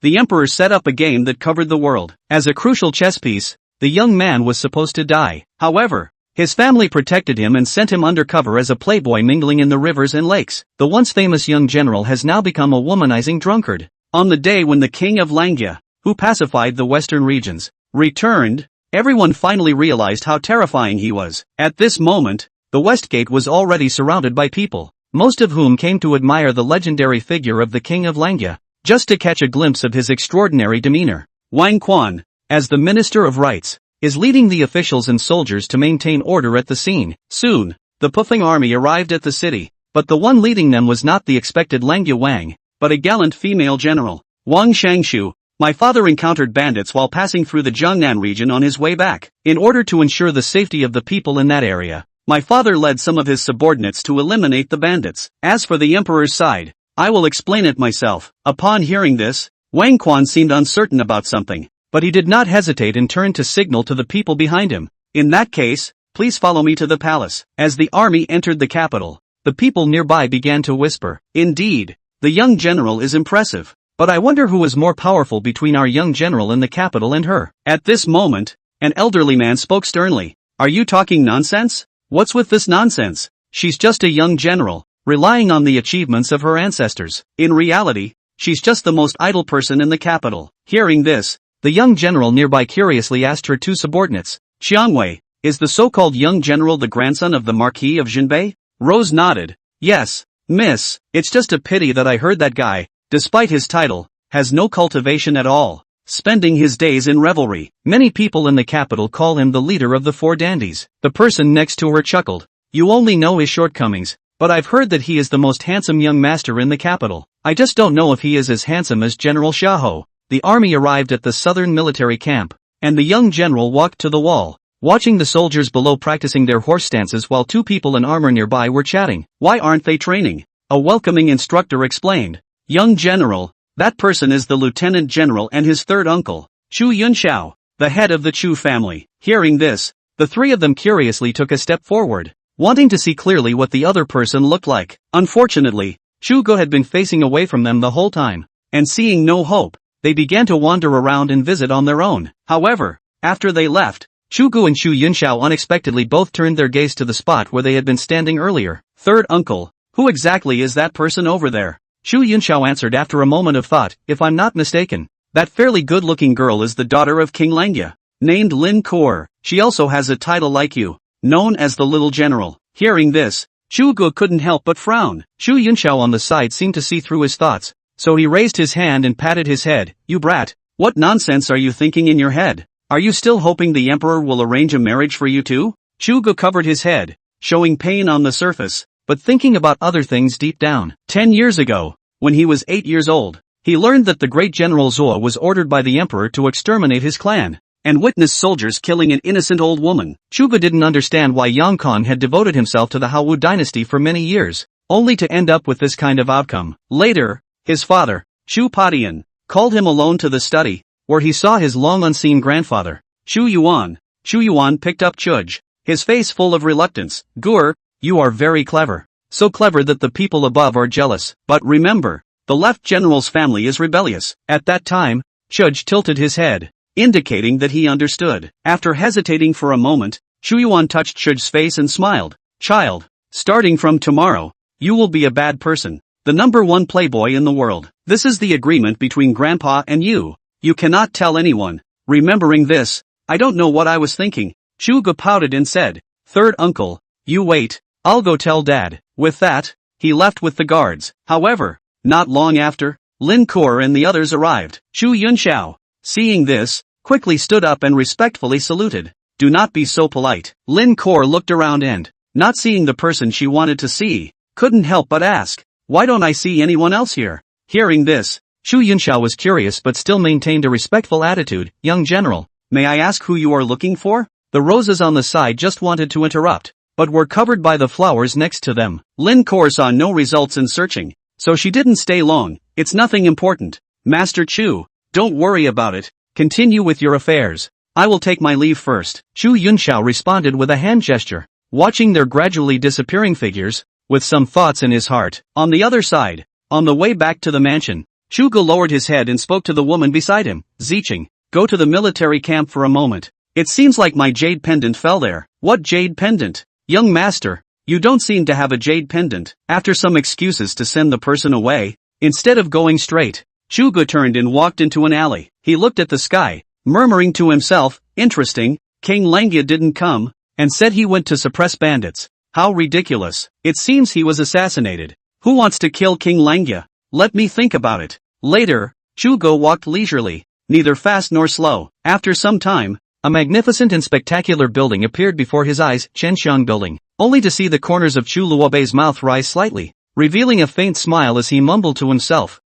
the emperor set up a game that covered the world. As a crucial chess piece, the young man was supposed to die. However, his family protected him and sent him undercover as a playboy mingling in the rivers and lakes. The once famous young general has now become a womanizing drunkard. On the day when the king of Langya, who pacified the western regions, returned, everyone finally realized how terrifying he was. At this moment, the West Gate was already surrounded by people, most of whom came to admire the legendary figure of the king of Langya, just to catch a glimpse of his extraordinary demeanor. Wang Quan, as the Minister of Rights, is leading the officials and soldiers to maintain order at the scene. Soon, the puffing army arrived at the city, but the one leading them was not the expected Langya Wang, but a gallant female general. Wang Shangshu, my father encountered bandits while passing through the Jiangnan region on his way back. In order to ensure the safety of the people in that area, my father led some of his subordinates to eliminate the bandits. As for the emperor's side, I will explain it myself. Upon hearing this, Wang Quan seemed uncertain about something, but he did not hesitate and turned to signal to the people behind him. In that case, please follow me to the palace. As the army entered the capital, the people nearby began to whisper, indeed, the young general is impressive, but I wonder who is more powerful between our young general in the capital and her. At this moment, an elderly man spoke sternly. Are you talking nonsense? What's with this nonsense? She's just a young general, relying on the achievements of her ancestors. In reality, she's just the most idle person in the capital. Hearing this, the young general nearby curiously asked her two subordinates, Qiangwei, is the so-called young general the grandson of the Marquis of Jinbei? Rose nodded. Yes, miss, it's just a pity that I heard that guy, despite his title, has no cultivation at all, spending his days in revelry. Many people in the capital call him the leader of the four dandies. The person next to her chuckled. You only know his shortcomings, but I've heard that he is the most handsome young master in the capital. I just don't know if he is as handsome as General Xiahou. The army arrived at the southern military camp, and the young general walked to the wall, watching the soldiers below practicing their horse stances while two people in armor nearby were chatting. Why aren't they training? A welcoming instructor explained. Young general, that person is the lieutenant general and his third uncle, Chu Yunxiao, the head of the Chu family. Hearing this, the three of them curiously took a step forward, wanting to see clearly what the other person looked like. Unfortunately, Chu Ge had been facing away from them the whole time, and seeing no hope, they began to wander around and visit on their own. However, after they left, Chu Ge and Chu Yunxiao unexpectedly both turned their gaze to the spot where they had been standing earlier. Third uncle, who exactly is that person over there? Chu Yunxiao answered after a moment of thought, if I'm not mistaken, that fairly good-looking girl is the daughter of King Langya, named Lin Kor. She also has a title like you, known as the Little General. Hearing this, Chu Ge couldn't help but frown. Chu Yunxiao on the side seemed to see through his thoughts, so he raised his hand and patted his head. You brat, what nonsense are you thinking in your head? Are you still hoping the emperor will arrange a marriage for you too? Chu Ge covered his head, showing pain on the surface, but thinking about other things deep down. 10 years ago, when he was 8 years old, he learned that the great General Zuo was ordered by the emperor to exterminate his clan, and witnessed soldiers killing an innocent old woman. Chu Ge didn't understand why Yang Khan had devoted himself to the Hao dynasty for many years, only to end up with this kind of outcome. Later, his father, Chu Padian, called him alone to the study, where he saw his long-unseen grandfather, Chu Yuan. Chu Yuan picked up Chuge, his face full of reluctance. Gur, you are very clever. So clever that the people above are jealous. But remember, the left general's family is rebellious. At that time, Chuge tilted his head, indicating that he understood. After hesitating for a moment, Chu Yuan touched Chuge's face and smiled. Child, starting from tomorrow, you will be a bad person, the #1 playboy in the world. This is the agreement between Grandpa and you. You cannot tell anyone. Remembering this, I don't know what I was thinking. Chu Ge pouted and said, Third uncle, you wait, I'll go tell Dad. With that, he left with the guards. However, not long after, Lin Kor and the others arrived. Chu Yunxiao, seeing this, quickly stood up and respectfully saluted. Do not be so polite. Lin Kor looked around and, not seeing the person she wanted to see, couldn't help but ask, why don't I see anyone else here? Hearing this, Chu Yunxiao was curious but still maintained a respectful attitude. Young general, may I ask who you are looking for? The roses on the side just wanted to interrupt, but were covered by the flowers next to them. Lin Kor saw no results in searching, so she didn't stay long. It's nothing important. Master Chu, don't worry about it, continue with your affairs. I will take my leave first. Chu Yunxiao responded with a hand gesture, watching their gradually disappearing figures, with some thoughts in his heart. On the other side, on the way back to the mansion, Chu Ge lowered his head and spoke to the woman beside him. Ziqing, go to the military camp for a moment. It seems like my jade pendant fell there. What jade pendant? Young master, you don't seem to have a jade pendant. After some excuses to send the person away, instead of going straight, Chu Ge turned and walked into an alley. He looked at the sky, murmuring to himself, interesting, King Langya didn't come, and said he went to suppress bandits. How ridiculous. It seems he was assassinated. Who wants to kill King Langya? Let me think about it. Later, Chu Ge walked leisurely, neither fast nor slow. After some time, a magnificent and spectacular building appeared before his eyes, Chenxiang Building, only to see the corners of Chu Luobei's mouth rise slightly, revealing a faint smile as he mumbled to himself.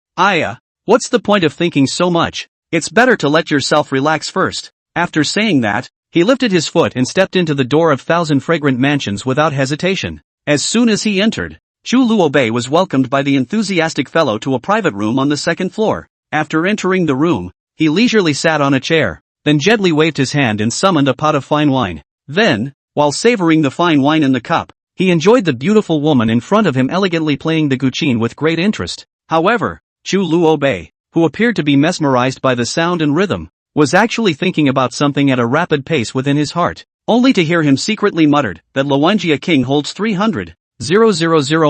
What's the point of thinking so much? It's better to let yourself relax first. After saying that, he lifted his foot and stepped into the door of Thousand Fragrant Mansions without hesitation. As soon as he entered, Chu Luobei was welcomed by the enthusiastic fellow to a private room on the second floor. After entering the room, he leisurely sat on a chair, then gently waved his hand and summoned a pot of fine wine. Then, while savoring the fine wine in the cup, he enjoyed the beautiful woman in front of him elegantly playing the guqin with great interest. However, Chu Luobei, who appeared to be mesmerized by the sound and rhythm, was actually thinking about something at a rapid pace within his heart, only to hear him secretly muttered that Luanjia King holds 300,000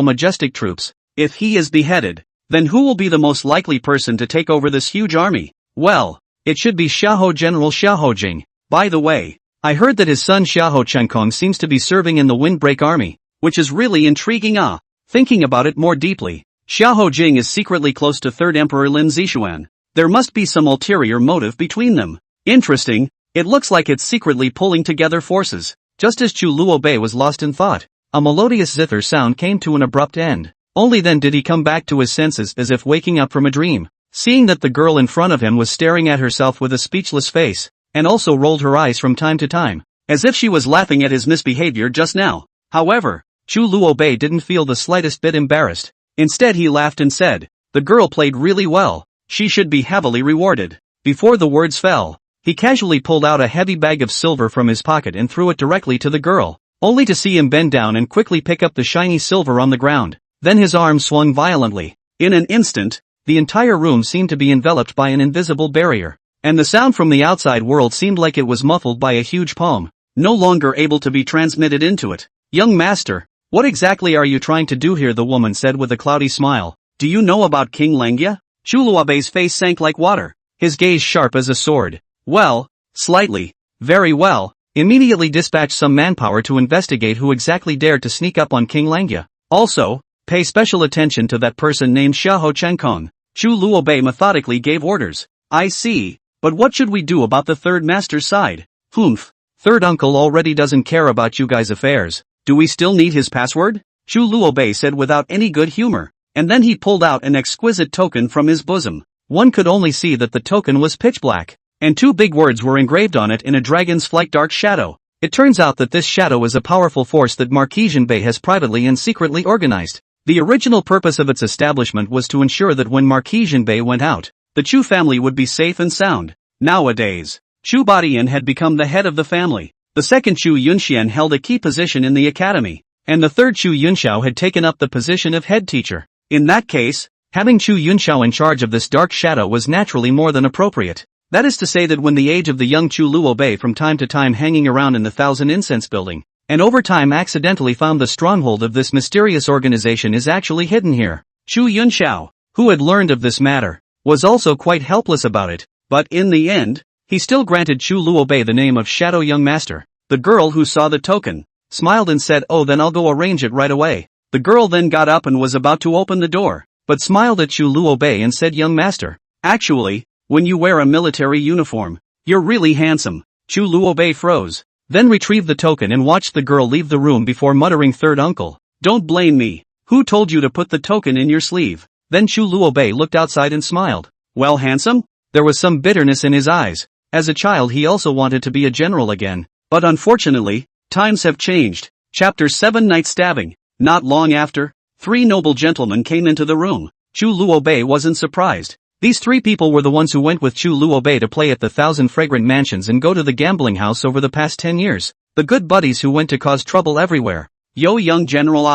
majestic troops. If he is beheaded, then who will be the most likely person to take over this huge army? Well, it should be Xiahou General Xiahou Jing. By the way, I heard that his son Xiahou Chenkong seems to be serving in the Windbreak Army, which is really intriguing. Thinking about it more deeply, Xiahou Jing is secretly close to 3rd Emperor Lin Zishuan. There must be some ulterior motive between them. Interesting, it looks like it's secretly pulling together forces. Just as Chu Luobei was lost in thought, a melodious zither sound came to an abrupt end. Only then did he come back to his senses as if waking up from a dream, seeing that the girl in front of him was staring at herself with a speechless face, and also rolled her eyes from time to time, as if she was laughing at his misbehavior just now. However, Chu Luobei didn't feel the slightest bit embarrassed. Instead he laughed and said, "The girl played really well. She should be heavily rewarded." Before the words fell, he casually pulled out a heavy bag of silver from his pocket and threw it directly to the girl, only to see him bend down and quickly pick up the shiny silver on the ground. Then his arm swung violently. In an instant, the entire room seemed to be enveloped by an invisible barrier, and the sound from the outside world seemed like it was muffled by a huge poem, no longer able to be transmitted into it. "Young master, what exactly are you trying to do here?" the woman said with a cloudy smile. "Do you know about King Langya?" Chu Luobei's face sank like water, his gaze sharp as a sword. "Well, slightly." "Very well. Immediately dispatch some manpower to investigate who exactly dared to sneak up on King Langya. Also, pay special attention to that person named Xiahou Chenkong." Chu Luobei methodically gave orders. "I see, but what should we do about the third master's side?" "Humph. Third uncle already doesn't care about you guys' affairs. Do we still need his password?" Chu Luobei said without any good humor, and then he pulled out an exquisite token from his bosom. One could only see that the token was pitch black, and 2 big words were engraved on it in a dragon's flight: dark shadow. It turns out that this shadow is a powerful force that Marquis Jinbei has privately and secretly organized. The original purpose of its establishment was to ensure that when Marquis Jinbei went out, the Chu family would be safe and sound. Nowadays, Chu Badian had become the head of the family. The second Chu Yunxian held a key position in the academy, and the third Chu Yunxiao had taken up the position of head teacher. In that case, having Chu Yunxiao in charge of this dark shadow was naturally more than appropriate. That is to say that when the age of the young Chu Luobei from time to time hanging around in the Thousand Incense building, and over time accidentally found the stronghold of this mysterious organization is actually hidden here. Chu Yunxiao, who had learned of this matter, was also quite helpless about it, but in the end, he still granted Chu Luobei the name of Shadow Young Master. The girl who saw the token smiled and said, "Oh, then I'll go arrange it right away." The girl then got up and was about to open the door, but smiled at Chu Luobei and said, "Young master, actually, when you wear a military uniform, you're really handsome." Chu Luobei froze, then retrieved the token and watched the girl leave the room before muttering, "Third uncle, don't blame me. Who told you to put the token in your sleeve?" Then Chu Luobei looked outside and smiled. "Well, handsome?" There was some bitterness in his eyes. As a child he also wanted to be a general again, but unfortunately, times have changed. Chapter 7: Night Stabbing. Not long after, 3 noble gentlemen came into the room. Chu Luobei wasn't surprised. These 3 people were the ones who went with Chu Luobei to play at the Thousand Fragrant Mansions and go to the gambling house over the past 10 years. The good buddies who went to cause trouble everywhere. "Yo, young general,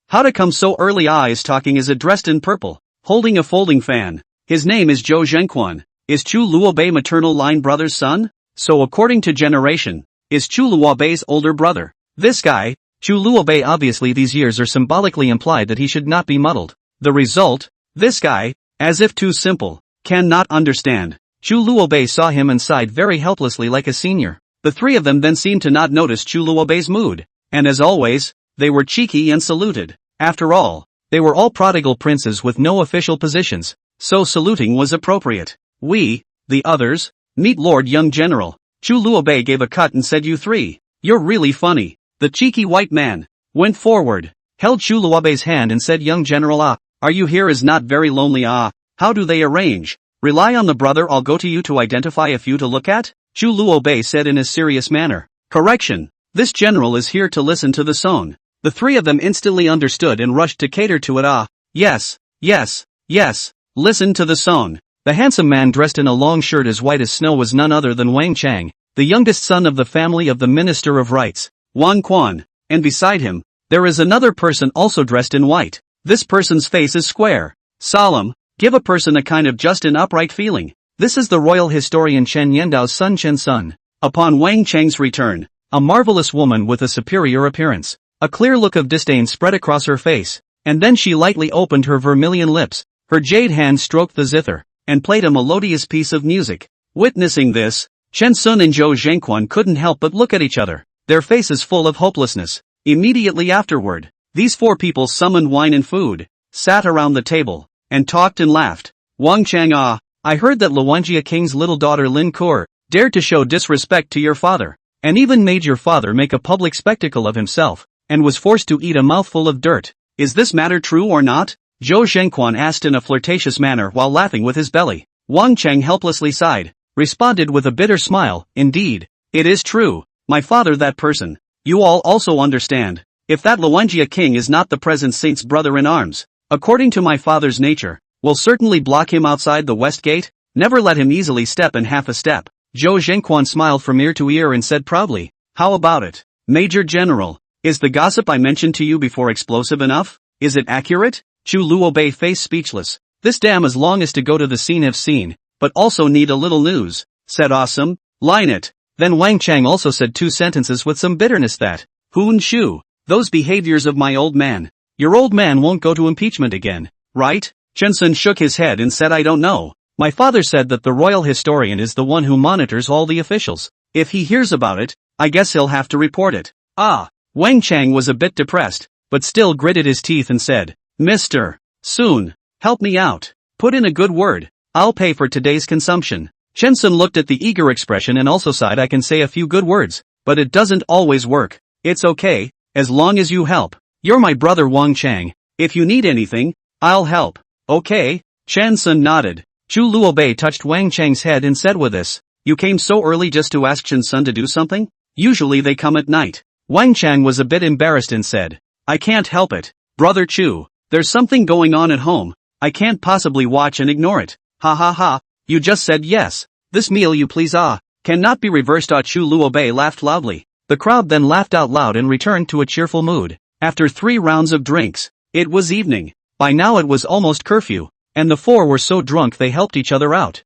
how to come so early?" Is talking is dressed in purple, holding a folding fan. His name is Zhou Zhenquan. Is Chu Luobei maternal line brother's son? So according to generation, is Chu Luobei's older brother. This guy, Chu Luobei. Obviously these years are symbolically implied that he should not be muddled. The result, this guy, as if too simple, cannot understand. Chu Luobei saw him and sighed very helplessly like a senior. The three of them then seemed to not notice Chu Luobei's mood, and as always, they were cheeky and saluted. After all, they were all prodigal princes with no official positions, so saluting was appropriate. We, the others, meet Lord Young General. Chu Luobei gave a cut and said, "You three, you're really funny." The cheeky white man went forward, held Chu Luobei's hand and said, "Young General, are you here? Is not very lonely? How do they arrange? Rely on the brother. I'll go to you to identify a few to look at." Chu Luobei said in a serious manner. Correction. This general is here to listen to the song. The three of them instantly understood and rushed to cater to it. Yes, yes, yes. Listen to the song. The handsome man dressed in a long shirt as white as snow was none other than Wang Chang, the youngest son of the family of the Minister of Rights, Wang Quan, and beside him, there is another person also dressed in white. This person's face is square, solemn, give a person a kind of just and upright feeling. This is the royal historian Chen Yandao's son Chen Sun. Upon Wang Chang's return, a marvelous woman with a superior appearance, a clear look of disdain spread across her face, and then she lightly opened her vermilion lips, her jade hand stroked the zither, and played a melodious piece of music. Witnessing this, Chen Sun and Zhou Zhenquan couldn't help but look at each other, their faces full of hopelessness. Immediately afterward, these four people summoned wine and food, sat around the table, and talked and laughed. Wang Chang, I heard that Luanjia King's little daughter Lin Kur dared to show disrespect to your father, and even made your father make a public spectacle of himself, and was forced to eat a mouthful of dirt. Is this matter true or not? Zhou Zhenquan asked in a flirtatious manner while laughing with his belly. Wang Chang helplessly sighed, responded with a bitter smile, "Indeed, it is true. My father, that person. You all also understand. If that Luanjia King is not the present saint's brother-in-arms, according to my father's nature, will certainly block him outside the west gate, never let him easily step in half a step." Zhou Zhenquan smiled from ear to ear and said proudly, "How about it, Major General? Is the gossip I mentioned to you before explosive enough? Is it accurate?" Chu Luobei faced speechless. This damn as long as to go to the scene have seen, but also need a little news. Said awesome, line it. Then Wang Chang also said two sentences with some bitterness that, "Hoon Shu, those behaviors of my old man. Your old man won't go to impeachment again, right?" Chen Sun shook his head and said, "I don't know. My father said that the royal historian is the one who monitors all the officials. If he hears about it, I guess he'll have to report it." Wang Chang was a bit depressed, but still gritted his teeth and said, "Mr. Soon, help me out. Put in a good word. I'll pay for today's consumption." Chen Sun looked at the eager expression and also sighed, "I can say a few good words, but it doesn't always work. It's okay, as long as you help. You're my brother Wang Chang. If you need anything, I'll help. Okay?" Chen Sun nodded. Chu Luobei touched Wang Chang's head and said, "With this, you came so early just to ask Chen Sun to do something? Usually they come at night." Wang Chang was a bit embarrassed and said, "I can't help it, Brother Chu. There's something going on at home. I can't possibly watch and ignore it." "Ha ha ha, you just said yes. This meal you please cannot be reversed." Chu Luobei laughed loudly. The crowd then laughed out loud and returned to a cheerful mood. After 3 rounds of drinks, it was evening. By now it was almost curfew, and the four were so drunk they helped each other out.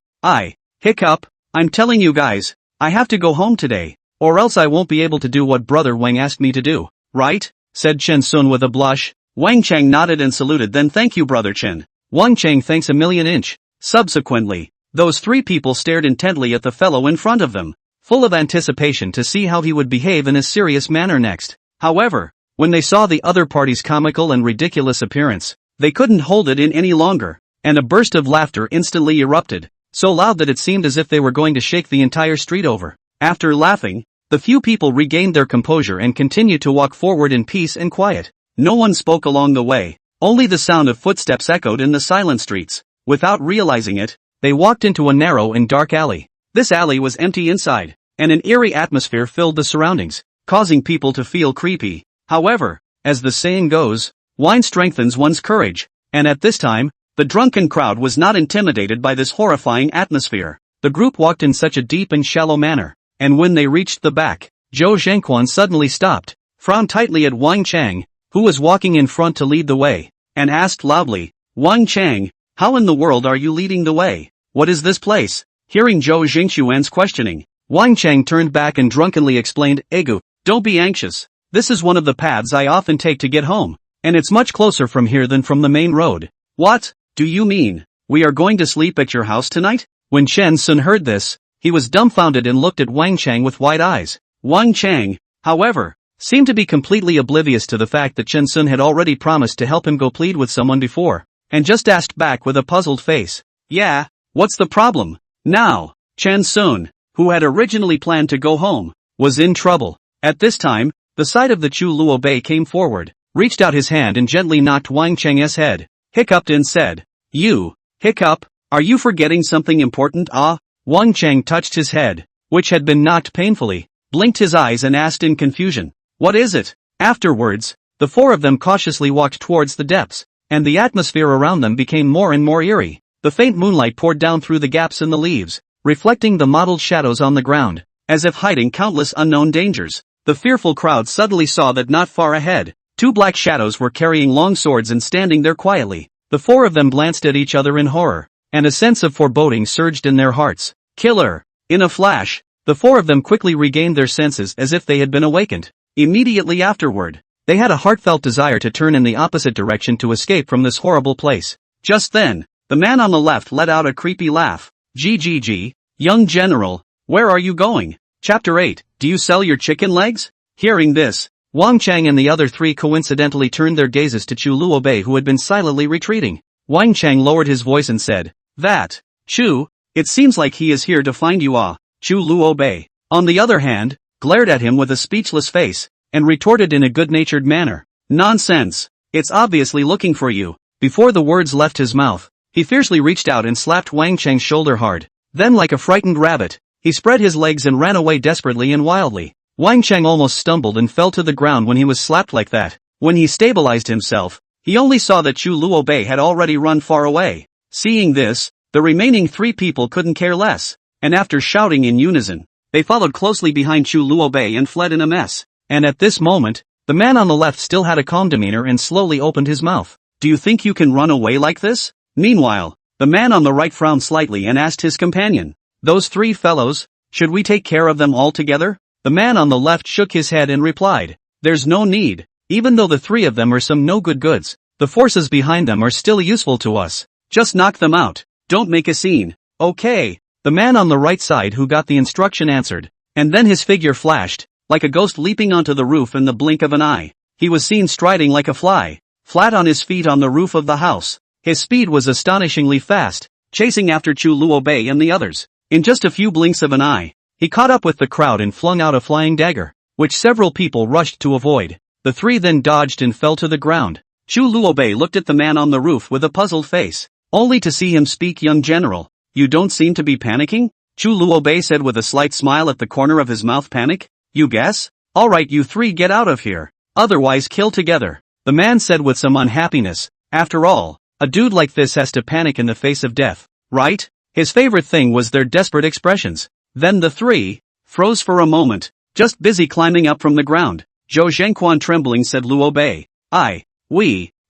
Hiccup, I'm telling you guys, I have to go home today, or else I won't be able to do what Brother Wang asked me to do, right?" said Chen Sun with a blush. Wang Chang nodded and saluted, "Then thank you, Brother Chen." Wang Chang thanks a million inch. Subsequently, those 3 people stared intently at the fellow in front of them, full of anticipation to see how he would behave in a serious manner next. However, when they saw the other party's comical and ridiculous appearance, they couldn't hold it in any longer, and a burst of laughter instantly erupted, so loud that it seemed as if they were going to shake the entire street over. After laughing, the few people regained their composure and continued to walk forward in peace and quiet. No one spoke along the way, only the sound of footsteps echoed in the silent streets. Without realizing it, they walked into a narrow and dark alley. This alley was empty inside, and an eerie atmosphere filled the surroundings, causing people to feel creepy. However, as the saying goes, wine strengthens one's courage, and at this time, the drunken crowd was not intimidated by this horrifying atmosphere. The group walked in such a deep and shallow manner, and when they reached the back, Zhou Zhenquan suddenly stopped, frowned tightly at Wang Chang, who was walking in front to lead the way, and asked loudly, "Wang Chang, How in the world are you leading the way? What is this place? Hearing Zhou Jingxuan's questioning, Wang Chang turned back and drunkenly explained, Egu, don't be anxious. This is one of the paths I often take to get home, and it's much closer from here than from the main road. What do you mean? We are going to sleep at your house tonight? When Chen Sun heard this, he was dumbfounded and looked at Wang Chang with wide eyes. Wang Chang, however, seemed to be completely oblivious to the fact that Chen Sun had already promised to help him go plead with someone before, and just asked back with a puzzled face. Yeah, what's the problem? Now, Chen Sun, who had originally planned to go home, was in trouble. At this time, the side of the Chu Luobei came forward, reached out his hand and gently knocked Wang Chang's head, hiccuped and said, You, hiccup, are you forgetting something important? Ah? Wang Chang touched his head, which had been knocked painfully, blinked his eyes and asked in confusion, What is it? Afterwards, the four of them cautiously walked towards the depths, and the atmosphere around them became more and more eerie. The faint moonlight poured down through the gaps in the leaves, reflecting the mottled shadows on the ground, as if hiding countless unknown dangers. The fearful crowd suddenly saw that not far ahead, two black shadows were carrying long swords and standing there quietly. The four of them glanced at each other in horror, and a sense of foreboding surged in their hearts. Killer! In a flash, the four of them quickly regained their senses as if they had been awakened. Immediately afterward, they had a heartfelt desire to turn in the opposite direction to escape from this horrible place. Just then, the man on the left let out a creepy laugh. GGG, young general, where are you going? Chapter 8, Do you sell your chicken legs? Hearing this, Wang Chang and the other three coincidentally turned their gazes to Chu Luobei, who had been silently retreating. Wang Chang lowered his voice and said, That, Chu, it seems like he is here to find you. Chu Luobei, on the other hand, glared at him with a speechless face, and retorted in a good-natured manner, Nonsense, it's obviously looking for you. Before the words left his mouth, he fiercely reached out and slapped Wang Chang's shoulder hard. Then, like a frightened rabbit, he spread his legs and ran away desperately and wildly. Wang Chang almost stumbled and fell to the ground when he was slapped like that. When he stabilized himself, he only saw that Chu Luobei had already run far away. Seeing this, the remaining three people couldn't care less, and after shouting in unison, they followed closely behind Chu Luobei and fled in a mess. And at this moment, the man on the left still had a calm demeanor and slowly opened his mouth. Do you think you can run away like this? Meanwhile, the man on the right frowned slightly and asked his companion, Those three fellows, should we take care of them all together? The man on the left shook his head and replied, There's no need. Even though the three of them are some no-good goods, the forces behind them are still useful to us. Just knock them out. Don't make a scene. Okay. The man on the right side who got the instruction answered, and then his figure flashed, like a ghost leaping onto the roof in the blink of an eye. He was seen striding like a fly, flat on his feet on the roof of the house. His speed was astonishingly fast, chasing after Chu Luobei and the others. In just a few blinks of an eye, he caught up with the crowd and flung out a flying dagger, which several people rushed to avoid. The three then dodged and fell to the ground. Chu Luobei looked at the man on the roof with a puzzled face, only to see him speak. Young general, you don't seem to be panicking? Chu Luobei said with a slight smile at the corner of his mouth. Panic? You guess? Alright, you three get out of here, otherwise kill together. The man said with some unhappiness. After all, a dude like this has to panic in the face of death, right? His favorite thing was their desperate expressions. Then the three froze for a moment, just busy climbing up from the ground. Zhou Zhengquan trembling said, Luobei.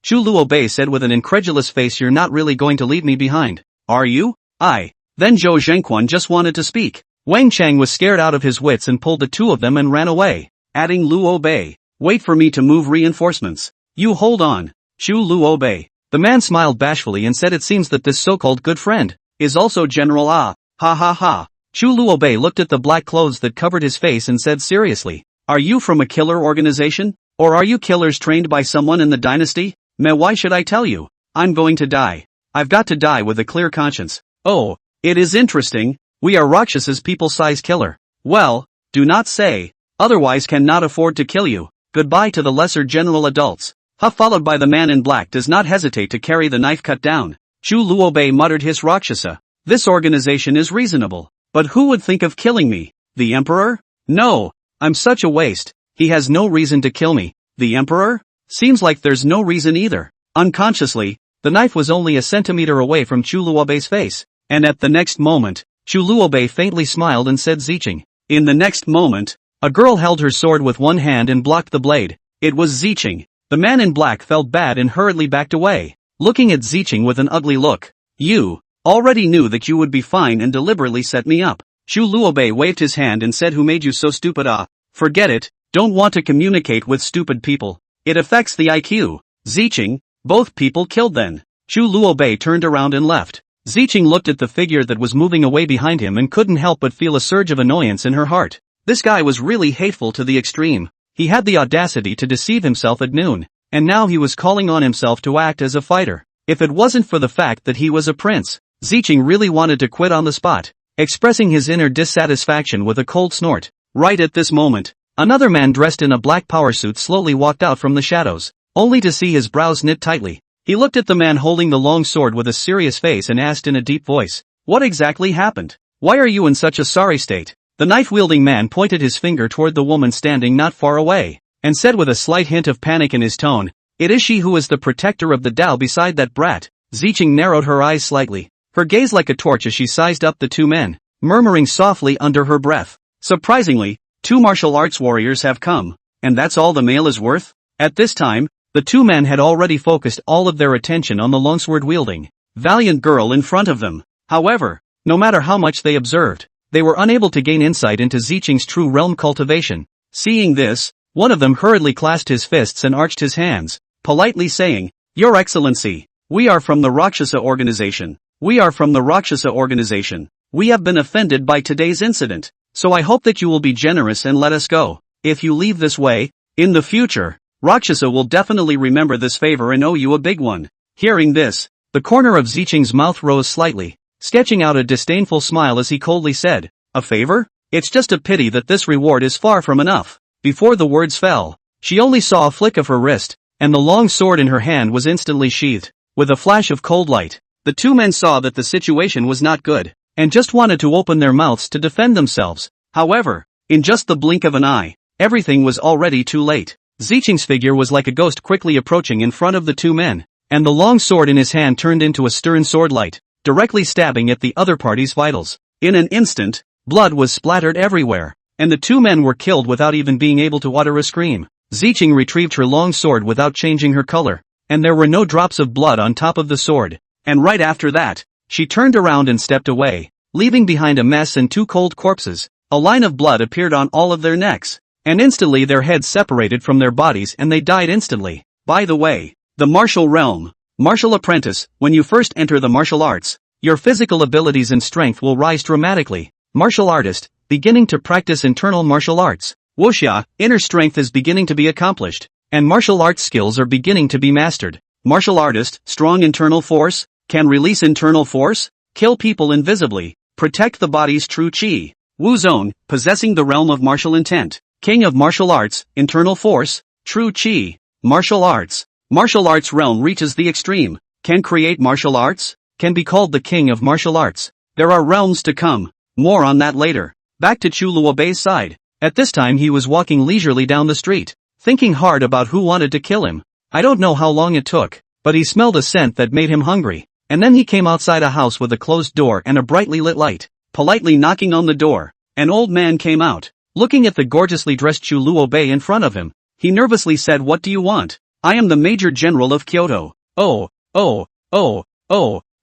Chu Luobei said with an incredulous face, You're not really going to leave me behind, are you? Then Zhou Zhengquan just wanted to speak. Wang Chang was scared out of his wits and pulled the two of them and ran away, adding, Luobei, wait for me to move reinforcements. You hold on, Chu Luobei. The man smiled bashfully and said, It seems that this so-called good friend is also General Ha ha ha. Chu Luobei looked at the black clothes that covered his face and said seriously, Are you from a killer organization? Or are you killers trained by someone in the dynasty? Why should I tell you? I'm going to die. I've got to die with a clear conscience. Oh, it is interesting. We are Rakshas's people-size killer. Well, do not say, otherwise cannot afford to kill you. Goodbye to the lesser general adults. Ha, followed by the man in black does not hesitate to carry the knife cut down. Chu Luobei muttered his Rakshasa. This organization is reasonable. But who would think of killing me? The emperor? No, I'm such a waste. He has no reason to kill me. The emperor? Seems like there's no reason either. Unconsciously, the knife was only a centimeter away from Chu Luobei's face, and at the next moment, Chu Luobei faintly smiled and said, Ziqing. In the next moment, a girl held her sword with one hand and blocked the blade. It was Ziqing. The man in black felt bad and hurriedly backed away, looking at Ziqing with an ugly look. You already knew that you would be fine and deliberately set me up. Chu Luobei waved his hand and said, who made you so stupid? Forget it, don't want to communicate with stupid people. It affects the IQ. Ziqing, both people killed then. Chu Luobei turned around and left. Ziqing looked at the figure that was moving away behind him and couldn't help but feel a surge of annoyance in her heart. This guy was really hateful to the extreme. He had the audacity to deceive himself at noon, and now he was calling on himself to act as a fighter. If it wasn't for the fact that he was a prince, Ziqing really wanted to quit on the spot, expressing his inner dissatisfaction with a cold snort. Right at this moment, another man dressed in a black power suit slowly walked out from the shadows, only to see his brows knit tightly. He looked at the man holding the long sword with a serious face and asked in a deep voice, "What exactly happened? Why are you in such a sorry state?" The knife-wielding man pointed his finger toward the woman standing not far away, and said with a slight hint of panic in his tone, "It is she who is the protector of the Tao beside that brat." Ziqing narrowed her eyes slightly, her gaze like a torch as she sized up the two men, murmuring softly under her breath, "Surprisingly, 2 martial arts warriors have come, and that's all the mail is worth?" At this time, the two men had already focused all of their attention on the longsword-wielding, valiant girl in front of them. However, no matter how much they observed, they were unable to gain insight into Ziqing's true realm cultivation. Seeing this, one of them hurriedly clasped his fists and arched his hands, politely saying, "Your Excellency, we are from the Rakshasa organization. We are from the Rakshasa organization. We have been offended by today's incident, so I hope that you will be generous and let us go. If you leave this way, in the future, Rakshasa will definitely remember this favor and owe you a big one." Hearing this, the corner of Ziqing's mouth rose slightly, sketching out a disdainful smile as he coldly said, "A favor? It's just a pity that this reward is far from enough." Before the words fell, she only saw a flick of her wrist, and the long sword in her hand was instantly sheathed. With a flash of cold light, the two men saw that the situation was not good, and just wanted to open their mouths to defend themselves. However, in just the blink of an eye, everything was already too late. Ziqing's figure was like a ghost quickly approaching in front of the two men, and the long sword in his hand turned into a stern swordlight, directly stabbing at the other party's vitals. In an instant, blood was splattered everywhere, and the two men were killed without even being able to utter a scream. Ziqing retrieved her long sword without changing her color, and there were no drops of blood on top of the sword. And right after that, she turned around and stepped away, leaving behind a mess and 2 cold corpses. A line of blood appeared on all of their necks, and instantly their heads separated from their bodies and they died instantly. By the way, the martial realm. Martial apprentice, when you first enter the martial arts, your physical abilities and strength will rise dramatically. Martial artist, beginning to practice internal martial arts. Wuxia, inner strength is beginning to be accomplished, and martial arts skills are beginning to be mastered. Martial artist, strong internal force, can release internal force, kill people invisibly, protect the body's true chi. Wuzone, possessing the realm of martial intent. King of martial arts, internal force, true chi. Martial arts. Martial arts realm reaches the extreme, can create martial arts, can be called the king of martial arts. There are realms to come, more on that later. Back to Chu Luobei's side. At this time he was walking leisurely down the street, thinking hard about who wanted to kill him. I don't know how long it took, but he smelled a scent that made him hungry, and then he came outside a house with a closed door and a brightly lit light. Politely knocking on the door, an old man came out. Looking at the gorgeously dressed Chu Luobei in front of him, he nervously said, "What do you want?" "I am the Major General of Kyoto." Oh,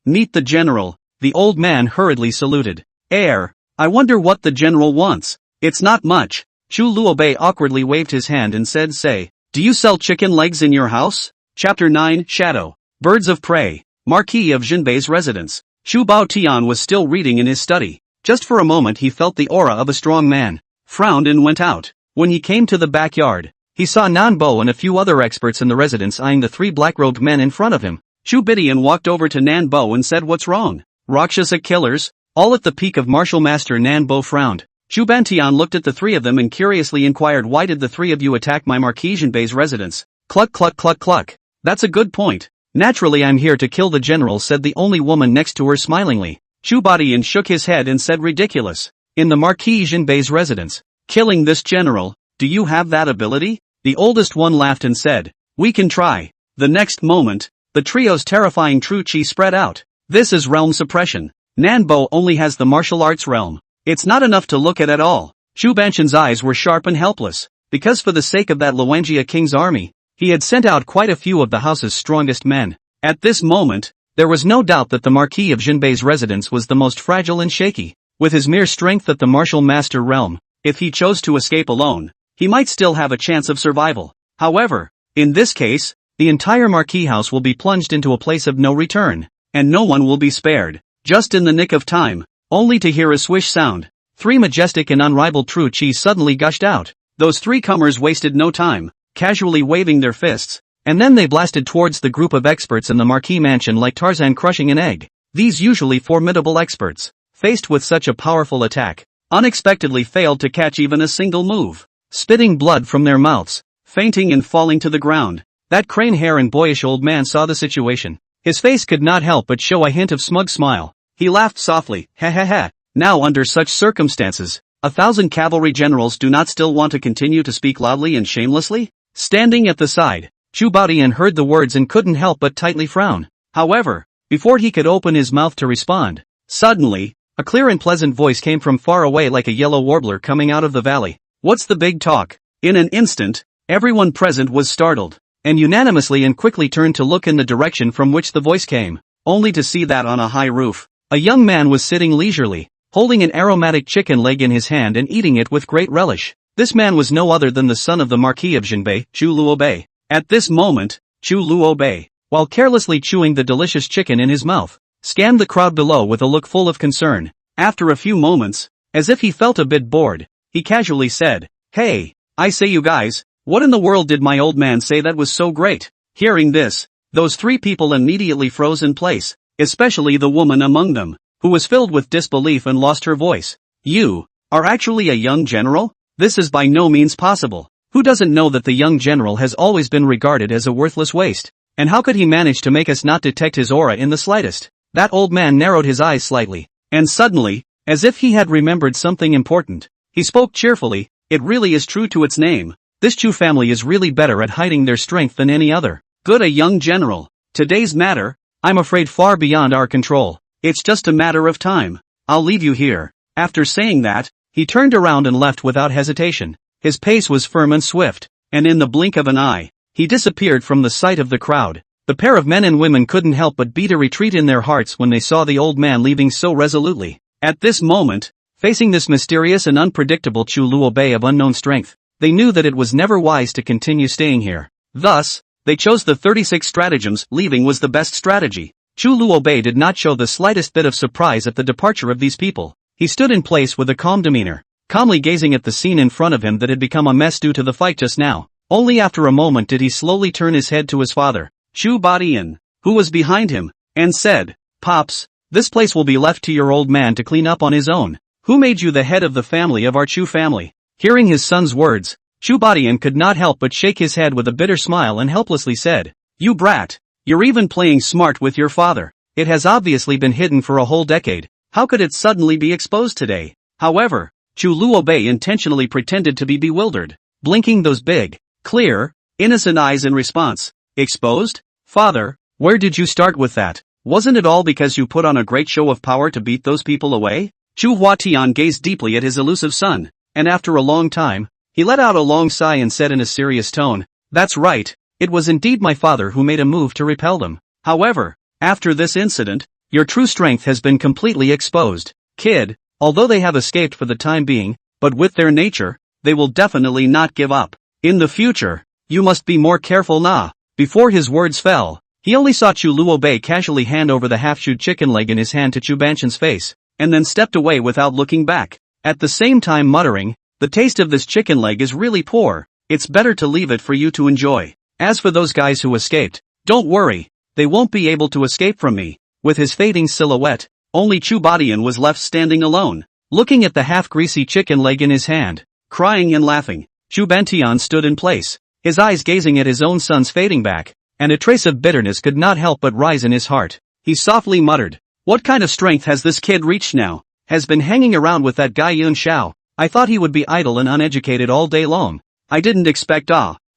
meet the general." The old man hurriedly saluted. I wonder what the general wants." "It's not much." Chu Luobei awkwardly waved his hand and said, "Say, do you sell chicken legs in your house?" Chapter 9, Shadow. Birds of Prey. Marquis of Jinbei's residence. Chu Baotian was still reading in his study. Just for a moment he felt the aura of a strong man, frowned and went out. When he came to the backyard, he saw Nanbo and a few other experts in the residence eyeing the 3 black-robed men in front of him. Chu Bidian walked over to Nanbo and said, "What's wrong?" "Rakshasa killers?" All at the peak of martial master Nanbo frowned. Chu Bantian looked at the 3 of them and curiously inquired, "Why did the 3 of you attack my Marquis Jinbei's residence?" "Cluck cluck cluck cluck. That's a good point. Naturally I'm here to kill the general," said the only woman next to her smilingly. Chu Badian shook his head and said, "Ridiculous. In the Marquis Jinbei's residence, killing this general, do you have that ability?" The oldest one laughed and said, "We can try." The next moment, the trio's terrifying true chi spread out. This is realm suppression. Nanbo only has the martial arts realm. It's not enough to look at all. Chu Banshan's eyes were sharp and helpless, because for the sake of that Luangjia king's army, he had sent out quite a few of the house's strongest men. At this moment, There was no doubt that the Marquis of Jinbei's residence was the most fragile and shaky. With his mere strength at the martial master realm, if he chose to escape alone, he might still have a chance of survival. However, in this case, the entire Marquis house will be plunged into a place of no return, and no one will be spared. Just in the nick of time, only to hear a swish sound, 3 majestic and unrivaled true chi suddenly gushed out. Those 3 comers wasted no time, casually waving their fists, and then they blasted towards the group of experts in the Marquis mansion like Tarzan crushing an egg. These usually formidable experts, faced with such a powerful attack, unexpectedly failed to catch even a single move, spitting blood from their mouths, fainting and falling to the ground. That crane-haired boyish old man saw the situation. His face could not help but show a hint of smug smile. He laughed softly, ha ha ha. Now under such circumstances, 1,000 cavalry generals do not still want to continue to speak loudly and shamelessly? Standing at the side, Chu Ge heard the words and couldn't help but tightly frown. However, before he could open his mouth to respond, suddenly, a clear and pleasant voice came from far away like a yellow warbler coming out of the valley. What's the big talk? In an instant, everyone present was startled, and unanimously and quickly turned to look in the direction from which the voice came, only to see that on a high roof, a young man was sitting leisurely, holding an aromatic chicken leg in his hand and eating it with great relish. This man was no other than the son of the Marquis of Jinbei, Chu Luobei. At this moment, Chu Luobei, while carelessly chewing the delicious chicken in his mouth, scanned the crowd below with a look full of concern. After a few moments, as if he felt a bit bored, he casually said, "Hey, I say you guys, what in the world did my old man say that was so great?" Hearing this, those 3 people immediately froze in place, especially the woman among them, who was filled with disbelief and lost her voice. "You are actually a young general? This is by no means possible. Who doesn't know that the young general has always been regarded as a worthless waste? And how could he manage to make us not detect his aura in the slightest?" That old man narrowed his eyes slightly, and suddenly, as if he had remembered something important, he spoke cheerfully. "It really is true to its name. This Chu family is really better at hiding their strength than any other. Good a young general. Today's matter, I'm afraid far beyond our control. It's just a matter of time. I'll leave you here." After saying that, he turned around and left without hesitation. His pace was firm and swift, and in the blink of an eye, he disappeared from the sight of the crowd. The pair of men and women couldn't help but beat a retreat in their hearts when they saw the old man leaving so resolutely. At this moment, facing this mysterious and unpredictable Chu Luobei of unknown strength, they knew that it was never wise to continue staying here. Thus, they chose the 36 stratagems. Leaving was the best strategy. Chu Luobei did not show the slightest bit of surprise at the departure of these people. He stood in place with a calm demeanor, calmly gazing at the scene in front of him that had become a mess due to the fight just now. Only after a moment did he slowly turn his head to his father, Chu Ge, who was behind him, and said, "Pops, this place will be left to your old man to clean up on his own. Who made you the head of the family of our Chu family?" Hearing his son's words, Chu Ge could not help but shake his head with a bitter smile and helplessly said, "You brat, you're even playing smart with your father. It has obviously been hidden for a whole decade. How could it suddenly be exposed today?" However, Chu Luobei intentionally pretended to be bewildered, blinking those big, clear, innocent eyes in response. "Exposed? Father, where did you start with that? Wasn't it all because you put on a great show of power to beat those people away?" Chu Huatian gazed deeply at his elusive son, and after a long time, he let out a long sigh and said in a serious tone, "That's right, it was indeed my father who made a move to repel them. However, after this incident, your true strength has been completely exposed. Kid, although they have escaped for the time being, but with their nature, they will definitely not give up. In the future, you must be more careful now." Before his words fell, he only saw Chu Luobei casually hand over the half-chewed chicken leg in his hand to Chu Banshan's face, and then stepped away without looking back, at the same time muttering, "The taste of this chicken leg is really poor. It's better to leave it for you to enjoy. As for those guys who escaped, don't worry, they won't be able to escape from me." With his fading silhouette, only Chu Badian was left standing alone, looking at the half-greasy chicken leg in his hand, crying and laughing. Chu Bantian stood in place, his eyes gazing at his own son's fading back, and a trace of bitterness could not help but rise in his heart. He softly muttered, "What kind of strength has this kid reached now? Has been hanging around with that guy Yun Xiao. I thought he would be idle and uneducated all day long. I didn't expect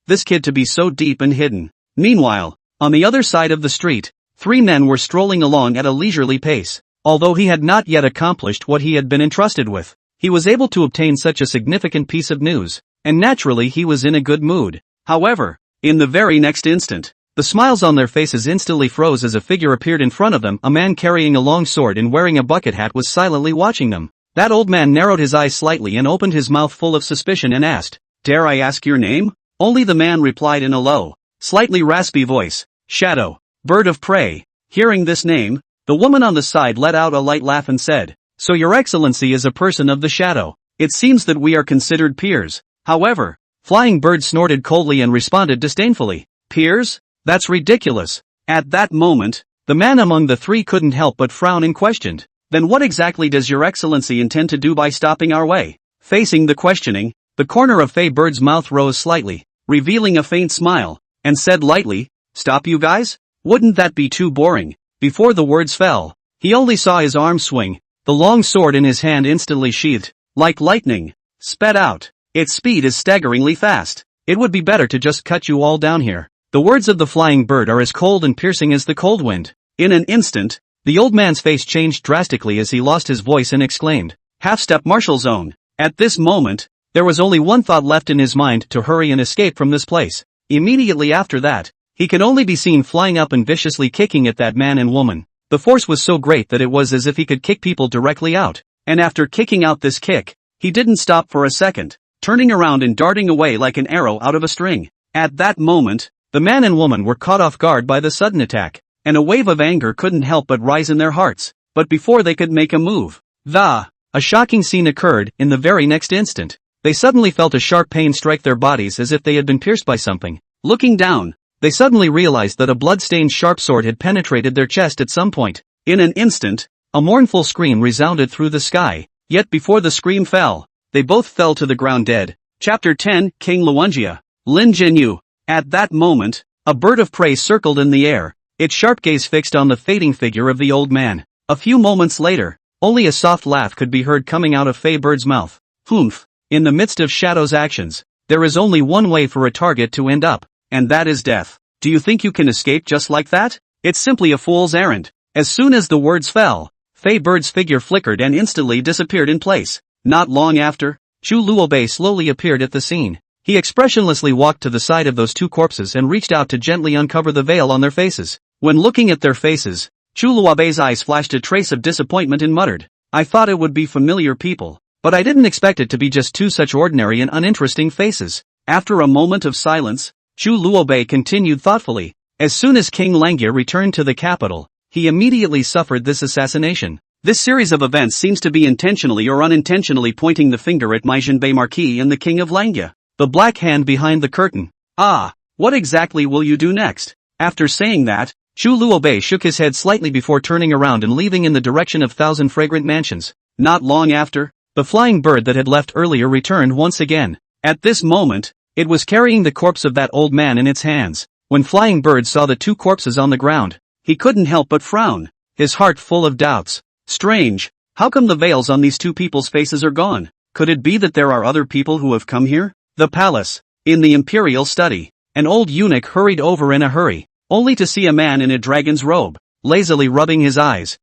this kid to be so deep and hidden." Meanwhile, on the other side of the street, 3 men were strolling along at a leisurely pace. Although he had not yet accomplished what he had been entrusted with, he was able to obtain such a significant piece of news, and naturally he was in a good mood. However, in the very next instant, The smiles on their faces instantly froze as a figure appeared in front of them. A man carrying a long sword and wearing a bucket hat was silently watching them. That old man narrowed his eyes slightly and opened his mouth full of suspicion and asked, "Dare I ask your name?" Only the man replied in a low, slightly raspy voice, "Shadow, bird of prey." Hearing this name, the woman on the side let out a light laugh and said, "So your excellency is a person of the shadow. It seems that we are considered peers." However, Flying Bird snorted coldly and responded disdainfully, "Peers? That's ridiculous." At that moment, the man among the three couldn't help but frown and questioned, "Then what exactly does your excellency intend to do by stopping our way?" Facing the questioning, the corner of Fei Bird's mouth rose slightly, revealing a faint smile, and said lightly, "Stop you guys? Wouldn't that be too boring?" Before the words fell, he only saw his arm swing, the long sword in his hand instantly sheathed, like lightning, sped out. Its speed is staggeringly fast. "It would be better to just cut you all down here." The words of the Flying Bird are as cold and piercing as the cold wind. In an instant, the old man's face changed drastically as he lost his voice and exclaimed, "Half-step martial zone." At this moment, there was only one thought left in his mind: to hurry and escape from this place. Immediately after that, he could only be seen flying up and viciously kicking at that man and woman. The force was so great that it was as if he could kick people directly out. And after kicking out this kick, he didn't stop for a second, turning around and darting away like an arrow out of a string. At that moment, the man and woman were caught off guard by the sudden attack, and a wave of anger couldn't help but rise in their hearts. But before they could make a move, a shocking scene occurred. In the very next instant, they suddenly felt a sharp pain strike their bodies as if they had been pierced by something. Looking down, they suddenly realized that a blood-stained sharp sword had penetrated their chest at some point. In an instant, a mournful scream resounded through the sky, yet before the scream fell, they both fell to the ground dead. Chapter 10, King Luanjia. Lin Jinyu. At that moment, a bird of prey circled in the air, its sharp gaze fixed on the fading figure of the old man. A few moments later, only a soft laugh could be heard coming out of Fei Bird's mouth. "Humph, in the midst of Shadow's actions, there is only one way for a target to end up, and that is death. Do you think you can escape just like that? It's simply a fool's errand." As soon as the words fell, Fei Bird's figure flickered and instantly disappeared in place. Not long after, Chu Luobei slowly appeared at the scene. He expressionlessly walked to the side of those two corpses and reached out to gently uncover the veil on their faces. When looking at their faces, Chu Luobei's eyes flashed a trace of disappointment and muttered, "I thought it would be familiar people, but I didn't expect it to be just two such ordinary and uninteresting faces." After a moment of silence, Chu Luobei continued thoughtfully, "As soon as King Langia returned to the capital, he immediately suffered this assassination. This series of events seems to be intentionally or unintentionally pointing the finger at my Jinbei Marquis and the King of Langia." The black hand behind the curtain. "Ah, what exactly will you do next?" After saying that, Chu Luobei shook his head slightly before turning around and leaving in the direction of Thousand Fragrant Mansions. Not long after, the flying bird that had left earlier returned once again. At this moment, it was carrying the corpse of that old man in its hands. When Flying Bird saw the two corpses on the ground, he couldn't help but frown, his heart full of doubts. Strange, how come the veils on these two people's faces are gone? Could it be that there are other people who have come here? The palace. In the Imperial study, an old eunuch hurried over in a hurry, only to see a man in a dragon's robe, lazily rubbing his eyes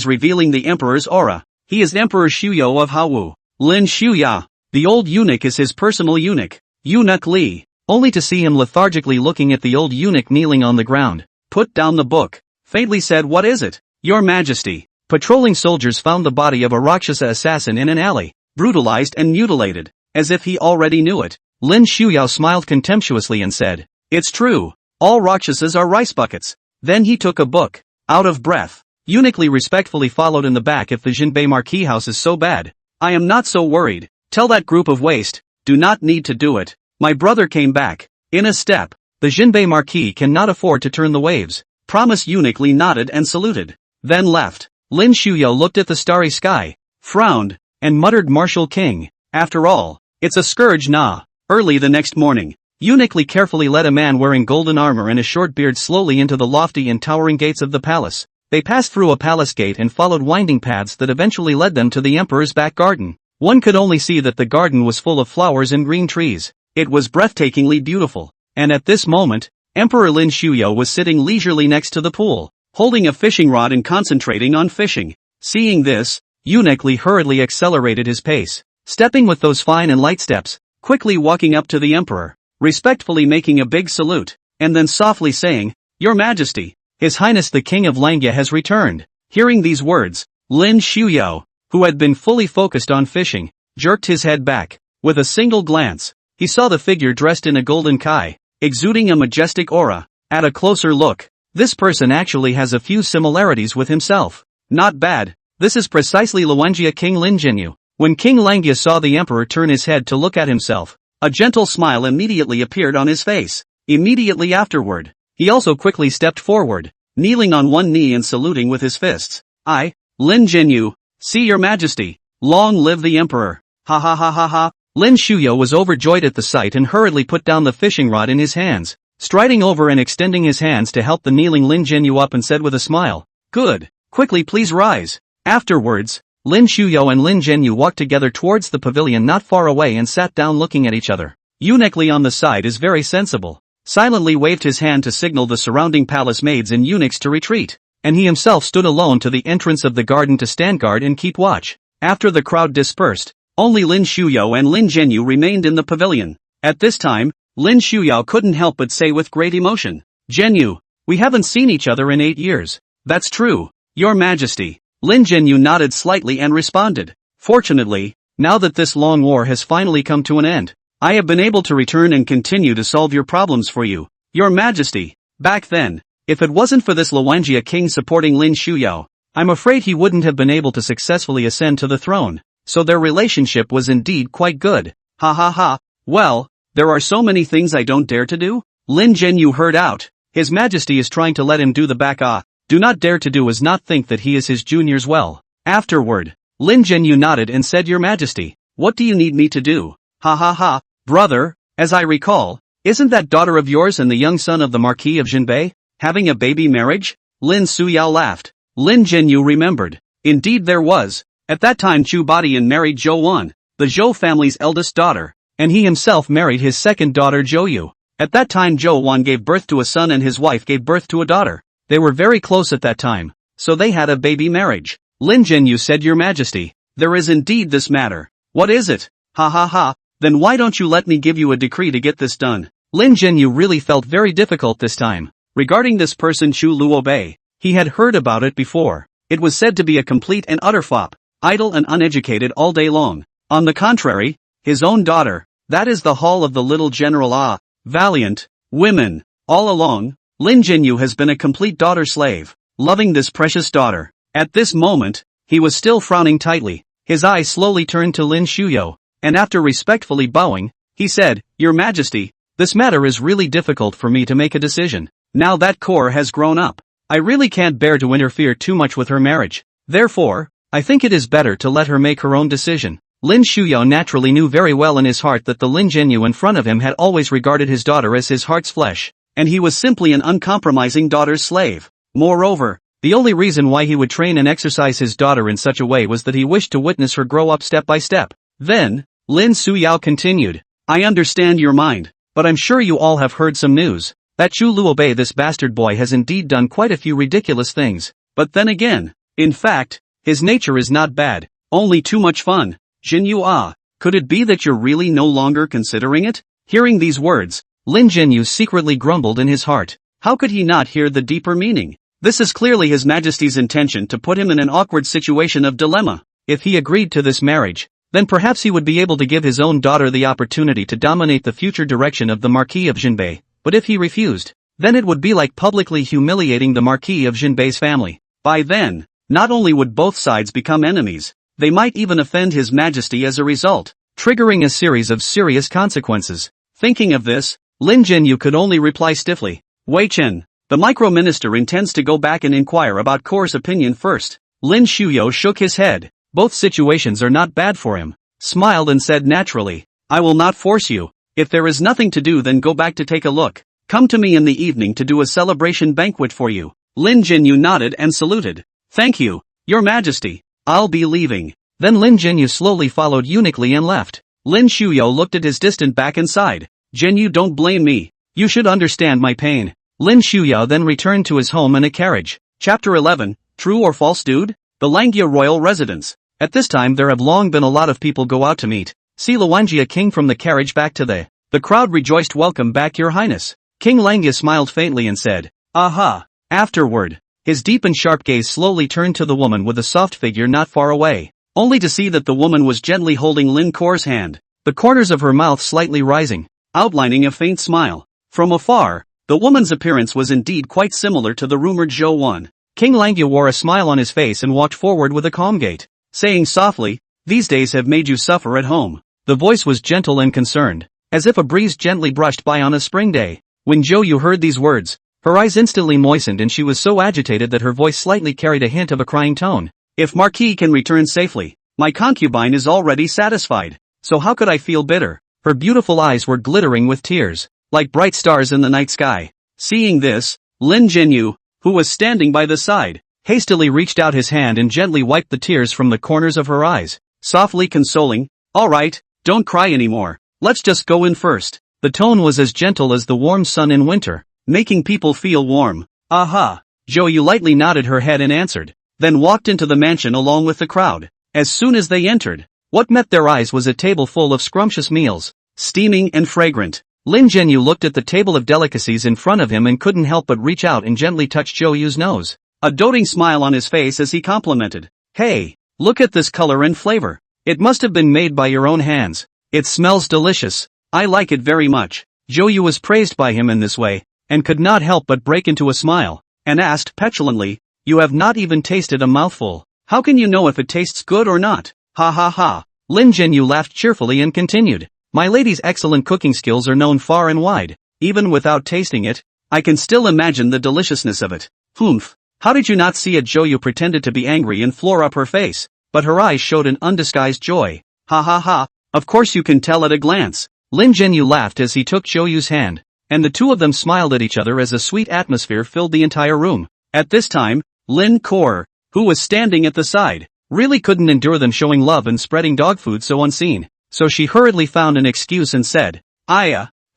revealing the emperor's aura. He is Emperor Shuyo of Hawu. Lin Shuya. The old eunuch is his personal eunuch, Eunuch Li, only to see him lethargically looking at the old eunuch kneeling on the ground. "Put down the book," faintly said. "What is it, Your Majesty?" Patrolling soldiers found the body of a Rakshasa assassin in an alley, brutalized and mutilated. As if he already knew it, Lin Shuyao smiled contemptuously and said, "It's true, all Rakshasas are rice buckets." Then he took a book. Out of breath, Eunuch Li respectfully followed in the back. "If the Jinbei Marquis house is so bad, I am not so worried. Tell that group of waste, do not need to do it. My brother came back." In a step, the Jinbei Marquis cannot afford to turn the waves. Promise. Eunuch Li nodded and saluted, then left. Lin Shuyao looked at the starry sky, frowned, and muttered, "Martial King, after all, it's a scourge nah." Early the next morning, Eunuch Li carefully led a man wearing golden armor and a short beard slowly into the lofty and towering gates of the palace. They passed through a palace gate and followed winding paths that eventually led them to the emperor's back garden. One could only see that the garden was full of flowers and green trees. It was breathtakingly beautiful, and at this moment, Emperor Lin Shuyo was sitting leisurely next to the pool, holding a fishing rod and concentrating on fishing. Seeing this, Eunuch Li hurriedly accelerated his pace, stepping with those fine and light steps, quickly walking up to the emperor, respectfully making a big salute. and then softly saying, "Your Majesty, His Highness the King of Langya has returned." Hearing these words, Lin Shuyo, who had been fully focused on fishing, jerked his head back. With a single glance, he saw the figure dressed in a golden kai, exuding a majestic aura. At a closer look, this person actually has a few similarities with himself. Not bad. This is precisely Luanjia King Lin Jinyu. When King Langya saw the emperor turn his head to look at himself, a gentle smile immediately appeared on his face. Immediately afterward, he also quickly stepped forward, kneeling on one knee and saluting with his fists. "I, Lin Jinyu, see your majesty. Long live the emperor." Ha ha ha ha ha. Lin Shuyo was overjoyed at the sight and hurriedly put down the fishing rod in his hands, striding over and extending his hands to help the kneeling Lin Jinyu up and said with a smile, "Good. Quickly please rise." Afterwards, Lin Shuyo and Lin Jinyu walked together towards the pavilion not far away and sat down looking at each other. Eunuch Li on the side is very sensible. Silently waved his hand to signal the surrounding palace maids and eunuchs to retreat, and he himself stood alone to the entrance of the garden to stand guard and keep watch. After the crowd dispersed, only Lin Shuyo and Lin Jinyu remained in the pavilion. At this time, Lin Shuyo couldn't help but say with great emotion, "Jinyu, we haven't seen each other in 8 years." "That's true, Your Majesty." Lin Jinyu nodded slightly and responded, "Fortunately, now that this long war has finally come to an end, I have been able to return and continue to solve your problems for you, Your Majesty." Back then, if it wasn't for this Luanjia king supporting Lin Shuyo, I'm afraid he wouldn't have been able to successfully ascend to the throne, so their relationship was indeed quite good. Ha ha ha. "Well, there are so many things I don't dare to do." Lin Jinyu heard out. His Majesty is trying to let him do the back do not dare to do is not think that he is his junior's well. Afterward, Lin Jinyu nodded and said, "Your Majesty, what do you need me to do?" "Ha ha ha, brother, as I recall, isn't that daughter of yours and the young son of the Marquis of Jinbei having a baby marriage?" Lin Suyao laughed. Lin Jinyu remembered. Indeed there was. At that time Chu Badian married Zhou Wan, the Zhou family's eldest daughter, and he himself married his second daughter Zhou Yu. At that time Zhou Wan gave birth to a son and his wife gave birth to a daughter. They were very close at that time, so they had a baby marriage. Lin Jinyu said, "Your Majesty, there is indeed this matter." "What is it?" "Ha ha ha, then why don't you let me give you a decree to get this done?" Lin Jinyu really felt very difficult this time. Regarding this person Chu Luobei, he had heard about it before. It was said to be a complete and utter fop, idle and uneducated all day long. On the contrary, his own daughter, that is the hall of the little general valiant women. All along, Lin Jinyu has been a complete daughter slave, loving this precious daughter. At this moment, he was still frowning tightly. His eyes slowly turned to Lin Shuyo, and after respectfully bowing, he said, "Your Majesty, this matter is really difficult for me to make a decision. Now that Kor has grown up, I really can't bear to interfere too much with her marriage. Therefore, I think it is better to let her make her own decision." Lin Shuyo naturally knew very well in his heart that the Lin Jinyu in front of him had always regarded his daughter as his heart's flesh, and he was simply an uncompromising daughter's slave. Moreover, the only reason why he would train and exercise his daughter in such a way was that he wished to witness her grow up step by step. Then, Lin Suyao continued, "I understand your mind, but I'm sure you all have heard some news. That Chu Luobei, this bastard boy, has indeed done quite a few ridiculous things. But then again, in fact, his nature is not bad, only too much fun. Jinyu could it be that you're really no longer considering it?" Hearing these words, Lin Jinyu secretly grumbled in his heart. How could he not hear the deeper meaning? This is clearly His Majesty's intention to put him in an awkward situation of dilemma. If he agreed to this marriage, then perhaps he would be able to give his own daughter the opportunity to dominate the future direction of the Marquis of Jinbei. But if he refused, then it would be like publicly humiliating the Marquis of Jinbei's family. By then, not only would both sides become enemies, they might even offend His Majesty as a result, triggering a series of serious consequences. Thinking of this, Lin Jinyu could only reply stiffly, "Wei Chen, the micro-minister intends to go back and inquire about Kor's opinion first." Lin Shuyo shook his head. Both situations are not bad for him, smiled and said naturally, "I will not force you. If there is nothing to do, then go back to take a look. Come to me in the evening to do a celebration banquet for you." Lin Jinyu nodded and saluted. "Thank you, Your Majesty. I'll be leaving." Then Lin Jinyu slowly followed Eunuch Li and left. Lin Shuyo looked at his distant back and sighed. "Jinyu, don't blame me. You should understand my pain." Lin Shuyo then returned to his home in a carriage. Chapter 11, True or False Dude? The Langya Royal Residence. At this time there have long been a lot of people go out to meet. See Luanjia King from the carriage back to the crowd rejoiced, "Welcome back, Your Highness. King Langya smiled faintly and said, aha. Afterward, his deep and sharp gaze slowly turned to the woman with a soft figure not far away, only to see that the woman was gently holding Lin Kor's hand, the corners of her mouth slightly rising, outlining a faint smile. From afar, the woman's appearance was indeed quite similar to the rumored Zhou Wan. King Langya wore a smile on his face and walked forward with a calm gait, saying softly, these days have made you suffer at home. The voice was gentle and concerned, as if a breeze gently brushed by on a spring day. When Zhou Yu heard these words, her eyes instantly moistened and she was so agitated that her voice slightly carried a hint of a crying tone. If Marquis can return safely, my concubine is already satisfied, so how could I feel bitter? Her beautiful eyes were glittering with tears, like bright stars in the night sky. Seeing this, Lin Zhenyu, who was standing by the side, hastily reached out his hand and gently wiped the tears from the corners of her eyes, softly consoling, all right, don't cry anymore, let's just go in first. The tone was as gentle as the warm sun in winter, making people feel warm. Aha! Zhou Yu lightly nodded her head and answered, then walked into the mansion along with the crowd. As soon as they entered, what met their eyes was a table full of scrumptious meals, steaming and fragrant. Lin Zhenyu looked at the table of delicacies in front of him and couldn't help but reach out and gently touch Zhou Yu's nose, a doting smile on his face as he complimented, hey, look at this color and flavor. It must have been made by your own hands. It smells delicious. I like it very much. Zhou Yu was praised by him in this way, and could not help but break into a smile, and asked petulantly, you have not even tasted a mouthful. How can you know if it tastes good or not? Ha ha ha. Lin Zhenyu laughed cheerfully and continued, my lady's excellent cooking skills are known far and wide. Even without tasting it, I can still imagine the deliciousness of it. Humph. How did you not see it? Zhou Yu pretended to be angry and floor up her face, but her eyes showed an undisguised joy. Ha ha ha. Of course you can tell at a glance. Lin Zhenyu laughed as he took Zhou Yu's hand, and the two of them smiled at each other as a sweet atmosphere filled the entire room. At this time, Lin Kor, who was standing at the side, really couldn't endure them showing love and spreading dog food so unseen, so she hurriedly found an excuse and said,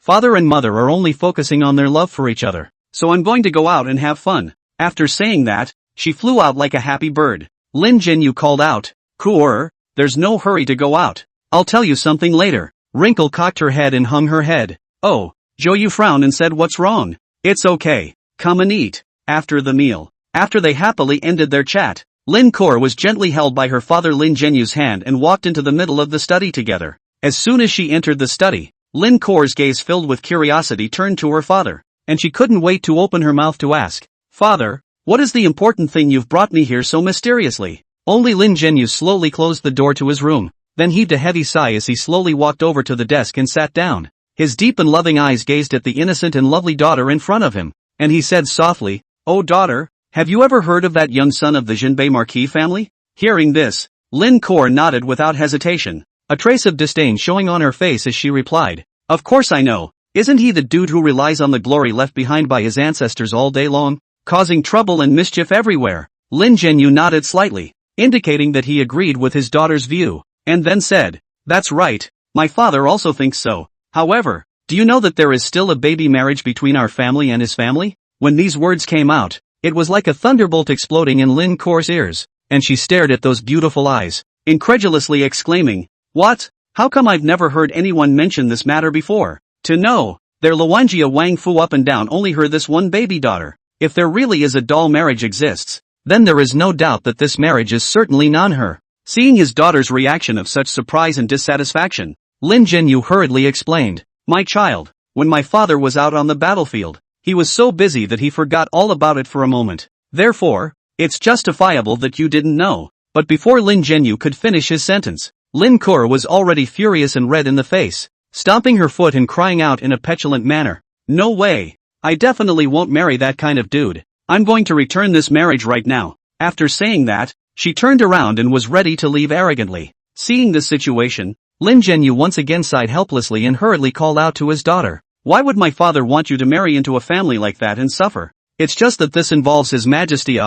father and mother are only focusing on their love for each other, so I'm going to go out and have fun. After saying that, she flew out like a happy bird. Lin Zhenyu called out, Kor, there's no hurry to go out. I'll tell you something later. Wrinkle cocked her head and hung her head. Oh, Zhou Yu frowned and said, what's wrong? It's okay. Come and eat. After the meal, after they happily ended their chat, Lin Kor was gently held by her father Lin Zhenyu's hand and walked into the middle of the study together. As soon as she entered the study, Lin Kor's gaze filled with curiosity turned to her father, and she couldn't wait to open her mouth to ask, Father, what is the important thing you've brought me here so mysteriously? Only Lin Zhenyu slowly closed the door to his room, then heaved a heavy sigh as he slowly walked over to the desk and sat down. His deep and loving eyes gazed at the innocent and lovely daughter in front of him, and he said softly, oh daughter, have you ever heard of that young son of the Jinbei Marquis family? Hearing this, Lin Kor nodded without hesitation, a trace of disdain showing on her face as she replied, of course I know. Isn't he the dude who relies on the glory left behind by his ancestors all day long, causing trouble and mischief everywhere? Lin Zhenyu nodded slightly, indicating that he agreed with his daughter's view, and then said, that's right, my father also thinks so. However, do you know that there is still a baby marriage between our family and his family? When these words came out, it was like a thunderbolt exploding in Lin Kor's ears, and she stared at those beautiful eyes, incredulously exclaiming, what? How come I've never heard anyone mention this matter before? To know, their Luanjia Wang Fu up and down only her this one baby daughter. If there really is a doll marriage exists, then there is no doubt that this marriage is certainly non-her. Seeing his daughter's reaction of such surprise and dissatisfaction, Lin Zhenyu hurriedly explained, my child, when my father was out on the battlefield, he was so busy that he forgot all about it for a moment. Therefore, it's justifiable that you didn't know. But before Lin Zhenyu could finish his sentence, Lin Kor was already furious and red in the face, stomping her foot and crying out in a petulant manner, no way. I definitely won't marry that kind of dude. I'm going to return this marriage right now. After saying that, she turned around and was ready to leave arrogantly. Seeing this situation, Lin Zhenyu once again sighed helplessly and hurriedly called out to his daughter, why would my father want you to marry into a family like that and suffer? It's just that this involves his majesty.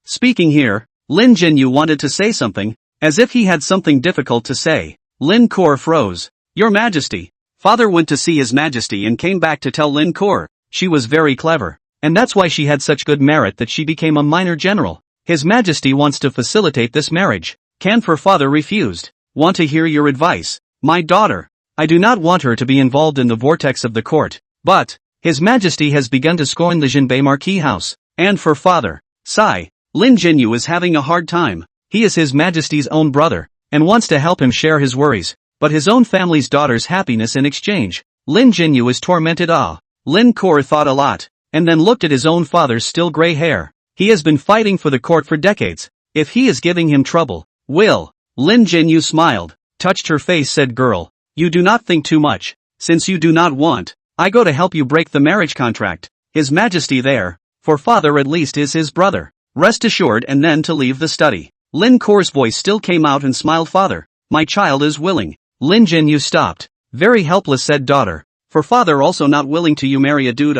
Speaking here, Lin Zhenyu wanted to say something, as if he had something difficult to say. Lin Kor froze. Your majesty. Father went to see his majesty and came back to tell Lin Kor. She was very clever, and that's why she had such good merit that she became a minor general. His majesty wants to facilitate this marriage. Can her father refused. Want to hear your advice, my daughter. I do not want her to be involved in the vortex of the court, but, His Majesty has begun to scorn the Jinbei Marquis house. And for father, sigh, Lin Jinyu is having a hard time. He is His Majesty's own brother, and wants to help him share his worries, but his own family's daughter's happiness in exchange. Lin Jinyu is tormented. Lin Kor thought a lot, and then looked at his own father's still gray hair. He has been fighting for the court for decades. If he is giving him trouble, will. Lin Jinyu smiled, touched her face, said, girl, you do not think too much. Since you do not want, I go to help you break the marriage contract. His Majesty there, for father at least is his brother. Rest assured, and then to leave the study. Lin Kor's voice still came out and smiled, father, my child is willing. Lin Jinyu stopped. Very helpless, said daughter. For father also not willing to you marry a dude.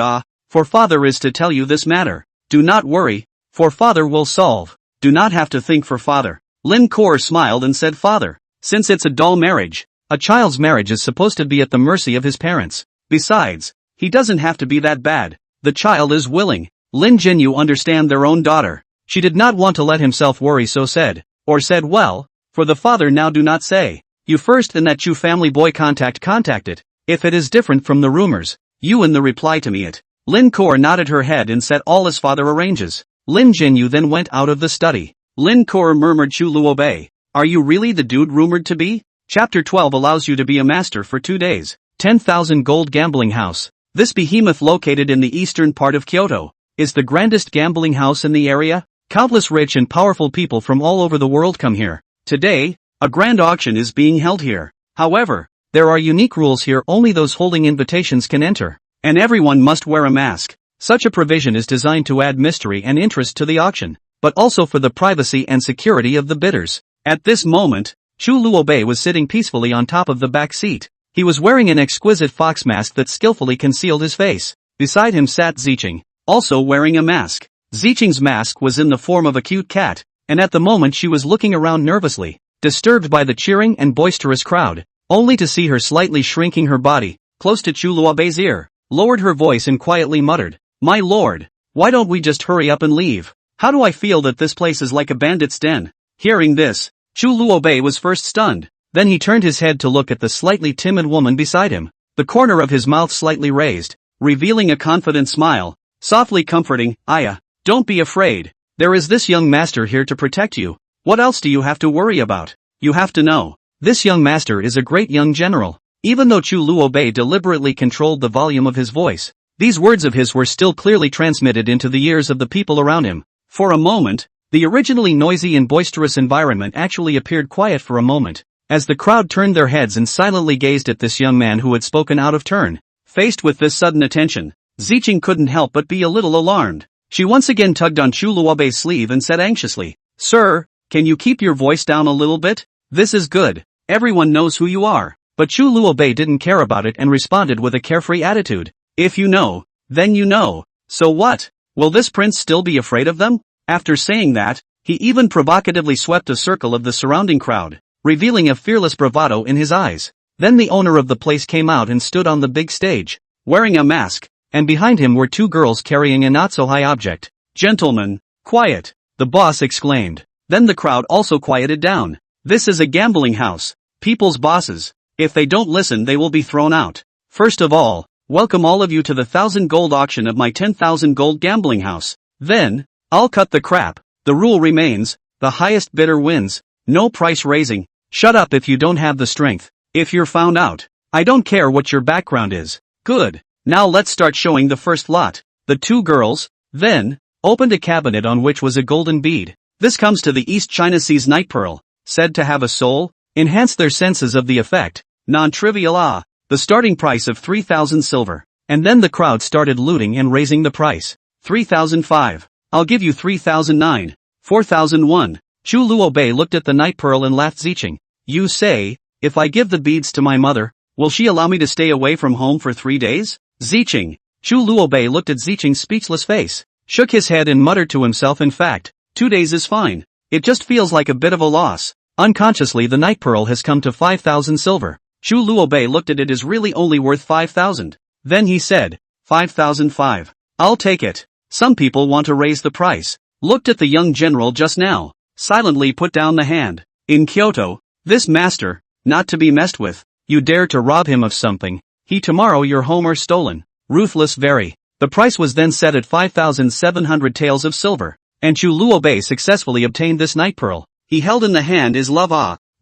For father is to tell you this matter. Do not worry, for father will solve. Do not have to think for father. Lin Kor smiled and said, father, since it's a dull marriage, a child's marriage is supposed to be at the mercy of his parents. Besides, he doesn't have to be that bad. The child is willing. Lin Jinyu understand their own daughter. She did not want to let himself worry, so said, well, for the father now do not say. You first and that Chu family boy contact it. If it is different from the rumors, you in the reply to me it. Lin Kor nodded her head and said all his father arranges. Lin Jinyu then went out of the study. Lin Kor murmured, Chu Luobei, are you really the dude rumored to be? Chapter 12 allows you to be a master for 2 days. 10,000 gold gambling house. This behemoth located in the eastern part of Kyoto is the grandest gambling house in the area. Countless rich and powerful people from all over the world come here. Today, a grand auction is being held here. However, there are unique rules here. Only those holding invitations can enter, and everyone must wear a mask. Such a provision is designed to add mystery and interest to the auction, but also for the privacy and security of the bidders. At this moment, Chu Luobei was sitting peacefully on top of the back seat. He was wearing an exquisite fox mask that skillfully concealed his face. Beside him sat Ziqing, also wearing a mask. Ziqing's mask was in the form of a cute cat, and at the moment she was looking around nervously, disturbed by the cheering and boisterous crowd, only to see her slightly shrinking her body, close to Chu Luobei's ear, lowered her voice and quietly muttered, my lord, why don't we just hurry up and leave? How do I feel that this place is like a bandit's den? Hearing this, Chu Luobei was first stunned. Then he turned his head to look at the slightly timid woman beside him, the corner of his mouth slightly raised, revealing a confident smile, softly comforting, Aya, don't be afraid. There is this young master here to protect you. What else do you have to worry about? You have to know. This young master is a great young general. Even though Chu Luobei deliberately controlled the volume of his voice, these words of his were still clearly transmitted into the ears of the people around him. For a moment, the originally noisy and boisterous environment actually appeared quiet for a moment, as the crowd turned their heads and silently gazed at this young man who had spoken out of turn. Faced with this sudden attention, Ziqing couldn't help but be a little alarmed. She once again tugged on Chu Luobei's sleeve and said anxiously, sir, can you keep your voice down a little bit? This is good. Everyone knows who you are. But Chu Luobei didn't care about it and responded with a carefree attitude. If you know, then you know. So what? Will this prince still be afraid of them? After saying that, he even provocatively swept a circle of the surrounding crowd, revealing a fearless bravado in his eyes. Then the owner of the place came out and stood on the big stage, wearing a mask, and behind him were 2 girls carrying a not-so-high object. Gentlemen, quiet, the boss exclaimed. Then the crowd also quieted down. This is a gambling house. People's bosses. If they don't listen, they will be thrown out. First of all, welcome all of you to the 1,000 gold auction of my 10,000 gold gambling house. Then, I'll cut the crap. The rule remains, the highest bidder wins. No price raising. Shut up if you don't have the strength. If you're found out, I don't care what your background is. Good. Now let's start showing the first lot. The 2 girls, then, opened a cabinet on which was a golden bead. This comes to the East China Sea's night pearl, said to have a soul, enhanced their senses of the effect. Non-trivial. The starting price of 3,000 silver. And then the crowd started looting and raising the price. 3,005. I'll give you 3,009. 4,001. Chu Luobei looked at the night pearl and laughed. Ziqing, you say, if I give the beads to my mother, will she allow me to stay away from home for 3 days? Ziqing. Chu Luobei looked at Ziqing's speechless face, shook his head and muttered to himself, in fact, 2 days is fine. It just feels like a bit of a loss. Unconsciously the night pearl has come to 5,000 silver. Chu Luobei looked at it as really only worth 5,000. Then he said, 5,005. I'll take it. Some people want to raise the price. Looked at the young general just now, silently put down the hand. In Kyoto, this master, not to be messed with. You dare to rob him of something, he tomorrow your home are stolen. Ruthless very. The price was then set at 5,700 taels of silver. And Chu Luobei successfully obtained this night pearl. He held in the hand his love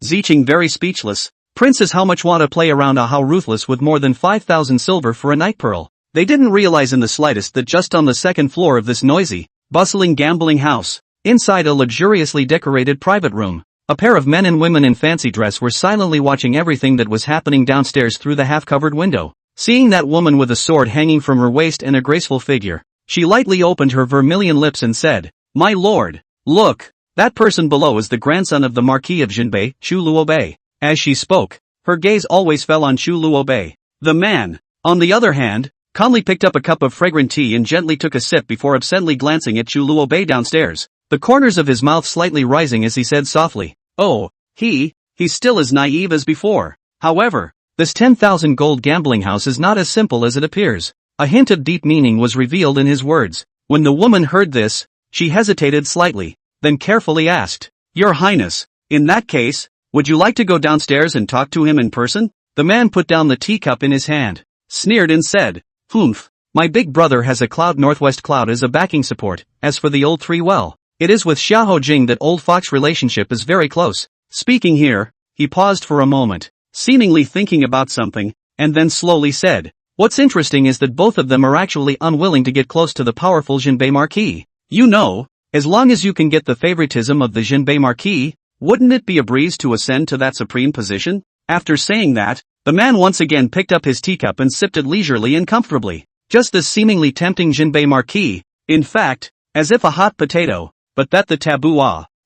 Ziqing very speechless. Princes how much want to play around how ruthless with more than 5,000 silver for a night pearl. They didn't realize in the slightest that just on the second floor of this noisy, bustling gambling house, inside a luxuriously decorated private room, a pair of men and women in fancy dress were silently watching everything that was happening downstairs through the half-covered window. Seeing that woman with a sword hanging from her waist and a graceful figure, she lightly opened her vermilion lips and said, "My lord, look, that person below is the grandson of the Marquis of Jinbei, Chu Luobei." As she spoke, her gaze always fell on Chu Luobei. The man, on the other hand, calmly picked up a cup of fragrant tea and gently took a sip before absently glancing at Chu Luobei downstairs, the corners of his mouth slightly rising as he said softly, "Oh, he's still as naive as before." However, this 10,000 gold gambling house is not as simple as it appears. A hint of deep meaning was revealed in his words. When the woman heard this, she hesitated slightly, then carefully asked, "Your Highness, in that case, would you like to go downstairs and talk to him in person?" The man put down the teacup in his hand, sneered and said, "Humph, my big brother has a cloud northwest cloud as a backing support. As for the old three, well, it is with Xiahou Jing that old fox relationship is very close." Speaking here, he paused for a moment, seemingly thinking about something, and then slowly said, "What's interesting is that both of them are actually unwilling to get close to the powerful Jinbei Marquis. You know, as long as you can get the favoritism of the Jinbei Marquis, wouldn't it be a breeze to ascend to that supreme position?" After saying that, the man once again picked up his teacup and sipped it leisurely and comfortably. Just this seemingly tempting Jinbei Marquis, in fact, as if a hot potato, but that the taboo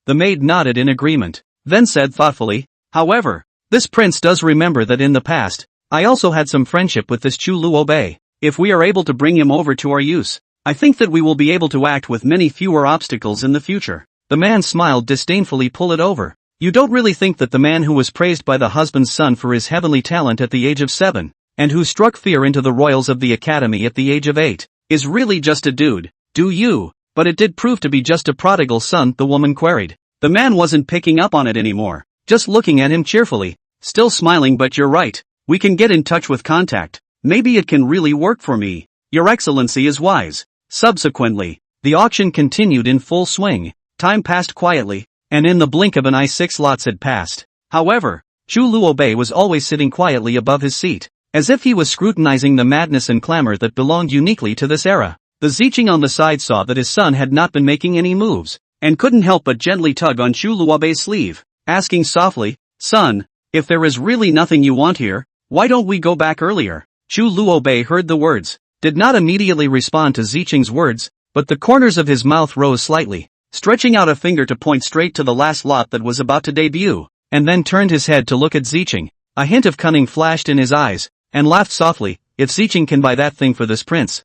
The maid nodded in agreement, then said thoughtfully, "However, this prince does remember that in the past, I also had some friendship with this Chu Luobei. If we are able to bring him over to our use, I think that we will be able to act with many fewer obstacles in the future." The man smiled disdainfully. "Pull it over. You don't really think that the man who was praised by the husband's son for his heavenly talent at the age of 7, and who struck fear into the royals of the academy at the age of 8, is really just a dude, do you?" "But it did prove to be just a prodigal son," the woman queried. The man wasn't picking up on it anymore, just looking at him cheerfully, still smiling. "But you're right, we can get in touch with contact. Maybe it can really work for me. Your Excellency is wise." Subsequently, the auction continued in full swing. Time passed quietly, and in the blink of an eye 6 lots had passed. However, Chu Luobei was always sitting quietly above his seat, as if he was scrutinizing the madness and clamor that belonged uniquely to this era. The Ziqing on the side saw that his son had not been making any moves, and couldn't help but gently tug on Chu Luobei's sleeve, asking softly, "Son, if there is really nothing you want here, why don't we go back earlier?" Chu Luobei heard the words, did not immediately respond to Ziqing's words, but the corners of his mouth rose slightly, stretching out a finger to point straight to the last lot that was about to debut, and then turned his head to look at Ziqing. A hint of cunning flashed in his eyes, and laughed softly, "If Ziqing can buy that thing for this prince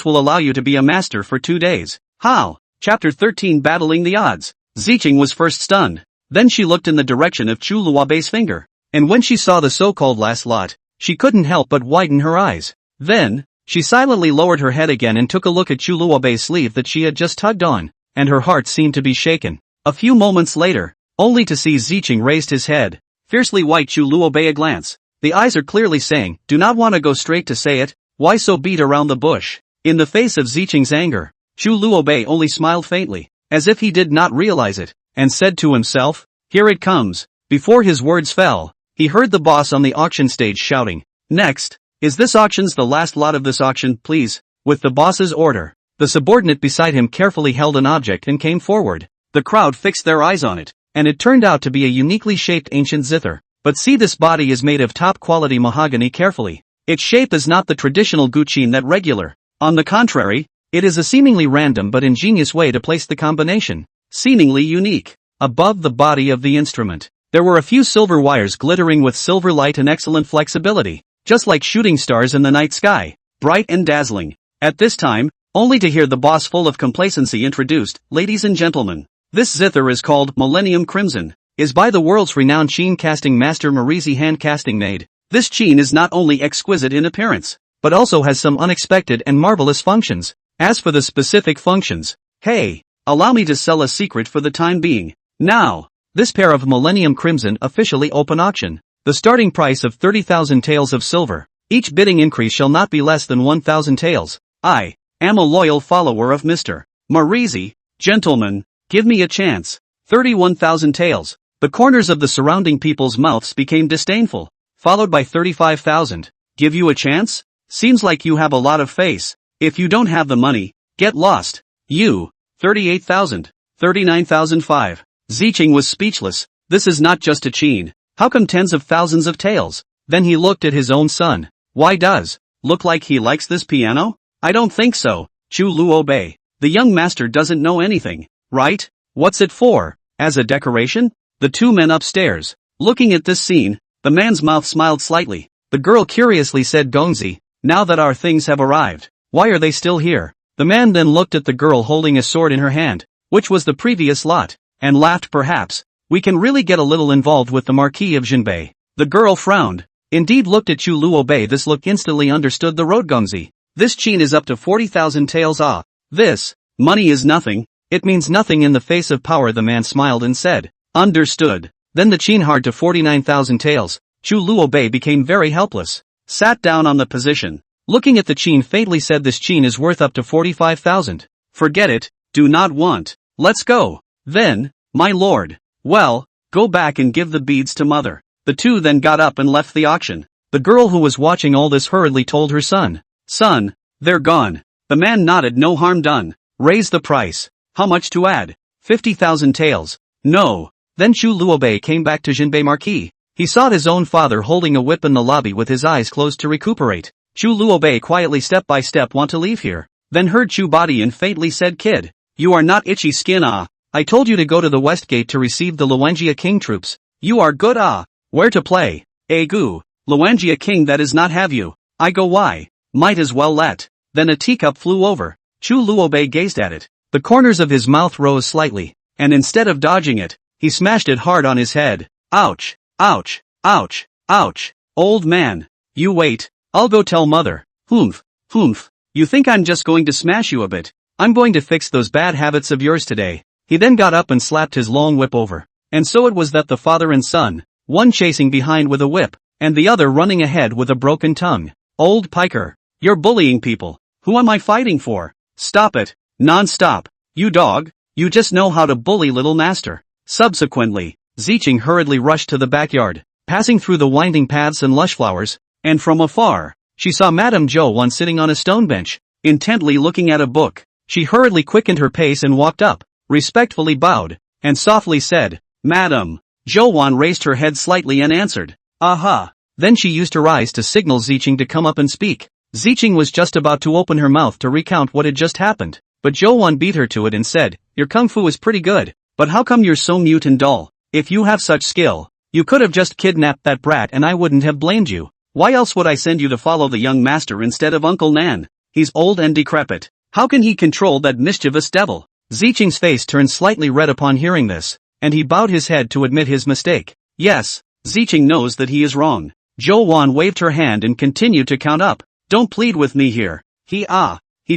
will allow you to be a master for 2 days." How? Chapter 13 Battling the Odds. Ziqing was first stunned, then she looked in the direction of Chu Luobei's finger, and when she saw the so-called last lot, she couldn't help but widen her eyes. Then, she silently lowered her head again and took a look at Chu Luobei's sleeve that she had just tugged on, and her heart seemed to be shaken. A few moments later, only to see Ziqing raised his head, fiercely white Chu Luobei a glance. The eyes are clearly saying, "Do not want to go straight to say it, why so beat around the bush?" In the face of Ziqing's anger, Chu Luobei only smiled faintly, as if he did not realize it, and said to himself, "Here it comes." Before his words fell, he heard the boss on the auction stage shouting, "Next, is this auction's the last lot of this auction, please?" With the boss's order, the subordinate beside him carefully held an object and came forward. The crowd fixed their eyes on it, and it turned out to be a uniquely shaped ancient zither. But see, this body is made of top-quality mahogany. Carefully, its shape is not the traditional guqin that regular. On the contrary, it is a seemingly random but ingenious way to place the combination, seemingly unique. Above the body of the instrument, there were a few silver wires glittering with silver light and excellent flexibility, just like shooting stars in the night sky, bright and dazzling. At this time, only to hear the boss full of complacency introduced, "Ladies and gentlemen, this zither is called Millennium Crimson, is by the world's renowned Qin casting master Marizi hand casting made. This Qin is not only exquisite in appearance, but also has some unexpected and marvelous functions. As for the specific functions, hey, allow me to sell a secret for the time being. Now, this pair of Millennium Crimson officially open auction. The starting price of 30,000 taels of silver, Each bidding increase shall not be less than 1,000 taels. I am a loyal follower of Mr. Marizi. Gentlemen, give me a chance. 31,000 taels. The corners of the surrounding people's mouths became disdainful, followed by 35,000. Give you a chance? Seems like you have a lot of face. If you don't have the money, get lost. You. 38,000. 39,005. Ziqing was speechless. This is not just a cheen. How come tens of thousands of taels? Then he looked at his own son. Why does look like he likes this piano? I don't think so. Chu Luobei. The young master doesn't know anything, right? What's it for? As a decoration? The two men upstairs. Looking at this scene, the man's mouth smiled slightly. The girl curiously said, Gongzi, now that our things have arrived, why are they still here? The man then looked at the girl holding a sword in her hand, which was the previous lot, and laughed. Perhaps we can really get a little involved with the Marquis of Jinbei. The girl frowned. Indeed looked at Chu Luobei. This look instantly understood the road. Gongzi. This chin is up to 40,000 taels. Ah. This money is nothing. It means nothing in the face of power. The man smiled and said, understood. Then the chin hard to 49,000 taels. Chu Luobei became very helpless. Sat down on the position. Looking at the chin faintly said, this chin is worth up to 45,000. Forget it. Do not want. Let's go. Then, my lord. Well, go back and give the beads to mother. The two then got up and left the auction. The girl who was watching all this hurriedly told her son. Son, they're gone. The man nodded. No harm done. Raise the price. How much to add? 50,000 taels. No. Then Chu Luobei came back to Jinbei Marquis. He saw his own father holding a whip in the lobby with his eyes closed to recuperate. Chu Luobei quietly step by step want to leave here. Then heard Chu Badian faintly said, kid, you are not itchy skin. Ah. I told you to go to the west gate to receive the Luanjia king troops. You are good. Ah. Where to play? Gu. Luanjia king that is not have you. I go why? Might as well let. Then a teacup flew over. Chu Luobei gazed at it. The corners of his mouth rose slightly, and instead of dodging it, he smashed it hard on his head. Ouch, ouch, ouch, ouch. Old man. You wait. I'll go tell mother. Humph, humph. You think I'm just going to smash you a bit? I'm going to fix those bad habits of yours today. He then got up and slapped his long whip over. And so it was that the father and son, one chasing behind with a whip, and the other running ahead with a broken tongue. Old piker. You're bullying people. Who am I fighting for? Stop it. Non-stop. You dog. You just know how to bully little master. Subsequently, Ziqing hurriedly rushed to the backyard, passing through the winding paths and lush flowers, and from afar, she saw Madame Zhou sitting on a stone bench, intently looking at a book. She hurriedly quickened her pace and walked up, respectfully bowed, and softly said, Madam. Zhou raised her head slightly and answered, Aha. Then she used her eyes to signal Ziqing to come up and speak. Ziqing was just about to open her mouth to recount what had just happened, but Zhou beat her to it and said, Your kung fu is pretty good, but how come you're so mute and dull? If you have such skill, you could have just kidnapped that brat and I wouldn't have blamed you. Why else would I send you to follow the young master instead of Uncle Nan? He's old and decrepit. How can he control that mischievous devil? Ziqing's face turned slightly red upon hearing this, and he bowed his head to admit his mistake. Yes, Ziqing knows that he is wrong. Zhou waved her hand and continued to count up. Don't plead with me here. He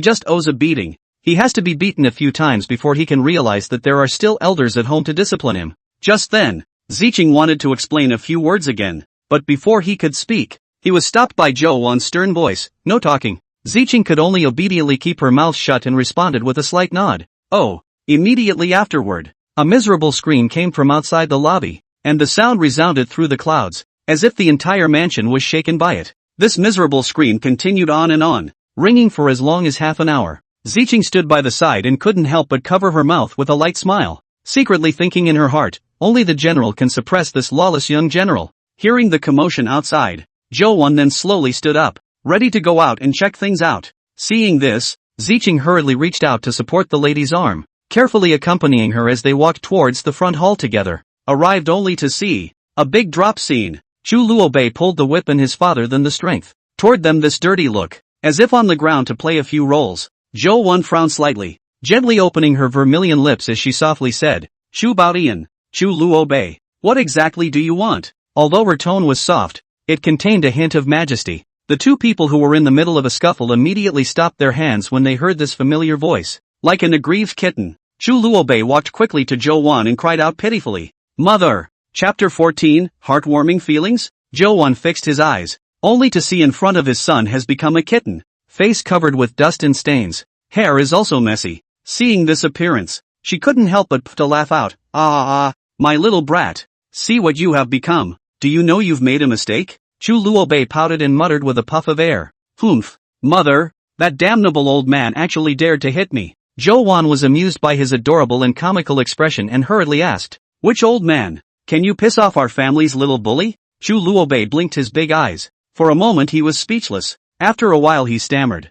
just owes a beating. He has to be beaten a few times before he can realize that there are still elders at home to discipline him. Just then, Ziqing wanted to explain a few words again, but before he could speak, he was stopped by Zhou's stern voice. No talking. Ziqing could only obediently keep her mouth shut and responded with a slight nod. Oh. Immediately afterward, a miserable scream came from outside the lobby, and the sound resounded through the clouds, as if the entire mansion was shaken by it. This miserable scream continued on and on, ringing for as long as half an hour. Ziqing stood by the side and couldn't help but cover her mouth with a light smile, secretly thinking in her heart, only the general can suppress this lawless young general. Hearing the commotion outside, Zhou then slowly stood up, ready to go out and check things out. Seeing this, Ziqing hurriedly reached out to support the lady's arm, carefully accompanying her as they walked towards the front hall together, arrived only to see a big drop scene. Chu Luobei pulled the whip and his father then the strength toward them this dirty look, as if on the ground to play a few rolls. Zhou frowned slightly, gently opening her vermilion lips as she softly said, Chu Baodian, Chu Luobei, what exactly do you want? Although her tone was soft, it contained a hint of majesty. The two people who were in the middle of a scuffle immediately stopped their hands when they heard this familiar voice. Like an aggrieved kitten, Chu Luobei walked quickly to Zhou and cried out pitifully, Mother! Chapter 14, Heartwarming Feelings? Zhou fixed his eyes, only to see in front of his son has become a kitten, face covered with dust and stains, hair is also messy. Seeing this appearance, she couldn't help but to laugh out. My little brat, see what you have become. Do you know you've made a mistake? Chu Luobei pouted and muttered with a puff of air. Humph, mother, that damnable old man actually dared to hit me. Zhou Wan was amused by his adorable and comical expression and hurriedly asked, which old man? Can you piss off our family's little bully? Chu Luobei blinked his big eyes. For a moment he was speechless. After a while he stammered.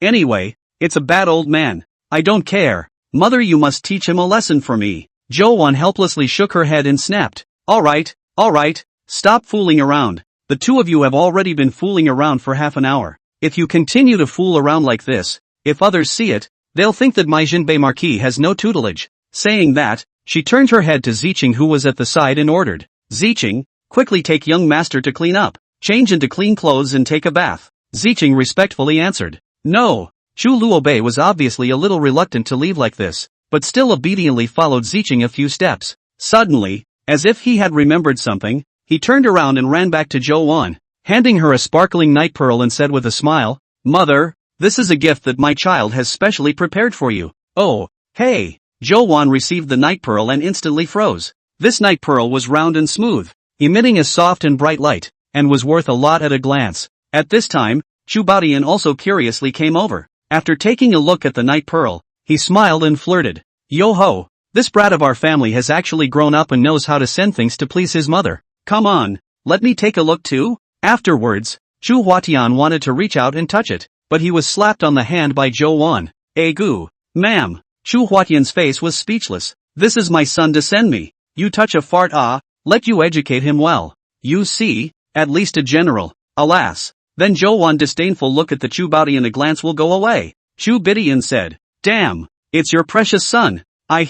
Anyway, it's a bad old man. I don't care. Mother, you must teach him a lesson for me. Zhou Wan helplessly shook her head and snapped. Alright, stop fooling around. The two of you have already been fooling around for half an hour. If you continue to fool around like this, if others see it, they'll think that my Jinbei Marquis has no tutelage. Saying that, she turned her head to Ziqing, who was at the side, and ordered, Ziqing, quickly take young master to clean up, change into clean clothes and take a bath. Ziqing respectfully answered, no. Chu Luobei was obviously a little reluctant to leave like this, but still obediently followed Ziqing a few steps. Suddenly, as if he had remembered something, he turned around and ran back to Zhou Wan, handing her a sparkling night pearl and said with a smile, Mother, this is a gift that my child has specially prepared for you. Oh, hey! Zhou Wan received the night pearl and instantly froze. This night pearl was round and smooth, emitting a soft and bright light, and was worth a lot at a glance. At this time, Chu Baotian also curiously came over. After taking a look at the night pearl, he smiled and flirted. Yo-ho, this brat of our family has actually grown up and knows how to send things to please his mother. Come on, let me take a look too? Afterwards, Chu Huatian wanted to reach out and touch it, but he was slapped on the hand by Zhou Wan. Gu, ma'am. Chu Huatian's face was speechless. This is my son to send me. You touch a fart, let you educate him well. You see, at least a general. Alas. Then Zhou Wan disdainful look at the Chu Baotian, a glance will go away. Chu Bidian said, damn, it's your precious son. I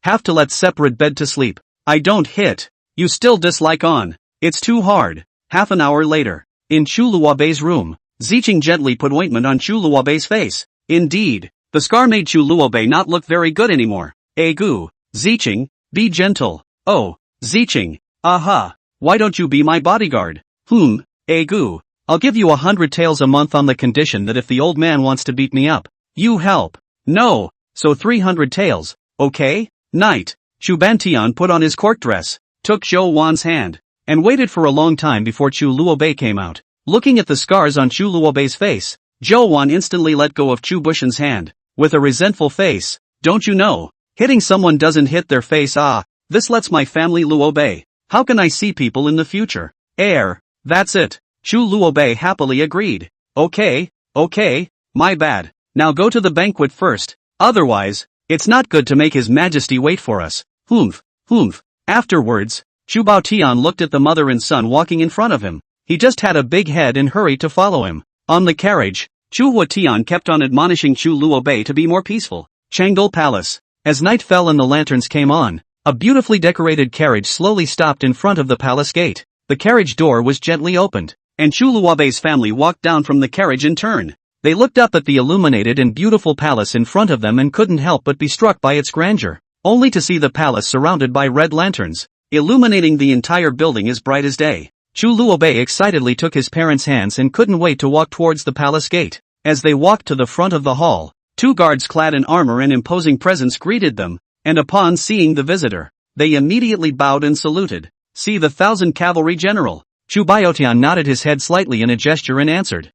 have to let separate bed to sleep. I don't hit. You still dislike on. It's too hard. Half an hour later, in Chu Luobei's room, Ziqing gently put ointment on Chu Luobei's face. Indeed, the scar made Chu Luobei not look very good anymore. Gu, Ziqing, be gentle. Oh, Ziqing, why don't you be my bodyguard? Gu, I'll give you 100 taels a month on the condition that if the old man wants to beat me up, you help. No, so 300 taels, okay? Night. Chu Bantian put on his court dress, took Zhou Wan's hand, and waited for a long time before Chu Luobei came out. Looking at the scars on Chu Luobei's face, Zhou Wan instantly let go of Chu Bushan's hand, with a resentful face. Don't you know, hitting someone doesn't hit their face. This lets my family Luobei. How can I see people in the future? That's it. Chu Luobei happily agreed. Okay, my bad. Now go to the banquet first. Otherwise, it's not good to make His Majesty wait for us. Humph. Afterwards, Chu Baotian looked at the mother and son walking in front of him. He just had a big head and hurried to follow him. On the carriage, Chu Huatian kept on admonishing Chu Luobei to be more peaceful. Changdol Palace. As night fell and the lanterns came on, a beautifully decorated carriage slowly stopped in front of the palace gate. The carriage door was gently opened, and Chu Luobei's family walked down from the carriage in turn. They looked up at the illuminated and beautiful palace in front of them and couldn't help but be struck by its grandeur, only to see the palace surrounded by red lanterns, illuminating the entire building as bright as day. Chu Luobei excitedly took his parents' hands and couldn't wait to walk towards the palace gate. As they walked to the front of the hall, two guards clad in armor and imposing presence greeted them, and upon seeing the visitor, they immediately bowed and saluted. See the 1,000 cavalry general. Chu Baotian nodded his head slightly in a gesture and answered,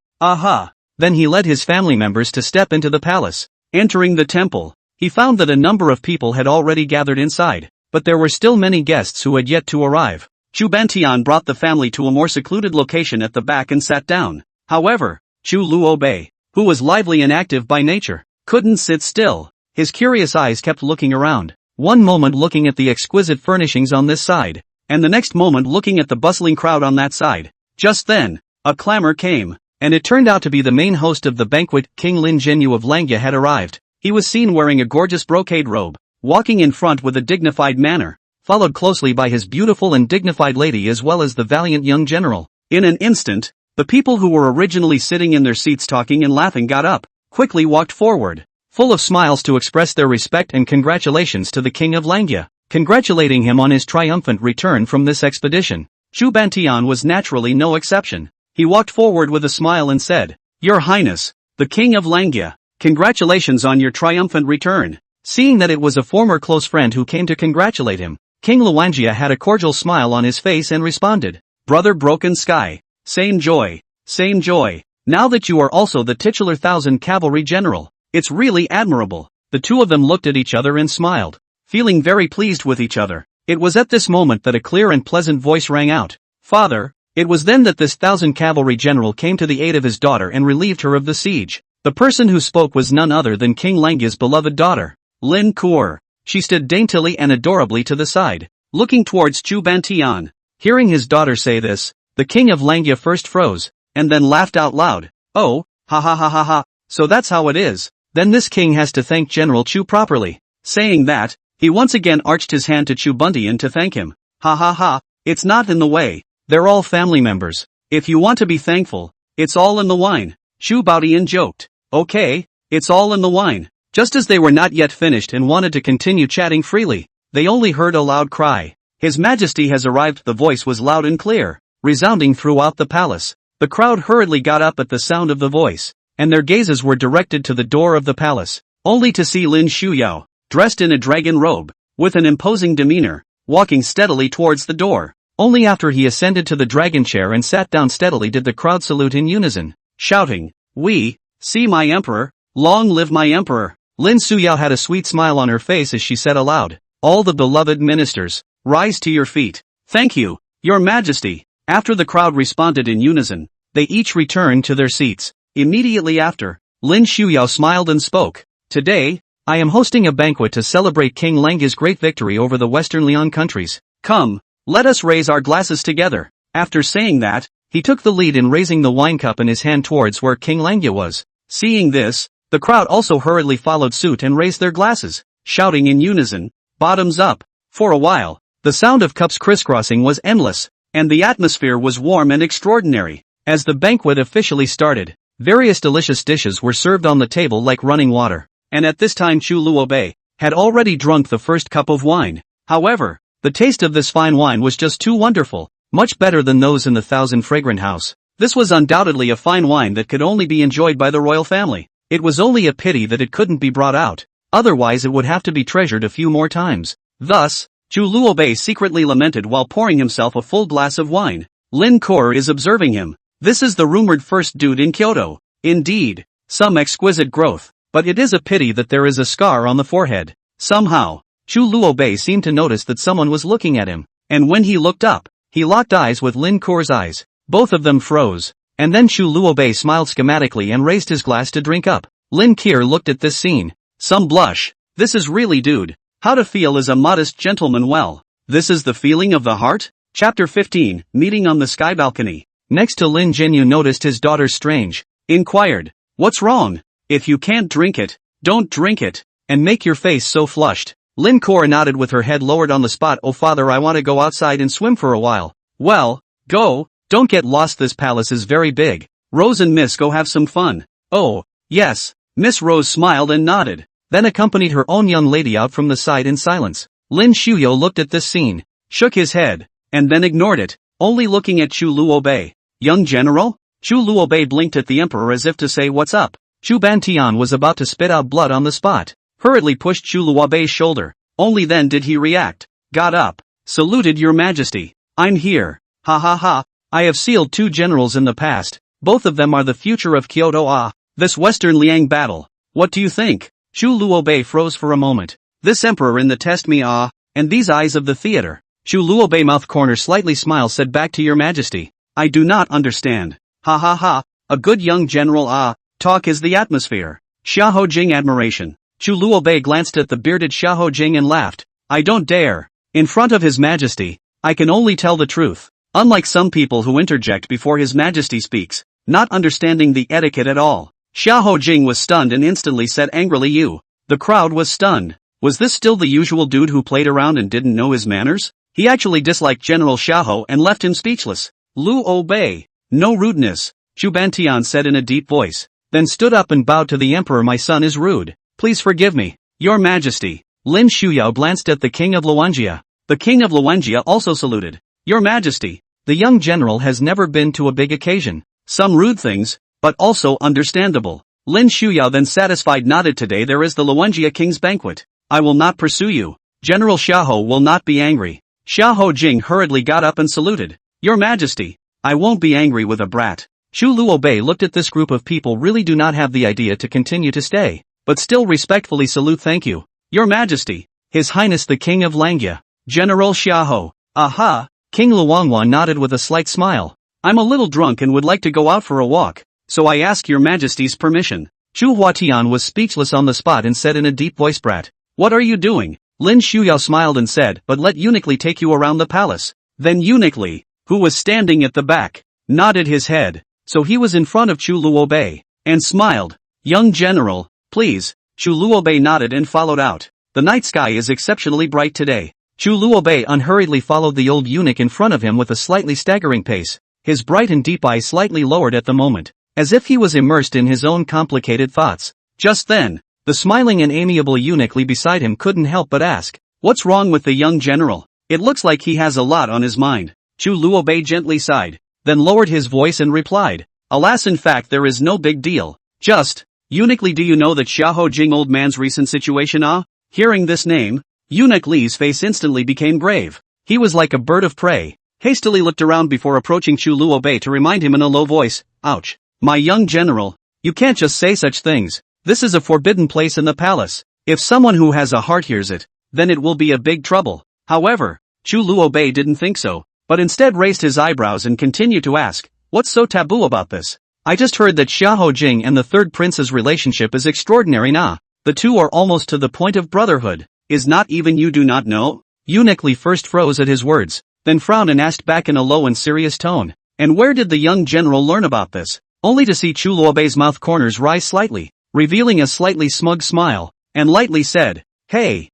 Then he led his family members to step into the palace. Entering the temple, he found that a number of people had already gathered inside, but there were still many guests who had yet to arrive. Chu Bantian brought the family to a more secluded location at the back and sat down. However, Chu Luobei, who was lively and active by nature, couldn't sit still. His curious eyes kept looking around, one moment looking at the exquisite furnishings on this side, and the next moment looking at the bustling crowd on that side. Just then, a clamor came, and it turned out to be the main host of the banquet. King Lin Zhenyu of Langya had arrived. He was seen wearing a gorgeous brocade robe, walking in front with a dignified manner, followed closely by his beautiful and dignified lady as well as the valiant young general. In an instant, the people who were originally sitting in their seats talking and laughing got up, quickly walked forward, full of smiles to express their respect and congratulations to the king of Langya, congratulating him on his triumphant return from this expedition. Chu Bantian was naturally no exception. He walked forward with a smile and said, "Your Highness, the King of Langya, congratulations on your triumphant return." Seeing that it was a former close friend who came to congratulate him, King Luanjia had a cordial smile on his face and responded, "Brother Broken Sky, same joy, same joy. Now that you are also the titular 1,000 cavalry general, it's really admirable." The two of them looked at each other and smiled, feeling very pleased with each other. It was at this moment that a clear and pleasant voice rang out, "Father." It was then that this 1,000 cavalry general came to the aid of his daughter and relieved her of the siege. The person who spoke was none other than King Langya's beloved daughter, Lin Kuo. She stood daintily and adorably to the side, looking towards Chu Bantian. Hearing his daughter say this, the king of Langya first froze, and then laughed out loud. "Oh, ha ha ha ha ha, so that's how it is. Then this king has to thank General Chu properly." Saying that, he once again arched his hand to Chu Buntian to thank him. "Ha ha ha, it's not in the way. They're all family members. If you want to be thankful, it's all in the wine." Chu Baotian joked. "Okay, it's all in the wine." Just as they were not yet finished and wanted to continue chatting freely, they only heard a loud cry. "His Majesty has arrived." The voice was loud and clear, resounding throughout the palace. The crowd hurriedly got up at the sound of the voice, and their gazes were directed to the door of the palace, only to see Lin Shuyao, dressed in a dragon robe, with an imposing demeanor, walking steadily towards the door. Only after he ascended to the dragon chair and sat down steadily did the crowd salute in unison, shouting, "We, see my emperor, long live my emperor." Lin Shuyao had a sweet smile on her face as she said aloud, "All the beloved ministers, rise to your feet." "Thank you, Your Majesty." After the crowd responded in unison, they each returned to their seats. Immediately after, Lin Shuyao smiled and spoke, "Today, I am hosting a banquet to celebrate King Langya's great victory over the Western Lian countries. Come, let us raise our glasses together." After saying that, he took the lead in raising the wine cup in his hand towards where King Langya was. Seeing this, the crowd also hurriedly followed suit and raised their glasses, shouting in unison, "Bottoms up." For a while, the sound of cups crisscrossing was endless, and the atmosphere was warm and extraordinary. As the banquet officially started, various delicious dishes were served on the table like running water, and at this time Chu Luobei had already drunk the first cup of wine. However, the taste of this fine wine was just too wonderful, much better than those in the 1,000 Fragrant House. This was undoubtedly a fine wine that could only be enjoyed by the royal family. It was only a pity that it couldn't be brought out, otherwise it would have to be treasured a few more times. Thus, Chu Luobei secretly lamented while pouring himself a full glass of wine. Lin Kuo is observing him. "This is the rumored first dude in Kyoto. Indeed, some exquisite growth, but it is a pity that there is a scar on the forehead." Somehow, Chu Luobei seemed to notice that someone was looking at him, and when he looked up, he locked eyes with Lin Kuo's eyes. Both of them froze, and then Chu Luobei smiled schematically and raised his glass to drink up. Lin Kuo looked at this scene. Some blush. This is really dude. How to feel as a modest gentleman. Well, this is the feeling of the heart? Chapter 15, Meeting on the Sky Balcony. Next to Lin Jinyu noticed his daughter's strange, inquired, "What's wrong? If you can't drink it, don't drink it, and make your face so flushed." Lin Kuo nodded with her head lowered on the spot. "Oh father, I want to go outside and swim for a while." "Well, go, don't get lost, this palace is very big. Rose and Miss go have some fun." "Oh, yes." Miss Rose smiled and nodded, then accompanied her own young lady out from the side in silence. Lin Shuyao looked at this scene, shook his head, and then ignored it, only looking at Chu Luobei. "Young general?" Chu Luobei blinked at the emperor as if to say what's up. Chu Bantian was about to spit out blood on the spot, hurriedly pushed Chu Luobei's shoulder. Only then did he react, got up, saluted Your Majesty. "I'm here. Ha ha ha, I have sealed 2 generals in the past, both of them are the future of Kyoto. This Western Liang battle, what do you think?" Chu Luobei froze for a moment. This emperor in the test me and these eyes of the theater. Chu Luobei mouth corner slightly smile said back to Your Majesty, "I do not understand." "Ha ha ha, a good young general talk is the atmosphere." Xiahou Jing admiration. Chu Luobei glanced at the bearded Xiahou Jing and laughed. "I don't dare. In front of His Majesty, I can only tell the truth. Unlike some people who interject before His Majesty speaks, not understanding the etiquette at all." Xiahou Jing was stunned and instantly said angrily, "You." The crowd was stunned. Was this still the usual dude who played around and didn't know his manners? He actually disliked General Xiahou and left him speechless. "Luobei, no rudeness," Chu Bantian said in a deep voice, then stood up and bowed to the emperor. "My son is rude. Please forgive me, Your Majesty." Lin Shuyao glanced at the king of Luanjia. The king of Luanjia also saluted. "Your Majesty." The young general has never been to a big occasion. Some rude things, but also understandable. Lin Shuyao then satisfied nodded. Today there is the Luanjia King's banquet. I will not pursue you. General Xiahou will not be angry. Xiahou Jing hurriedly got up and saluted. Your Majesty, I won't be angry with a brat. Chu Luobei looked at this group of people really do not have the idea to continue to stay, but still respectfully salute thank you. Your Majesty, His Highness the King of Langya. General Xiahou. Aha, King Luanghua nodded with a slight smile. I'm a little drunk and would like to go out for a walk, so I ask your Majesty's permission. Chu Huatian was speechless on the spot and said in a deep voice, brat. What are you doing? Lin Shuyao smiled and said, but let Eunuch Li take you around the palace. Then Eunuch Li, who was standing at the back, nodded his head, so he was in front of Chu Luobei, and smiled. Young General, please. Chu Luobei nodded and followed out. The night sky is exceptionally bright today. Chu Luobei unhurriedly followed the old eunuch in front of him with a slightly staggering pace, his bright and deep eyes slightly lowered at the moment, as if he was immersed in his own complicated thoughts. Just then, the smiling and amiable eunuch Li beside him couldn't help but ask, what's wrong with the young general? It looks like he has a lot on his mind. Chu Luobei gently sighed, then lowered his voice and replied, alas, in fact there is no big deal. Just, Eunuch Li, do you know that Xiahou Jing old man's recent situation? Hearing this name, Eunuch Li's face instantly became grave. He was like a bird of prey, hastily looked around before approaching Chu Luobei to remind him in a low voice, ouch. My young general, you can't just say such things. This is a forbidden place in the palace. If someone who has a heart hears it, then it will be a big trouble. However, Chu Luobei didn't think so, but instead raised his eyebrows and continued to ask, what's so taboo about this? I just heard that Xiahou Jing and the third prince's relationship is extraordinary. The two are almost to the point of brotherhood. Is not even you do not know? Eunuch Li first froze at his words, then frowned and asked back in a low and serious tone, and where did the young general learn about this? Only to see Chu Luobei's mouth corners rise slightly, revealing a slightly smug smile, and lightly said, hey,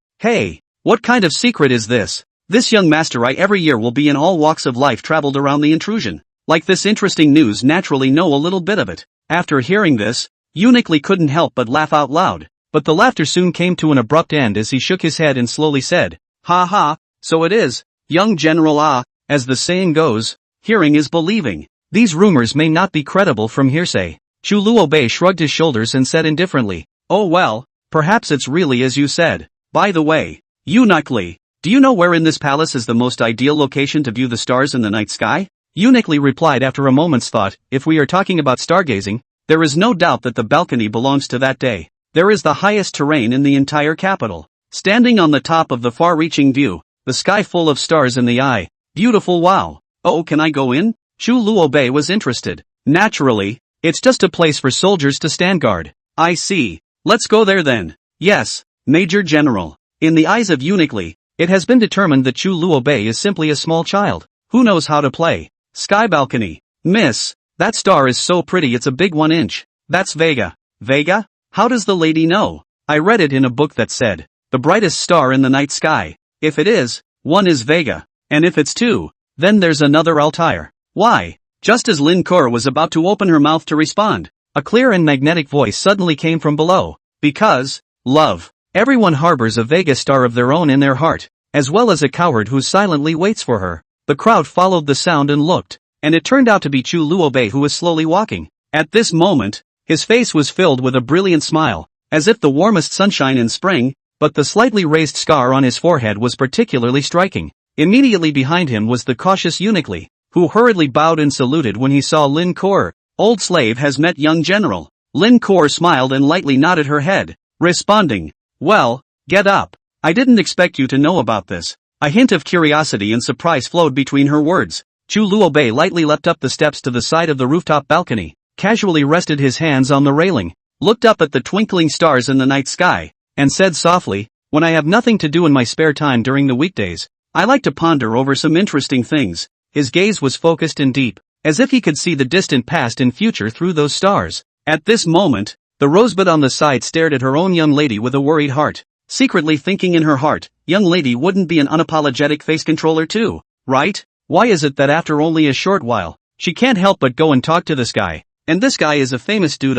what kind of secret is this? This young master I every year will be in all walks of life traveled around the intrusion. Like this interesting news naturally know a little bit of it. After hearing this, Eunuch Li couldn't help but laugh out loud, but the laughter soon came to an abrupt end as he shook his head and slowly said, ha ha, so it is, young general. As the saying goes, hearing is believing. These rumors may not be credible from hearsay. Chu Luobei shrugged his shoulders and said indifferently, oh well, perhaps it's really as you said. By the way, Eunuch Li, do you know where in this palace is the most ideal location to view the stars in the night sky? Eunuch Li replied after a moment's thought, if we are talking about stargazing, there is no doubt that the balcony belongs to that day. There is the highest terrain in the entire capital. Standing on the top of the far-reaching view, the sky full of stars in the eye. Beautiful, wow. Oh, can I go in? Chu Luobei was interested. Naturally, it's just a place for soldiers to stand guard. I see. Let's go there then. Yes, Major General. In the eyes of Eunuch Li, it has been determined that Chu Luobei is simply a small child, who knows how to play. Sky balcony. Miss, that star is so pretty it's a big 1 inch. That's Vega. Vega? How does the lady know? I read it in a book that said, the brightest star in the night sky. If it is, one is Vega. And if it's two, then there's another Altair. Why? Just as Lin Kur was about to open her mouth to respond, a clear and magnetic voice suddenly came from below. Because, love, everyone harbors a Vega star of their own in their heart, as well as a coward who silently waits for her. The crowd followed the sound and looked, and it turned out to be Chu Luobei who was slowly walking. At this moment, his face was filled with a brilliant smile, as if the warmest sunshine in spring, but the slightly raised scar on his forehead was particularly striking. Immediately behind him was the cautious Eunuch Li, who hurriedly bowed and saluted when he saw Lin Kur. Old slave has met young general. Lin Kur smiled and lightly nodded her head, responding, well, get up. I didn't expect you to know about this. A hint of curiosity and surprise flowed between her words. Chu Luobei lightly leapt up the steps to the side of the rooftop balcony, casually rested his hands on the railing, looked up at the twinkling stars in the night sky, and said softly, when I have nothing to do in my spare time during the weekdays, I like to ponder over some interesting things. His gaze was focused and deep, as if he could see the distant past and future through those stars. At this moment, the rosebud on the side stared at her own young lady with a worried heart, secretly thinking in her heart, young lady wouldn't be an unapologetic face controller too, right? Why is it that after only a short while, she can't help but go and talk to this guy, and this guy is a famous dude?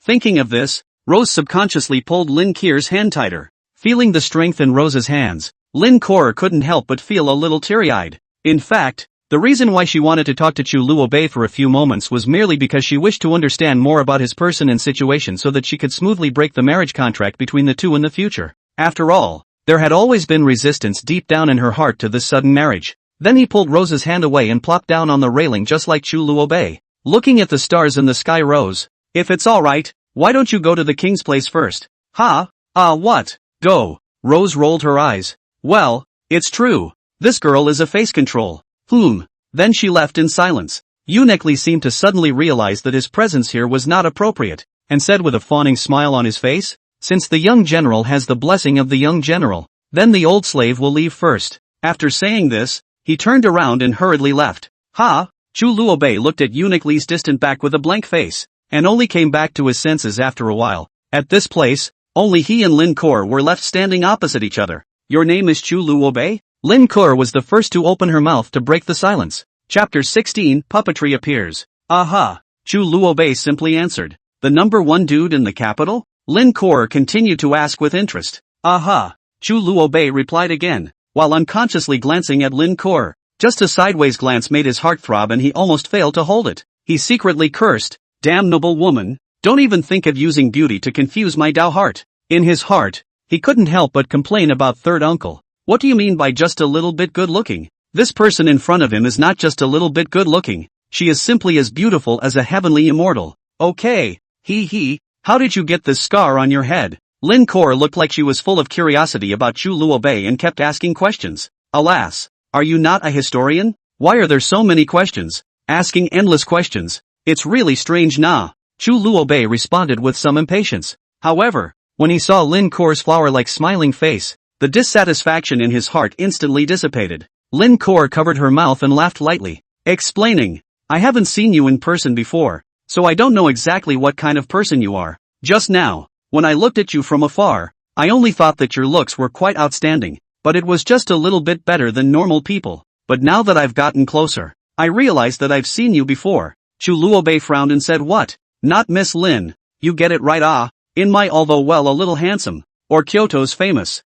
Thinking of this, Rose subconsciously pulled Lin Kur's hand tighter. Feeling the strength in Rose's hands, Lin Kur couldn't help but feel a little teary-eyed. In fact, The reason why she wanted to talk to Chu Luobei for a few moments was merely because she wished to understand more about his person and situation so that she could smoothly break the marriage contract between the two in the future. After all, there had always been resistance deep down in her heart to this sudden marriage. Then he pulled Rose's hand away and plopped down on the railing just like Chu Luobei. Looking at the stars in the sky, Rose, if it's alright, why don't you go to the king's place first? What? Go. Rose rolled her eyes. Well, it's true. This girl is a face control. Then she left in silence. Eunuch Lee seemed to suddenly realize that his presence here was not appropriate, and said with a fawning smile on his face, since the young general has the blessing of the young general, then the old slave will leave first. After saying this, he turned around and hurriedly left. Chu Luobei looked at Eunuch Lee's distant back with a blank face, and only came back to his senses after a while. At this place, only he and Lin Kor were left standing opposite each other. Your name is Chu Luobei? Lin Kor was the first to open her mouth to break the silence. Chapter 16, Puppetry appears. Chu Luobei simply answered. The number one dude in the capital? Lin Kor continued to ask with interest. Chu Luobei replied again, while unconsciously glancing at Lin Kor. Just a sideways glance made his heart throb and he almost failed to hold it. He secretly cursed, damnable woman, don't even think of using beauty to confuse my Dao heart. In his heart, he couldn't help but complain about third uncle. What do you mean by just a little bit good looking? This person in front of him is not just a little bit good looking, she is simply as beautiful as a heavenly immortal. Okay, how did you get this scar on your head? Lin Kor looked like she was full of curiosity about Chu Luobei and kept asking questions. Alas, are you not a historian? Why are there so many questions? Asking endless questions. It's really strange nah. Chu Luobei responded with some impatience. However, when he saw Lin Kor's flower-like smiling face, the dissatisfaction in his heart instantly dissipated. Lin Kor covered her mouth and laughed lightly, explaining, I haven't seen you in person before, so I don't know exactly what kind of person you are. Just now, when I looked at you from afar, I only thought that your looks were quite outstanding, but it was just a little bit better than normal people. But now that I've gotten closer, I realize that I've seen you before. Chu Luobei frowned and said, what? Not Miss Lin. You get it right in my although well a little handsome, or Kyoto's famous,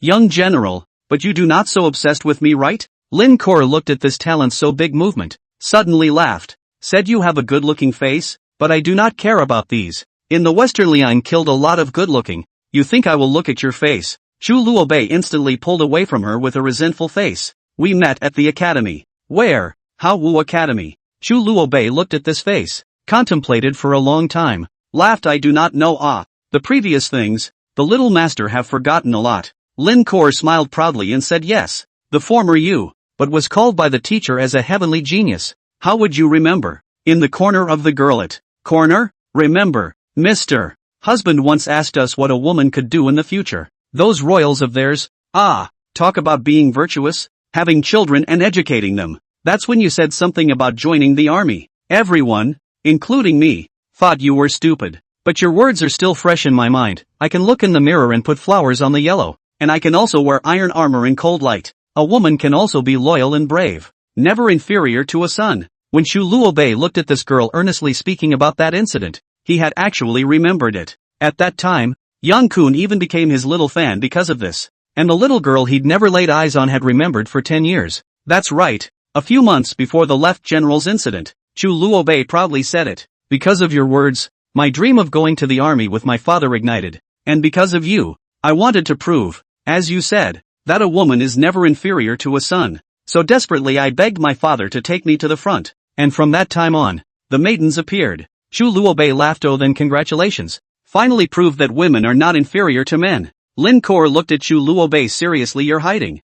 young general, but you do not so obsessed with me right? Lin Kor looked at this talent so big movement, suddenly laughed, said you have a good-looking face, but I do not care about these. In the Western Liang killed a lot of good-looking, you think I will look at your face? Chu Luobei instantly pulled away from her with a resentful face. We met at the academy. Where? How Wu Academy? Chu Luobei looked at this face, contemplated for a long time, laughed I do not know the previous things, the little master have forgotten a lot. Lin Kor smiled proudly and said yes, the former you, but was called by the teacher as a heavenly genius. How would you remember? In the corner of the girlet. Corner? Remember, Mr. Husband once asked us what a woman could do in the future. Those royals of theirs, talk about being virtuous, having children and educating them. That's when you said something about joining the army. Everyone, including me, thought you were stupid. But your words are still fresh in my mind. I can look in the mirror and put flowers on the yellow, and I can also wear iron armor in cold light. A woman can also be loyal and brave, never inferior to a son. When Chu Luobei looked at this girl earnestly speaking about that incident, he had actually remembered it. At that time, Yang Kun even became his little fan because of this. And the little girl he'd never laid eyes on had remembered for 10 years. That's right, a few months before the left general's incident, Chu Luobei proudly said it. Because of your words, my dream of going to the army with my father ignited. And because of you, I wanted to prove, as you said, that a woman is never inferior to a son. So desperately I begged my father to take me to the front. And from that time on, the maidens appeared. Chu Luobei laughed. Oh, then congratulations. Finally proved that women are not inferior to men. Lin Kor looked at Chu Luobei seriously. You're hiding.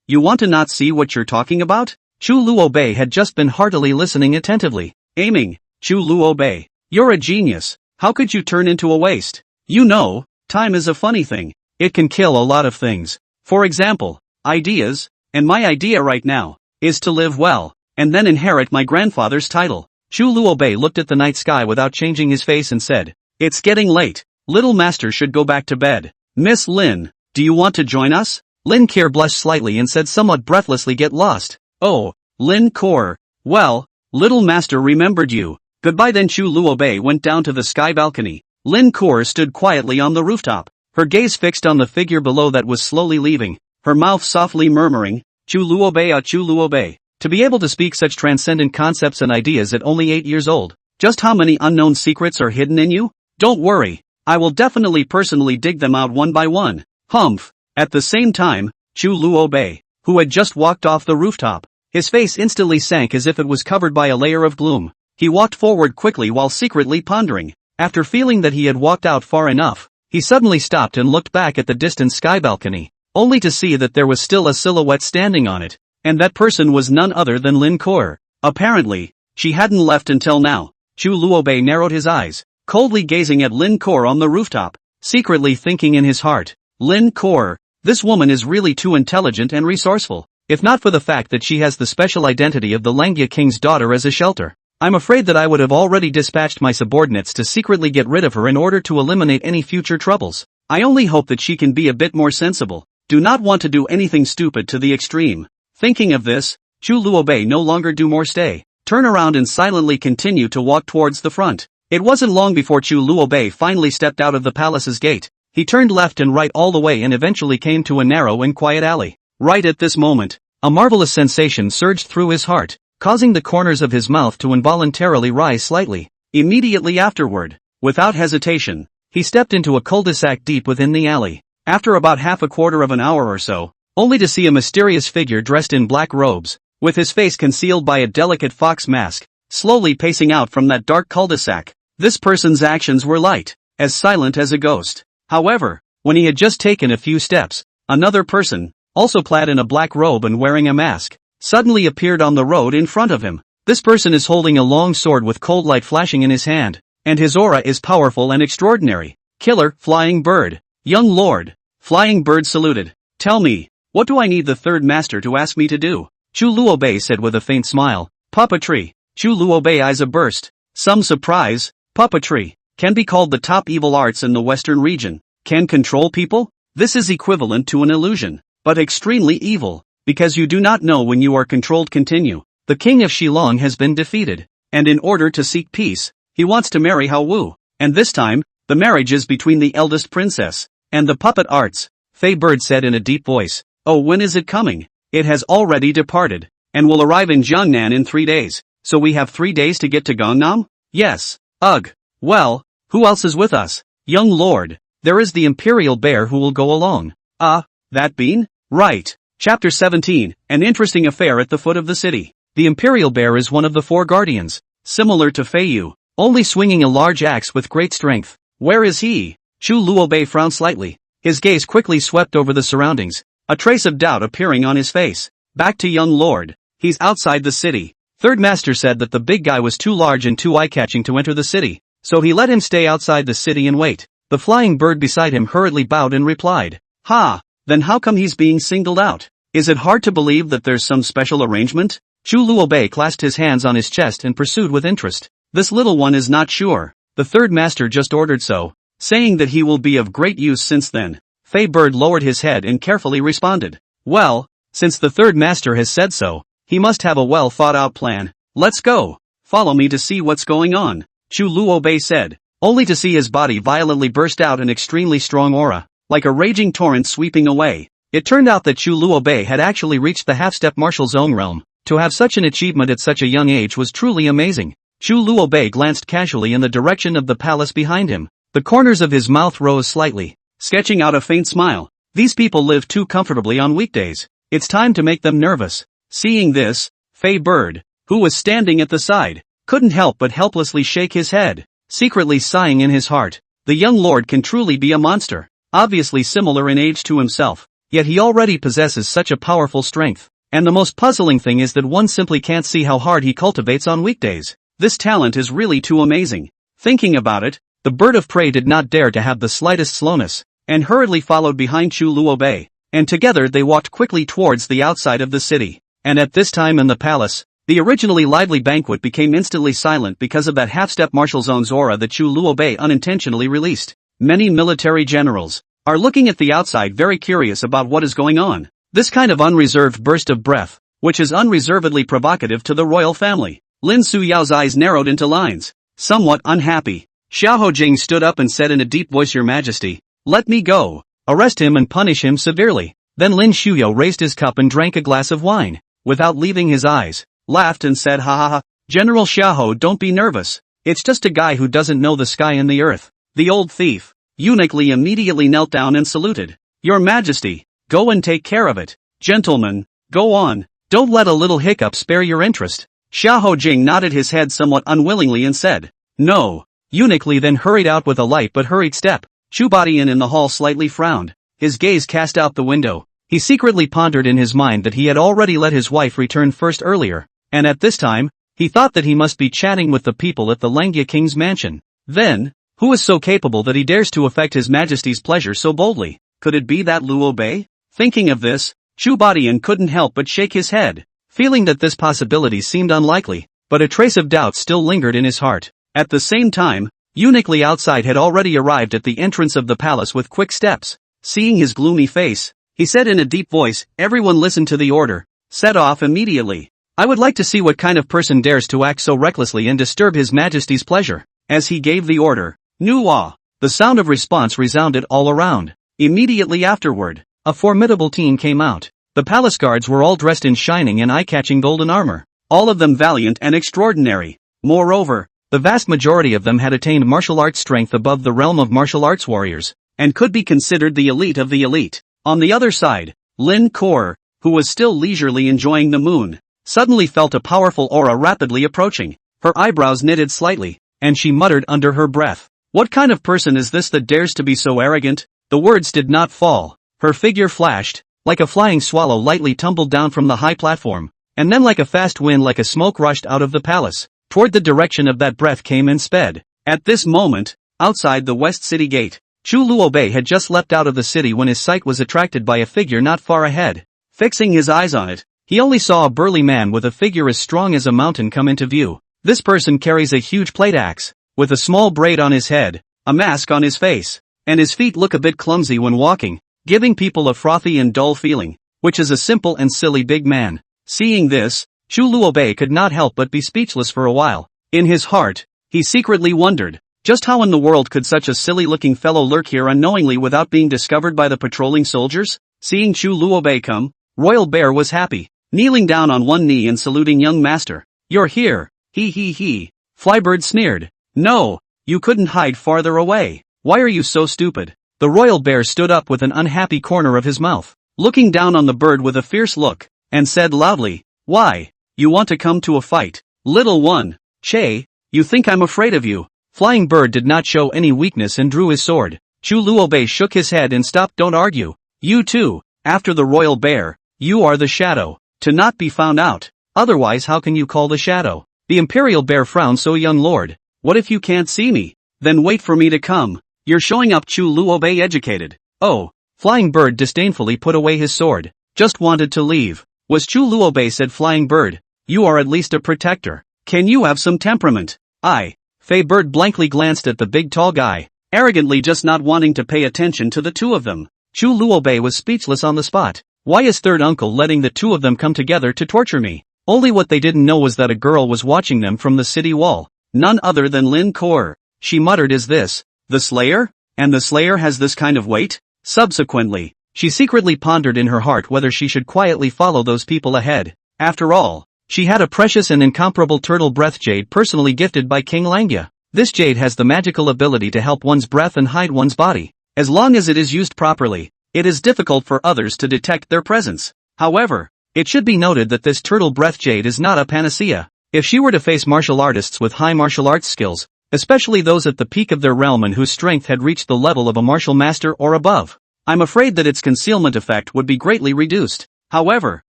You want to not see what you're talking about? Chu Luobei had just been heartily listening attentively, aiming. Chu Luobei, you're a genius. How could you turn into a waste? You know, time is a funny thing. It can kill a lot of things. For example, ideas, and my idea right now, is to live well, and then inherit my grandfather's title. Chu Luobei looked at the night sky without changing his face and said, it's getting late. Little master should go back to bed. Miss Lin, do you want to join us? Lin Kor blushed slightly and said somewhat breathlessly, get lost. Oh, Lin Kor. Well, little master remembered you. Goodbye then. Chu Luobei went down to the sky balcony. Lin Kor stood quietly on the rooftop, her gaze fixed on the figure below that was slowly leaving, her mouth softly murmuring, Chu Luobei, Chu Luobei. To be able to speak such transcendent concepts and ideas at only 8 years old. Just how many unknown secrets are hidden in you? Don't worry. I will definitely personally dig them out one by one. Humph. At the same time, Chu Luobei, who had just walked off the rooftop, his face instantly sank as if it was covered by a layer of gloom. He walked forward quickly while secretly pondering. After feeling that he had walked out far enough, he suddenly stopped and looked back at the distant sky balcony, only to see that there was still a silhouette standing on it, and that person was none other than Lin Kor. Apparently, she hadn't left until now. Chu Luobei narrowed his eyes, coldly gazing at Lin Kor on the rooftop, secretly thinking in his heart, Lin Kor, this woman is really too intelligent and resourceful, if not for the fact that she has the special identity of the Langya king's daughter as a shelter. I'm afraid that I would have already dispatched my subordinates to secretly get rid of her in order to eliminate any future troubles. I only hope that she can be a bit more sensible. Do not want to do anything stupid to the extreme. Thinking of this, Chu Luobei no longer do more stay, turn around and silently continue to walk towards the front. It wasn't long before Chu Luobei finally stepped out of the palace's gate. He turned left and right all the way and eventually came to a narrow and quiet alley. Right at this moment, a marvelous sensation surged through his heart, causing the corners of his mouth to involuntarily rise slightly. Immediately afterward, without hesitation, he stepped into a cul-de-sac deep within the alley. After about half a quarter of an hour or so, only to see a mysterious figure dressed in black robes, with his face concealed by a delicate fox mask, slowly pacing out from that dark cul-de-sac. This person's actions were light, as silent as a ghost. However, when he had just taken a few steps, another person, also clad in a black robe and wearing a mask, suddenly appeared on the road in front of him. This person is holding a long sword with cold light flashing in his hand, and his aura is powerful and extraordinary. Killer, Flying Bird. Young Lord. Flying Bird saluted. Tell me, what do I need the third master to ask me to do? Chu Luobei said with a faint smile. Puppetry. Chu Luobei eyes burst. Some surprise. Puppetry can be called the top evil arts in the western region. Can control people? This is equivalent to an illusion, but extremely evil. Because you do not know when you are controlled. Continue. The king of Shillong has been defeated, and in order to seek peace, he wants to marry Hao Wu, and this time, the marriage is between the eldest princess and the puppet arts. Fei Bird said in a deep voice. Oh, when is it coming? It has already departed, and will arrive in Jiangnan in 3 days, so we have 3 days to get to Gangnam? Yes. Ugh. Well, who else is with us? Young Lord, there is the Imperial Bear who will go along. That bean? Right. Chapter 17, An interesting affair at the foot of the city. The Imperial Bear is one of the 4 guardians, similar to Fei Yu, only swinging a large axe with great strength. Where is he? Chu Luobei frowned slightly. His gaze quickly swept over the surroundings, a trace of doubt appearing on his face. Back to young Lord. He's outside the city. Third Master said that the big guy was too large and too eye-catching to enter the city, so he let him stay outside the city and wait. The Flying Bird beside him hurriedly bowed and replied. Ha! Then how come he's being singled out? Is it hard to believe that there's some special arrangement? Chu Luobei clasped his hands on his chest and pursued with interest. This little one is not sure. The third master just ordered so, saying that he will be of great use since then. Fei Bird lowered his head and carefully responded. Well, since the third master has said so, he must have a well thought out plan. Let's go. Follow me to see what's going on. Chu Luobei said, only to see his body violently burst out an extremely strong aura, like a raging torrent sweeping away. It turned out that Chu Luobei had actually reached the half-step martial zone realm. To have such an achievement at such a young age was truly amazing. Chu Luobei glanced casually in the direction of the palace behind him. The corners of his mouth rose slightly, sketching out a faint smile. These people live too comfortably on weekdays. It's time to make them nervous. Seeing this, Fei Bird, who was standing at the side, couldn't help but helplessly shake his head, secretly sighing in his heart. The young lord can truly be a monster, obviously similar in age to himself. Yet he already possesses such a powerful strength. And the most puzzling thing is that one simply can't see how hard he cultivates on weekdays. This talent is really too amazing. Thinking about it, the bird of prey did not dare to have the slightest slowness, and hurriedly followed behind Chu Luobei, and together they walked quickly towards the outside of the city. And at this time in the palace, the originally lively banquet became instantly silent because of that half-step martial zone's aura that Chu Luobei unintentionally released. Many military generals are looking at the outside very curious about what is going on. This kind of unreserved burst of breath, which is unreservedly provocative to the royal family. Lin Suyao's eyes narrowed into lines, somewhat unhappy. Xiahou Jing stood up and said in a deep voice, Your Majesty, let me go. Arrest him and punish him severely. Then Lin Shuyo raised his cup and drank a glass of wine. without leaving his eyes, laughed and said, "Ha ha ha, General Xiahou, don't be nervous. It's just a guy who doesn't know the sky and the earth." The old thief, Eunuch Li, immediately knelt down and saluted. "Your Majesty, go and take care of it." "Gentlemen, go on. Don't let a little hiccup spare your interest." Xiahou Jing nodded his head somewhat unwillingly and said, "No." Eunuch Li then hurried out with a light but hurried step. Chu Badian in the hall slightly frowned. His gaze cast out the window. He secretly pondered in his mind that he had already let his wife return first earlier, and at this time, he thought that he must be chatting with the people at the Langia King's mansion. Then, who is so capable that he dares to affect His Majesty's pleasure so boldly? Could it be that Luo Bei? Thinking of this, Chu Badian couldn't help but shake his head, feeling that this possibility seemed unlikely, but a trace of doubt still lingered in his heart. At the same time, Eunuch Li outside had already arrived at the entrance of the palace with quick steps. Seeing his gloomy face, he said in a deep voice, "Everyone listen to the order. Set off immediately. I would like to see what kind of person dares to act so recklessly and disturb His Majesty's pleasure." As he gave the order, "Nuwa!" The sound of response resounded all around. Immediately afterward, a formidable team came out. The palace guards were all dressed in shining and eye-catching golden armor, all of them valiant and extraordinary. Moreover, the vast majority of them had attained martial arts strength above the realm of martial arts warriors, and could be considered the elite of the elite. On the other side, Lin Kor, who was still leisurely enjoying the moon, suddenly felt a powerful aura rapidly approaching. Her eyebrows knitted slightly, and she muttered under her breath, "What kind of person is this that dares to be so arrogant?" The words did not fall. Her figure flashed, like a flying swallow lightly tumbled down from the high platform, and then like a fast wind like a smoke rushed out of the palace. Toward the direction of that breath came and sped. At this moment, outside the West City Gate, Chu Luobei had just leapt out of the city when his sight was attracted by a figure not far ahead. Fixing his eyes on it, he only saw a burly man with a figure as strong as a mountain come into view. This person carries a huge plate axe, with a small braid on his head, a mask on his face, and his feet look a bit clumsy when walking, giving people a frothy and dull feeling, which is a simple and silly big man. Seeing this, Chu Luobei could not help but be speechless for a while. In his heart, he secretly wondered, just how in the world could such a silly-looking fellow lurk here unknowingly without being discovered by the patrolling soldiers? Seeing Chu Luobei come, Royal Bear was happy, kneeling down on one knee and saluting young master. "You're here, he. Flybird sneered. "No, you couldn't hide farther away. Why are you so stupid?" The Royal Bear stood up with an unhappy corner of his mouth, looking down on the bird with a fierce look, and said loudly, "Why? You want to come to a fight? Little one, Che, you think I'm afraid of you?" Flying Bird did not show any weakness and drew his sword. Chu Luobei shook his head and stopped. "Don't argue. You too, after the Royal Bear, you are the shadow, to not be found out. Otherwise how can you call the shadow?" The Imperial Bear frowned. "So young lord, what if you can't see me? Then wait for me to come. You're showing up." Chu Luobei educated. "Oh." Flying Bird disdainfully put away his sword. "Just wanted to leave." "Was Chu Luobei," said Flying Bird. "You are at least a protector. Can you have some temperament?" Fei Bird blankly glanced at the big tall guy, arrogantly just not wanting to pay attention to the two of them. Chu Luobei was speechless on the spot. Why is third uncle letting the two of them come together to torture me? Only what they didn't know was that a girl was watching them from the city wall. None other than Lin Kor. She muttered, "Is this the Slayer? And the Slayer has this kind of weight?" Subsequently, she secretly pondered in her heart whether she should quietly follow those people ahead. After all, she had a precious and incomparable turtle breath jade personally gifted by King Langia. This jade has the magical ability to help one's breath and hide one's body. As long as it is used properly, it is difficult for others to detect their presence. However, it should be noted that this turtle breath jade is not a panacea. If she were to face martial artists with high martial arts skills, especially those at the peak of their realm and whose strength had reached the level of a martial master or above, I'm afraid that its concealment effect would be greatly reduced. However,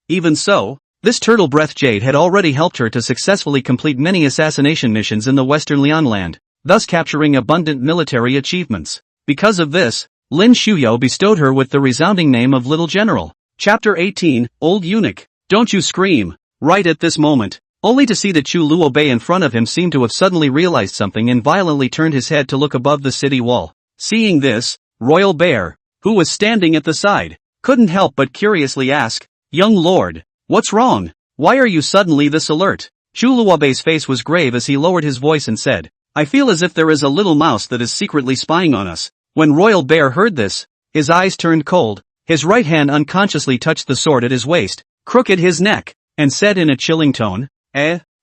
even so, this turtle breath jade had already helped her to successfully complete many assassination missions in the western Lianland, thus capturing abundant military achievements. Because of this, Lin Shuyo bestowed her with the resounding name of Little General. Chapter 18, Old Eunuch. "Don't you scream!" Right at this moment, only to see that Chu Luobei in front of him seemed to have suddenly realized something and violently turned his head to look above the city wall. Seeing this, Royal Bear, who was standing at the side, couldn't help but curiously ask, "Young lord, what's wrong? Why are you suddenly this alert?" Chu Luobei's face was grave as he lowered his voice and said, "I feel as if there is a little mouse that is secretly spying on us." When Royal Bear heard this, his eyes turned cold, his right hand unconsciously touched the sword at his waist, crooked his neck, and said in a chilling tone,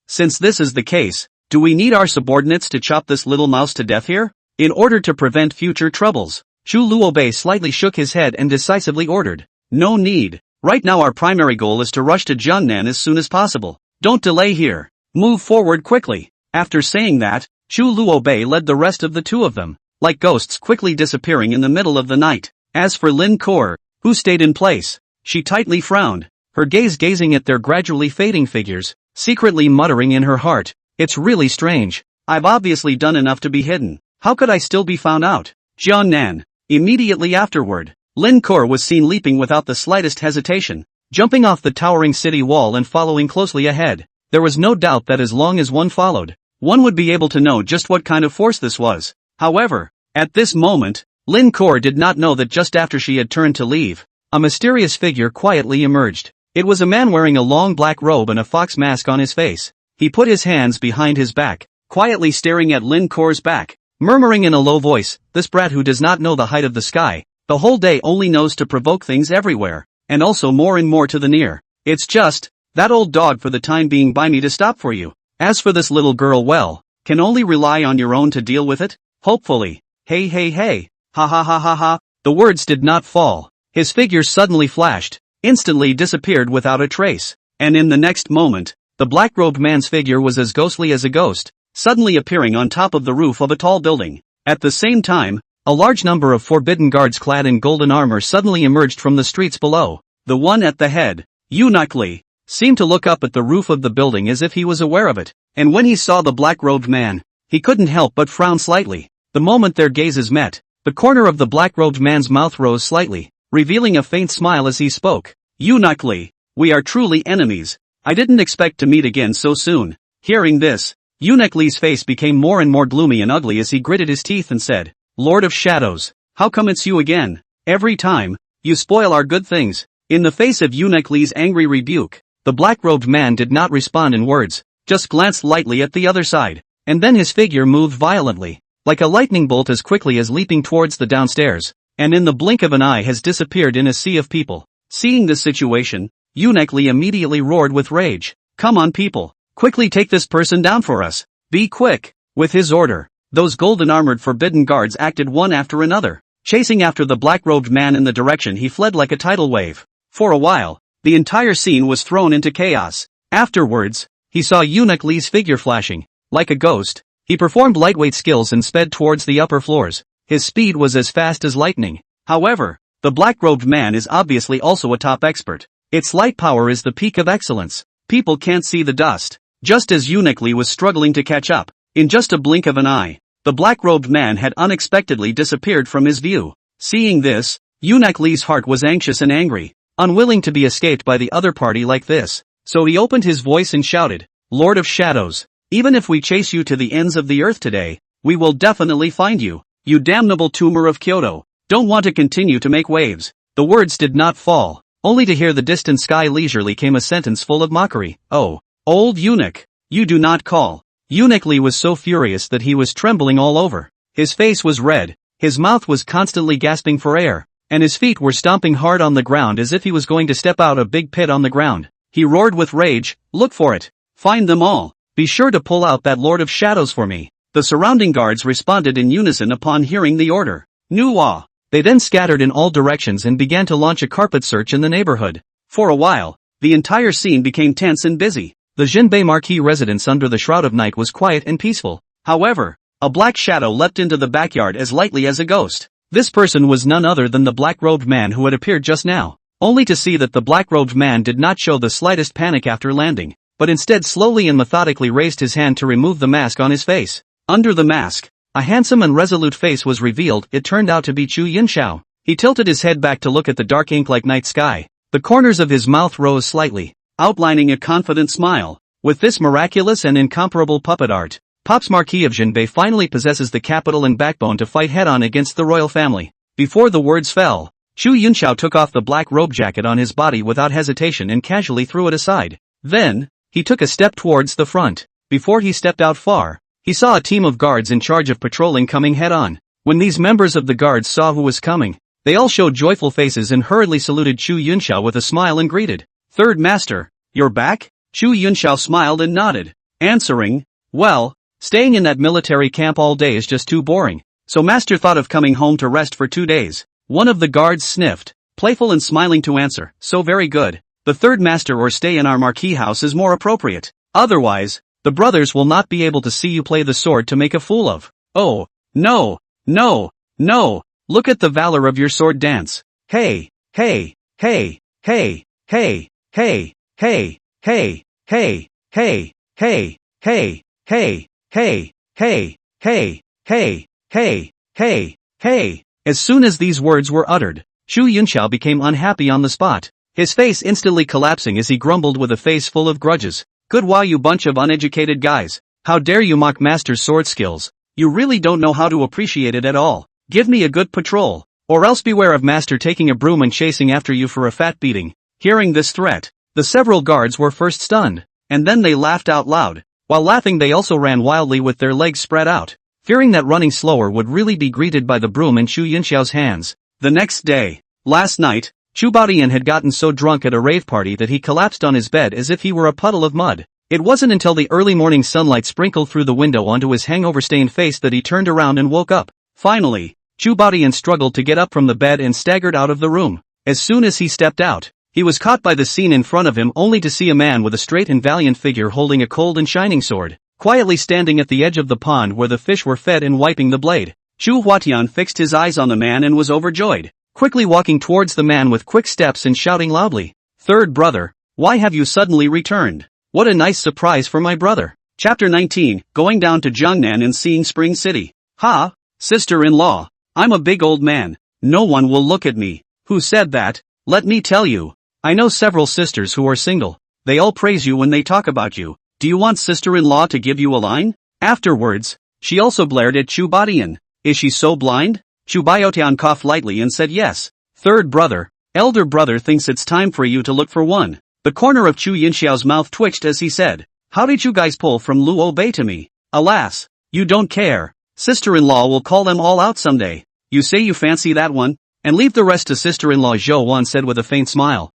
Since this is the case, do we need our subordinates to chop this little mouse to death here? In order to prevent future troubles, Chu Luobei slightly shook his head and decisively ordered, No need. Right now our primary goal is to rush to Jiangnan as soon as possible. Don't delay here. Move forward quickly. After saying that, Chu Luobei led the rest of the two of them, like ghosts quickly disappearing in the middle of the night. As for Lin Kor, who stayed in place, she tightly frowned, her gaze gazing at their gradually fading figures, secretly muttering in her heart, It's really strange. I've obviously done enough to be hidden. How could I still be found out? Jiangnan. Immediately afterward, Lin Kor was seen leaping without the slightest hesitation, jumping off the towering city wall and following closely ahead. There was no doubt that as long as one followed, one would be able to know just what kind of force this was. However, at this moment, Lin Kor did not know that just after she had turned to leave, a mysterious figure quietly emerged. It was a man wearing a long black robe and a fox mask on his face. He put his hands behind his back, quietly staring at Lin Kor's back, murmuring in a low voice, This brat who does not know the height of the sky, the whole day only knows to provoke things everywhere, and also more and more to the near. It's just, that old dog for the time being by me to stop for you. As for this little girl, well, can only rely on your own to deal with it, hopefully. Hey, ha ha ha ha ha. The words did not fall. His figure suddenly flashed, instantly disappeared without a trace, and in the next moment, the black-robed man's figure was as ghostly as a ghost, suddenly appearing on top of the roof of a tall building. At the same time, a large number of forbidden guards clad in golden armor suddenly emerged from the streets below. The one at the head, Eunuch Li, seemed to look up at the roof of the building as if he was aware of it, and when he saw the black-robed man, he couldn't help but frown slightly. The moment their gazes met, the corner of the black-robed man's mouth rose slightly, revealing a faint smile as he spoke. Eunuch Li, we are truly enemies. I didn't expect to meet again so soon. Hearing this, Eunuch Li's face became more and more gloomy and ugly as he gritted his teeth and said, Lord of Shadows, how come it's you again? Every time, you spoil our good things. In the face of Eunuch Li's angry rebuke, the black-robed man did not respond in words, just glanced lightly at the other side, and then his figure moved violently, like a lightning bolt as quickly as leaping towards the downstairs, and in the blink of an eye has disappeared in a sea of people. Seeing this situation, Eunuch Li immediately roared with rage. Come on people, quickly take this person down for us. Be quick. With his order, those golden-armored forbidden guards acted one after another, chasing after the black-robed man in the direction he fled like a tidal wave. For a while, the entire scene was thrown into chaos. Afterwards, he saw Eunuch Li's figure flashing. Like a ghost, he performed lightweight skills and sped towards the upper floors. His speed was as fast as lightning. However, the black-robed man is obviously also a top expert. Its light power is the peak of excellence. People can't see the dust. Just as Eunuch Li was struggling to catch up, in just a blink of an eye, the black-robed man had unexpectedly disappeared from his view. Seeing this, Eunuch Li's heart was anxious and angry, unwilling to be escaped by the other party like this. So he opened his voice and shouted, Lord of Shadows, even if we chase you to the ends of the earth today, we will definitely find you. You damnable tumor of Kyoto, don't want to continue to make waves. The words did not fall, only to hear the distant sky leisurely came a sentence full of mockery. Oh, old eunuch, you do not call. Eunuch Li was so furious that he was trembling all over. His face was red, his mouth was constantly gasping for air, and his feet were stomping hard on the ground as if he was going to step out a big pit on the ground. He roared with rage, look for it. Find them all. Be sure to pull out that Lord of Shadows for me. The surrounding guards responded in unison upon hearing the order. Nuwa. They then scattered in all directions and began to launch a carpet search in the neighborhood. For a while, the entire scene became tense and busy. The Jinbei Marquis residence under the shroud of night was quiet and peaceful. However, a black shadow leapt into the backyard as lightly as a ghost. This person was none other than the black-robed man who had appeared just now, only to see that the black-robed man did not show the slightest panic after landing, but instead slowly and methodically raised his hand to remove the mask on his face. Under the mask, a handsome and resolute face was revealed. It turned out to be Chu Yinshao. He tilted his head back to look at the dark ink-like night sky. The corners of his mouth rose slightly, outlining a confident smile. With this miraculous and incomparable puppet art, Pops Marquis of Jinbei finally possesses the capital and backbone to fight head-on against the royal family. Before the words fell, Chu Yinshao took off the black robe jacket on his body without hesitation and casually threw it aside. Then, he took a step towards the front. Before he stepped out far, he saw a team of guards in charge of patrolling coming head-on. When these members of the guards saw who was coming, they all showed joyful faces and hurriedly saluted Chu Yinshao with a smile and greeted, "Third Master, you're back? Chu Yunxiao smiled and nodded, answering, well, staying in that military camp all day is just too boring, so master thought of coming home to rest for 2 days. One of the guards sniffed, playful and smiling to answer, so very good. The third master or stay in our marquee house is more appropriate. Otherwise, the brothers will not be able to see you play the sword to make a fool of. Oh, no, no, no, look at the valor of your sword dance. Hey, hey, hey, hey, hey, hey, hey, hey, hey, hey, hey, hey, hey, hey, hey, hey, hey, hey, hey, hey. As soon as these words were uttered, Chu Yunxiao became unhappy on the spot, his face instantly collapsing as he grumbled with a face full of grudges. Good why you bunch of uneducated guys, how dare you mock master's sword skills, you really don't know how to appreciate it at all. Give me a good patrol, or else beware of master taking a broom and chasing after you for a fat beating. Hearing this threat, the several guards were first stunned, and then they laughed out loud. While laughing they also ran wildly with their legs spread out, fearing that running slower would really be greeted by the broom in Chu Yunxiao's hands. The next day, last night, Chu Badian had gotten so drunk at a rave party that he collapsed on his bed as if he were a puddle of mud. It wasn't until the early morning sunlight sprinkled through the window onto his hangover-stained face that he turned around and woke up. Finally, Chu Badian struggled to get up from the bed and staggered out of the room. As soon as he stepped out, he was caught by the scene in front of him only to see a man with a straight and valiant figure holding a cold and shining sword, quietly standing at the edge of the pond where the fish were fed and wiping the blade. Chu Huatian fixed his eyes on the man and was overjoyed, quickly walking towards the man with quick steps and shouting loudly, "Third brother, why have you suddenly returned? What a nice surprise for my brother." Chapter 19, Going down to Jiangnan and seeing Spring City. Ha, sister-in-law, I'm a big old man, no one will look at me. Who said that? Let me tell you. I know several sisters who are single, they all praise you when they talk about you. Do you want sister-in-law to give you a line? Afterwards, she also glared at Chu Badian. Is she so blind? Chu Biotian coughed lightly and said yes. Third brother, elder brother thinks it's time for you to look for one. The corner of Chu Yunxiao's mouth twitched as he said, how did you guys pull from Luo Bei to me? Alas, you don't care. Sister-in-law will call them all out someday. You say you fancy that one, and leave the rest to sister-in-law, Zhou Wan said with a faint smile.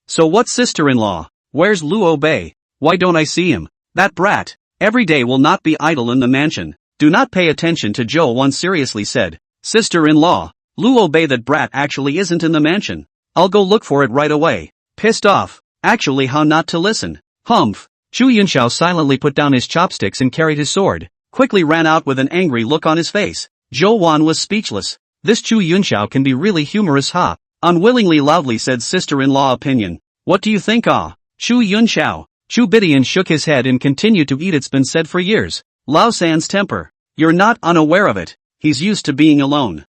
So what sister-in-law? Where's Luo Bei? Why don't I see him? That brat, every day will not be idle in the mansion. Do not pay attention to Zhou Wan seriously said. Sister-in-law, Luo Bei, that brat actually isn't in the mansion. I'll go look for it right away. Pissed off. Actually, how not to listen? Humph. Chu Yunxiao silently put down his chopsticks and carried his sword, quickly ran out with an angry look on his face. Zhou Wan was speechless. This Chu Yunxiao can be really humorous, huh? Unwillingly loudly said sister-in-law opinion. What do you think, ah? Chu Yunxiao. Chu Bidian shook his head and continued to eat. It's been said for years. Lao San's temper. You're not unaware of it. He's used to being alone.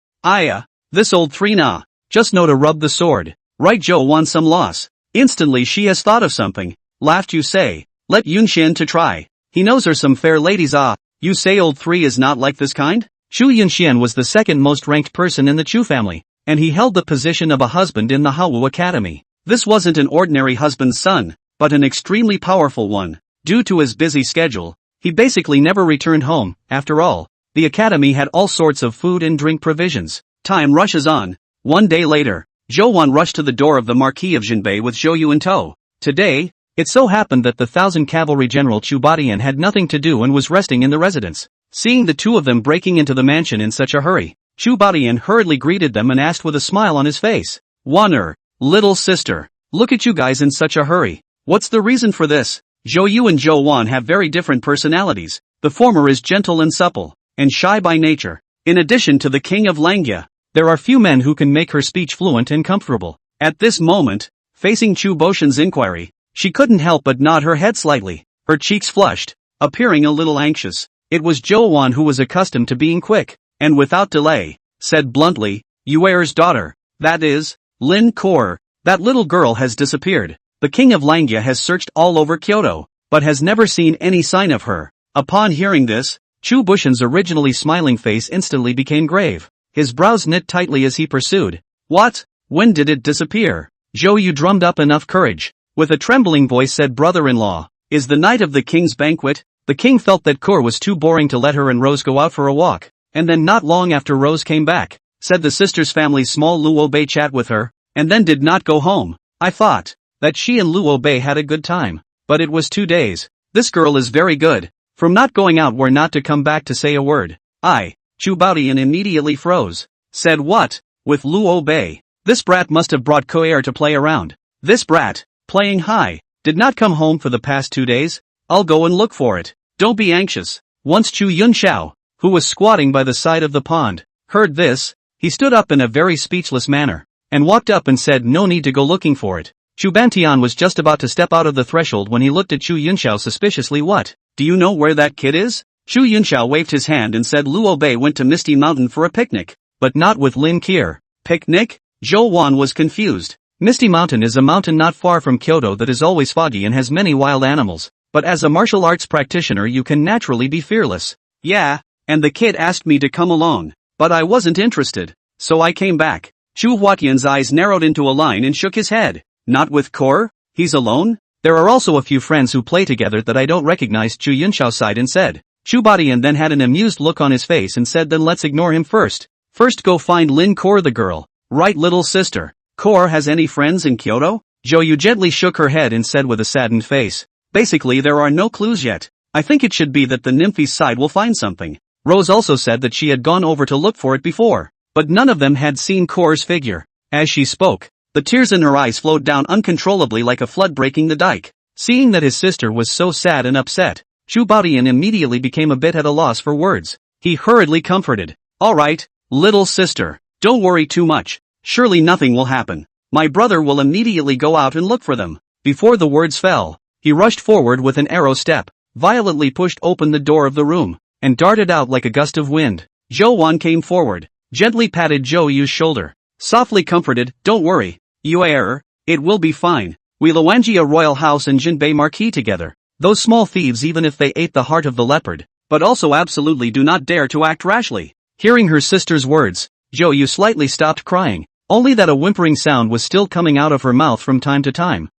This old three nah. Just know to rub the sword. Right, Zhou Wan some loss. Instantly she has thought of something. Laughed you say. Let Yunxian to try. He knows her some fair ladies. You say old three is not like this kind? Chu Yunxian was the second most ranked person in the Chu family, and he held the position of a husband in the Hawu Academy. This wasn't an ordinary husband's son, but an extremely powerful one. Due to his busy schedule, he basically never returned home. After all, the academy had all sorts of food and drink provisions. Time rushes on. One day later, Zhou Wan rushed to the door of the Marquis of Jinbei with Zhou Yu in tow. Today, it so happened that the 1,000 cavalry general Chu Badian had nothing to do and was resting in the residence. Seeing the two of them breaking into the mansion in such a hurry, Chu Badian hurriedly greeted them and asked with a smile on his face. Wanner, little sister, look at you guys in such a hurry. What's the reason for this? Zhou Yu and Zhou Wan have very different personalities. The former is gentle and supple, and shy by nature. In addition to the king of Langya, there are few men who can make her speech fluent and comfortable. At this moment, facing Chu Boshan's inquiry, she couldn't help but nod her head slightly, her cheeks flushed, appearing a little anxious. It was Zhou Wan, who was accustomed to being quick, and without delay, said bluntly, Yuer's daughter, that is, Lin Kor, that little girl has disappeared. The king of Langya has searched all over Kyoto, but has never seen any sign of her. Upon hearing this, Chu Bushan's originally smiling face instantly became grave. His brows knit tightly as he pursued. What? When did it disappear? Zhou Yu drummed up enough courage. With a trembling voice said, brother-in-law, is the night of the king's banquet? The king felt that Kor was too boring to let her and Rose go out for a walk, and then not long after Rose came back, said the sister's family's small Luo Bei chat with her, and then did not go home. I thought, that she and Luo Bei had a good time. But it was 2 days. This girl is very good. From not going out where not to come back to say a word. Chu Baodian immediately froze. Said what? With Luo Bei. This brat must have brought Ko'er to play around. This brat, playing high, did not come home for the past 2 days? I'll go and look for it. Don't be anxious. Once Chu Yunxiao, who was squatting by the side of the pond, heard this, he stood up in a very speechless manner, and walked up and said no need to go looking for it. Chu Bantian was just about to step out of the threshold when he looked at Chu Yunxiao suspiciously. What? Do you know where that kid is? Chu Yunxiao waved his hand and said Luo Bei went to Misty Mountain for a picnic, but not with Lin Kier. Picnic? Zhou Wan was confused. Misty Mountain is a mountain not far from Kyoto that is always foggy and has many wild animals, but as a martial arts practitioner you can naturally be fearless. Yeah, and the kid asked me to come along, but I wasn't interested, so I came back. Chu Huatian's eyes narrowed into a line and shook his head. Not with Kor? He's alone? There are also a few friends who play together that I don't recognize. Chu Yunxiao sighed and said. Chu Baodian then had an amused look on his face and said then let's ignore him first. First go find Lin Kor the girl. Right little sister. Kor has any friends in Kyoto? Zhou Yu gently shook her head and said with a saddened face. Basically there are no clues yet. I think it should be that the Nymphie's side will find something. Rose also said that she had gone over to look for it before, but none of them had seen Kor's figure. As she spoke, the tears in her eyes flowed down uncontrollably like a flood breaking the dike. Seeing that his sister was so sad and upset, Chu Baodian immediately became a bit at a loss for words. He hurriedly comforted. Alright, little sister, don't worry too much. Surely nothing will happen. My brother will immediately go out and look for them. Before the words fell, he rushed forward with an arrow step, violently pushed open the door of the room, and darted out like a gust of wind. Zhou Wan came forward, gently patted Zhou Yu's shoulder, softly comforted, don't worry, Yuer, it will be fine. We Luanjia royal house and Jinbei marquis together. Those small thieves even if they ate the heart of the leopard, but also absolutely do not dare to act rashly. Hearing her sister's words, Zhou Yu slightly stopped crying, only that a whimpering sound was still coming out of her mouth from time to time.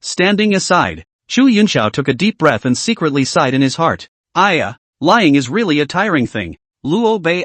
Standing aside, Chu Yunxiao took a deep breath and secretly sighed in his heart. Lying is really a tiring thing. Luo Bei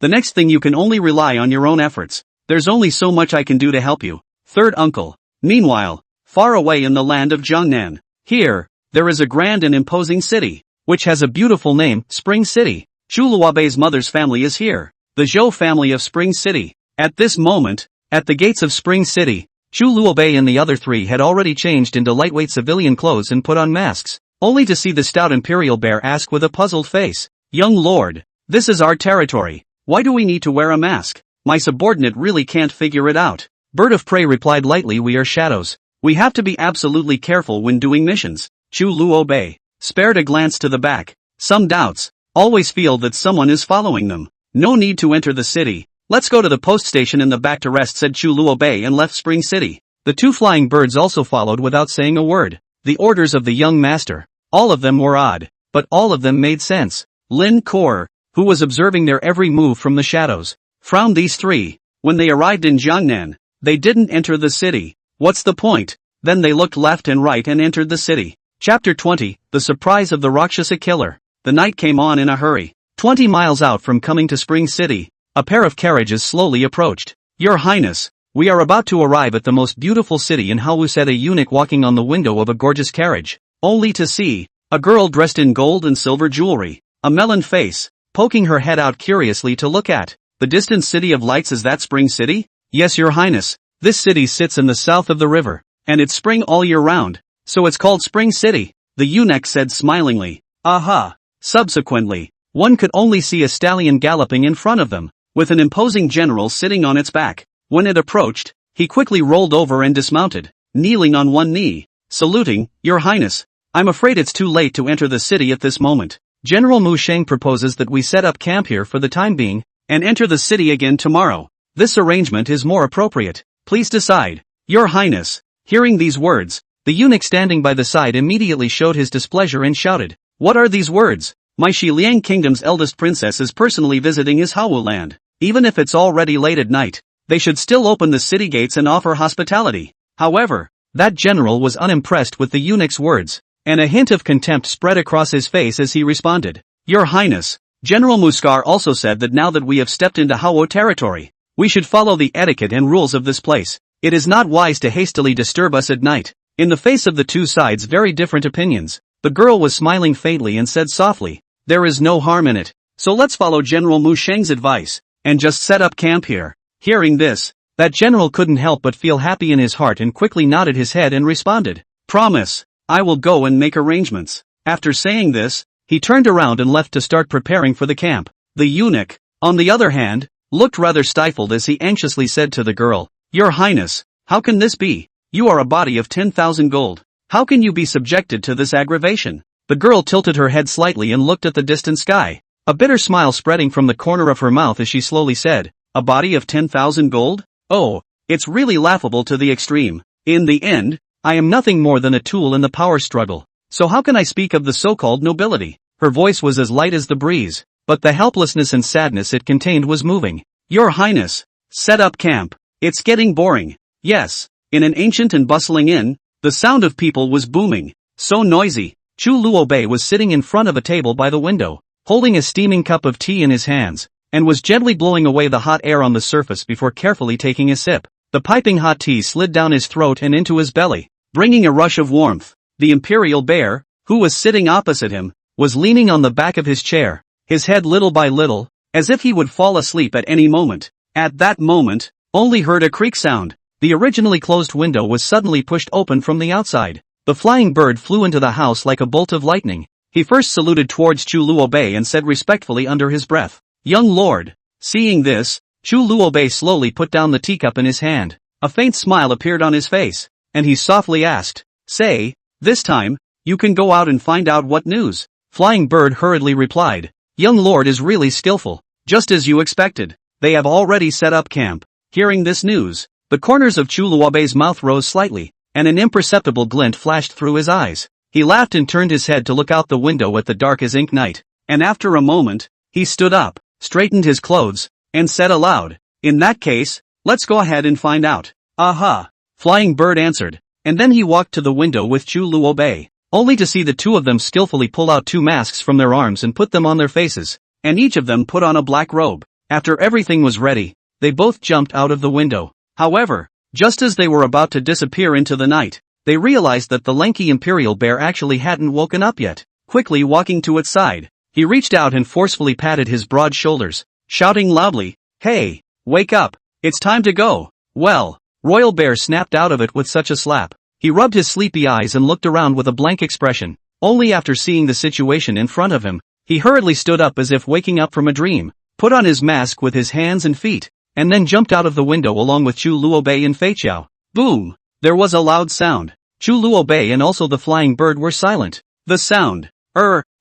the next thing you can only rely on your own efforts. There's only so much I can do to help you. Third uncle. Meanwhile, far away in the land of Jiangnan, there is a grand and imposing city, which has a beautiful name, Spring City. Chu Luobei's mother's family is here, the Zhou family of Spring City. At this moment, at the gates of Spring City, Chu Luobei and the other three had already changed into lightweight civilian clothes and put on masks, only to see the stout Imperial bear ask with a puzzled face, Young Lord, this is our territory, why do we need to wear a mask? My subordinate really can't figure it out. Bird of Prey replied lightly, we are shadows. We have to be absolutely careful when doing missions. Chu Luobei spared a glance to the back. Some doubts. Always feel that someone is following them. No need to enter the city. Let's go to the post station in the back to rest, said Chu Luobei and left Spring City. The two flying birds also followed without saying a word. The orders of the young master. All of them were odd, but all of them made sense. Lin Kor, who was observing their every move from the shadows, frowned. These three, when they arrived in Jiangnan, they didn't enter the city. What's the point? Then they looked left and right and entered the city. Chapter 20, The Surprise of the Rakshasa Killer. The night came on in a hurry. 20 miles out from coming to Spring City, a pair of carriages slowly approached. Your Highness, we are about to arrive at the most beautiful city in Hao, said a eunuch walking on the window of a gorgeous carriage, only to see a girl dressed in gold and silver jewelry, a melon face, poking her head out curiously to look at. The distant city of lights, is that Spring City? Yes, Your Highness. This city sits in the south of the river, and it's spring all year round, so it's called Spring City, the eunuch said smilingly. Aha! Subsequently, one could only see a stallion galloping in front of them, with an imposing general sitting on its back. When it approached, he quickly rolled over and dismounted, kneeling on one knee, saluting, Your Highness, I'm afraid it's too late to enter the city at this moment. General Mu Sheng proposes that we set up camp here for the time being, and enter the city again tomorrow. This arrangement is more appropriate. Please decide. Your Highness. Hearing these words, the eunuch standing by the side immediately showed his displeasure and shouted, What are these words? My Xiliang kingdom's eldest princess is personally visiting his Hawu land. Even if it's already late at night, they should still open the city gates and offer hospitality. However, that general was unimpressed with the eunuch's words, and a hint of contempt spread across his face as he responded. Your Highness, General Muskar also said that now that we have stepped into Hawo territory, we should follow the etiquette and rules of this place. It is not wise to hastily disturb us at night. In the face of the two sides' very different opinions, the girl was smiling faintly and said softly, "There is no harm in it, so let's follow General Mu Sheng's advice, and just set up camp here." Hearing this, that general couldn't help but feel happy in his heart and quickly nodded his head and responded, "Promise, I will go and make arrangements." After saying this, he turned around and left to start preparing for the camp. The eunuch, on the other hand, looked rather stifled as he anxiously said to the girl, "Your Highness, how can this be? You are a body of 10,000 gold. How can you be subjected to this aggravation?" The girl tilted her head slightly and looked at the distant sky, a bitter smile spreading from the corner of her mouth as she slowly said, "A body of 10,000 gold? Oh, it's really laughable to the extreme. In the end, I am nothing more than a tool in the power struggle. So how can I speak of the so-called nobility?" Her voice was as light as the breeze, but the helplessness and sadness it contained was moving. "Your Highness, set up camp. It's getting boring." Yes, in an ancient and bustling inn, the sound of people was booming, so noisy. Chu Luobei was sitting in front of a table by the window, holding a steaming cup of tea in his hands, and was gently blowing away the hot air on the surface before carefully taking a sip. The piping hot tea slid down his throat and into his belly, bringing a rush of warmth. The Imperial bear, who was sitting opposite him, was leaning on the back of his chair, his head little by little, as if he would fall asleep at any moment. At that moment, only heard a creak sound. The originally closed window was suddenly pushed open from the outside. The flying bird flew into the house like a bolt of lightning. He first saluted towards Chu Luobei and said respectfully under his breath, "Young lord." Seeing this, Chu Luobei slowly put down the teacup in his hand. A faint smile appeared on his face, and he softly asked, "Say, this time, you can go out and find out what news." Flying bird hurriedly replied, "Young lord is really skillful, just as you expected. They have already set up camp." Hearing this news, the corners of Chu Luobei's mouth rose slightly, and an imperceptible glint flashed through his eyes. He laughed and turned his head to look out the window at the dark as ink night, and after a moment, he stood up, straightened his clothes, and said aloud, "In that case, let's go ahead and find out." "Aha!" Flying bird answered, and then he walked to the window with Chu Luobei, only to see the two of them skillfully pull out two masks from their arms and put them on their faces, and each of them put on a black robe. After everything was ready, they both jumped out of the window. However, just as they were about to disappear into the night, they realized that the lanky Imperial bear actually hadn't woken up yet. Quickly walking to its side, he reached out and forcefully patted his broad shoulders, shouting loudly, "Hey, wake up, it's time to go." Well, Royal Bear snapped out of it with such a slap. He rubbed his sleepy eyes and looked around with a blank expression. Only after seeing the situation in front of him, he hurriedly stood up as if waking up from a dream, put on his mask with his hands and feet, and then jumped out of the window along with Chu Luobei and Fei Qiao. Boom! There was a loud sound. Chu Luobei and also the flying bird were silent. The sound.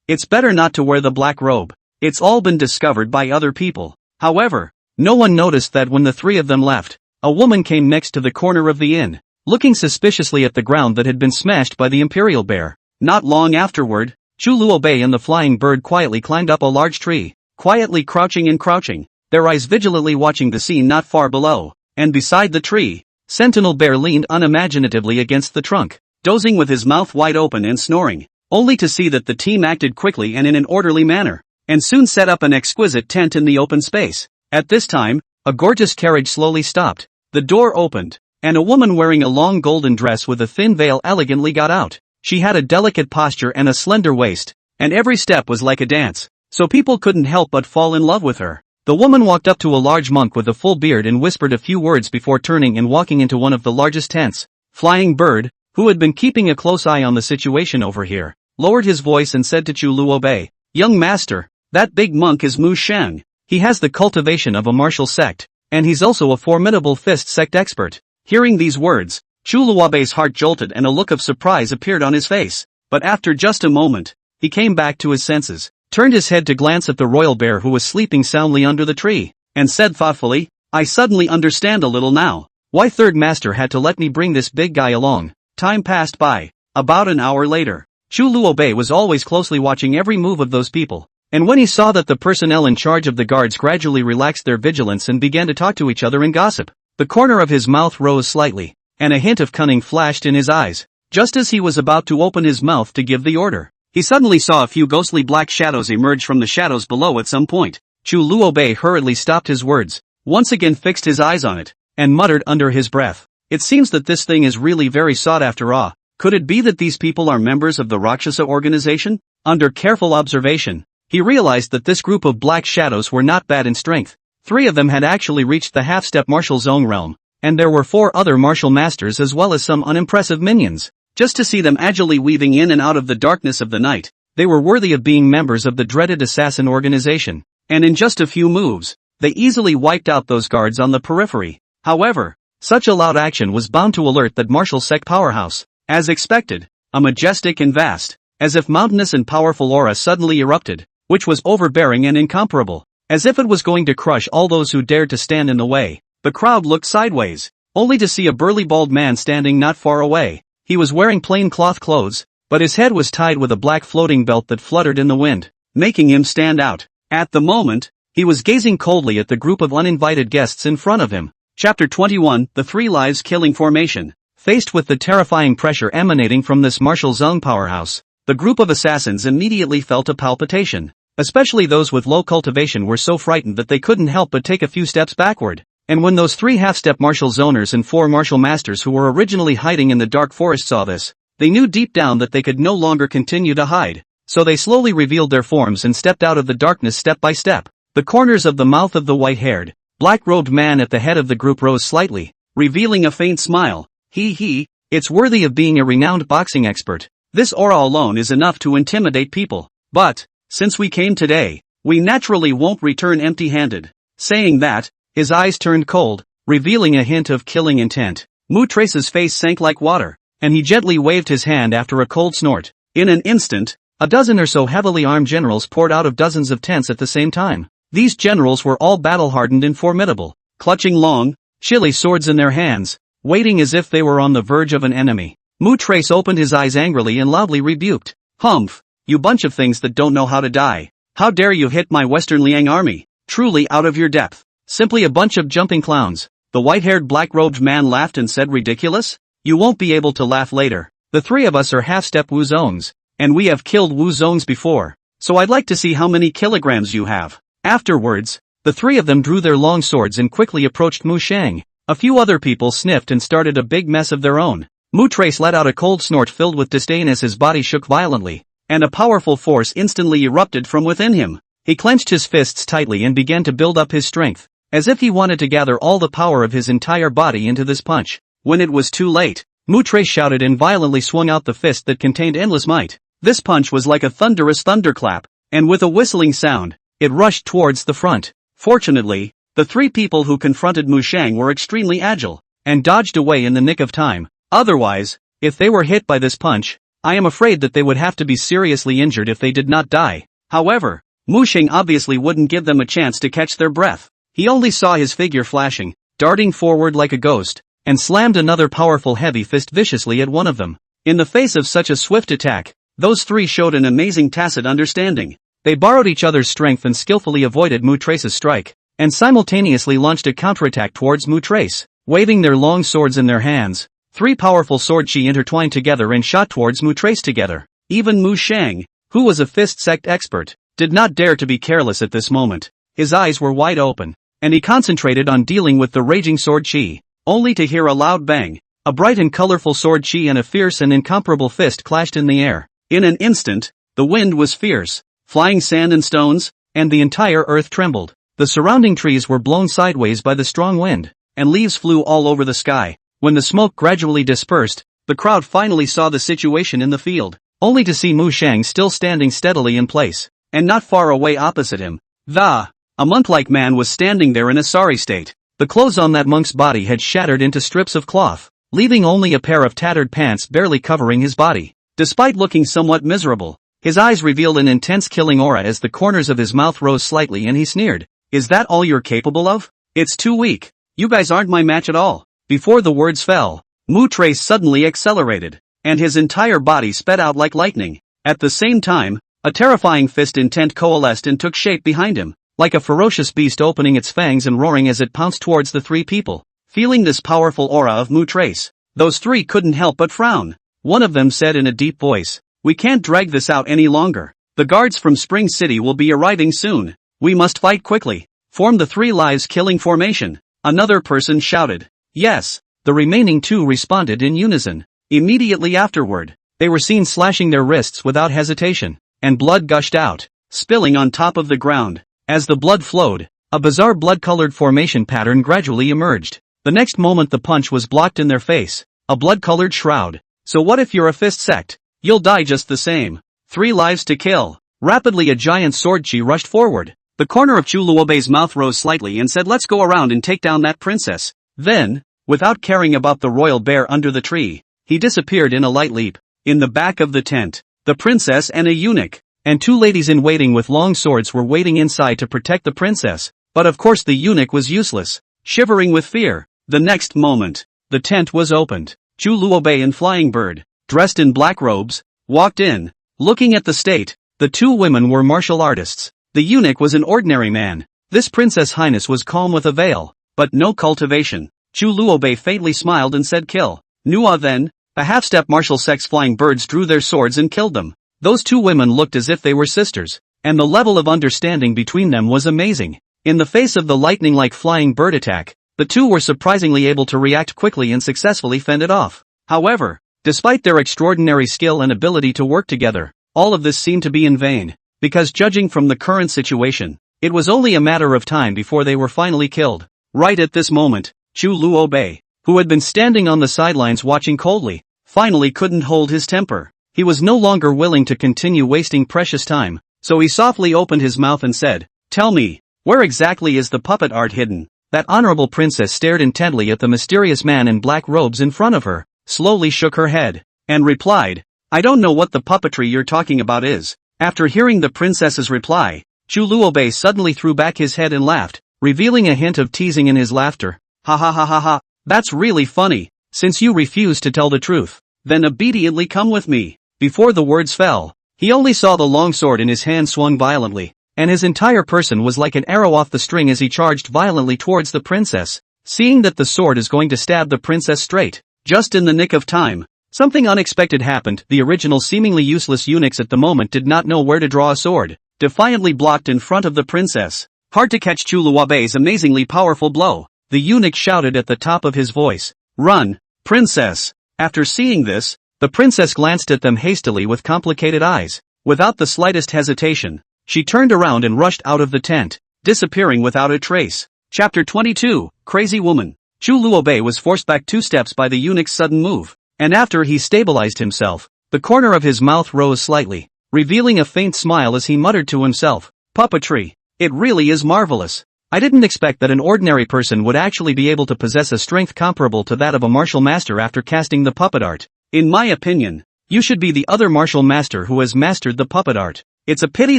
It's better not to wear the black robe. It's all been discovered by other people. However, no one noticed that when the three of them left, a woman came next to the corner of the inn, looking suspiciously at the ground that had been smashed by the Imperial bear. Not long afterward, Chu Luobei and the flying bird quietly climbed up a large tree, quietly crouching, their eyes vigilantly watching the scene not far below, and beside the tree, Sentinel Bear leaned unimaginatively against the trunk, dozing with his mouth wide open and snoring, only to see that the team acted quickly and in an orderly manner, and soon set up an exquisite tent in the open space. At this time, a gorgeous carriage slowly stopped, the door opened, and a woman wearing a long golden dress with a thin veil elegantly got out. She had a delicate posture and a slender waist, and every step was like a dance, so people couldn't help but fall in love with her. The woman walked up to a large monk with a full beard and whispered a few words before turning and walking into one of the largest tents. Flying Bird, who had been keeping a close eye on the situation over here, lowered his voice and said to Chu Luobei, "Young master, that big monk is Mu Sheng. He has the cultivation of a martial sect, and he's also a formidable fist sect expert." Hearing these words, Chu Luobei's heart jolted and a look of surprise appeared on his face, but after just a moment, he came back to his senses, turned his head to glance at the royal bear who was sleeping soundly under the tree, and said thoughtfully, "I suddenly understand a little now. Why Third Master had to let me bring this big guy along." Time passed by. About an hour later, Chu Luobei was always closely watching every move of those people, and when he saw that the personnel in charge of the guards gradually relaxed their vigilance and began to talk to each other and gossip, the corner of his mouth rose slightly, and a hint of cunning flashed in his eyes. Just as he was about to open his mouth to give the order, he suddenly saw a few ghostly black shadows emerge from the shadows below at some point. Chu Luobei hurriedly stopped his words, once again fixed his eyes on it, and muttered under his breath, It seems that this thing is really very sought after. Could it be that these people are members of the Rakshasa organization? Under careful observation, he realized that this group of black shadows were not bad in strength. 3 of them had actually reached the half-step martial zone realm, and there were 4 other martial masters as well as some unimpressive minions. Just to see them agilely weaving in and out of the darkness of the night, they were worthy of being members of the dreaded assassin organization. And in just a few moves, they easily wiped out those guards on the periphery. However, such a loud action was bound to alert that martial sect powerhouse. As expected, a majestic and vast, as if mountainous and powerful aura suddenly erupted, which was overbearing and incomparable, as if it was going to crush all those who dared to stand in the way. The crowd looked sideways, only to see a burly bald man standing not far away. He was wearing plain cloth clothes, but his head was tied with a black floating belt that fluttered in the wind, making him stand out. At the moment, he was gazing coldly at the group of uninvited guests in front of him. Chapter 21, The 3 Lives Killing Formation. Faced with the terrifying pressure emanating from this martial zone powerhouse, the group of assassins immediately felt a palpitation. Especially those with low cultivation were so frightened that they couldn't help but take a few steps backward. And when those 3 half-step martial zoners and 4 martial masters who were originally hiding in the dark forest saw this, they knew deep down that they could no longer continue to hide. So they slowly revealed their forms and stepped out of the darkness step by step. The corners of the mouth of the white-haired, black-robed man at the head of the group rose slightly, revealing a faint smile. It's worthy of being a renowned boxing expert. This aura alone is enough to intimidate people. But, since we came today, we naturally won't return empty-handed. Saying that, his eyes turned cold, revealing a hint of killing intent. Mu Trace's face sank like water, and he gently waved his hand after a cold snort. In an instant, a dozen or so heavily armed generals poured out of dozens of tents at the same time. These generals were all battle-hardened and formidable, clutching long, chilly swords in their hands, waiting as if they were on the verge of an enemy. Mu Trace opened his eyes angrily and loudly rebuked. "Humph, you bunch of things that don't know how to die. How dare you hit my Western Liang army? Truly out of your depth. Simply a bunch of jumping clowns." The white-haired black-robed man laughed and said, "Ridiculous? You won't be able to laugh later. The 3 of us are half-step Wu zones, and we have killed Wu zones before. So I'd like to see how many kilograms you have." Afterwards, the 3 of them drew their long swords and quickly approached Mu Shang. A few other people sniffed and started a big mess of their own. Mu Trace let out a cold snort filled with disdain as his body shook violently, and a powerful force instantly erupted from within him. He clenched his fists tightly and began to build up his strength, as if he wanted to gather all the power of his entire body into this punch. When it was too late, Mu Trace shouted and violently swung out the fist that contained endless might. This punch was like a thunderous thunderclap, and with a whistling sound, it rushed towards the front. Fortunately, the 3 people who confronted Mu Shang were extremely agile, and dodged away in the nick of time. Otherwise, if they were hit by this punch, I am afraid that they would have to be seriously injured if they did not die. However, Mu Shang obviously wouldn't give them a chance to catch their breath. He only saw his figure flashing, darting forward like a ghost, and slammed another powerful heavy fist viciously at one of them. In the face of such a swift attack, those 3 showed an amazing tacit understanding. They borrowed each other's strength and skillfully avoided Mu Trace's strike, and simultaneously launched a counterattack towards Mu Trace. Waving their long swords in their hands, 3 powerful sword chi intertwined together and shot towards Mu Trace together. Even Mu Shang, who was a fist sect expert, did not dare to be careless at this moment. His eyes were wide open, and he concentrated on dealing with the raging sword chi, only to hear a loud bang. A bright and colorful sword chi and a fierce and incomparable fist clashed in the air. In an instant, the wind was fierce, flying sand and stones, and the entire earth trembled. The surrounding trees were blown sideways by the strong wind, and leaves flew all over the sky. When the smoke gradually dispersed, the crowd finally saw the situation in the field, only to see Mu Shang still standing steadily in place, and not far away opposite him. A monk-like man was standing there in a sorry state. The clothes on that monk's body had shattered into strips of cloth, leaving only a pair of tattered pants barely covering his body. Despite looking somewhat miserable, his eyes revealed an intense killing aura as the corners of his mouth rose slightly and he sneered. "Is that all you're capable of? It's too weak. You guys aren't my match at all." Before the words fell, Mu Trace suddenly accelerated, and his entire body sped out like lightning. At the same time, a terrifying fist intent coalesced and took shape behind him, like a ferocious beast opening its fangs and roaring as it pounced towards the 3 people. Feeling this powerful aura of Mu Trace, those 3 couldn't help but frown. One of them said in a deep voice, "We can't drag this out any longer. The guards from Spring City will be arriving soon. We must fight quickly. Form the 3 lives killing formation." Another person shouted. "Yes, the remaining two responded in unison. Immediately afterward, they were seen slashing their wrists without hesitation, and blood gushed out, spilling on top of the ground. As the blood flowed, a bizarre blood-colored formation pattern gradually emerged. The next moment the punch was blocked in their face, a blood-colored shroud. So what if you're a fist sect? You'll die just the same. 3 lives to kill. Rapidly a giant sword chi rushed forward. The corner of Chu Luobei's mouth rose slightly and said, "Let's go around and take down that princess." Then, without caring about the royal bear under the tree, he disappeared in a light leap. In the back of the tent, the princess and a eunuch, and 2 ladies in waiting with long swords were waiting inside to protect the princess. But of course the eunuch was useless, shivering with fear. The next moment, the tent was opened. Chu Luobei and Flying Bird, dressed in black robes, walked in. Looking at the state, the 2 women were martial artists. The eunuch was an ordinary man. This princess highness was calm with a veil, but no cultivation. Chu Luobei faintly smiled and said, "Kill." Nua then, a half-step martial sex Flying Birds drew their swords and killed them. Those 2 women looked as if they were sisters, and the level of understanding between them was amazing. In the face of the lightning-like Flying Bird attack, the 2 were surprisingly able to react quickly and successfully fend it off. However, despite their extraordinary skill and ability to work together, all of this seemed to be in vain, because judging from the current situation, it was only a matter of time before they were finally killed. Right at this moment, Chu Luobei, who had been standing on the sidelines watching coldly, finally couldn't hold his temper. He was no longer willing to continue wasting precious time, so he softly opened his mouth and said, "Tell me, where exactly is the puppet art hidden?" That honorable princess stared intently at the mysterious man in black robes in front of her, slowly shook her head, and replied, "I don't know what the puppetry you're talking about is." After hearing the princess's reply, Chu Luobei suddenly threw back his head and laughed, revealing a hint of teasing in his laughter. "Ha ha ha ha ha, that's really funny. Since you refuse to tell the truth, then obediently come with me." Before the words fell, he only saw the long sword in his hand swung violently, and his entire person was like an arrow off the string as he charged violently towards the princess. Seeing that the sword is going to stab the princess straight, just in the nick of time, something unexpected happened. The original seemingly useless eunuchs at the moment did not know where to draw a sword, defiantly blocked in front of the princess. Hard to catch Chu Luobei's amazingly powerful blow. The eunuch shouted at the top of his voice, "Run, princess!" After seeing this, the princess glanced at them hastily with complicated eyes. Without the slightest hesitation, she turned around and rushed out of the tent, disappearing without a trace. Chapter 22, Crazy Woman. Chu Luobei was forced back 2 steps by the eunuch's sudden move, and after he stabilized himself, the corner of his mouth rose slightly, revealing a faint smile as he muttered to himself, "Puppetry. It really is marvelous. I didn't expect that an ordinary person would actually be able to possess a strength comparable to that of a martial master after casting the puppet art. In my opinion, you should be the other martial master who has mastered the puppet art. It's a pity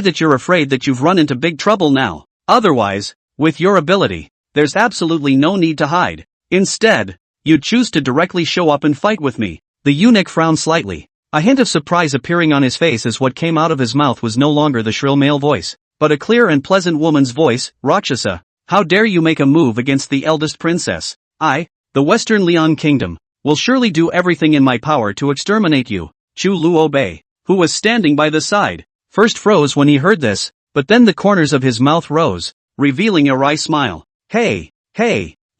that you're afraid that you've run into big trouble now. Otherwise, with your ability, there's absolutely no need to hide. Instead, you'd choose to directly show up and fight with me." The eunuch frowned slightly, a hint of surprise appearing on his face as what came out of his mouth was no longer the shrill male voice, but a clear and pleasant woman's voice. "Rakshasa, how dare you make a move against the eldest princess? I, the Western Liang Kingdom, will surely do everything in my power to exterminate you." Chu Luobei, who was standing by the side, first froze when he heard this, but then the corners of his mouth rose, revealing a wry smile. Hey,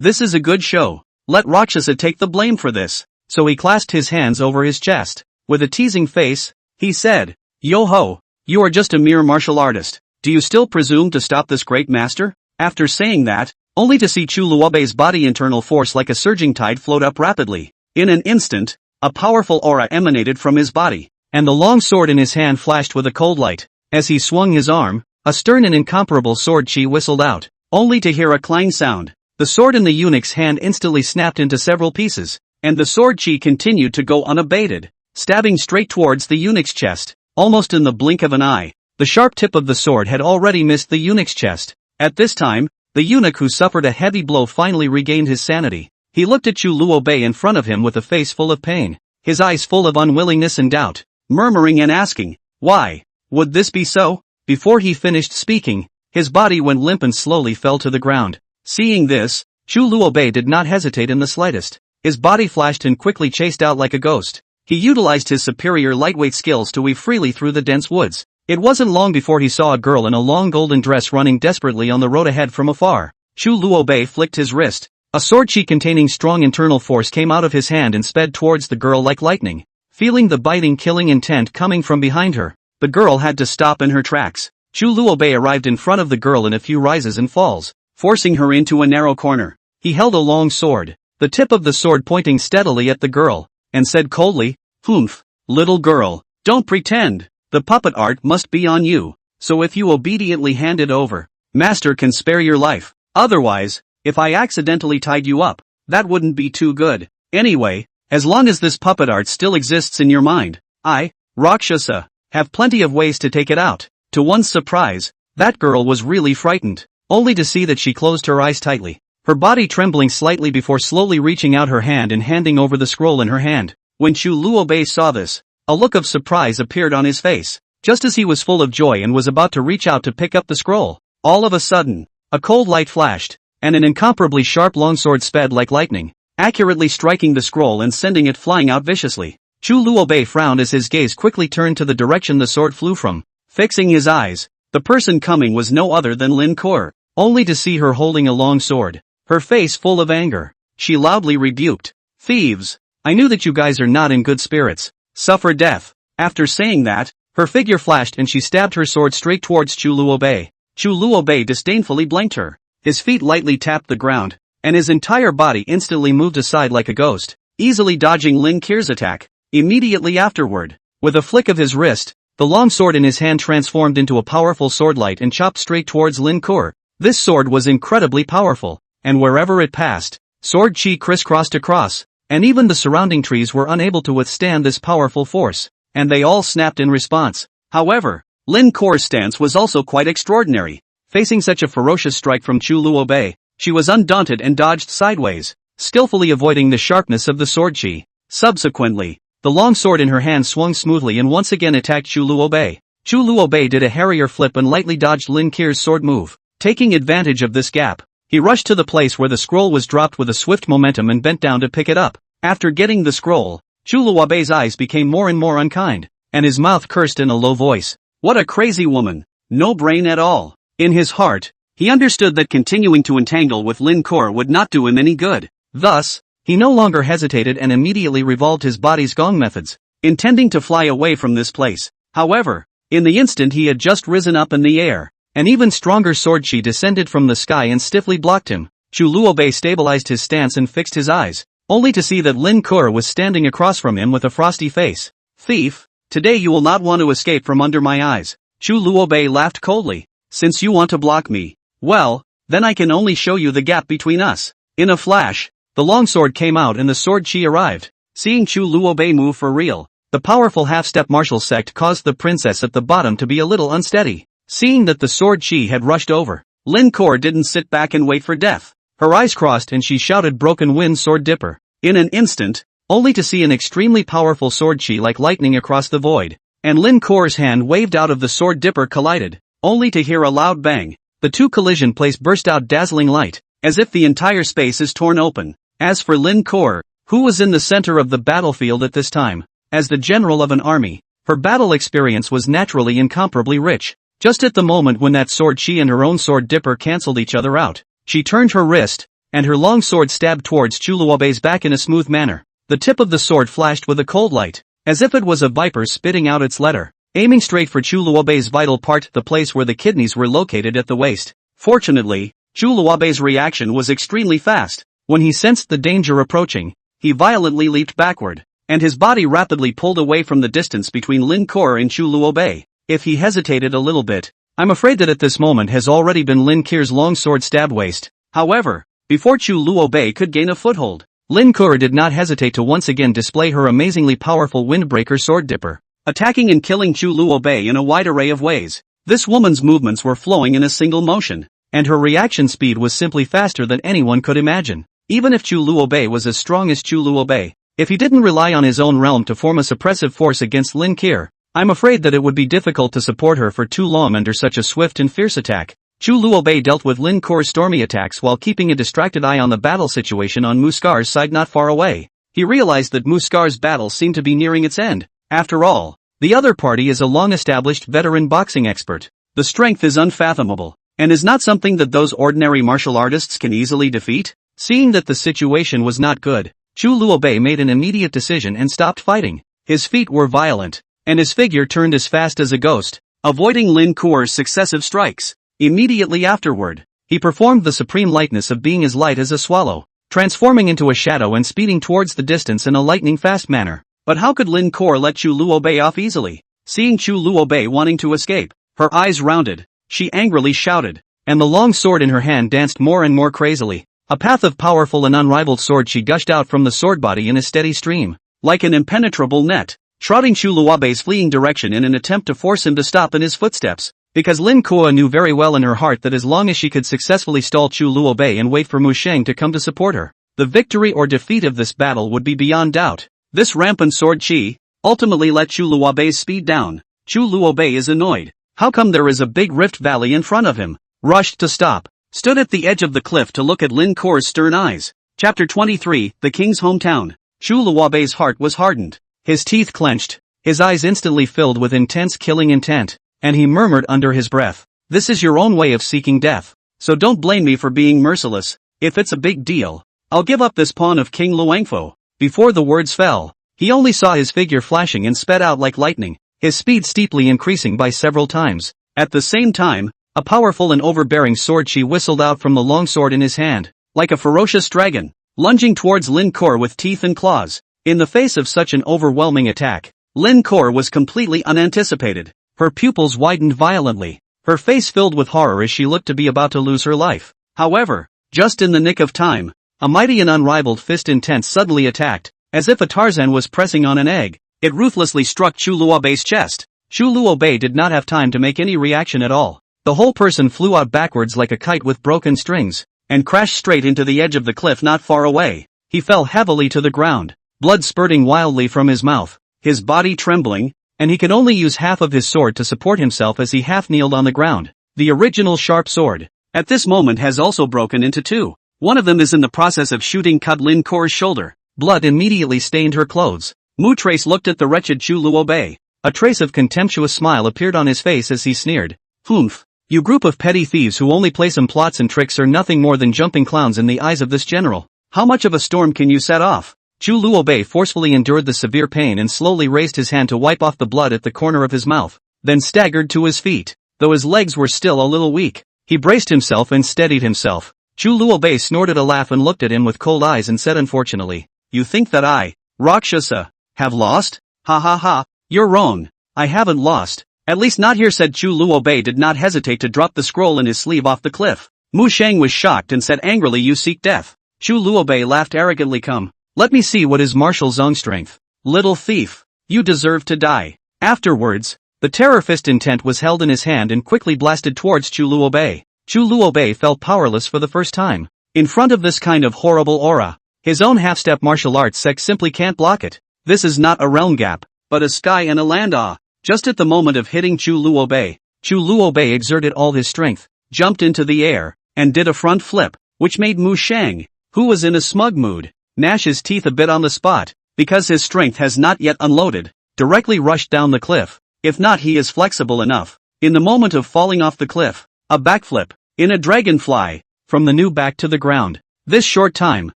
this is a good show. Let Rakshasa take the blame for this." So he clasped his hands over his chest. With a teasing face, he said, "Yo-ho, you are just a mere martial artist. Do you still presume to stop this great master?" After saying that, only to see Chu Luobei's body internal force like a surging tide float up rapidly. In an instant, a powerful aura emanated from his body, and the long sword in his hand flashed with a cold light. As he swung his arm, a stern and incomparable sword chi whistled out, only to hear a clang sound. The sword in the eunuch's hand instantly snapped into several pieces, and the sword chi continued to go unabated, stabbing straight towards the eunuch's chest. Almost in the blink of an eye, the sharp tip of the sword had already missed the eunuch's chest. At this time, the eunuch who suffered a heavy blow finally regained his sanity. He looked at Chu Luobei in front of him with a face full of pain, his eyes full of unwillingness and doubt, murmuring and asking, "Why would this be so?" Before he finished speaking, his body went limp and slowly fell to the ground. Seeing this, Chu Luobei did not hesitate in the slightest. His body flashed and quickly chased out like a ghost. He utilized his superior lightweight skills to weave freely through the dense woods. It wasn't long before he saw a girl in a long golden dress running desperately on the road ahead from afar. Chu Luobei flicked his wrist, A sword chi containing strong internal force came out of his hand and sped towards the girl like lightning. Feeling the biting killing intent coming from behind her, the girl had to stop in her tracks. Chu Luobei arrived in front of the girl in a few rises and falls, forcing her into a narrow corner. He held a long sword, the tip of the sword pointing steadily at the girl, and said coldly, "Humph, little girl, don't pretend. The puppet art must be on you, so if you obediently hand it over, master can spare your life. Otherwise, if I accidentally tied you up, that wouldn't be too good. Anyway, as long as this puppet art still exists in your mind, I, Rakshasa, have plenty of ways to take it out." To one's surprise, that girl was really frightened, only to see that she closed her eyes tightly, her body trembling slightly before slowly reaching out her hand and handing over the scroll in her hand. When Chu Luobei saw this, a look of surprise appeared on his face. Just as he was full of joy and was about to reach out to pick up the scroll, all of a sudden, a cold light flashed, and an incomparably sharp longsword sped like lightning, accurately striking the scroll and sending it flying out viciously. Chu Luobei frowned as his gaze quickly turned to the direction the sword flew from. Fixing his eyes, the person coming was no other than Lin Kuo, only to see her holding a long sword, her face full of anger. She loudly rebuked, "Thieves! I knew that you guys are not in good spirits. Suffer death." After saying that, her figure flashed and she stabbed her sword straight towards Chu Luobei. Chu Luobei disdainfully blinked her. His feet lightly tapped the ground, and his entire body instantly moved aside like a ghost, easily dodging Lin Kuo's attack. Immediately afterward, with a flick of his wrist, the long sword in his hand transformed into a powerful swordlight and chopped straight towards Lin Kuo. This sword was incredibly powerful, and wherever it passed, sword chi crisscrossed across, and even the surrounding trees were unable to withstand this powerful force, and they all snapped in response. However, Lin Kuo's stance was also quite extraordinary. Facing such a ferocious strike from Chu Luobei, she was undaunted and dodged sideways, skillfully avoiding the sharpness of the sword chi. Subsequently, the long sword in her hand swung smoothly and once again attacked Chu Luobei. Chu Luobei did a harrier flip and lightly dodged Lin Kuo's sword move. Taking advantage of this gap, he rushed to the place where the scroll was dropped with a swift momentum and bent down to pick it up. After getting the scroll, Chu Luobei's eyes became more and more unkind, and his mouth cursed in a low voice. What a crazy woman! No brain at all. In his heart, he understood that continuing to entangle with Lin Kuo would not do him any good. Thus, he no longer hesitated and immediately revolved his body's gong methods, intending to fly away from this place. However, in the instant he had just risen up in the air, an even stronger sword chi descended from the sky and stiffly blocked him. Chu Luobei stabilized his stance and fixed his eyes, only to see that Lin Kuo was standing across from him with a frosty face. "Thief, today you will not want to escape from under my eyes." Chu Luobei laughed coldly. "Since you want to block me, well, then I can only show you the gap between us." In a flash, the longsword came out and the sword chi arrived. Seeing Chu Luobei move for real, the powerful half-step martial sect caused the princess at the bottom to be a little unsteady. Seeing that the sword chi had rushed over, Lin Kuo didn't sit back and wait for death. Her eyes crossed and she shouted "Broken Wind Sword Dipper." In an instant, only to see an extremely powerful sword chi like lightning across the void, and Lin Kuo's hand waved out of the sword dipper collided, only to hear a loud bang. The two collision place burst out dazzling light, as if the entire space is torn open. As for Lin Kuo, who was in the center of the battlefield at this time, as the general of an army, her battle experience was naturally incomparably rich. Just at the moment when that sword chi and her own sword dipper cancelled each other out, she turned her wrist, and her long sword stabbed towards Chu Luobei's back in a smooth manner. The tip of the sword flashed with a cold light, as if it was a viper spitting out its letter, aiming straight for Chu Luobei's vital part, the place where the kidneys were located at the waist. Fortunately, Chu Luobei's reaction was extremely fast. When he sensed the danger approaching, he violently leaped backward, and his body rapidly pulled away from the distance between Lin Kuo and Chu Luobei. If he hesitated a little bit, I'm afraid that at this moment has already been Lin Kuo's long sword stabbed waist. However, before Chu Luobei could gain a foothold, Lin Kuo did not hesitate to once again display her amazingly powerful windbreaker sword dipper, attacking and killing Chu Luobei in a wide array of ways. This woman's movements were flowing in a single motion, and her reaction speed was simply faster than anyone could imagine. Even if Chu Luobei was as strong as Chu Luobei, if he didn't rely on his own realm to form a suppressive force against Lin Kuo, I'm afraid that it would be difficult to support her for too long under such a swift and fierce attack. Chu Luobei dealt with Lin Kuo's stormy attacks while keeping a distracted eye on the battle situation on Muscar's side not far away. He realized that Muscar's battle seemed to be nearing its end. After all, the other party is a long-established veteran boxing expert. The strength is unfathomable, and is not something that those ordinary martial artists can easily defeat. Seeing that the situation was not good, Chu Luobei made an immediate decision and stopped fighting. His feet were violent, and his figure turned as fast as a ghost, avoiding Lin Kuo's successive strikes. Immediately afterward, he performed the supreme lightness of being as light as a swallow, transforming into a shadow and speeding towards the distance in a lightning-fast manner. But how could Lin Kuo let Chu Luobei off easily? Seeing Chu Luobei wanting to escape, her eyes rounded, she angrily shouted, and the long sword in her hand danced more and more crazily. A path of powerful and unrivaled sword chi gushed out from the sword body in a steady stream, like an impenetrable net, shrouding Chu Luobei's fleeing direction in an attempt to force him to stop in his footsteps. Because Lin Kuo knew very well in her heart that as long as she could successfully stall Chu Luobei and wait for Mu Sheng to come to support her, the victory or defeat of this battle would be beyond doubt. This rampant sword chi ultimately let Chu Luobei's speed down. Chu Luobei is annoyed. How come there is a big rift valley in front of him? Rushed to stop. Stood at the edge of the cliff to look at Lin Kuo's stern eyes. Chapter 23, The King's Hometown. Chu Luobei's heart was hardened. His teeth clenched. His eyes instantly filled with intense killing intent, and he murmured under his breath, "This is your own way of seeking death. So don't blame me for being merciless. If it's a big deal, I'll give up this pawn of King Luangfo." Before the words fell, he only saw his figure flashing and sped out like lightning, his speed steeply increasing by several times. At the same time, a powerful and overbearing sword chi whistled out from the long sword in his hand, like a ferocious dragon, lunging towards Lin Kuo with teeth and claws. In the face of such an overwhelming attack, Lin Kuo was completely unanticipated. Her pupils widened violently, her face filled with horror as she looked to be about to lose her life. However, just in the nick of time, a mighty and unrivaled fist intense suddenly attacked, as if a Tarzan was pressing on an egg. It ruthlessly struck Chu Luobei's chest. Chu Luobei did not have time to make any reaction at all. The whole person flew out backwards like a kite with broken strings, and crashed straight into the edge of the cliff not far away. He fell heavily to the ground, blood spurting wildly from his mouth, his body trembling, and he could only use half of his sword to support himself as he half-kneeled on the ground. The original sharp sword, at this moment has also broken into two. One of them is in the process of shooting cut Lin Kuo's shoulder. Blood immediately stained her clothes. Mu Trace looked at the wretched Chu Luobei. A trace of contemptuous smile appeared on his face as he sneered. "Humph. You group of petty thieves who only play some plots and tricks are nothing more than jumping clowns in the eyes of this general. How much of a storm can you set off?" Chu Luobei forcefully endured the severe pain and slowly raised his hand to wipe off the blood at the corner of his mouth, then staggered to his feet. Though his legs were still a little weak, he braced himself and steadied himself. Chu Luobei snorted a laugh and looked at him with cold eyes and said, "Unfortunately, you think that I, Rakshasa, have lost? Ha ha ha, you're wrong. I haven't lost. At least not here," said Chu Luobei. Did not hesitate to drop the scroll in his sleeve off the cliff. Mu Sheng was shocked and said angrily, "You seek death." Chu Luobei laughed arrogantly. "Come, let me see what is Martial Zong's strength. Little thief, you deserve to die." Afterwards, the terror fist intent was held in his hand and quickly blasted towards Chu Luobei. Chu Luobei felt powerless for the first time. In front of this kind of horrible aura, his own half-step martial arts sect simply can't block it. This is not a realm gap, but a sky and a land awe. Just at the moment of hitting Chu Luobei exerted all his strength, jumped into the air, and did a front flip, which made Mu Sheng, who was in a smug mood, gnash his teeth a bit on the spot, because his strength has not yet unloaded, directly rushed down the cliff. If not, he is flexible enough. In the moment of falling off the cliff, a backflip, in a dragonfly, from the new back to the ground. This short time,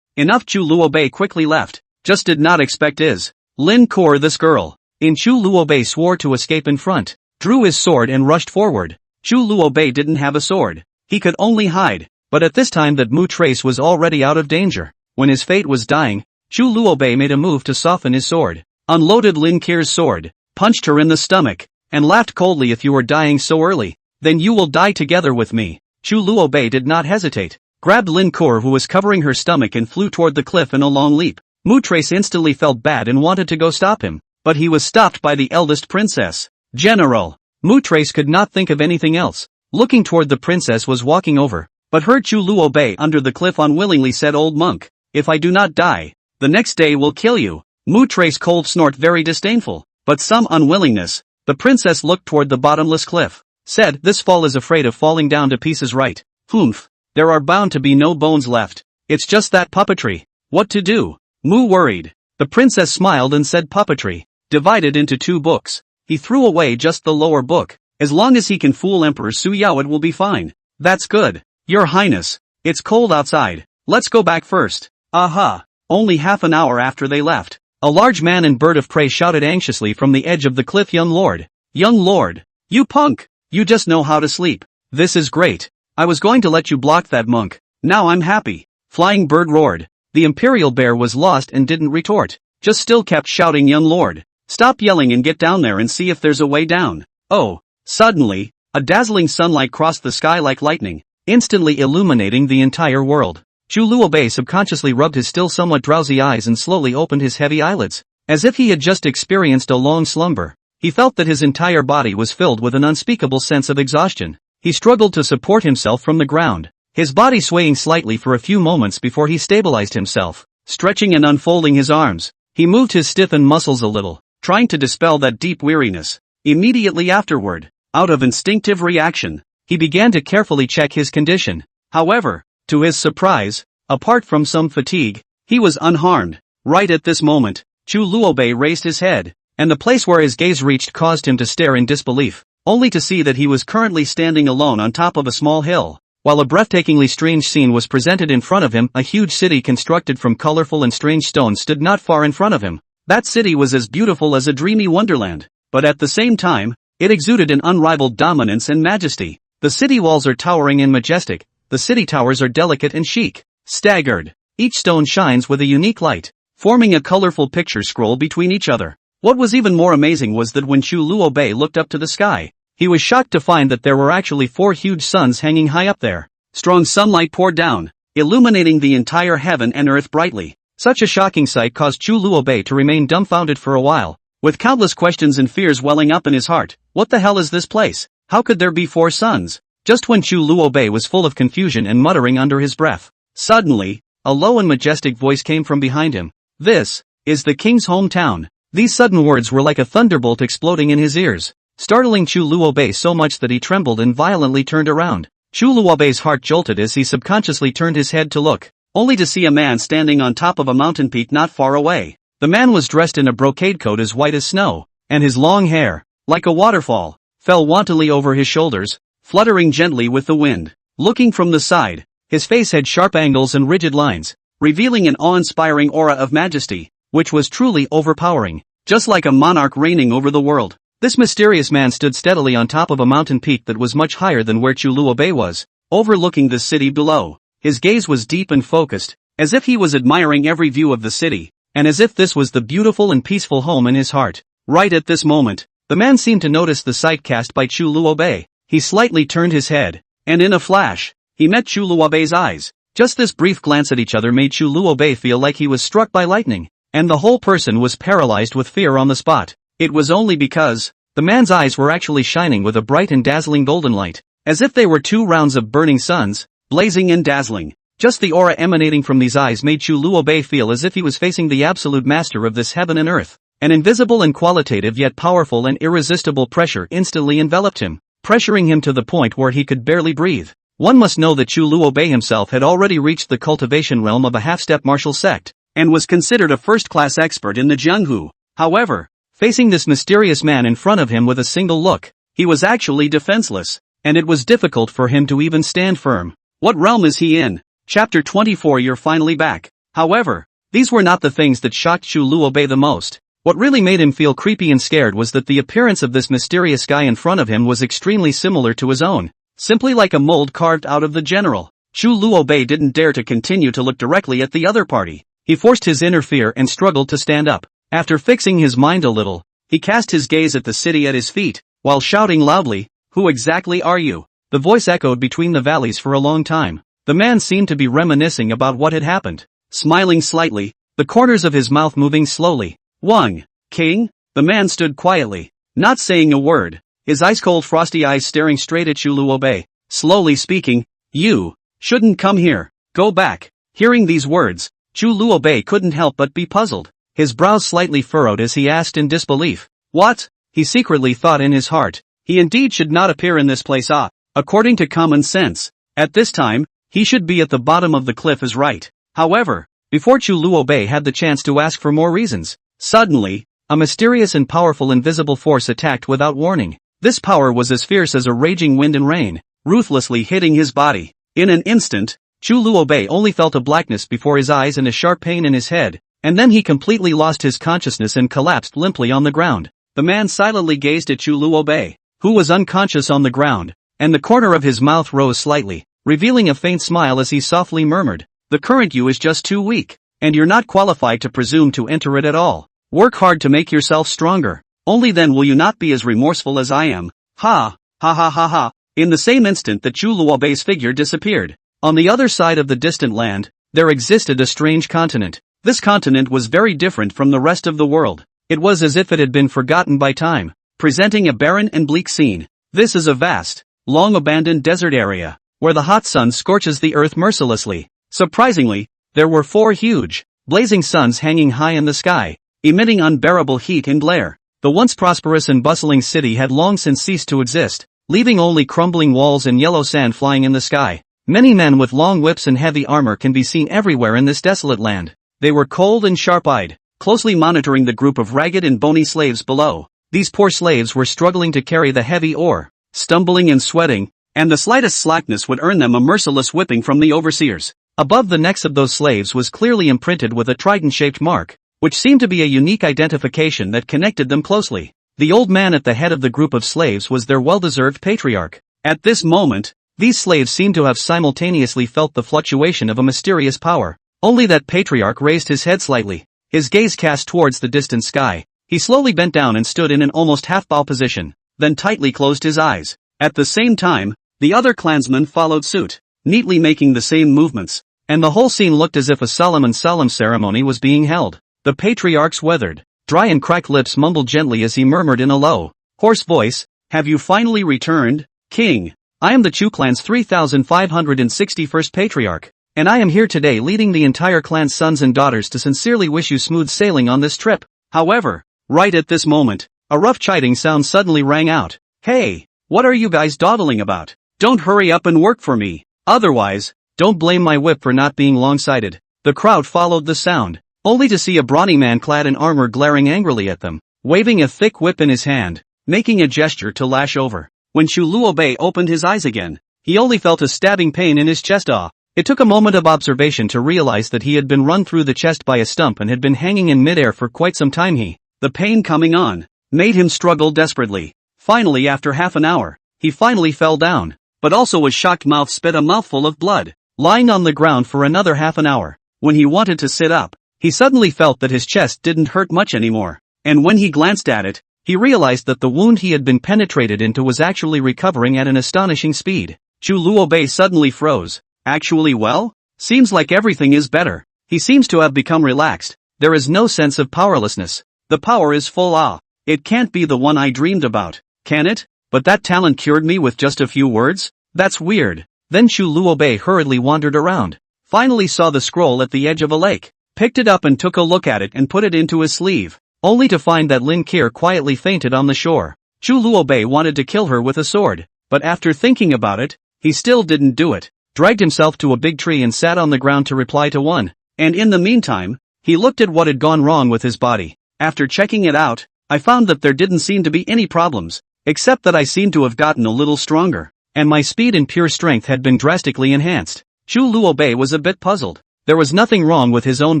enough. Chu Luobei quickly left, just did not expect is Lin Kuo this girl. In Chu Luobei swore to escape in front, drew his sword and rushed forward. Chu Luobei didn't have a sword, he could only hide, but at this time that Mu Trace was already out of danger. When his fate was dying, Chu Luobei made a move to soften his sword, unloaded Lin Kuo's sword, punched her in the stomach, and laughed coldly. "If you are dying so early, then you will die together with me." Chu Luobei did not hesitate, grabbed Lin Kuo who was covering her stomach and flew toward the cliff in a long leap. Mu Trace instantly felt bad and wanted to go stop him, but he was stopped by the eldest princess. "General." Mu Trace could not think of anything else. Looking toward the princess was walking over, but heard Chu Luobei under the cliff. Unwillingly said, "Old monk, if I do not die, the next day will kill you." Mu Trace cold snort, very disdainful, but some unwillingness. The princess looked toward the bottomless cliff, said, "This fall is afraid of falling down to pieces, right? Humph, there are bound to be no bones left. It's just that puppetry. What to do?" Mu worried. The princess smiled and said, "Puppetry, divided into two books." He threw away just the lower book. "As long as he can fool Emperor Su Yao, it will be fine." "That's good, Your Highness. It's cold outside. Let's go back first. Aha! Only half an hour after they left, a large man in bird of prey shouted anxiously from the edge of the cliff, Young Lord! Young Lord! You punk! You just know how to sleep. This is great. I was going to let you block that monk. Now I'm happy. Flying Bird roared. The Imperial bear was lost and didn't retort. Just still kept shouting, Young Lord! Stop yelling and get down there and see if there's a way down. Oh! Suddenly, a dazzling sunlight crossed the sky like lightning, instantly illuminating the entire world. Chu Luobei subconsciously rubbed his still somewhat drowsy eyes and slowly opened his heavy eyelids, as if he had just experienced a long slumber. He felt that his entire body was filled with an unspeakable sense of exhaustion. He struggled to support himself from the ground, his body swaying slightly for a few moments before he stabilized himself. Stretching and unfolding his arms, he moved his stiffened muscles a little, trying to dispel that deep weariness. Immediately afterward, out of instinctive reaction, he began to carefully check his condition. However, to his surprise, apart from some fatigue, he was unharmed. Right at this moment, Chu Luobei raised his head, and the place where his gaze reached caused him to stare in disbelief, only to see that he was currently standing alone on top of a small hill. While a breathtakingly strange scene was presented in front of him, a huge city constructed from colorful and strange stones stood not far in front of him. That city was as beautiful as a dreamy wonderland, but at the same time, it exuded an unrivaled dominance and majesty. The city walls are towering and majestic, the city towers are delicate and chic, staggered. Each stone shines with a unique light, forming a colorful picture scroll between each other. What was even more amazing was that when Chu Luobei looked up to the sky, he was shocked to find that there were actually 4 huge suns hanging high up there. Strong sunlight poured down, illuminating the entire heaven and earth brightly. Such a shocking sight caused Chu Luobei to remain dumbfounded for a while, with countless questions and fears welling up in his heart. What the hell is this place? How could there be 4 suns? Just when Chu Luobei was full of confusion and muttering under his breath, suddenly, a low and majestic voice came from behind him. This is the king's hometown. These sudden words were like a thunderbolt exploding in his ears, startling Chu Luobei so much that he trembled and violently turned around. Chu Luobei's heart jolted as he subconsciously turned his head to look, only to see a man standing on top of a mountain peak not far away. The man was dressed in a brocade coat as white as snow, and his long hair, like a waterfall, fell wantonly over his shoulders, fluttering gently with the wind. Looking from the side, his face had sharp angles and rigid lines, revealing an awe-inspiring aura of majesty, which was truly overpowering, just like a monarch reigning over the world. This mysterious man stood steadily on top of a mountain peak that was much higher than where Chu Luobei was, overlooking the city below. His gaze was deep and focused, as if he was admiring every view of the city, and as if this was the beautiful and peaceful home in his heart. Right at this moment, the man seemed to notice the sight cast by Chu Luobei. He slightly turned his head, and in a flash, he met Chu Luobei's eyes. Just this brief glance at each other made Chu Luobei feel like he was struck by lightning, and the whole person was paralyzed with fear on the spot. It was only because the man's eyes were actually shining with a bright and dazzling golden light, as if they were 2 rounds of burning suns, blazing and dazzling. Just the aura emanating from these eyes made Chu Luobei feel as if he was facing the absolute master of this heaven and earth. An invisible and qualitative yet powerful and irresistible pressure instantly enveloped him, pressuring him to the point where he could barely breathe. One must know that Chu Luobei himself had already reached the cultivation realm of a half-step martial sect, and was considered a first-class expert in the Jianghu. However, facing this mysterious man in front of him with a single look, he was actually defenseless, and it was difficult for him to even stand firm. What realm is he in? Chapter 24. You're finally back. However, these were not the things that shocked Chu Luobei the most. What really made him feel creepy and scared was that the appearance of this mysterious guy in front of him was extremely similar to his own, simply like a mold carved out of the general. Chu Luobei didn't dare to continue to look directly at the other party. He forced his inner fear and struggled to stand up. After fixing his mind a little, he cast his gaze at the city at his feet, while shouting loudly, "Who exactly are you?" The voice echoed between the valleys for a long time. The man seemed to be reminiscing about what had happened, smiling slightly, the corners of his mouth moving slowly. "Wang, king?" The man stood quietly, not saying a word, his ice-cold frosty eyes staring straight at Chu Luobei, slowly speaking, "You shouldn't come here. Go back." Hearing these words, Chu Luobei couldn't help but be puzzled. His brows slightly furrowed as he asked in disbelief. "What?" He secretly thought in his heart. He indeed should not appear in this place. According to common sense, at this time, he should be at the bottom of the cliff is right. However, before Chu Luobei had the chance to ask for more reasons, suddenly, a mysterious and powerful invisible force attacked without warning. This power was as fierce as a raging wind and rain, ruthlessly hitting his body. In an instant, Chu Luobei only felt a blackness before his eyes and a sharp pain in his head, and then he completely lost his consciousness and collapsed limply on the ground. The man silently gazed at Chu Luobei, who was unconscious on the ground, and the corner of his mouth rose slightly, revealing a faint smile as he softly murmured, "The current you is just too weak, and you're not qualified to presume to enter it at all. Work hard to make yourself stronger, only then will you not be as remorseful as I am." Ha, ha ha ha ha. In the same instant that Chu Luobei's figure disappeared, on the other side of the distant land, there existed a strange continent. This continent was very different from the rest of the world. It was as if it had been forgotten by time, presenting a barren and bleak scene. This is a vast, long-abandoned desert area, where the hot sun scorches the earth mercilessly. Surprisingly, there were 4 huge, blazing suns hanging high in the sky, emitting unbearable heat and glare. The once prosperous and bustling city had long since ceased to exist, leaving only crumbling walls and yellow sand flying in the sky. Many men with long whips and heavy armor can be seen everywhere in this desolate land. They were cold and sharp-eyed, closely monitoring the group of ragged and bony slaves below. These poor slaves were struggling to carry the heavy ore, stumbling and sweating, and the slightest slackness would earn them a merciless whipping from the overseers. Above the necks of those slaves was clearly imprinted with a trident-shaped mark, which seemed to be a unique identification that connected them closely. The old man at the head of the group of slaves was their well-deserved patriarch. At this moment, these slaves seemed to have simultaneously felt the fluctuation of a mysterious power. Only that patriarch raised his head slightly, his gaze cast towards the distant sky. He slowly bent down and stood in an almost half-bow position, then tightly closed his eyes. At the same time, the other clansmen followed suit, neatly making the same movements, and the whole scene looked as if a solemn ceremony was being held. The patriarch's weathered, dry and cracked lips mumbled gently as he murmured in a low, hoarse voice, "Have you finally returned, King? I am the Chu clan's 3,561st patriarch, and I am here today leading the entire clan's sons and daughters to sincerely wish you smooth sailing on this trip." However, right at this moment, a rough chiding sound suddenly rang out. "Hey, what are you guys dawdling about? Don't hurry up and work for me. Otherwise, don't blame my whip for not being long-sighted." The crowd followed the sound, only to see a brawny man clad in armor glaring angrily at them, waving a thick whip in his hand, making a gesture to lash over. When Chu Luobei opened his eyes again, he only felt a stabbing pain in his chest. It took a moment of observation to realize that he had been run through the chest by a stump and had been hanging in midair for quite some time. The pain coming on made him struggle desperately. Finally, after half an hour, he finally fell down, but also his shocked mouth spit a mouthful of blood, lying on the ground for another half an hour. When he wanted to sit up, he suddenly felt that his chest didn't hurt much anymore, and when he glanced at it, he realized that the wound he had been penetrated into was actually recovering at an astonishing speed. Chu Luobei suddenly froze. Actually, well? Seems like everything is better. He seems to have become relaxed. There is no sense of powerlessness. The power is full. It can't be the one I dreamed about, can it? But that talent cured me with just a few words? That's weird. Then Chu Luobei hurriedly wandered around, finally saw the scroll at the edge of a lake, picked it up and took a look at it and put it into his sleeve, only to find that Lin Keir quietly fainted on the shore. Chu Luobei wanted to kill her with a sword, but after thinking about it, he still didn't do it, dragged himself to a big tree and sat on the ground to reply to one. And in the meantime, he looked at what had gone wrong with his body. After checking it out, I found that there didn't seem to be any problems, except that I seemed to have gotten a little stronger, and my speed and pure strength had been drastically enhanced. Chu Luobei was a bit puzzled. There was nothing wrong with his own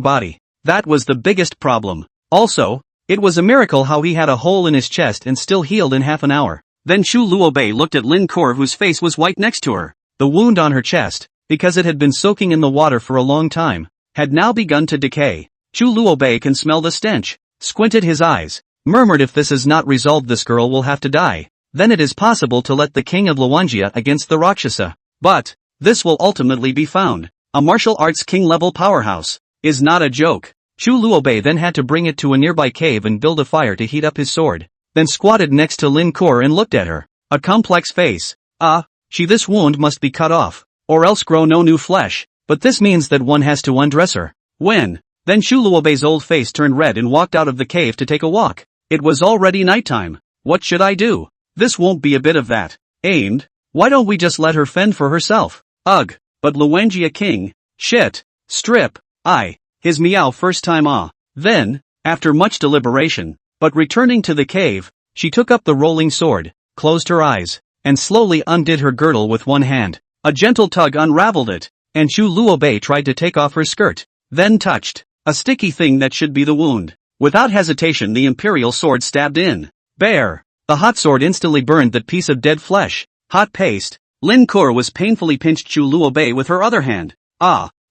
body. That was the biggest problem. Also, it was a miracle how he had a hole in his chest and still healed in half an hour. Then Chu Luobei looked at Lin Keir, whose face was white next to her. The wound on her chest, because it had been soaking in the water for a long time, had now begun to decay. Chu Luobei can smell the stench, squinted his eyes, murmured, "If this is not resolved, this girl will have to die. Then it is possible to let the king of Luanjia against the Rakshasa. But this will ultimately be found. A martial arts king-level powerhouse is not a joke." Chu Luobei then had to bring it to a nearby cave and build a fire to heat up his sword, then squatted next to Lin Keir and looked at her. A complex face. This wound must be cut off, or else grow no new flesh, but this means that one has to undress her. When? Then Chu Luobei's old face turned red and walked out of the cave to take a walk. It was already nighttime. What should I do? This won't be a bit of that. Aimed? Why don't we just let her fend for herself? Ugh, but Luanjia king? Shit. Strip. His meow first time. Then, after much deliberation, but returning to the cave, she took up the rolling sword, closed her eyes, and slowly undid her girdle with one hand. A gentle tug unraveled it, and Chu Luobei tried to take off her skirt, then touched a sticky thing that should be the wound. Without hesitation, the Imperial sword stabbed in. Bare. The hot sword instantly burned that piece of dead flesh. Hot paste. Lin Kuo was painfully pinched Chu Luobei with her other hand.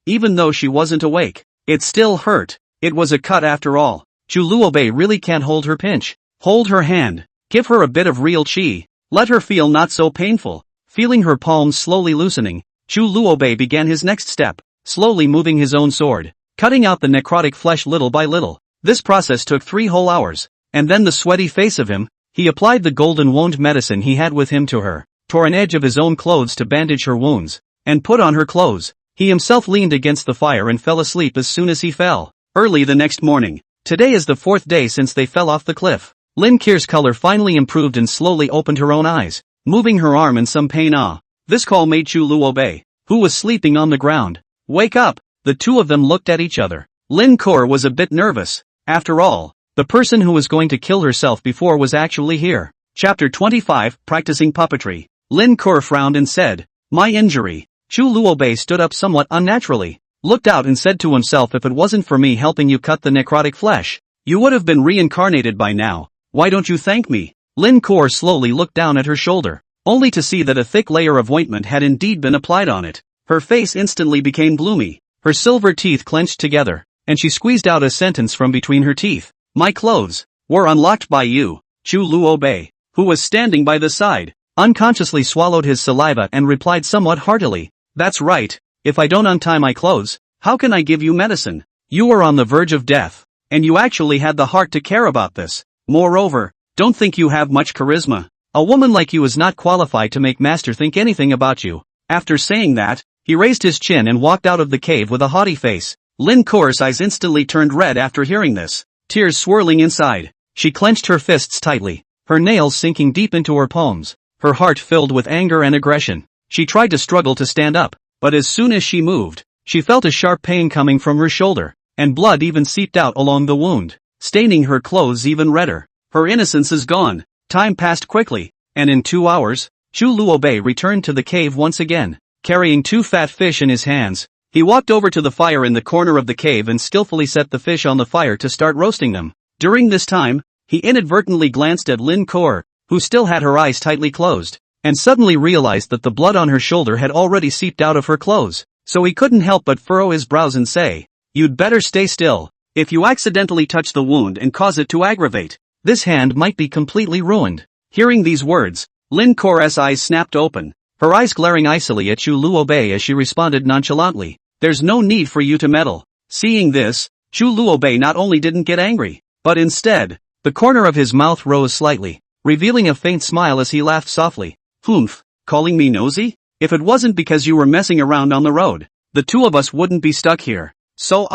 Even though she wasn't awake, it still hurt. It was a cut after all. Chu Luobei really can't hold her pinch. Hold her hand. Give her a bit of real chi. Let her feel not so painful. Feeling her palms slowly loosening, Chu Luobei began his next step, slowly moving his own sword, cutting out the necrotic flesh little by little. This process took 3 whole hours. And then the sweaty face of him, he applied the golden wound medicine he had with him to her, tore an edge of his own clothes to bandage her wounds, and put on her clothes. He himself leaned against the fire and fell asleep as soon as he fell. Early the next morning. Today is the 4th day since they fell off the cliff. Lin Kuo's color finally improved and slowly opened her own eyes, moving her arm in some pain. This call made Chu Luobei, who was sleeping on the ground, wake up. The two of them looked at each other. Lin Kuo was a bit nervous. After all, the person who was going to kill herself before was actually here. Chapter 25, Practicing Puppetry. Lin Kuo frowned and said, "My injury." Chu Luobei stood up somewhat unnaturally, looked out and said to himself, "If it wasn't for me helping you cut the necrotic flesh, you would have been reincarnated by now. Why don't you thank me?" Lin Kuo slowly looked down at her shoulder, only to see that a thick layer of ointment had indeed been applied on it. Her face instantly became gloomy, her silver teeth clenched together, and she squeezed out a sentence from between her teeth. "My clothes were unlocked by you." Chu Luobei, who was standing by the side, unconsciously swallowed his saliva and replied somewhat heartily, "That's right. If I don't untie my clothes, how can I give you medicine? You were on the verge of death, and you actually had the heart to care about this. Moreover, don't think you have much charisma. A woman like you is not qualified to make master think anything about you." After saying that, he raised his chin and walked out of the cave with a haughty face. Lin Kuo's eyes instantly turned red after hearing this, tears swirling inside. She clenched her fists tightly, her nails sinking deep into her palms, her heart filled with anger and aggression. She tried to struggle to stand up, but as soon as she moved, she felt a sharp pain coming from her shoulder, and blood even seeped out along the wound, staining her clothes even redder. Her innocence is gone. Time passed quickly, and in 2 hours, Chu Luobei returned to the cave once again, carrying 2 fat fish in his hands. He walked over to the fire in the corner of the cave and skillfully set the fish on the fire to start roasting them. During this time, he inadvertently glanced at Lin Kuo, who still had her eyes tightly closed, and suddenly realized that the blood on her shoulder had already seeped out of her clothes, so he couldn't help but furrow his brows and say, "You'd better stay still. If you accidentally touch the wound and cause it to aggravate, this hand might be completely ruined." Hearing these words, Lin Kuo's eyes snapped open, her eyes glaring icily at Chu Luobei as she responded nonchalantly, "There's no need for you to meddle." Seeing this, Chu Luobei not only didn't get angry, but instead, the corner of his mouth rose slightly, revealing a faint smile as he laughed softly. "Humph, calling me nosy? If it wasn't because you were messing around on the road, the two of us wouldn't be stuck here. So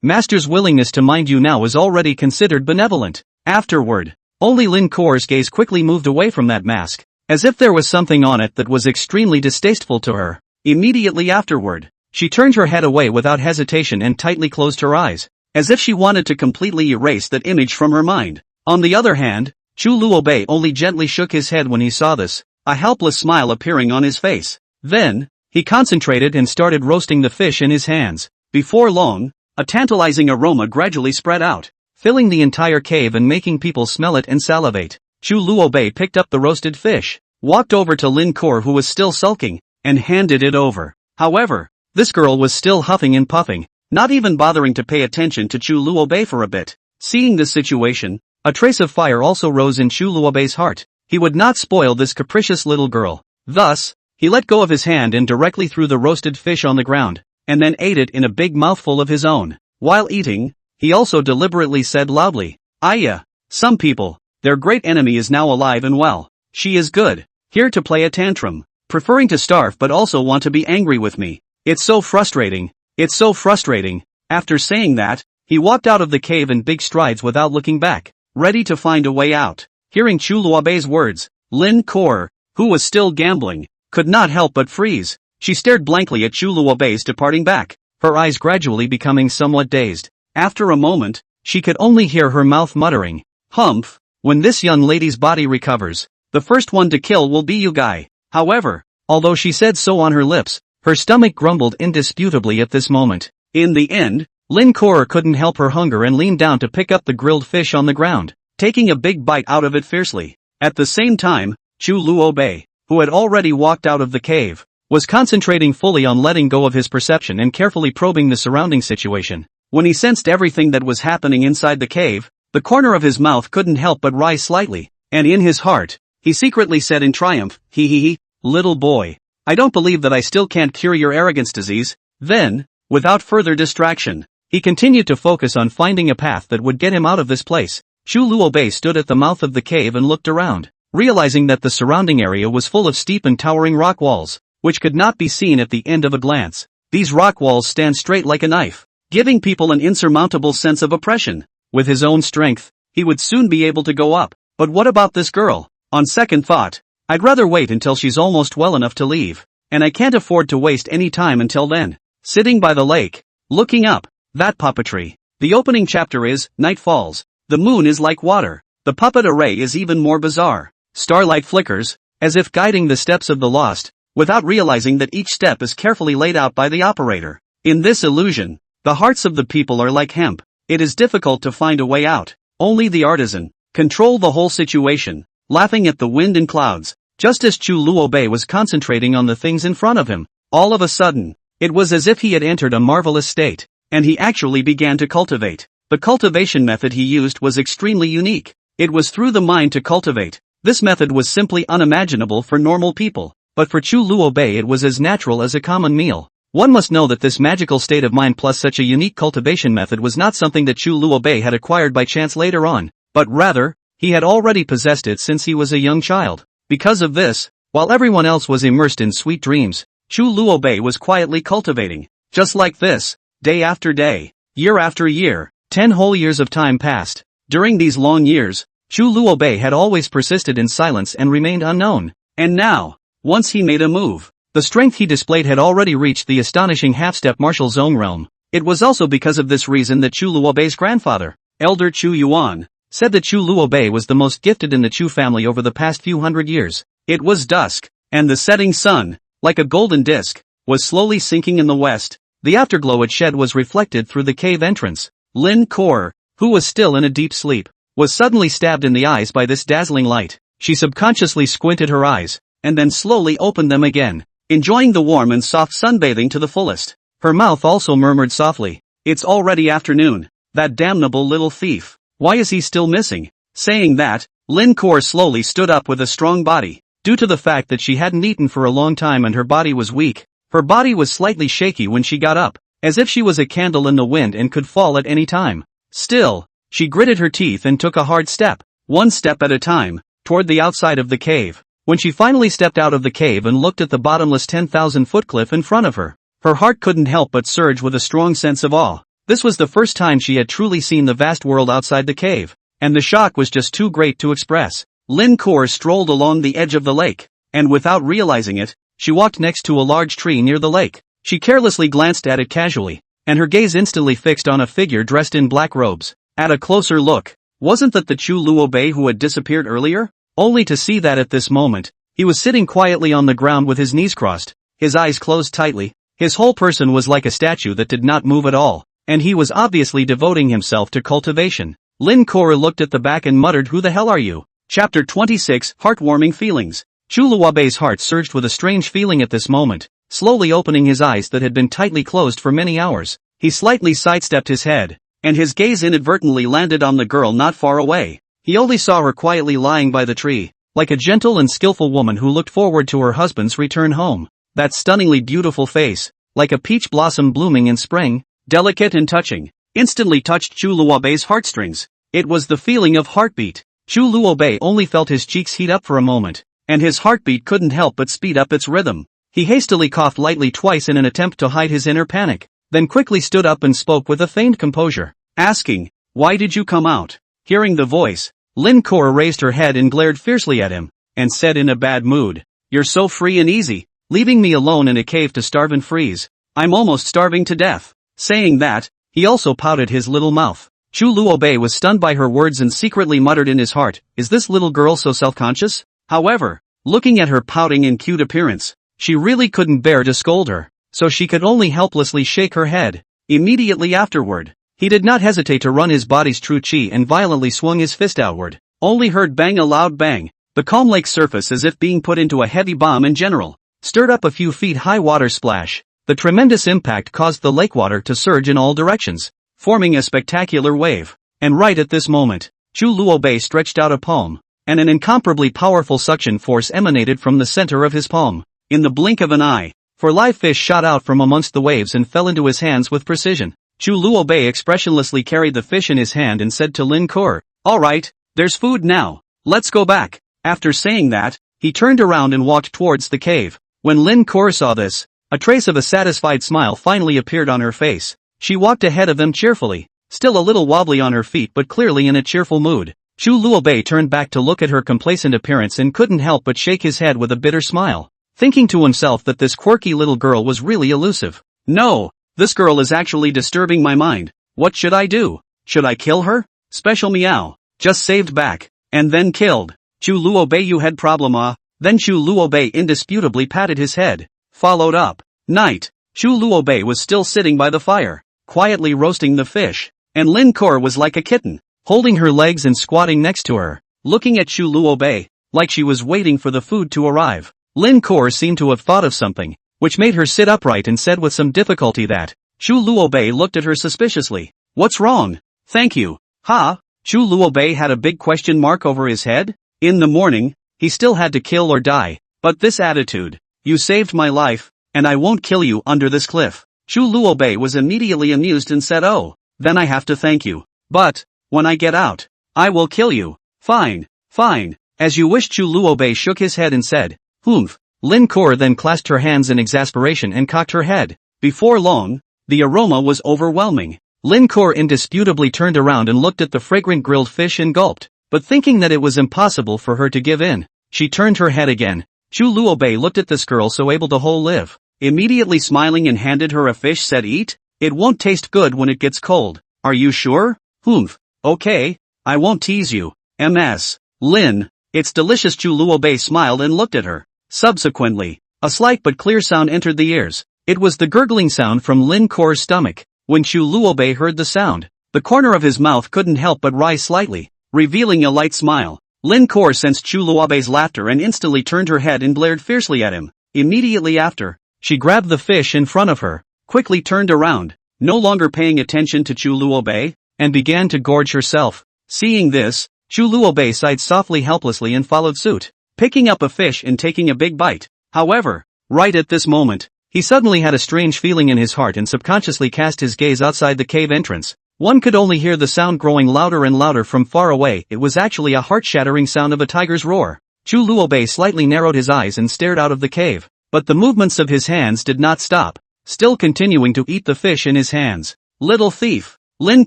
Master's willingness to mind you now is already considered benevolent." Afterward, only Lin Kuo's gaze quickly moved away from that mask, as if there was something on it that was extremely distasteful to her. Immediately afterward, she turned her head away without hesitation and tightly closed her eyes, as if she wanted to completely erase that image from her mind. On the other hand, Chu Luobei only gently shook his head when he saw this, a helpless smile appearing on his face. Then, he concentrated and started roasting the fish in his hands. Before long, a tantalizing aroma gradually spread out, filling the entire cave and making people smell it and salivate. Chu Luobei picked up the roasted fish, walked over to Lin Kuo who was still sulking, and handed it over. However, this girl was still huffing and puffing, not even bothering to pay attention to Chu Luobei for a bit. Seeing this situation, a trace of fire also rose in Chu Luobei's heart. He would not spoil this capricious little girl. Thus, he let go of his hand and directly threw the roasted fish on the ground, and then ate it in a big mouthful of his own. While eating, he also deliberately said loudly, "Aya, some people, their great enemy is now alive and well. She is good, here to play a tantrum, preferring to starve but also want to be angry with me. It's so frustrating, it's so frustrating." After saying that, he walked out of the cave in big strides without looking back, ready to find a way out. Hearing Chu Luobei's words, Lin Kuo, who was still gambling, could not help but freeze. She stared blankly at Chu Luobei's departing back, her eyes gradually becoming somewhat dazed. After a moment, she could only hear her mouth muttering, "Humph, when this young lady's body recovers, the first one to kill will be you guy." However, although she said so on her lips, Her stomach grumbled indisputably at this moment. In the end, Lin Kor couldn't help her hunger and leaned down to pick up the grilled fish on the ground, taking a big bite out of it fiercely. At the same time, Chu Luobei, who had already walked out of the cave, was concentrating fully on letting go of his perception and carefully probing the surrounding situation. When he sensed everything that was happening inside the cave, the corner of his mouth couldn't help but rise slightly, and in his heart, he secretly said in triumph, "Hee, little boy. I don't believe that I still can't cure your arrogance disease." Then, without further distraction, he continued to focus on finding a path that would get him out of this place. Chu Luobei stood at the mouth of the cave and looked around, realizing that the surrounding area was full of steep and towering rock walls, which could not be seen at the end of a glance. These rock walls stand straight like a knife, giving people an insurmountable sense of oppression. With his own strength, he would soon be able to go up. But what about this girl? On second thought, I'd rather wait until she's almost well enough to leave, and I can't afford to waste any time until then. Sitting by the lake, looking up, that puppetry. The opening chapter is, Night Falls. The moon is like water. The puppet array is even more bizarre. Starlight flickers, as if guiding the steps of the lost, without realizing that each step is carefully laid out by the operator. In this illusion, the hearts of the people are like hemp. It is difficult to find a way out. Only the artisan control the whole situation, laughing at the wind and clouds. Just as Chu Luobei was concentrating on the things in front of him, all of a sudden, it was as if he had entered a marvelous state, and he actually began to cultivate. The cultivation method he used was extremely unique. It was through the mind to cultivate. This method was simply unimaginable for normal people, but for Chu Luobei it was as natural as a common meal. One must know that this magical state of mind plus such a unique cultivation method was not something that Chu Luobei had acquired by chance later on, but rather, he had already possessed it since he was a young child. Because of this, while everyone else was immersed in sweet dreams, Chu Luobei was quietly cultivating. Just like this, day after day, year after year, 10 whole years of time passed. During these long years, Chu Luobei had always persisted in silence and remained unknown. And now, once he made a move, the strength he displayed had already reached the astonishing half-step martial zone realm. It was also because of this reason that Chu Luobei's grandfather, Elder Chu Yuan, said that Chu Luobei was the most gifted in the Chu family over the past few hundred years. It was dusk, and the setting sun, like a golden disc, was slowly sinking in the west. The afterglow it shed was reflected through the cave entrance. Lin Kor, who was still in a deep sleep, was suddenly stabbed in the eyes by this dazzling light. She subconsciously squinted her eyes, and then slowly opened them again, enjoying the warm and soft sunbathing to the fullest. Her mouth also murmured softly, "It's already afternoon. That damnable little thief. Why is he still missing?" Saying that, Lin Kor slowly stood up with a strong body. Due to the fact that she hadn't eaten for a long time and her body was weak, her body was slightly shaky when she got up, as if she was a candle in the wind and could fall at any time. Still, she gritted her teeth and took a hard step, one step at a time, toward the outside of the cave. When she finally stepped out of the cave and looked at the bottomless 10,000-foot cliff in front of her, her heart couldn't help but surge with a strong sense of awe. This was the first time she had truly seen the vast world outside the cave, and the shock was just too great to express. Lin Kor strolled along the edge of the lake, and without realizing it, she walked next to a large tree near the lake. She carelessly glanced at it casually, and her gaze instantly fixed on a figure dressed in black robes. At a closer look, wasn't that the Chu Luobei who had disappeared earlier? Only to see that at this moment, he was sitting quietly on the ground with his knees crossed, his eyes closed tightly. His whole person was like a statue that did not move at all, and he was obviously devoting himself to cultivation. Lin Kor looked at the back and muttered, "Who the hell are you?" Chapter 26, Heartwarming Feelings. Chu Luobei's heart surged with a strange feeling at this moment. Slowly opening his eyes that had been tightly closed for many hours, he slightly sidestepped his head, and his gaze inadvertently landed on the girl not far away. He only saw her quietly lying by the tree, like a gentle and skillful woman who looked forward to her husband's return home. That stunningly beautiful face, like a peach blossom blooming in spring, delicate and touching, instantly touched Chu Luobei's heartstrings. It was the feeling of heartbeat. Chu Luobei only felt his cheeks heat up for a moment, and his heartbeat couldn't help but speed up its rhythm. He hastily coughed lightly twice in an attempt to hide his inner panic, then quickly stood up and spoke with a feigned composure, asking, "Why did you come out?" Hearing the voice, Lin Kor raised her head and glared fiercely at him, and said in a bad mood, "You're so free and easy, leaving me alone in a cave to starve and freeze. I'm almost starving to death." Saying that, he also pouted his little mouth. Chu Luobei was stunned by her words and secretly muttered in his heart, "Is this little girl so self-conscious?" However, looking at her pouting and cute appearance, she really couldn't bear to scold her. so she could only helplessly shake her head. Immediately afterward, he did not hesitate to run his body's true chi and violently swung his fist outward. Only heard bang, a loud bang. The calm lake surface, as if being put into a heavy bomb in general, stirred up a few feet high water splash. The tremendous impact caused the lake water to surge in all directions, forming a spectacular wave. And right at this moment, Chu Luobei stretched out a palm, and an incomparably powerful suction force emanated from the center of his palm. In the blink of an eye, four live fish shot out from amongst the waves and fell into his hands with precision. Chu Luobei expressionlessly carried the fish in his hand and said to Lin Kuo, "Alright, there's food now. Let's go back." After saying that, he turned around and walked towards the cave. When Lin Kuo saw this, a trace of a satisfied smile finally appeared on her face. She walked ahead of them cheerfully, still a little wobbly on her feet but clearly in a cheerful mood. Chu Luobei turned back to look at her complacent appearance and couldn't help but shake his head with a bitter smile, thinking to himself that this quirky little girl was really elusive. No, this girl is actually disturbing my mind. What should I do? Should I kill her? Special meow. Just saved back, and then killed. Chu Luobei, you had problem. Then Chu Luobei indisputably patted his head. Followed up. Night. Chu Luobei was still sitting by the fire, quietly roasting the fish, and Lin Kuo was like a kitten, holding her legs and squatting next to her, looking at Chu Luobei, like she was waiting for the food to arrive. Lin Kuo seemed to have thought of something, which made her sit upright and said with some difficulty that. Chu Luobei looked at her suspiciously. What's wrong? Thank you. Ha? Chu Luobei had a big question mark over his head? In the morning, he still had to kill or die, but this attitude. You saved my life, and I won't kill you under this cliff. Chu Luobei was immediately amused and said, oh, then I have to thank you. But, when I get out, I will kill you. Fine, fine. As you wish. Chu Luobei shook his head and said, Humph. Lin Kuo then clasped her hands in exasperation and cocked her head. Before long, the aroma was overwhelming. Lin Kuo indisputably turned around and looked at the fragrant grilled fish and gulped, but thinking that it was impossible for her to give in, she turned her head again. Chu Luobei looked at this girl so able to whole live, immediately smiling and handed her a fish, said, eat, it won't taste good when it gets cold. Are you sure? Humph. Okay, I won't tease you. MS. Lin, it's delicious. Chu Luobei smiled and looked at her. Subsequently, a slight but clear sound entered the ears. It was the gurgling sound from Lin Kuo's stomach. When Chu Luobei heard the sound, the corner of his mouth couldn't help but rise slightly, revealing a light smile. Lin Kuo sensed Chu Luobei's laughter and instantly turned her head and glared fiercely at him. Immediately after, she grabbed the fish in front of her, quickly turned around, no longer paying attention to Chu Luobei, and began to gorge herself. Seeing this, Chu Luobei sighed softly helplessly and followed suit, picking up a fish and taking a big bite. However, right at this moment, he suddenly had a strange feeling in his heart and subconsciously cast his gaze outside the cave entrance. One could only hear the sound growing louder and louder from far away. It was actually a heart-shattering sound of a tiger's roar. Chu Luobei slightly narrowed his eyes and stared out of the cave, but the movements of his hands did not stop, still continuing to eat the fish in his hands. Little thief! Lin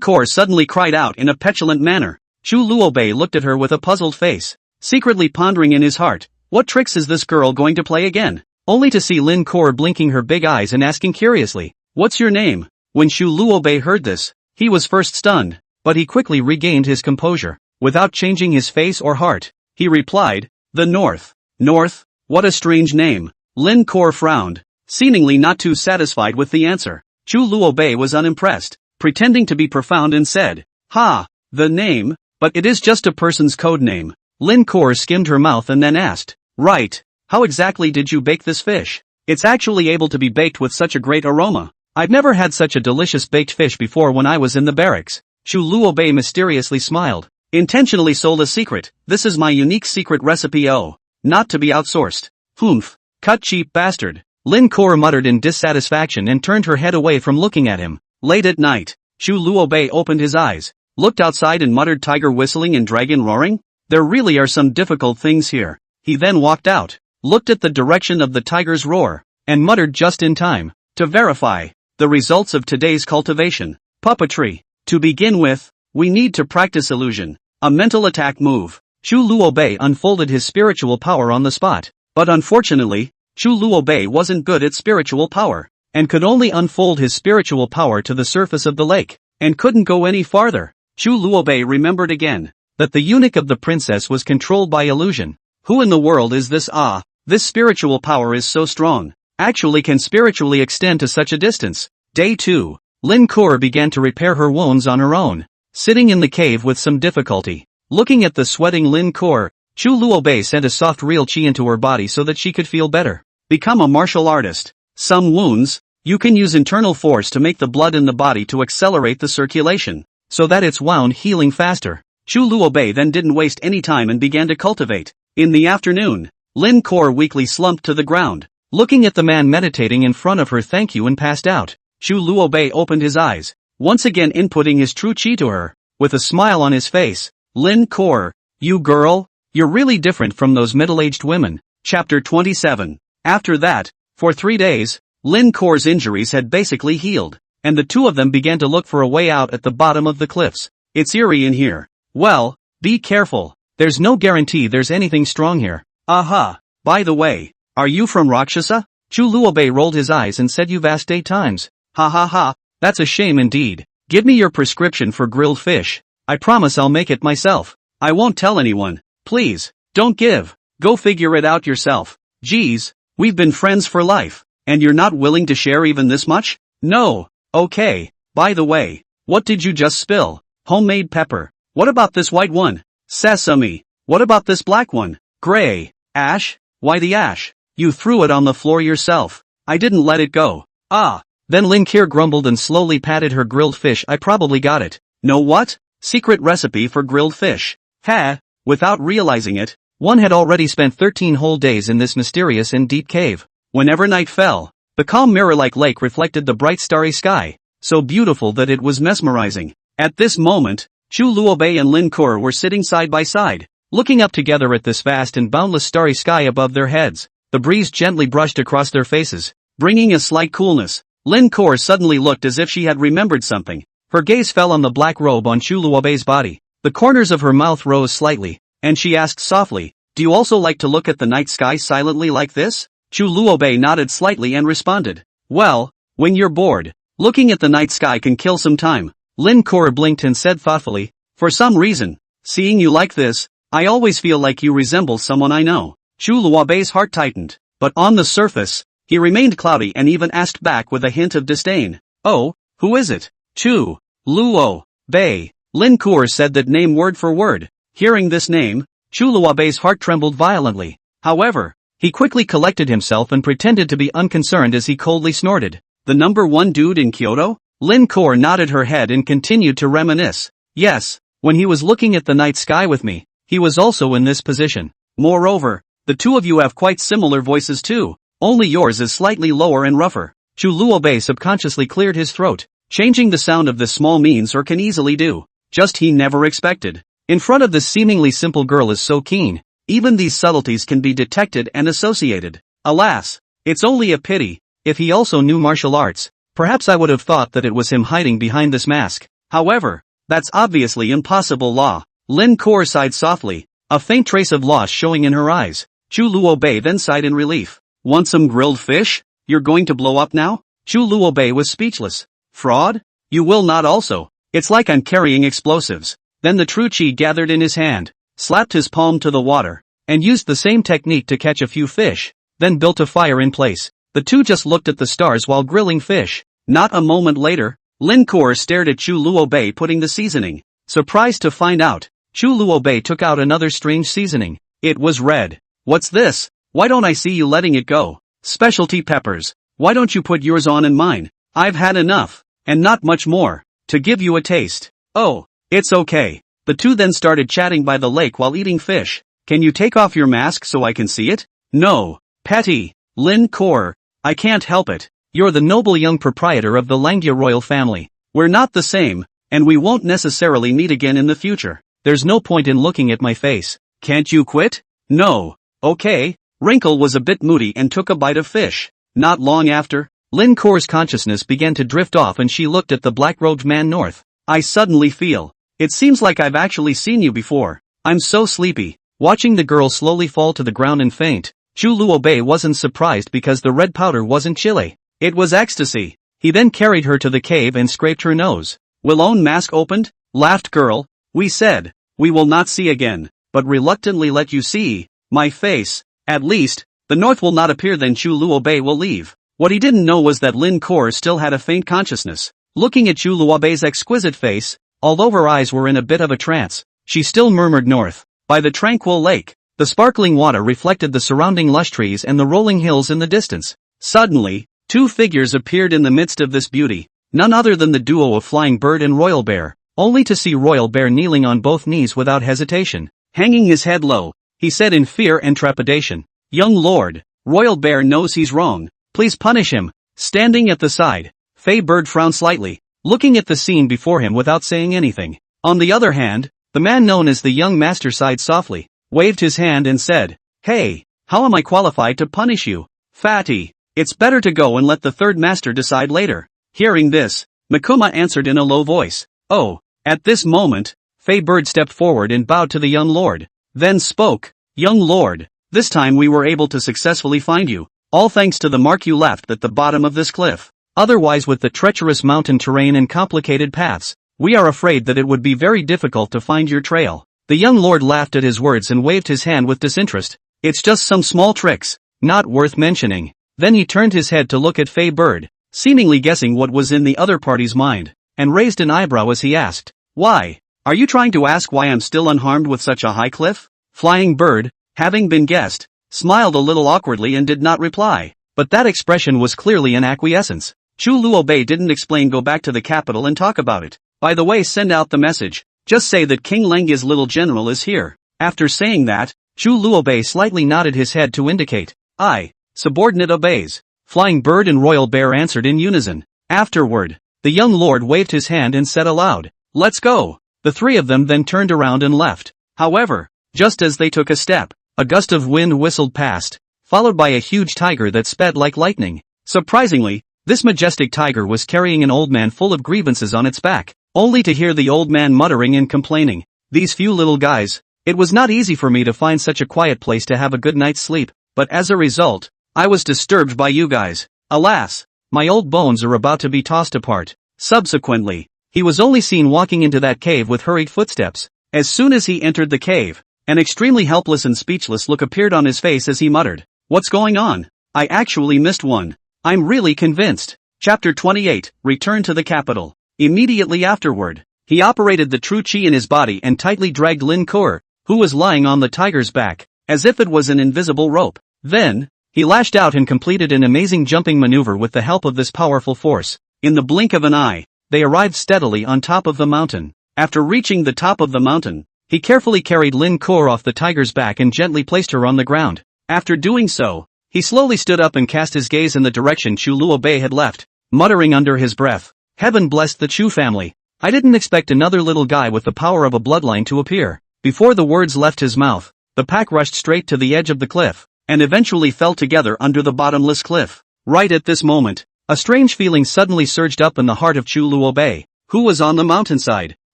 Kuo suddenly cried out in a petulant manner. Chu Luobei looked at her with a puzzled face, secretly pondering in his heart, what tricks is this girl going to play again? Only to see Lin Kuo blinking her big eyes and asking curiously, what's your name? When Chu Luobei heard this, he was first stunned, but he quickly regained his composure. Without changing his face or heart, he replied, the North. North? What a strange name. Lin Kuo frowned, seemingly not too satisfied with the answer. Chu Luobei was unimpressed, pretending to be profound and said, ha, the name? But it is just a person's code name. Lin Kuo skimmed her mouth and then asked, right, how exactly did you bake this fish? It's actually able to be baked with such a great aroma. I've never had such a delicious baked fish before when I was in the barracks. Chu Luobei mysteriously smiled. Intentionally sold a secret. This is my unique secret recipe. Oh, not to be outsourced. Humph, cut cheap bastard. Lin Kuo muttered in dissatisfaction and turned her head away from looking at him. Late at night, Chu Luobei opened his eyes, looked outside and muttered, tiger whistling and dragon roaring? There really are some difficult things here. He then walked out, looked at the direction of the tiger's roar, and muttered just in time, to verify the results of today's cultivation. Puppetry. To begin with, we need to practice illusion, a mental attack move. Chu Luobei unfolded his spiritual power on the spot, but unfortunately, Chu Luobei wasn't good at spiritual power, and could only unfold his spiritual power to the surface of the lake, and couldn't go any farther. Chu Luobei remembered again that the eunuch of the princess was controlled by illusion. Who in the world is this? Ah, this spiritual power is so strong. actually can spiritually extend to such a distance. Day 2. Lin Kuo began to repair her wounds on her own, sitting in the cave with some difficulty. Looking at the sweating Lin Kuo, Chu Luobei sent a soft real chi into her body so that she could feel better. Become a martial artist. Some wounds, you can use internal force to make the blood in the body to accelerate the circulation, so that it's wound healing faster. Chu Luobei then didn't waste any time and began to cultivate. In the afternoon, Lin Kuo weakly slumped to the ground, looking at the man meditating in front of her. Thank you, and passed out. Chu Luobei opened his eyes, once again inputting his true chi to her, with a smile on his face. Lin Kuo, you girl, you're really different from those middle-aged women. Chapter 27. After that, for 3 days, Lin Kuo's injuries had basically healed, and the two of them began to look for a way out at the bottom of the cliffs. It's eerie in here. Well, be careful. There's no guarantee there's anything strong here. Aha. By the way, are you from Rakshasa? Chu Luobei rolled his eyes and said, you've asked 8 times. Ha ha ha, that's a shame indeed. Give me your prescription for grilled fish. I promise I'll make it myself. I won't tell anyone. Please, don't give. Go figure it out yourself. Geez, we've been friends for life, and you're not willing to share even this much? No. Okay. By the way, what did you just spill? Homemade pepper. What about this white one? Sesame. What about this black one? Gray. Ash? Why the ash? You threw it on the floor yourself. I didn't let it go. Ah. Then Lin Kuo grumbled and slowly patted her grilled fish. I probably got it. Know what? Secret recipe for grilled fish. Ha. Without realizing it, one had already spent 13 whole days in this mysterious and deep cave. Whenever night fell, the calm mirror-like lake reflected the bright starry sky, so beautiful that it was mesmerizing. At this moment, Chu Luobei and Lin Kuo were sitting side by side, looking up together at this vast and boundless starry sky above their heads. The breeze gently brushed across their faces, bringing a slight coolness. Lin Kuo suddenly looked as if she had remembered something. Her gaze fell on the black robe on Chu Luobei's body. The corners of her mouth rose slightly, and she asked softly, do you also like to look at the night sky silently like this? Chu Luobei nodded slightly and responded, well, when you're bored, looking at the night sky can kill some time. Lin Kuo blinked and said thoughtfully, for some reason, seeing you like this, I always feel like you resemble someone I know. Chu Luobei's heart tightened, but on the surface, he remained cloudy and even asked back with a hint of disdain. Oh, who is it? Chu Luobei. Lin Kuo said that name word for word. Hearing this name, Chu Luobei's heart trembled violently. However, he quickly collected himself and pretended to be unconcerned as he coldly snorted. The number 1 dude in Kyoto? Lin Kuo nodded her head and continued to reminisce. Yes, when he was looking at the night sky with me, he was also in this position. Moreover, the two of you have quite similar voices too, only yours is slightly lower and rougher. Chu Luobei subconsciously cleared his throat. Changing the sound of this small means or can easily do. Just he never expected. In front of this seemingly simple girl is so keen, even these subtleties can be detected and associated. Alas, it's only a pity, if he also knew martial arts, perhaps I would have thought that it was him hiding behind this mask. However, that's obviously impossible law. Lin Kuo sighed softly, a faint trace of loss showing in her eyes. Chu Luobei then sighed in relief. Want some grilled fish? You're going to blow up now? Chu Luobei was speechless. Fraud? You will not also. It's like I'm carrying explosives. Then the true chi gathered in his hand, slapped his palm to the water, and used the same technique to catch a few fish, then built a fire in place. The two just looked at the stars while grilling fish. Not a moment later, Lin Kuo stared at Chu Luobei putting the seasoning. Surprised to find out, Chu Luobei took out another strange seasoning. It was red. What's this? Why don't I see you letting it go? Specialty peppers. Why don't you put yours on and mine? I've had enough, and not much more, to give you a taste. Oh, it's okay. The two then started chatting by the lake while eating fish. Can you take off your mask so I can see it? No, petty. Lin Kuo, I can't help it. You're the noble young proprietor of the Langia royal family. We're not the same, and we won't necessarily meet again in the future. There's no point in looking at my face. Can't you quit? No. Okay. Wrinkle was a bit moody and took a bite of fish. Not long after, Lin Kuo's consciousness began to drift off and she looked at the black-robed man north. I suddenly feel. It seems like I've actually seen you before. I'm so sleepy. Watching the girl slowly fall to the ground and faint, Chu Luobei wasn't surprised because the red powder wasn't chili. It was ecstasy. He then carried her to the cave and scraped her nose. Will own mask opened? Laughed girl. We said, we will not see again, but reluctantly let you see my face. At least, the north will not appear, then Chu Luobei will leave. What he didn't know was that Lin Kor still had a faint consciousness. Looking at Chu Luobei's exquisite face, although her eyes were in a bit of a trance, she still murmured north. By the tranquil lake, the sparkling water reflected the surrounding lush trees and the rolling hills in the distance. Suddenly, two figures appeared in the midst of this beauty, none other than the duo of Flying Bird and Royal Bear, only to see Royal Bear kneeling on both knees without hesitation. Hanging his head low, he said in fear and trepidation, "Young lord, Royal Bear knows he's wrong, please punish him." Standing at the side, Fei Bird frowned slightly, looking at the scene before him without saying anything. On the other hand, the man known as the young master sighed softly, waved his hand and said, "Hey, how am I qualified to punish you? Fatty, it's better to go and let the third master decide later." Hearing this, Makuma answered in a low voice, "Oh." At this moment, Fei Bird stepped forward and bowed to the young lord, then spoke, "Young lord, this time we were able to successfully find you, all thanks to the mark you left at the bottom of this cliff. Otherwise, with the treacherous mountain terrain and complicated paths, we are afraid that it would be very difficult to find your trail." The young lord laughed at his words and waved his hand with disinterest. "It's just some small tricks, not worth mentioning." Then he turned his head to look at Fei Bird, seemingly guessing what was in the other party's mind, and raised an eyebrow as he asked, "Why? Are you trying to ask why I'm still unharmed with such a high cliff?" Flying Bird, having been guessed, smiled a little awkwardly and did not reply, but that expression was clearly an acquiescence. Chu Luobei didn't explain, "Go back to the capital and talk about it. By the way, send out the message. Just say that King Lengi's little general is here." After saying that, Chu Luobei slightly nodded his head to indicate, "Aye." Subordinate obeys. Flying Bird and Royal Bear answered in unison. Afterward, the young lord waved his hand and said aloud, "Let's go." The three of them then turned around and left. However, just as they took a step, a gust of wind whistled past, followed by a huge tiger that sped like lightning. Surprisingly, this majestic tiger was carrying an old man full of grievances on its back, only to hear the old man muttering and complaining, "These few little guys, it was not easy for me to find such a quiet place to have a good night's sleep, but as a result, I was disturbed by you guys. Alas, my old bones are about to be tossed apart." Subsequently, he was only seen walking into that cave with hurried footsteps. As soon as he entered the cave, an extremely helpless and speechless look appeared on his face as he muttered, "What's going on? I actually missed one. I'm really convinced." Chapter 28, Return to the Capital. Immediately afterward, he operated the true chi in his body and tightly dragged Lin Kur, who was lying on the tiger's back, as if it was an invisible rope. Then, he lashed out and completed an amazing jumping maneuver with the help of this powerful force. In the blink of an eye, they arrived steadily on top of the mountain. After reaching the top of the mountain, he carefully carried Lin Kur off the tiger's back and gently placed her on the ground. After doing so, he slowly stood up and cast his gaze in the direction Chu Luobei had left, muttering under his breath, "Heaven bless the Chu family. I didn't expect another little guy with the power of a bloodline to appear." Before the words left his mouth, the pack rushed straight to the edge of the cliff, and eventually fell together under the bottomless cliff. Right at this moment, a strange feeling suddenly surged up in the heart of Chu Luobei, who was on the mountainside.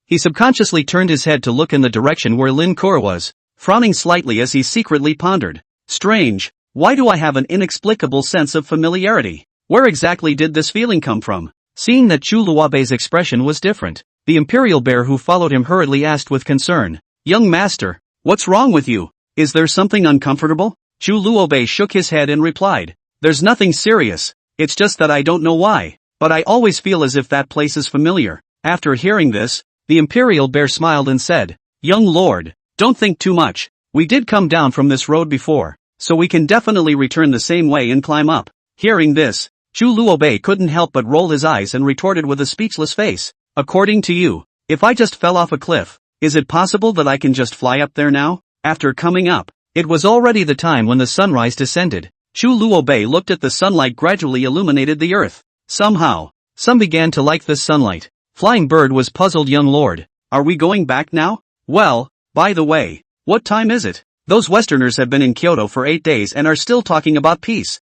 He subconsciously turned his head to look in the direction where Lin Kur was, frowning slightly as he secretly pondered, "Strange, why do I have an inexplicable sense of familiarity? Where exactly did this feeling come from?" Seeing that Chu Luobei's expression was different, the Imperial bear who followed him hurriedly asked with concern, "Young master, what's wrong with you? Is there something uncomfortable?" Chu Luobei shook his head and replied, "There's nothing serious, it's just that I don't know why, but I always feel as if that place is familiar." After hearing this, the Imperial bear smiled and said, "Young lord, don't think too much, we did come down from this road before, so we can definitely return the same way and climb up." Hearing this, Chu Luobei couldn't help but roll his eyes and retorted with a speechless face, "According to you, if I just fell off a cliff, is it possible that I can just fly up there now?" After coming up, it was already the time when the sunrise descended. Chu Luobei looked at the sunlight gradually illuminated the earth. Somehow, some began to like this sunlight. Flying Bird was puzzled. "Young lord, are we going back now? Well, by the way, what time is it? Those Westerners have been in Kyoto for 8 days and are still talking about peace.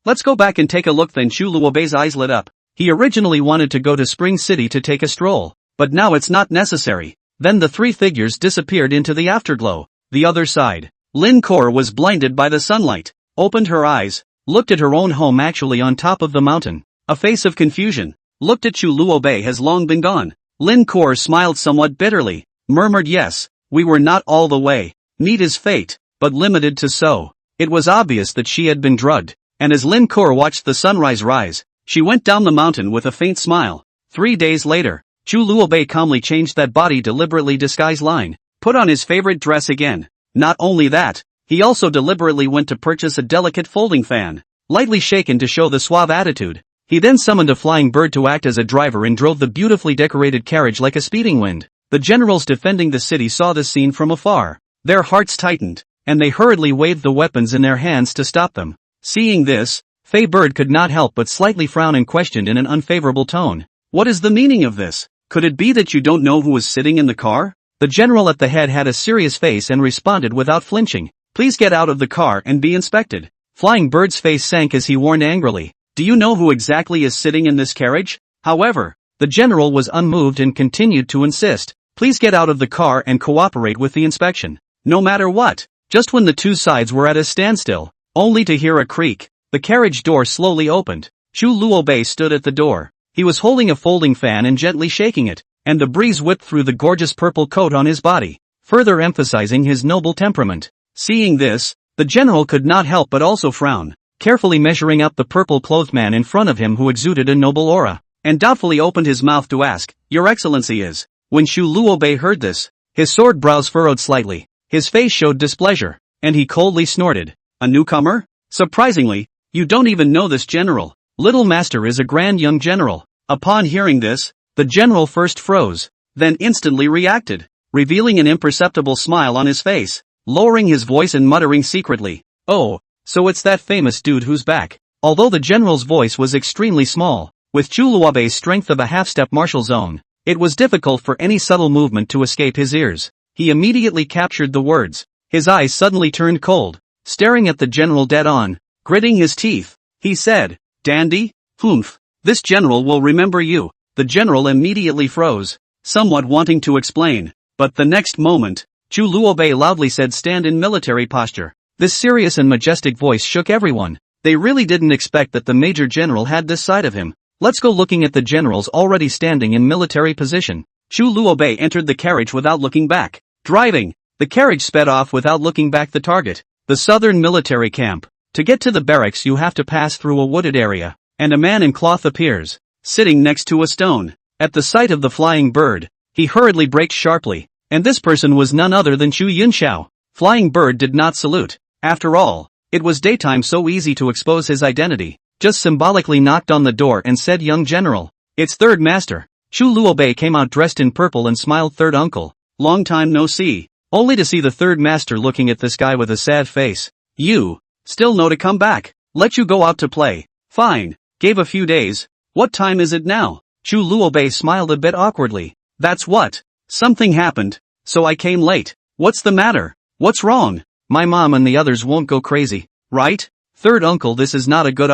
Let's go back and take a look." Then Chu Luobei's eyes lit up. He originally wanted to go to Spring City to take a stroll, but now it's not necessary. Then the three figures disappeared into the afterglow. The other side, Lin Kur was blinded by the sunlight, opened her eyes, looked at her own home actually on top of the mountain. A face of confusion, looked at Chu Luobei has long been gone. Lin Kur smiled somewhat bitterly, murmured, "Yes, we were not all the way. Neat is fate, but limited to so." It was obvious that she had been drugged, and as Lin Kur watched the sunrise rise, she went down the mountain with a faint smile. 3 days later, Chu Luobei calmly changed that body deliberately disguised line, put on his favorite dress again. Not only that, he also deliberately went to purchase a delicate folding fan, lightly shaken to show the suave attitude. He then summoned a flying bird to act as a driver and drove the beautifully decorated carriage like a speeding wind. The generals defending the city saw this scene from afar. Their hearts tightened, and they hurriedly waved the weapons in their hands to stop them. Seeing this, Fei Bird could not help but slightly frown and questioned in an unfavorable tone. What is the meaning of this? Could it be that you don't know who was sitting in the car? The general at the head had a serious face and responded without flinching. Please get out of the car and be inspected. Flying Bird's face sank as he warned angrily. Do you know who exactly is sitting in this carriage? However, the general was unmoved and continued to insist. Please get out of the car and cooperate with the inspection. No matter what. Just when the two sides were at a standstill, only to hear a creak, the carriage door slowly opened. Chu Luobei stood at the door. He was holding a folding fan and gently shaking it, and the breeze whipped through the gorgeous purple coat on his body, further emphasizing his noble temperament. Seeing this, the general could not help but also frown, carefully measuring up the purple-clothed man in front of him who exuded a noble aura, and doubtfully opened his mouth to ask, Your Excellency is. When Chu Luobei heard this, his sword brows furrowed slightly, his face showed displeasure, and he coldly snorted. A newcomer? Surprisingly, you don't even know this general. Little Master is a grand young general. Upon hearing this, the general first froze, then instantly reacted, revealing an imperceptible smile on his face, lowering his voice and muttering secretly, Oh, so it's that famous dude who's back. Although the general's voice was extremely small, with Chu Luobei's strength of a half-step martial zone, it was difficult for any subtle movement to escape his ears. He immediately captured the words. His eyes suddenly turned cold, staring at the general dead on, gritting his teeth. He said, Dandy? Humph. This general will remember you. The general immediately froze, somewhat wanting to explain, but the next moment, Chu Luobei loudly said stand in military posture. This serious and majestic voice shook everyone. They really didn't expect that the major general had this side of him. Let's go. Looking at the generals already standing in military position, Chu Luobei entered the carriage without looking back. Driving, the carriage sped off without looking back. The target, the southern military camp. To get to the barracks you have to pass through a wooded area, and a man in cloth appears, sitting next to a stone. At the sight of the flying bird, he hurriedly braked sharply, and this person was none other than Chu Yunxiao. Flying Bird did not salute. After all, it was daytime, so easy to expose his identity. Just symbolically knocked on the door and said, Young General, it's Third Master. Chu Luobei came out dressed in purple and smiled. Third Uncle, long time no see. Only to see the Third Master looking at this guy with a sad face. You, still no to come back. Let you go out to play. Fine, gave a few days. What time is it now? Chu Luobei smiled a bit awkwardly. That's what. Something happened, so I came late. What's the matter? What's wrong? My mom and the others won't go crazy, right? Third Uncle, this is not a good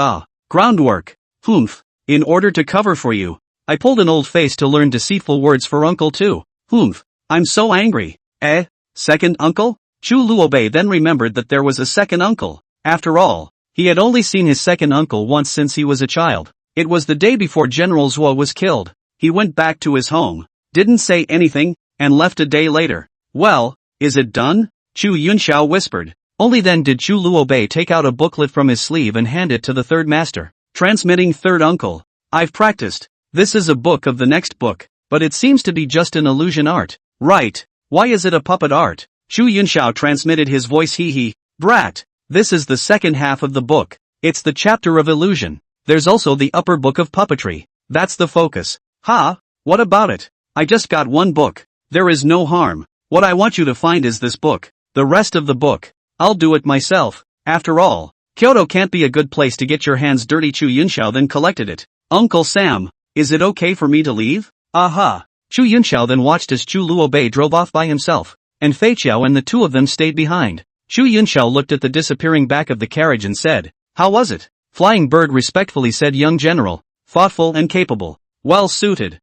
groundwork. Humph. In order to cover for you, I pulled an old face to learn deceitful words for Uncle too. Humph. I'm so angry. Second Uncle? Chu Luobei then remembered that there was a second uncle. After all, he had only seen his second uncle once since he was a child. It was the day before General Zuo was killed. He went back to his home, didn't say anything, and left a day later. Well, is it done? Chu Yunxiao whispered. Only then did Chu Luobei take out a booklet from his sleeve and hand it to the Third Master. Transmitting Third Uncle. I've practiced. This is a book of the next book, but it seems to be just an illusion art. Right. Why is it a puppet art? Chu Yunxiao transmitted his voice. Hee. Brat. This is the second half of the book. It's the chapter of illusion. There's also the upper book of puppetry. That's the focus. Ha? What about it? I just got one book. There is no harm. What I want you to find is this book. The rest of the book, I'll do it myself. After all, Kyoto can't be a good place to get your hands dirty. Chu Yunxiao then collected it. Uncle Sam, is it okay for me to leave? Aha. Chu Yunxiao then watched as Chu Luobei drove off by himself, and Fei Qiao and the two of them stayed behind. Chu Yunxiao looked at the disappearing back of the carriage and said, How was it? Flying Bird respectfully said, Young General, thoughtful and capable, well suited.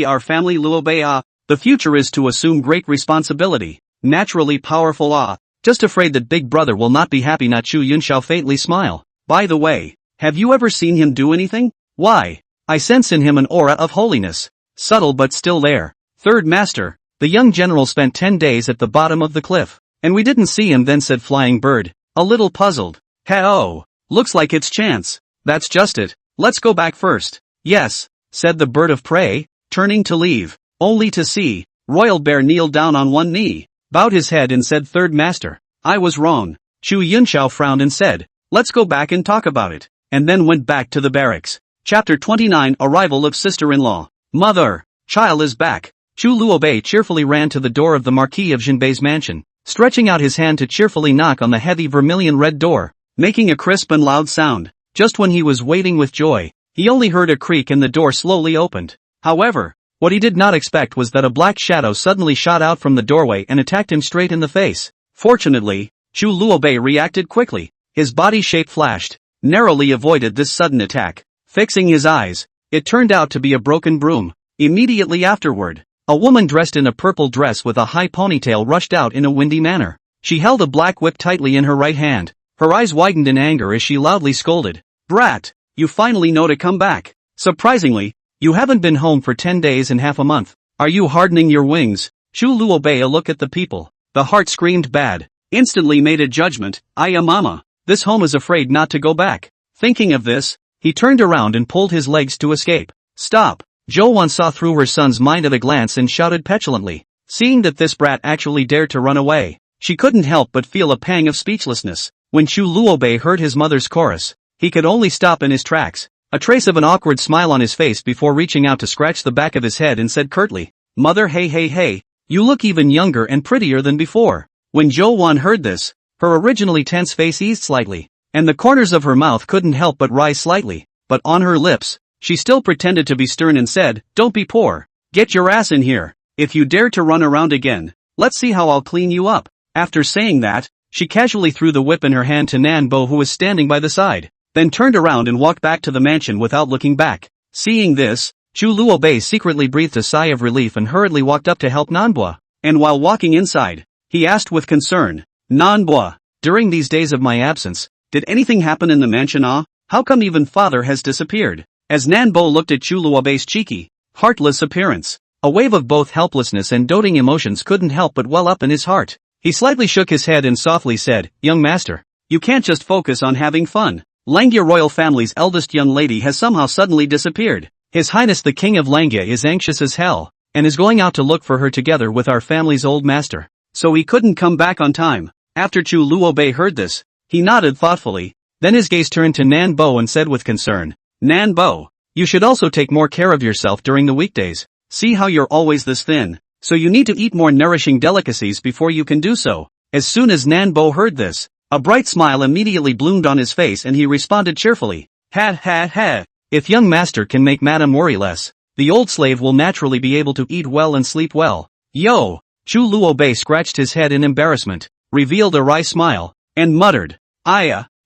Our family Luobei the future is to assume great responsibility, naturally powerful just afraid that Big Brother will not be happy. Not. Chu Yunxiao faintly smile. By the way, have you ever seen him do anything? Why, I sense in him an aura of holiness, subtle but still there. Third Master, the young general spent 10 days at the bottom of the cliff, and we didn't see him then, said Flying Bird. a little puzzled. Oh, looks like it's chance. That's just it. Let's go back first. Yes, said the bird of prey, turning to leave, only to see Royal Bear kneel down on one knee, bowed his head and said, "Third master, I was wrong." Chu Yunxiao frowned and said, "Let's go back and talk about it," and then went back to the barracks. Chapter 29 Arrival of Sister-in-Law. Mother, child is back. Chu Luobei cheerfully ran to the door of the Marquis of Jinbei's mansion, stretching out his hand to cheerfully knock on the heavy vermilion-red door, making a crisp and loud sound. Just when he was waiting with joy, he only heard a creak and the door slowly opened. However, what he did not expect was that a black shadow suddenly shot out from the doorway and attacked him straight in the face. Fortunately, Chu Luobei reacted quickly. His body shape flashed, narrowly avoided this sudden attack. Fixing his eyes, it turned out to be a broken broom. Immediately afterward, a woman dressed in a purple dress with a high ponytail rushed out in a windy manner. She held a black whip tightly in her right hand. Her eyes widened in anger as she loudly scolded, "Brat, you finally know to come back. Surprisingly, you haven't been home for 10 days and half a month. Are you hardening your wings?" Chu Luobei a look at the people. The heart screamed bad. Instantly made a judgment, Mama, this home is afraid not to go back. Thinking of this, he turned around and pulled his legs to escape. Stop! Zhou saw through her son's mind at a glance and shouted petulantly. Seeing that this brat actually dared to run away, she couldn't help but feel a pang of speechlessness. When Chu Luobei heard his mother's chorus, he could only stop in his tracks, a trace of an awkward smile on his face before reaching out to scratch the back of his head and said curtly, "Mother, hey, you look even younger and prettier than before." When Zhou heard this, her originally tense face eased slightly, and the corners of her mouth couldn't help but rise slightly, but on her lips, she still pretended to be stern and said, "Don't be poor. Get your ass in here. If you dare to run around again, let's see how I'll clean you up." After saying that, she casually threw the whip in her hand to Nan Bo, who was standing by the side, then turned around and walked back to the mansion without looking back. Seeing this, Chu Luobei secretly breathed a sigh of relief and hurriedly walked up to help Nanbo, and while walking inside, he asked with concern, "Nanbo, during these days of my absence, did anything happen in the mansion? How come even father has disappeared?" As Nanbo looked at Chu Luobei's cheeky, heartless appearance, a wave of both helplessness and doting emotions couldn't help but well up in his heart. He slightly shook his head and softly said, "Young master, you can't just focus on having fun. Langya royal family's eldest young lady has somehow suddenly disappeared. His Highness the King of Langya is anxious as hell, and is going out to look for her together with our family's old master. So he couldn't come back on time." After Chu Luobei heard this, he nodded thoughtfully, then his gaze turned to Nan Bo and said with concern, "Nan Bo, you should also take more care of yourself during the weekdays. See how you're always this thin, so you need to eat more nourishing delicacies before you can do so." As soon as Nan Bo heard this, a bright smile immediately bloomed on his face and he responded cheerfully, Ha. If young master can make madam worry less, the old slave will naturally be able to eat well and sleep well. Yo! Chu Luobei scratched his head in embarrassment, revealed a wry smile, and muttered,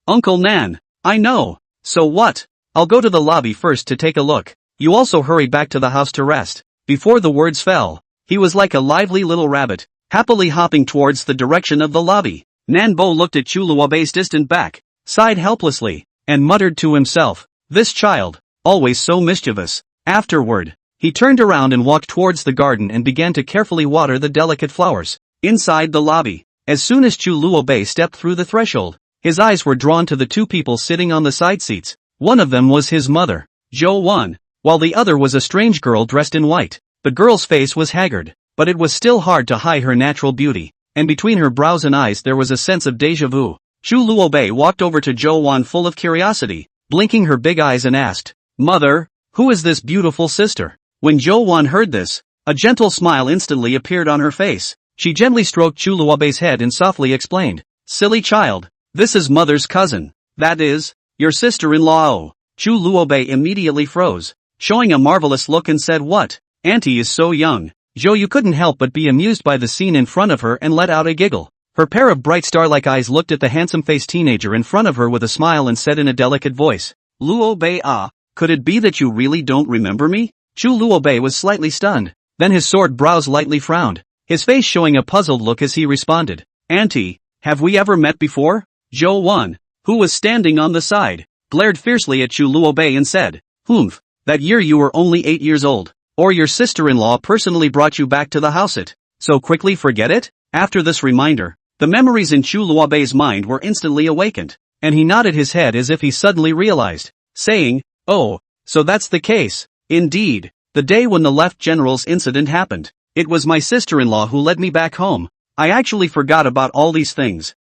Uncle Nan, I know. So what? I'll go to the lobby first to take a look. You also hurry back to the house to rest." Before the words fell, he was like a lively little rabbit, happily hopping towards the direction of the lobby. Nan Bo looked at Chu Luobei's distant back, sighed helplessly, and muttered to himself, "This child, always so mischievous." Afterward, he turned around and walked towards the garden and began to carefully water the delicate flowers. Inside the lobby, as soon as Chu Luobei stepped through the threshold, his eyes were drawn to the two people sitting on the side seats. One of them was his mother, Zhou Wan, while the other was a strange girl dressed in white. The girl's face was haggard, but it was still hard to hide her natural beauty, and between her brows and eyes there was a sense of déjà vu. Chu Luobei walked over to Zhou Wan full of curiosity, blinking her big eyes and asked, "Mother, who is this beautiful sister?" When Zhou Wan heard this, a gentle smile instantly appeared on her face. She gently stroked Chu Luobei's head and softly explained, "Silly child, this is mother's cousin. That is, your sister-in-law." Chu Luobei immediately froze, showing a marvelous look and said, "What? Auntie is so young." Zhou Yu couldn't help but be amused by the scene in front of her and let out a giggle. Her pair of bright star-like eyes looked at the handsome-faced teenager in front of her with a smile and said in a delicate voice, "Luobei, could it be that you really don't remember me?" Chu Luobei was slightly stunned, then his sword brows lightly frowned, his face showing a puzzled look as he responded, "Auntie, have we ever met before?" Zhou Wan, who was standing on the side, glared fiercely at Chu Luobei and said, "Humph, that year you were only 8 years old, or your sister-in-law personally brought you back to the house it, so quickly forget it?" After this reminder, The memories in Chu Luobei's mind were instantly awakened, and he nodded his head as if he suddenly realized, saying, "Oh, so that's the case. Indeed, the day when the Left General's incident happened, it was my sister-in-law who led me back home. I actually forgot about all these things.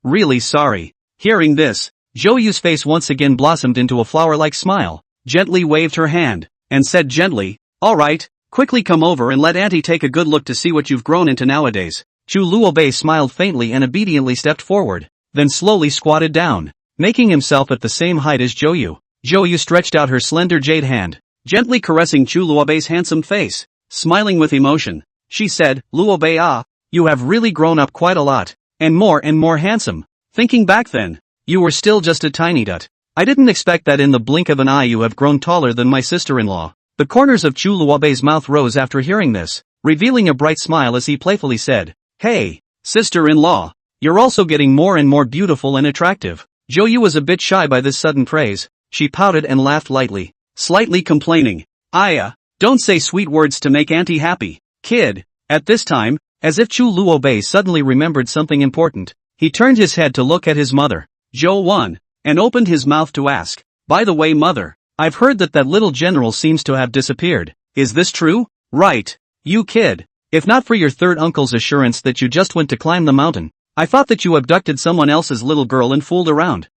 Really sorry." Hearing this, Zhou Yu's face once again blossomed into a flower-like smile, gently waved her hand, and said gently, "All right, quickly come over and let Auntie take a good look to see what you've grown into nowadays." Chu Luobei smiled faintly and obediently stepped forward, then slowly squatted down, making himself at the same height as Zhou Yu. Zhou Yu stretched out her slender jade hand, gently caressing Chu Luobei's handsome face. Smiling with emotion, she said, "Luobei, you have really grown up quite a lot, and more handsome. Thinking back then, you were still just a tiny dut. I didn't expect that in the blink of an eye you have grown taller than my sister-in-law." The corners of Chu Luobei's mouth rose after hearing this, revealing a bright smile as he playfully said, "Hey, sister-in-law, you're also getting more and more beautiful and attractive." Zhou Yu was a bit shy by this sudden praise. She pouted and laughed lightly, slightly complaining, don't say sweet words to make Auntie happy, kid." At this time, as if Chu Luobei suddenly remembered something important, he turned his head to look at his mother, Zhou Wan, and opened his mouth to ask, "By the way, mother, I've heard that little general seems to have disappeared. Is this true?" "Right, you kid. If not for your third uncle's assurance that you just went to climb the mountain, I thought that you abducted someone else's little girl and fooled around."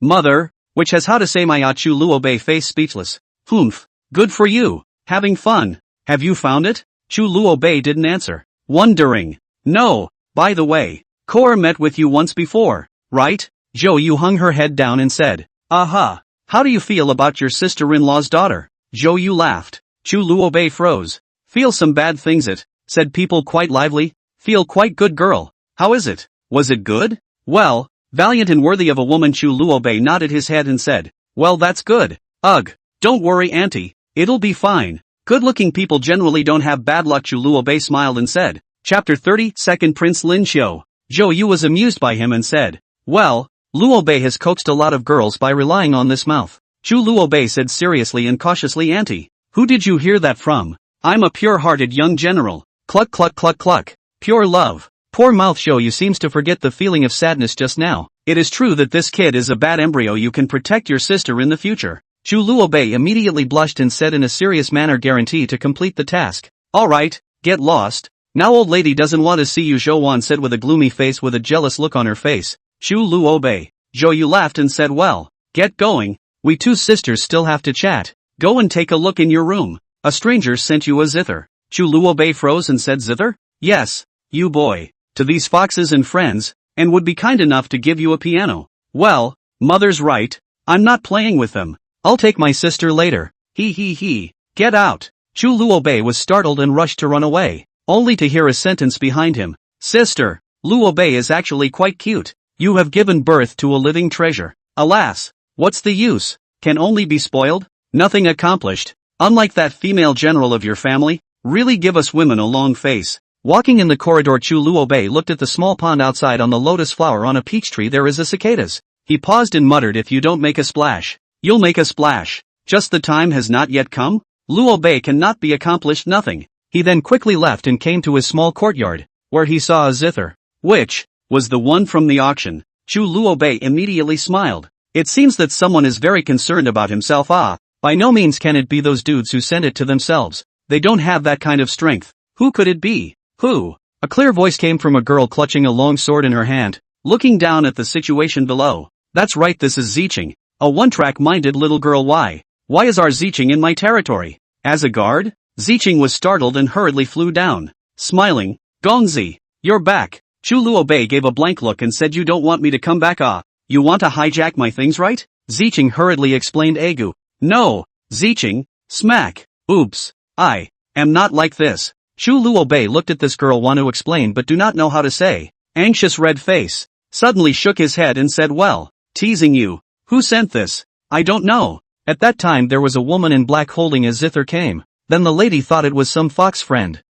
Mother, which has how to say my Chu Luobei face speechless. "Humph, good for you, having fun. Have you found it?" Chu Luobei didn't answer, wondering. "No, by the way, Cora met with you once before, right?" Zhou Yu hung her head down and said, "Aha, how do you feel about your sister-in-law's daughter?" Zhou Yu laughed. Chu Luobei froze. "Feel some bad things said people quite lively. Feel quite good girl. How is it? Was it good?" "Well, valiant and worthy of a woman." Chu Luobei nodded his head and said, "Well, that's good. Ugh, don't worry Auntie, it'll be fine. Good-looking people generally don't have bad luck." Chu Luobei smiled and said, Chapter 30, Second Prince Lin Xiu. Zhou Yu was amused by him and said, "Well, Luobei has coaxed a lot of girls by relying on this mouth." Chu Luobei said seriously and cautiously, "Auntie, who did you hear that from?" "I'm a pure-hearted young general. Cluck cluck cluck cluck. Pure love." "Poor mouth." Zhou Yu seems to forget the feeling of sadness just now. "It is true that this kid is a bad embryo. You can protect your sister in the future." Chu Luobei immediately blushed and said in a serious manner, "Guarantee to complete the task." "All right, get lost. Now old lady doesn't want to see you," Zhou Wan said with a gloomy face with a jealous look on her face. Chu Luobei. Zhou Yu laughed and said, "Well, get going. We two sisters still have to chat. Go and take a look in your room. A stranger sent you a zither." Chu Luobei froze and said, "Zither?" "Yes, you boy. To these foxes and friends, and would be kind enough to give you a piano." "Well, mother's right. I'm not playing with them. I'll take my sister later. Get out." Chu Luobei was startled and rushed to run away, only to hear a sentence behind him. "Sister, Luobei is actually quite cute. You have given birth to a living treasure. Alas, what's the use? Can only be spoiled, nothing accomplished. Unlike that female general of your family, really give us women a long face." Walking in the corridor, Chu Luobei looked at the small pond outside. On the lotus flower on a peach tree there is a cicadas. He paused and muttered, "If you don't make a splash, you'll make a splash. Just the time has not yet come? Luobei cannot be accomplished nothing." He then quickly left and came to his small courtyard, where he saw a zither, which was the one from the auction. Chu Luobei immediately smiled. It seems that someone is very concerned about himself. By no means can it be those dudes who send it to themselves. They don't have that kind of strength. Who could it be? Who? A clear voice came from a girl clutching a long sword in her hand, looking down at the situation below. "That's right, this is Ziqing, a one-track-minded little girl." Why is our Ziqing in my territory? As a guard?" Ziqing was startled and hurriedly flew down, smiling. "Gongzi, you're back." Chu Luobei gave a blank look and said, "You don't want me to come back? You want to hijack my things, right?" Ziqing hurriedly explained. "Agu. No, Ziqing, smack. Oops, I am not like this." Chu Luobei looked at this girl, want to explain but do not know how to say. Anxious red face, suddenly shook his head and said, "Well, teasing you. Who sent this?" "I don't know." At that time there was a woman in black holding a zither came. Then the lady thought it was some fox friend.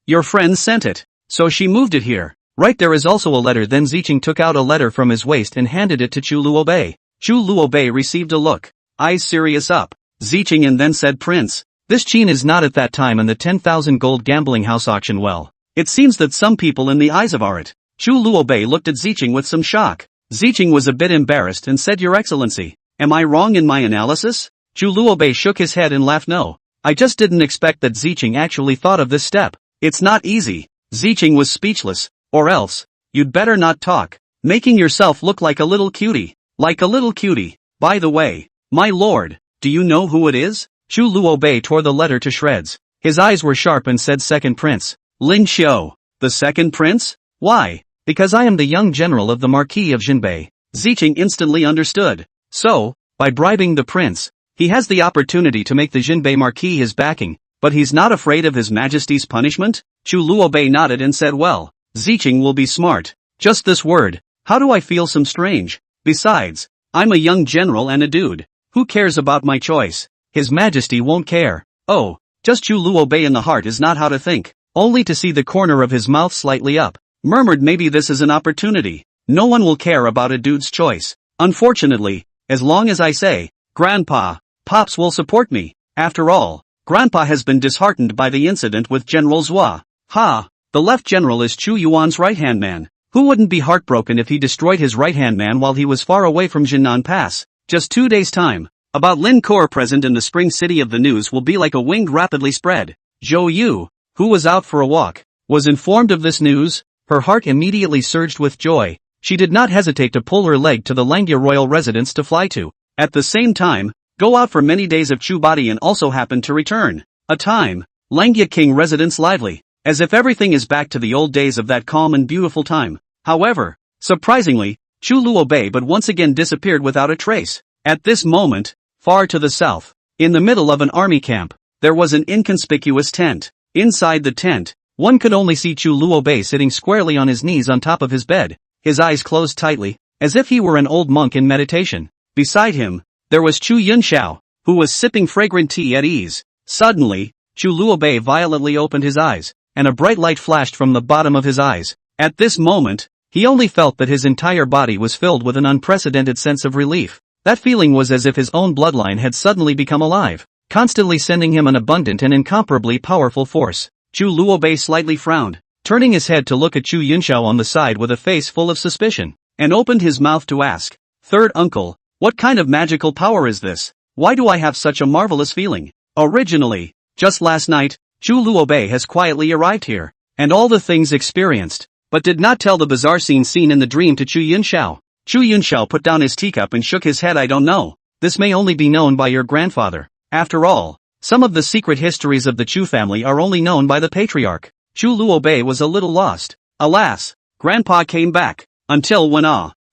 Your friend sent it. So she moved it here. Right, there is also a letter." Then Ziqing took out a letter from his waist and handed it to Chu Luobei. Chu Luobei received a look, eyes serious up. Ziqing and then said, "Prince, this chain is not at that time in the 10,000 gold gambling house auction. Well, It seems that some people in the eyes of art. Chu Luobei looked at Ziqing with some shock. Ziqing was a bit embarrassed and said, Your Excellency, am I wrong in my analysis? Chu Luobei shook his head and laughed. No. I just didn't expect that Ziqing actually thought of this step. It's not easy. Ziqing was speechless. Or else, you'd better not talk, making yourself look like a little cutie. Like a little cutie. By the way, my lord, do you know who it is? Chu Luobei tore the letter to shreds. His eyes were sharp and said, Second Prince. Lin Xiu. The second prince? Why? Because I am the young general of the Marquis of Jinbei. Ziqing instantly understood. So, by bribing the prince, he has the opportunity to make the Jinbei Marquis his backing, but he's not afraid of his majesty's punishment? Chu Luobei nodded and said, Well, Ziqing will be smart. Just this word. How do I feel some strange? Besides, I'm a young general and a dude. Who cares about my choice? His majesty won't care. Oh, just Chu Luobei in the heart is not how to think. Only to see the corner of his mouth slightly up. Murmured, maybe this is an opportunity. No one will care about a dude's choice. Unfortunately, as long as I say, Grandpa, Pops will support me. After all, Grandpa has been disheartened by the incident with General Zhua. Ha! The left general is Chu Yuan's right-hand man. Who wouldn't be heartbroken if he destroyed his right-hand man while he was far away from Jinnan Pass? Just 2 days' time. About Lin Kuo present in the spring city of the news will be like a winged rapidly spread. Zhou Yu, who was out for a walk, was informed of this news. Her heart immediately surged with joy. She did not hesitate to pull her leg to the Langya royal residence to fly to. At the same time, go out for many days of Chu Badi and also happened to return. A time, Langya King residence lively, as if everything is back to the old days of that calm and beautiful time. However, surprisingly, Chu Luobei but once again disappeared without a trace. At this moment, far to the south, in the middle of an army camp, there was an inconspicuous tent. Inside the tent, one could only see Chu Luobei sitting squarely on his knees on top of his bed, his eyes closed tightly, as if he were an old monk in meditation. Beside him, there was Chu Yunxiao, who was sipping fragrant tea at ease. Suddenly, Chu Luobei violently opened his eyes, and a bright light flashed from the bottom of his eyes. At this moment, he only felt that his entire body was filled with an unprecedented sense of relief. That feeling was as if his own bloodline had suddenly become alive, constantly sending him an abundant and incomparably powerful force. Chu Luobei slightly frowned, turning his head to look at Chu Yunxiao on the side with a face full of suspicion, and opened his mouth to ask, Third uncle, what kind of magical power is this? Why do I have such a marvelous feeling? Originally, just last night, Chu Luobei has quietly arrived here, and all the things experienced, but did not tell the bizarre scene seen in the dream to Chu Yunxiao. Chu Yunxiao put down his teacup and shook his head. I don't know. This may only be known by your grandfather. After all, some of the secret histories of the Chu family are only known by the patriarch. Chu Luobei was a little lost. Alas, Grandpa came back. Until when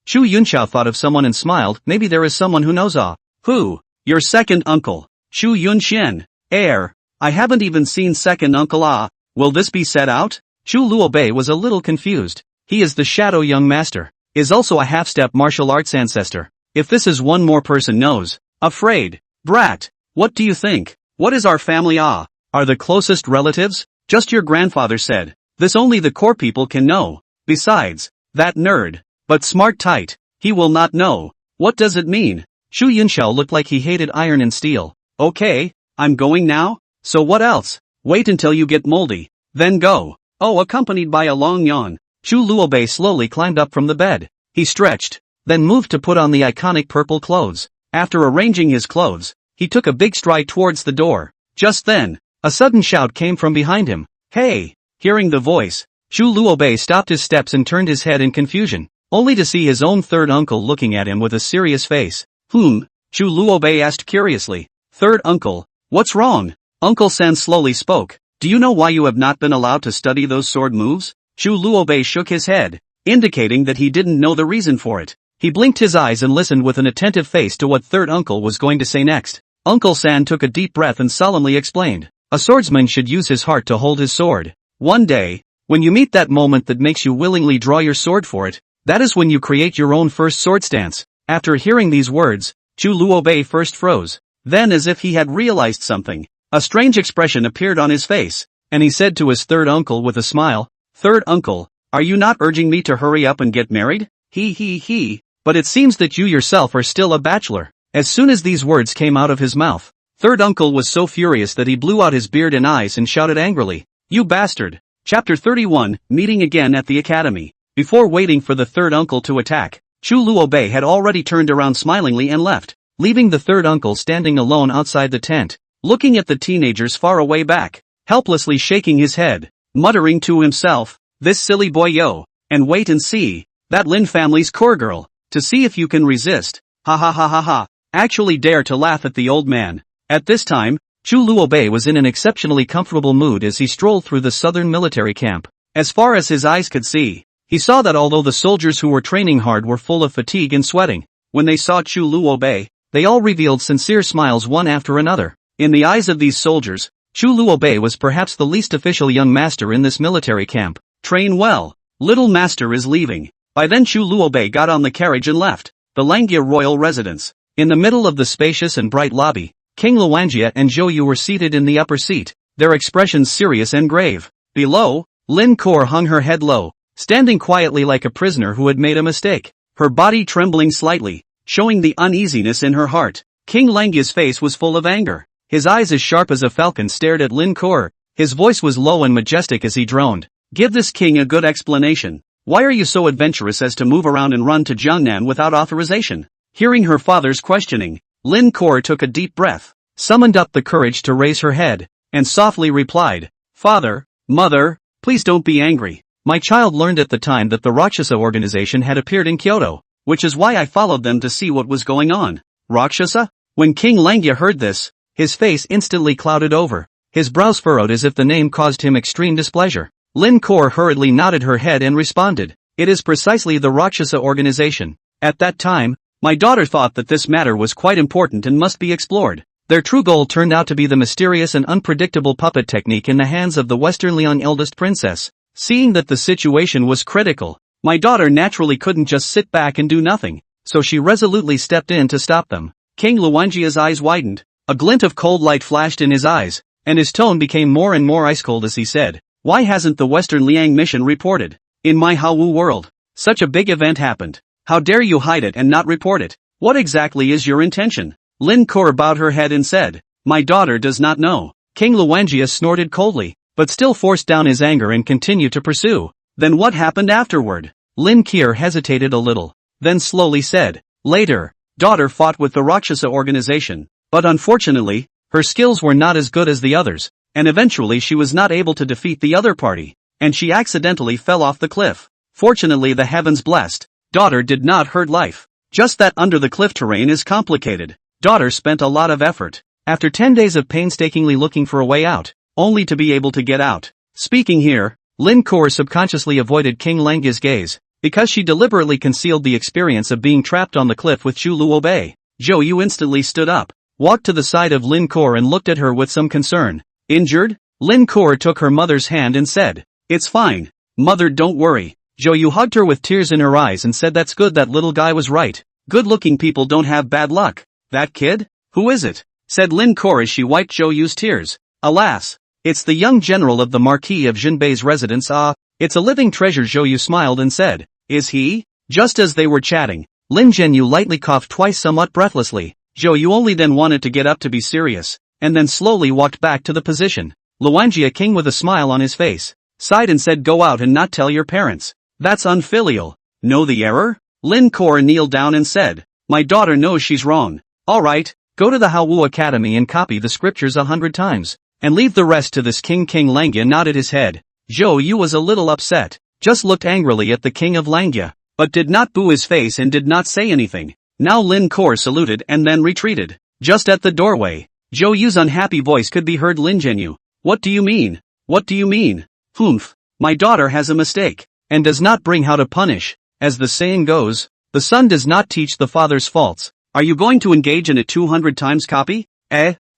Chu Yunxiao thought of someone and smiled. Maybe there is someone who knows Who? Your second uncle. Chu Yunxian. Heir. I haven't even seen second uncle Will this be said out? Chu Luobei was a little confused. He is the shadow young master. Is also a half-step martial arts ancestor. If this is one more person knows. Afraid. Brat. What do you think? What is our family Are the closest relatives? Just your grandfather said. This only the core people can know. Besides, that nerd. But smart tight. He will not know. What does it mean? Chu Yunxiao looked like he hated iron and steel. Okay, I'm going now? So what else? Wait until you get moldy. Then go. Oh, accompanied by a long yawn. Chu Luobei slowly climbed up from the bed. He stretched, then moved to put on the iconic purple clothes. After arranging his clothes, he took a big stride towards the door. Just then, a sudden shout came from behind him. Hey! Hearing the voice, Chu Luobei stopped his steps and turned his head in confusion, only to see his own third uncle looking at him with a serious face. Chu Luobei asked curiously. Third uncle, what's wrong? Uncle San slowly spoke. Do you know why you have not been allowed to study those sword moves? Chu Luobei shook his head, indicating that he didn't know the reason for it. He blinked his eyes and listened with an attentive face to what third uncle was going to say next. Uncle San took a deep breath and solemnly explained. A swordsman should use his heart to hold his sword. One day, when you meet that moment that makes you willingly draw your sword for it, that is when you create your own first sword stance. After hearing these words, Chu Luobei first froze. Then, as if he had realized something, a strange expression appeared on his face, and he said to his third uncle with a smile, Third uncle, are you not urging me to hurry up and get married? He. But it seems that you yourself are still a bachelor. As soon as these words came out of his mouth, third uncle was so furious that he blew out his beard and eyes and shouted angrily, You bastard! Chapter 31, Meeting Again at the Academy. Before waiting for the third uncle to attack, Chu Luobei had already turned around smilingly and left, leaving the third uncle standing alone outside the tent, looking at the teenagers far away back, helplessly shaking his head, muttering to himself, "This silly boy yo, and wait and see, that Lin family's core girl, to see if you can resist, ha ha ha ha ha." Actually dare to laugh at the old man. At this time, Chu Luobei was in an exceptionally comfortable mood as he strolled through the southern military camp. As far as his eyes could see, he saw that although the soldiers who were training hard were full of fatigue and sweating, when they saw Chu Luobei, they all revealed sincere smiles one after another. In the eyes of these soldiers, Chu Luobei was perhaps the least official young master in this military camp. Train well. Little master is leaving. By then Chu Luobei got on the carriage and left the Langia royal residence. In the middle of the spacious and bright lobby, King Luangjia and Zhou Yu were seated in the upper seat, their expressions serious and grave. Below, Lin Kor hung her head low, standing quietly like a prisoner who had made a mistake, her body trembling slightly, showing the uneasiness in her heart. King Langia's face was full of anger. His eyes as sharp as a falcon stared at Lin Kor. His voice was low and majestic as he droned. "Give this king a good explanation. Why are you so adventurous as to move around and run to Jiangnan without authorization?" Hearing her father's questioning, Lin Kor took a deep breath, summoned up the courage to raise her head, and softly replied, "Father, Mother, please don't be angry. My child learned at the time that the Rakshasa organization had appeared in Kyoto, which is why I followed them to see what was going on." Rakshasa? When King Langia heard this, his face instantly clouded over, his brows furrowed as if the name caused him extreme displeasure. Lin Kor hurriedly nodded her head and responded, "It is precisely the Rakshasa organization. At that time, my daughter thought that this matter was quite important and must be explored. Their true goal turned out to be the mysterious and unpredictable puppet technique in the hands of the Western Liang eldest princess. Seeing that the situation was critical, my daughter naturally couldn't just sit back and do nothing, so she resolutely stepped in to stop them." King Luanjia's eyes widened, a glint of cold light flashed in his eyes, and his tone became more and more ice-cold as he said, "Why hasn't the Western Liang mission reported? In my Haowu world, such a big event happened. How dare you hide it and not report it? What exactly is your intention?" Lin Kor bowed her head and said, "My daughter does not know." King Luangjia snorted coldly, but still forced down his anger and continued to pursue. "Then what happened afterward?" Lin Kier hesitated a little, then slowly said, "Later, daughter fought with the Rakshasa organization, but unfortunately, her skills were not as good as the others, and eventually she was not able to defeat the other party, and she accidentally fell off the cliff. Fortunately the heavens blessed. Daughter did not hurt life. Just that under the cliff terrain is complicated. Daughter spent a lot of effort. After 10 days of painstakingly looking for a way out, only to be able to get out." Speaking here, Lin Kor subconsciously avoided King Langia's gaze, because she deliberately concealed the experience of being trapped on the cliff with Chu Luobei. Zhou Yu instantly stood up, walked to the side of Lin Kor and looked at her with some concern. "Injured?" Lin Kor took her mother's hand and said, "It's fine. Mother, don't worry." Zhou Yu hugged her with tears in her eyes and said, "That's good, that little guy was right. Good-looking people don't have bad luck." "That kid? Who is it?" said Lin Kor as she wiped Zhou Yu's tears. "Alas, it's the young general of the Marquis of Jinbei's residence. It's a living treasure." Zhou Yu smiled and said, "Is he?" Just as they were chatting, Lin Zhenyu lightly coughed twice somewhat breathlessly. Zhou Yu only then wanted to get up to be serious, and then slowly walked back to the position. Luangjia King with a smile on his face, sighed and said, "Go out and not tell your parents. That's unfilial." "Know the error?" Lin Kor kneeled down and said, "My daughter knows she's wrong. Alright, go to the Haowu Academy and copy the scriptures 100 times, and leave the rest to this king." King Langia nodded his head. Zhou Yu was a little upset, just looked angrily at the king of Langia, but did not boo his face and did not say anything. Now Lin Kor saluted and then retreated. Just at the doorway, Zhou Yu's unhappy voice could be heard. "Lin Zhenyu, what do you mean? What do you mean?" "Humph, my daughter has a mistake, and does not bring how to punish. As the saying goes, the son does not teach the father's faults. Are you going to engage in a 200 times copy?"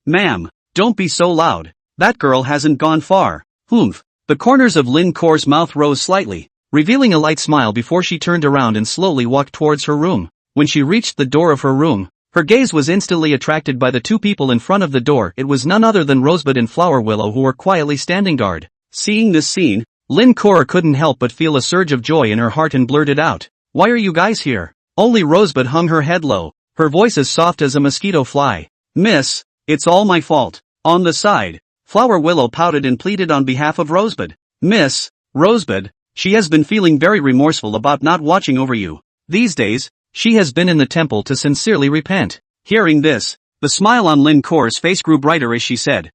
Ma'am, don't be so loud. That girl hasn't gone far." "Humph." The corners of Lin Kor's mouth rose slightly, revealing a light smile before she turned around and slowly walked towards her room. When she reached the door of her room, her gaze was instantly attracted by the two people in front of the door. It was none other than Rosebud and Flower Willow, who were quietly standing guard. Seeing this scene, Lin Kor couldn't help but feel a surge of joy in her heart and blurted out, "Why are you guys here?" Only Rosebud hung her head low, her voice as soft as a mosquito fly. "Miss, it's all my fault." On the side, Flower Willow pouted and pleaded on behalf of Rosebud. Miss Rosebud, she has been feeling very remorseful about not watching over you. These days, she has been in the temple to sincerely repent. Hearing this, the smile on Lin Kor's face grew brighter as she said,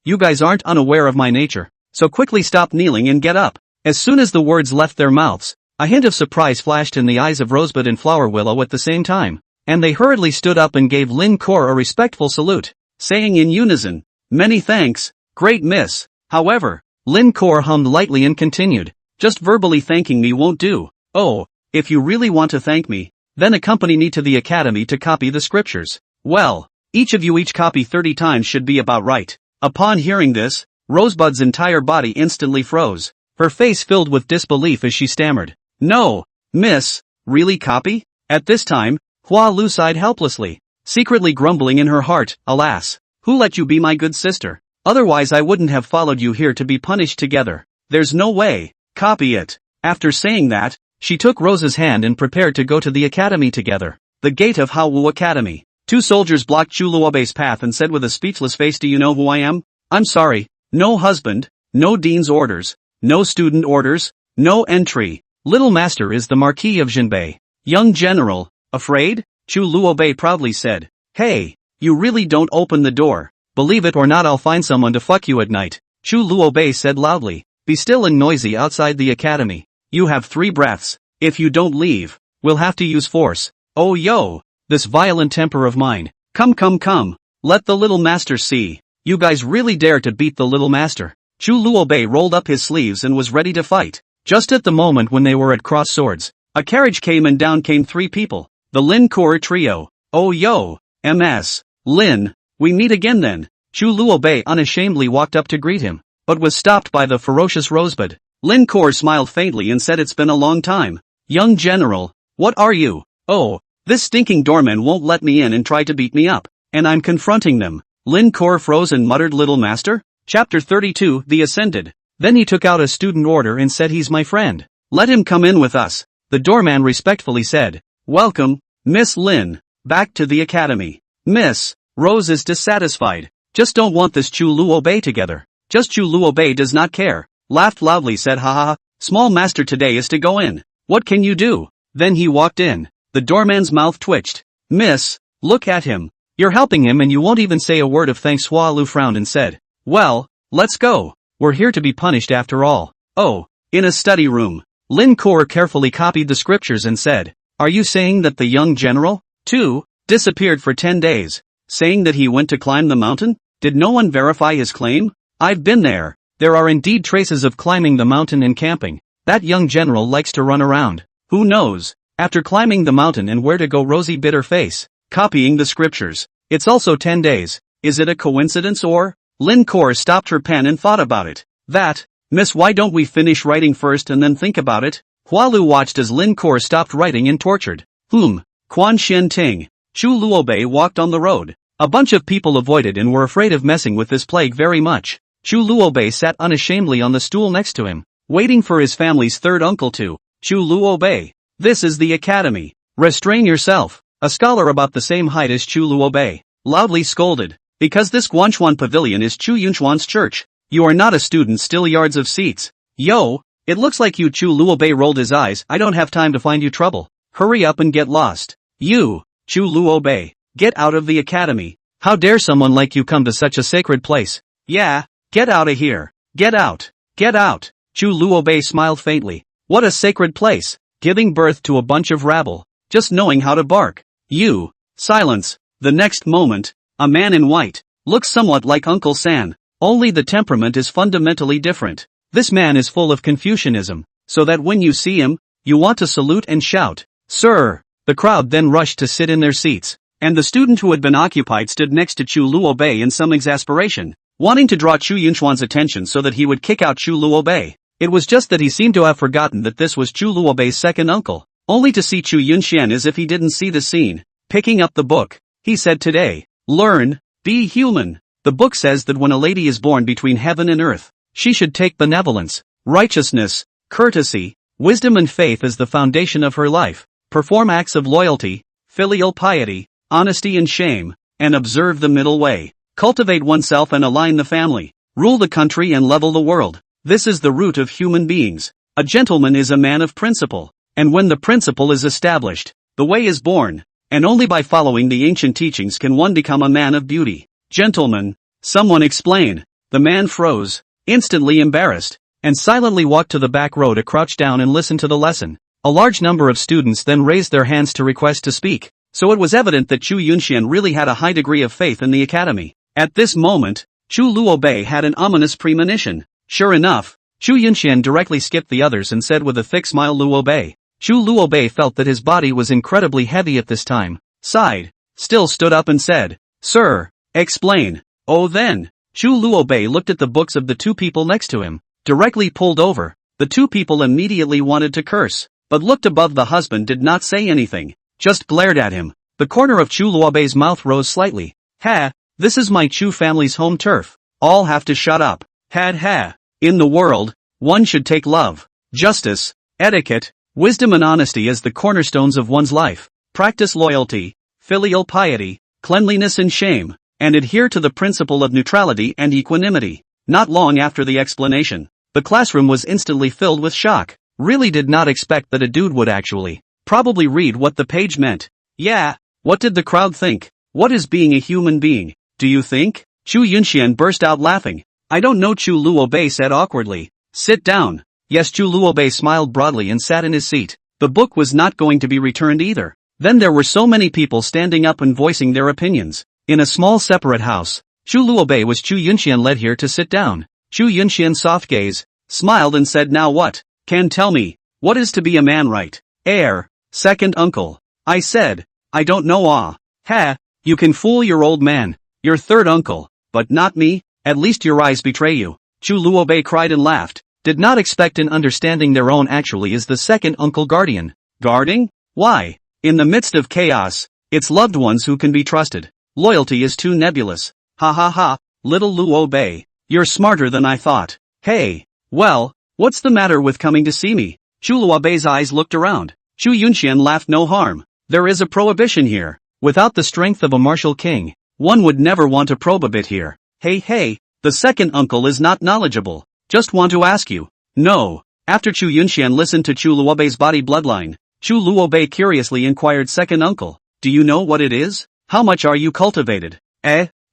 you guys aren't unaware of my nature, so quickly stop kneeling and get up. As soon as the words left their mouths, a hint of surprise flashed in the eyes of Rosebud and Flower Willow at the same time, and they hurriedly stood up and gave Lin Kor a respectful salute, saying in unison, "Many thanks, great miss." However, Lin Kor hummed lightly and continued, "Just verbally thanking me won't do. Oh, if you really want to thank me, then accompany me to the academy to copy the scriptures. Well, each of you copy 30 times should be about right." Upon hearing this, Rosebud's entire body instantly froze, her face filled with disbelief as she stammered, "No, miss, really copy?" At this time, Hua Lu sighed helplessly, secretly grumbling in her heart, "Alas, who let you be my good sister? Otherwise I wouldn't have followed you here to be punished together. There's no way, copy it." After saying that, she took Rose's hand and prepared to go to the academy together. The gate of Haowu Academy. 2 soldiers blocked Chu Luobei's path and said with a speechless face, "Do you know who I am?" "I'm sorry, no husband, no dean's orders, no student orders, no entry. Little master is the Marquis of Jinbei." "Young general, afraid?" Chu Luobei proudly said. "Hey, you really don't open the door. Believe it or not, I'll find someone to fuck you at night," Chu Luobei said loudly. "Be still and noisy outside the academy. You have 3 breaths. If you don't leave, we'll have to use force. Oh yo, this violent temper of mine. Come. Let the little master see. You guys really dare to beat the little master." Chu Luobei rolled up his sleeves and was ready to fight. Just at the moment when they were at cross swords, a carriage came and down came 3 people. The Lin Kor trio. "Oh yo, MS. Lin, we meet again then." Chu Luobei unashamedly walked up to greet him, but was stopped by the ferocious Rosebud. Lin Kor smiled faintly and said, "It's been a long time. Young general, what are you?" "Oh, this stinking doorman won't let me in and tried to beat me up, and I'm confronting them." Lin Kor froze and muttered, "Little master?" Chapter 32, The Ascended. Then he took out a student order and said, "He's my friend. Let him come in with us." The doorman respectfully said, "Welcome, Miss Lin, back to the academy." Miss Rose is dissatisfied. "Just don't want this Chu Luobei together." "Just Chu Luobei does not care." Laughed loudly, said, "Ha ha, small master today is to go in. What can you do?" Then he walked in. The doorman's mouth twitched. "Miss, look at him. You're helping him and you won't even say a word of thanks." Hua Lu frowned and said, "Well, let's go. We're here to be punished after all." "Oh, in a study room." Lin Kor carefully copied the scriptures and said, "Are you saying that the young general, too, disappeared for 10 days? Saying that he went to climb the mountain? Did no one verify his claim?" "I've been there. There are indeed traces of climbing the mountain and camping. That young general likes to run around. Who knows, after climbing the mountain and where to go?" Rosy bit her face, copying the scriptures. "It's also 10 days. Is it a coincidence or?" Lin Kor stopped her pen and thought about it. "That, miss, why don't we finish writing first and then think about it?" Hua Lu watched as Lin Kor stopped writing and tortured. Quan Xian Ting. Chu Luobei walked on the road. A bunch of people avoided and were afraid of messing with this plague very much. Chu Luobei sat unashamedly on the stool next to him, waiting for his family's 3rd uncle to. "Chu Luobei, this is the academy. Restrain yourself." A scholar about the same height as Chu Luobei loudly scolded, "Because this Guanchuan pavilion is Chu Yunchuan's church. You are not a student, still yards of seats. Yo, it looks like you." Chu Luobei rolled his eyes. "I don't have time to find you trouble. Hurry up and get lost." "You, Chu Luobei, get out of the academy. How dare someone like you come to such a sacred place?" "Yeah, get out of here. Get out. Get out." Chu Luobei smiled faintly. "What a sacred place, giving birth to a bunch of rabble, just knowing how to bark. You." Silence. The next moment, a man in white, looks somewhat like Uncle San, only the temperament is fundamentally different. This man is full of Confucianism, so that when you see him, you want to salute and shout, "Sir!" The crowd then rushed to sit in their seats, and the student who had been occupied stood next to Chu Luobei in some exasperation, wanting to draw Chu Yunchuan's attention so that he would kick out Chu Luobei. It was just that he seemed to have forgotten that this was Chu Luobei's 2nd uncle, only to see Chu Yunxian as if he didn't see the scene. Picking up the book, he said, "Today, learn, be human. The book says that when a lady is born between heaven and earth, she should take benevolence, righteousness, courtesy, wisdom and faith as the foundation of her life, perform acts of loyalty, filial piety, honesty and shame, and observe the middle way, cultivate oneself and align the family, rule the country and level the world. This is the root of human beings. A gentleman is a man of principle. And when the principle is established, the way is born. And only by following the ancient teachings can one become a man of beauty. Gentlemen, someone explain. The man froze, instantly embarrassed, and silently walked to the back row to crouch down and listen to the lesson. A large number of students then raised their hands to request to speak, so it was evident that Chu Yunxian really had a high degree of faith in the academy. At this moment, Chu Luobei had an ominous premonition. Sure enough, Chu Yunxian directly skipped the others and said with a thick smile, Luobei. Chu Luobei felt that his body was incredibly heavy at this time, sighed, still stood up and said, Sir, explain. Oh then, Chu Luobei looked at the books of the two people next to him, directly pulled over. The two people immediately wanted to curse, but looked above. The husband did not say anything, just glared at him. The corner of Chu Luobei's mouth rose slightly. Ha, this is my Chu family's home turf. All have to shut up. Ha. In the world, one should take love, justice, etiquette, wisdom and honesty as the cornerstones of one's life, practice loyalty, filial piety, cleanliness and shame, and adhere to the principle of neutrality and equanimity. Not long after the explanation, the classroom was instantly filled with shock. Really did not expect that a dude would actually, probably read what the page meant. Yeah, what did the crowd think? What is being a human being, do you think? Chu Yunxian burst out laughing. I don't know, Chu Luobei said awkwardly. Sit down. Yes, Chu Luobei smiled broadly and sat in his seat. The book was not going to be returned either. Then there were so many people standing up and voicing their opinions. In a small separate house, Chu Luobei was Chu Yunxian led here to sit down. Chu Yunxian soft gaze, smiled and said, now what? Can tell me, what is to be a man, right? Heir, second uncle. I said, I don't know. Ha, you can fool your old man, your third uncle, but not me. At least your eyes betray you. Chu Luobei cried and laughed. Did not expect in understanding their own actually is the second uncle guardian. Guarding? Why? In the midst of chaos, it's loved ones who can be trusted. Loyalty is too nebulous. Ha, little Luobei, you're smarter than I thought. Hey, well, what's the matter with coming to see me? Chu Luobei's eyes looked around. Chu Yunxian laughed. No harm. There is a prohibition here. Without the strength of a martial king, one would never want to probe a bit here. Hey, the second uncle is not knowledgeable. Just want to ask you. No. After Chu Yunxian listened to Chu Luobei's body bloodline, Chu Luobei curiously inquired, second uncle, do you know what it is? How much are you cultivated?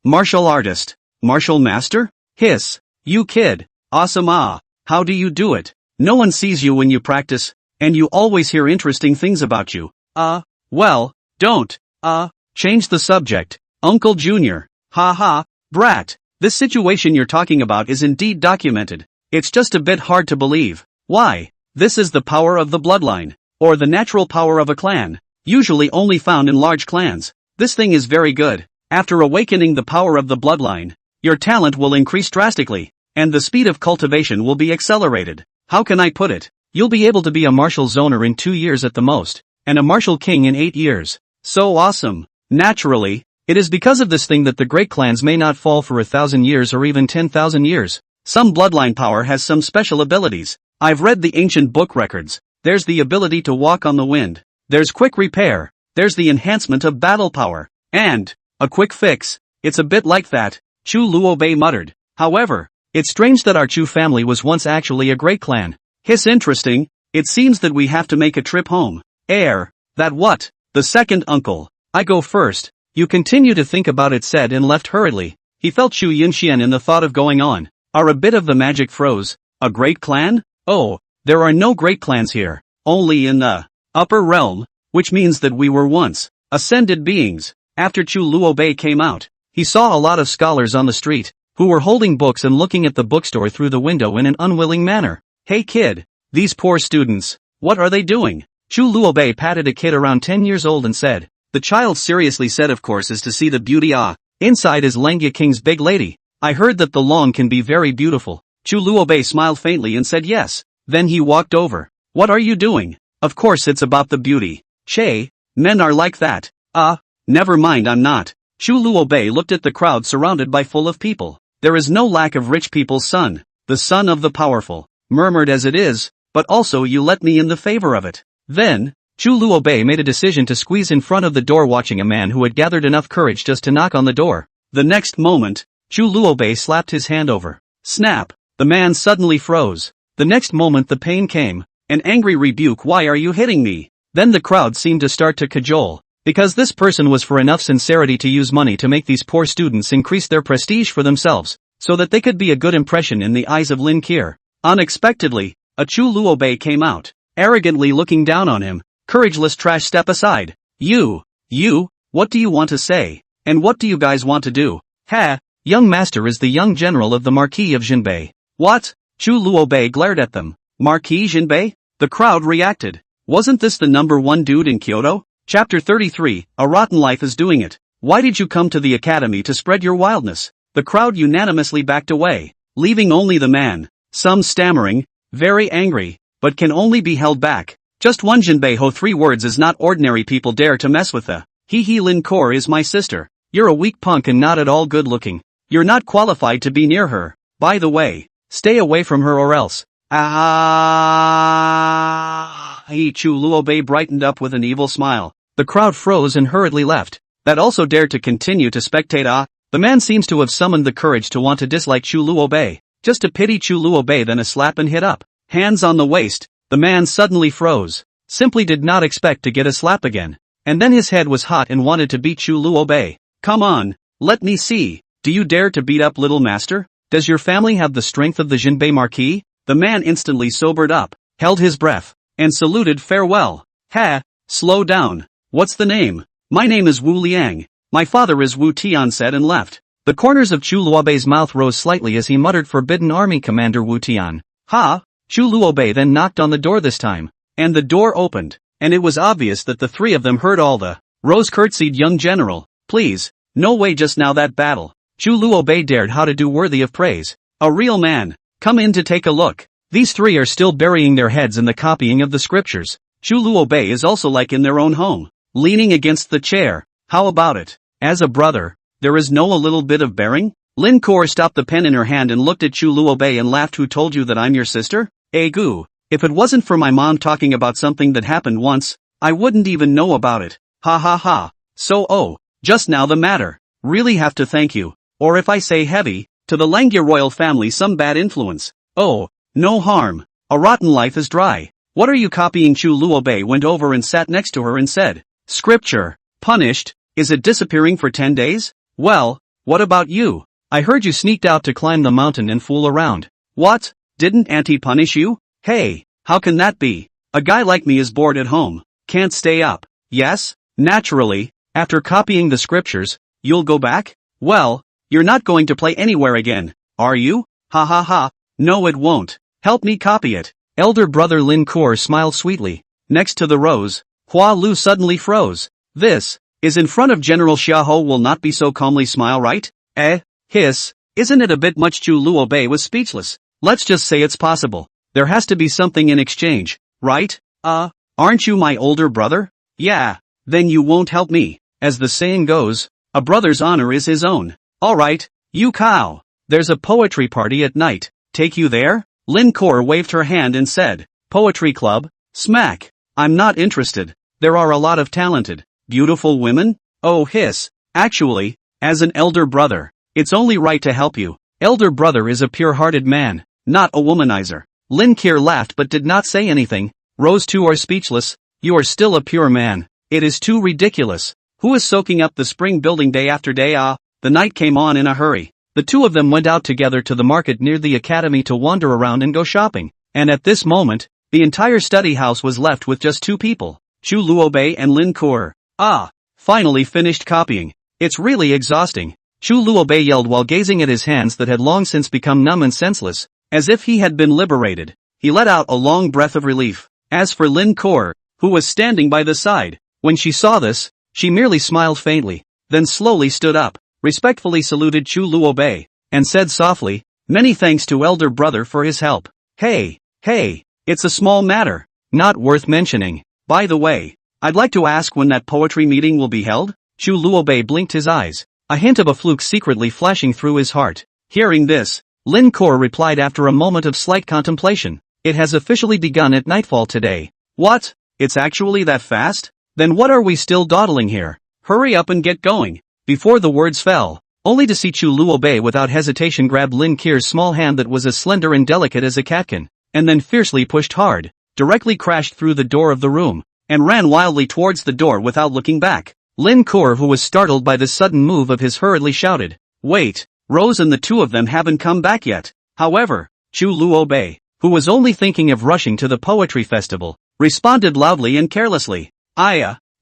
Martial artist. Martial master? Hiss. You kid. Awesome. How do you do it? No one sees you when you practice, and you always hear interesting things about you. Well, don't. Change the subject. Uncle Junior. Ha, brat. This situation you're talking about is indeed documented. It's just a bit hard to believe. Why? This is the power of the bloodline, or the natural power of a clan, usually only found in large clans. This thing is very good. After awakening the power of the bloodline, your talent will increase drastically, and the speed of cultivation will be accelerated. How can I put it? You'll be able to be a martial zoner in 2 years at the most, and a martial king in 8 years. So awesome. Naturally, it is because of this thing that the great clans may not fall for 1,000 years or even 10,000 years. Some bloodline power has some special abilities. I've read the ancient book records. There's the ability to walk on the wind. There's quick repair. There's the enhancement of battle power. And a quick fix. It's a bit like that, Chu Luobei muttered. However, it's strange that our Chu family was once actually a great clan. Hiss, interesting. It seems that we have to make a trip home. Heir. That what? The second uncle. I go first. You continue to think about it, said and left hurriedly. He felt Chu Yunxian in the thought of going on. A bit of the magic froze. A great clan? Oh, there are no great clans here. Only in the upper realm, which means that we were once ascended beings. After Chu Luobei came out, he saw a lot of scholars on the street, who were holding books and looking at the bookstore through the window in an unwilling manner. Hey kid, these poor students, what are they doing? Chu Luobei patted a kid around 10 years old and said. The child seriously said, of course is to see the beauty. Inside is Langya King's big lady. I heard that the long can be very beautiful. Chu Luobei smiled faintly and said yes. Then he walked over. What are you doing? Of course it's about the beauty. Che, men are like that. Never mind, I'm not. Chu Luobei looked at the crowd surrounded by full of people. There is no lack of rich people's son. The son of the powerful. Murmured as it is, but also you let me in the favor of it. Then, Chu Luobei made a decision to squeeze in front of the door, watching a man who had gathered enough courage just to knock on the door. The next moment, Chu Luobei slapped his hand over. Snap! The man suddenly froze. The next moment the pain came. An angry rebuke, "Why are you hitting me?" Then the crowd seemed to start to cajole. Because this person was for enough sincerity to use money to make these poor students increase their prestige for themselves, so that they could be a good impression in the eyes of Lin Keir. Unexpectedly, a Chu Luobei came out, arrogantly looking down on him. "Courageless trash, step aside. You, what do you want to say? And what do you guys want to do?" "Ha, young master is the young general of the Marquis of Jinbei." "What?" Chu Luobei glared at them. "Marquis Jinbei?" The crowd reacted. "Wasn't this the #1 dude in Kyoto?" Chapter 33, A Rotten Life is Doing It. "Why did you come to the academy to spread your wildness?" The crowd unanimously backed away, leaving only the man, some stammering, very angry, but can only be held back. "Just one Jinbei ho, 3 words is not ordinary people dare to mess with the. He Lin Keir is my sister. You're a weak punk and not at all good looking. You're not qualified to be near her. By the way, stay away from her or else." Chu Luobei brightened up with an evil smile. The crowd froze and hurriedly left. That also dared to continue to spectate. The man seems to have summoned the courage to want to dislike Chu Luobei. Just a pity Chu Luobei, then a slap and hit up. Hands on the waist. The man suddenly froze. Simply did not expect to get a slap again. And then his head was hot and wanted to beat Chu Luobei. "Come on, let me see. Do you dare to beat up little master? Does your family have the strength of the Jinbei Marquis?" The man instantly sobered up, held his breath, and saluted farewell. "Ha, slow down. What's the name?" "My name is Wu Liang. My father is Wu Tian," said and left. The corners of Chu Luobei's mouth rose slightly as he muttered Forbidden Army Commander Wu Tian. "Ha!" Chu Luobei then knocked on the door this time. And the door opened, and it was obvious that the 3 of them heard all the. Rose curtsied, "Young general, please, no way just now that battle." Chu Luobei dared how to do worthy of praise. "A real man. Come in to take a look." These 3 are still burying their heads in the copying of the scriptures. Chu Luobei is also like in their own home, leaning against the chair. How about it? As a brother, there is no a little bit of bearing? Lin Keir stopped the pen in her hand and looked at Chu Luobei and laughed. "Who told you that I'm your sister?" "Goo. If it wasn't for my mom talking about something that happened once, I wouldn't even know about it. Ha ha ha. So just now the matter. Really have to thank you. Or if I say heavy, to the Langya royal family some bad influence. Oh, no harm. A rotten life is dry. What are you copying?" Chu Luobei went over and sat next to her and said, "Scripture. Punished. Is it disappearing for 10 days? Well, what about you? I heard you sneaked out to climb the mountain and fool around." "What? Didn't Auntie punish you?" "Hey, how can that be? A guy like me is bored at home. Can't stay up." "Yes, naturally, after copying the scriptures, you'll go back? Well, you're not going to play anywhere again, are you? Ha ha ha. No, it won't. Help me copy it." Elder brother Lin Keir smiled sweetly. Next to the rose, Hua Lu suddenly froze. "This is in front of General Xiaoho, will not be so calmly smile, right?" Hiss, isn't it a bit much?" Chu Luobei was speechless. "Let's just say it's possible. There has to be something in exchange, right? Aren't you my older brother?" "Yeah, then you won't help me. As the saying goes, a brother's honor is his own." "Alright, you cow. There's a poetry party at night. Take you there?" Lin Keir waved her hand and said, "Poetry club? Smack. I'm not interested. There are a lot of talented, beautiful women." "Oh hiss. Actually, as an elder brother, it's only right to help you. Elder brother is a pure-hearted man, not a womanizer." Lin Keir laughed but did not say anything. Rose 2 are speechless. "You are still a pure man. It is too ridiculous. Who is soaking up the spring building day after day?" The night came on in a hurry. The 2 of them went out together to the market near the academy to wander around and go shopping. And at this moment, the entire study house was left with just 2 people, Chu Luobei and Lin Keir. Finally finished copying. It's really exhausting. Chu Luobei yelled while gazing at his hands that had long since become numb and senseless, as if he had been liberated. He let out a long breath of relief. As for Lin Keir, who was standing by the side, when she saw this, she merely smiled faintly, then slowly stood up, respectfully saluted Chu Luobei, and said softly, "Many thanks to elder brother for his help. Hey, it's a small matter, not worth mentioning. By the way, I'd like to ask when that poetry meeting will be held?" Chu Luobei blinked his eyes, a hint of a fluke secretly flashing through his heart. Hearing this, Lin Keir replied after a moment of slight contemplation, "It has officially begun at nightfall today." "What? It's actually that fast? Then what are we still dawdling here? Hurry up and get going." Before the words fell, only to see Chu Luobei without hesitation grab Lin Keir's small hand that was as slender and delicate as a catkin, and then fiercely pushed hard, directly crashed through the door of the room, and ran wildly towards the door without looking back. Lin Keir, who was startled by this sudden move of his, hurriedly shouted, "Wait, Rose and the two of them haven't come back yet." However, Chu Luobei, who was only thinking of rushing to the poetry festival, responded loudly and carelessly,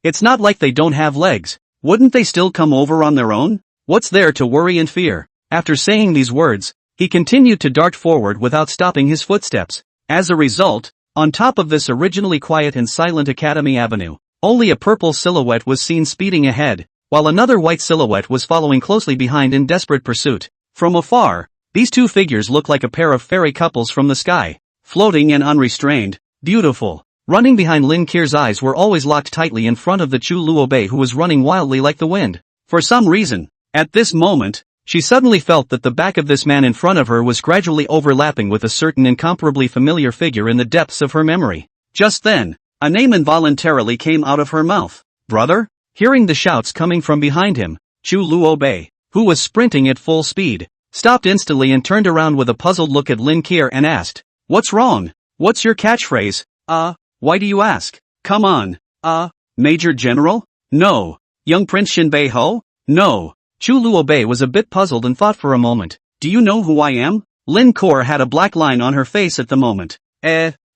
It's not like they don't have legs. Wouldn't they still come over on their own? What's there to worry and fear?" After saying these words, he continued to dart forward without stopping his footsteps. As a result, on top of this originally quiet and silent Academy Avenue, only a purple silhouette was seen speeding ahead, while another white silhouette was following closely behind in desperate pursuit. From afar, these two figures looked like a pair of fairy couples from the sky, floating and unrestrained, beautiful. Running behind Lin Keir's eyes were always locked tightly in front of the Chu Luobei, who was running wildly like the wind. For some reason, at this moment, she suddenly felt that the back of this man in front of her was gradually overlapping with a certain incomparably familiar figure in the depths of her memory. Just then, a name involuntarily came out of her mouth. "Brother?" Hearing the shouts coming from behind him, Chu Luobei, who was sprinting at full speed, stopped instantly and turned around with a puzzled look at Lin Keir and asked, "What's wrong? What's your catchphrase?" Why do you ask? Come on. Major General? No. Young Prince Shinbei Ho? No." Chu Luobei was a bit puzzled and thought for a moment. "Do you know who I am?" Lin Keir had a black line on her face at the moment.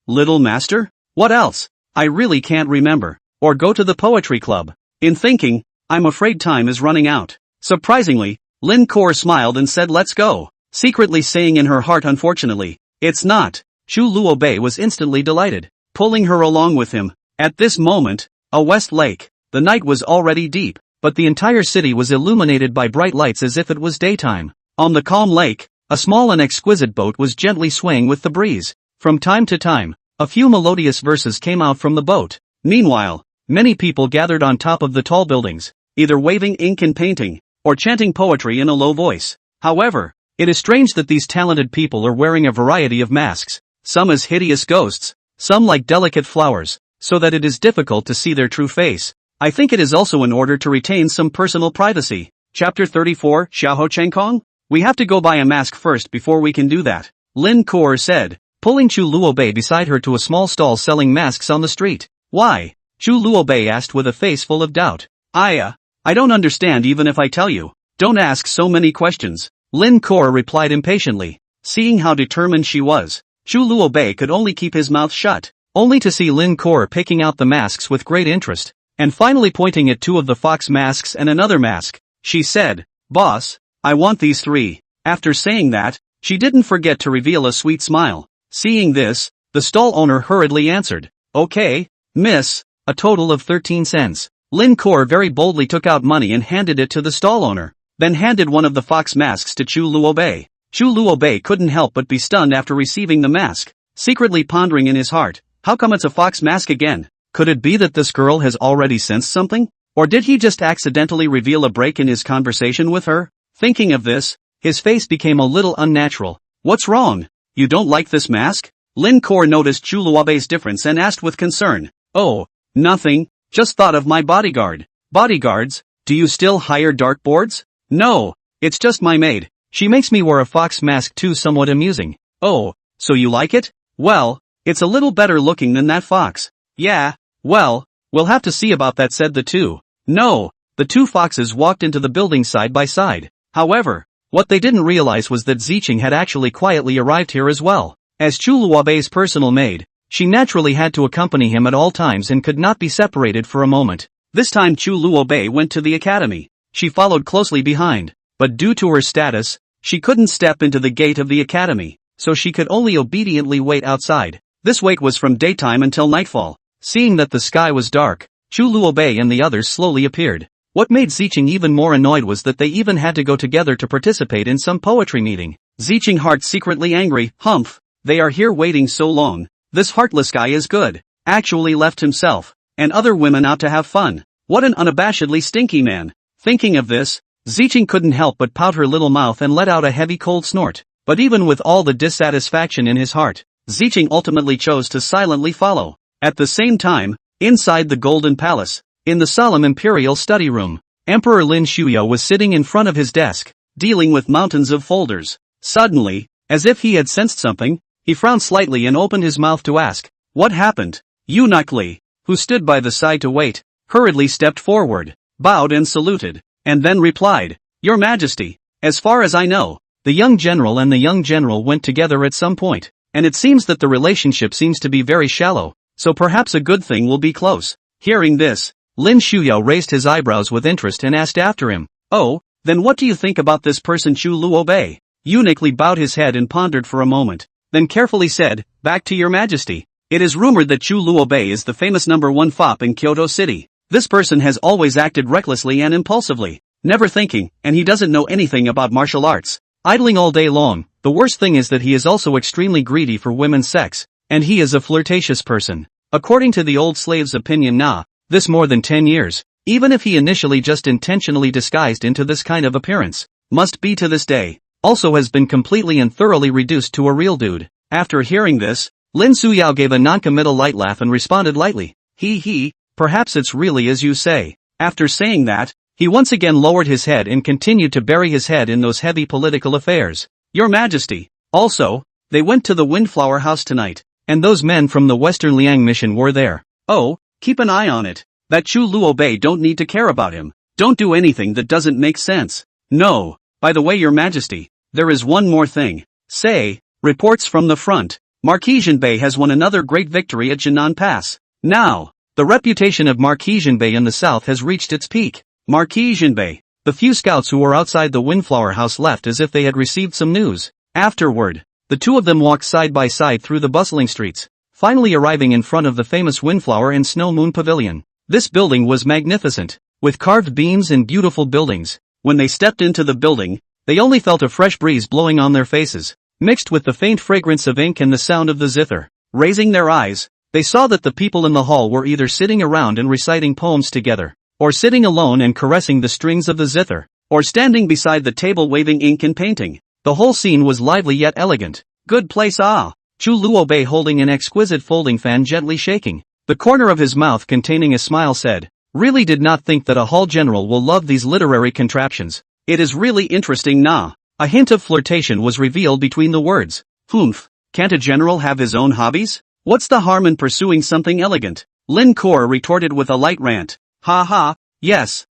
Little master? What else? I really can't remember. Or go to the poetry club. In thinking, I'm afraid time is running out. Surprisingly, Lin Keir smiled and said, "Let's go," secretly saying in her heart, "Unfortunately, it's not." Chu Luobei was instantly delighted, pulling her along with him. At this moment, a west lake. The night was already deep, but the entire city was illuminated by bright lights as if it was daytime. On the calm lake, a small and exquisite boat was gently swaying with the breeze. From time to time, a few melodious verses came out from the boat. Meanwhile, many people gathered on top of the tall buildings, either waving ink and painting, or chanting poetry in a low voice. However, it is strange that these talented people are wearing a variety of masks, some as hideous ghosts, some like delicate flowers, so that it is difficult to see their true face. I think it is also in order to retain some personal privacy. Chapter 34, Xiaoho Chengkong? We have to go buy a mask first before we can do that, Lin Keir said, pulling Chu Luobei beside her to a small stall selling masks on the street. "Why?" Chu Luobei asked with a face full of doubt. I don't understand even if I tell you." "Don't ask so many questions," Lin Keir replied impatiently. Seeing how determined she was, Chu Luobei could only keep his mouth shut, only to see Lin Keir picking out the masks with great interest, and finally pointing at two of the fox masks and another mask. She said, "Boss, I want these three." After saying that, she didn't forget to reveal a sweet smile. Seeing this, the stall owner hurriedly answered, "Okay, miss, a total of 13 cents. Lin Keir very boldly took out money and handed it to the stall owner, then handed one of the fox masks to Chu Luobei. Chu Luobei couldn't help but be stunned after receiving the mask, secretly pondering in his heart, how come it's a fox mask again? Could it be that this girl has already sensed something? Or did he just accidentally reveal a break in his conversation with her? Thinking of this, his face became a little unnatural. "What's wrong? You don't like this mask?" Lin Keir noticed Chu Luobei's difference and asked with concern. "Oh, nothing, just thought of my bodyguard." "Bodyguards? Do you still hire dartboards?" "No, it's just my maid. She makes me wear a fox mask too." Somewhat amusing. "Oh, so you like it? Well, it's a little better looking than that fox." "Yeah, well, we'll have to see about that," said the two. No, the two foxes walked into the building side by side. However, what they didn't realize was that Ziqing had actually quietly arrived here as well. As Chu Luobei's personal maid, she naturally had to accompany him at all times and could not be separated for a moment. This time Chu Luobei went to the academy. She followed closely behind, but due to her status, she couldn't step into the gate of the academy, so she could only obediently wait outside. This wait was from daytime until nightfall. Seeing that the sky was dark, Chu Luobei and the others slowly appeared. What made Ziqing even more annoyed was that they even had to go together to participate in some poetry meeting. Ziqing heart secretly angry, "Humph, they are here waiting so long. This heartless guy is good. Actually left himself and other women out to have fun. What an unabashedly stinky man." Thinking of this, Ziqing couldn't help but pout her little mouth and let out a heavy cold snort. But even with all the dissatisfaction in his heart, Ziqing ultimately chose to silently follow. At the same time, inside the Golden Palace, in the solemn Imperial study room, Emperor Lin Shuya was sitting in front of his desk, dealing with mountains of folders. Suddenly, as if he had sensed something, he frowned slightly and opened his mouth to ask, "What happened?" Eunuch Li, who stood by the side to wait, hurriedly stepped forward, bowed and saluted, and then replied, "Your Majesty, as far as I know, the young general and the young general went together at some point, and it seems that the relationship seems to be very shallow, so perhaps a good thing will be close." Hearing this, Lin Shuyao raised his eyebrows with interest and asked after him, "Oh, then what do you think about this person Chu Luobei?" Eunuch Li bowed his head and pondered for a moment, then carefully said, "Back to your Majesty. It is rumored that Chu Luobei is the famous #1 fop in Kyoto City. This person has always acted recklessly and impulsively, never thinking, and he doesn't know anything about martial arts, idling all day long. The worst thing is that he is also extremely greedy for women's sex, and he is a flirtatious person. According to the old slave's opinion this more than 10 years, even if he initially just intentionally disguised into this kind of appearance, must be to this day, also has been completely and thoroughly reduced to a real dude." After hearing this, Lin Suyao gave a non-committal light laugh and responded lightly, "He, perhaps it's really as you say." After saying that, he once again lowered his head and continued to bury his head in those heavy political affairs. "Your Majesty, also, they went to the Windflower House tonight, and those men from the Western Liang mission were there. Oh, keep an eye on it. That Chu Luobei don't need to care about him. Don't do anything that doesn't make sense. No, by the way, Your Majesty, there is one more thing. Say, reports from the front. Marquis Jinbei has won another great victory at Jinan Pass. Now, the reputation of Marquis Jinbei in the south has reached its peak. Marquis Jinbei." The few scouts who were outside the Windflower House left as if they had received some news. Afterward, the two of them walked side by side through the bustling streets, finally arriving in front of the famous Windflower and Snow Moon Pavilion. This building was magnificent, with carved beams and beautiful buildings. When they stepped into the building, they only felt a fresh breeze blowing on their faces, mixed with the faint fragrance of ink and the sound of the zither. Raising their eyes, they saw that the people in the hall were either sitting around and reciting poems together, or sitting alone and caressing the strings of the zither, or standing beside the table waving ink and painting. The whole scene was lively yet elegant. "Good place Chu Luobei holding an exquisite folding fan gently shaking the corner of his mouth containing a smile said, "Really did not think that a hall general will love these literary contraptions. It is really interesting A hint of flirtation was revealed between the words. "Humph, can't a general have his own hobbies? What's the harm in pursuing something elegant?" Lin Kor retorted with a light rant. "Ha, yes,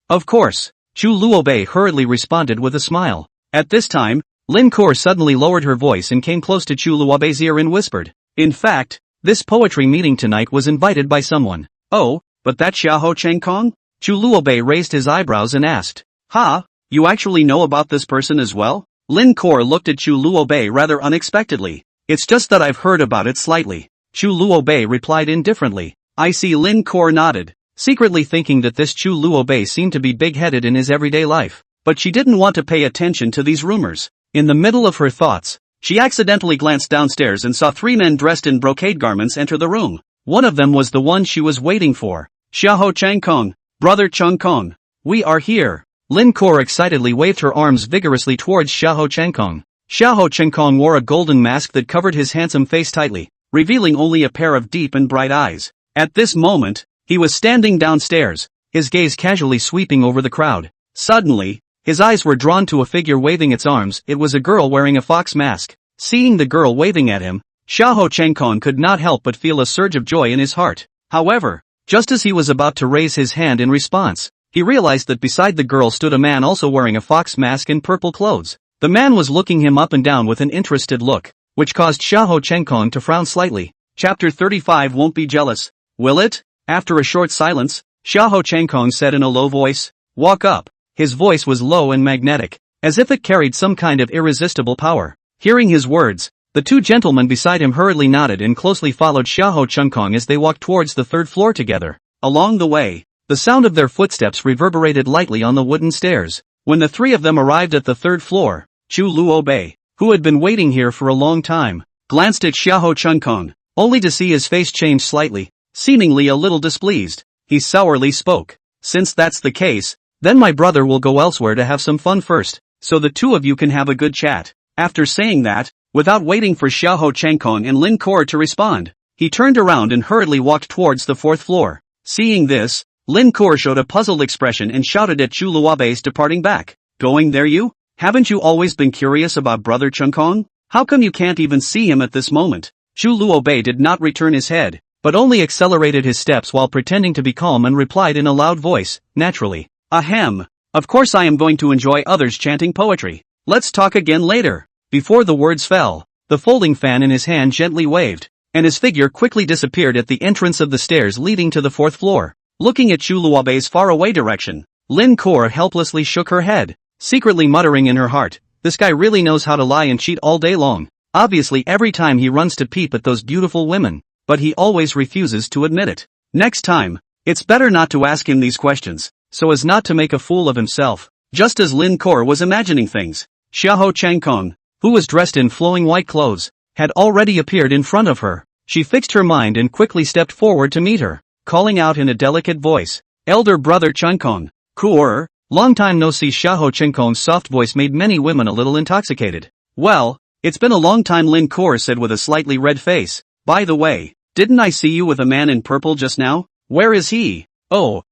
of course," Chu Luobei hurriedly responded with a smile. At this time, Lin Kor suddenly lowered her voice and came close to Chu Luobei's ear and whispered, "In fact, this poetry meeting tonight was invited by someone." "Oh, but that Xiahou Chengkong?" Chu Luobei raised his eyebrows and asked. "Ha, you actually know about this person as well?" Lin Kor looked at Chu Luobei rather unexpectedly. "It's just that I've heard about it slightly," Chu Luobei replied indifferently. I see. Lin Kor nodded, secretly thinking that this Chu Luobei seemed to be big-headed in his everyday life, but she didn't want to pay attention to these rumors. In the middle of her thoughts, she accidentally glanced downstairs and saw 3 men dressed in brocade garments enter the room. One of them was the one she was waiting for. "Xiahou Chengkong, brother Chengkong, we are here." Lin Kor excitedly waved her arms vigorously towards Xiahou Chengkong. Xiahou Chengkong wore a golden mask that covered his handsome face tightly, revealing only a pair of deep and bright eyes. At this moment, he was standing downstairs, his gaze casually sweeping over the crowd. Suddenly, his eyes were drawn to a figure waving its arms. It was a girl wearing a fox mask. Seeing the girl waving at him, Xiahou Chengkong could not help but feel a surge of joy in his heart. However, just as he was about to raise his hand in response, he realized that beside the girl stood a man also wearing a fox mask and purple clothes. The man was looking him up and down with an interested look, which caused Xiahou Chengkong to frown slightly. Chapter 35 Won't be jealous, will it? After a short silence, Xiahou Chengkong said in a low voice, "Walk up." His voice was low and magnetic, as if it carried some kind of irresistible power. Hearing his words, the 2 gentlemen beside him hurriedly nodded and closely followed Xiahou Chengkong as they walked towards the 3rd floor together. Along the way, the sound of their footsteps reverberated lightly on the wooden stairs. When the 3 of them arrived at the 3rd floor, Chu Luobei, who had been waiting here for a long time, glanced at Xiahou Chengkong, only to see his face change slightly, seemingly a little displeased. He sourly spoke. "Since that's the case, then my brother will go elsewhere to have some fun first, so the 2 of you can have a good chat." After saying that, without waiting for Xiahou Chengkong and Lin Kor to respond, he turned around and hurriedly walked towards the 4th floor. Seeing this, Lin Kor showed a puzzled expression and shouted at Chu Luobei's departing back. Going there you? Haven't you always been curious about brother Chungkong? How come you can't even see him at this moment? Chu Luobei did not return his head, but only accelerated his steps while pretending to be calm and replied in a loud voice, naturally. Ahem. Of course I am going to enjoy others chanting poetry. Let's talk again later. Before the words fell, the folding fan in his hand gently waved, and his figure quickly disappeared at the entrance of the stairs leading to the 4th floor. Looking at Chu Luobei's faraway direction, Lin Kor helplessly shook her head, secretly muttering in her heart, this guy really knows how to lie and cheat all day long. Obviously every time he runs to peep at those beautiful women, but he always refuses to admit it. Next time, it's better not to ask him these questions, so as not to make a fool of himself. Just as Lin Kor was imagining things, Xiahou Changkong, who was dressed in flowing white clothes, had already appeared in front of her. She fixed her mind and quickly stepped forward to meet her, calling out in a delicate voice, "Elder brother Changkong." Coor, long time no see. Xiahou Changkong's soft voice made many women a little intoxicated. Well, it's been a long time, Lin Kor said with a slightly red face. By the way, didn't I see you with a man in purple just now? Where is he? Oh,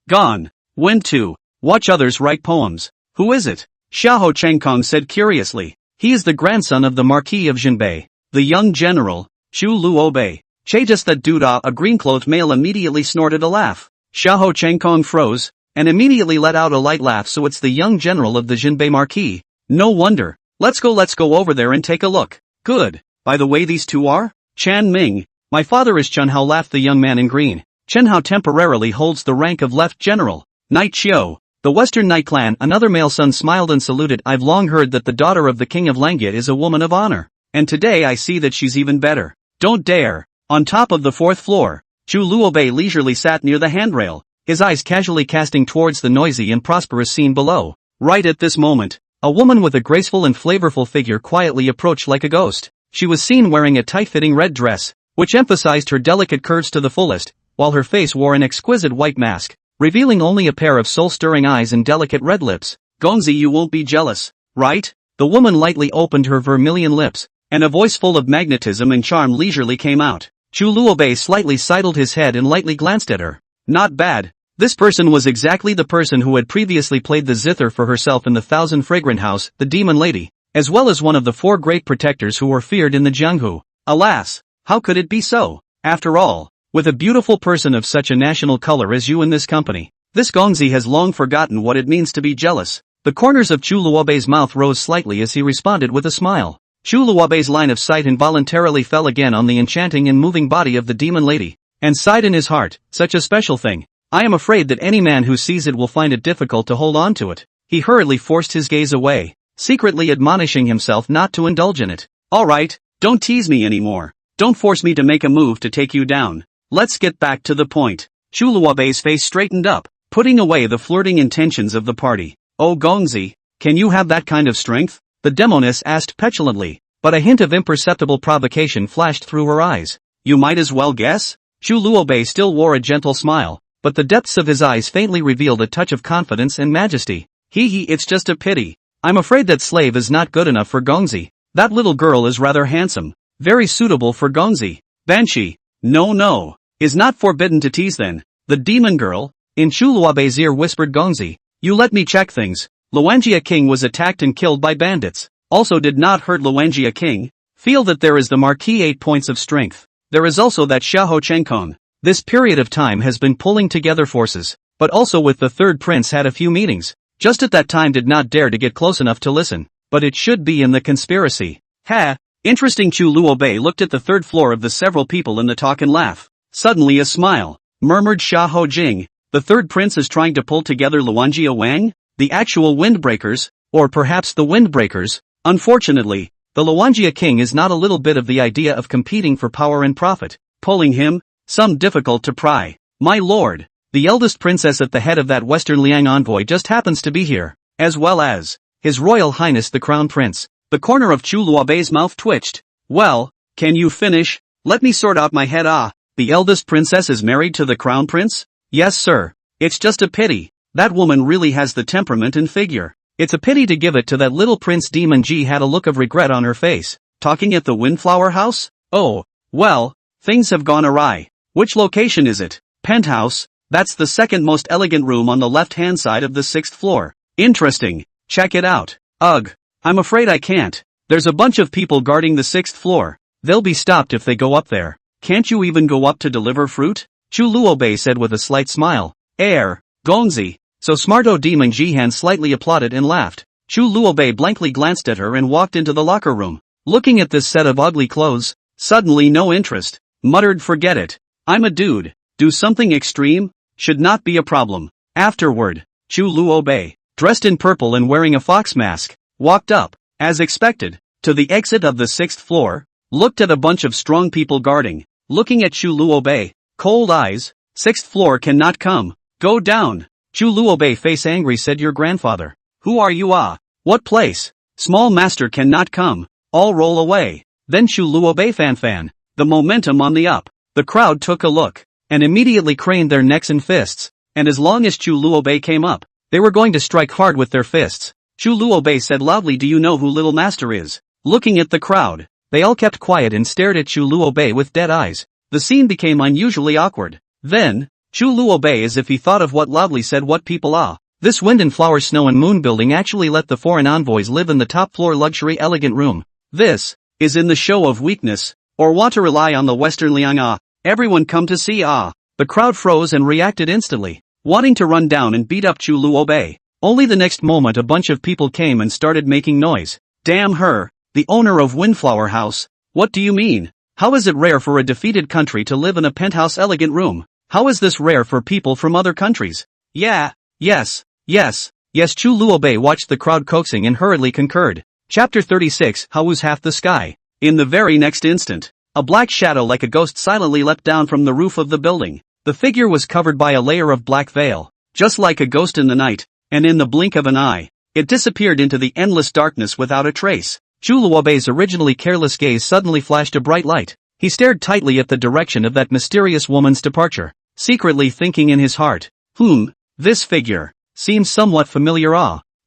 gone. Went to watch others write poems. Who is it? Xiahou Changkong said curiously. He is the grandson of the Marquis of Jinbei, the young general, Chu Luobei. Che, just that dude. A green-clothed male immediately snorted a laugh. Xiahou Changkong froze, and immediately let out a light laugh. So it's the young general of the Jinbei Marquis. No wonder. Let's go over there and take a look. Good. By the way, these two are? Chan Ming. My father is Chen Hao, laughed the young man in green. Chen Hao temporarily holds the rank of Left General. Knight Xiao, the Western Knight clan. Another male son smiled and saluted. I've long heard that the daughter of the king of Langyet is a woman of honor, and today I see that she's even better. Don't dare. On top of the 4th floor, Chu Luobei leisurely sat near the handrail, his eyes casually casting towards the noisy and prosperous scene below. Right at this moment, a woman with a graceful and flavorful figure quietly approached like a ghost. She was seen wearing a tight-fitting red dress, which emphasized her delicate curves to the fullest, while her face wore an exquisite white mask, revealing only a pair of soul-stirring eyes and delicate red lips. Gongzi, you won't be jealous, right? The woman lightly opened her vermilion lips, and a voice full of magnetism and charm leisurely came out. Chu Luobei slightly sidled his head and lightly glanced at her. Not bad. This person was exactly the person who had previously played the zither for herself in the Thousand Fragrant House, the Demon Lady, as well as one of the 4 great protectors who were feared in the Jianghu. Alas, how could it be so? After all, with a beautiful person of such a national color as you in this company, this Gongzi has long forgotten what it means to be jealous. The corners of Chu Luobei's mouth rose slightly as he responded with a smile. Chu Luobei's line of sight involuntarily fell again on the enchanting and moving body of the Demon Lady, and sighed in his heart, such a special thing. I am afraid that any man who sees it will find it difficult to hold on to it. He hurriedly forced his gaze away, secretly admonishing himself not to indulge in it. Alright, don't tease me anymore. Don't force me to make a move to take you down. Let's get back to the point. Chu Luobei's face straightened up, putting away the flirting intentions of the party. Oh Gongzi, can you have that kind of strength? The demoness asked petulantly, but a hint of imperceptible provocation flashed through her eyes. You might as well guess? Chu Luobei still wore a gentle smile, but the depths of his eyes faintly revealed a touch of confidence and majesty. It's just a pity. I'm afraid that slave is not good enough for Gongzi. That little girl is rather handsome, very suitable for Gongzi. Banshee, no, is not forbidden to tease then. The demon girl, in Chu Luobei's ear whispered Gongzi. You let me check things. Luangjia King was attacked and killed by bandits. Also did not hurt Luangjia King. Feel that there is the Marquis 8 points of strength. There is also that Xiahou Changkong. This period of time has been pulling together forces, but also with the 3rd prince had a few meetings. Just at that time did not dare to get close enough to listen, but it should be in the conspiracy. Interesting. Chu Luobei looked at the 3rd floor of the several people in the talk and laugh. Suddenly a smile, murmured Xiahou Jing. The 3rd prince is trying to pull together Luangjia Wang? The actual windbreakers, or perhaps the windbreakers. Unfortunately, the Luangjia King is not a little bit of the idea of competing for power and profit. Pulling him? Some difficult to pry. My lord, the eldest princess at the head of that Western Liang envoy just happens to be here, as well as His Royal Highness the Crown Prince. The corner of Chu Luobei's mouth twitched. Well, can you finish? Let me sort out my head. The eldest princess is married to the Crown Prince? Yes sir. It's just a pity. That woman really has the temperament and figure. It's a pity to give it to that little Prince. Demon Ji had a look of regret on her face. Talking at the Windflower House? Oh, well, things have gone awry. Which location is it? Penthouse. That's the 2nd most elegant room on the left-hand side of the 6th floor. Interesting. Check it out. Ugh. I'm afraid I can't. There's a bunch of people guarding the 6th floor. They'll be stopped if they go up there. Can't you even go up to deliver fruit? Chu Luobei said with a slight smile. Gongzi. So smarto Demon Jihan slightly applauded and laughed. Chu Luobei blankly glanced at her and walked into the locker room. Looking at this set of ugly clothes, suddenly no interest. Muttered, forget it. I'm a dude. Do something extreme? Should not be a problem. Afterward, Chu Luobei, dressed in purple and wearing a fox mask, walked up, as expected, to the exit of the 6th floor, looked at a bunch of strong people guarding, looking at Chu Luobei, cold eyes, 6th floor cannot come, go down. Chu Luobei face angry said your grandfather. Who are you what place? Small master cannot come, all roll away. Then Chu Luobei fan, the momentum on the up. The crowd took a look, and immediately craned their necks and fists, and as long as Chu Luobei came up, they were going to strike hard with their fists. Chu Luobei said loudly, do you know who little master is? Looking at the crowd, they all kept quiet and stared at Chu Luobei with dead eyes. The scene became unusually awkward. Then, Chu Luobei, as if he thought of what loudly said, what people this wind and flower snow and moon building actually let the foreign envoys live in the top floor luxury elegant room. This is in the show of weakness, or want to rely on the Western Liang Everyone come to see The crowd froze and reacted instantly, wanting to run down and beat up Chu Luobei. Only the next moment a bunch of people came and started making noise. Damn her, the owner of Windflower House. What do you mean? How is it rare for a defeated country to live in a penthouse elegant room? How is this rare for people from other countries? Yes. Chu Luobei watched the crowd coaxing and hurriedly concurred. Chapter 36, How's half the sky? In the very next instant, a black shadow like a ghost silently leapt down from the roof of the building. The figure was covered by a layer of black veil, just like a ghost in the night, and in the blink of an eye, it disappeared into the endless darkness without a trace. Chu Luobei's originally careless gaze suddenly flashed a bright light. He stared tightly at the direction of that mysterious woman's departure, secretly thinking in his heart, this figure seems somewhat familiar.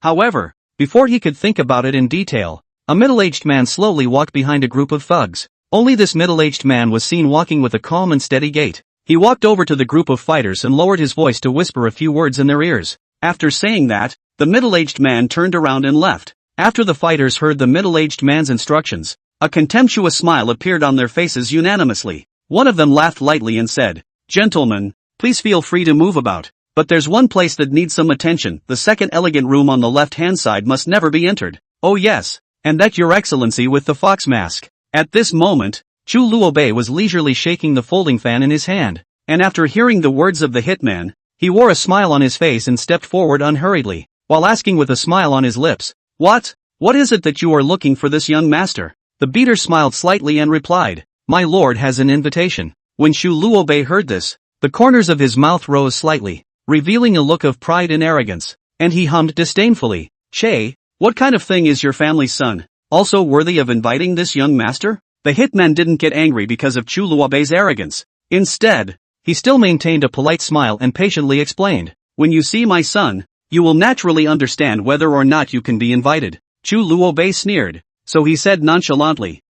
However, before he could think about it in detail, a middle-aged man slowly walked behind a group of thugs. Only this middle-aged man was seen walking with a calm and steady gait. He walked over to the group of fighters and lowered his voice to whisper a few words in their ears. After saying that, the middle-aged man turned around and left. After the fighters heard the middle-aged man's instructions, a contemptuous smile appeared on their faces unanimously. One of them laughed lightly and said, gentlemen, please feel free to move about. But there's one place that needs some attention. The second elegant room on the left-hand side must never be entered. Oh yes, and that your excellency with the fox mask. At this moment, Chu Luobei was leisurely shaking the folding fan in his hand, and after hearing the words of the hitman, he wore a smile on his face and stepped forward unhurriedly, while asking with a smile on his lips, What is it that you are looking for this young master? The beater smiled slightly and replied, my lord has an invitation. When Chu Luobei heard this, the corners of his mouth rose slightly, revealing a look of pride and arrogance, and he hummed disdainfully, Che, what kind of thing is your family's son? Also worthy of inviting this young master? The hitman didn't get angry because of Chu Luobei's arrogance. Instead, he still maintained a polite smile and patiently explained, when you see my son, you will naturally understand whether or not you can be invited. Chu Luobei sneered, so he said nonchalantly,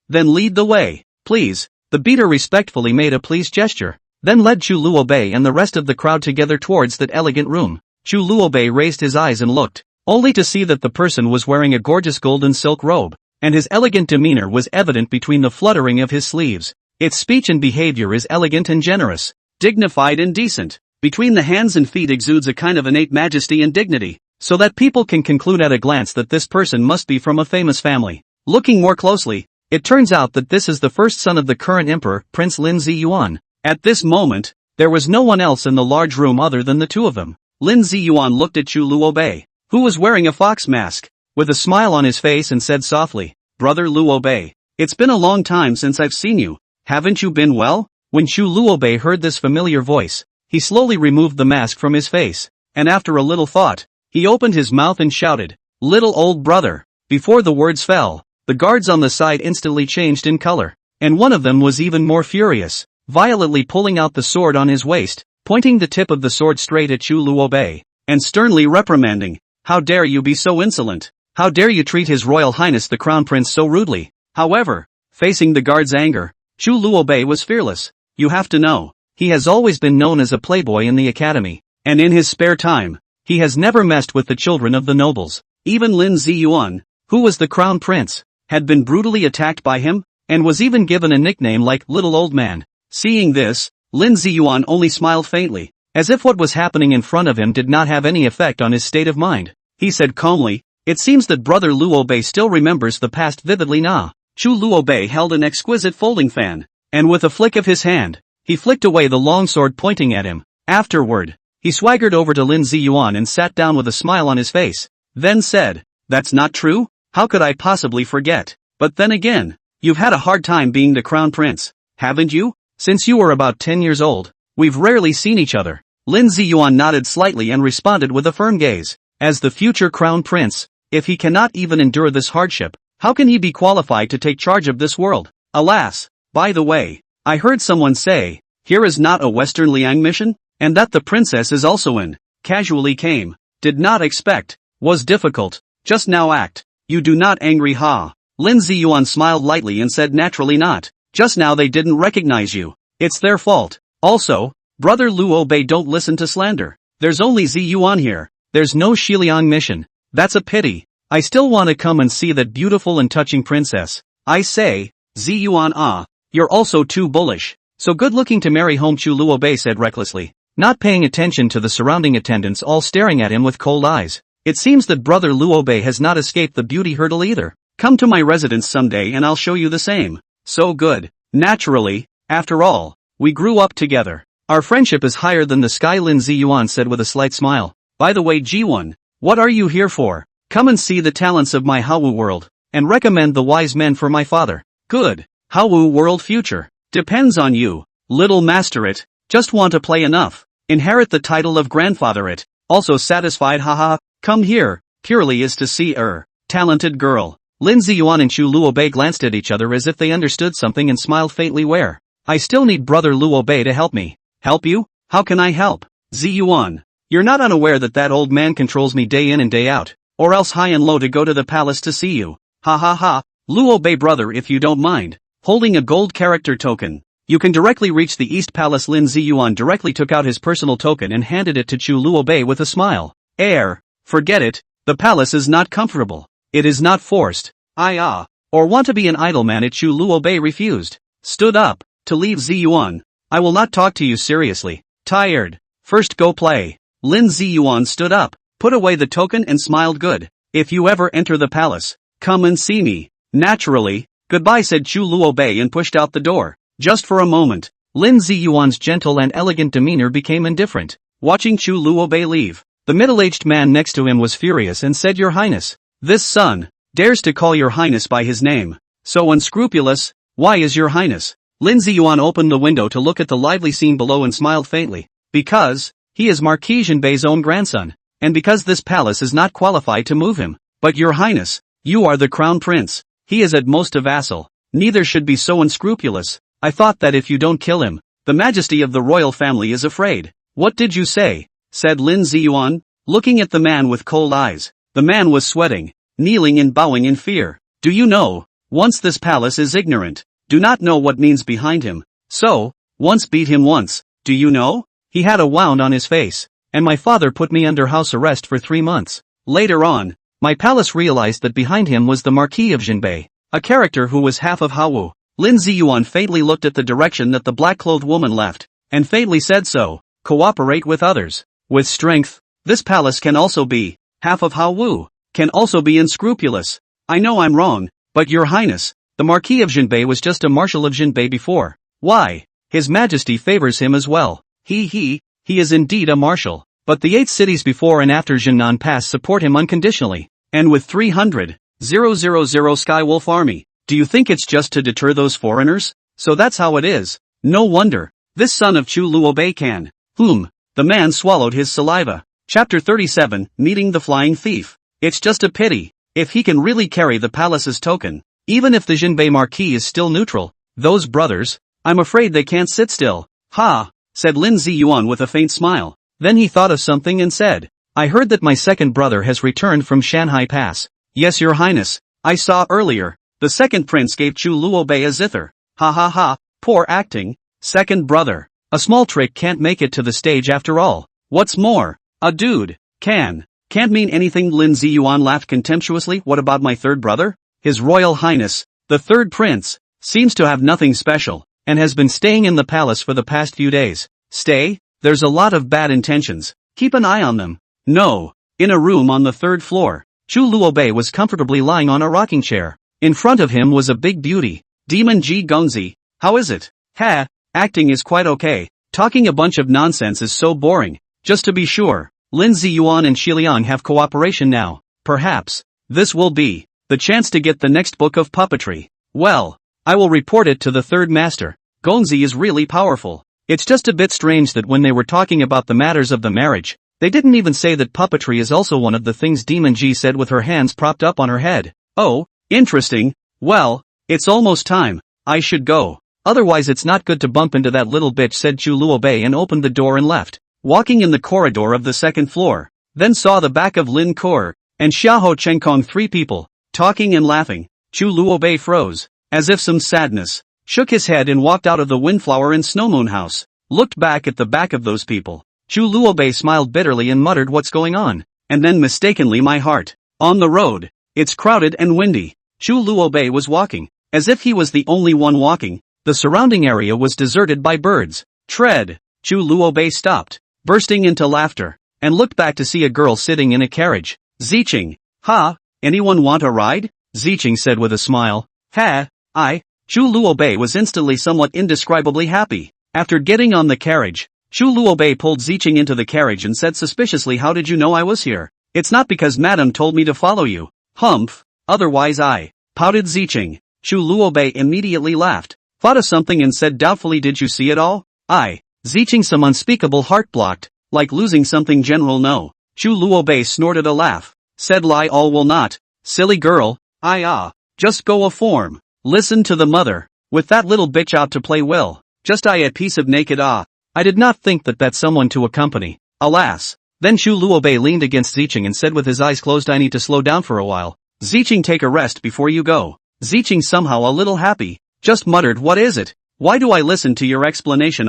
then lead the way, please. The beater respectfully made a please gesture, then led Chu Luobei and the rest of the crowd together towards that elegant room. Chu Luobei raised his eyes and looked, only to see that the person was wearing a gorgeous golden silk robe, and his elegant demeanor was evident between the fluttering of his sleeves. Its speech and behavior is elegant and generous, dignified and decent. Between the hands and feet exudes a kind of innate majesty and dignity, so that people can conclude at a glance that this person must be from a famous family. Looking more closely, it turns out that this is the first son of the current emperor, Prince Lin Ziyuan. At this moment, there was no one else in the large room other than the two of them. Lin Ziyuan looked at Chu Luobei, who was wearing a fox mask, with a smile on his face and said softly, Brother Luobei, it's been a long time since I've seen you. Haven't you been well? When Chu Luobei heard this familiar voice, he slowly removed the mask from his face, and after a little thought, he opened his mouth and shouted, Little old brother. Before the words fell, the guards on the side instantly changed in color, and one of them was even more furious, violently pulling out the sword on his waist, pointing the tip of the sword straight at Chu Luobei, and sternly reprimanding, How dare you be so insolent? How dare you treat His Royal Highness the Crown Prince so rudely? However, facing the guard's anger, Chu Luobei was fearless. You have to know, he has always been known as a playboy in the academy, and in his spare time, he has never messed with the children of the nobles. Even Lin Ziyuan, who was the crown prince, had been brutally attacked by him, and was even given a nickname like Little Old Man. Seeing this, Lin Ziyuan only smiled faintly, as if what was happening in front of him did not have any effect on his state of mind. He said calmly, "It seems that brother Luobei still remembers the past vividly na." Chu Luobei held an exquisite folding fan, and with a flick of his hand, he flicked away the long sword pointing at him. Afterward, he swaggered over to Lin Ziyuan and sat down with a smile on his face, then said, "That's not true? How could I possibly forget? But then again, you've had a hard time being the crown prince, haven't you? Since you were about 10 years old, we've rarely seen each other." Lin Ziyuan nodded slightly and responded with a firm gaze. As the future crown prince, if he cannot even endure this hardship, how can he be qualified to take charge of this world? Alas, by the way, I heard someone say, here is not a Western Liang mission, and that the princess is also in. Casually came, did not expect, was difficult, just now act. You do not angry ha. Lin Ziyuan smiled lightly and said naturally not. Just now they didn't recognize you. It's their fault. Also, brother Luobei don't listen to slander. There's only Ziyuan here. There's no Shiliang mission. That's a pity. I still want to come and see that beautiful and touching princess. I say, Ziyuan you're also too bullish. So good looking to marry home, Chu Luobei said recklessly, not paying attention to the surrounding attendants all staring at him with cold eyes. It seems that brother Luobei has not escaped the beauty hurdle either. Come to my residence someday and I'll show you the same. So good. Naturally, after all, we grew up together. Our friendship is higher than the sky, Lin Ziyuan said with a slight smile. By the way, Ji1, what are you here for? Come and see the talents of my Hawu world, and recommend the wise men for my father. Good. Hawu world future. Depends on you. Little master it. Just want to play enough. Inherit the title of grandfather it. Also satisfied, haha. Come here, purely is to see talented girl. Lin Ziyuan and Chu Luobei glanced at each other as if they understood something and smiled faintly. Where? I still need brother Luobei to help me. Help you? How can I help? Ziyuan, you're not unaware that that old man controls me day in and day out, or else high and low to go to the palace to see you. Ha ha ha. Luobei brother, if you don't mind, holding a gold character token, you can directly reach the East Palace. Lin Ziyuan directly took out his personal token and handed it to Chu Luobei with a smile. Forget it, the palace is not comfortable. It is not forced. Or want to be an idle man. Chu Luobei refused. Stood up, to leave. Ziyuan, I will not talk to you seriously. Tired. First go play. Lin Ziyuan stood up, put away the token and smiled. Good. If you ever enter the palace, come and see me. Naturally. Goodbye, said Chu Luobei and pushed out the door. Just for a moment, Lin Ziyuan's gentle and elegant demeanor became indifferent. Watching Chu Luobei leave, the middle-aged man next to him was furious and said, Your Highness, this son dares to call Your Highness by his name. So unscrupulous. Why is Your Highness? Lin Ziyuan opened the window to look at the lively scene below and smiled faintly. Because he is Marquis Jinbei's own grandson, and because this palace is not qualified to move him. But Your Highness, you are the crown prince. He is at most a vassal. Neither should be so unscrupulous. I thought that if you don't kill him, the majesty of the royal family is afraid. What did you say? Said Lin Ziyuan, looking at the man with cold eyes. The man was sweating, kneeling and bowing in fear. Do you know, once this palace is ignorant, do not know what means behind him. So, once beat him once, do you know? He had a wound on his face, and my father put me under house arrest for 3 months. Later on, my palace realized that behind him was the Marquis of Jinbei, a character who was half of Hawu. Lin Ziyuan faintly looked at the direction that the black-clothed woman left, and faintly said so. Cooperate with others. With strength. This palace can also be half of Hawu. Can also be unscrupulous. I know I'm wrong, but Your Highness, the Marquis of Jinbei was just a marshal of Jinbei before. Why? His Majesty favors him as well. He is indeed a marshal. But the 8 cities before and after Jinan Pass support him unconditionally. And with 300,000 Skywolf army, do you think it's just to deter those foreigners? So that's how it is. No wonder. This son of Chu Luobei can. The man swallowed his saliva. Chapter 37, Meeting the Flying Thief. It's just a pity, if he can really carry the palace's token, even if the Jinbei Marquis is still neutral. Those brothers, I'm afraid they can't sit still. Ha, said Lin Ziyuan with a faint smile. Then he thought of something and said, I heard that my second brother has returned from Shanghai Pass. Yes, Your Highness, I saw earlier, the second prince gave Chu Luobei a zither. Ha ha ha, poor acting. Second brother. A small trick can't make it to the stage after all. What's more, a dude Can't mean anything. Lin Ziyuan laughed contemptuously. What about my third brother? His Royal Highness, the third prince, seems to have nothing special, and has been staying in the palace for the past few days. Stay? There's a lot of bad intentions. Keep an eye on them. No. In a room on the third floor, Chu Luobei was comfortably lying on a rocking chair. In front of him was a big beauty. Demon Ji Gongzi. How is it? Ha, acting is quite okay. Talking a bunch of nonsense is so boring. Just to be sure, Lin Ziyuan and Xiliang have cooperation now. Perhaps this will be the chance to get the next book of puppetry. Well, I will report it to the third master. Gongzi is really powerful. It's just a bit strange that when they were talking about the matters of the marriage, they didn't even say that puppetry is also one of the things. Demon Ji said with her hands propped up on her head. Oh, interesting. Well, it's almost time. I should go. Otherwise it's not good to bump into that little bitch, said Chu Luobei, and opened the door and left. Walking in the corridor of the second floor, then saw the back of Lin Kuo and Xiaoho Chenkong, three people, talking and laughing. Chu Luobei froze, as if some sadness, shook his head and walked out of the Windflower and Snowmoon house, looked back at the back of those people. Chu Luobei smiled bitterly and muttered, what's going on? And then mistakenly, my heart. On the road, it's crowded and windy. Chu Luobei was walking, as if he was the only one walking. The surrounding area was deserted by birds. Tread. Chu Luobei stopped, bursting into laughter, and looked back to see a girl sitting in a carriage. Ziqing. Ha, anyone want a ride? Ziqing said with a smile. Ha, Chu Luobei was instantly somewhat indescribably happy. After getting on the carriage, Chu Luobei pulled Ziqing into the carriage and said suspiciously, how did you know I was here? It's not because madam told me to follow you. Humph, otherwise I, pouted Ziqing. Chu Luobei immediately laughed, thought of something and said doubtfully, did you see it all? Ziqing, some unspeakable heart blocked, like losing something. General, no. Chu Luobei snorted a laugh, said lie all will not, silly girl, just go a form. Listen to the mother, with that little bitch out to play well, just a piece of naked I did not think that that's someone to accompany, alas. Then Chu Luobei leaned against Ziqing and said with his eyes closed, I need to slow down for a while. Ziqing, take a rest before you go. Ziqing, somehow a little happy, just muttered, what is it? Why do I listen to your explanation?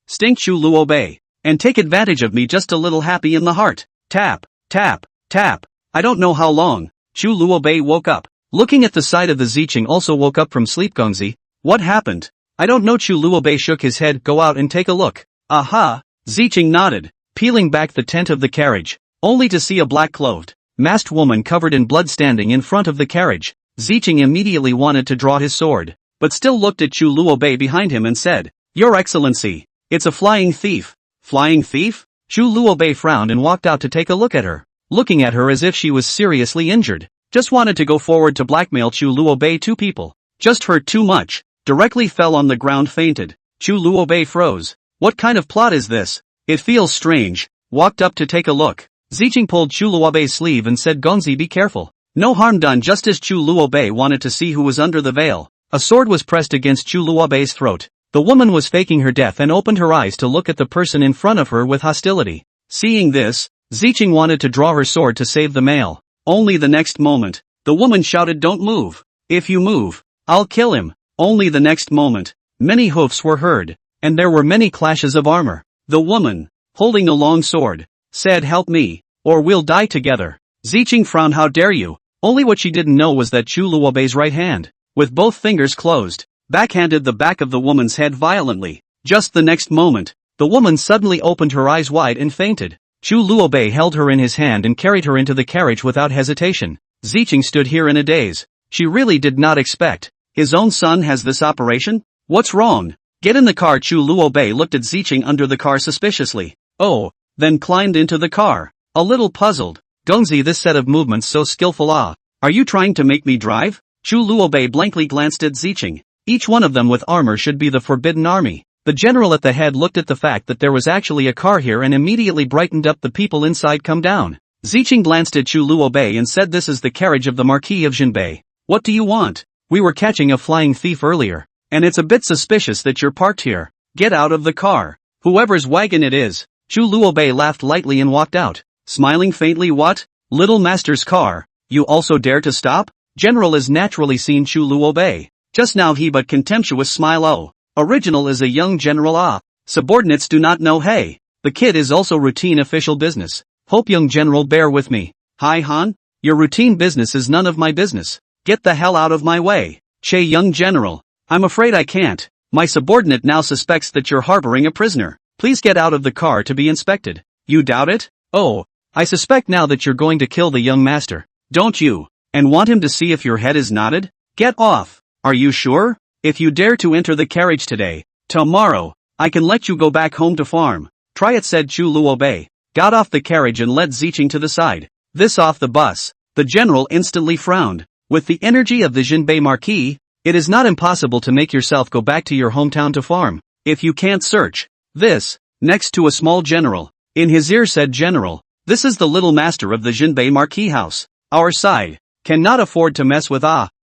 Stink. Chu Luobei, and take advantage of me, just a little happy in the heart. Tap, tap, tap. I don't know how long. Chu Luobei woke up, looking at the side of the Ziqing also woke up from sleep. Gongzi, what happened? I don't know. Chu Luobei shook his head. Go out and take a look. Aha. Ziqing nodded, peeling back the tent of the carriage, only to see a black-clothed, masked woman covered in blood standing in front of the carriage. Ziqing immediately wanted to draw his sword, but still looked at Chu Luobei behind him and said, Your Excellency, it's a flying thief. Flying thief? Chu Luobei frowned and walked out to take a look at her, looking at her as if she was seriously injured. Just wanted to go forward to blackmail Chu Luobei. Two people, just hurt too much, directly fell on the ground, fainted. Chu Luobei froze. What kind of plot is this? It feels strange. Walked up to take a look. Ziqing pulled Chu Luobei's sleeve and said, Gongzi, be careful. No harm done. Just as Chu Luobei wanted to see who was under the veil, a sword was pressed against Chu Luobei's throat. The woman was faking her death and opened her eyes to look at the person in front of her with hostility. Seeing this, Ziqing wanted to draw her sword to save the male. Only the next moment, the woman shouted, don't move. If you move, I'll kill him. Only the next moment, many hoofs were heard, and there were many clashes of armor. The woman, holding a long sword, said, help me, or we'll die together. Ziqing frowned, how dare you? Only what she didn't know was that Chu Luobei's right hand, with both fingers closed, backhanded the back of the woman's head violently. Just the next moment, the woman suddenly opened her eyes wide and fainted. Chu Luobei held her in his hand and carried her into the carriage without hesitation. Ziqing stood here in a daze. She really did not expect. His own son has this operation? What's wrong? Get in the car. Chu Luobei looked at Ziqing under the car suspiciously. Oh, then climbed into the car, a little puzzled. Gongzi, this set of movements so skillful. Are you trying to make me drive? Chu Luobei blankly glanced at Ziqing. Each one of them with armor should be the Forbidden Army. The general at the head looked at the fact that there was actually a car here and immediately brightened up. The people inside come down. Ziqing glanced at Chu Luobei and said, this is the carriage of the Marquis of Jinbei. What do you want? We were catching a flying thief earlier, and it's a bit suspicious that you're parked here. Get out of the car. Whoever's wagon it is. Chu Luobei laughed lightly and walked out, smiling faintly. What? Little master's car? You also dare to stop? General is naturally seen Chu Luobei. Just now he but contemptuous smile. Oh, original is a young general. Subordinates do not know. Hey, the kid is also routine official business. Hope young general bear with me. Hi Han? Your routine business is none of my business. Get the hell out of my way. Che young general. I'm afraid I can't. My subordinate now suspects that you're harboring a prisoner. Please get out of the car to be inspected. You doubt it? Oh, I suspect now that you're going to kill the young master. Don't you? And want him to see if your head is knotted? Get off. Are you sure? If you dare to enter the carriage today, tomorrow, I can let you go back home to farm. Try it, said Chu Luobei. Got off the carriage and led Ziqing to the side. This off the bus. The general instantly frowned. With the energy of the Jinbei Marquis, it is not impossible to make yourself go back to your hometown to farm. If you can't search this, next to a small general. In his ear said General, this is the little master of the Jinbei Marquis house. Our side cannot afford to mess with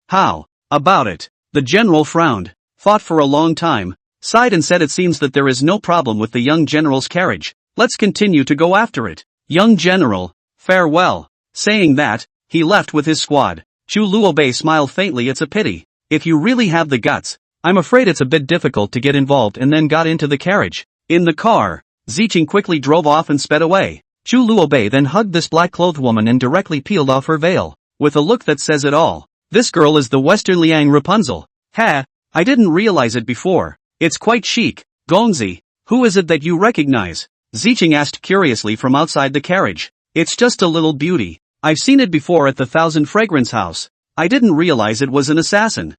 how about it? The general frowned, thought for a long time, sighed and said it seems that there is no problem with the young general's carriage. Let's continue to go after it. Young general, farewell. Saying that, he left with his squad. Chu Luobei smiled faintly. It's a pity. If you really have the guts, I'm afraid it's a bit difficult to get involved, and then got into the carriage. In the car, Ziqing quickly drove off and sped away. Chu Luobei then hugged this black-clothed woman and directly peeled off her veil, with a look that says it all. This girl is the Western Liang Rapunzel. Ha, I didn't realize it before. It's quite chic. Gongzi, who is it that you recognize? Ziqing asked curiously from outside the carriage. It's just a little beauty. I've seen it before at the Thousand Fragrance House. I didn't realize it was an assassin.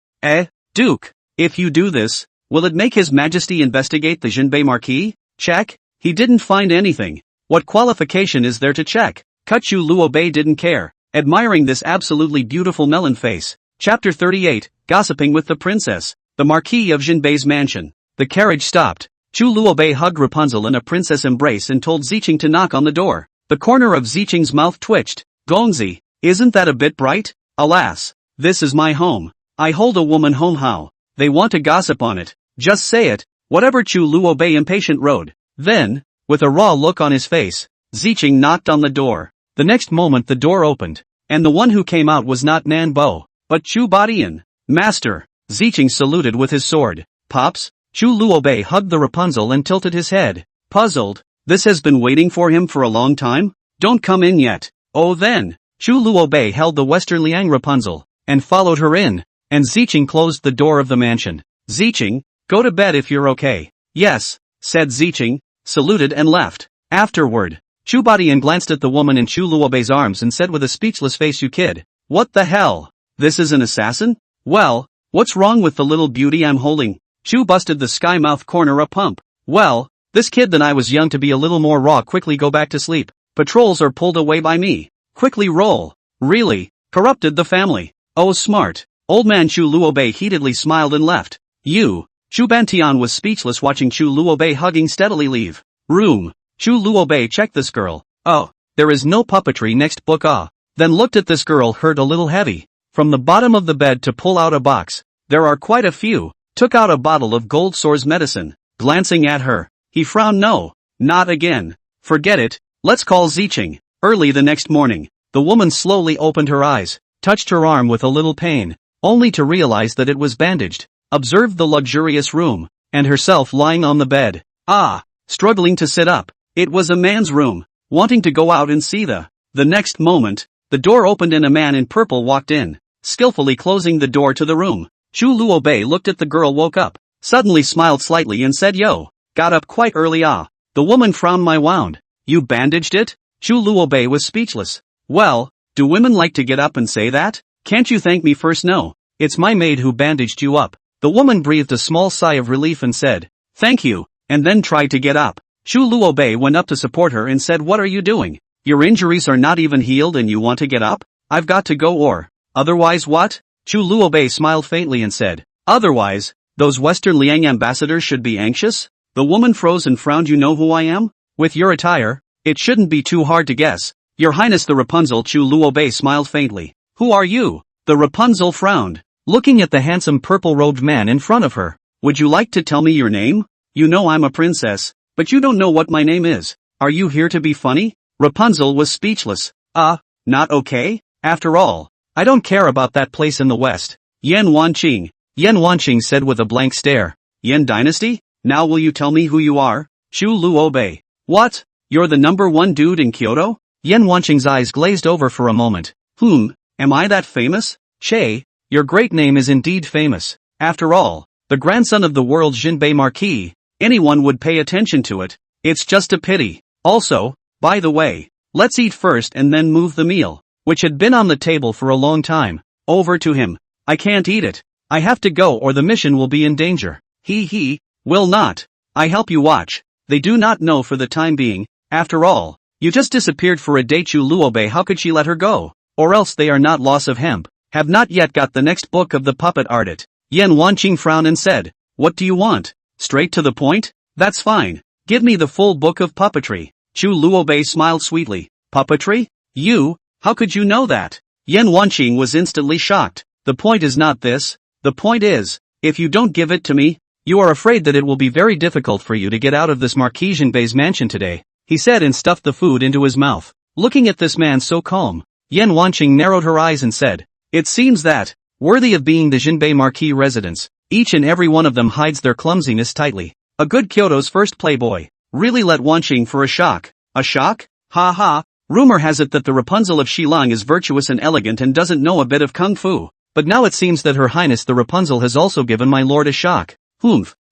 Duke, if you do this, will it make His Majesty investigate the Jinbei Marquis? Check. He didn't find anything. What qualification is there to check? Chu Luobei didn't care, admiring this absolutely beautiful melon face. Chapter 38, Gossiping with the Princess. The Marquis of Jinbei's mansion. The carriage stopped. Chu Luobei hugged Rapunzel in a princess embrace and told Ziqing to knock on the door. The corner of Ziqing's mouth twitched. Gongzi, isn't that a bit bright? Alas, this is my home. I hold a woman home. How? They want to gossip on it. Just say it. Whatever. Chu Luobei impatient rode. Then, with a raw look on his face, Ziqing knocked on the door. The next moment the door opened, and the one who came out was not Nan Bo, but Chu Badian. Master, Ziqing saluted with his sword. Pops? Chu Luobei hugged the Rapunzel and tilted his head. Puzzled, this has been waiting for him for a long time? Don't come in yet. Oh then. Chu Luobei held the Western Liang Rapunzel, and followed her in, and Ziqing closed the door of the mansion. Ziqing, go to bed if you're okay. Yes, said Ziqing, saluted and left. Afterward, Chu Badian glanced at the woman in Chu Luobei's arms and said with a speechless face, you kid. What the hell? This is an assassin? Well, what's wrong with the little beauty I'm holding? Chu busted the sky mouth corner a pump. Well, this kid then I was young to be a little more raw. Quickly go back to sleep. Patrols are pulled away by me. Quickly roll. Really? Corrupted the family. Oh smart. Old man. Chu Luobei heatedly smiled and left. You. Chu Bantian was speechless watching Chu Luobei hugging steadily leave room. Chu Luobei checked this girl. Oh, there is no puppetry. Next book. Then looked at this girl. Hurt a little heavy. From the bottom of the bed to pull out a box. There are quite a few. Took out a bottle of gold source medicine. Glancing at her, he frowned. No, not again. Forget it. Let's call Ziqing. Early the next morning, the woman slowly opened her eyes, touched her arm with a little pain, only to realize that it was bandaged. Observed the luxurious room, and herself lying on the bed. Struggling to sit up. It was a man's room. Wanting to go out and see the next moment, the door opened and a man in purple walked in, skillfully closing the door to the room. Chu Luobei looked at the girl, woke up, suddenly smiled slightly and said, yo, got up quite early. The woman frowned. My wound. You bandaged it? Chu Luobei was speechless. Well, do women like to get up and say that? Can't you thank me first? No, it's my maid who bandaged you up. The woman breathed a small sigh of relief and said, thank you, and then tried to get up. Chu Luobei went up to support her and said, what are you doing? Your injuries are not even healed and you want to get up? I've got to go or otherwise what? Chu Luobei smiled faintly and said, otherwise, those Western Liang ambassadors should be anxious? The woman froze and frowned. You know who I am? With your attire, it shouldn't be too hard to guess. Your Highness the Rapunzel. Chu Luobei smiled faintly. Who are you? The Rapunzel frowned, looking at the handsome purple-robed man in front of her. Would you like to tell me your name? You know I'm a princess, but you don't know what my name is. Are you here to be funny? Rapunzel was speechless. Not okay? After all, I don't care about that place in the west. Yan Wanqing. Yan Wanqing said with a blank stare. Yan Dynasty? Now will you tell me who you are? Chu Luobei. What? You're the #1 dude in Kyoto? Yan Wanqing's eyes glazed over for a moment. Am I that famous? Che, your great name is indeed famous. After all, the grandson of the world's Jinbei Marquis, anyone would pay attention to it. It's just a pity. Also, by the way, let's eat first and then move the meal, which had been on the table for a long time, over to him. I can't eat it. I have to go or the mission will be in danger. He will not. I help you watch. They do not know for the time being. After all, you just disappeared for a day. Chu Luobei, how could she let her go? Or else they are not loss of hemp. Have not yet got the next book of the puppet art. Yan Wanqing frowned and said, what do you want? Straight to the point? That's fine. Give me the full book of puppetry. Chu Luobei smiled sweetly. Puppetry? You? How could you know that? Yan Wanqing was instantly shocked. The point is not this. The point is, if you don't give it to me, you are afraid that it will be very difficult for you to get out of this Marquis Jinbei's mansion today, he said and stuffed the food into his mouth. Looking at this man so calm, Yan Wanqing narrowed her eyes and said, it seems that, worthy of being the Jinbei Marquis residents, each and every one of them hides their clumsiness tightly. A good Kyoto's first playboy. Really let Wanqing for a shock. A shock? Ha ha. Rumor has it that the Rapunzel of Shilong is virtuous and elegant and doesn't know a bit of kung fu. But now it seems that Her Highness the Rapunzel has also given my lord a shock.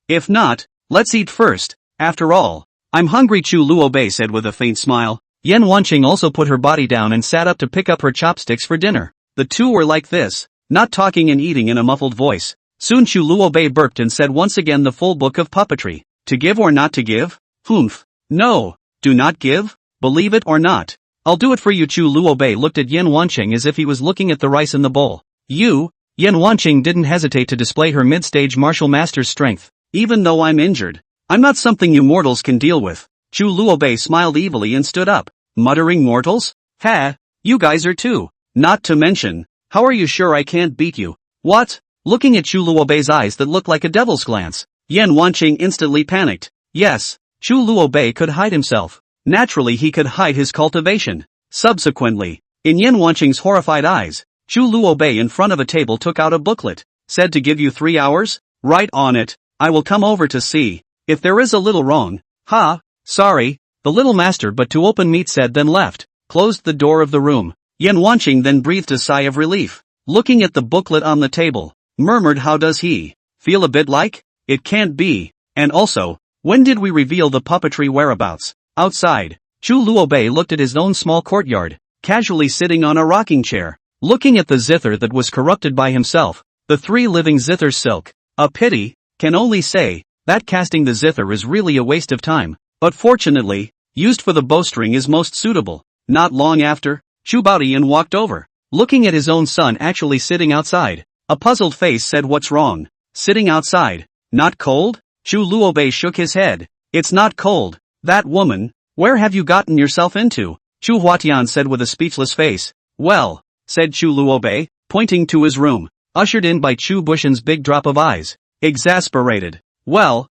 If not, let's eat first. After all, I'm hungry. Chu Luobei said with a faint smile. Yan Wanqing also put her body down and sat up to pick up her chopsticks for dinner. The two were like this, not talking and eating in a muffled voice. Soon Chu Luobei burped and said once again the full book of puppetry. To give or not to give? No, do not give? Believe it or not. I'll do it for you. Chu Luobei looked at Yan Wanqing as if he was looking at the rice in the bowl. Yan Wanqing didn't hesitate to display her mid-stage martial master's strength. Even though I'm injured, I'm not something you mortals can deal with. Chu Luobei smiled evilly and stood up, muttering, mortals? Ha, you guys are too. Not to mention, how are you sure I can't beat you? What? Looking at Chu Luobei's eyes that looked like a devil's glance, Yan Wanqing instantly panicked. Yes, Chu Luobei could hide himself. Naturally he could hide his cultivation. Subsequently, in Yan Wanqing's horrified eyes, Chu Luobei in front of a table took out a booklet, said to give you 3 hours? Write on it, I will come over to see if there is a little wrong. Sorry, the little master but to open meat said, then left, closed the door of the room. Yan Wanqing then breathed a sigh of relief, looking at the booklet on the table, murmured, how does he feel? A bit like? It can't be. And also, when did we reveal the puppetry whereabouts? Outside. Chu Luobei looked at his own small courtyard, casually sitting on a rocking chair, looking at the zither that was corrupted by himself, the 3 living zithers silk. A pity, can only say, that casting the zither is really a waste of time, but fortunately, used for the bowstring is most suitable. Not long after, Chu Baotian walked over, looking at his own son actually sitting outside. A puzzled face said, what's wrong? Sitting outside? Not cold? Chu Luobei shook his head. It's not cold. That woman, where have you gotten yourself into? Chu Huatian said with a speechless face. Well, said Chu Luobei, pointing to his room, ushered in by Chu Bushan's big drop of eyes, exasperated. Well,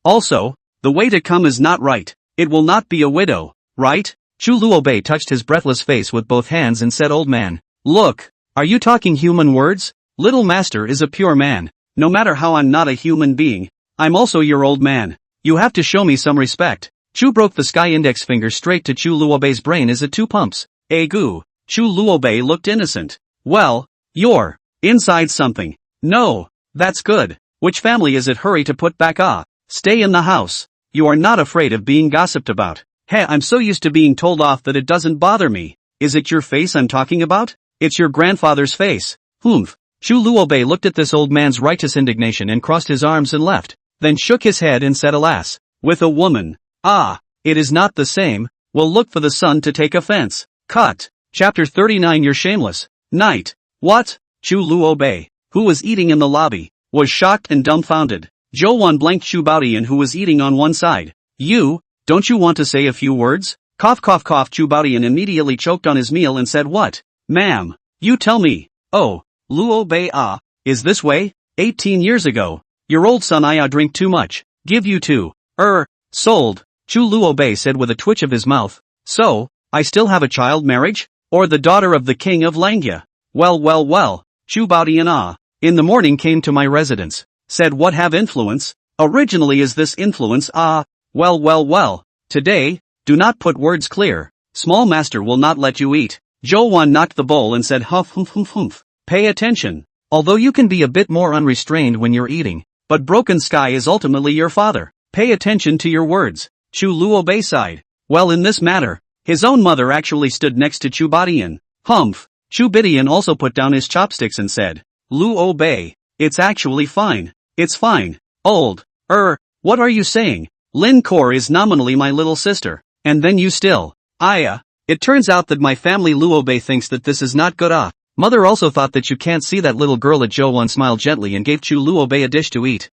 also, the way to come is not right. It will not be a widow, right? Chu Luobei touched his breathless face with both hands and said, old man, look, are you talking human words? Little master is a pure man. No matter how I'm not a human being, I'm also your old man. You have to show me some respect. Chu broke the sky index finger straight to Chu Luobei's brain as it 2 pumps. Goo. Chu Luobei looked innocent. Well, you're inside something. No, that's good. Which family is it? Hurry to put back. Stay in the house. You are not afraid of being gossiped about. I'm so used to being told off that it doesn't bother me. Is it your face I'm talking about? It's your grandfather's face. Chu Luobei looked at this old man's righteous indignation and crossed his arms and left, then shook his head and said, alas, with a woman. It is not the same. We'll look for the son to take offense. Cut. Chapter 39. You're shameless. Night. What? Chu Luobei, who was eating in the lobby, was shocked and dumbfounded. Zhou Wan blanked Chu Baotian, who was eating on one side. Don't you want to say a few words? Cough cough cough. Chu Baotian immediately choked on his meal and said, what? Ma'am, you tell me. Oh, Luobei, is this way? 18 years ago. Your old son I drink too much. Give you two. Sold. Chu Luobei said with a twitch of his mouth. So, I still have a child marriage? Or the daughter of the king of Langya? Well. Chu Baotian in the morning came to my residence. Said what have influence? Originally is this influence well. Today, do not put words clear. Small master will not let you eat. Zhou Wan knocked the bowl and said humph humph humph humph. Pay attention. Although you can be a bit more unrestrained when you're eating, but Broken Sky is ultimately your father. Pay attention to your words. Chu Luobei sighed. Well, in this matter, his own mother actually stood next to Chu Badian. Humph. Chu Bidian also put down his chopsticks and said, Luobei, it's actually fine. It's fine. Old. What are you saying? Lin Kor is nominally my little sister, and then you still. It turns out that my family Luobei thinks that this is not good. Mother also thought that you can't see that little girl. At Zhou smiled gently and gave Chu Luobei a dish to eat.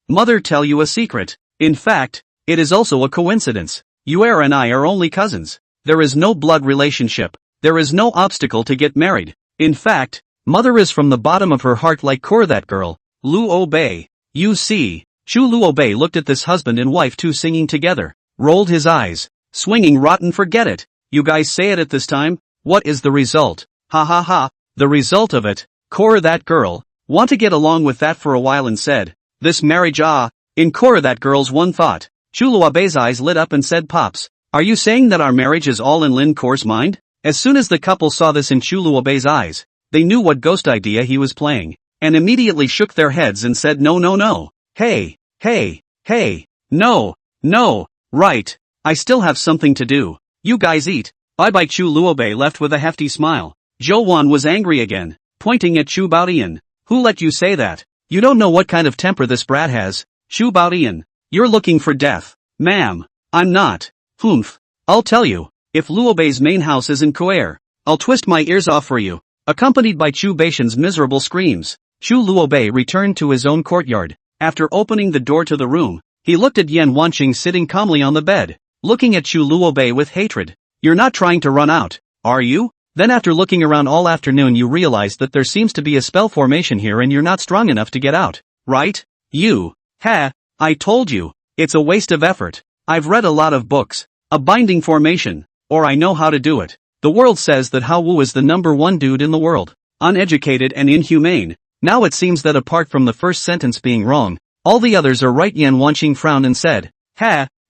Mother tell you a secret. In fact, it is also a coincidence. You and I are only cousins. There is no blood relationship. There is no obstacle to get married. In fact, mother is from the bottom of her heart like Kor that girl. Luobei. You see. Chu Luobei looked at this husband and wife two singing together, rolled his eyes, swinging rotten forget it. You guys say it at this time? What is the result? Ha ha ha, the result of it. Kor that girl, want to get along with that for a while and said, this marriage in Kor that girl's one thought. Chu Luobei's eyes lit up and said Pops, are you saying that our marriage is all in Lin Kor's mind? As soon as the couple saw this in Chu Luobei's eyes, they knew what ghost idea he was playing, and immediately shook their heads and said no no no. Hey, no, right, I still have something to do. You guys eat. Bye-bye. Chu Luobei left with a hefty smile. Zhou Wan was angry again, pointing at Chu Baodian. Who let you say that? You don't know what kind of temper this brat has. Chu Baodian, you're looking for death. Ma'am, I'm not. Humph. I'll tell you, if Luobei's main house is in Koer, I'll twist my ears off for you. Accompanied by Chu Baishan's miserable screams, Chu Luobei returned to his own courtyard. After opening the door to the room, he looked at Yan Wanqing sitting calmly on the bed, looking at Chu Luobei with hatred. You're not trying to run out, are you? Then after looking around all afternoon you realized that there seems to be a spell formation here and you're not strong enough to get out, right? I told you, it's a waste of effort. I've read a lot of books, a binding formation, or I know how to do it. The world says that Hao Wu is the #1 dude in the world, uneducated and inhumane. Now it seems that apart from the first sentence being wrong, all the others are right. Yan Wanqing frowned and said,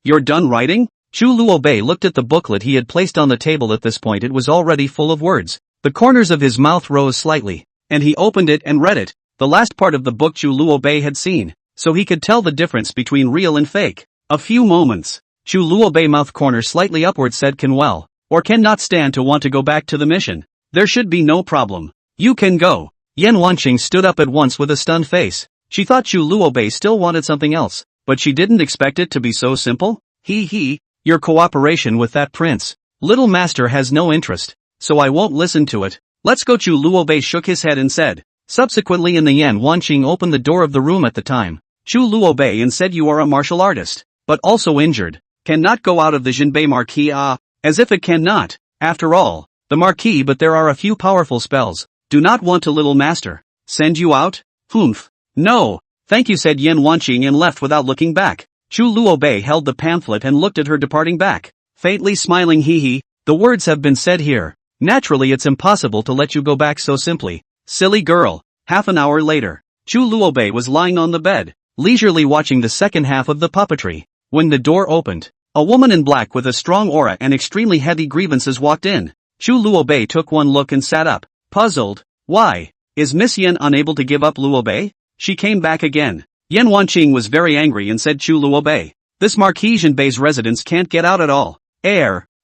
you're done writing? Chu Luobei looked at the booklet he had placed on the table. At this point it was already full of words. The corners of his mouth rose slightly, and he opened it and read it, the last part of the book Chu Luobei had seen, so he could tell the difference between real and fake. A few moments. Chu Luobei mouth corner slightly upward said can well, or cannot stand to want to go back to the mission. There should be no problem. You can go. Yan Wanqing stood up at once with a stunned face. She thought Chu Luobei still wanted something else, but she didn't expect it to be so simple. Your cooperation with that prince, little master has no interest, so I won't listen to it. Let's go. Chu Luobei shook his head and said. Subsequently in the Yan Wanqing opened the door of the room at the time. Chu Luobei and said you are a martial artist, but also injured. Cannot go out of the Jinbei Marquis. As if it cannot. After all, the Marquis, but there are a few powerful spells. Do not want to little master send you out? Humph. No, thank you, said Yan Wanqing and left without looking back. Chu Luobei held the pamphlet and looked at her departing back, faintly smiling. The words have been said here. Naturally it's impossible to let you go back so simply. Silly girl. Half an hour later, Chu Luobei was lying on the bed, leisurely watching the second half of the puppetry, when the door opened. A woman in black with a strong aura and extremely heavy grievances walked in. Chu Luobei took one look and sat up, puzzled. Why? Is Miss Yan unable to give up Luobei? She came back again. Yan Wanqing was very angry and said Chu Luobei, this Marquis Jinbei's residence can't get out at all.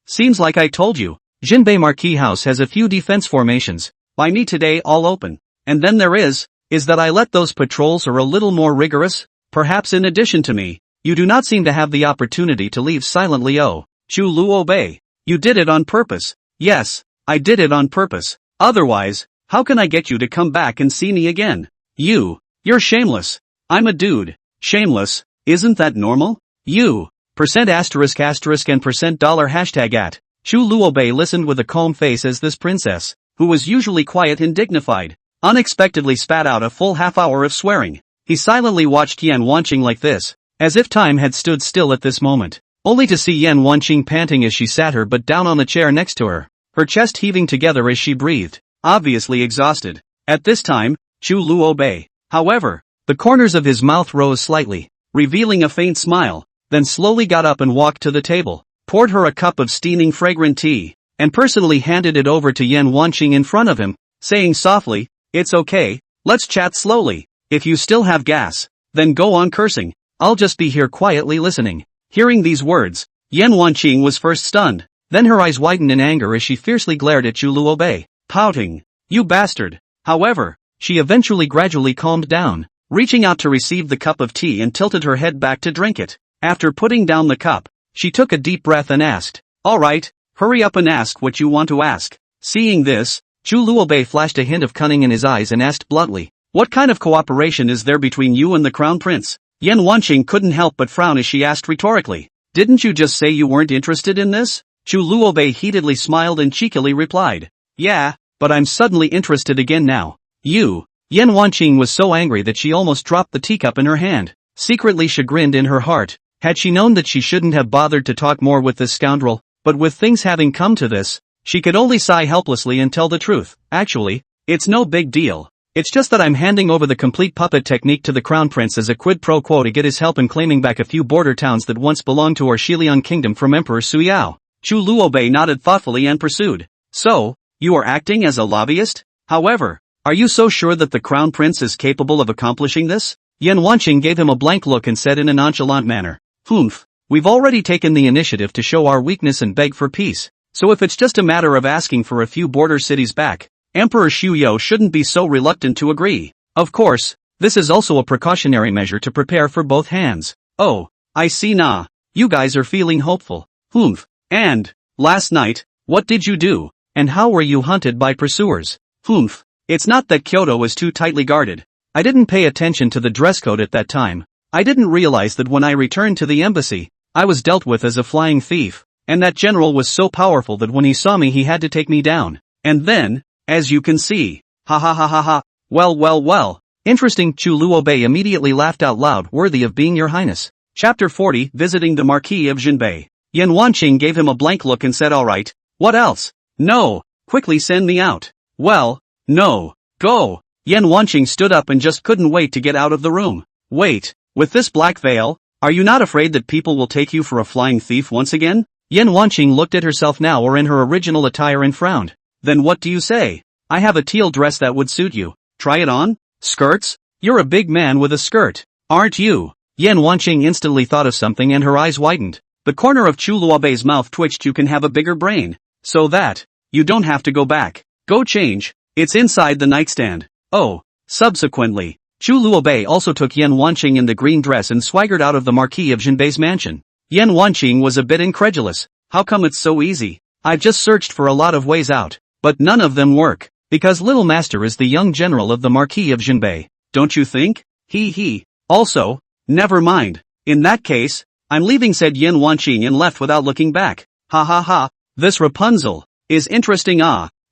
Seems like I told you. Jinbei Marquis house has a few defense formations, by me today all open. And then there is that I let those patrols are a little more rigorous, perhaps in addition to me. You do not seem to have the opportunity to leave silently. Oh, Chu Luobei, you did it on purpose. Yes, I did it on purpose. Otherwise, how can I get you to come back and see me again? You're shameless. I'm a dude. Shameless, isn't that normal? You, %*** and $dollar hashtag at. Chu Luobei listened with a calm face as this princess, who was usually quiet and dignified, unexpectedly spat out a full half hour of swearing. He silently watched Yan Wanqing like this, as if time had stood still at this moment, only to see Yan Wanqing panting as she sat her butt down on the chair next to her, her chest heaving together as she breathed, obviously exhausted. At this time, Chu Luobei, however, the corners of his mouth rose slightly, revealing a faint smile, then slowly got up and walked to the table, poured her a cup of steaming fragrant tea, and personally handed it over to Yan Wanqing in front of him, saying softly, "It's okay, let's chat slowly. If you still have gas, then go on cursing. I'll just be here quietly listening." Hearing these words, Yan Wanqing was first stunned, then her eyes widened in anger as she fiercely glared at Chu Luobei, pouting, "You bastard." However, she eventually gradually calmed down, reaching out to receive the cup of tea and tilted her head back to drink it. After putting down the cup, she took a deep breath and asked, "All right, hurry up and ask what you want to ask." Seeing this, Chu Luobei flashed a hint of cunning in his eyes and asked bluntly, "What kind of cooperation is there between you and the Crown Prince?" Yan Wanqing couldn't help but frown as she asked rhetorically, "Didn't you just say you weren't interested in this?" Chu Luobei heatedly smiled and cheekily replied, "Yeah, but I'm suddenly interested again now." "You?" Yan Wanqing was so angry that she almost dropped the teacup in her hand, secretly chagrined in her heart. Had she known that she shouldn't have bothered to talk more with this scoundrel, but with things having come to this, she could only sigh helplessly and tell the truth. "Actually, it's no big deal. It's just that I'm handing over the complete puppet technique to the Crown Prince as a quid pro quo to get his help in claiming back a few border towns that once belonged to our Xiliang kingdom from Emperor Suyao." Chu Luobei nodded thoughtfully and pursued, "So, you are acting as a lobbyist? However, are you so sure that the Crown Prince is capable of accomplishing this?" Yan Wanqing gave him a blank look and said in a nonchalant manner, "Humph, we've already taken the initiative to show our weakness and beg for peace, so if it's just a matter of asking for a few border cities back, Emperor Shuyo shouldn't be so reluctant to agree. Of course, this is also a precautionary measure to prepare for both hands." "Oh, I see now. You guys are feeling hopeful. Humph. And, last night, what did you do, and how were you hunted by pursuers?" "Humph. It's not that Kyoto is too tightly guarded. I didn't pay attention to the dress code at that time. I didn't realize that when I returned to the embassy, I was dealt with as a flying thief, and that general was so powerful that when he saw me he had to take me down. And then, as you can see, ha ha ha ha ha, well. Interesting." Chu Luobei immediately laughed out loud, "Worthy of being your highness." Chapter 40, Visiting the Marquis of Jinbei. Yan Wanqing gave him a blank look and said, "All right, what else?" "No, quickly send me out." "Well, no, go." Yan Wanqing stood up and just couldn't wait to get out of the room. "Wait, with this black veil, are you not afraid that people will take you for a flying thief once again?" Yan Wanqing looked at herself now or in her original attire and frowned. "Then what do you say? I have a teal dress that would suit you. Try it on?" "Skirts? You're a big man with a skirt, aren't you?" Yan Wanqing instantly thought of something and her eyes widened. The corner of Chu Luobei's mouth twitched. "You can have a bigger brain. So that, you don't have to go back. Go change. It's inside the nightstand." "Oh." Subsequently, Chu Luobei also took Yan Wanqing in the green dress and swaggered out of the Marquis of Jinbei's mansion. Yan Wanqing was a bit incredulous. "How come it's so easy? I've just searched for a lot of ways out, but none of them work. Because Little Master is the young general of the Marquis of Jinbei, don't you think? He. Also, never mind. In that case, I'm leaving," said Yan Wanqing and left without looking back. "Ha ha ha, this Rapunzel is interesting.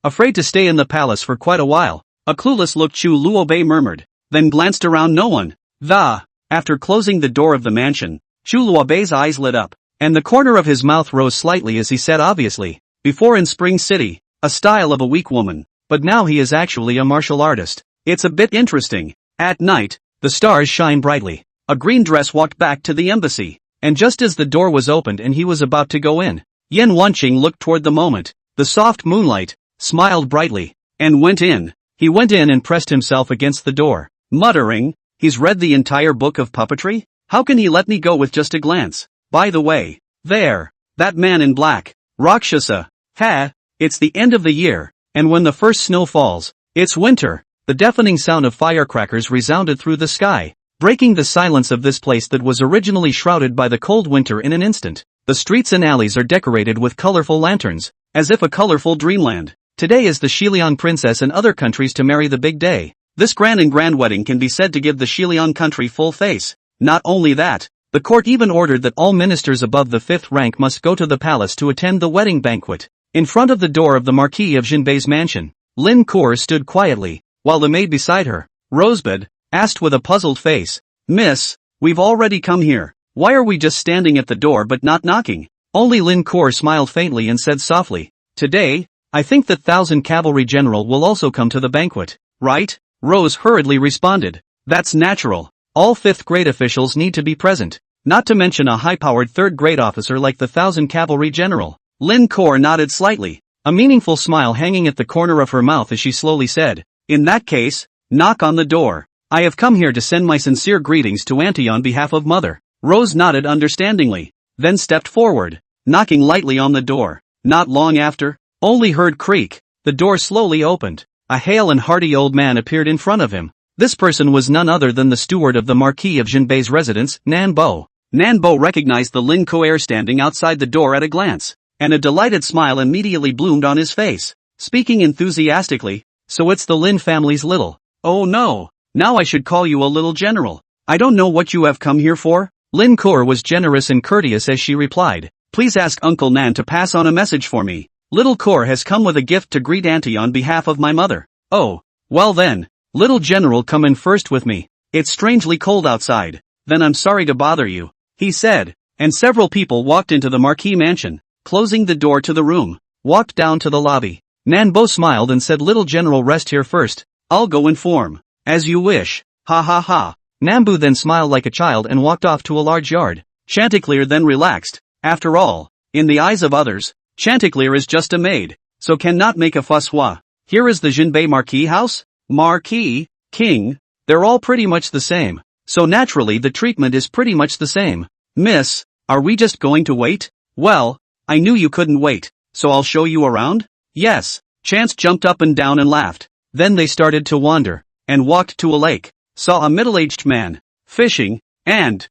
Afraid to stay in the palace for quite a while." A clueless look, Chu Luobei murmured, then glanced around. No one. After closing the door of the mansion, Chu Luobei's eyes lit up, and the corner of his mouth rose slightly as he said obviously, "Before in Spring City, a style of a weak woman, but now he is actually a martial artist. It's a bit interesting." At night, the stars shine brightly. A green dress walked back to the embassy, and just as the door was opened and he was about to go in, Yan Wanqing looked toward the moment, the soft moonlight, smiled brightly, and went in. He went in and pressed himself against the door, muttering, "He's read the entire book of puppetry? How can he let me go with just a glance? By the way, there, that man in black, Rakshasa. It's the end of the year, and when the first snow falls, it's winter." The deafening sound of firecrackers resounded through the sky, breaking the silence of this place that was originally shrouded by the cold winter in an instant. The streets and alleys are decorated with colorful lanterns, as if a colorful dreamland. Today is the Xiliang princess and other countries to marry the big day. This grand wedding can be said to give the Xiliang country full face. Not only that, the court even ordered that all ministers above the 5th rank must go to the palace to attend the wedding banquet. In front of the door of the Marquis of Jinbei's mansion, Lin Kuo stood quietly, while the maid beside her, Rosebud, asked with a puzzled face, "Miss, we've already come here. Why are we just standing at the door but not knocking?" Only Lin Kuo smiled faintly and said softly, "Today, I think that 1,000 cavalry general will also come to the banquet, right?" Rose hurriedly responded, "That's natural. All 5th grade officials need to be present." not to mention a high-powered third-grade officer like the 1,000 Cavalry General. Lin Kor nodded slightly, a meaningful smile hanging at the corner of her mouth as she slowly said, "In that case, knock on the door. I have come here to send my sincere greetings to Auntie on behalf of Mother." Rose nodded understandingly, then stepped forward, knocking lightly on the door. Not long after, only heard creak, the door slowly opened. A hale and hearty old man appeared in front of him. This person was none other than the steward of the Marquis of Jinbei's residence, Nan Bo. Nan Bo recognized the Lin Koer standing outside the door at a glance, and a delighted smile immediately bloomed on his face. Speaking enthusiastically, "So it's the Lin family's little. Oh no, now I should call you a little general. I don't know what you have come here for." Lin Koer was generous and courteous as she replied, "Please ask Uncle Nan to pass on a message for me. Little Koer has come with a gift to greet Auntie on behalf of my mother." "Oh, well then, little general, come in first with me. It's strangely cold outside." "Then I'm sorry to bother you," he said, and several people walked into the Marquis mansion, closing the door to the room, walked down to the lobby. Nan Bo smiled and said, "Little general, rest here first. I'll go inform." "As you wish. Ha ha ha." Nambu then smiled like a child and walked off to a large yard. Chanticleer then relaxed. After all, in the eyes of others, Chanticleer is just a maid, so cannot make a fuss. Here is the Jinbei Marquis house? Marquis, king, they're all pretty much the same, so naturally the treatment is pretty much the same. "Miss, are we just going to wait?" "Well, I knew you couldn't wait, so I'll show you around?" "Yes." Chance jumped up and down and laughed. Then they started to wander, and walked to a lake, saw a middle-aged man, fishing, and,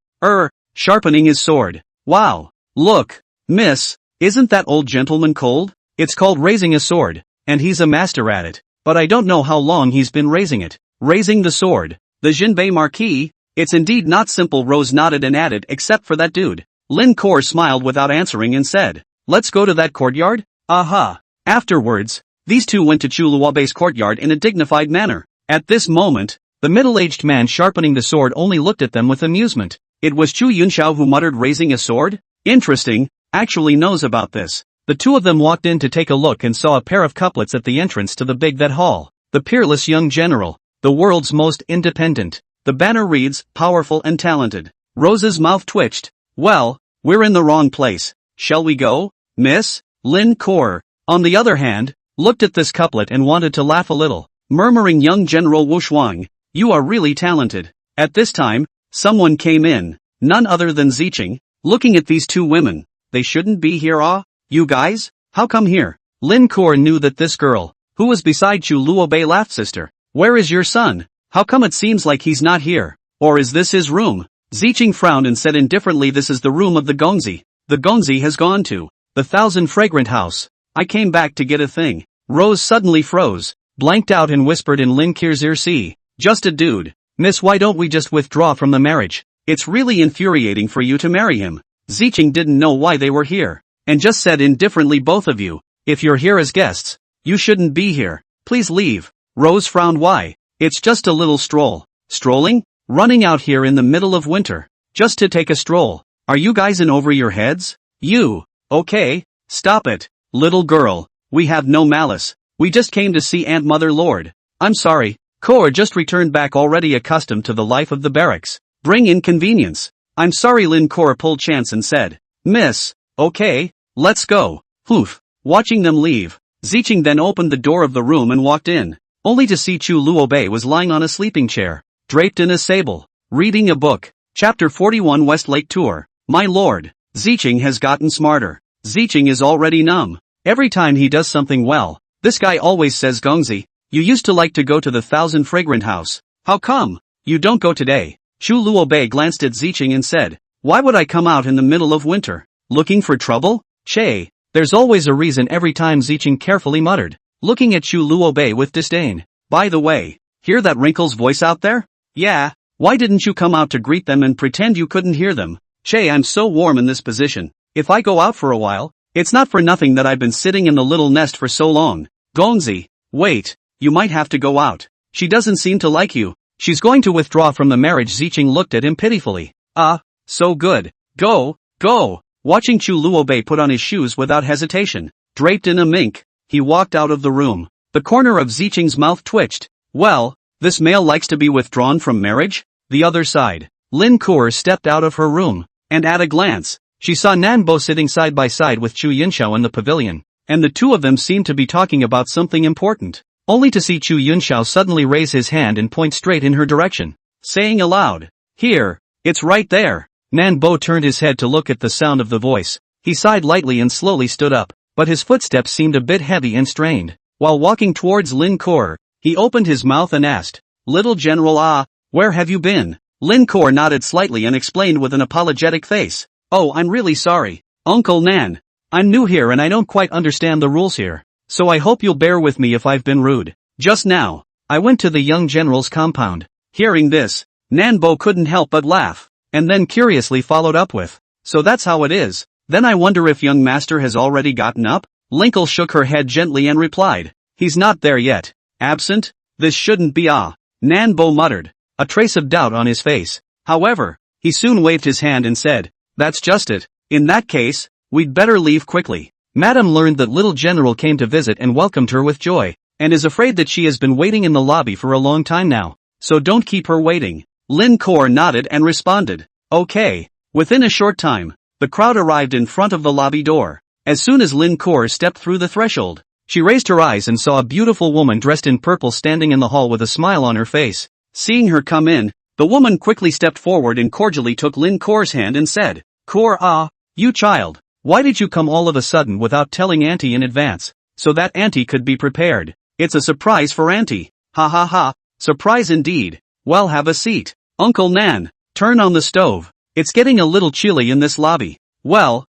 sharpening his sword. "Wow, look, miss, isn't that old gentleman cold? It's called raising a sword, and he's a master at it, but I don't know how long he's been raising it." Raising the sword, the Jinbei Marquis, it's indeed not simple. Rose nodded and added, "Except for that dude." Lin Kor smiled without answering and said, "Let's go to that courtyard?" "Aha." Afterwards, these two went to Chu Luobei's courtyard in a dignified manner. At this moment, the middle-aged man sharpening the sword only looked at them with amusement. It was Chu Yunxiao who muttered, "Raising a sword? Interesting, actually knows about this." The two of them walked in to take a look and saw a pair of couplets at the entrance to the big vet hall. "The peerless young general, the world's most independent." The banner reads, "Powerful and talented." Rose's mouth twitched. "Well, we're in the wrong place. Shall we go, miss?" Lin Kor, on the other hand, looked at this couplet and wanted to laugh a little, murmuring, "Young General Wushuang, you are really talented." At this time, someone came in, none other than Ziqing, looking at these two women. "They shouldn't be here. You guys, how come here?" Lin Kor knew that this girl, who was beside Chu Luobei, laughed. "Sister, where is your son? How come it seems like he's not here? Or is this his room?" Ziqing frowned and said indifferently, "This is the room of the Gongzi. The Gongzi has gone to the 1,000 fragrant house. I came back to get a thing." Rose suddenly froze, blanked out and whispered in Lin Kir's ear, "See, just a dude. Miss, why don't we just withdraw from the marriage? It's really infuriating for you to marry him." Ziqing didn't know why they were here, and just said indifferently, "Both of you, if you're here as guests, you shouldn't be here. Please leave." Rose frowned. "Why? It's just a little stroll." "Strolling? Running out here in the middle of winter, just to take a stroll? Are you guys in over your heads? You, okay, stop it. Little girl, we have no malice. We just came to see Aunt Mother Lord." "I'm sorry, Kor just returned back, already accustomed to the life of the barracks. Bring inconvenience." "I'm sorry." Lin Kor pulled chance and said, "Miss, okay, let's go." Poof. Watching them leave, Ziqing then opened the door of the room and walked in, only to see Chu Luobei was lying on a sleeping chair, draped in a sable, reading a book. Chapter 41 Westlake Tour. "My lord, Ziqing has gotten smarter. Ziqing is already numb. Every time he does something well, this guy always says, Gongzi, you used to like to go to the 1,000 fragrant house. How come you don't go today?" Chu Luobei glanced at Ziqing and said, "Why would I come out in the middle of winter? Looking for trouble? Che, there's always a reason." Every time, Ziqing carefully muttered, looking at Chu Luobei with disdain. "By the way, hear that wrinkle's voice out there? Yeah, why didn't you come out to greet them and pretend you couldn't hear them? Che, I'm so warm in this position. If I go out for a while, it's not for nothing that I've been sitting in the little nest for so long." "Gongzi, wait, you might have to go out. She doesn't seem to like you. She's going to withdraw from the marriage." Ziqing looked at him pitifully. So good. Go, go." Watching Chu Luobei put on his shoes without hesitation, draped in a mink, he walked out of the room. The corner of Ziqing's mouth twitched. Well, this male likes to be withdrawn from marriage? The other side. Lin Kor stepped out of her room, and at a glance, she saw Nanbo sitting side by side with Chu Yunxiao in the pavilion, and the two of them seemed to be talking about something important, only to see Chu Yunxiao suddenly raise his hand and point straight in her direction, saying aloud, "Here, it's right there." Nanbo turned his head to look at the sound of the voice. He sighed lightly and slowly stood up, but his footsteps seemed a bit heavy and strained. While walking towards Lin Kor, he opened his mouth and asked, "Little General, where have you been?" Lin Kor nodded slightly and explained with an apologetic face, "Oh, I'm really sorry, Uncle Nan. I'm new here and I don't quite understand the rules here, so I hope you'll bear with me if I've been rude. Just now, I went to the young general's compound." Hearing this, Nanbo couldn't help but laugh, and then curiously followed up with, "So that's how it is. Then I wonder if young master has already gotten up?" Linkle shook her head gently and replied, "He's not there yet. Absent? This shouldn't be Nanbo muttered, a trace of doubt on his face. However, he soon waved his hand and said, "That's just it. In that case, we'd better leave quickly." Madame learned that little general came to visit and welcomed her with joy, and is afraid that she has been waiting in the lobby for a long time now, so don't keep her waiting. Lin Kor nodded and responded, "Okay." Within a short time, the crowd arrived in front of the lobby door. As soon as Lin Kor stepped through the threshold, she raised her eyes and saw a beautiful woman dressed in purple standing in the hall with a smile on her face. Seeing her come in, the woman quickly stepped forward and cordially took Lin Kor's hand and said, "Kor, you child, why did you come all of a sudden without telling Auntie in advance, so that Auntie could be prepared? It's a surprise for Auntie. Ha ha ha, surprise indeed. Well, have a seat. Uncle Nan, turn on the stove. It's getting a little chilly in this lobby." Well,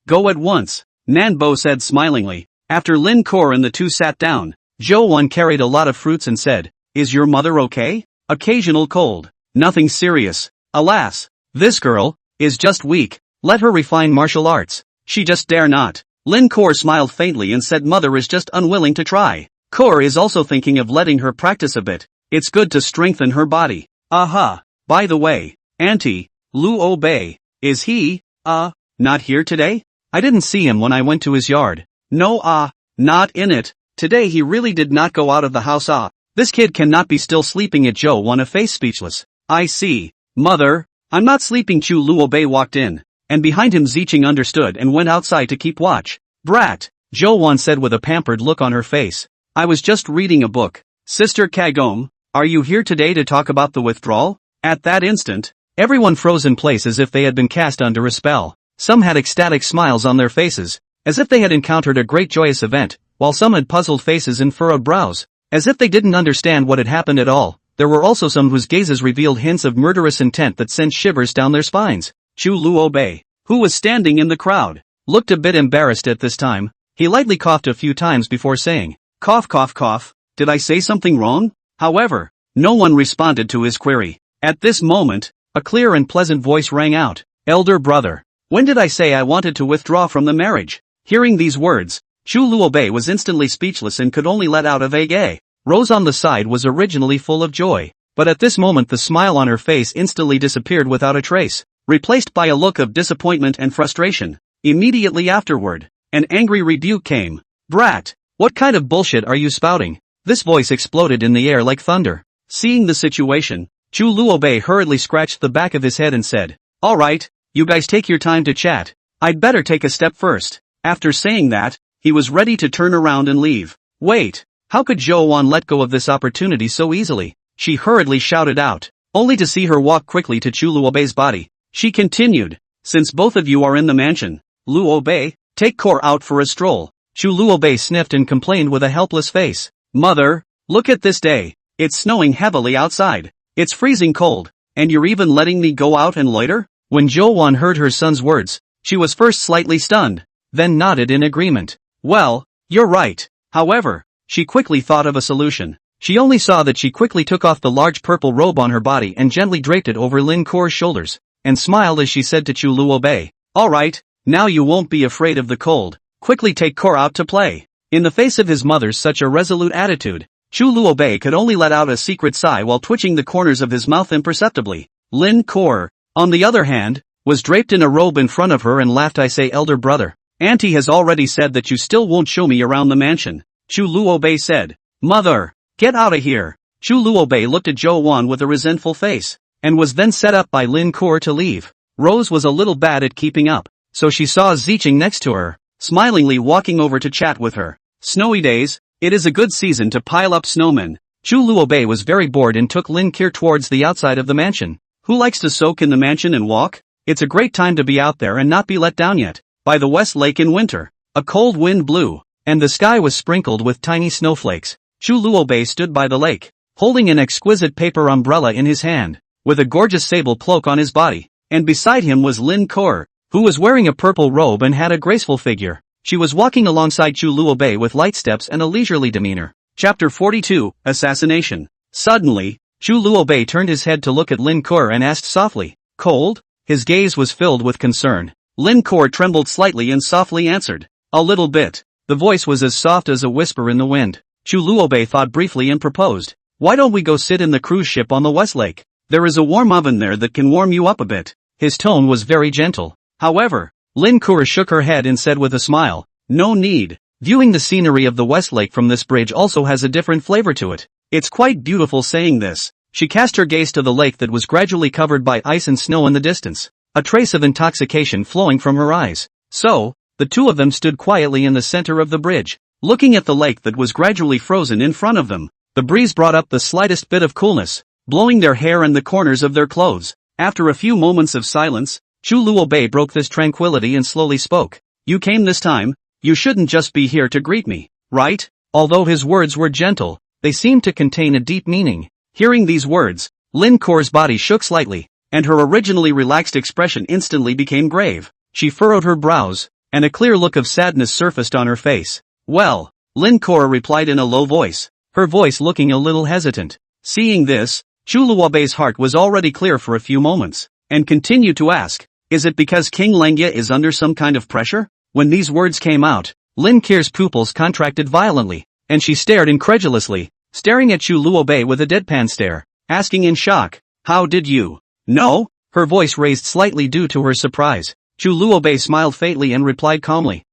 go at once," Nanbo said smilingly. After Lin Kor and the two sat down, Zhou carried a lot of fruits and said, "Is your mother okay? Occasional cold. Nothing serious. Alas, this girl is just weak. Let her refine martial arts. She just dare not." Lin Kor smiled faintly and said mother is just unwilling to try. Kor is also thinking of letting her practice a bit. It's good to strengthen her body. Aha, by the way, Auntie, Luo Bei, is he, not here today? I didn't see him when I went to his yard. No, not in it. Today he really did not go out of the house. This kid cannot be still sleeping at Zhou a face speechless. I see. Mother, I'm not sleeping. Chu Luo Bei walked in, and behind him Ziqing understood and went outside to keep watch. Brat, Zhou said with a pampered look on her face. I was just reading a book. Sister Kagome, are you here today to talk about the withdrawal? At that instant, everyone froze in place as if they had been cast under a spell. Some had ecstatic smiles on their faces, as if they had encountered a great joyous event, while some had puzzled faces and furrowed brows, as if they didn't understand what had happened at all. There were also some whose gazes revealed hints of murderous intent that sent shivers down their spines. Chu Luo Bei, who was standing in the crowd, looked a bit embarrassed at this time. He lightly coughed a few times before saying, "Cough cough cough, did I say something wrong?" However, no one responded to his query. At this moment, a clear and pleasant voice rang out, "Elder brother, when did I say I wanted to withdraw from the marriage?" Hearing these words, Chu Luo Bei was instantly speechless and could only let out a vague "eh." Rose on the side was originally full of joy, but at this moment the smile on her face instantly disappeared without a trace, replaced by a look of disappointment and frustration. Immediately afterward, an angry rebuke came. "Brat, what kind of bullshit are you spouting?" This voice exploded in the air like thunder. Seeing the situation, Chu Luo Bei hurriedly scratched the back of his head and said, "Alright, you guys take your time to chat. I'd better take a step first." After saying that, he was ready to turn around and leave. Wait, how could Zhou let go of this opportunity so easily? She hurriedly shouted out, only to see her walk quickly to Chu Luo Bei's body. She continued, "Since both of you are in the mansion, Luo Bei, take Kor out for a stroll." Chu Luo Bei sniffed and complained with a helpless face. "Mother, look at this day. It's snowing heavily outside. It's freezing cold, and you're even letting me go out and loiter?" When Zhou heard her son's words, she was first slightly stunned, then nodded in agreement. "Well, you're right." However, she quickly thought of a solution. She only saw that she quickly took off the large purple robe on her body and gently draped it over Lin Kor's shoulders, and smiled as she said to Chu Luo Bei, "Alright, now you won't be afraid of the cold. Quickly take Kor out to play." In the face of his mother's such a resolute attitude, Chu Luo Bei could only let out a secret sigh while twitching the corners of his mouth imperceptibly. Lin Kor, on the other hand, was draped in a robe in front of her and laughed. "I say, elder brother, Auntie has already said that you still won't show me around the mansion." Chu Luo Bei said, "Mother, get out of here." Chu Luo Bei looked at Zhou with a resentful face. and was then set up by Lin Kuo to leave. Rose was a little bad at keeping up, so she saw Ziqing next to her, smilingly walking over to chat with her. Snowy days, it is a good season to pile up snowmen. Chu Luobei was very bored and took Lin Kuo towards the outside of the mansion. Who likes to soak in the mansion and walk? It's a great time to be out there and not be let down yet. By the West Lake in winter, a cold wind blew, and the sky was sprinkled with tiny snowflakes. Chu Luobei stood by the lake, holding an exquisite paper umbrella in his hand, with a gorgeous sable cloak on his body, and beside him was Lin Kuo, who was wearing a purple robe and had a graceful figure. She was walking alongside Chu Luobei with light steps and a leisurely demeanor. Chapter 42, Assassination. Suddenly, Chu Luobei turned his head to look at Lin Kuo and asked softly, "Cold?" His gaze was filled with concern. Lin Kuo trembled slightly and softly answered, "A little bit." The voice was as soft as a whisper in the wind. Chu Luobei thought briefly and proposed, "Why don't we go sit in the cruise ship on the West Lake? There is a warm oven there that can warm you up a bit." His tone was very gentle. However, Lin Kuo shook her head and said with a smile, "No need. Viewing the scenery of the West Lake from this bridge also has a different flavor to it. It's quite beautiful." Saying this, she cast her gaze to the lake that was gradually covered by ice and snow in the distance, a trace of intoxication flowing from her eyes. So, the two of them stood quietly in the center of the bridge, looking at the lake that was gradually frozen in front of them. The breeze brought up the slightest bit of coolness, blowing their hair and the corners of their clothes. After a few moments of silence, Chu Luobei broke this tranquility and slowly spoke. "You came this time? You shouldn't just be here to greet me, right?" Although his words were gentle, they seemed to contain a deep meaning. Hearing these words, Lin Kuo's body shook slightly, and her originally relaxed expression instantly became grave. She furrowed her brows, and a clear look of sadness surfaced on her face. "Well," Lin Kuo replied in a low voice, her voice looking a little hesitant. Seeing this, Chu Luobei's heart was already clear for a few moments, and continued to ask, "Is it because King Lengye is under some kind of pressure?" When these words came out, Lin Kuo's pupils contracted violently, and she stared incredulously, staring at Chu Luobei with a deadpan stare, asking in shock, "How did you know?" Her voice raised slightly due to her surprise. Chu Luobei smiled faintly and replied calmly,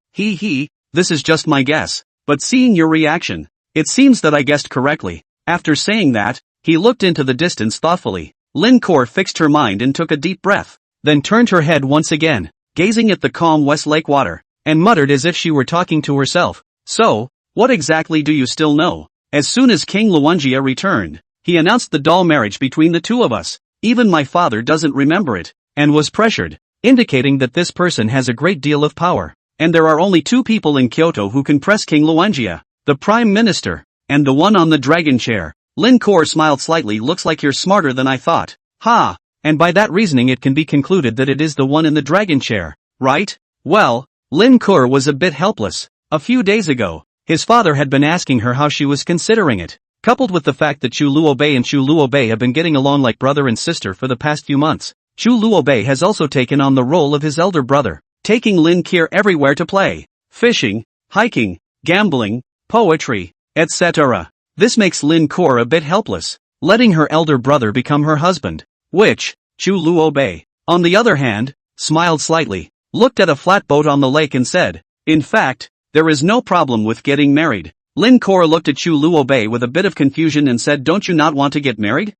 This is just my guess, but seeing your reaction, it seems that I guessed correctly." After saying that, he looked into the distance thoughtfully. Lin Kuo fixed her mind and took a deep breath, then turned her head once again, gazing at the calm West Lake water, and muttered as if she were talking to herself, "So, what exactly do you still know?" As soon as King Luanjia returned, he announced the doll marriage between the two of us. Even my father doesn't remember it, and was pressured, indicating that this person has a great deal of power. And there are only two people in Kyoto who can press King Luanjia, the Prime Minister, and the one on the dragon chair. Lin Kuo smiled slightly. "Looks like you're smarter than I thought." "Ha! And by that reasoning it can be concluded that it is the one in the dragon chair, right?" Well, Lin Kuo was a bit helpless. A few days ago, his father had been asking her how she was considering it, coupled with the fact that Chu Luobei and Chu Luobei have been getting along like brother and sister for the past few months. Chu Luobei has also taken on the role of his elder brother, taking Lin Kuo everywhere to play, fishing, hiking, gambling, poetry, etc. This makes Lin Kuo a bit helpless, letting her elder brother become her husband, which, Chu Luobei, on the other hand, smiled slightly, looked at a flatboat on the lake and said, "In fact, there is no problem with getting married." Lin Kuo looked at Chu Luobei with a bit of confusion and said, "Don't you not want to get married?"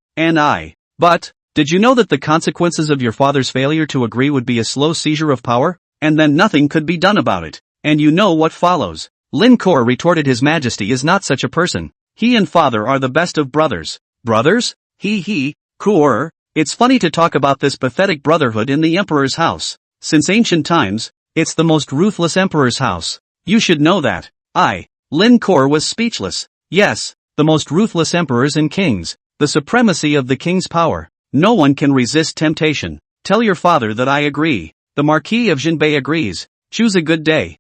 But, did you know that the consequences of your father's failure to agree would be a slow seizure of power? And then nothing could be done about it. And you know what follows." Lin Kuo retorted, "His Majesty is not such a person. He and father are the best of brothers." "Brothers? Kuo, it's funny to talk about this pathetic brotherhood in the emperor's house. Since ancient times, it's the most ruthless emperor's house. You should know that." Lin Kuo was speechless. Yes, the most ruthless emperors and kings, the supremacy of the king's power. No one can resist temptation. "Tell your father that I agree. The Marquis of Jinbei agrees. Choose a good day."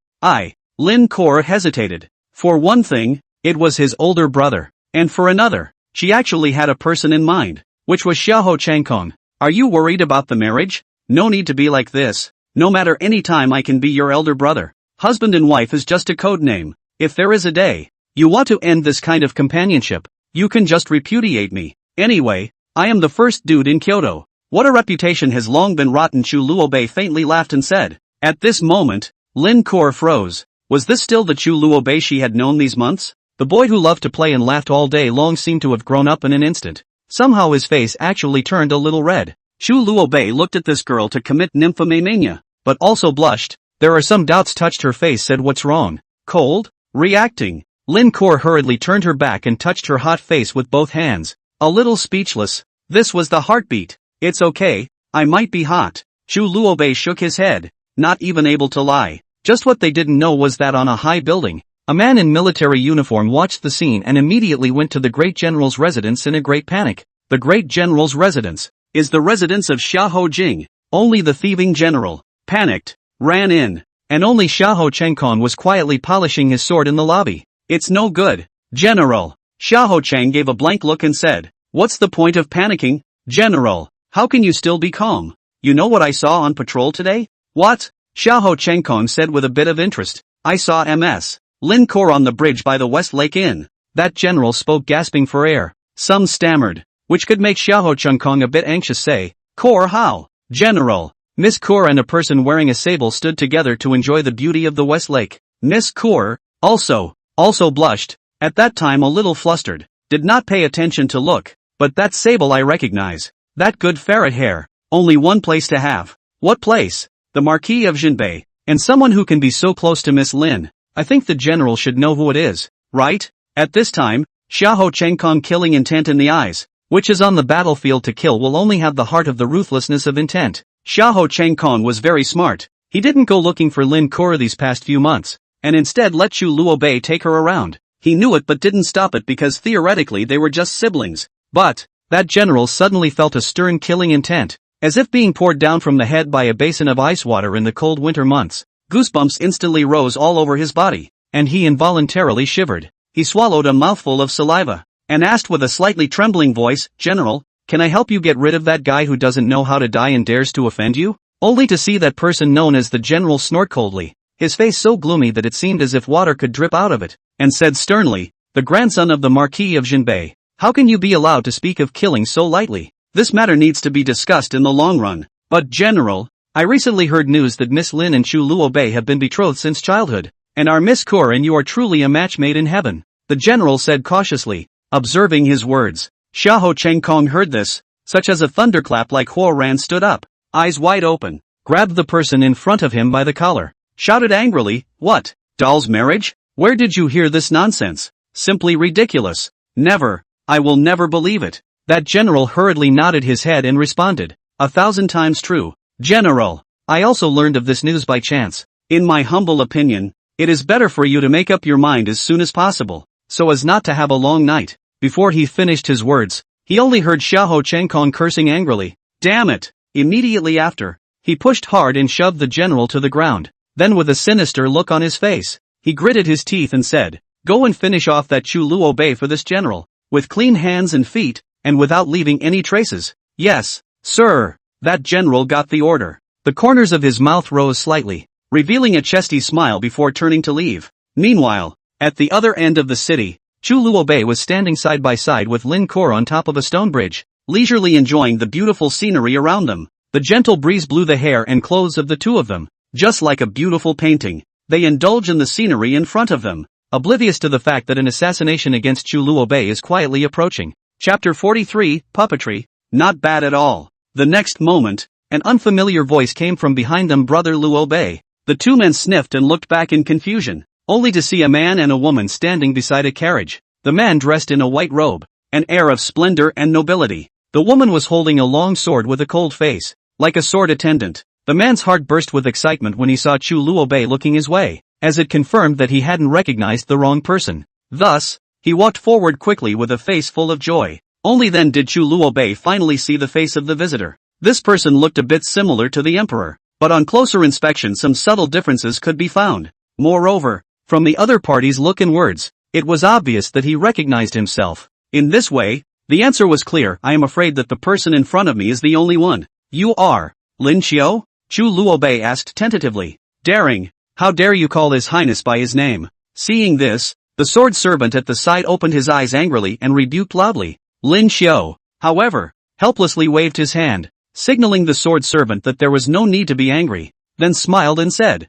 Lin Kuo hesitated. For one thing, it was his older brother, and for another, she actually had a person in mind, which was Xiaoho Changkong. "Are you worried about the marriage? No need to be like this. No matter, any time I can be your elder brother. Husband and wife is just a code name. If there is a day you want to end this kind of companionship, you can just repudiate me. Anyway, I am the first dude in Kyoto. What a reputation has long been rotten." Chu Luobei faintly laughed and said. At this moment, Lin Kuo froze. Was this still the Chu Luobei she had known these months? The boy who loved to play and laughed all day long seemed to have grown up in an instant. Somehow his face actually turned a little red. Chu Luobei looked at this girl to commit nymphomania, but also blushed. There are some doubts touched her face. Said, what's wrong? Cold? Reacting. Lin Kor hurriedly turned her back and touched her hot face with both hands. A little speechless. This was the heartbeat. It's okay, I might be hot. Chu Luobei shook his head, not even able to lie. Just what they didn't know was that on a high building, a man in military uniform watched the scene and immediately went to the great general's residence in a great panic. The great general's residence is the residence of Xiahou Jing. Only the thieving general, panicked, ran in, and only Xiahou Chengkong was quietly polishing his sword in the lobby. It's no good, General. Xiahou Cheng gave a blank look and said, what's the point of panicking, General? How can you still be calm? You know what I saw on patrol today? What? Xiahou Chengkong said with a bit of interest. I saw Ms. Lin Kor on the bridge by the West Lake Inn. That general spoke gasping for air. Some stammered, which could make Xiahou Chengkong a bit anxious. Say, Kor how? General. Miss Kor and a person wearing a sable stood together to enjoy the beauty of the West Lake. Miss Kor, also blushed, at that time a little flustered, did not pay attention to look, but that sable I recognize. That good ferret hair. Only one place to have. What place? The Marquis of Jinbei, and someone who can be so close to Miss Lin. I think the general should know who it is, right? At this time, Xiahou Chengkong killing intent in the eyes, which is on the battlefield to kill will only have the heart of the ruthlessness of intent. Xiahou Chengkong was very smart. He didn't go looking for Lin Kor these past few months, and instead let Chu Luobei take her around. He knew it but didn't stop it because theoretically they were just siblings. But that general suddenly felt a stern killing intent, as if being poured down from the head by a basin of ice water in the cold winter months. Goosebumps instantly rose all over his body, and he involuntarily shivered. He swallowed a mouthful of saliva, and asked with a slightly trembling voice, General, can I help you get rid of that guy who doesn't know how to die and dares to offend you? Only to see that person known as the general snort coldly, his face so gloomy that it seemed as if water could drip out of it, and said sternly, the grandson of the Marquis of Jinbei, how can you be allowed to speak of killing so lightly? This matter needs to be discussed in the long run. But General, I recently heard news that Miss Lin and Chu Luobei have been betrothed since childhood, and our Miss Kor and you are truly a match made in heaven, the general said cautiously, observing his words. Xiahou Chengkong heard this, such as a thunderclap like Huo Ran stood up, eyes wide open, grabbed the person in front of him by the collar, shouted angrily, what, doll's marriage? Where did you hear this nonsense? Simply ridiculous. Never, I will never believe it. That general hurriedly nodded his head and responded, 1,000 times true. General, I also learned of this news by chance. In my humble opinion, it is better for you to make up your mind as soon as possible, so as not to have a long night. Before he finished his words, he only heard Xiahou Chengkong cursing angrily. Damn it! Immediately after, he pushed hard and shoved the general to the ground. Then with a sinister look on his face, he gritted his teeth and said, go and finish off that Chu Luobei for this general, with clean hands and feet, and without leaving any traces. Yes, sir. That general got the order. The corners of his mouth rose slightly, revealing a chesty smile before turning to leave. Meanwhile, at the other end of the city, Chu Luobei was standing side by side with Lin Kor on top of a stone bridge, leisurely enjoying the beautiful scenery around them. The gentle breeze blew the hair and clothes of the two of them, just like a beautiful painting. They indulge in the scenery in front of them, oblivious to the fact that an assassination against Chu Luobei is quietly approaching. Chapter 43, Puppetry. Not bad at all. The next moment, an unfamiliar voice came from behind them. Brother Luobei. The two men sniffed and looked back in confusion, only to see a man and a woman standing beside a carriage. The man dressed in a white robe, an air of splendor and nobility. The woman was holding a long sword with a cold face, like a sword attendant. The man's heart burst with excitement when he saw Chu Luobei looking his way, as it confirmed that he hadn't recognized the wrong person. Thus, he walked forward quickly with a face full of joy. Only then did Chu Luobei finally see the face of the visitor. This person looked a bit similar to the emperor, but on closer inspection some subtle differences could be found. Moreover, from the other party's look and words, it was obvious that he recognized himself. In this way, the answer was clear. I am afraid that the person in front of me is the only one. You are Lin Xiao? Chu Luobei asked tentatively. Daring, how dare you call His Highness by his name? Seeing this, the sword servant at the side opened his eyes angrily and rebuked loudly. Lin Xiao, however, helplessly waved his hand, signaling the sword servant that there was no need to be angry, then smiled and said,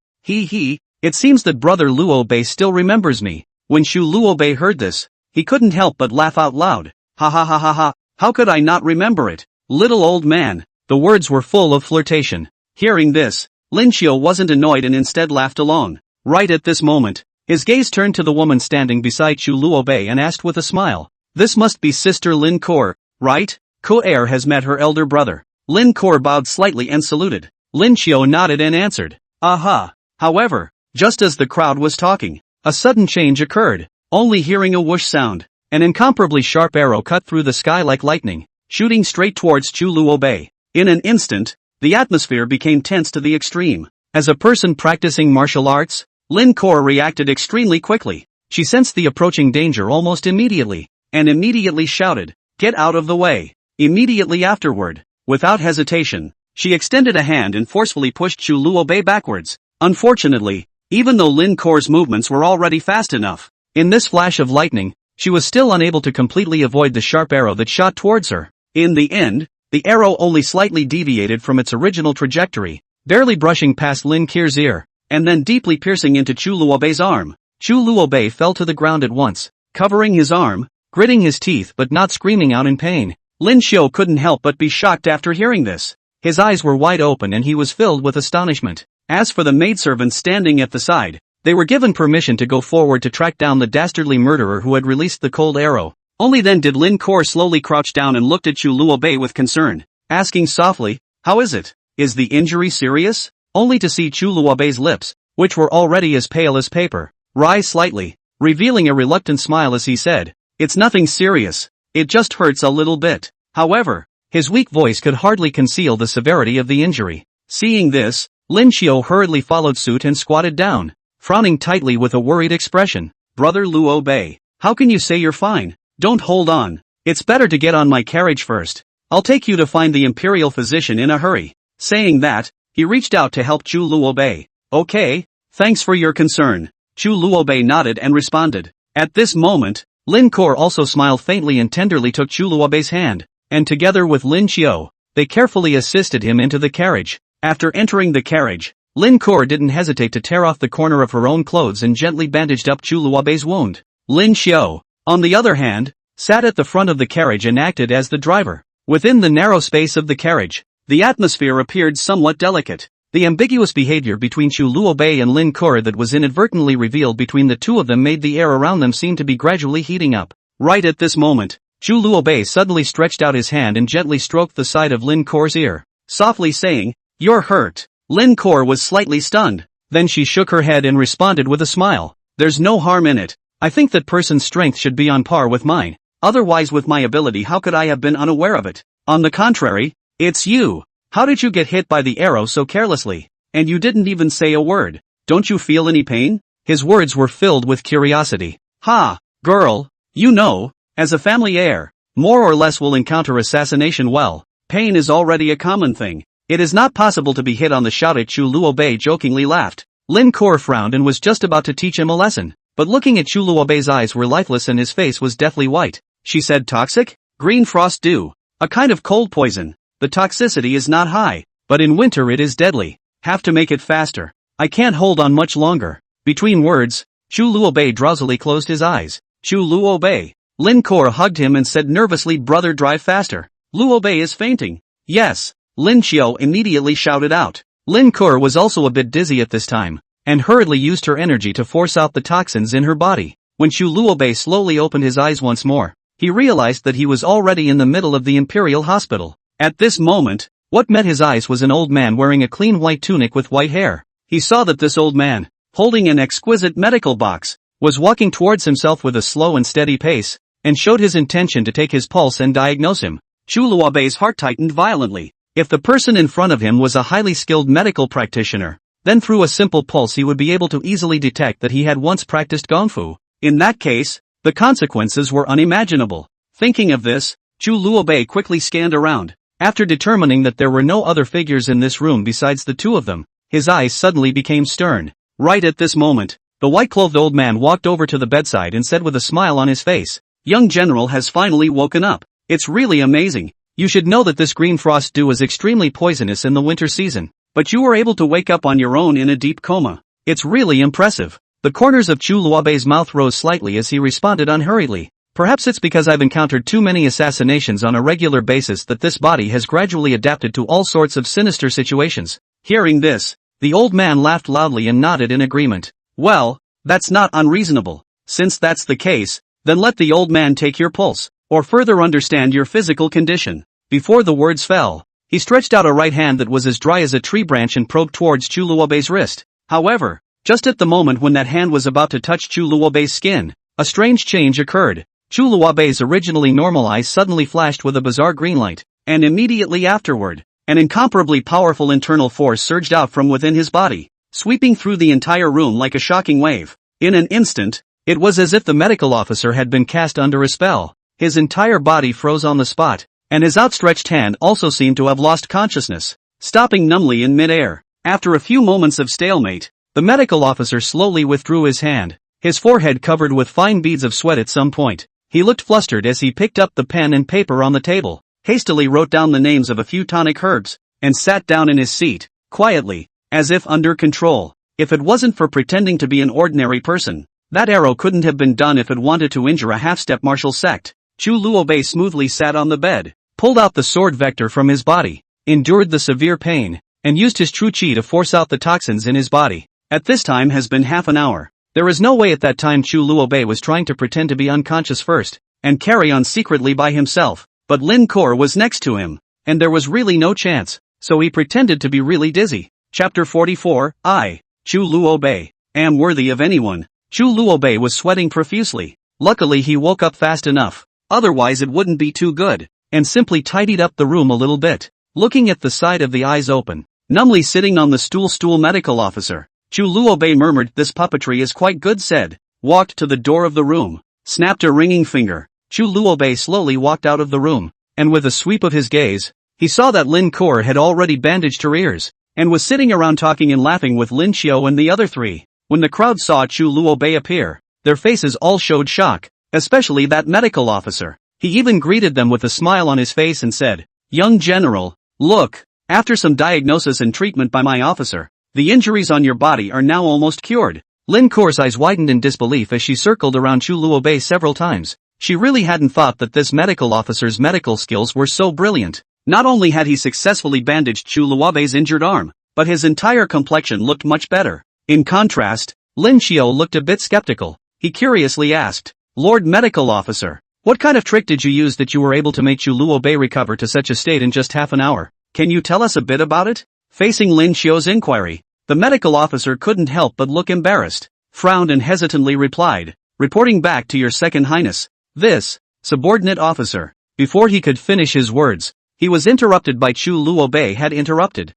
it seems that brother Luobei still remembers me. When Chu Luobei heard this, he couldn't help but laugh out loud. Ha ha ha ha ha, How could I not remember it? Little old man. The words were full of flirtation. Hearing this, Lin Xiao wasn't annoyed and instead laughed along. Right at this moment, his gaze turned to the woman standing beside Chu Luobei and asked with a smile. This must be Sister Lin Kor, right? Ko-er has met her elder brother. Lin Kor bowed slightly and saluted. Lin Xiao nodded and answered. Aha. However, just as the crowd was talking, a sudden change occurred. Only hearing a whoosh sound, an incomparably sharp arrow cut through the sky like lightning, shooting straight towards Chu Luobei. In an instant, the atmosphere became tense to the extreme. As a person practicing martial arts, Lin Kor reacted extremely quickly. She sensed the approaching danger almost immediately, and immediately shouted, "Get out of the way!" Immediately afterward, without hesitation, she extended a hand and forcefully pushed Chu Luobei backwards. Unfortunately, even though Lin Kor's movements were already fast enough, in this flash of lightning, she was still unable to completely avoid the sharp arrow that shot towards her. In the end, the arrow only slightly deviated from its original trajectory, barely brushing past Lin Kor's ear, and then deeply piercing into Chu Luobei's arm. Chu Luobei fell to the ground at once, covering his arm, gritting his teeth but not screaming out in pain. Lin Xiao couldn't help but be shocked after hearing this. His eyes were wide open and he was filled with astonishment. As for the maidservants standing at the side, they were given permission to go forward to track down the dastardly murderer who had released the cold arrow. Only then did Lin Kor slowly crouch down and looked at Chu Luobei with concern, asking softly, "How is it? Is the injury serious?" Only to see Chu Luobei's lips, which were already as pale as paper, rise slightly, revealing a reluctant smile as he said, "It's nothing serious. It just hurts a little bit." However, his weak voice could hardly conceal the severity of the injury. Seeing this, Lin Xiao hurriedly followed suit and squatted down, frowning tightly with a worried expression. "Brother Luobei, how can you say you're fine? Don't hold on. It's better to get on my carriage first. I'll take you to find the Imperial physician in a hurry." Saying that, he reached out to help Chu Luobei. "Okay, thanks for your concern." Chu Luobei nodded and responded. At this moment, Lin Kor also smiled faintly and tenderly took Chu Luobei's hand, and together with Lin Xiao, they carefully assisted him into the carriage. After entering the carriage, Lin Kor didn't hesitate to tear off the corner of her own clothes and gently bandaged up Chu Luobei's wound. Lin Xiao, on the other hand, sat at the front of the carriage and acted as the driver. Within the narrow space of the carriage, the atmosphere appeared somewhat delicate. The ambiguous behavior between Chu Luobei and Lin Kor that was inadvertently revealed between the two of them made the air around them seem to be gradually heating up. Right at this moment, Chu Luobei suddenly stretched out his hand and gently stroked the side of Lin Kor's ear, softly saying, "You're hurt." Lin Kor was slightly stunned. Then she shook her head and responded with a smile. "There's no harm in it. I think that person's strength should be on par with mine. Otherwise, with my ability, how could I have been unaware of it? On the contrary, it's you. How did you get hit by the arrow so carelessly? And you didn't even say a word. Don't you feel any pain?" His words were filled with curiosity. "Ha, girl, you know, as a family heir, more or less will encounter assassination. Well, pain is already a common thing. It is not possible to be hit on the shouted." Chu Luobei jokingly laughed. Lin Kor frowned and was just about to teach him a lesson, but looking at Chu Luobei's eyes were lifeless and his face was deathly white. She said, "Toxic? Green frost dew. A kind of cold poison. The toxicity is not high, but in winter it is deadly. Have to make it faster. I can't hold on much longer." Between words, Chu Luobei drowsily closed his eyes. "Chu Luobei." Lin Kor hugged him and said nervously, "Brother, drive faster. Luobei is fainting." "Yes," Lin Xiao immediately shouted out. Lin Kor was also a bit dizzy at this time, and hurriedly used her energy to force out the toxins in her body. When Chu Luobei slowly opened his eyes once more, he realized that he was already in the middle of the Imperial hospital. At this moment, what met his eyes was an old man wearing a clean white tunic with white hair. He saw that this old man, holding an exquisite medical box, was walking towards himself with a slow and steady pace, and showed his intention to take his pulse and diagnose him. Chu Luobei's heart tightened violently. If the person in front of him was a highly skilled medical practitioner, then through a simple pulse he would be able to easily detect that he had once practiced Gongfu. In that case, the consequences were unimaginable. Thinking of this, Chu Luobei quickly scanned around. After determining that there were no other figures in this room besides the two of them, his eyes suddenly became stern. Right at this moment, the white-clothed old man walked over to the bedside and said with a smile on his face, "Young General has finally woken up. It's really amazing. You should know that this green frost dew is extremely poisonous in the winter season, but you were able to wake up on your own in a deep coma. It's really impressive." The corners of Chu Luobei's mouth rose slightly as he responded unhurriedly, Perhaps it's because I've encountered too many assassinations on a regular basis that this body has gradually adapted to all sorts of sinister situations. Hearing this, the old man laughed loudly and nodded in agreement. Well, that's not unreasonable. Since that's the case, then let the old man take your pulse, or further understand your physical condition. Before the words fell, he stretched out a right hand that was as dry as a tree branch and probed towards Chu Luobei's wrist. However, just at the moment when that hand was about to touch Chu Luobei's skin, a strange change occurred. Chu Luobei's originally normal eyes suddenly flashed with a bizarre green light, and immediately afterward, an incomparably powerful internal force surged out from within his body, sweeping through the entire room like a shocking wave. In an instant, it was as if the medical officer had been cast under a spell. His entire body froze on the spot, and his outstretched hand also seemed to have lost consciousness, stopping numbly in midair. After a few moments of stalemate, the medical officer slowly withdrew his hand, his forehead covered with fine beads of sweat at some point. He looked flustered as he picked up the pen and paper on the table, hastily wrote down the names of a few tonic herbs, and sat down in his seat, quietly, as if under control. If it wasn't for pretending to be an ordinary person, that arrow couldn't have been done if it wanted to injure a half-step martial sect. Chu Luobei smoothly sat on the bed, pulled out the sword vector from his body, endured the severe pain, and used his true chi to force out the toxins in his body. At this time has been half an hour. There is no way at that time Chu Luobei was trying to pretend to be unconscious first, and carry on secretly by himself, but Lin Kor was next to him, and there was really no chance, so he pretended to be really dizzy. Chapter 44, I, Chu Luobei, am worthy of anyone. Chu Luobei was sweating profusely. Luckily he woke up fast enough, otherwise it wouldn't be too good, and simply tidied up the room a little bit. Looking at the side of the eyes open, numbly sitting on the stool medical officer, Chu Luobei murmured, "This puppetry is quite good," said, walked to the door of the room, snapped a ringing finger. Chu Luobei slowly walked out of the room, and with a sweep of his gaze, he saw that Lin Kor had already bandaged her ears, and was sitting around talking and laughing with Lin Xiao and the other three. When the crowd saw Chu Luobei appear, their faces all showed shock, especially that medical officer. He even greeted them with a smile on his face and said, "Young General, look, after some diagnosis and treatment by my officer, the injuries on your body are now almost cured." Lin Kor's eyes widened in disbelief as she circled around Chu Luobei several times. She really hadn't thought that this medical officer's medical skills were so brilliant. Not only had he successfully bandaged Chu Luobei's injured arm, but his entire complexion looked much better. In contrast, Lin Xiao looked a bit skeptical. He curiously asked, "Lord Medical Officer, what kind of trick did you use that you were able to make Chu Luobei recover to such a state in just half an hour? Can you tell us a bit about it?" Facing Lin Xiao's inquiry, the medical officer couldn't help but look embarrassed, frowned and hesitantly replied, "Reporting back to your Second Highness." This subordinate officer, before he could finish his words, he was interrupted by Chu Luobei had interrupted.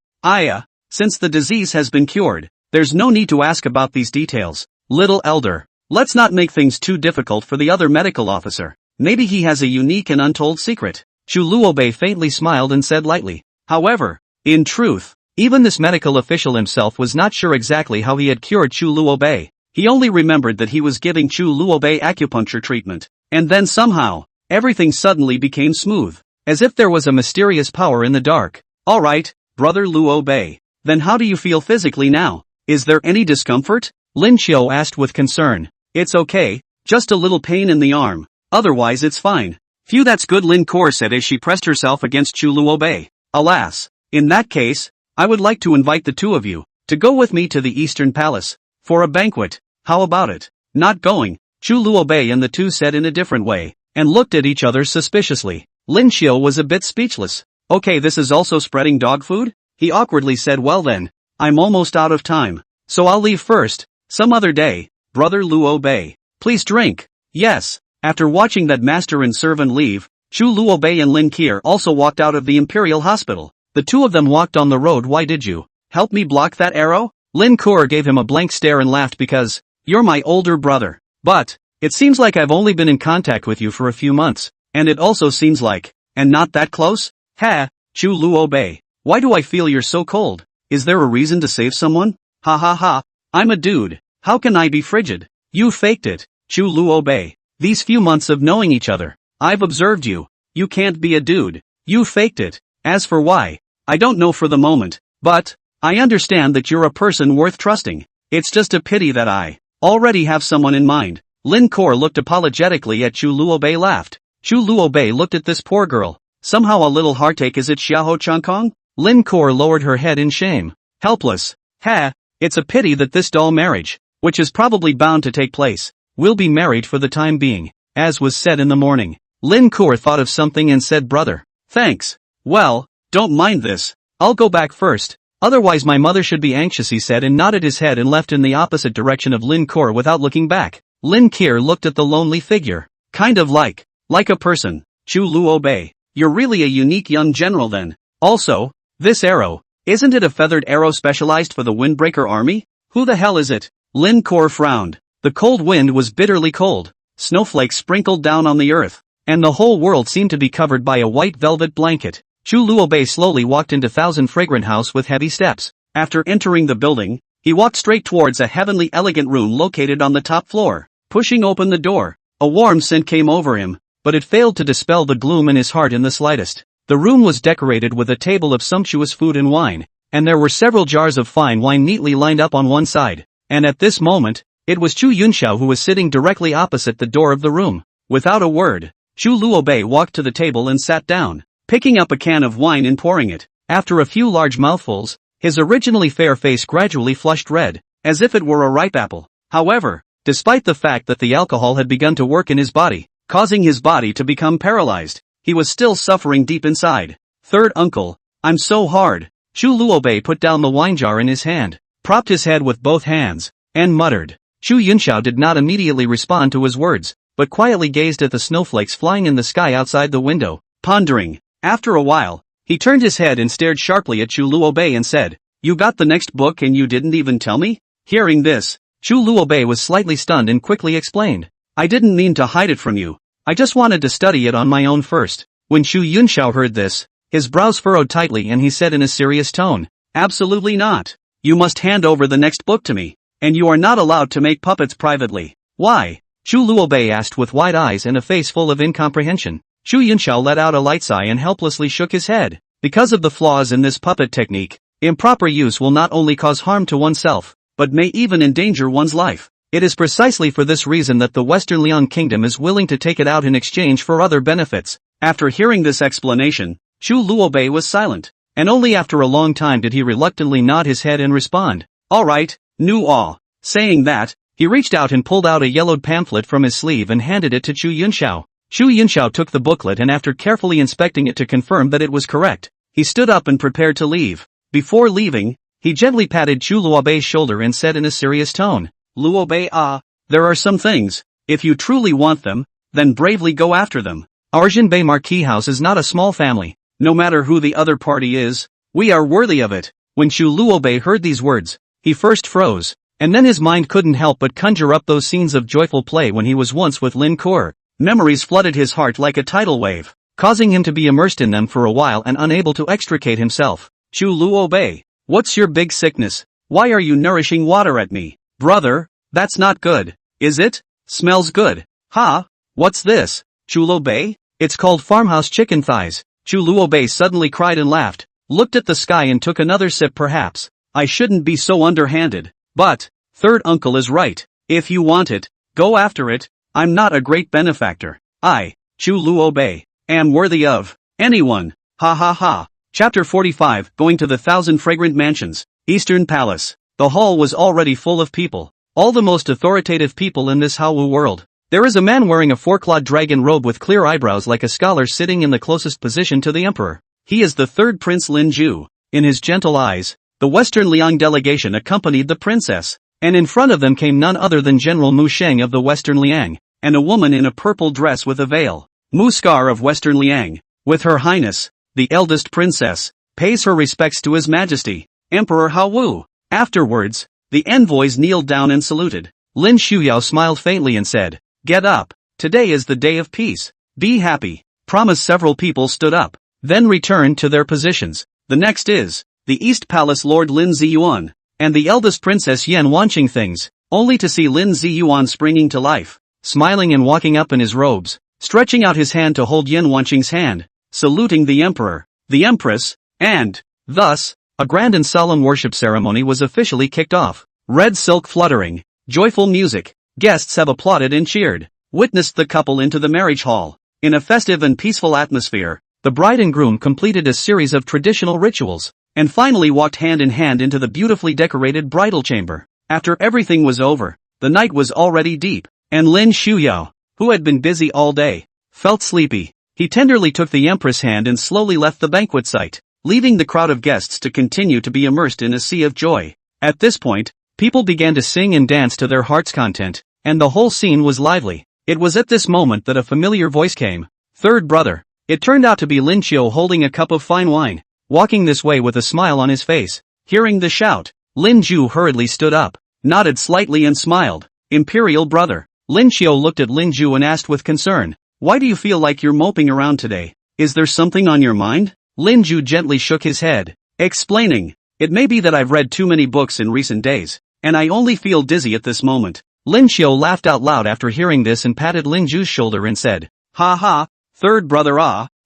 Since the disease has been cured, there's no need to ask about these details. Little elder, let's not make things too difficult for the other medical officer. Maybe he has a unique and untold secret." Chu Luobei faintly smiled and said lightly. However, in truth, even this medical official himself was not sure exactly how he had cured Chu Luobei. He only remembered that he was giving Chu Luobei acupuncture treatment, and then somehow, everything suddenly became smooth, as if there was a mysterious power in the dark. "Alright, brother Luobei, then how do you feel physically now? Is there any discomfort?" Lin Xiao asked with concern. "It's okay, just a little pain in the arm, otherwise it's fine." "Phew, that's good," Lin Kor said as she pressed herself against Chu Luobei. "Alas, in that case, I would like to invite the two of you to go with me to the Eastern Palace for a banquet. How about it?" "Not going," Chu Luobei and the two said in a different way, and looked at each other suspiciously. Lin Xiao was a bit speechless. "Okay, this is also spreading dog food?" He awkwardly said. "Well then, I'm almost out of time, so I'll leave first. Some other day, brother Luobei. Please drink." "Yes." After watching that master and servant leave, Chu Luobei and Lin Kier also walked out of the Imperial Hospital. The two of them walked on the road. "Why did you help me block that arrow?" Lin Kor gave him a blank stare and laughed. "Because you're my older brother. But it seems like I've only been in contact with you for a few months, and it also seems like, and not that close." "Ha, Chu Luobei, why do I feel you're so cold? Is there a reason to save someone?" "Ha ha ha, I'm a dude, how can I be frigid?" "You faked it, Chu Luobei. These few months of knowing each other, I've observed you. You can't be a dude. You faked it. As for why, I don't know for the moment, but I understand that you're a person worth trusting. It's just a pity that I already have someone in mind." Lin Kor looked apologetically at Chu Luobei laughed. Chu Luobei looked at this poor girl. Somehow a little heartache, is it Xiaoho Changkong? Lin Kor lowered her head in shame. Helpless. Ha, it's a pity that this dull marriage, which is probably bound to take place, will be married for the time being, as was said in the morning. Lin Kor thought of something and said, brother. Thanks. Well, don't mind this. I'll go back first. Otherwise my mother should be anxious, he said, and nodded his head and left in the opposite direction of Lin Kor without looking back. Lin Kor looked at the lonely figure. Kind of like a person. Chu Luobei. You're really a unique young general then. Also, this arrow, isn't it a feathered arrow specialized for the Windbreaker army? Who the hell is it? Lin Kor frowned. The cold wind was bitterly cold. Snowflakes sprinkled down on the earth, and the whole world seemed to be covered by a white velvet blanket. Chu Luobei slowly walked into Thousand Fragrant House with heavy steps. After entering the building, he walked straight towards a heavenly elegant room located on the top floor. Pushing open the door, a warm scent came over him, but it failed to dispel the gloom in his heart in the slightest. The room was decorated with a table of sumptuous food and wine, and there were several jars of fine wine neatly lined up on one side. And at this moment, it was Chu Yunxiao who was sitting directly opposite the door of the room. Without a word, Chu Luobei walked to the table and sat down, picking up a can of wine and pouring it. After a few large mouthfuls, his originally fair face gradually flushed red, as if it were a ripe apple. However, despite the fact that the alcohol had begun to work in his body, causing his body to become paralyzed, he was still suffering deep inside. Third uncle, I'm so hard. Chu Luobei put down the wine jar in his hand, propped his head with both hands, and muttered. Chu Yunxiao did not immediately respond to his words, but quietly gazed at the snowflakes flying in the sky outside the window, pondering. After a while, he turned his head and stared sharply at Chu Luobei and said, You got the next book and you didn't even tell me? Hearing this, Chu Luobei was slightly stunned and quickly explained. I didn't mean to hide it from you. I just wanted to study it on my own first. When Chu Yunxiao heard this, his brows furrowed tightly and he said in a serious tone, Absolutely not. You must hand over the next book to me, and you are not allowed to make puppets privately. Why? Chu Luobei asked with wide eyes and a face full of incomprehension. Chu Yunxiao let out a light sigh and helplessly shook his head. Because of the flaws in this puppet technique, improper use will not only cause harm to oneself, but may even endanger one's life. It is precisely for this reason that the Western Liang Kingdom is willing to take it out in exchange for other benefits. After hearing this explanation, Chu Luobei was silent, and only after a long time did he reluctantly nod his head and respond, Alright, nu aw. Saying that, he reached out and pulled out a yellowed pamphlet from his sleeve and handed it to Chu Yunxiao. Chu Yunxiao took the booklet and after carefully inspecting it to confirm that it was correct, he stood up and prepared to leave. Before leaving, he gently patted Chu Luobei's shoulder and said in a serious tone, Luobei, there are some things, if you truly want them, then bravely go after them. Arjun Bay Marquis House is not a small family. No matter who the other party is, we are worthy of it. When Chu Luobei heard these words, he first froze, and then his mind couldn't help but conjure up those scenes of joyful play when he was once with Lin Kor. Memories flooded his heart like a tidal wave, causing him to be immersed in them for a while and unable to extricate himself. Chu Luobei, what's your big sickness? Why are you nourishing water at me? Brother, that's not good, is it? Smells good. Ha? What's this? Chu Luobei? It's called farmhouse chicken thighs. Chu Luobei suddenly cried and laughed, looked at the sky and took another sip. Perhaps I shouldn't be so underhanded, but third uncle is right. If you want it, go after it. I'm not a great benefactor. I, Chu Luobei, am worthy of anyone. Ha ha ha. Chapter 45. Going to the Thousand Fragrant Mansions, Eastern Palace. The hall was already full of people, all the most authoritative people in this Haowu world. There is a man wearing a four-clawed dragon robe with clear eyebrows like a scholar sitting in the closest position to the emperor. He is the third Prince Lin Ju. In his gentle eyes, the Western Liang delegation accompanied the princess, and in front of them came none other than General Mu Sheng of the Western Liang, and a woman in a purple dress with a veil. Mu Scar of Western Liang, with Her Highness, the eldest princess, pays her respects to His Majesty, Emperor Haowu. Afterwards, the envoys kneeled down and saluted. Lin Shuyao smiled faintly and said, Get up. Today is the day of peace. Be happy. Promise. Several people stood up, then returned to their positions. The next is the East Palace Lord Lin Ziyuan, and the eldest Princess Yan watching things, only to see Lin Ziyuan springing to life, smiling and walking up in his robes, stretching out his hand to hold Yan Wanqing's hand, saluting the emperor, the empress, and, thus, a grand and solemn worship ceremony was officially kicked off. Red silk fluttering, joyful music, Guests have applauded and cheered, witnessed the couple into the marriage hall. In a festive and peaceful atmosphere, the bride and groom completed a series of traditional rituals, and finally walked hand in hand into the beautifully decorated bridal chamber. After everything was over, the night was already deep, and Lin Shuyao, who had been busy all day, felt sleepy. He tenderly took the empress' hand and slowly left the banquet site, leaving the crowd of guests to continue to be immersed in a sea of joy. At this point, people began to sing and dance to their heart's content, and the whole scene was lively. It was at this moment that a familiar voice came. Third brother. It turned out to be Lin Qiu holding a cup of fine wine, walking this way with a smile on his face. Hearing the shout, Lin Zhu hurriedly stood up, nodded slightly and smiled. Imperial brother. Lin Qiu looked at Lin Zhu and asked with concern, "Why do you feel like you're moping around today? Is there something on your mind?" Lin Zhu gently shook his head, explaining, "It may be that I've read too many books in recent days, and I only feel dizzy at this moment." Lin Qiu laughed out loud after hearing this and patted Lin Zhu's shoulder and said, "Ha ha, third brother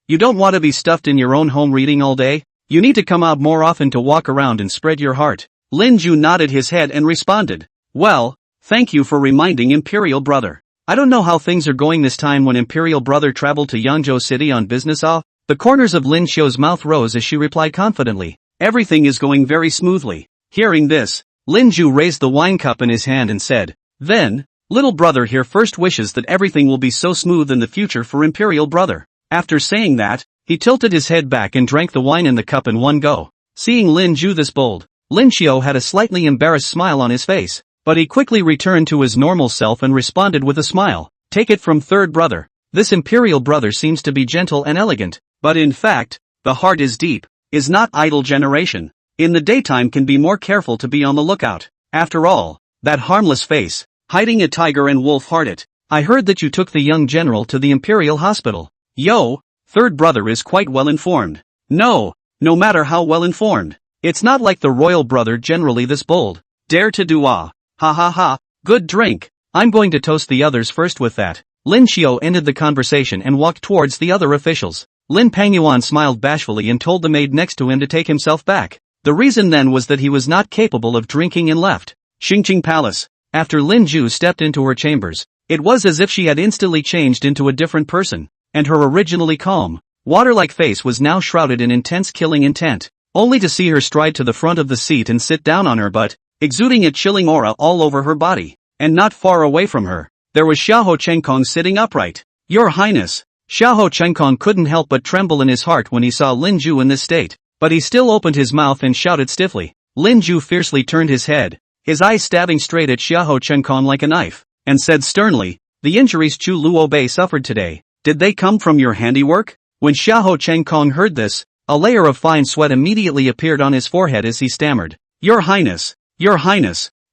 you don't want to be stuffed in your own home reading all day? You need to come out more often to walk around and spread your heart." Lin Zhu nodded his head and responded, "Well, thank you for reminding Imperial brother. I don't know how things are going this time when Imperial brother traveled to Yangzhou City on business The corners of Lin Qiu's mouth rose as she replied confidently, "Everything is going very smoothly." Hearing this, Lin Zhu raised the wine cup in his hand and said, "Then, little brother here first wishes that everything will be so smooth in the future for Imperial brother." After saying that, he tilted his head back and drank the wine in the cup in one go. Seeing Lin Zhu this bold, Lin Qiu had a slightly embarrassed smile on his face, but he quickly returned to his normal self and responded with a smile, "Take it from third brother. This Imperial brother seems to be gentle and elegant, but in fact, the heart is deep, is not idle generation. In the daytime can be more careful to be on the lookout. After all, that harmless face, hiding a tiger and wolf hearted. I heard that you took the young general to the Imperial hospital." Yo, third brother is quite well informed. No matter how well informed, it's not like the royal brother generally this bold. Dare to do Ha ha ha, good drink. I'm going to toast the others first with that. Lin Qiu ended the conversation and walked towards the other officials. Lin Pangyuan smiled bashfully and told the maid next to him to take himself back. The reason then was that he was not capable of drinking and left. Xingqing Palace. After Lin Zhu stepped into her chambers, it was as if she had instantly changed into a different person, and her originally calm, water-like face was now shrouded in intense killing intent, only to see her stride to the front of the seat and sit down on her butt, exuding a chilling aura all over her body. And not far away from her, there was Xiahou Chengkong sitting upright. "Your Highness." Xiahou Chengkong couldn't help but tremble in his heart when he saw Lin Zhu in this state, but he still opened his mouth and shouted stiffly. Lin Zhu fiercely turned his head, his eyes stabbing straight at Xiahou Chengkong like a knife, and said sternly, "The injuries Chu Luobei suffered today, did they come from your handiwork?" When Xiahou Chengkong heard this, a layer of fine sweat immediately appeared on his forehead as he stammered, Your Highness,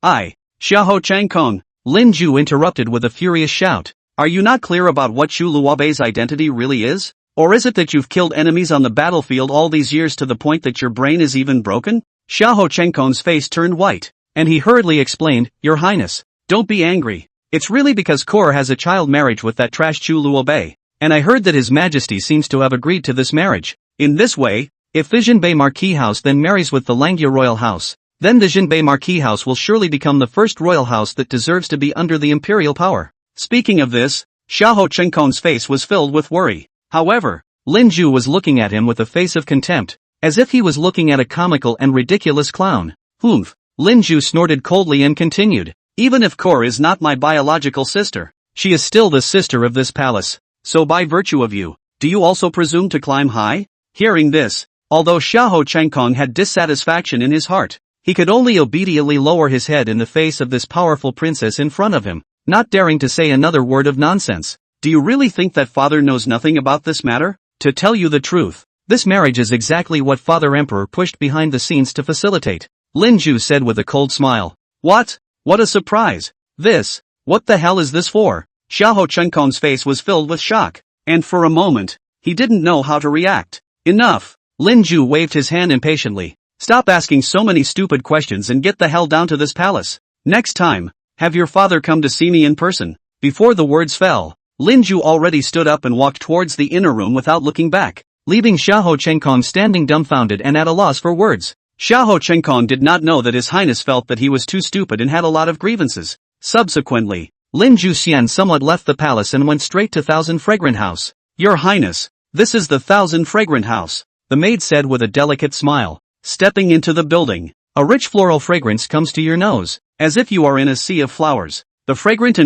I, Xiahou Chengkong." Lin Zhu interrupted with a furious shout, "Are you not clear about what Chu Luobei's identity really is? Or is it that you've killed enemies on the battlefield all these years to the point that your brain is even broken?" Xiahou Chengkong's face turned white, and he hurriedly explained, "Your Highness, don't be angry. It's really because Kor has a child marriage with that trash Chu Luobei, and I heard that His Majesty seems to have agreed to this marriage. In this way, if the Jinbei Marquis House then marries with the Langya Royal House, then the Jinbei Marquis House will surely become the first royal house that deserves to be under the imperial power." Speaking of this, Xiahou Chengkong's face was filled with worry. However, Lin Zhu was looking at him with a face of contempt, as if he was looking at a comical and ridiculous clown. "Humph." Lin Zhu snorted coldly and continued, "Even if Kor is not my biological sister, she is still the sister of this palace. So by virtue of you, do you also presume to climb high?" Hearing this, although Xiahou Chengkong had dissatisfaction in his heart, he could only obediently lower his head in the face of this powerful princess in front of him, not daring to say another word of nonsense. "Do you really think that father knows nothing about this matter? To tell you the truth, this marriage is exactly what Father Emperor pushed behind the scenes to facilitate," Lin Zhu said with a cold smile. What a surprise. What the hell is this for?" Xiahou Chengkong's face was filled with shock, and for a moment, he didn't know how to react. "Enough." Lin Zhu waved his hand impatiently. "Stop asking so many stupid questions and get the hell down to this palace. Next time, have your father come to see me in person." Before the words fell, Lin Zhu already stood up and walked towards the inner room without looking back, leaving Xiahou Chengkong standing dumbfounded and at a loss for words. Xiahou Chengkong did not know that His Highness felt that he was too stupid and had a lot of grievances. Subsequently, Lin Juxian somewhat left the palace and went straight to Thousand Fragrant House. Your Highness, this is the Thousand Fragrant House, the maid said with a delicate smile. Stepping into the building, a rich floral fragrance comes to your nose, as if you are in a sea of flowers. The fragrant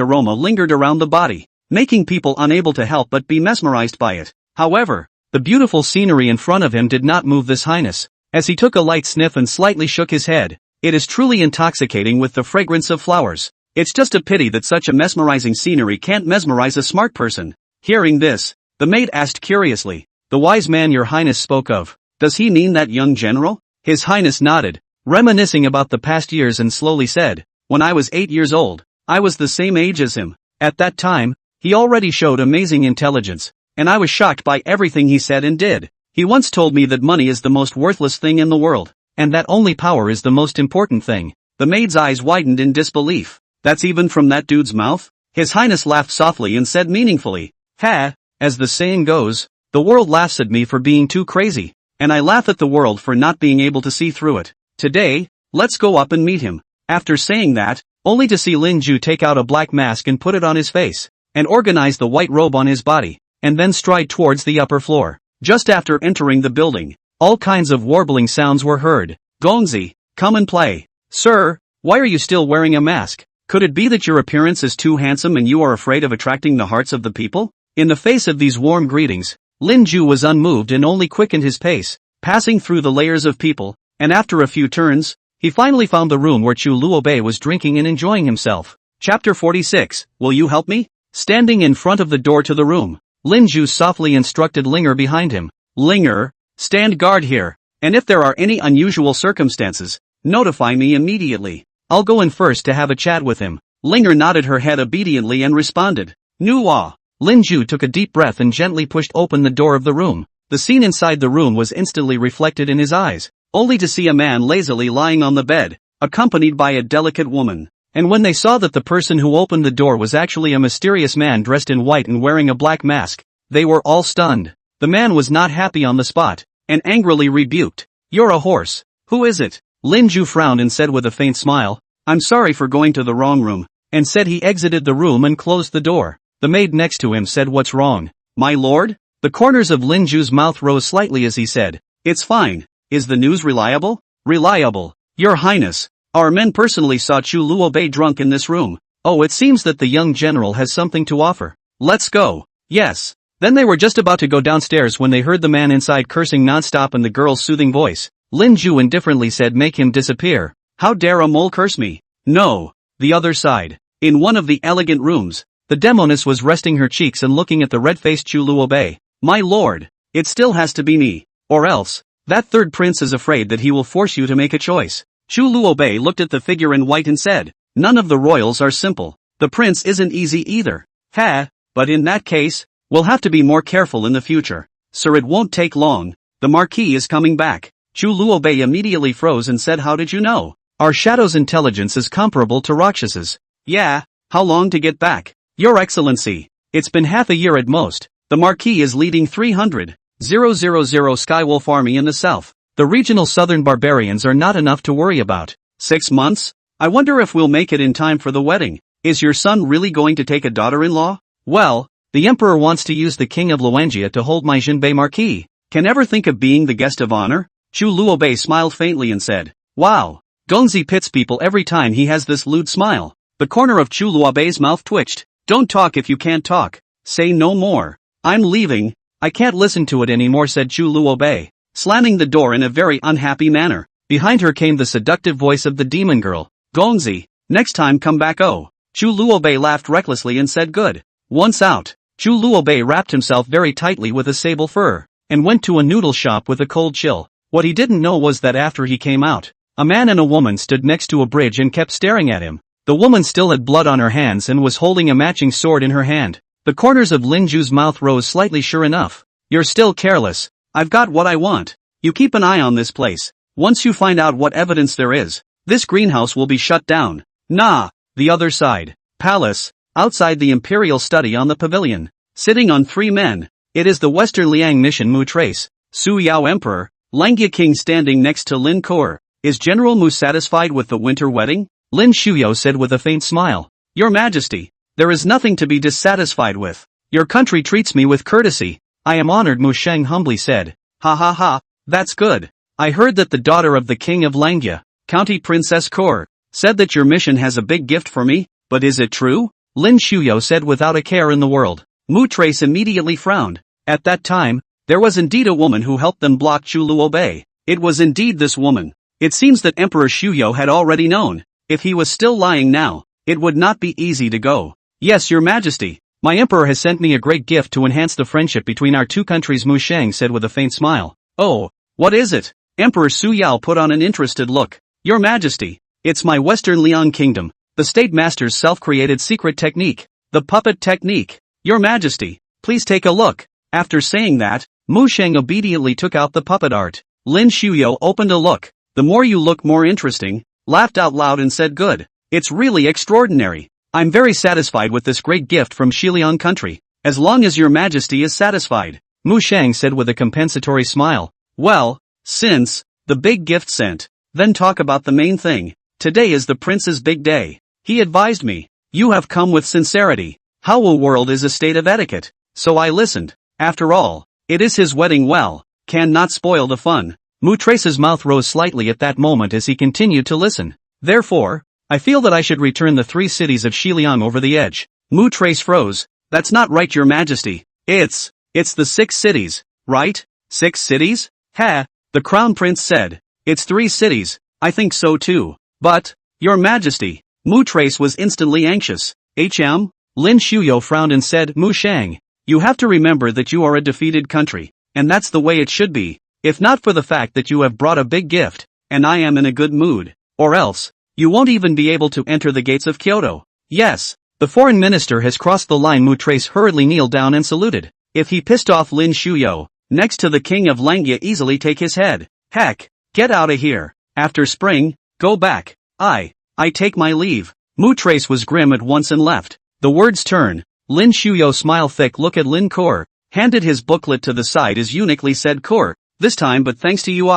aroma lingered around the body, making people unable to help but be mesmerized by it. However, the beautiful scenery in front of him did not move this highness, as he took a light sniff and slightly shook his head. It is truly intoxicating with the fragrance of flowers. It's just a pity that such a mesmerizing scenery can't mesmerize a smart person. Hearing this, the maid asked curiously, the wise man your highness spoke of, does he mean that young general? His highness nodded, reminiscing about the past years and slowly said, when I was 8 years old, I was the same age as him. At that time, he already showed amazing intelligence, and I was shocked by everything he said and did. He once told me that money is the most worthless thing in the world, and that only power is the most important thing. The maid's eyes widened in disbelief. That's even from that dude's mouth? His highness laughed softly and said meaningfully, ha, as the saying goes, the world laughs at me for being too crazy, and I laugh at the world for not being able to see through it. Today, let's go up and meet him. After saying that, only to see Lin Ju take out a black mask and put it on his face, and organize the white robe on his body, and then stride towards the upper floor. Just after entering the building, all kinds of warbling sounds were heard. Gongzi, come and play. Sir, why are you still wearing a mask? Could it be that your appearance is too handsome and you are afraid of attracting the hearts of the people? In the face of these warm greetings, Lin Ju was unmoved and only quickened his pace, passing through the layers of people, and after a few turns, he finally found the room where Chu Luobei was drinking and enjoying himself. Chapter 46, Will you help me? Standing in front of the door to the room, Lin Ju softly instructed Linger behind him. Linger, stand guard here, and if there are any unusual circumstances, notify me immediately. I'll go in first to have a chat with him. Linger nodded her head obediently and responded. Nuwa. Lin Ju took a deep breath and gently pushed open the door of the room. The scene inside the room was instantly reflected in his eyes, only to see a man lazily lying on the bed, accompanied by a delicate woman. And when they saw that the person who opened the door was actually a mysterious man dressed in white and wearing a black mask, they were all stunned. The man was not happy on the spot, and angrily rebuked. You're a horse. Who is it? Lin Ju frowned and said with a faint smile, I'm sorry for going to the wrong room, and said he exited the room and closed the door. The maid next to him said what's wrong? My lord? The corners of Lin Ju's mouth rose slightly as he said, it's fine. Is the news reliable? Reliable. Your Highness. Our men personally saw Chu Luobei drunk in this room. Oh, it seems that the young general has something to offer. Let's go. Yes. Then they were just about to go downstairs when they heard the man inside cursing non-stop in the girl's soothing voice. Lin Ju indifferently said make him disappear. How dare a mole curse me? No. The other side. In one of the elegant rooms, the demoness was resting her cheeks and looking at the red-faced Chu Luobei. My lord. It still has to be me. Or else, that third prince is afraid that he will force you to make a choice. Chu Luobei looked at the figure in white and said, none of the royals are simple. The prince isn't easy either. Ha, but in that case, we'll have to be more careful in the future. Sir, it won't take long. The Marquis is coming back. Chu Luobei immediately froze and said, how did you know? Our shadow's intelligence is comparable to Rakshas's. Yeah, how long to get back? Your Excellency, it's been half a year at most. The Marquis is leading 300,000 Skywolf army in the south. The regional southern barbarians are not enough to worry about. 6 months? I wonder if we'll make it in time for the wedding. Is your son really going to take a daughter-in-law? Well, the emperor wants to use the king of Luangia to hold my Jinbei Marquis. Can ever think of being the guest of honor? Chu Luobei smiled faintly and said, wow. Gongzi pits people every time he has this lewd smile. The corner of Chu Luobei's mouth twitched. Don't talk if you can't talk. Say no more. I'm leaving. I can't listen to it anymore, said Chu Luobei, slamming the door in a very unhappy manner. Behind her came the seductive voice of the demon girl. Gongzi, next time come back. Oh. Chu Luobei laughed recklessly and said good. Once out, Chu Luobei wrapped himself very tightly with a sable fur, and went to a noodle shop with a cold chill. What he didn't know was that after he came out, a man and a woman stood next to a bridge and kept staring at him. The woman still had blood on her hands and was holding a matching sword in her hand. The corners of Lin Ju's mouth rose slightly. Sure enough. You're still careless. I've got what I want. You keep an eye on this place. Once you find out what evidence there is, this greenhouse will be shut down. Nah. The other side. Palace. Outside the Imperial study on the pavilion. Sitting on 3 men. It is the Western Liang Mission Mu Trace. Su Yao Emperor. Langya King standing next to Lin Kor. Is General Mu satisfied with the winter wedding? Lin Shuyo said with a faint smile. Your Majesty, there is nothing to be dissatisfied with. Your country treats me with courtesy. I am honored, Mu Sheng humbly said. Ha ha ha, that's good. I heard that the daughter of the king of Langya, County Princess Kor, said that your mission has a big gift for me, but is it true? Lin Shuyo said without a care in the world. Mu Trace immediately frowned. At that time, there was indeed a woman who helped them block Chu Luo Bei. It was indeed this woman. It seems that Emperor Shuyo had already known. If he was still lying now, it would not be easy to go. Yes, Your Majesty. My emperor has sent me a great gift to enhance the friendship between our two countries, Mu Sheng said with a faint smile. Oh, what is it? Emperor Su Yao put on an interested look. Your Majesty, it's my Western Liang Kingdom, the State Master's self-created secret technique, the puppet technique. Your Majesty, please take a look. After saying that, Mu Sheng obediently took out the puppet art. Lin Shuyo opened a look. The more you look more interesting, laughed out loud and said good. It's really extraordinary. I'm very satisfied with this great gift from Xiliang country, as long as Your Majesty is satisfied, Mu Sheng said with a compensatory smile. Well, since the big gift sent, then talk about the main thing. Today is the prince's big day. He advised me. You have come with sincerity. How a world is a state of etiquette. So I listened. After all, it is his wedding, well, can not spoil the fun. Mu Trace's mouth rose slightly at that moment as he continued to listen. Therefore, I feel that I should return the 3 cities of Xiliang over the edge. Mu Trace froze. That's not right, Your Majesty. It's the 6 cities, right? 6 cities? Ha, the Crown Prince said. It's 3 cities, I think so too. But, Your Majesty, Mu Trace was instantly anxious. HM? Lin Shuyo frowned and said, Mu Sheng, you have to remember that you are a defeated country, and that's the way it should be. If not for the fact that you have brought a big gift, and I am in a good mood, or else, you won't even be able to enter the gates of Kyoto. Yes, the foreign minister has crossed the line. Mu Trace hurriedly kneeled down and saluted. If he pissed off Lin Shuyo, next to the king of Langya easily take his head. Heck, get out of here. After spring, go back. I take my leave. Mu Trace was grim at once and left. The words turn. Lin Shuyo smiled thick look at Lin Kor, handed his booklet to the side as uniquely said Kor, this time but thanks to you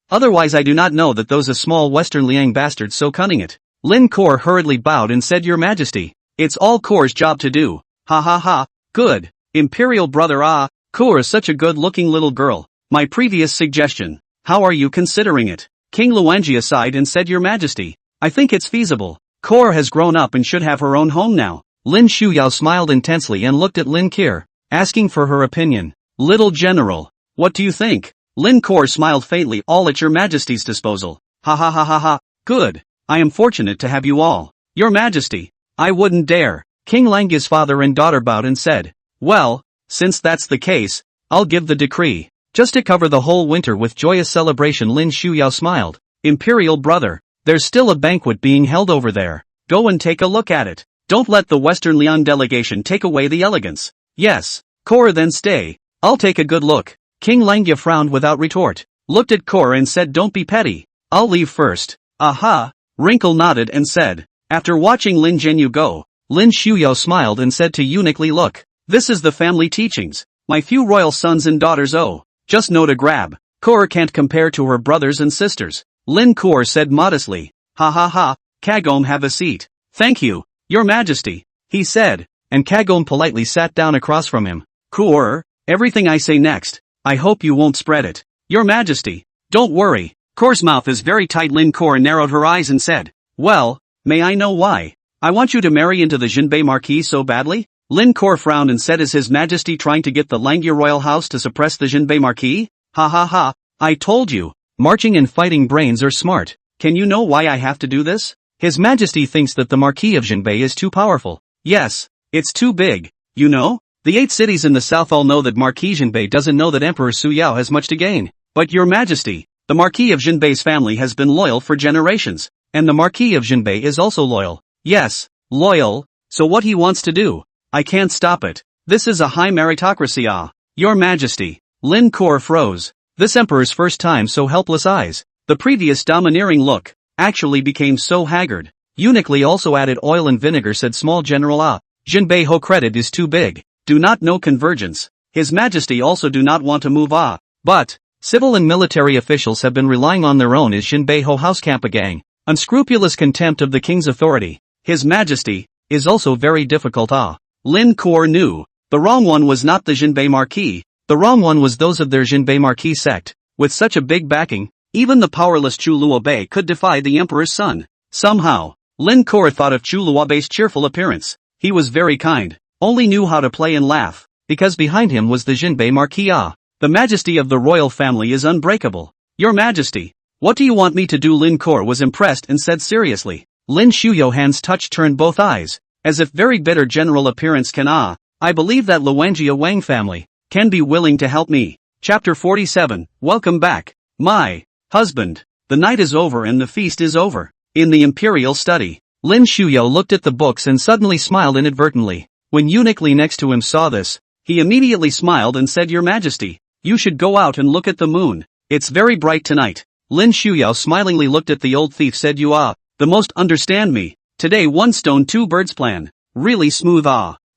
otherwise I do not know that those a small Western Liang bastards so cunning it. Lin Kor hurriedly bowed and said, Your Majesty, it's all Kor's job to do. Ha ha ha, good. Imperial brother Kor is such a good-looking little girl. My previous suggestion, how are you considering it? King Luanjia sighed and said, Your Majesty, I think it's feasible. Kor has grown up and should have her own home now. Lin Shuyao smiled intensely and looked at Lin Kir, asking for her opinion. Little General, what do you think? Lin Kor smiled faintly. All at Your Majesty's disposal. Ha ha ha ha ha, good. I am fortunate to have you all. Your Majesty, I wouldn't dare. King Langya's father and daughter bowed and said, well, since that's the case, I'll give the decree. Just to cover the whole winter with joyous celebration. Lin Shuyao smiled. Imperial brother, there's still a banquet being held over there. Go and take a look at it. Don't let the Western Liang delegation take away the elegance. Yes, Kor, then stay. I'll take a good look. King Langya frowned without retort, looked at Kor and said, don't be petty. I'll leave first. Aha. Wrinkle nodded and said, after watching Lin Zhenyu go, Lin Shuyo smiled and said to uniquely look, this is the family teachings. My few royal sons and daughters just know to grab. Kor can't compare to her brothers and sisters. Lin Kor said modestly, ha ha ha, Kagome, have a seat. Thank you, Your Majesty, he said, and Kagome politely sat down across from him. Kor, everything I say next, I hope you won't spread it. Your Majesty, don't worry. Kor's mouth is very tight. Lin Kor narrowed her eyes and said, well, may I know why? I want you to marry into the Jinbei Marquis so badly? Lin Kor frowned and said, is His Majesty trying to get the Langya royal house to suppress the Jinbei Marquis? Ha ha ha, I told you, marching and fighting brains are smart. Can you know why I have to do this? His Majesty thinks that the Marquis of Jinbei is too powerful. Yes, it's too big. You know? The 8 cities in the south all know that Marquis Jinbei doesn't know that Emperor Su Yao has much to gain. But Your Majesty, the Marquis of Jinbei's family has been loyal for generations, and the Marquis of Jinbei is also loyal. Yes, loyal, so what he wants to do, I can't stop it. This is a high meritocracy. Your Majesty. Lin Kor froze. This emperor's first time so helpless eyes. The previous domineering look, actually became so haggard. Uniquely also added oil and vinegar, said small General Jinbei Ho credit is too big. Do not know convergence. His Majesty also do not want to move but, civil and military officials have been relying on their own. Is Jinbei Ho house camp a gang? Unscrupulous contempt of the king's authority. His Majesty, is also very difficult. Lin Kuo knew. The wrong one was not the Jinbei Marquis, the wrong one was those of their Jinbei Marquis sect. With such a big backing, even the powerless Chu Luobei could defy the emperor's son. Somehow, Lin Kuo thought of Chu Luobei's cheerful appearance. He was very kind, only knew how to play and laugh, because behind him was the Jinbei Marquis. The majesty of the royal family is unbreakable. Your majesty, what do you want me to do? Lin Kuo was impressed and said seriously. Lin Shuyo hands touched turned both eyes, as if very bitter general appearance can I believe that Luangjia Wang family can be willing to help me. Chapter 47, Welcome back, my husband. The night is over and the feast is over. In the Imperial study, Lin Shuyo looked at the books and suddenly smiled inadvertently. When eunuch Li next to him saw this, he immediately smiled and said, Your Majesty, you should go out and look at the moon. It's very bright tonight. Lin Shuyo smilingly looked at the old thief said you the most understand me. Today one stone two birds plan. Really smooth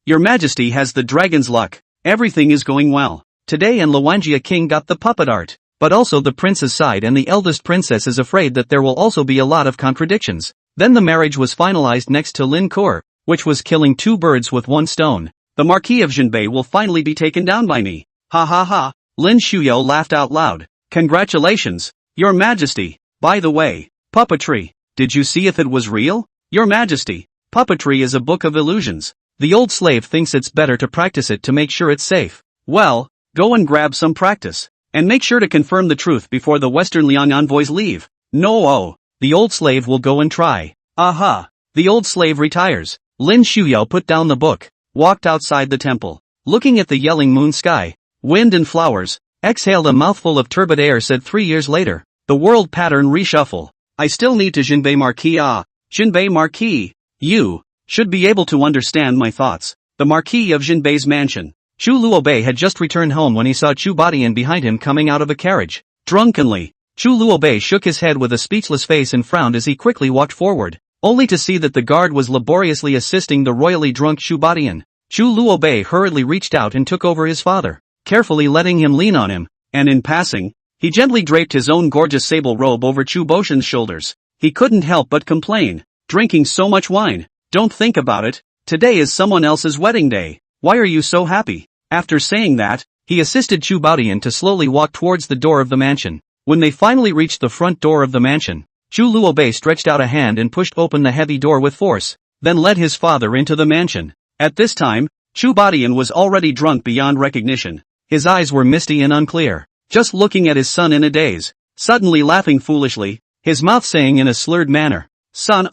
Your Majesty has the dragon's luck. Everything is going well. Today and Luangjia King got the puppet art. But also the prince's side and the eldest princess is afraid that there will also be a lot of contradictions. Then the marriage was finalized next to Lin Kuo, which was killing two birds with one stone. The Marquis of Jinbei will finally be taken down by me. Ha ha ha. Lin Shuyo laughed out loud. Congratulations, Your Majesty. By the way, puppetry, did you see if it was real? Your Majesty, puppetry is a book of illusions. The old slave thinks it's better to practice it to make sure it's safe. Well, go and grab some practice. And make sure to confirm the truth before the Western Liang envoys leave. No, the old slave will go and try. Aha. The old slave retires. Lin Shuyo put down the book, walked outside the temple, looking at the yelling moon sky, wind and flowers, exhaled a mouthful of turbid air said 3 years later, the world pattern reshuffle. I still need to Jinbei Marquis Jinbei Marquis. You should be able to understand my thoughts. The Marquis of Jinbei's mansion. Chu Luobei had just returned home when he saw Chu Badian behind him coming out of a carriage. Drunkenly, Chu Luobei shook his head with a speechless face and frowned as he quickly walked forward, only to see that the guard was laboriously assisting the royally drunk Chu Badian. Chu Luobei hurriedly reached out and took over his father, carefully letting him lean on him, and in passing, he gently draped his own gorgeous sable robe over Chu Boshan's shoulders. He couldn't help but complain. Drinking so much wine. Don't think about it. Today is someone else's wedding day. Why are you so happy? After saying that, he assisted Chu Badian to slowly walk towards the door of the mansion. When they finally reached the front door of the mansion, Chu Luobei stretched out a hand and pushed open the heavy door with force, then led his father into the mansion. At this time, Chu Badian was already drunk beyond recognition. His eyes were misty and unclear, just looking at his son in a daze, suddenly laughing foolishly, his mouth saying in a slurred manner, Son,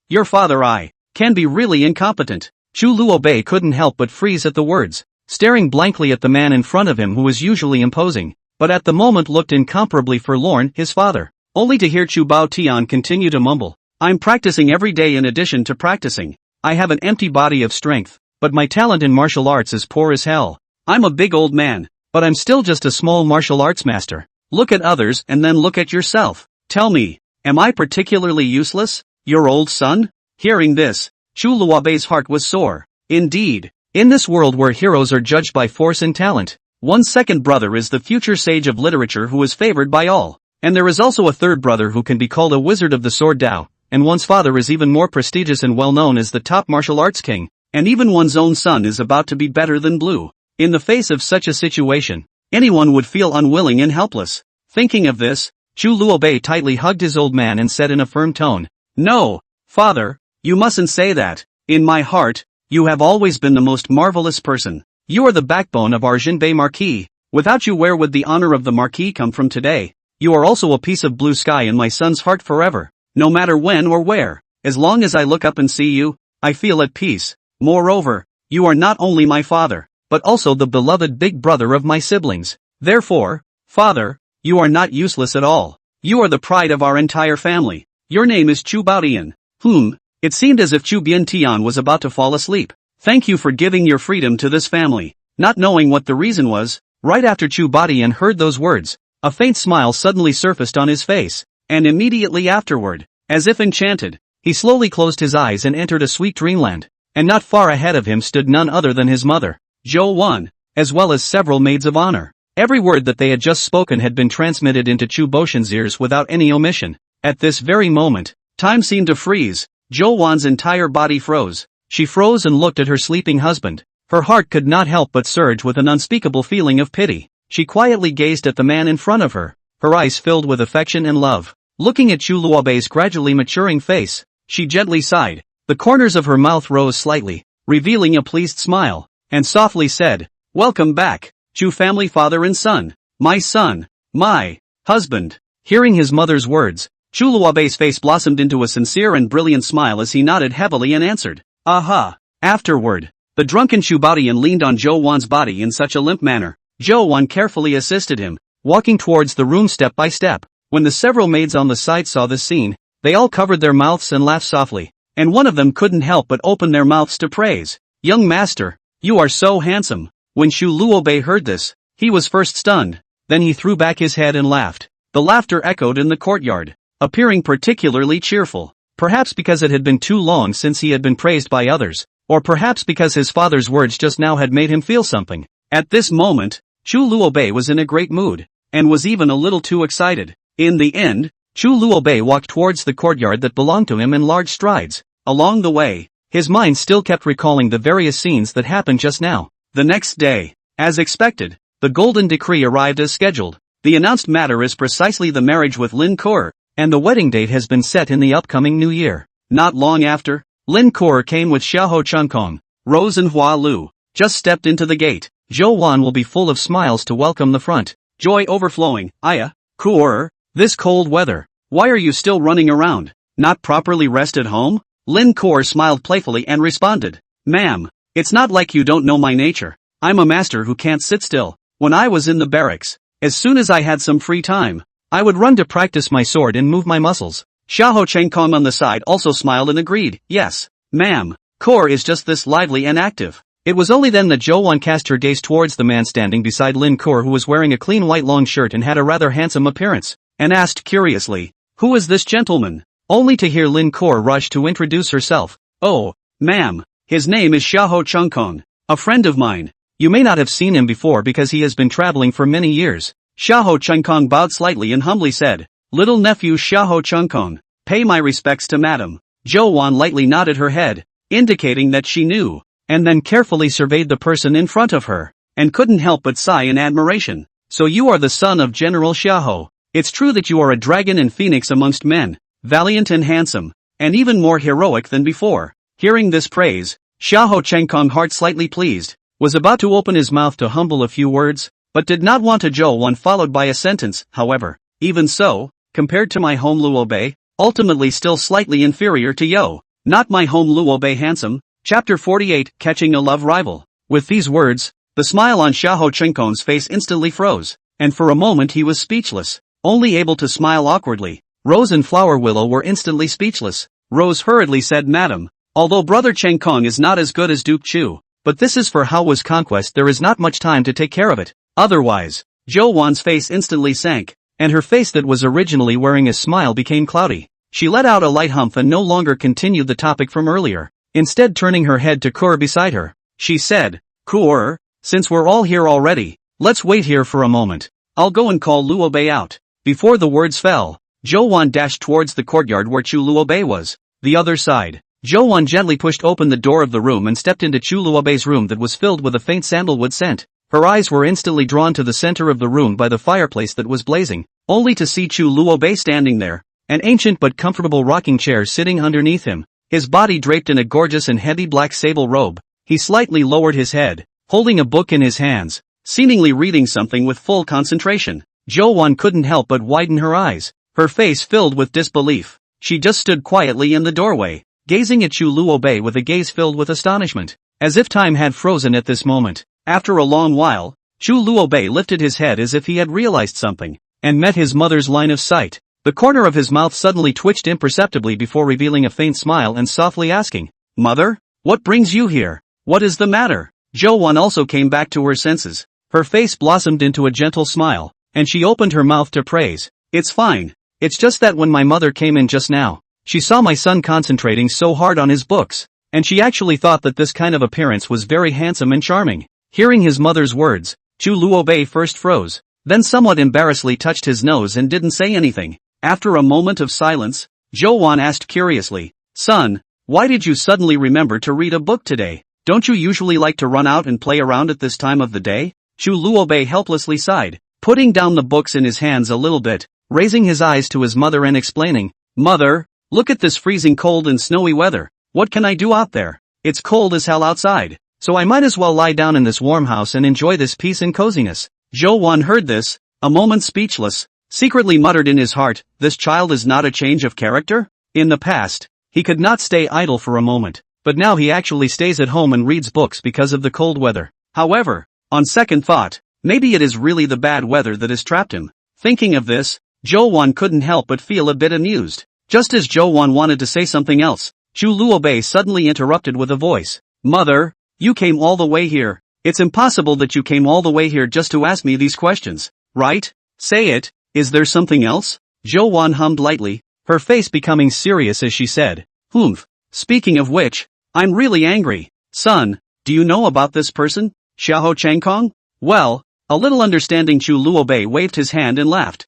your father can be really incompetent. Chu Luobei couldn't help but freeze at the words, staring blankly at the man in front of him who was usually imposing, but at the moment looked incomparably forlorn, his father, only to hear Chu Bao Tian continue to mumble, I'm practicing every day in addition to practicing. I have an empty body of strength, but my talent in martial arts is poor as hell. I'm a big old man, but I'm still just a small martial arts master. Look at others and then look at yourself. Tell me, am I particularly useless? Your old son? Hearing this, Chu Luobei's heart was sore. Indeed, in this world where heroes are judged by force and talent, one's second brother is the future sage of literature who is favored by all. And there is also a third brother who can be called a wizard of the sword Dao, and one's father is even more prestigious and well known as the top martial arts king, and even one's own son is about to be better than blue. In the face of such a situation, anyone would feel unwilling and helpless. Thinking of this, Chu Luobei tightly hugged his old man and said in a firm tone, No, father, you mustn't say that. In my heart, you have always been the most marvelous person. You are the backbone of our Jinbei Marquis. Without you, where would the honor of the Marquis come from today? You are also a piece of blue sky in my son's heart forever, no matter when or where. As long as I look up and see you, I feel at peace. Moreover, you are not only my father, but also the beloved big brother of my siblings. Therefore, father, you are not useless at all. You are the pride of our entire family. Your name is Chu Baodian. It seemed as if Chu Bian was about to fall asleep. Thank you for giving your freedom to this family. Not knowing what the reason was, right after Chu Baodian heard those words, a faint smile suddenly surfaced on his face, and immediately afterward, as if enchanted, he slowly closed his eyes and entered a sweet dreamland, and not far ahead of him stood none other than his mother, Zhou Wan, as well as several maids of honor. Every word that they had just spoken had been transmitted into Chu Boshan's ears without any omission. At this very moment, time seemed to freeze. Zhou Wan's entire body froze. She froze and looked at her sleeping husband. Her heart could not help but surge with an unspeakable feeling of pity. She quietly gazed at the man in front of her, her eyes filled with affection and love. Looking at Chu Luobei's gradually maturing face, she gently sighed. The corners of her mouth rose slightly, revealing a pleased smile, and softly said, "Welcome back, Chu family father and son. My son. My husband." Hearing his mother's words, Chu Luobei's face blossomed into a sincere and brilliant smile as he nodded heavily and answered, "Aha." Afterward, the drunken Chu Baodian leaned on Zhou Wan's body in such a limp manner. Zhou Wan carefully assisted him, walking towards the room step by step. When the several maids on the side saw this scene, they all covered their mouths and laughed softly, and one of them couldn't help but open their mouths to praise. "Young master, you are so handsome." When Chu Luobei heard this, he was first stunned, then he threw back his head and laughed. The laughter echoed in the courtyard, appearing particularly cheerful. Perhaps because it had been too long since he had been praised by others, or perhaps because his father's words just now had made him feel something. At this moment, Chu Luobei was in a great mood, and was even a little too excited. In the end, Chu Luobei walked towards the courtyard that belonged to him in large strides. Along the way, his mind still kept recalling the various scenes that happened just now. The next day, as expected, the golden decree arrived as scheduled. The announced matter is precisely the marriage with Lin Kuo, and the wedding date has been set in the upcoming new year. Not long after, Lin Kuo came with Xiahou Chengkong. Rose and Hua Lu just stepped into the gate. Zhou Wan will be full of smiles to welcome the front. Joy overflowing. "Aya, Kuo, this cold weather. Why are you still running around? Not properly rested home?" Lin Kuo smiled playfully and responded, "Ma'am, it's not like you don't know my nature. I'm a master who can't sit still. When I was in the barracks, as soon as I had some free time, I would run to practice my sword and move my muscles." Xiahou Chengkong on the side also smiled and agreed, "Yes, ma'am, Kuo is just this lively and active." It was only then that Zhou Wan cast her gaze towards the man standing beside Lin Kuo, who was wearing a clean white long shirt and had a rather handsome appearance, and asked curiously, "Who is this gentleman?" Only to hear Lin Kuo rush to introduce herself. "Oh, ma'am, his name is Xiahou Chengkong, a friend of mine. You may not have seen him before because he has been traveling for many years." Xiahou Chengkong bowed slightly and humbly said, "Little nephew Xiahou Chengkong, pay my respects to madam." Zhou Wan lightly nodded her head, indicating that she knew, and then carefully surveyed the person in front of her, and couldn't help but sigh in admiration. "So you are the son of General Xiahou. It's true that you are a dragon and phoenix amongst men, valiant and handsome, and even more heroic than before." Hearing this praise, Xiahou Chengkong, heart slightly pleased, was about to open his mouth to humble a few words, but did not want a Zhou Wan followed by a sentence. However, even so, compared to my home Luobei, ultimately still slightly inferior to Yo, not my home Luobei handsome. Chapter 48, Catching a Love Rival. With these words, the smile on Xiahou Chengkong's face instantly froze, and for a moment he was speechless, only able to smile awkwardly. Rose and Flower Willow were instantly speechless. Rose hurriedly said, "Madam, although brother Chengkong is not as good as Duke Chu, but this is for Hao's conquest, there is not much time to take care of it. Otherwise." Zhou Wan's face instantly sank, and her face that was originally wearing a smile became cloudy. She let out a light humph and no longer continued the topic from earlier. Instead, turning her head to Kuo beside her, she said, "Kuo, since we're all here already, let's wait here for a moment. I'll go and call Luobei out." Before the words fell, Zhou Wan dashed towards the courtyard where Chu Luobei was. The other side, Zhou Wan gently pushed open the door of the room and stepped into Chu Luobei's room that was filled with a faint sandalwood scent. Her eyes were instantly drawn to the center of the room by the fireplace that was blazing, only to see Chu Luobei standing there, an ancient but comfortable rocking chair sitting underneath him, his body draped in a gorgeous and heavy black sable robe. He slightly lowered his head, holding a book in his hands, seemingly reading something with full concentration. Zhou Wan couldn't help but widen her eyes, her face filled with disbelief. She just stood quietly in the doorway, gazing at Chu Luobei with a gaze filled with astonishment, as if time had frozen at this moment. After a long while, Chu Luobei lifted his head as if he had realized something, and met his mother's line of sight. The corner of his mouth suddenly twitched imperceptibly before revealing a faint smile and softly asking, "Mother, what brings you here? What is the matter?" Zhou Wan also came back to her senses. Her face blossomed into a gentle smile, and she opened her mouth to praise. "It's fine. It's just that when my mother came in just now, she saw my son concentrating so hard on his books, and she actually thought that this kind of appearance was very handsome and charming." Hearing his mother's words, Chu Luobei first froze, then somewhat embarrassedly touched his nose and didn't say anything. After a moment of silence, Zhou Wan asked curiously, "Son, Why did you suddenly remember to read a book today? Don't you usually like to run out and play around at this time of the day? Chu Luobei helplessly sighed, putting down the books in his hands a little bit, raising his eyes to his mother and explaining, Mother, look at this freezing cold and snowy weather. What can I do out there? It's cold as hell outside, so I might as well lie down in this warm house and enjoy this peace and coziness. Zhou Wan heard this, a moment speechless, secretly muttered in his heart, this child is not a change of character? In the past, he could not stay idle for a moment, but now he actually stays at home and reads books because of the cold weather. However, on second thought, maybe it is really the bad weather that has trapped him. Thinking of this, Zhou Wan couldn't help but feel a bit amused. Just as Zhou Wan wanted to say something else, Chu Luobei suddenly interrupted with a voice. Mother, you came all the way here. It's impossible that you came all the way here just to ask me these questions, right? Say it, is there something else? Zhou Wan hummed lightly, her face becoming serious as she said, Humph. Speaking of which, I'm really angry. Son, do you know about this person, Xiahou Changkong? Well, a little understanding Chu Luobei waved his hand and laughed.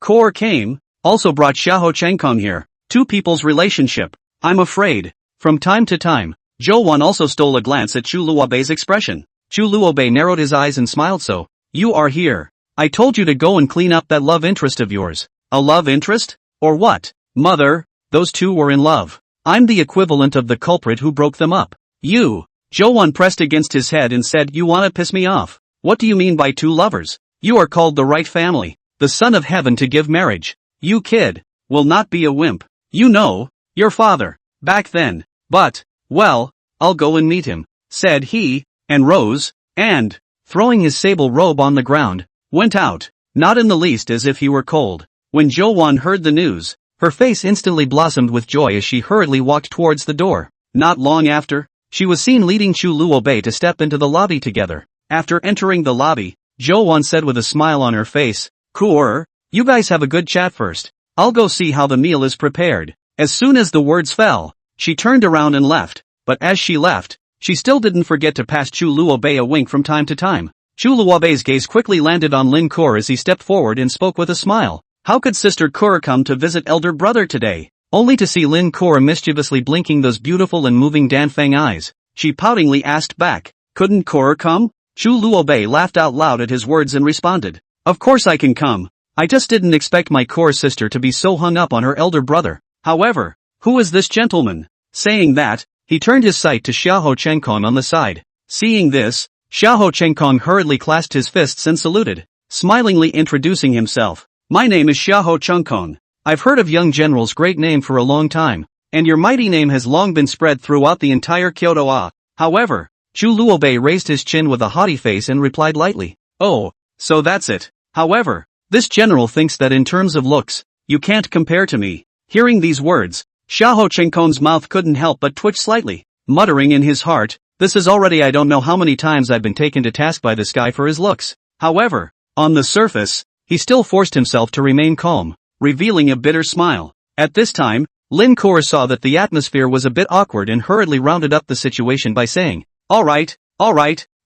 Kor came, also brought Xiahou Changkong here. Two people's relationship. I'm afraid. From time to time, Zhou Wan also stole a glance at Chu Luobei's expression. Chu Luobei narrowed his eyes and smiled. So, you are here. I told you to go and clean up that love interest of yours. A love interest? Or what? Mother, those two were in love. I'm the equivalent of the culprit who broke them up. You. Zhou Wan pressed against his head and said, you wanna piss me off? What do you mean by two lovers? You are called the right family, the son of heaven to give marriage. You kid, will not be a wimp. You know, your father, back then. But, well, I'll go and meet him, said he, and rose, and, throwing his sable robe on the ground, went out, not in the least as if he were cold. When Zhou Wan heard the news, her face instantly blossomed with joy as she hurriedly walked towards the door. Not long after, she was seen leading Chu Luobei to step into the lobby together. After entering the lobby, Zhou Wan said with a smile on her face, Kor, you guys have a good chat first. I'll go see how the meal is prepared. As soon as the words fell, she turned around and left, but as she left, she still didn't forget to pass Chu Luobei a wink from time to time. Chu Luobei's gaze quickly landed on Lin Kor as he stepped forward and spoke with a smile. How could Sister Kor come to visit elder brother today? Only to see Lin Kor mischievously blinking those beautiful and moving Danfeng eyes, she poutingly asked back, couldn't Kor come? Chu Luobei laughed out loud at his words and responded, of course I can come. I just didn't expect my Kor sister to be so hung up on her elder brother. However, who is this gentleman? Saying that, he turned his sight to Xiahou Changkong on the side. Seeing this, Xiahou Changkong hurriedly clasped his fists and saluted, smilingly introducing himself. My name is Xiahou Changkong. I've heard of young general's great name for a long time, and your mighty name has long been spread throughout the entire Kyoto. However, Chu Luobei raised his chin with a haughty face and replied lightly, oh, so that's it. However, this general thinks that in terms of looks, you can't compare to me. Hearing these words, Xiahou Changkong's mouth couldn't help but twitch slightly, muttering in his heart, this is already I don't know how many times I've been taken to task by this guy for his looks. However, on the surface, he still forced himself to remain calm, revealing a bitter smile. At this time, Lin Kor saw that the atmosphere was a bit awkward and hurriedly rounded up the situation by saying, alright,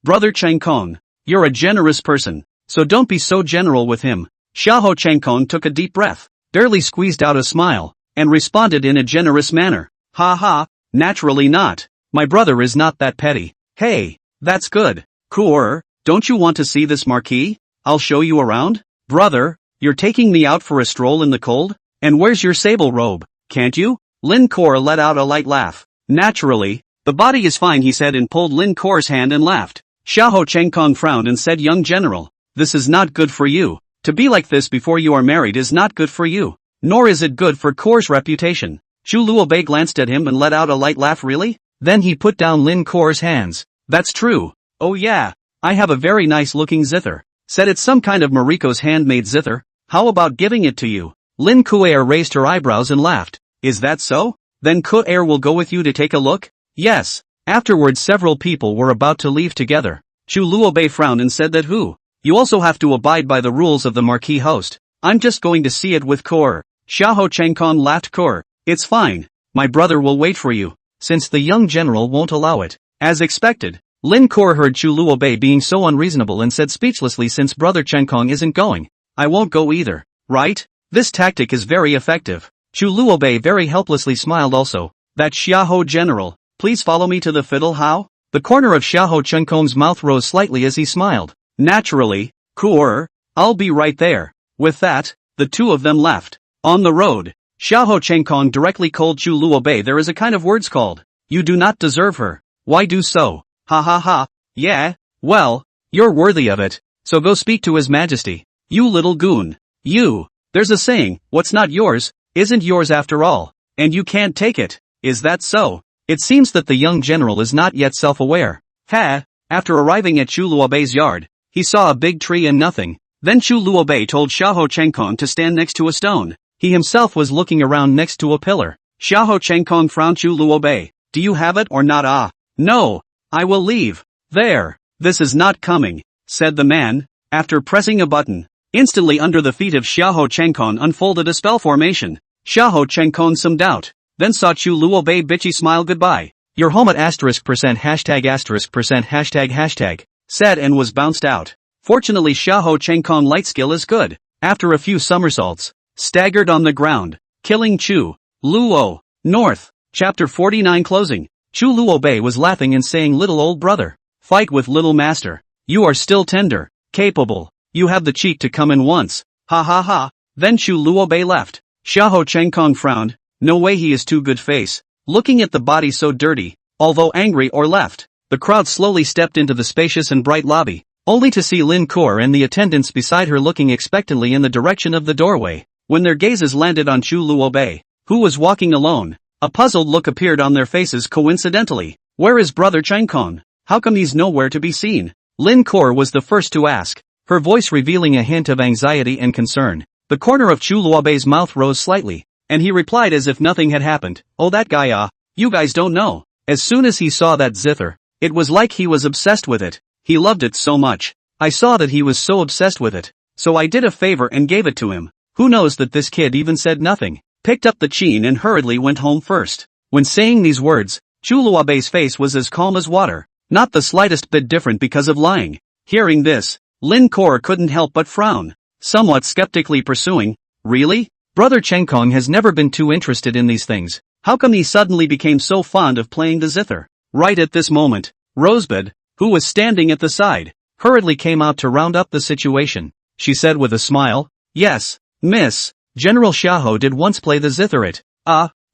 brother Changkong, you're a generous person, so don't be so general with him. Xiahou Changkong took a deep breath, barely squeezed out a smile, and responded in a generous manner. Naturally not. My brother is not that petty. Hey, that's good. Kor, don't you want to see this marquee? I'll show you around. Brother, you're taking me out for a stroll in the cold? And where's your sable robe? Can't you? Lin Kor let out a light laugh. Naturally, the body is fine, he said, and pulled Lin Kor's hand and laughed. Xiahou Changkong frowned and said, young general, this is not good for you. To be like this before you are married is not good for you. Nor is it good for Kor's reputation. Chu Luobei glanced at him and let out a light laugh. Really? Then he put down Lin Kor's hands. That's true. Oh yeah, I have a very nice looking zither. Said it's some kind of Mariko's handmade zither. How about giving it to you? Lin Kuer raised her eyebrows and laughed. Is that so? Then Kuer will go with you to take a look? Yes. Afterwards several people were about to leave together. Chu Luobei frowned and said that who? You also have to abide by the rules of the marquee host. I'm just going to see it with Kor. Xiahou Changkong laughed. Kor, it's fine. My brother will wait for you, since the young general won't allow it. As expected, Lin Kor heard Chu Luobei being so unreasonable and said speechlessly, since brother Changkong isn't going, I won't go either. Right? This tactic is very effective. Chu Luobei very helplessly smiled also, That Xiahou general, please follow me to the fiddle how? The corner of Xiahou Chenkong's mouth rose slightly as he smiled. Naturally, Cour, I'll be right there. With that, the two of them left. On the road, Xiahou Chenkong directly called Chu Luobei. There is a kind of words called, you do not deserve her. Why do so? Ha ha ha. Yeah, well, you're worthy of it, so go speak to His Majesty. You little goon. You. There's a saying, what's not yours, isn't yours after all. And you can't take it. Is that so? It seems that the young general is not yet self-aware. After arriving at Chu Luobei's yard, he saw a big tree and nothing. Then Chu Luobei told Xiahou Chenkong to stand next to a stone. He himself was looking around next to a pillar. Xiahou Chenkong frowned. Chu Luobei, do you have it or not? Ah, no. I will leave. There. This is not coming, said the man, after pressing a button. Instantly under the feet of Xiahou Chenkong unfolded a spell formation. Xiahou Chenkong some doubt, then saw Chu Luobei bitchy smile goodbye. You're home at #% ###, said and was bounced out. Fortunately Xiahou Chenkong light skill is good. After a few somersaults, staggered on the ground, killing Chu Luo. North. Chapter 49 closing. Chu Luobei was laughing and saying, little old brother, fight with little master. You are still tender, capable. You have the cheek to come in once. Ha ha ha. Then Chu Luobei left. Xiahou Chenkong frowned. No way, he is too good face. Looking at the body so dirty, although angry, or left. The crowd slowly stepped into the spacious and bright lobby, only to see Lin Cour and the attendants beside her looking expectantly in the direction of the doorway. When their gazes landed on Chu Luobei, who was walking alone, a puzzled look appeared on their faces coincidentally. Where is brother Chenkong? How come he's nowhere to be seen? Lin Cour was the first to ask, her voice revealing a hint of anxiety and concern. The corner of Chu Luobei's mouth rose slightly, and he replied as if nothing had happened, oh that guy you guys don't know. As soon as he saw that zither, it was like he was obsessed with it. He loved it so much. I saw that he was so obsessed with it, so I did a favor and gave it to him. Who knows that this kid even said nothing, picked up the chain and hurriedly went home first. When saying these words, Chu Luobei's face was as calm as water, not the slightest bit different because of lying. Hearing this, Lin Cour couldn't help but frown, somewhat skeptically pursuing, really? Brother Chenkong has never been too interested in these things. How come he suddenly became so fond of playing the zither? Right at this moment, Rosebud, who was standing at the side, hurriedly came out to round up the situation. She said with a smile, yes, miss, General Xiahou did once play the zither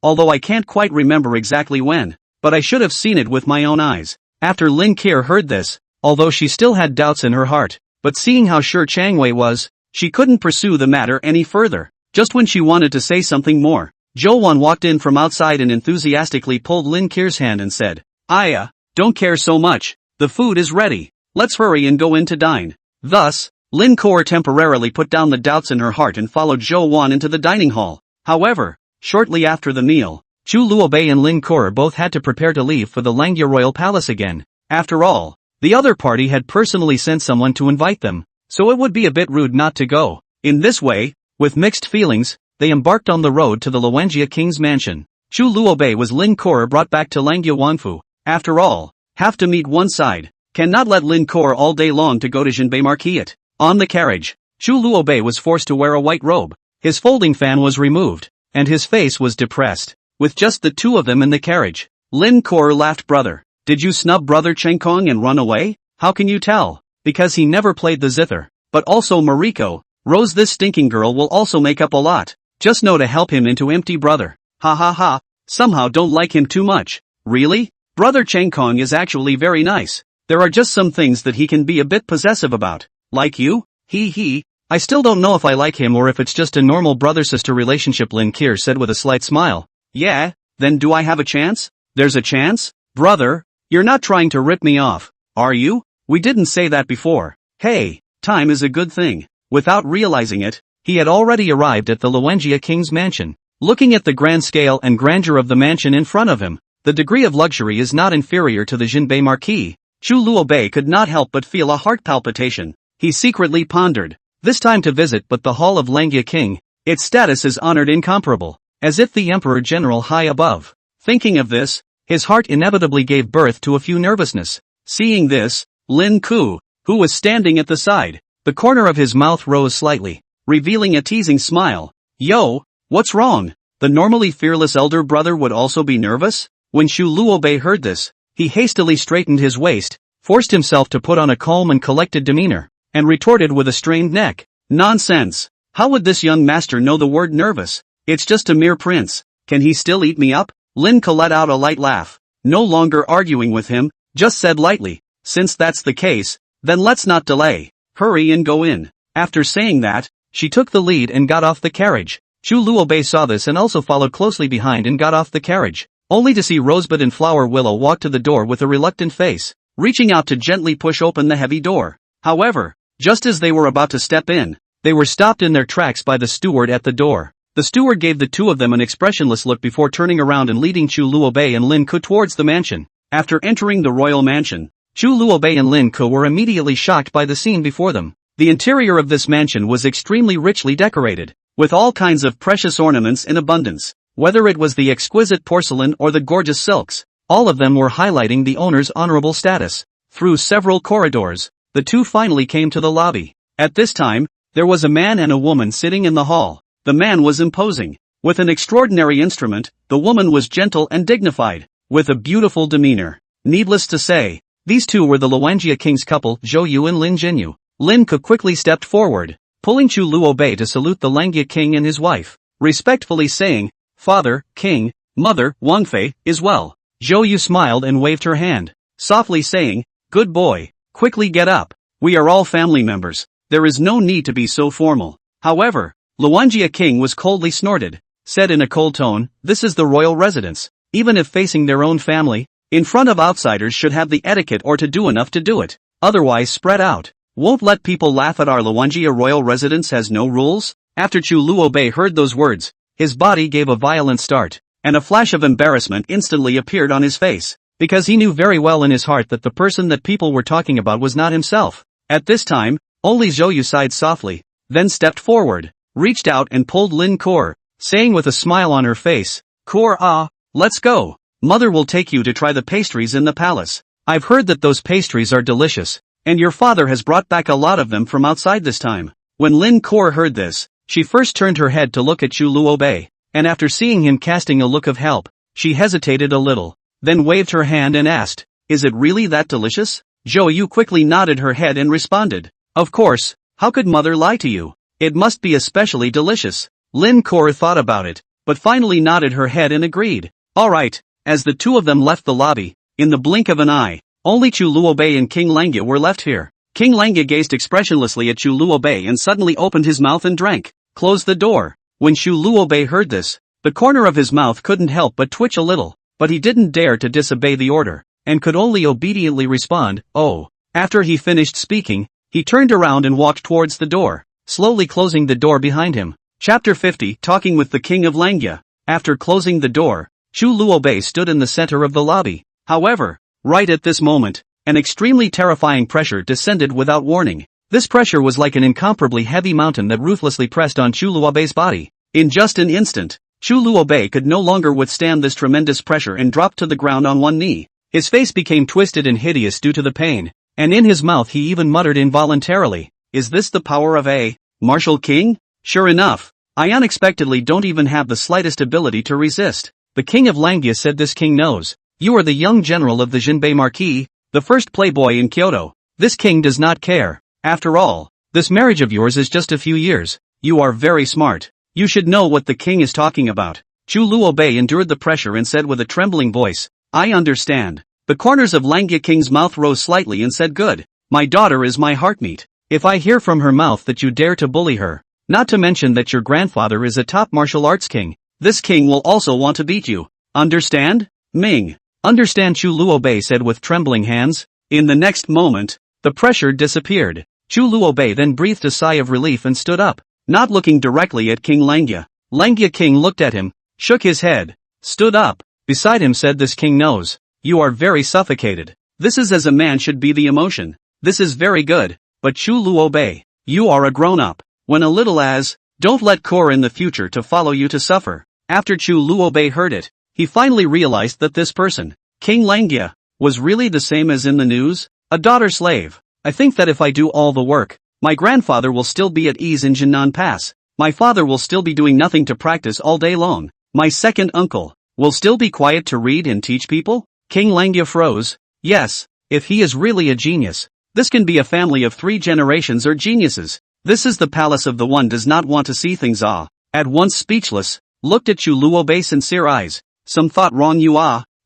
although I can't quite remember exactly when, but I should have seen it with my own eyes. After Lin Cour heard this, although she still had doubts in her heart, but seeing how sure Chang Wei was, she couldn't pursue the matter any further. Just when she wanted to say something more, Zhou Wan walked in from outside and enthusiastically pulled Lin Cour's hand and said, don't care so much, the food is ready, let's hurry and go in to dine. Thus, Lin Cour temporarily put down the doubts in her heart and followed Zhou Wan into the dining hall. However, shortly after the meal, Chu Luobei and Lin Cour both had to prepare to leave for the Langyue Royal Palace again. After all, the other party had personally sent someone to invite them, so it would be a bit rude not to go. In this way, with mixed feelings, they embarked on the road to the Luanjia King's mansion. Chu Luobei was Lin Cour brought back to Langyue Wanfu. After all, have to meet one side, cannot let Lin Cour all day long to go to Jinbei Marquette. On the carriage, Chu Luobei was forced to wear a white robe, his folding fan was removed, and his face was depressed. With just the two of them in the carriage, Lin Cour laughed. Brother, did you snub brother Chenkong and run away? How can you tell? Because he never played the zither. But also Mariko, Rose, this stinking girl will also make up a lot. Just know to help him into empty brother. Ha ha ha, somehow don't like him too much. Really? Brother Chenkong is actually very nice. There are just some things that he can be a bit possessive about. Like you? He. I still don't know if I like him or if it's just a normal brother-sister relationship, Lin Cour said with a slight smile. Yeah, then do I have a chance? There's a chance? Brother, you're not trying to rip me off, are you? We didn't say that before. Hey, time is a good thing. Without realizing it, he had already arrived at the Luanjia King's mansion. Looking at the grand scale and grandeur of the mansion in front of him, the degree of luxury is not inferior to the Jinbei Marquis. Chu Luobei could not help but feel a heart palpitation. He secretly pondered, this time to visit but the hall of Langyue King, its status is honored incomparable, as if the Emperor General high above. Thinking of this, his heart inevitably gave birth to a few nervousness. Seeing this, Lin Cour, who was standing at the side, the corner of his mouth rose slightly, revealing a teasing smile. Yo, what's wrong? The normally fearless elder brother would also be nervous? When Chu Luobei heard this, he hastily straightened his waist, forced himself to put on a calm and collected demeanor, and retorted with a strained neck. Nonsense! How would this young master know the word nervous? It's just a mere prince. Can he still eat me up? Lin Ke let out a light laugh. No longer arguing with him, just said lightly, since that's the case, then let's not delay. Hurry and go in. After saying that, she took the lead and got off the carriage. Chu Luobei saw this and also followed closely behind and got off the carriage, only to see Rosebud and Flower Willow walk to the door with a reluctant face, reaching out to gently push open the heavy door. However, just as they were about to step in, they were stopped in their tracks by the steward at the door. The steward gave the two of them an expressionless look before turning around and leading Chu Luobei and Lin Ke towards the mansion. After entering the royal mansion, Chu Luobei and Lin Ke were immediately shocked by the scene before them. The interior of this mansion was extremely richly decorated, with all kinds of precious ornaments in abundance. Whether it was the exquisite porcelain or the gorgeous silks, all of them were highlighting the owner's honorable status. Through several corridors, the two finally came to the lobby. At this time, there was a man and a woman sitting in the hall. The man was imposing, with an extraordinary instrument. The woman was gentle and dignified, with a beautiful demeanor. Needless to say, these two were the Luanjia king's couple, Zhou Yu and Lin Jinyu. Lin Ke quickly stepped forward, pulling Chu Luobei to salute the Langia king and his wife, respectfully saying, "Father, king, mother, Wangfei, is well." Zhou Yu smiled and waved her hand, softly saying, "Good boy, quickly get up. We are all family members. There is no need to be so formal." However, Luanjia king was coldly snorted, said in a cold tone, "This is the royal residence. Even if facing their own family, in front of outsiders should have the etiquette or to do enough to do it. Otherwise spread out. Won't let people laugh at our Luanjia royal residence has no rules?" After Chu Luobei heard those words, his body gave a violent start, and a flash of embarrassment instantly appeared on his face, because he knew very well in his heart that the person that people were talking about was not himself. At this time, only Zhou Yu sighed softly, then stepped forward, reached out and pulled Lin Ke, saying with a smile on her face, "Ke, let's go. Mother will take you to try the pastries in the palace. I've heard that those pastries are delicious, and your father has brought back a lot of them from outside this time." When Lin Ke heard this, she first turned her head to look at Chu Luobei, and after seeing him casting a look of help, she hesitated a little, then waved her hand and asked, "Is it really that delicious?" Zhou Yu quickly nodded her head and responded, "Of course, how could mother lie to you? It must be especially delicious." Lin Ke thought about it, but finally nodded her head and agreed. Alright. As the two of them left the lobby, in the blink of an eye, only Chu Luobei and King Langia were left here. King Langia gazed expressionlessly at Chu Luobei and suddenly opened his mouth and drank. Closed the door. When Chu Luobei heard this, the corner of his mouth couldn't help but twitch a little, but he didn't dare to disobey the order, and could only obediently respond, "Oh." After he finished speaking, he turned around and walked towards the door, slowly closing the door behind him. Chapter 50, Talking with the King of Langia. After closing the door, Chu Luobei stood in the center of the lobby. However, right at this moment, an extremely terrifying pressure descended without warning. This pressure was like an incomparably heavy mountain that ruthlessly pressed on Chu Luobei's body. In just an instant, Chu Luobei could no longer withstand this tremendous pressure and dropped to the ground on one knee. His face became twisted and hideous due to the pain, and in his mouth he even muttered involuntarily, "Is this the power of a martial king? Sure enough, I unexpectedly don't even have the slightest ability to resist." The king of Langia said, "This king knows. You are the young general of the Jinbei Marquis, the first playboy in Kyoto. This king does not care. After all, this marriage of yours is just a few years. You are very smart. You should know what the king is talking about." Chu Luobei endured the pressure and said with a trembling voice, "I understand." The corners of Langia king's mouth rose slightly and said, "Good. My daughter is my heartmeat. If I hear from her mouth that you dare to bully her, not to mention that your grandfather is a top martial arts king, this king will also want to beat you. Understand? Ming." "Understand," Chu Luobei said with trembling hands. In the next moment, the pressure disappeared. Chu Luobei then breathed a sigh of relief and stood up, not looking directly at King Langia. Langia king looked at him, shook his head, stood up, beside him said, "This king knows. You are very suffocated. This is as a man should be the emotion. This is very good, but Chu Luobei, you are a grown-up. When a little as, don't let Kor in the future to follow you to suffer." After Chu Luobei heard it, he finally realized that this person, King Langia, was really the same as in the news, a daughter slave. "I think that if I do all the work, my grandfather will still be at ease in Jinnan Pass. My father will still be doing nothing to practice all day long. My second uncle will still be quiet to read and teach people? King Langya froze. Yes, if he is really a genius. This can be a family of 3 generations or geniuses. This is the palace of the one does not want to see things At once speechless, looked at Chu Luobei sincere eyes. Some thought wrong you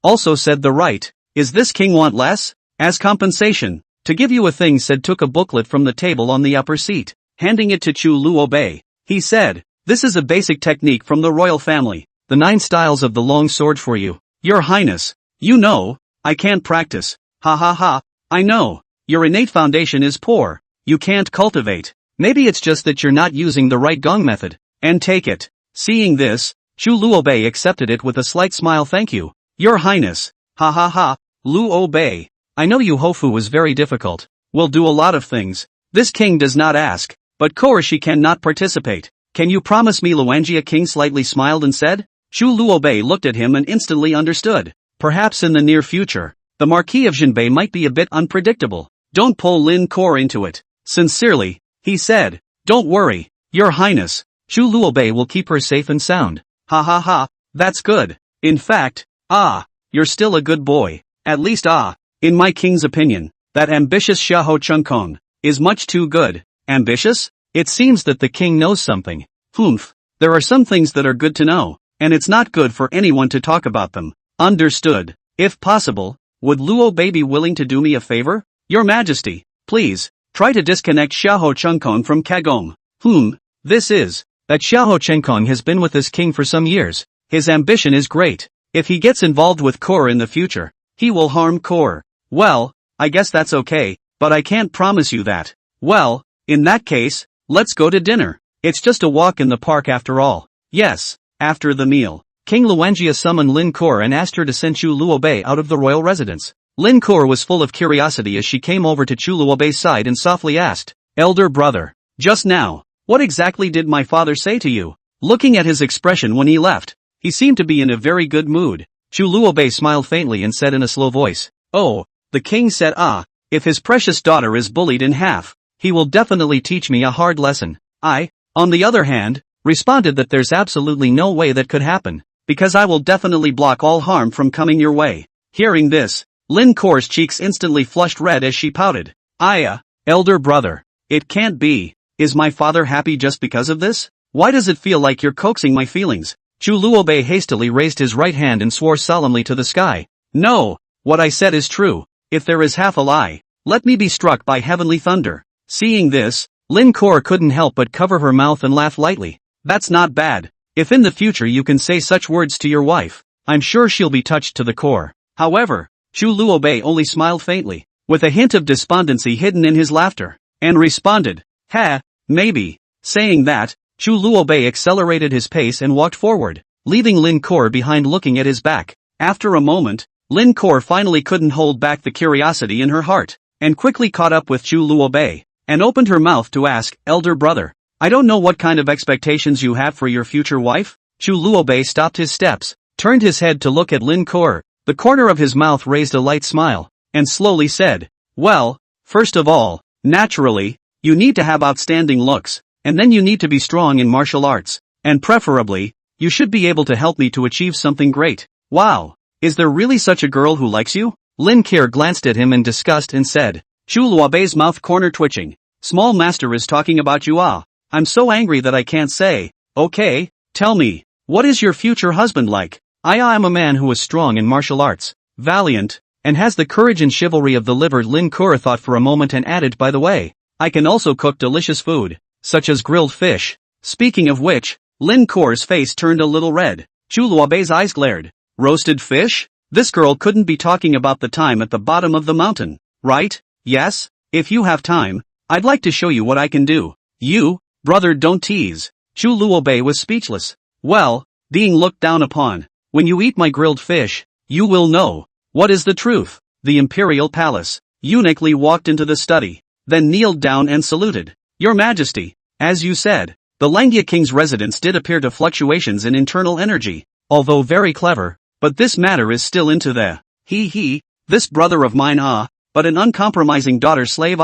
also said the right. Is this king want less? As compensation, to give you a thing said took a booklet from the table on the upper seat, handing it to Chu Luobei. He said, this is a basic technique from the royal family. The 9 styles of the long sword for you. Your Highness. You know, I can't practice. Ha ha ha. I know. Your innate foundation is poor. You can't cultivate. Maybe it's just that you're not using the right gong method. And take it. Seeing this, Chu Luobei accepted it with a slight smile. Thank you, Your Highness. Ha ha ha. Luobei. I know you Hofu was very difficult. Will do a lot of things. This king does not ask, but Koroshi cannot participate. Can you promise me? Luanjia King slightly smiled and said. Chu Luobei looked at him and instantly understood. Perhaps in the near future, the Marquis of Jinbei might be a bit unpredictable. Don't pull Lin Kor into it. Sincerely, he said. Don't worry, Your Highness. Chu Luobei will keep her safe and sound. Ha ha ha, that's good. In fact, you're still a good boy. At least in my king's opinion, that ambitious Xiahou Chengkong is much too good. Ambitious? It seems that the king knows something. Humph. There are some things that are good to know, and it's not good for anyone to talk about them. Understood. If possible, would Luobei be willing to do me a favor? Your Majesty, please, try to disconnect Xiahou Chengkong from Kagong. This is, that Xiahou Chengkong has been with this king for some years. His ambition is great. If he gets involved with Kor in the future, he will harm Kor. Well, I guess that's okay, but I can't promise you that. Well, in that case, let's go to dinner. It's just a walk in the park after all. Yes, after the meal, King Luanjia summoned Lin Kor and asked her to send Chu Luobei out of the royal residence. Lin Kor was full of curiosity as she came over to Chu Luobei's side and softly asked, Elder brother, just now, what exactly did my father say to you? Looking at his expression when he left, he seemed to be in a very good mood. Chu Luobei smiled faintly and said in a slow voice, Oh, the king said if his precious daughter is bullied in half, he will definitely teach me a hard lesson. I, on the other hand, responded that there's absolutely no way that could happen, because I will definitely block all harm from coming your way. Hearing this, Lin Kor's cheeks instantly flushed red as she pouted. Elder brother, it can't be. Is my father happy just because of this? Why does it feel like you're coaxing my feelings? Chu Luobei hastily raised his right hand and swore solemnly to the sky. No, what I said is true. If there is half a lie, let me be struck by heavenly thunder. Seeing this, Lin Kor couldn't help but cover her mouth and laugh lightly. That's not bad. If in the future you can say such words to your wife, I'm sure she'll be touched to the core. However, Chu Luobei only smiled faintly, with a hint of despondency hidden in his laughter, and responded, maybe. Saying that, Chu Luobei accelerated his pace and walked forward, leaving Lin Kor behind looking at his back. After a moment, Lin Kor finally couldn't hold back the curiosity in her heart, and quickly caught up with Chu Luobei, and opened her mouth to ask, Elder brother, I don't know what kind of expectations you have for your future wife? Chu Luobei stopped his steps, turned his head to look at Lin Kor, the corner of his mouth raised a light smile, and slowly said, Well, first of all, naturally, you need to have outstanding looks, and then you need to be strong in martial arts, and preferably, you should be able to help me to achieve something great. Wow, is there really such a girl who likes you? Lin Kor glanced at him in disgust and said, Chu Luobei's mouth corner twitching, small master is talking about you I'm so angry that I can't say. Okay, tell me, what is your future husband like? I am a man who is strong in martial arts, valiant, and has the courage and chivalry of the liver. Lin Kor thought for a moment and added, by the way, I can also cook delicious food, such as grilled fish. Speaking of which, Lin Kor's face turned a little red. Chu Luobei's eyes glared. Roasted fish? This girl couldn't be talking about the time at the bottom of the mountain, right? Yes, if you have time, I'd like to show you what I can do. You, brother, don't tease. Chu Luobei was speechless. Well, being looked down upon. When you eat my grilled fish, you will know. What is the truth? The Imperial Palace. Eunuch Li walked into the study, then kneeled down and saluted. Your Majesty, as you said, the Langya King's residence did appear to fluctuations in internal energy, although very clever, but this matter is still into the, this brother of mine but an uncompromising daughter slave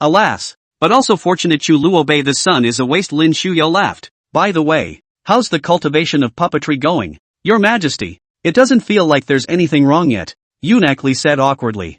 alas, but also fortunate. Chu Luobei the son is a waste. Lin Shuyo laughed. By the way, how's the cultivation of puppetry going? Your Majesty, it doesn't feel like there's anything wrong yet, Eunuch Li said awkwardly.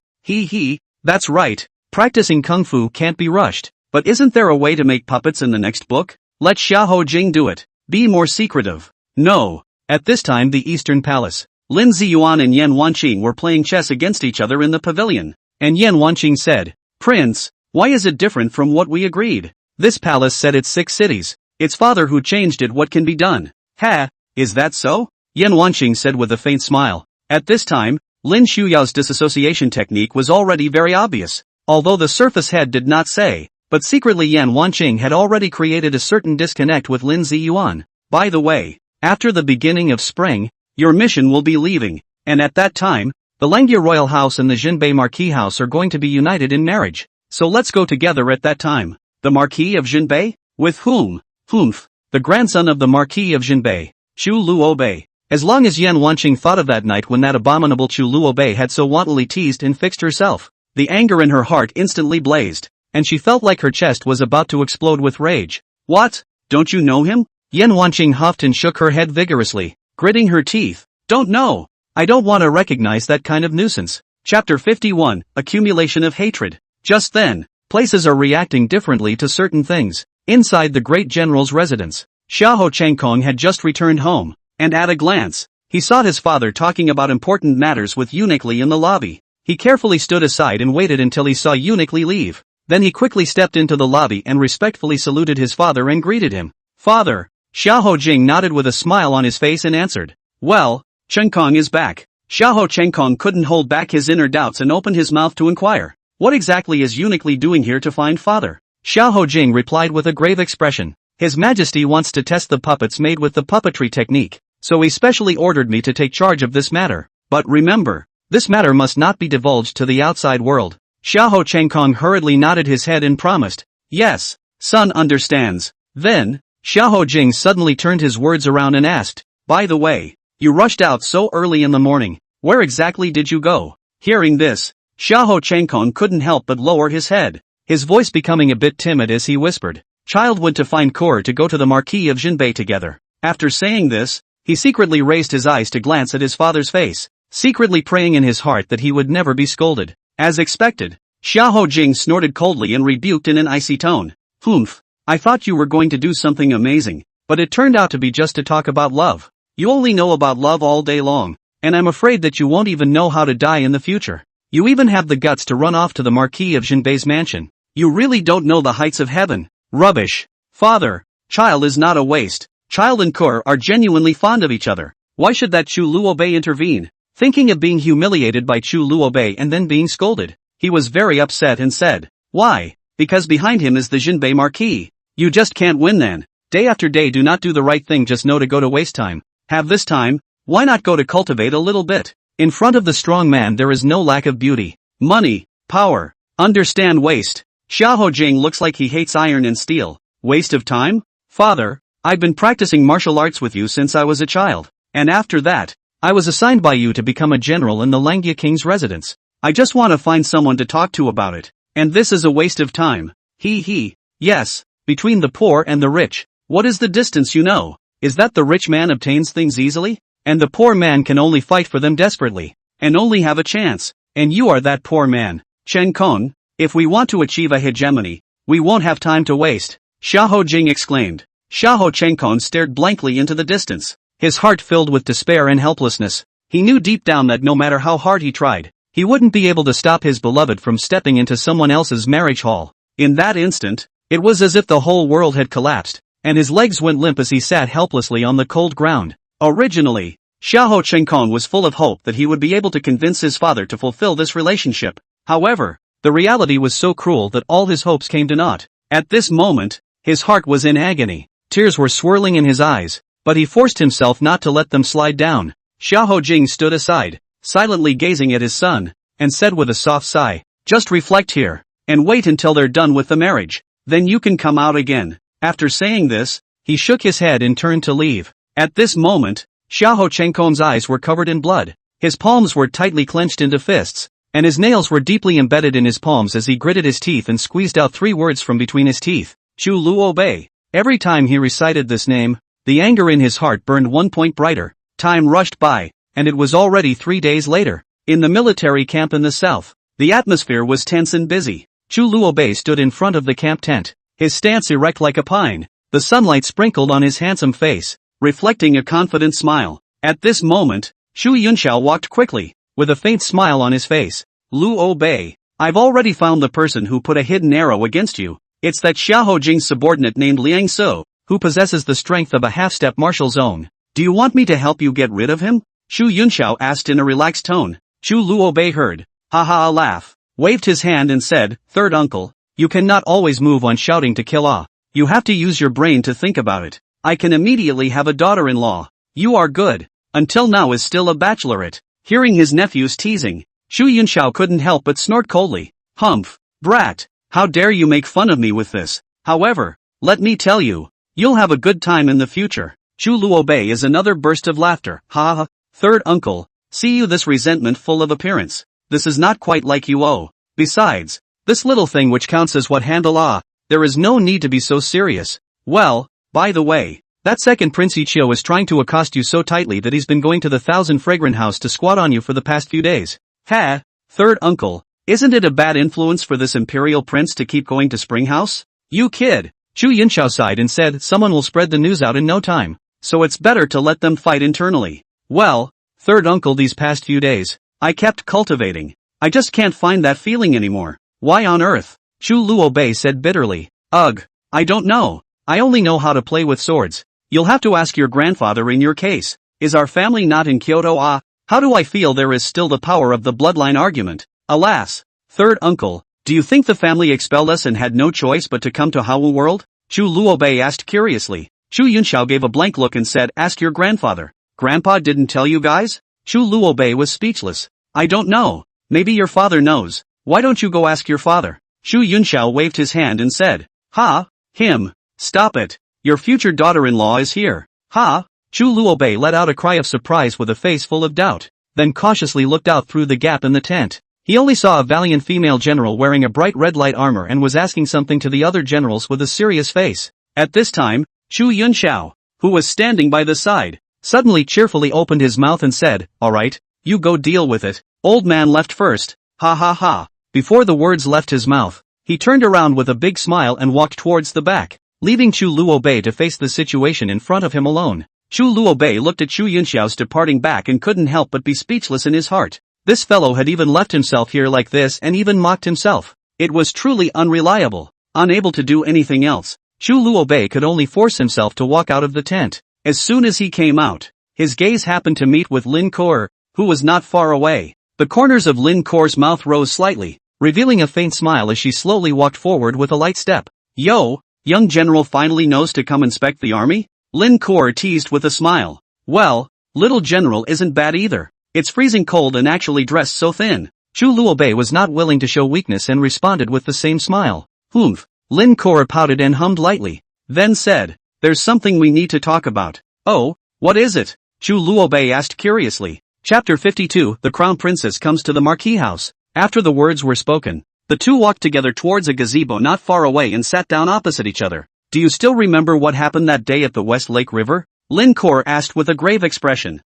That's right, practicing kung fu can't be rushed, but isn't there a way to make puppets in the next book? Let Xiahou Jing do it. Be more secretive. No. At this time the Eastern Palace, Lin Ziyuan and Yan Wanqing were playing chess against each other in the pavilion, and Yan Wanqing said, Prince, why is it different from what we agreed? This palace said its 6 cities. It's father who changed it. What can be done? Ha, is that so? Yan Wanqing said with a faint smile. At this time, Lin Shuyao's disassociation technique was already very obvious, although the surface head did not say, but secretly Yan Wanqing had already created a certain disconnect with Lin Ziyuan. By the way, after the beginning of spring, your mission will be leaving, and at that time, the Langia Royal House and the Jinbei Marquis House are going to be united in marriage, so let's go together at that time. The Marquis of Jinbei? With whom? Humph, the grandson of the Marquis of Jinbei, Chu Luobei. As long as Yan Wanqing thought of that night when that abominable Chu Luobei had so wantonly teased and fixed herself, the anger in her heart instantly blazed, and she felt like her chest was about to explode with rage. What? Don't you know him? Yan Wanqing huffed and shook her head vigorously, gritting her teeth. Don't know. I don't want to recognize that kind of nuisance. Chapter 51, Accumulation of Hatred. Just then, places are reacting differently to certain things. Inside the great general's residence, Xiahou Changkong had just returned home, and at a glance, he saw his father talking about important matters with Eunuch Li in the lobby. He carefully stood aside and waited until he saw Eunuch Li leave. Then he quickly stepped into the lobby and respectfully saluted his father and greeted him. Father. Xiahou Jing nodded with a smile on his face and answered. Well, Chengkong is back. Xiahou Chengkong couldn't hold back his inner doubts and opened his mouth to inquire. What exactly is Eunuch Li doing here to find father? Xiahou Jing replied with a grave expression. His Majesty wants to test the puppets made with the puppetry technique, so he specially ordered me to take charge of this matter. But remember, this matter must not be divulged to the outside world. Xiahou Chengkong hurriedly nodded his head and promised. Yes, son understands. Then, Xiahou Jing suddenly turned his words around and asked, by the way, you rushed out so early in the morning, where exactly did you go? Hearing this, Xiahou Chengkong couldn't help but lower his head, his voice becoming a bit timid as he whispered. Child went to find Kor to go to the Marquis of Jinbei together. After saying this, he secretly raised his eyes to glance at his father's face, secretly praying in his heart that he would never be scolded. As expected, Xiahou Jing snorted coldly and rebuked in an icy tone. Humph, I thought you were going to do something amazing, but it turned out to be just to talk about love. You only know about love all day long, and I'm afraid that you won't even know how to die in the future. You even have the guts to run off to the Marquis of Jinbei's mansion. You really don't know the heights of heaven. Rubbish. Father, child is not a waste. Child and Kor are genuinely fond of each other. Why should that Chu Luobei intervene? Thinking of being humiliated by Chu Luobei and then being scolded, he was very upset and said, why? Because behind him is the Jinbei Marquis. You just can't win then. Day after day do not do the right thing, just know to go to waste time. Have this time, why not go to cultivate a little bit? In front of the strong man there is no lack of beauty, money, power. Understand waste. Xiahou Jing looks like he hates iron and steel. Waste of time? Father, I've been practicing martial arts with you since I was a child, and after that, I was assigned by you to become a general in the Langia King's residence. I just want to find someone to talk to about it, and this is a waste of time. Yes, between the poor and the rich, what is the distance you know? Is that the rich man obtains things easily, and the poor man can only fight for them desperately, and only have a chance, and you are that poor man. Chen Kong, if we want to achieve a hegemony, we won't have time to waste, Xiahou Jing exclaimed. Xiahou Chengkong stared blankly into the distance, his heart filled with despair and helplessness. He knew deep down that no matter how hard he tried, he wouldn't be able to stop his beloved from stepping into someone else's marriage hall. In that instant, it was as if the whole world had collapsed, and his legs went limp as he sat helplessly on the cold ground. Originally, Xiahou Chengkong was full of hope that he would be able to convince his father to fulfill this relationship. However, the reality was so cruel that all his hopes came to naught. At this moment, his heart was in agony. Tears were swirling in his eyes, but he forced himself not to let them slide down. Xiahou Jing stood aside, silently gazing at his son, and said with a soft sigh, just reflect here, and wait until they're done with the marriage, then you can come out again. After saying this, he shook his head and turned to leave. At this moment, Xiahou Chengkong's eyes were covered in blood, his palms were tightly clenched into fists, and his nails were deeply embedded in his palms as he gritted his teeth and squeezed out 3 words from between his teeth. Chu Luobei. Every time he recited this name, the anger in his heart burned 1 point brighter. Time rushed by, and it was already 3 days later. In the military camp in the south, the atmosphere was tense and busy. Chu Luobei stood in front of the camp tent, his stance erect like a pine, the sunlight sprinkled on his handsome face, reflecting a confident smile. At this moment, Shu Yunxiao walked quickly, with a faint smile on his face. Luobei, I've already found the person who put a hidden arrow against you. It's that Xiahou Jing's subordinate named Liang So, who possesses the strength of a half-step martial zone. Do you want me to help you get rid of him? Shu Yunxiao asked in a relaxed tone. Chu Luobei heard. Ha, laugh, waved his hand and said, Third uncle, you cannot always move on shouting to kill Ah. You have to use your brain to think about it. I can immediately have a daughter-in-law. You are good. Until now is still a bachelorette. Hearing his nephew's teasing, Shu Yunxiao couldn't help but snort coldly. Humph, brat, how dare you make fun of me with this? However, let me tell you, you'll have a good time in the future. Chu Luobei is another burst of laughter. Ha. Third uncle, see you this resentment-full of appearance. This is not quite like you. Oh. Besides, this little thing which counts as what handle Ah. There is no need to be so serious. Well, by the way, that second Prince Ichio is trying to accost you so tightly that he's been going to the Thousand Fragrant House to squat on you for the past few days. Ha. Third uncle, isn't it a bad influence for this imperial prince to keep going to Spring House? You kid. Chu Yunxiao sighed and said someone will spread the news out in no time, so it's better to let them fight internally. Well, third uncle, these past few days, I kept cultivating. I just can't find that feeling anymore. Why on earth? Chu Luobei said bitterly. Ugh, I don't know. I only know how to play with swords. You'll have to ask your grandfather in your case. Is our family not in Kyoto? Ah, how do I feel there is still the power of the bloodline argument? Alas, third uncle, do you think the family expelled us and had no choice but to come to Hao World? Chu Luobei asked curiously. Chu Yunxiao gave a blank look and said, ask your grandfather. Grandpa didn't tell you guys? Chu Luobei was speechless. I don't know. Maybe your father knows. Why don't you go ask your father? Chu Yunxiao waved his hand and said. Ha, him. Stop it. Your future daughter-in-law is here. Ha. Chu Luobei let out a cry of surprise with a face full of doubt, then cautiously looked out through the gap in the tent. He only saw a valiant female general wearing a bright red light armor and was asking something to the other generals with a serious face. At this time, Chu Yunxiao, who was standing by the side, suddenly cheerfully opened his mouth and said, alright, you go deal with it. Old man left first. Ha. Before the words left his mouth, he turned around with a big smile and walked towards the back, leaving Chu Luobei to face the situation in front of him alone. Chu Luobei looked at Chu Yunxiao's departing back and couldn't help but be speechless in his heart. This fellow had even left himself here like this and even mocked himself. It was truly unreliable. Unable to do anything else, Chu Luobei could only force himself to walk out of the tent. As soon as he came out, his gaze happened to meet with Lin Kuo, who was not far away. The corners of Lin Kuo's mouth rose slightly, revealing a faint smile as she slowly walked forward with a light step. Yo, young general finally knows to come inspect the army? Lin Kuo teased with a smile. Well, little general isn't bad either. It's freezing cold and actually dressed so thin. Chu Luobei was not willing to show weakness and responded with the same smile. Humph. Lin Kuo pouted and hummed lightly, then said, there's something we need to talk about. Oh, what is it? Chu Luobei asked curiously. Chapter 52, The Crown Princess Comes to the Marquis House. After the words were spoken, the two walked together towards a gazebo not far away and sat down opposite each other. Do you still remember what happened that day at the West Lake River? Lin Kuo asked with a grave expression.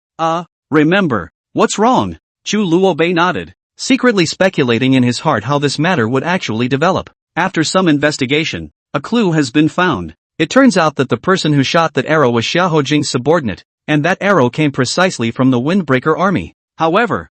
Remember. What's wrong? Chu Luobei nodded, secretly speculating in his heart how this matter would actually develop. After some investigation, a clue has been found. It turns out that the person who shot that arrow was Xiahou Jing's subordinate, and that arrow came precisely from the Windbreaker army. However,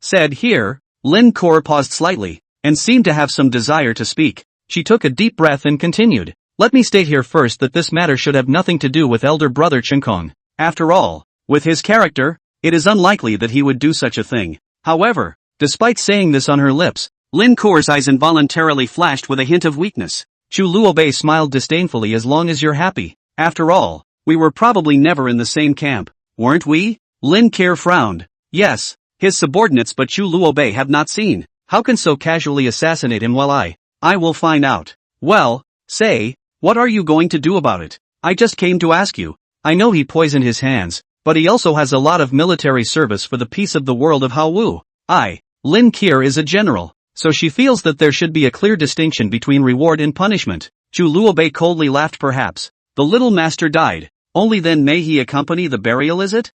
said here, Lin Kuo paused slightly, and seemed to have some desire to speak. She took a deep breath and continued. Let me state here first that this matter should have nothing to do with elder brother Chenkong. After all, with his character, it is unlikely that he would do such a thing. However, despite saying this on her lips, Lin Kuo's eyes involuntarily flashed with a hint of weakness. Chu Luobei smiled disdainfully. As long as you're happy. After all, we were probably never in the same camp, weren't we? Lin Kuo frowned. Yes, his subordinates, but Chu Luobei have not seen. How can so casually assassinate him while I will find out. Well, say, what are you going to do about it? I just came to ask you. I know he poisoned his hands, but he also has a lot of military service for the peace of the world of Hao. Lin Kuo is a general, so she feels that there should be a clear distinction between reward and punishment. Chu Luobei coldly laughed. Perhaps the little master died. Only then may he accompany the burial, is it?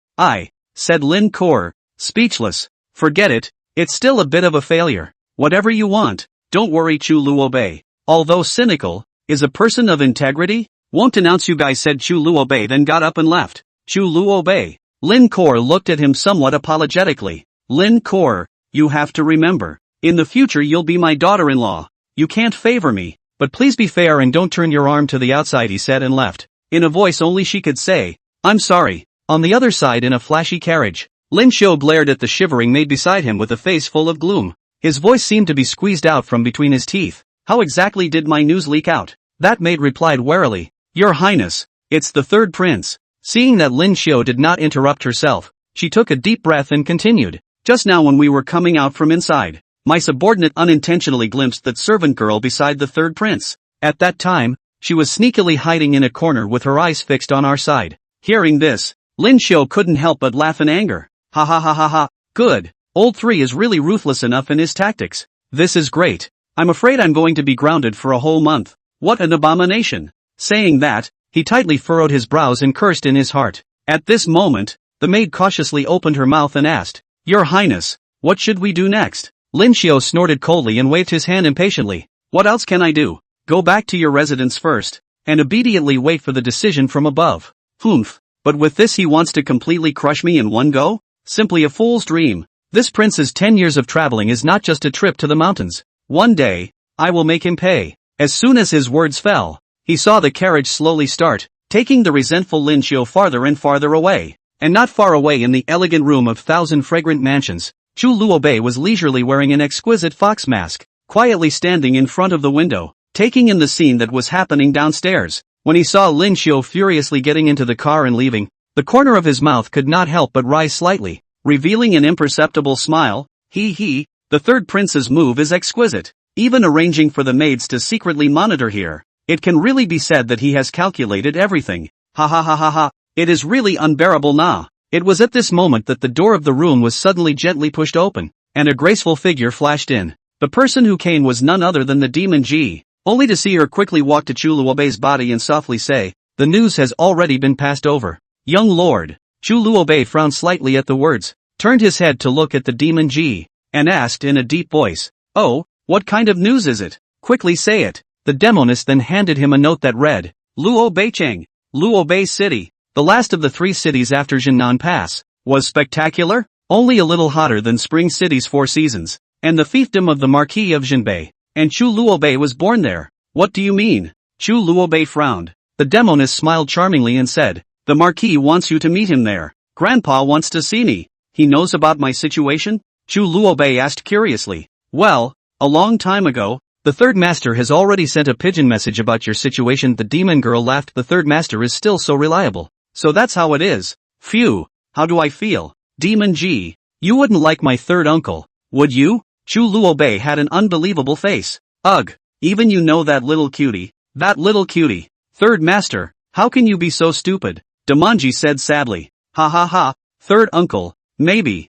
said Lin Kor, speechless. Forget it, it's still a bit of a failure. Whatever you want, don't worry. Chu Luobei, although cynical, is a person of integrity. Won't denounce you guys, said Chu Luobei, then got up and left. Chu Luobei. Lin Kor looked at him somewhat apologetically. Lin Kor, you have to remember, in the future you'll be my daughter-in-law. You can't favor me, but please be fair and don't turn your arm to the outside, he said and left. In a voice only she could say, I'm sorry. On the other side, in a flashy carriage, Lin Xiu glared at the shivering maid beside him with a face full of gloom. His voice seemed to be squeezed out from between his teeth. How exactly did my news leak out? That maid replied warily, Your Highness, it's the third prince. Seeing that Lin Xiu did not interrupt herself, she took a deep breath and continued. Just now when we were coming out from inside, my subordinate unintentionally glimpsed that servant girl beside the third prince. At that time, she was sneakily hiding in a corner with her eyes fixed on our side. Hearing this, Lin Xiu couldn't help but laugh in anger. Ha ha ha ha ha, good. Old 3 is really ruthless enough in his tactics. This is great. I'm afraid I'm going to be grounded for a whole month. What an abomination. Saying that, he tightly furrowed his brows and cursed in his heart. At this moment, the maid cautiously opened her mouth and asked, Your Highness, what should we do next? Lin Xiu snorted coldly and waved his hand impatiently. What else can I do? Go back to your residence first, and obediently wait for the decision from above. Humph, but with this he wants to completely crush me in one go? Simply a fool's dream. This prince's 10 years of traveling is not just a trip to the mountains. One day, I will make him pay. As soon as his words fell, he saw the carriage slowly start, taking the resentful Lin Xiu farther and farther away. And not far away in the elegant room of 1,000 fragrant mansions, Chu Luobei was leisurely wearing an exquisite fox mask, quietly standing in front of the window, taking in the scene that was happening downstairs. When he saw Lin Xiu furiously getting into the car and leaving, the corner of his mouth could not help but rise slightly, revealing an imperceptible smile. The third prince's move is exquisite, even arranging for the maids to secretly monitor here. It can really be said that he has calculated everything. Ha ha ha ha ha, it is really unbearable nah. It was at this moment that the door of the room was suddenly gently pushed open, and a graceful figure flashed in. The person who came was none other than the demon Ji, only to see her quickly walk to Chu Luobei's body and softly say, The news has already been passed over. Young lord. Chu Luobei frowned slightly at the words, turned his head to look at the demon Ji, and asked in a deep voice, Oh, what kind of news is it? Quickly say it. The demoness then handed him a note that read, Luobeicheng, Luobei City, the last of the 3 cities after Jinan Pass, was spectacular, only a little hotter than Spring City's 4 seasons, and the fiefdom of the Marquis of Jinbei, and Chu Luobei was born there. What do you mean? Chu Luobei frowned. The demoness smiled charmingly and said, The Marquis wants you to meet him there. Grandpa wants to see me. He knows about my situation? Chu Luobei asked curiously. Well, a long time ago, the third master has already sent a pigeon message about your situation. The demon girl laughed. The third master is still so reliable. So that's how it is. Phew, how do I feel? Demon Ji, you wouldn't like my third uncle, would you? Chu Luobei had an unbelievable face. Ugh, even you know that little cutie. That little cutie. Third master, how can you be so stupid? Damanji said sadly. Ha ha ha, third uncle, maybe.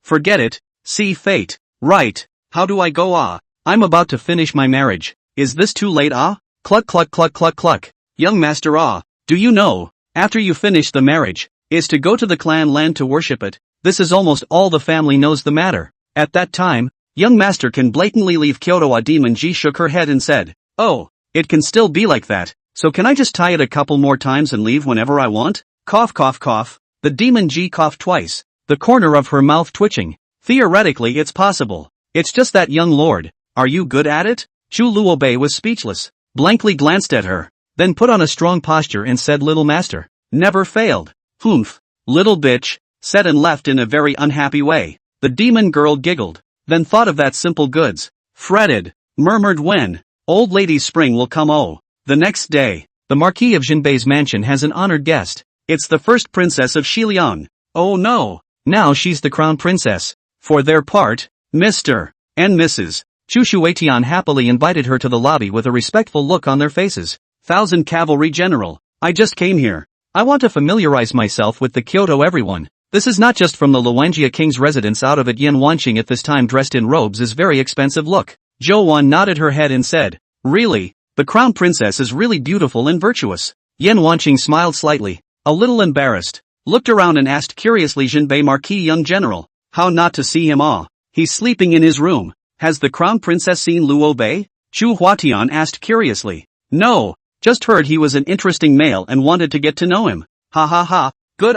Forget it. See fate. Right, how do I go I'm about to finish my marriage. Is this too late Cluck cluck cluck cluck cluck. Young master do you know, after you finish the marriage, is to go to the clan land to worship it. This is almost all the family knows the matter. At that time, young master can blatantly leave Kyoto. Demon Ji shook her head and said, Oh, it can still be like that, so can I just tie it a couple more times and leave whenever I want? Cough cough cough. The demon Ji coughed twice, the corner of her mouth twitching. Theoretically it's possible. It's just that, young lord, are you good at it? Chu Luobei was speechless, blankly glanced at her, then put on a strong posture and said, Little master, never failed. Humph, little bitch, said and left in a very unhappy way. The demon girl giggled, then thought of that simple goods, fretted, murmured, when old lady spring will come. Oh, the next day, the Marquis of Jinbei's mansion has an honored guest. It's the first princess of Xiliang. Oh no, now she's the crown princess. For their part, Mr. and Mrs. Chu Shuetian happily invited her to the lobby with a respectful look on their faces. 1,000 cavalry general, I just came here. I want to familiarize myself with the Kyoto everyone. This is not just from the Luangjia king's residence out of it. Yan Wanqing at this time dressed in robes is very expensive. Look. Zhou Wan nodded her head and said, Really, the crown princess is really beautiful and virtuous. Yan Wanqing smiled slightly, a little embarrassed. looked around and asked curiously Jinbei Marquis young general. How not to see him? He's sleeping in his room. Has the crown princess seen Luo Bei? Chu Huatian asked curiously. No, just heard he was an interesting male and wanted to get to know him. Ha ha ha, good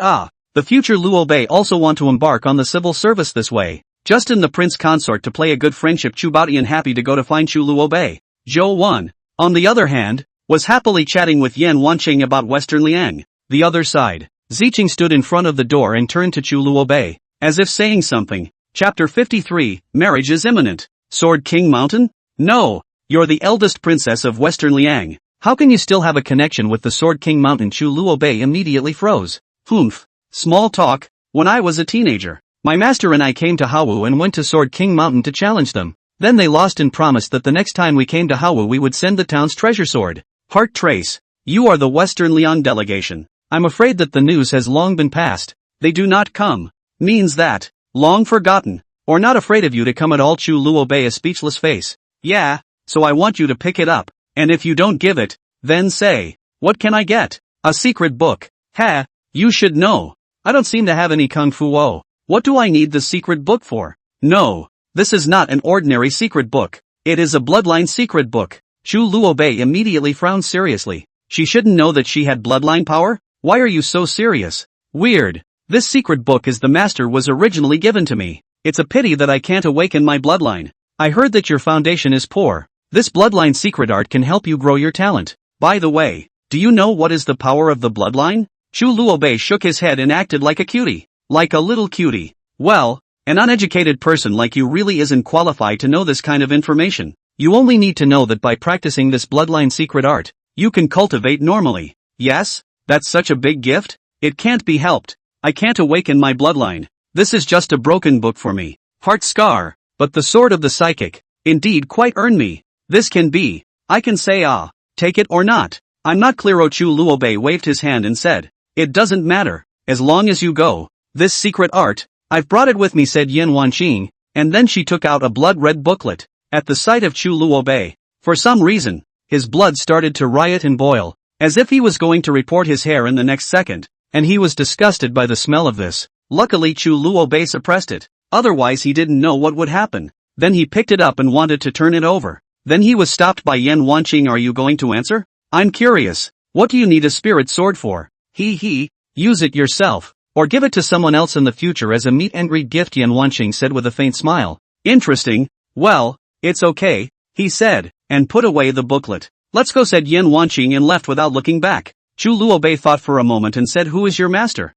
The future Luo Bei also want to embark on the civil service this way. Justin the prince consort to play a good friendship. Chu Baotian happy to go to find Chu Luo Bei. Zhou Wan, on the other hand, was happily chatting with Yan Wanqing about Western Liang. The other side. Ziqing stood in front of the door and turned to Chu Luo Bei, as if saying something. Chapter 53, Marriage is imminent. Sword King Mountain? No, you're the eldest princess of Western Liang. How can you still have a connection with the Sword King Mountain? Chu Luo Bei immediately froze. Humph. Small talk. When I was a teenager, my master and I came to Hawu and went to Sword King Mountain to challenge them. Then they lost and promised that the next time we came to Hawu we would send the town's treasure sword. Heart Trace. You are the Western Liang delegation. I'm afraid that the news has long been passed. They do not come. Means that, long forgotten, or not afraid of you to come at all. Chu Luo Bei a speechless face. Yeah, so I want you to pick it up, and if you don't give it, then say, what can I get? A secret book. Ha, you should know. I don't seem to have any kung fu. What do I need the secret book for? No, this is not an ordinary secret book. It is a bloodline secret book. Chu Luo Bei immediately frowned seriously. She shouldn't know that she had bloodline power? Why are you so serious? Weird. This secret book is the master was originally given to me. It's a pity that I can't awaken my bloodline. I heard that your foundation is poor. This bloodline secret art can help you grow your talent. By the way, do you know what is the power of the bloodline? Chu Luo Bei shook his head and acted like a cutie. Like a little cutie. Well, an uneducated person like you really isn't qualified to know this kind of information. You only need to know that by practicing this bloodline secret art, you can cultivate normally. Yes? That's such a big gift? It can't be helped. I can't awaken my bloodline. This is just a broken book for me. Heart scar. But the sword of the psychic, indeed quite earned me. This can be. I can say take it or not. I'm not clear. Chu Luo Bei waved his hand and said, it doesn't matter, as long as you go. This secret art, I've brought it with me, said Yan Wanqing, and then she took out a blood-red booklet. At the sight of Chu Luo Bei, for some reason, his blood started to riot and boil, as if he was going to report his hair in the next second, and he was disgusted by the smell of this. Luckily Chu Luo Bei suppressed it, otherwise he didn't know what would happen. Then he picked it up and wanted to turn it over. Then he was stopped by Yan Wanqing. Are you going to answer? I'm curious. What do you need a spirit sword for? Use it yourself, or give it to someone else in the future as a meet and greet gift, Yan Wanqing said with a faint smile. Interesting. Well, it's okay, he said, and put away the booklet. Let's go, said Yan Wanqing and left without looking back. Chu Luo Bei thought for a moment and said, who is your master?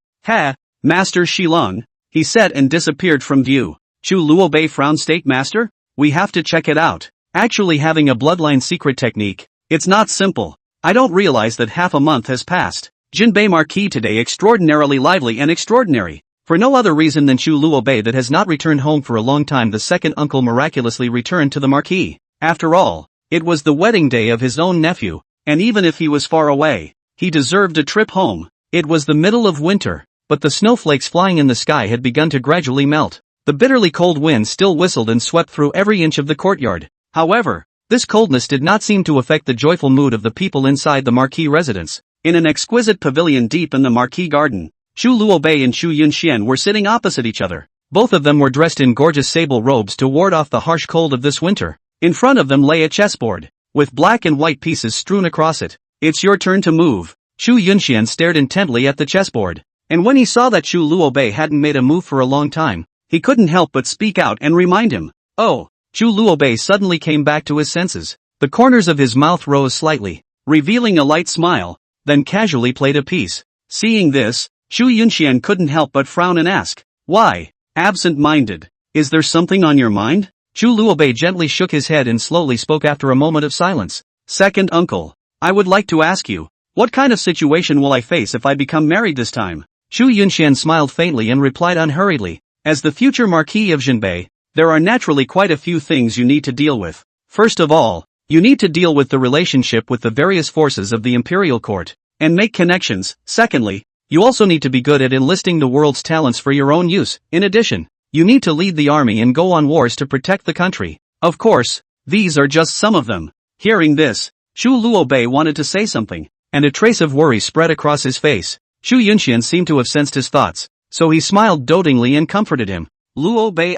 Master Shilong, he said and disappeared from view. Chu Luo Bei frowned. State master? We have to check it out. Actually having a bloodline secret technique, it's not simple. I don't realize that half a month has passed. Jinbei Marquis today extraordinarily lively and extraordinary. For no other reason than Chu Luo Bei that has not returned home for a long time. The second uncle miraculously returned to the Marquis. After all, it was the wedding day of his own nephew, and even if he was far away, he deserved a trip home. It was the middle of winter, but the snowflakes flying in the sky had begun to gradually melt. The bitterly cold wind still whistled and swept through every inch of the courtyard. However, this coldness did not seem to affect the joyful mood of the people inside the Marquis residence. In an exquisite pavilion deep in the Marquis garden, Chu Luo Bei and Chu Yunxian were sitting opposite each other. Both of them were dressed in gorgeous sable robes to ward off the harsh cold of this winter. In front of them lay a chessboard, with black and white pieces strewn across it. It's your turn to move. Chu Yunxian stared intently at the chessboard, and when he saw that Chu Luo Bei hadn't made a move for a long time, he couldn't help but speak out and remind him. Oh! Chu Luo Bei suddenly came back to his senses. The corners of his mouth rose slightly, revealing a light smile, then casually played a piece. Seeing this, Chu Yunxian couldn't help but frown and ask, why? Absent-minded. Is there something on your mind? Chu Luo Bei gently shook his head and slowly spoke after a moment of silence. Second uncle, I would like to ask you, what kind of situation will I face if I become married this time? Chu Yunxian smiled faintly and replied unhurriedly, as the future Marquis of Jinbei, there are naturally quite a few things you need to deal with. First of all, you need to deal with the relationship with the various forces of the Imperial court, and make connections. Secondly, you also need to be good at enlisting the world's talents for your own use. In addition, you need to lead the army and go on wars to protect the country. Of course, these are just some of them. Hearing this, Chu Luo Bei wanted to say something, and a trace of worry spread across his face. Chu Yunxian seemed to have sensed his thoughts, so he smiled dotingly and comforted him. Luo Bei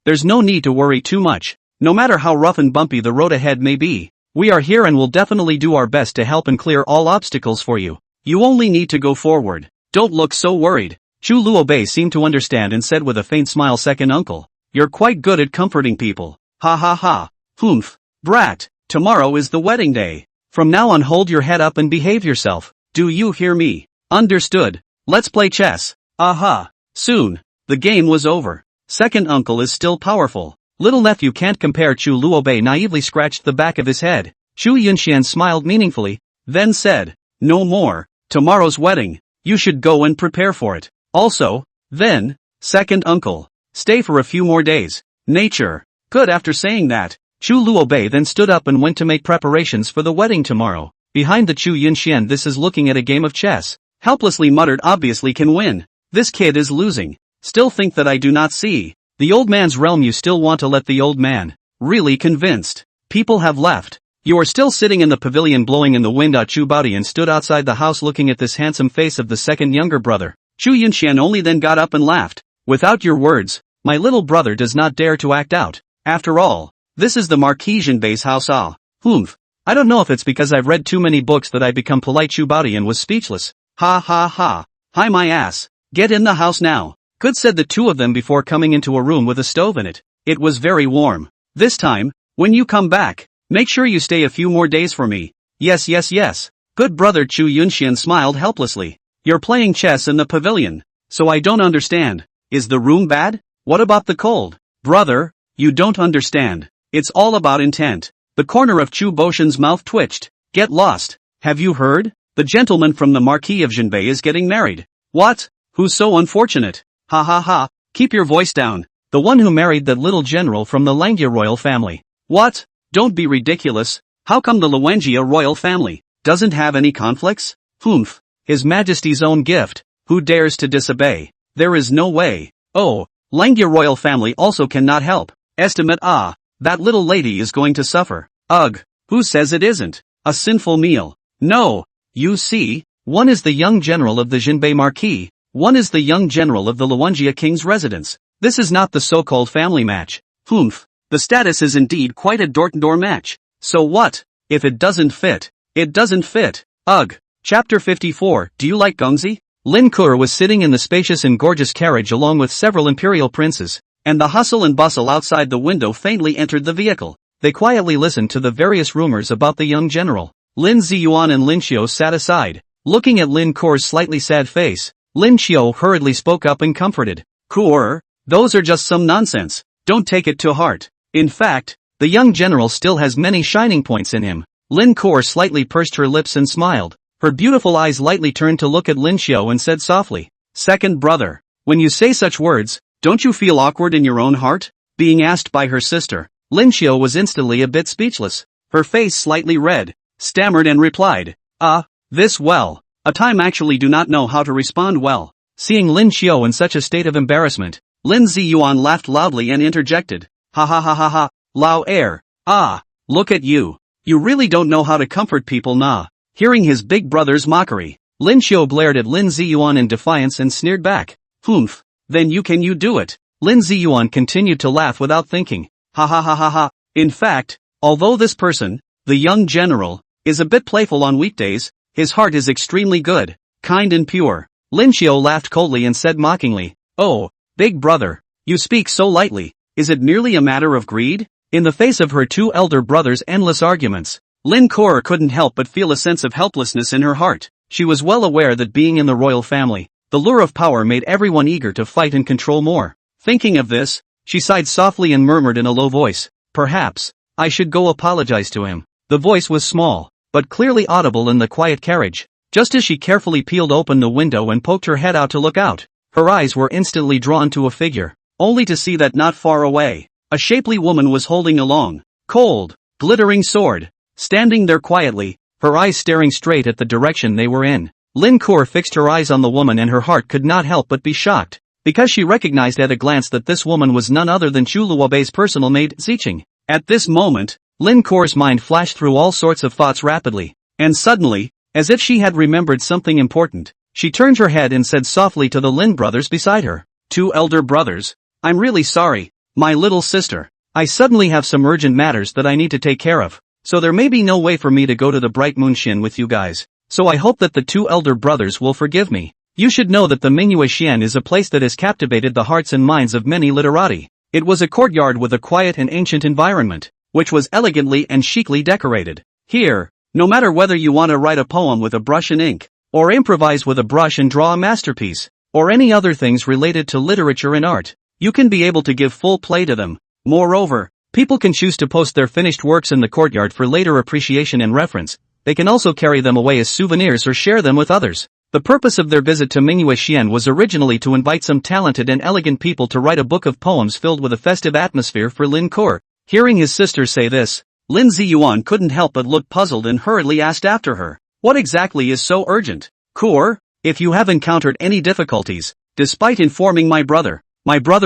there's no need to worry too much. No matter how rough and bumpy the road ahead may be, we are here and will definitely do our best to help and clear all obstacles for you. You only need to go forward. Don't look so worried. Chu Luobei seemed to understand and said with a faint smile, second uncle, you're quite good at comforting people. Ha ha ha. Humph. Brat, tomorrow is the wedding day. From now on hold your head up and behave yourself. Do you hear me? Understood. Let's play chess. Aha. Soon. The game was over. Second uncle is still powerful. Little nephew can't compare. Chu Luobei naively scratched the back of his head. Chu Yunxian smiled meaningfully, then said, no more. Tomorrow's wedding. You should go and prepare for it. Also, then, second uncle, stay for a few more days. Nature. Good. After saying that, Chu Luobei then stood up and went to make preparations for the wedding tomorrow. Behind the Chu Yunxian, this is looking at a game of chess. Helplessly muttered, obviously can win. This kid is losing. Still think that I do not see. The old man's realm. You still want to let the old man. Really convinced. People have left. You are still sitting in the pavilion blowing in the wind. Chu Baodian stood outside the house looking at this handsome face of the second younger brother. Chu Yunxian only then got up and laughed. Without your words, my little brother does not dare to act out. After all, this is the Marquis Jinbei's house. Humph. I don't know if it's because I've read too many books that I become polite. Chu Baodian was speechless. Ha ha ha. Hi my ass. Get in the house now. Good, said the two of them before coming into a room with a stove in it. It was very warm. This time, when you come back, make sure you stay a few more days for me. Yes yes yes. Good brother. Chu Yunxian smiled helplessly. You're playing chess in the pavilion, so I don't understand. Is the room bad? What about the cold? Brother, you don't understand. It's all about intent. The corner of Chu Boshan's mouth twitched. Get lost. Have you heard? The gentleman from the Marquis of Jinbei is getting married. What? Who's so unfortunate? Ha ha ha. Keep your voice down. The one who married that little general from the Langia royal family. What? Don't be ridiculous. How come the Langia royal family doesn't have any conflicts? Humph. His Majesty's own gift. Who dares to disobey? There is no way. Oh, Langia royal family also cannot help. Estimate. That little lady is going to suffer. Ugh. Who says it isn't? A sinful meal. No. You see, one is the young general of the Jinbei Marquis, one is the young general of the Luangia king's residence. This is not the so-called family match. Humph. The status is indeed quite a door-to-door match. So what? If it doesn't fit, it doesn't fit. Ugh. Chapter 54. Do you like Gongzi? Lin Kur was sitting in the spacious and gorgeous carriage along with several imperial princes, and the hustle and bustle outside the window faintly entered the vehicle. They quietly listened to the various rumors about the young general. Lin Ziyuan and Lin Xiu sat aside. Looking at Lin Kur's slightly sad face, Lin Xiu hurriedly spoke up and comforted. Kur, those are just some nonsense. Don't take it to heart. In fact, the young general still has many shining points in him. Lin Kur slightly pursed her lips and smiled. Her beautiful eyes lightly turned to look at Lin Xiu and said softly, second brother, when you say such words, don't you feel awkward in your own heart? Being asked by her sister, Lin Xiu was instantly a bit speechless. Her face slightly red, stammered and replied, this well. A time actually do not know how to respond well. Seeing Lin Xiu in such a state of embarrassment, Lin Ziyuan laughed loudly and interjected, ha ha ha ha ha, Lao air. Look at you. You really don't know how to comfort people nah. Hearing his big brother's mockery, Lin Xiu glared at Lin Ziyuan in defiance and sneered back. Humph. Then you do it. Lin Ziyuan continued to laugh without thinking. Ha ha ha ha ha. In fact, although this person, the young general, is a bit playful on weekdays, his heart is extremely good, kind and pure. Lin Xiu laughed coldly and said mockingly, oh, big brother, you speak so lightly. Is it merely a matter of greed? In the face of her two elder brothers' endless arguments, Lin Kur couldn't help but feel a sense of helplessness in her heart. She was well aware that being in the royal family, the lure of power made everyone eager to fight and control more. Thinking of this, she sighed softly and murmured in a low voice, perhaps, I should go apologize to him. The voice was small, but clearly audible in the quiet carriage. Just as she carefully peeled open the window and poked her head out to look out, her eyes were instantly drawn to a figure, only to see that not far away, a shapely woman was holding a long, cold, glittering sword. Standing there quietly, her eyes staring straight at the direction they were in, Lin Kur fixed her eyes on the woman and her heart could not help but be shocked, because she recognized at a glance that this woman was none other than Chu Luobei's personal maid, Ziqing. At this moment, Lin Kur's mind flashed through all sorts of thoughts rapidly, and suddenly, as if she had remembered something important, She turned her head and said softly to the Lin brothers beside her. 2 elder brothers. I'm really sorry, my little sister. I suddenly have some urgent matters that I need to take care of, so there may be no way for me to go to the Bright Moon Xian with you guys. So I hope that the 2 elder brothers will forgive me. You should know that the Manhwa Xian is a place that has captivated the hearts and minds of many literati. It was a courtyard with a quiet and ancient environment, which was elegantly and chicly decorated. Here, no matter whether you want to write a poem with a brush and ink, or improvise with a brush and draw a masterpiece, or any other things related to literature and art, you can be able to give full play to them. Moreover, people can choose to post their finished works in the courtyard for later appreciation and reference. They can also carry them away as souvenirs or share them with others. The purpose of their visit to Manhwa Xian was originally to invite some talented and elegant people to write a book of poems filled with a festive atmosphere for Lin Kuo. Hearing his sister say this, Lin Ziyuan couldn't help but look puzzled and hurriedly asked after her. What exactly is so urgent? Kuo, if you have encountered any difficulties, despite informing my brother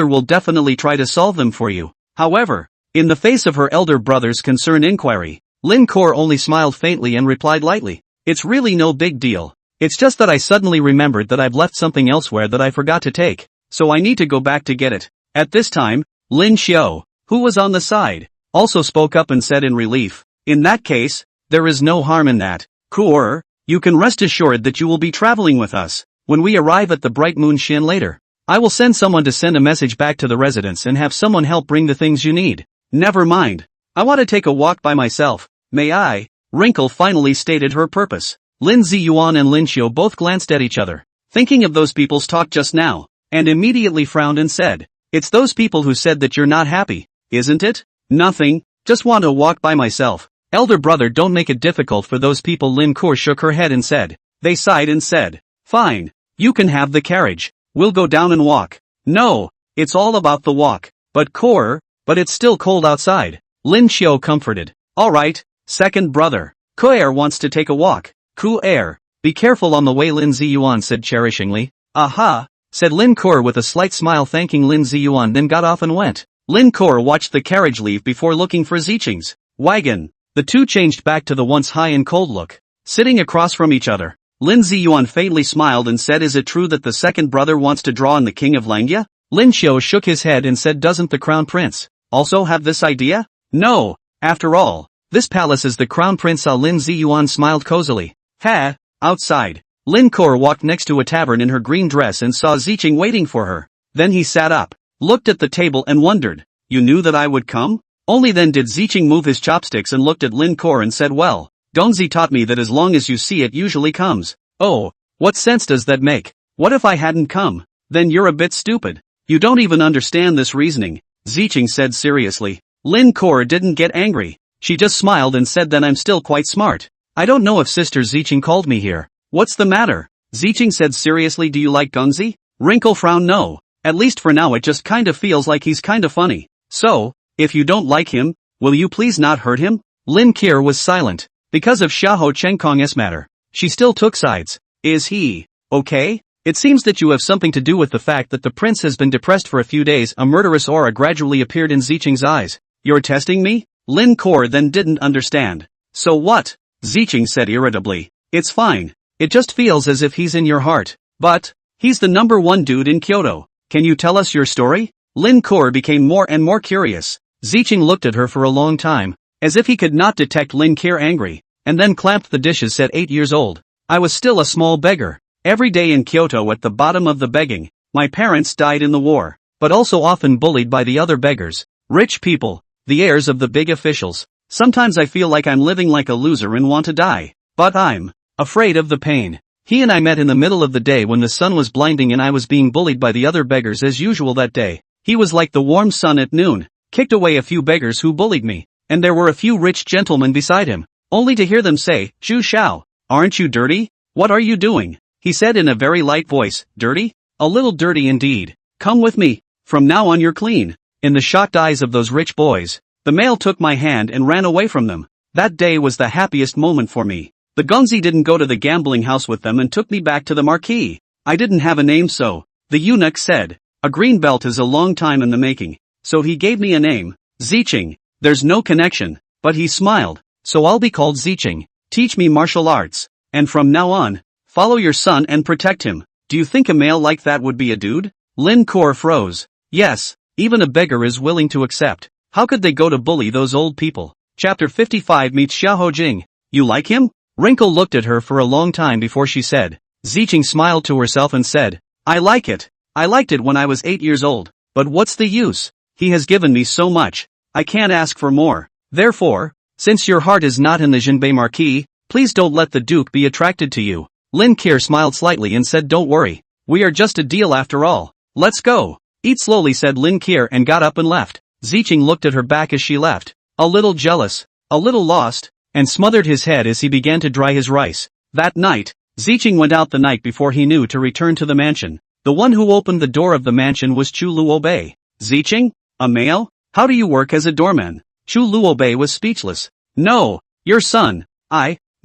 will definitely try to solve them for you. However, in the face of her elder brother's concerned inquiry, Lin Kuo only smiled faintly and replied lightly, it's really no big deal. It's just that I suddenly remembered that I've left something elsewhere that I forgot to take, so I need to go back to get it. At this time, Lin Xiao, who was on the side, also spoke up and said in relief, in that case, there is no harm in that. Kuo, you can rest assured that you will be traveling with us. When we arrive at the Bright Moon Xian later, I will send someone to send a message back to the residence and have someone help bring the things you need. Never mind. I want to take a walk by myself. May I? Wrinkle finally stated her purpose. Lin Ziyuan and Lin Xiao both glanced at each other, thinking of those people's talk just now, and immediately frowned and said, it's those people who said that you're not happy, isn't it? Nothing, just want to walk by myself. Elder brother, don't make it difficult for those people. Lin Kuo shook her head and said. They sighed and said, fine, you can have the carriage, we'll go down and walk. No, it's all about the walk. But Kuo, but it's still cold outside. Lin Xiao comforted. Alright, second brother. Kuo wants to take a walk. Kuo, be careful on the way, Lin Ziyuan said cherishingly. Aha, said Lin Kuo with a slight smile, thanking Lin Ziyuan, then got off and went. Lin Kuo watched the carriage leave before looking for Ziqing's wagon. The two changed back to the once high and cold look, sitting across from each other. Lin Ziyuan faintly smiled and said, is it true that the second brother wants to draw on the king of Langya? Lin Xiao shook his head and said, doesn't the crown prince also have this idea? No, after all, this palace is the crown prince. Lin Ziyuan smiled cozily. Ha, outside. Lin Kuo walked next to a tavern in her green dress and saw Ziqing waiting for her. Then he sat up, looked at the table and wondered, you knew that I would come? Only then did Ziqing move his chopsticks and looked at Lin Kuo and said, well, Gongzi taught me that as long as you see it usually comes. Oh, what sense does that make? What if I hadn't come? Then you're a bit stupid. You don't even understand this reasoning, Ziqing said seriously. Lin Kuo didn't get angry. She just smiled and said, then I'm still quite smart. I don't know if Sister Ziqing called me here. What's the matter? Ziqing said seriously, do you like Gongzi? Wrinkle frowned. No. At least for now it just kind of feels like he's kind of funny. So, if you don't like him, will you please not hurt him? Lin Kuo was silent. Because of Xiahou Chengkong's matter, she still took sides. Is he okay? It seems that you have something to do with the fact that the prince has been depressed for a few days. A murderous aura gradually appeared in Ziqing's eyes. You're testing me? Lin Kuo then didn't understand. So what? Ziqing said irritably. It's fine. It just feels as if he's in your heart. But, he's the number one dude in Kyoto. Can you tell us your story? Lin Kuo became more and more curious. Ziqing looked at her for a long time, as if he could not detect Lin Kuo angry, and then clamped the dishes. Said, 8 years old. I was still a small beggar. Every day in Kyoto at the bottom of the begging. My parents died in the war, but also often bullied by the other beggars. Rich people, the heirs of the big officials. Sometimes I feel like I'm living like a loser and want to die. But I'm afraid of the pain. He and I met in the middle of the day when the sun was blinding and I was being bullied by the other beggars as usual that day. He was like the warm sun at noon, kicked away a few beggars who bullied me, and there were a few rich gentlemen beside him, only to hear them say, Zhu Shao, aren't you dirty? What are you doing? He said in a very light voice, dirty? A little dirty indeed. Come with me. From now on you're clean. In the shocked eyes of those rich boys, the male took my hand and ran away from them. That day was the happiest moment for me. The Gongzi didn't go to the gambling house with them and took me back to the marquee. I didn't have a name, so the eunuch said, a green belt is a long time in the making. So he gave me a name, Ziqing. There's no connection, but he smiled. So I'll be called Ziqing. Teach me martial arts. And from now on, Follow your son and protect him. Do you think a male like that would be a dude? Lin Kor froze. Yes, even a beggar is willing to accept. How could they go to bully those old people? Chapter 55 meets Xiahou Jing. You like him? Wrinkle looked at her for a long time before she said. Ziqing smiled to herself and said, I like it. I liked it when I was 8 years old. But what's the use? He has given me so much. I can't ask for more. Therefore, since your heart is not in the Jinbei Marquis, please don't let the Duke be attracted to you. Lin Keir smiled slightly and said, don't worry. We are just a deal after all. Let's go. Eat slowly, said Lin Keir and got up and left. Ziqing looked at her back as she left. A little jealous, a little lost, and smothered his head as he began to dry his rice. That night, Ziqing went out the night before he knew to return to the mansion. The one who opened the door of the mansion was Chu Luobei. Ziqing? A male? How do you work as a doorman? Chu Luobei was speechless. No, your son.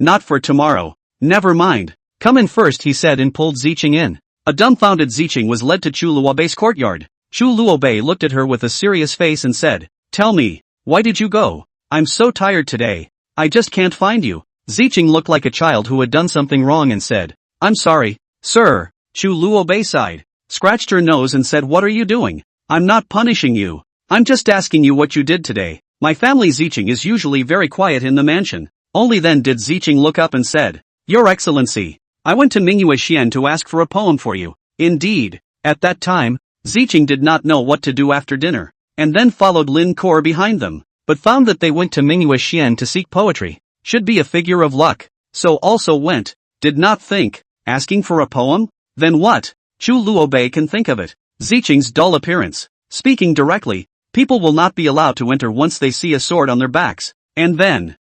Not for tomorrow. Never mind. Come in first, he said and pulled Ziqing in. A dumbfounded Ziqing was led to Chu Luobei's courtyard. Chu Luobei looked at her with a serious face and said, tell me, why did you go? I'm so tired today. I just can't find you. Ziqing looked like a child who had done something wrong and said, I'm sorry, sir. Chu Luobei sighed, scratched her nose and said, what are you doing? I'm not punishing you. I'm just asking you what you did today. My family Ziqing is usually very quiet in the mansion. Only then did Ziqing look up and said, Your Excellency, I went to Manhwa Xian to ask for a poem for you. Indeed. At that time, Ziqing did not know what to do after dinner, and then followed Lin Kor behind them, but found that they went to Manhwa Xian to seek poetry. Should be a figure of luck. So also went. Did not think. Asking for a poem? Then what? Chu Luobei can think of it. Ziqing's dull appearance. Speaking directly, people will not be allowed to enter once they see a sword on their backs. And then,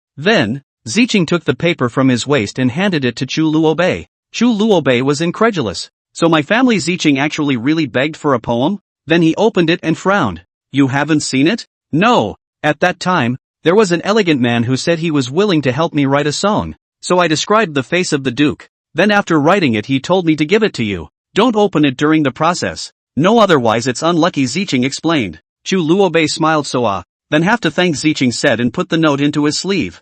Ziqing took the paper from his waist and handed it to Chu Luobei. Chu Luobei was incredulous. So my family Ziqing actually really begged for a poem? Then he opened it and frowned. You haven't seen it? No. At that time, there was an elegant man who said he was willing to help me write a song. So I described the face of the Duke. Then after writing it he told me to give it to you. Don't open it during the process. No, otherwise it's unlucky, Ziqing explained. Chu Luobei smiled so then have to thank, Ziqing said and put the note into his sleeve.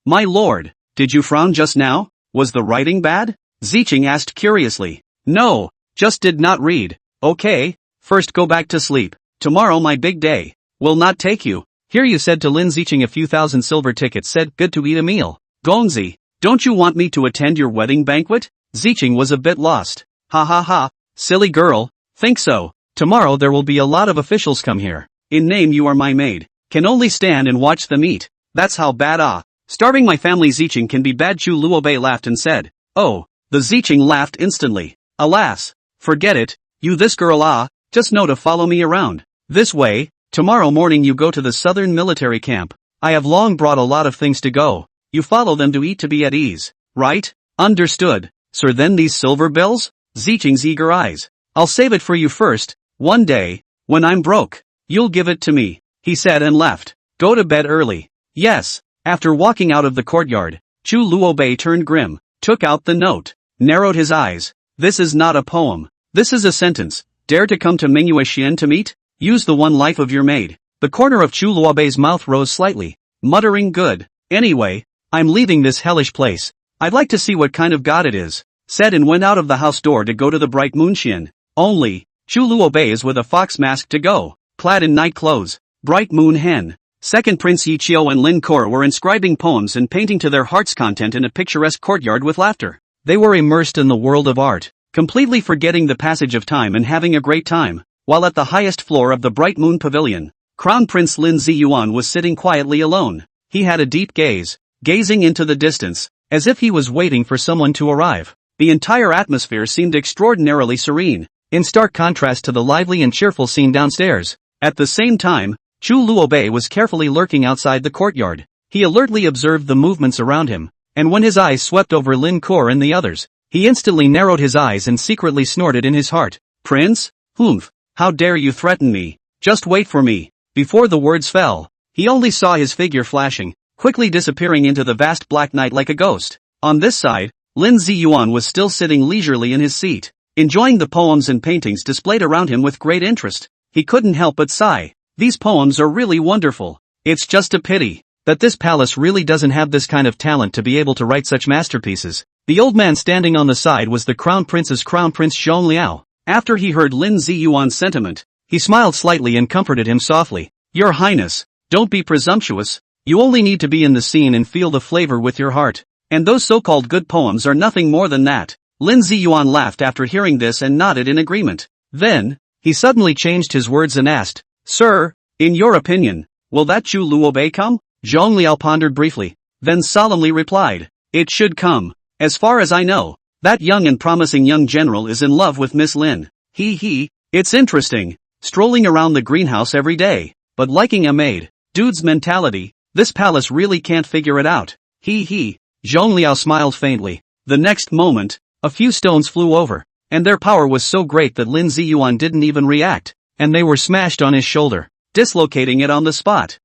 My lord, did you frown just now? Was the writing bad? Ziqing asked curiously. No, just did not read. Okay, first go back to sleep. Tomorrow my big day. Will not take you. Here you said to Lin. Ziqing a few thousand silver tickets said, good to eat a meal. Gongzi, don't you want me to attend your wedding banquet? Ziqing was a bit lost. Ha, silly girl, think so. Tomorrow there will be a lot of officials come here. In name you are my maid. Can only stand and watch them eat. That's how bad starving my family Ziqing can be bad. Chu Luobei laughed and said. Oh, the Ziqing laughed instantly. Alas, forget it, you this girl just know to follow me around. This way, tomorrow morning you go to the southern military camp. I have long brought a lot of things to go. You follow them to eat to be at ease, right? Understood, sir. Then these silver bills? Ziqing's eager eyes. I'll save it for you first. One day, when I'm broke, you'll give it to me, he said and left. Go to bed early. Yes. After walking out of the courtyard, Chu Luobei turned grim, took out the note, narrowed his eyes. This is not a poem. This is a sentence. Dare to come to Manhwa Xian to meet? Use the one life of your maid. The corner of Chu Luobei's mouth rose slightly, muttering, good. Anyway, I'm leaving this hellish place. I'd like to see what kind of god it is, said and went out of the house door to go to the bright moon Xian. Only, Chu Luobei is with a fox mask to go, clad in night clothes. Bright moon hen. Second Prince Yi Qiu and Lin Kor were inscribing poems and painting to their heart's content in a picturesque courtyard with laughter. They were immersed in the world of art, completely forgetting the passage of time and having a great time. While at the highest floor of the Bright Moon Pavilion, Crown Prince Lin Ziyuan was sitting quietly alone. He had a deep gaze, gazing into the distance, as if he was waiting for someone to arrive. The entire atmosphere seemed extraordinarily serene, in stark contrast to the lively and cheerful scene downstairs. At the same time, Chu Luobei was carefully lurking outside the courtyard. He alertly observed the movements around him, and when his eyes swept over Lin Kor and the others, he instantly narrowed his eyes and secretly snorted in his heart. Prince? Humph! How dare you threaten me? Just wait for me. Before the words fell, he only saw his figure flashing, quickly disappearing into the vast black night like a ghost. On this side, Lin Ziyuan was still sitting leisurely in his seat, enjoying the poems and paintings displayed around him with great interest. He couldn't help but sigh. These poems are really wonderful. It's just a pity that this palace really doesn't have this kind of talent to be able to write such masterpieces. The old man standing on the side was the Crown Prince's Crown Prince Zhong Liao. After he heard Lin Ziyuan's sentiment, he smiled slightly and comforted him softly. Your Highness, don't be presumptuous, you only need to be in the scene and feel the flavor with your heart. And those so-called good poems are nothing more than that. Lin Ziyuan laughed after hearing this and nodded in agreement. Then, he suddenly changed his words and asked, Sir, in your opinion, will that Chu Luobei come? Zhong Liao pondered briefly, then solemnly replied, It should come. As far as I know, that young and promising young general is in love with Miss Lin. It's interesting, strolling around the greenhouse every day, but liking a maid. Dude's mentality, this palace really can't figure it out. Zhong Liao smiled faintly. The next moment, a few stones flew over, and their power was so great that Lin Ziyuan didn't even react, and they were smashed on his shoulder, dislocating it on the spot.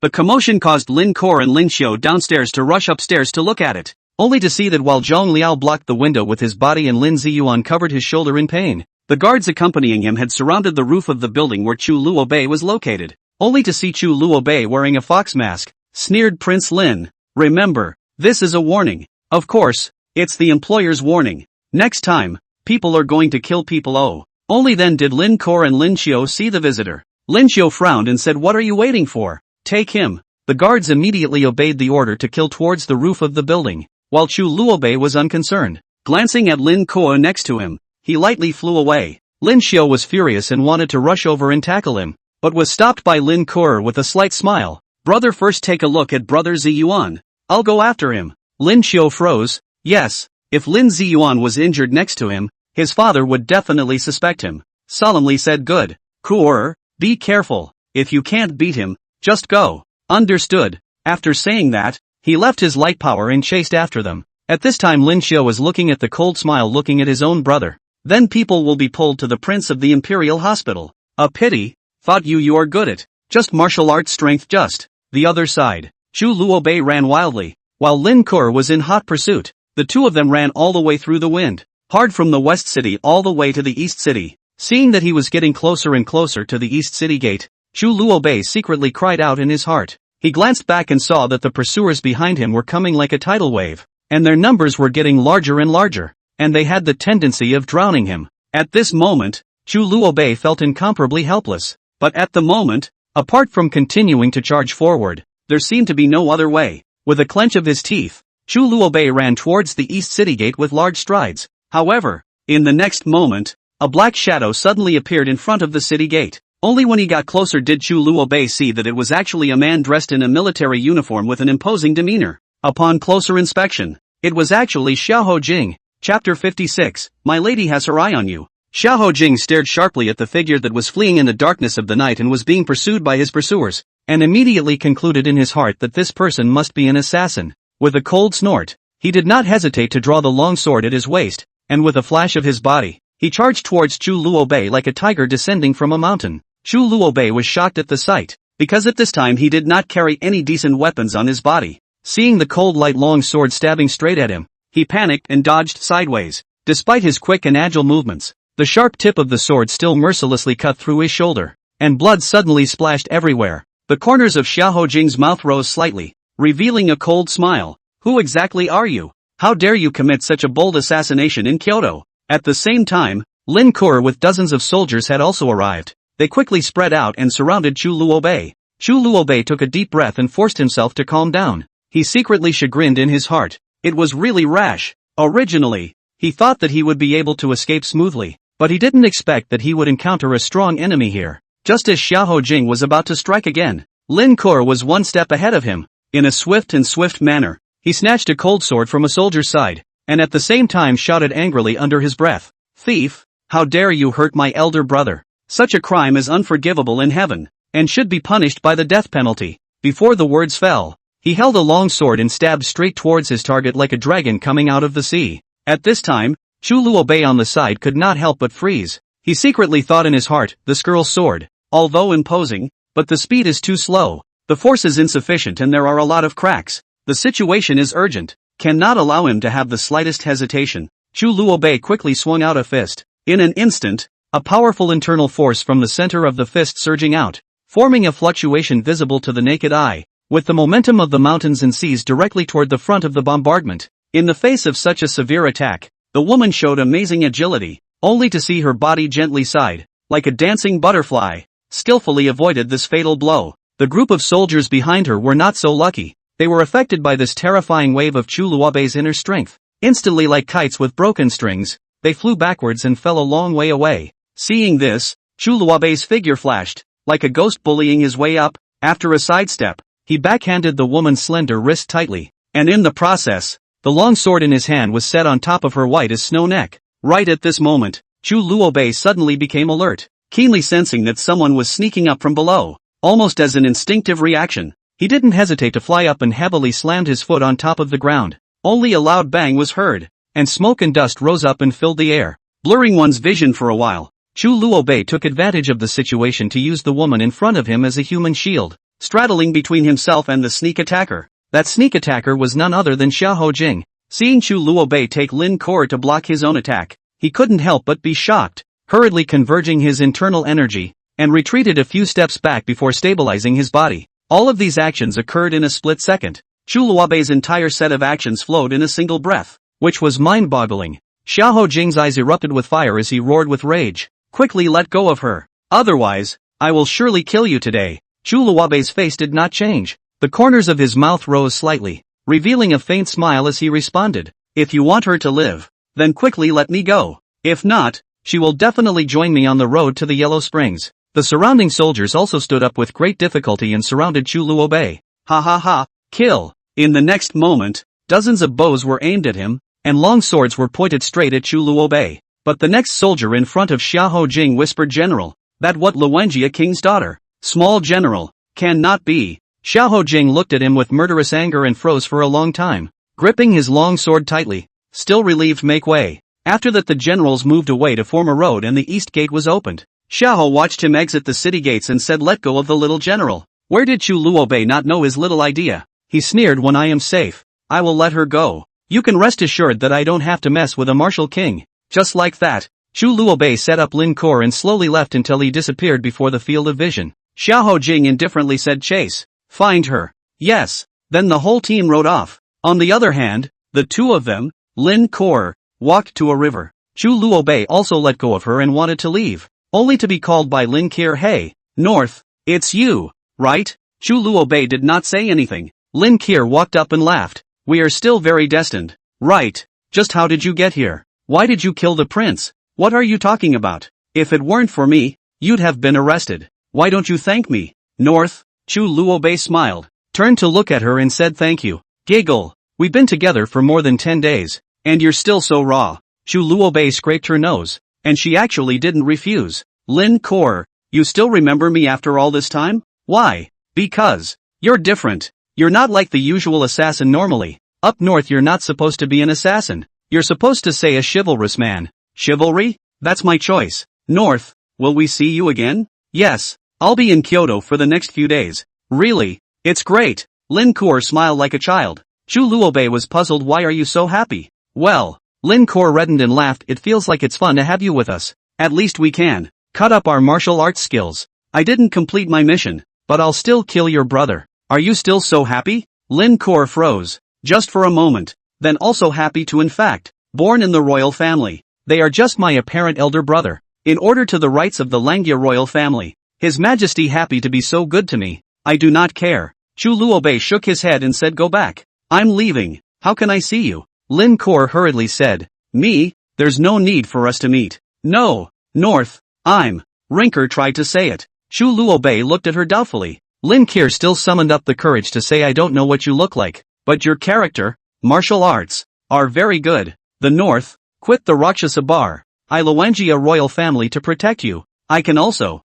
The commotion caused Lin Kor and Lin Xiu downstairs to rush upstairs to look at it, only to see that while Zhong Liao blocked the window with his body and Lin Ziyuan covered his shoulder in pain, the guards accompanying him had surrounded the roof of the building where Chu Luobei was located, only to see Chu Luobei wearing a fox mask. Sneered Prince Lin. Remember, this is a warning. Of course, it's the employer's warning. Next time, people are going to kill people. Only then did Lin Kor and Lin Xiu see the visitor. Lin Xiu frowned and said, What are you waiting for? Take him. The guards immediately obeyed the order to kill towards the roof of the building, while Chu Luobei was unconcerned. Glancing at Lin Kor next to him, he lightly flew away. Lin Xiu was furious and wanted to rush over and tackle him, but was stopped by Lin Kor with a slight smile. Brother, first take a look at Brother Ziyuan. I'll go after him. Lin Xiu froze. Yes, if Lin Ziyuan was injured next to him, his father would definitely suspect him. Solemnly said, Good. Kor, be careful. If you can't beat him, just go. Understood. After saying that, he left his light power and chased after them. At this time Lin Xiu was looking at the cold smile looking at his own brother. Then people will be pulled to the prince of the Imperial Hospital. A pity. Thought you are good at just martial arts strength just. The other side. Chu Luobei ran wildly, while Lin Kor was in hot pursuit. The two of them ran all the way through the wind, hard from the west city all the way to the east city. Seeing that he was getting closer and closer to the east city gate, Chu Luobei secretly cried out in his heart. He glanced back and saw that the pursuers behind him were coming like a tidal wave, and their numbers were getting larger and larger, and they had the tendency of drowning him. At this moment, Chu Luobei felt incomparably helpless, but at the moment, apart from continuing to charge forward, there seemed to be no other way. With a clench of his teeth, Chu Luobei ran towards the east city gate with large strides. However, in the next moment, a black shadow suddenly appeared in front of the city gate. Only when he got closer did Chu Luobei see that it was actually a man dressed in a military uniform with an imposing demeanor. Upon closer inspection, it was actually Xiahou Jing. Chapter 56, My lady has her eye on you. Xiahou Jing stared sharply at the figure that was fleeing in the darkness of the night and was being pursued by his pursuers, and immediately concluded in his heart that this person must be an assassin. With a cold snort, he did not hesitate to draw the long sword at his waist, and with a flash of his body, he charged towards Chu Luobei like a tiger descending from a mountain. Chu Luobei was shocked at the sight, because at this time he did not carry any decent weapons on his body. Seeing the cold light long sword stabbing straight at him, he panicked and dodged sideways. Despite his quick and agile movements, the sharp tip of the sword still mercilessly cut through his shoulder, and blood suddenly splashed everywhere. The corners of Xiahou Jing's mouth rose slightly, revealing a cold smile. Who exactly are you? How dare you commit such a bold assassination in Kyoto? At the same time, Lin Kor with dozens of soldiers had also arrived. They quickly spread out and surrounded Chu Luobei. Chu Luobei took a deep breath and forced himself to calm down. He secretly chagrined in his heart. It was really rash. Originally, he thought that he would be able to escape smoothly, but he didn't expect that he would encounter a strong enemy here. Just as Xiahou Jing was about to strike again, Lin Kor was one step ahead of him. In a swift manner, he snatched a cold sword from a soldier's side, and at the same time shouted angrily under his breath, Thief, how dare you hurt my elder brother? Such a crime is unforgivable in heaven, and should be punished by the death penalty. Before the words fell, he held a long sword and stabbed straight towards his target like a dragon coming out of the sea. At this time, Chu Luobei on the side could not help but freeze. He secretly thought in his heart, the Skirl's sword, although imposing, but the speed is too slow, the force is insufficient and there are a lot of cracks. The situation is urgent, cannot allow him to have the slightest hesitation. Chu Luobei quickly swung out a fist. In an instant, a powerful internal force from the center of the fist surging out, forming a fluctuation visible to the naked eye, with the momentum of the mountains and seas directly toward the front of the bombardment. In the face of such a severe attack, the woman showed amazing agility, only to see her body gently sighed, like a dancing butterfly, skillfully avoided this fatal blow. The group of soldiers behind her were not so lucky. They were affected by this terrifying wave of Chu Luobei's inner strength. Instantly, like kites with broken strings, they flew backwards and fell a long way away. Seeing this, Chu Luobei's figure flashed, like a ghost bullying his way up. After a sidestep, he backhanded the woman's slender wrist tightly, and in the process, the long sword in his hand was set on top of her white as snow neck. Right at this moment, Chu Luobei suddenly became alert, keenly sensing that someone was sneaking up from below. Almost as an instinctive reaction, he didn't hesitate to fly up and heavily slammed his foot on top of the ground. Only a loud bang was heard, and smoke and dust rose up and filled the air, blurring one's vision for a while. Chu Luobei took advantage of the situation to use the woman in front of him as a human shield, straddling between himself and the sneak attacker. That sneak attacker was none other than Xiahou Jing. Seeing Chu Luobei take Lin Core to block his own attack, he couldn't help but be shocked, hurriedly converging his internal energy, and retreated a few steps back before stabilizing his body. All of these actions occurred in a split second. Chu Luobei's entire set of actions flowed in a single breath, which was mind-boggling. Xiahou Jing's eyes erupted with fire as he roared with rage. Quickly let go of her. Otherwise, I will surely kill you today. Chu Luobei's face did not change. The corners of his mouth rose slightly, revealing a faint smile as he responded. If you want her to live, then quickly let me go. If not, she will definitely join me on the road to the Yellow Springs. The surrounding soldiers also stood up with great difficulty and surrounded Chu Luobei. Ha ha ha, kill. In the next moment, dozens of bows were aimed at him, and long swords were pointed straight at Chu Luobei. But the next soldier in front of Xiahou Jing whispered, General, that what Luwenjia King's daughter? Small general, cannot be. Xiahou Jing looked at him with murderous anger and froze for a long time, gripping his long sword tightly. Still relieved, make way. After that the generals moved away to form a road and the east gate was opened. Xiahou watched him exit the city gates and said, let go of the little general. Where did Chu Luobei not know his little idea? He sneered, when I am safe, I will let her go. You can rest assured that I don't have to mess with a martial king. Just like that, Chu Luobei set up Lin Core and slowly left until he disappeared before the field of vision. Xiahou Jing indifferently said, chase. Find her. Yes. Then the whole team rode off. On the other hand, the two of them, Lin Core, walked to a river. Chu Luobei also let go of her and wanted to leave, only to be called by Lin Core. Hey, North, it's you, right? Chu Luobei did not say anything. Lin Core walked up and laughed. We are still very destined. Right. Just how did you get here? Why did you kill the prince? What are you talking about? If it weren't for me, you'd have been arrested. Why don't you thank me? North. Chu Luobei smiled, turned to look at her and said thank you. Giggle. We've been together for more than 10 days, and you're still so raw. Chu Luobei scraped her nose, and she actually didn't refuse. Lin Core, you still remember me after all this time? Why? Because you're different. You're not like the usual assassin normally. Up north you're not supposed to be an assassin. You're supposed to say a chivalrous man. Chivalry? That's my choice. North, will we see you again? Yes, I'll be in Kyoto for the next few days. Really? It's great. Lin Core smiled like a child. Chu Luobei was puzzled. Why are you so happy? Well, Lin Core reddened and laughed. It feels like it's fun to have you with us. At least we can cut up our martial arts skills. I didn't complete my mission, but I'll still kill your brother. Are you still so happy? Lin Core froze, just for a moment, then also happy too. In fact, born in the royal family, they are just my apparent elder brother. In order to the rights of the Langia royal family, His Majesty happy to be so good to me. I do not care. Chu Luobei shook his head and said, go back. I'm leaving. How can I see you? Lin Core hurriedly said, me? There's no need for us to meet. No, North, I'm. Rinker tried to say it. Chu Luobei looked at her doubtfully. Lin Core still summoned up the courage to say, I don't know what you look like, but your character, martial arts, are very good. The North, quit the Rakshasa bar. I Luwenjia royal family to protect you. I can also.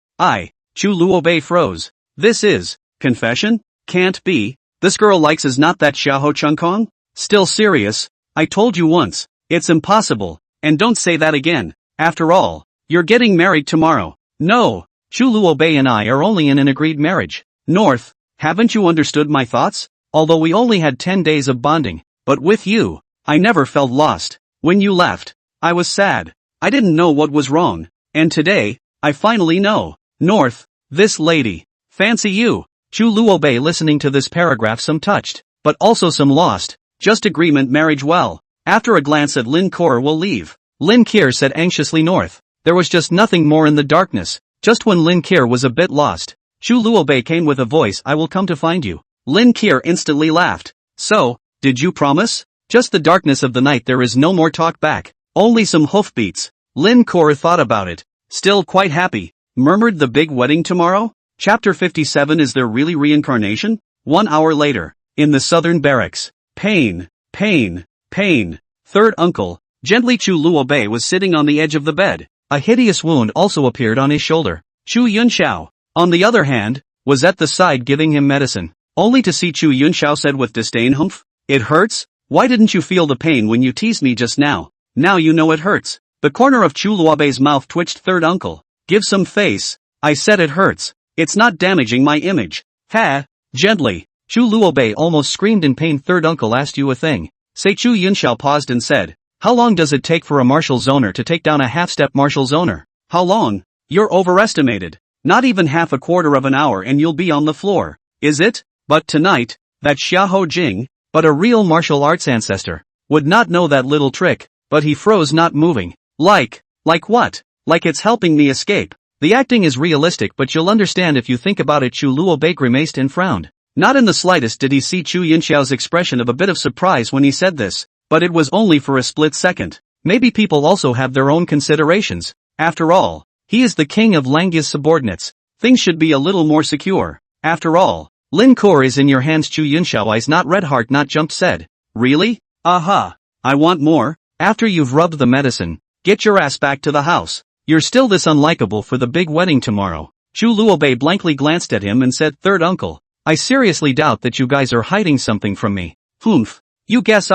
Chu Luobei froze. This is confession? Can't be. This girl likes is not that Xiahou Chungkong? Still serious? I told you once. It's impossible. And don't say that again. After all, you're getting married tomorrow. No. Chu Luobei and I are only in an agreed marriage. North, haven't you understood my thoughts? Although we only had 10 days of bonding, but with you, I never felt lost. When you left, I was sad. I didn't know what was wrong. And today, I finally know. North, this lady. Fancy you. Chu Luobei listening to this paragraph, some touched, but also some lost. Just agreement marriage well. After a glance at Lin Kor will leave. Lin Kier said anxiously north. There was just nothing more in the darkness. Just when Lin Kier was a bit lost, Chu Luobei came with a voice, I will come to find you. Lin Kier instantly laughed. So, did you promise? Just the darkness of the night, there is no more talk back. Only some hoofbeats. Lin Kor thought about it. Still quite happy. Murmured the big wedding tomorrow? Chapter 57. Is there really reincarnation? 1 hour later. In the southern barracks. Pain. Pain. Pain. Third uncle. Gently Chu Luobei was sitting on the edge of the bed. A hideous wound also appeared on his shoulder. Chu Yunxiao, on the other hand, was at the side giving him medicine. Only to see Chu Yunxiao said with disdain, humph. It hurts? Why didn't you feel the pain when you teased me just now? Now you know it hurts. The corner of Chu Luobei's mouth twitched. Third uncle. Give some face. I said it hurts. It's not damaging my image. Ha! Gently. Chu Luobei almost screamed in pain. Third uncle asked you a thing. Say. Chu Yunxiao paused and said. How long does it take for a martial zoner to take down a half-step martial zoner? How long? You're overestimated. Not even half a quarter of an hour and you'll be on the floor. Is it? But tonight, that Xiahou Jing, but a real martial arts ancestor, would not know that little trick, but he froze not moving. Like what? Like it's helping me escape. The acting is realistic but you'll understand if you think about it. Chu Luobei grimaced and frowned. Not in the slightest did he see Chu Yunxiao's expression of a bit of surprise when he said this. But it was only for a split second. Maybe people also have their own considerations. After all, he is the king of Langya's subordinates. Things should be a little more secure. After all, Lin Kor is in your hands. Chu Yunxiao, eyes not red, heart not jumped, said. Really? Aha. I want more. After you've rubbed the medicine, get your ass back to the house. You're still this unlikable for the big wedding tomorrow. Chu Luobei blankly glanced at him and said, Third uncle, I seriously doubt that you guys are hiding something from me. Humph. You guess.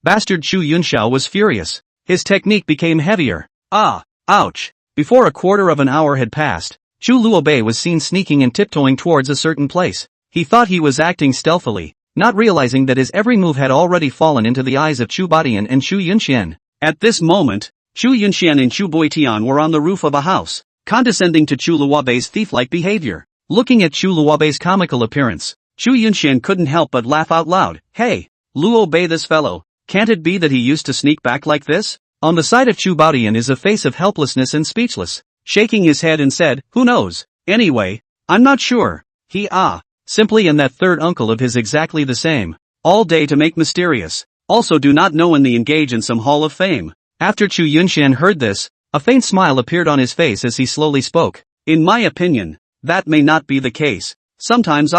Bastard. Chu Yunxiao was furious. His technique became heavier. Ouch. Before a quarter of an hour had passed, Chu Luobei was seen sneaking and tiptoeing towards a certain place. He thought he was acting stealthily, not realizing that his every move had already fallen into the eyes of Chu Badian and Chu Yunxian. At this moment, Chu Yunxian and Chu Boitian were on the roof of a house, condescending to Chu Luobei's thief-like behavior. Looking at Chu Luobei's comical appearance, Chu Yunxian couldn't help but laugh out loud. Hey, Luobei, this fellow. Can't it be that he used to sneak back like this? On the side of Chu Baodian is a face of helplessness and speechless, shaking his head and said, who knows? Anyway, I'm not sure. Simply, and that third uncle of his exactly the same. All day to make mysterious. Also do not know and they engage in some hall of fame. After Chu Yunxian heard this, a faint smile appeared on his face as he slowly spoke. In my opinion, that may not be the case. Sometimes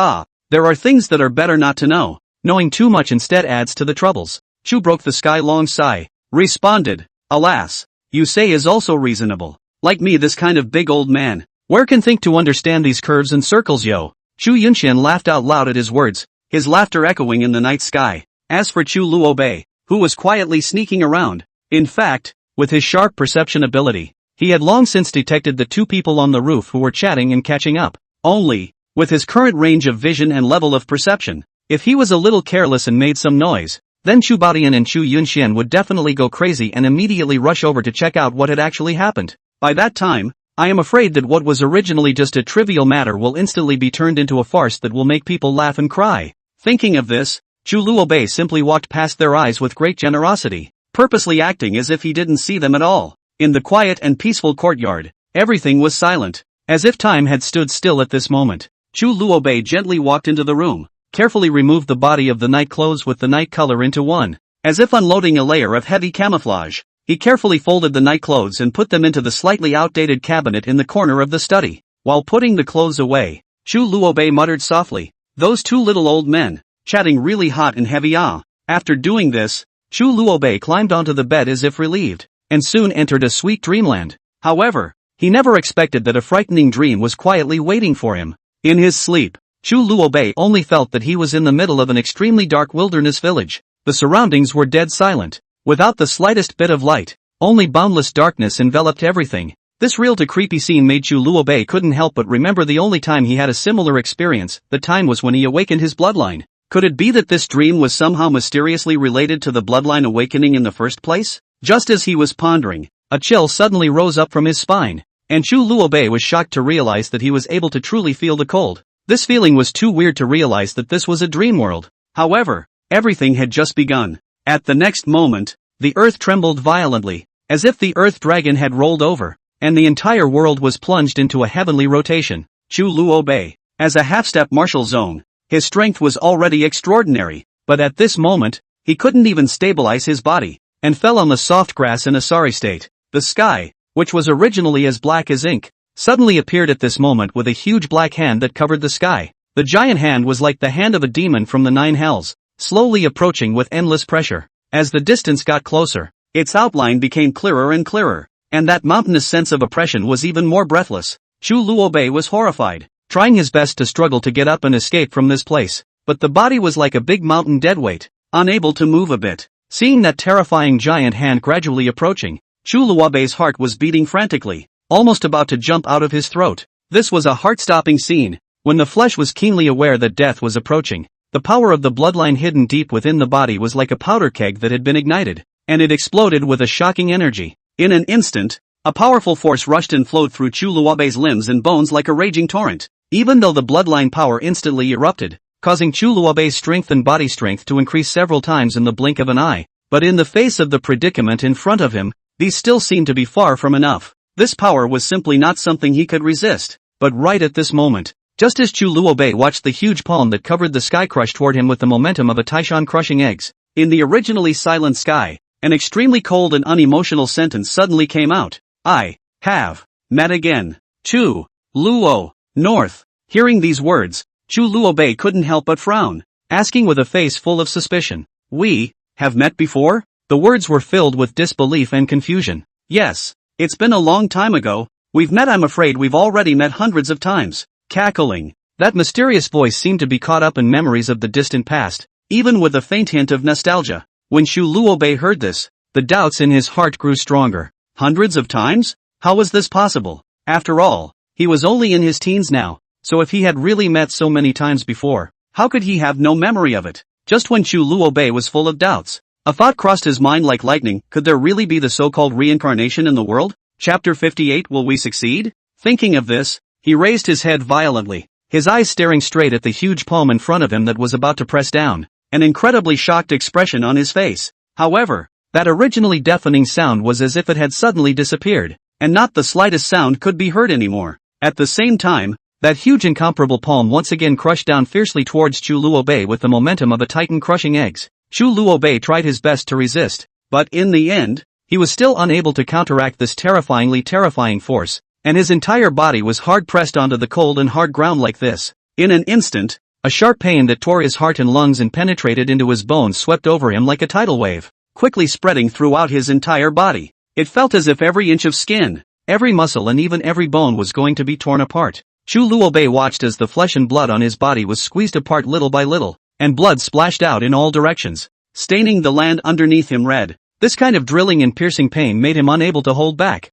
there are things that are better not to know. Knowing too much instead adds to the troubles. Chu broke the sky long sigh. Responded. Alas. You say is also reasonable. Like me, this kind of big old man. Where can think to understand these curves and circles, yo? Chu Yunxian laughed out loud at his words, his laughter echoing in the night sky. As for Chu Luobei, who was quietly sneaking around, in fact, with his sharp perception ability, he had long since detected the two people on the roof who were chatting and catching up. Only, with his current range of vision and level of perception, if he was a little careless and made some noise, then Chu Badian and Chu Yunxian would definitely go crazy and immediately rush over to check out what had actually happened. By that time, I am afraid that what was originally just a trivial matter will instantly be turned into a farce that will make people laugh and cry. Thinking of this, Chu Luobei simply walked past their eyes with great generosity, purposely acting as if he didn't see them at all. In the quiet and peaceful courtyard, everything was silent, as if time had stood still at this moment. Chu Luobei gently walked into the room, carefully removed the body of the night clothes with the night color into one, as if unloading a layer of heavy camouflage. He carefully folded the night clothes and put them into the slightly outdated cabinet in the corner of the study. While putting the clothes away, Chu Luobei muttered softly, those two little old men, chatting really hot and heavy. After doing this, Chu Luobei climbed onto the bed as if relieved, and soon entered a sweet dreamland. However, he never expected that a frightening dream was quietly waiting for him. In his sleep, Chu Luobei only felt that he was in the middle of an extremely dark wilderness village. The surroundings were dead silent, without the slightest bit of light. Only boundless darkness enveloped everything. This real to creepy scene made Chu Luobei couldn't help but remember the only time he had a similar experience. The time was when he awakened his bloodline. Could it be that this dream was somehow mysteriously related to the bloodline awakening in the first place? Just as he was pondering, a chill suddenly rose up from his spine, and Chu Luobei was shocked to realize that he was able to truly feel the cold. This feeling was too weird to realize that this was a dream world. However, everything had just begun. At the next moment, the earth trembled violently, as if the earth dragon had rolled over, and the entire world was plunged into a heavenly rotation. Chu Luobei, as a half-step martial zone, his strength was already extraordinary, but at this moment, he couldn't even stabilize his body, and fell on the soft grass in a sorry state. The sky, which was originally as black as ink, suddenly appeared at this moment with a huge black hand that covered the sky. The giant hand was like the hand of a demon from the nine hells, slowly approaching with endless pressure. As the distance got closer, its outline became clearer and clearer, and that mountainous sense of oppression was even more breathless. Chu Luobei was horrified, trying his best to struggle to get up and escape from this place, but the body was like a big mountain deadweight, unable to move a bit. Seeing that terrifying giant hand gradually approaching, Chu Luobei's heart was beating frantically, almost about to jump out of his throat. This was a heart-stopping scene. When the flesh was keenly aware that death was approaching, the power of the bloodline hidden deep within the body was like a powder keg that had been ignited, and it exploded with a shocking energy. In an instant, a powerful force rushed and flowed through Chu Luobei's limbs and bones like a raging torrent. Even though the bloodline power instantly erupted, causing Chu Luobei's strength and body strength to increase several times in the blink of an eye, but in the face of the predicament in front of him, these still seemed to be far from enough. This power was simply not something he could resist. But right at this moment, just as Chu Luobei watched the huge palm that covered the sky crush toward him with the momentum of a Taishan crushing eggs, in the originally silent sky, an extremely cold and unemotional sentence suddenly came out. I have met again. Chu Luo North. Hearing these words, Chu Luobei couldn't help but frown, asking with a face full of suspicion. We have met before? The words were filled with disbelief and confusion. Yes, it's been a long time ago. We've met. I'm afraid we've already met hundreds of times. Cackling. That mysterious voice seemed to be caught up in memories of the distant past, even with a faint hint of nostalgia. When Chu Luobei heard this, the doubts in his heart grew stronger. Hundreds of times? How was this possible? After all, he was only in his teens now, so if he had really met so many times before, how could he have no memory of it? Just when Chu Luobei was full of doubts, a thought crossed his mind like lightning. Could there really be the so-called reincarnation in the world? Chapter 58. Will we succeed? Thinking of this, he raised his head violently, his eyes staring straight at the huge palm in front of him that was about to press down, an incredibly shocked expression on his face. However, that originally deafening sound was as if it had suddenly disappeared, and not the slightest sound could be heard anymore. At the same time, that huge incomparable palm once again crushed down fiercely towards Chu Luobei with the momentum of a titan crushing eggs. Chu Luobei tried his best to resist, but in the end, he was still unable to counteract this terrifying force, and his entire body was hard-pressed onto the cold and hard ground like this. In an instant, a sharp pain that tore his heart and lungs and penetrated into his bones swept over him like a tidal wave, quickly spreading throughout his entire body. It felt as if every inch of skin, every muscle and even every bone was going to be torn apart. Chu Luobei watched as the flesh and blood on his body was squeezed apart little by little, and blood splashed out in all directions, staining the land underneath him red. This kind of drilling and piercing pain made him unable to hold back.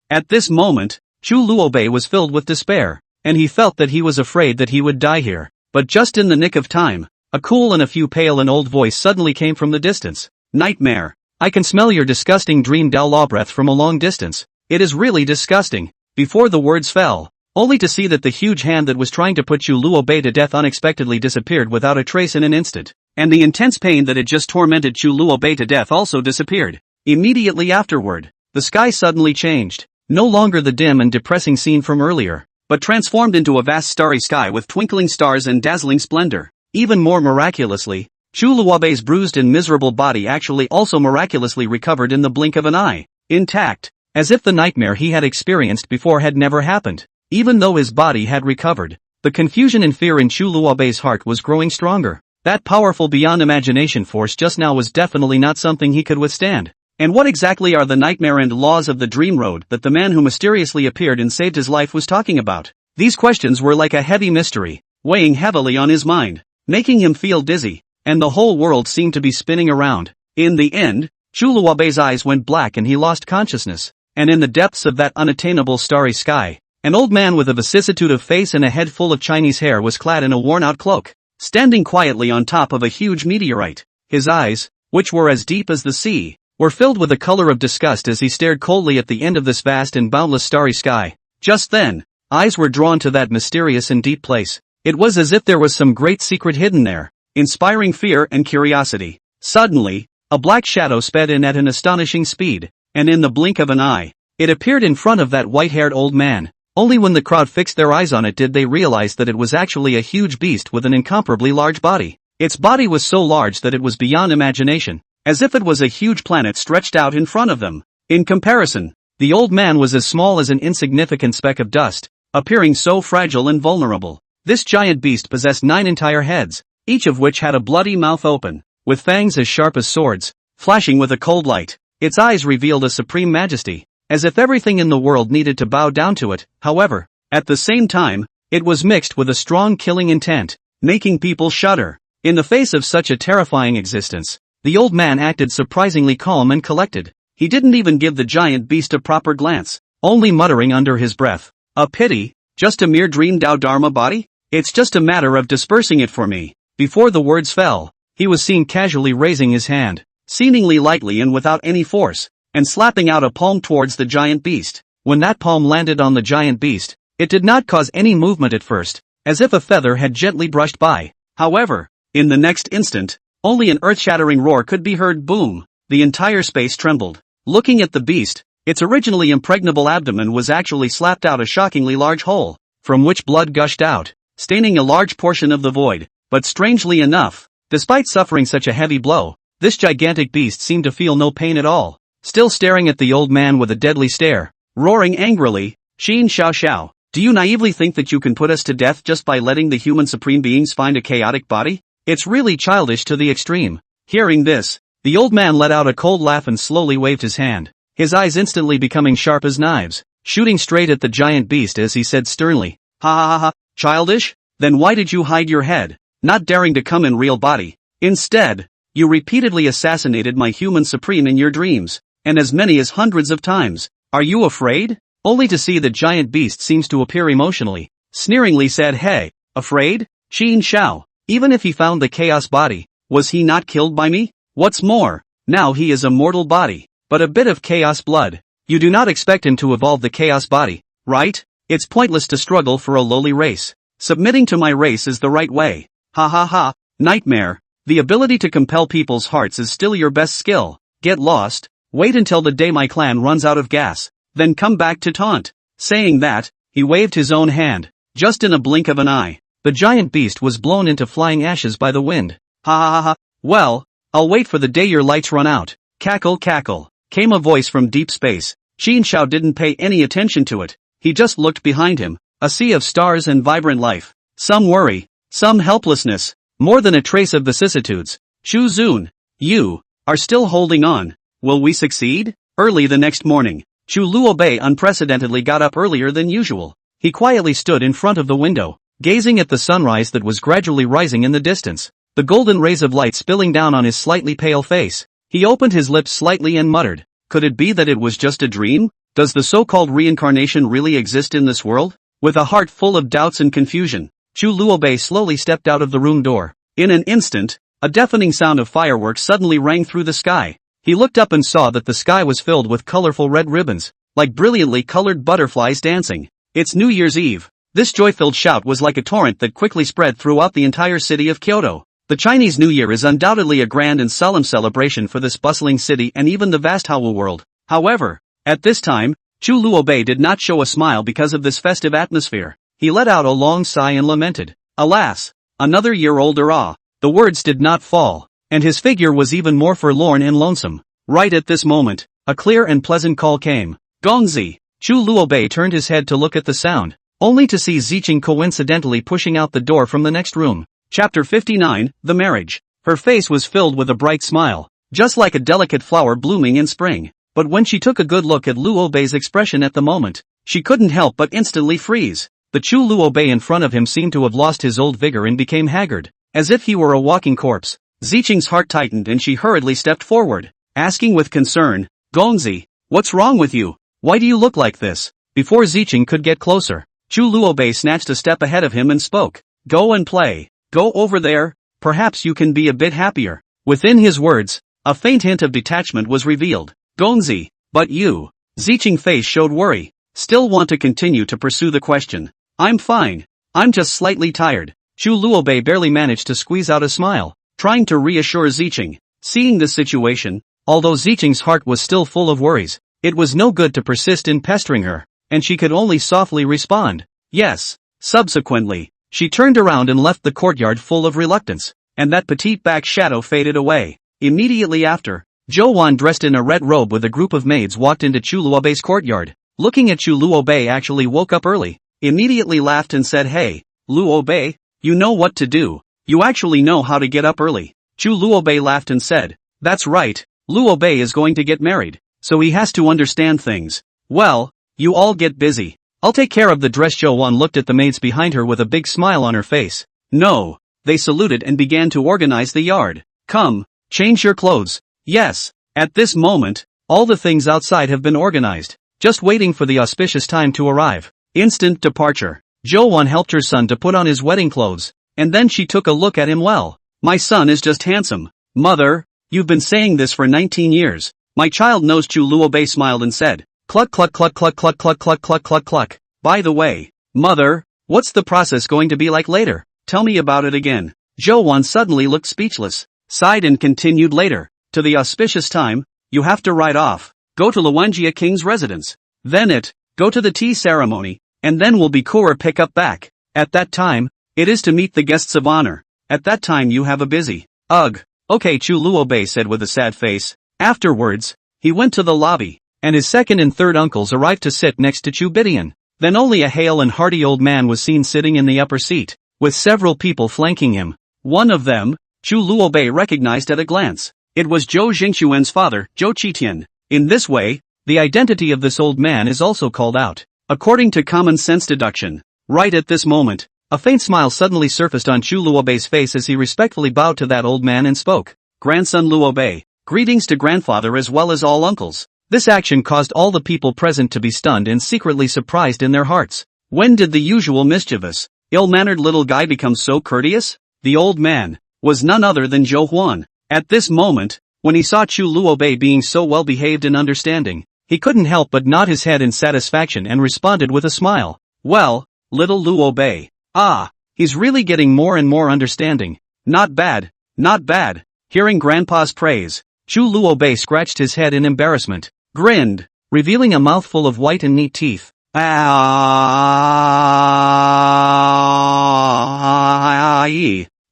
At this moment, Chu Luobei was filled with despair, and he felt that he was afraid that he would die here. But just in the nick of time, a cool and a few pale and old voice suddenly came from the distance. Nightmare. I can smell your disgusting dream Dao breath from a long distance. It is really disgusting. Before the words fell, only to see that the huge hand that was trying to put Chu Luobei to death unexpectedly disappeared without a trace in an instant, and the intense pain that had just tormented Chu Luobei to death also disappeared. Immediately afterward, the sky suddenly changed, no longer the dim and depressing scene from earlier, but transformed into a vast starry sky with twinkling stars and dazzling splendor. Even more miraculously, Chu Luobei's bruised and miserable body actually also miraculously recovered in the blink of an eye, intact, as if the nightmare he had experienced before had never happened. Even though his body had recovered, the confusion and fear in Chu Luobei's heart was growing stronger. That powerful beyond imagination force just now was definitely not something he could withstand. And what exactly are the nightmare and laws of the dream road that the man who mysteriously appeared and saved his life was talking about? These questions were like a heavy mystery, weighing heavily on his mind, making him feel dizzy, and the whole world seemed to be spinning around. In the end, Chu Luobei's eyes went black and he lost consciousness, and in the depths of that unattainable starry sky, an old man with a vicissitude of face and a head full of Chinese hair was clad in a worn-out cloak, standing quietly on top of a huge meteorite. His eyes, which were as deep as the sea, were filled with the color of disgust as he stared coldly at the end of this vast and boundless starry sky. Just then, eyes were drawn to that mysterious and deep place. It was as if there was some great secret hidden there, inspiring fear and curiosity. Suddenly, a black shadow sped in at an astonishing speed, and in the blink of an eye, it appeared in front of that white-haired old man. Only when the crowd fixed their eyes on it did they realize that it was actually a huge beast with an incomparably large body. Its body was so large that it was beyond imagination, as if it was a huge planet stretched out in front of them. In comparison, the old man was as small as an insignificant speck of dust, appearing so fragile and vulnerable. This giant beast possessed 9 entire heads, each of which had a bloody mouth open, with fangs as sharp as swords, flashing with a cold light. Its eyes revealed a supreme majesty, as if everything in the world needed to bow down to it. However, at the same time, it was mixed with a strong killing intent, making people shudder. In the face of such a terrifying existence, the old man acted surprisingly calm and collected. He didn't even give the giant beast a proper glance, only muttering under his breath, "A pity, just a mere dream Dharma body? It's just a matter of dispersing it for me." Before the words fell, he was seen casually raising his hand, seemingly lightly and without any force, and slapping out a palm towards the giant beast. When that palm landed on the giant beast, it did not cause any movement at first, as if a feather had gently brushed by. However, in the next instant, only an earth-shattering roar could be heard. Boom! The entire space trembled. Looking at the beast, its originally impregnable abdomen was actually slapped out a shockingly large hole, from which blood gushed out, staining a large portion of the void. But strangely enough, despite suffering such a heavy blow, this gigantic beast seemed to feel no pain at all, still staring at the old man with a deadly stare, roaring angrily, "Xin Xiao Xiao, do you naively think that you can put us to death just by letting the human supreme beings find a chaotic body? It's really childish to the extreme." Hearing this, the old man let out a cold laugh and slowly waved his hand, his eyes instantly becoming sharp as knives, shooting straight at the giant beast as he said sternly, "Ha ha ha ha, childish? Then why did you hide your head, not daring to come in real body? Instead, you repeatedly assassinated my human supreme in your dreams, and as many as hundreds of times. Are you afraid?" Only to see the giant beast seems to appear emotionally, sneeringly said, "Hey, afraid? Xin Xiao, even if he found the chaos body, was he not killed by me? What's more, now he is a mortal body, but a bit of chaos blood. You do not expect him to evolve the chaos body, right? It's pointless to struggle for a lowly race. Submitting to my race is the right way. Ha ha ha, nightmare. The ability to compel people's hearts is still your best skill. Get lost, wait until the day my clan runs out of gas, then come back to taunt." Saying that, he waved his own hand. Just in a blink of an eye, the giant beast was blown into flying ashes by the wind. "Ha ha ha ha, well, I'll wait for the day your lights run out." Cackle cackle, came a voice from deep space. Xin Xiao didn't pay any attention to it. He just looked behind him, a sea of stars and vibrant life. Some worry, some helplessness, more than a trace of vicissitudes. "Chu Zun, you are still holding on. Will we succeed?" Early the next morning, Chu Luobei unprecedentedly got up earlier than usual. He quietly stood in front of the window, gazing at the sunrise that was gradually rising in the distance, the golden rays of light spilling down on his slightly pale face. He opened his lips slightly and muttered, "Could it be that it was just a dream? Does the so-called reincarnation really exist in this world?" With a heart full of doubts and confusion, Chu Luobei slowly stepped out of the room door. In an instant, a deafening sound of fireworks suddenly rang through the sky. He looked up and saw that the sky was filled with colorful red ribbons, like brilliantly colored butterflies dancing. It's New Year's Eve. This joy-filled shout was like a torrent that quickly spread throughout the entire city of Kyoto. The Chinese New Year is undoubtedly a grand and solemn celebration for this bustling city and even the vast Howell world. However, at this time, Chu Luobei did not show a smile because of this festive atmosphere. He let out a long sigh and lamented, "Alas, another year older." The words did not fall, and his figure was even more forlorn and lonesome. Right at this moment, a clear and pleasant call came. "Gongzi!" Chu Luobei turned his head to look at the sound, only to see Ziqing coincidentally pushing out the door from the next room. Chapter 59, The Marriage. Her face was filled with a bright smile, just like a delicate flower blooming in spring. But when she took a good look at Luobei's expression at the moment, she couldn't help but instantly freeze. The Chu Luobei in front of him seemed to have lost his old vigor and became haggard, as if he were a walking corpse. Ziqing's heart tightened and she hurriedly stepped forward, asking with concern, "Gongzi, what's wrong with you? Why do you look like this?" Before Ziqing could get closer, Chu Luobei snatched a step ahead of him and spoke, "Go and play. Go over there, perhaps you can be a bit happier." Within his words, a faint hint of detachment was revealed. "Gongzi, but you?" Ziqing's face showed worry. "Still want to continue to pursue the question?" "I'm fine. I'm just slightly tired." Chu Luobei barely managed to squeeze out a smile, trying to reassure Ziqing. Seeing the situation, although Ziqing's heart was still full of worries, it was no good to persist in pestering her, and she could only softly respond, yes. Subsequently, she turned around and left the courtyard full of reluctance, and that petite back shadow faded away. Immediately after, Zhou Wan dressed in a red robe with a group of maids walked into Chu Luobei's courtyard. Looking at Chu Luobei actually woke up early, immediately laughed and said, hey, Luobei, you know what to do, you actually know how to get up early. Chu Luobei laughed and said, that's right, Luobei is going to get married, so he has to understand things. Well, you all get busy. I'll take care of the dress. Zhou Wan looked at the maids behind her with a big smile on her face. No. They saluted and began to organize the yard. Come, change your clothes. Yes. At this moment, all the things outside have been organized, just waiting for the auspicious time to arrive. Instant departure. Zhou Wan helped her son to put on his wedding clothes, and then she took a look at him. Well, my son is just handsome. Mother, you've been saying this for 19 years. My child knows. Chu Luobei smiled and said, cluck cluck cluck cluck cluck cluck cluck cluck cluck cluck. By the way, mother, what's the process going to be like later? Tell me about it again. Zhou Wan suddenly looked speechless, sighed and continued later. To the auspicious time, you have to ride off, go to Luanjia King's residence, then go to the tea ceremony, and then will be Kura pick up back. At that time, it is to meet the guests of honor. At that time you have a busy. Ugh. Okay, Chu Luobei said with a sad face. Afterwards, he went to the lobby, and his second and third uncles arrived to sit next to Chu Bidian. Then only a hale and hearty old man was seen sitting in the upper seat, with several people flanking him. One of them, Chu Luobei recognized at a glance. It was Zhou Jingxuan's father, Zhou Qitian. In this way, the identity of this old man is also called out, according to common sense deduction. Right at this moment, a faint smile suddenly surfaced on Chu Luobei's face as he respectfully bowed to that old man and spoke. Grandson Luobei, greetings to grandfather as well as all uncles. This action caused all the people present to be stunned and secretly surprised in their hearts. When did the usual mischievous, ill-mannered little guy become so courteous? The old man was none other than Zhou Huan. At this moment, when he saw Chu Luobei being so well-behaved and understanding, he couldn't help but nod his head in satisfaction and responded with a smile. Well, little Luobei. Ah, he's really getting more and more understanding. Not bad, not bad. Hearing Grandpa's praise, Chu Luobei scratched his head in embarrassment, grinned, revealing a mouthful of white and neat teeth.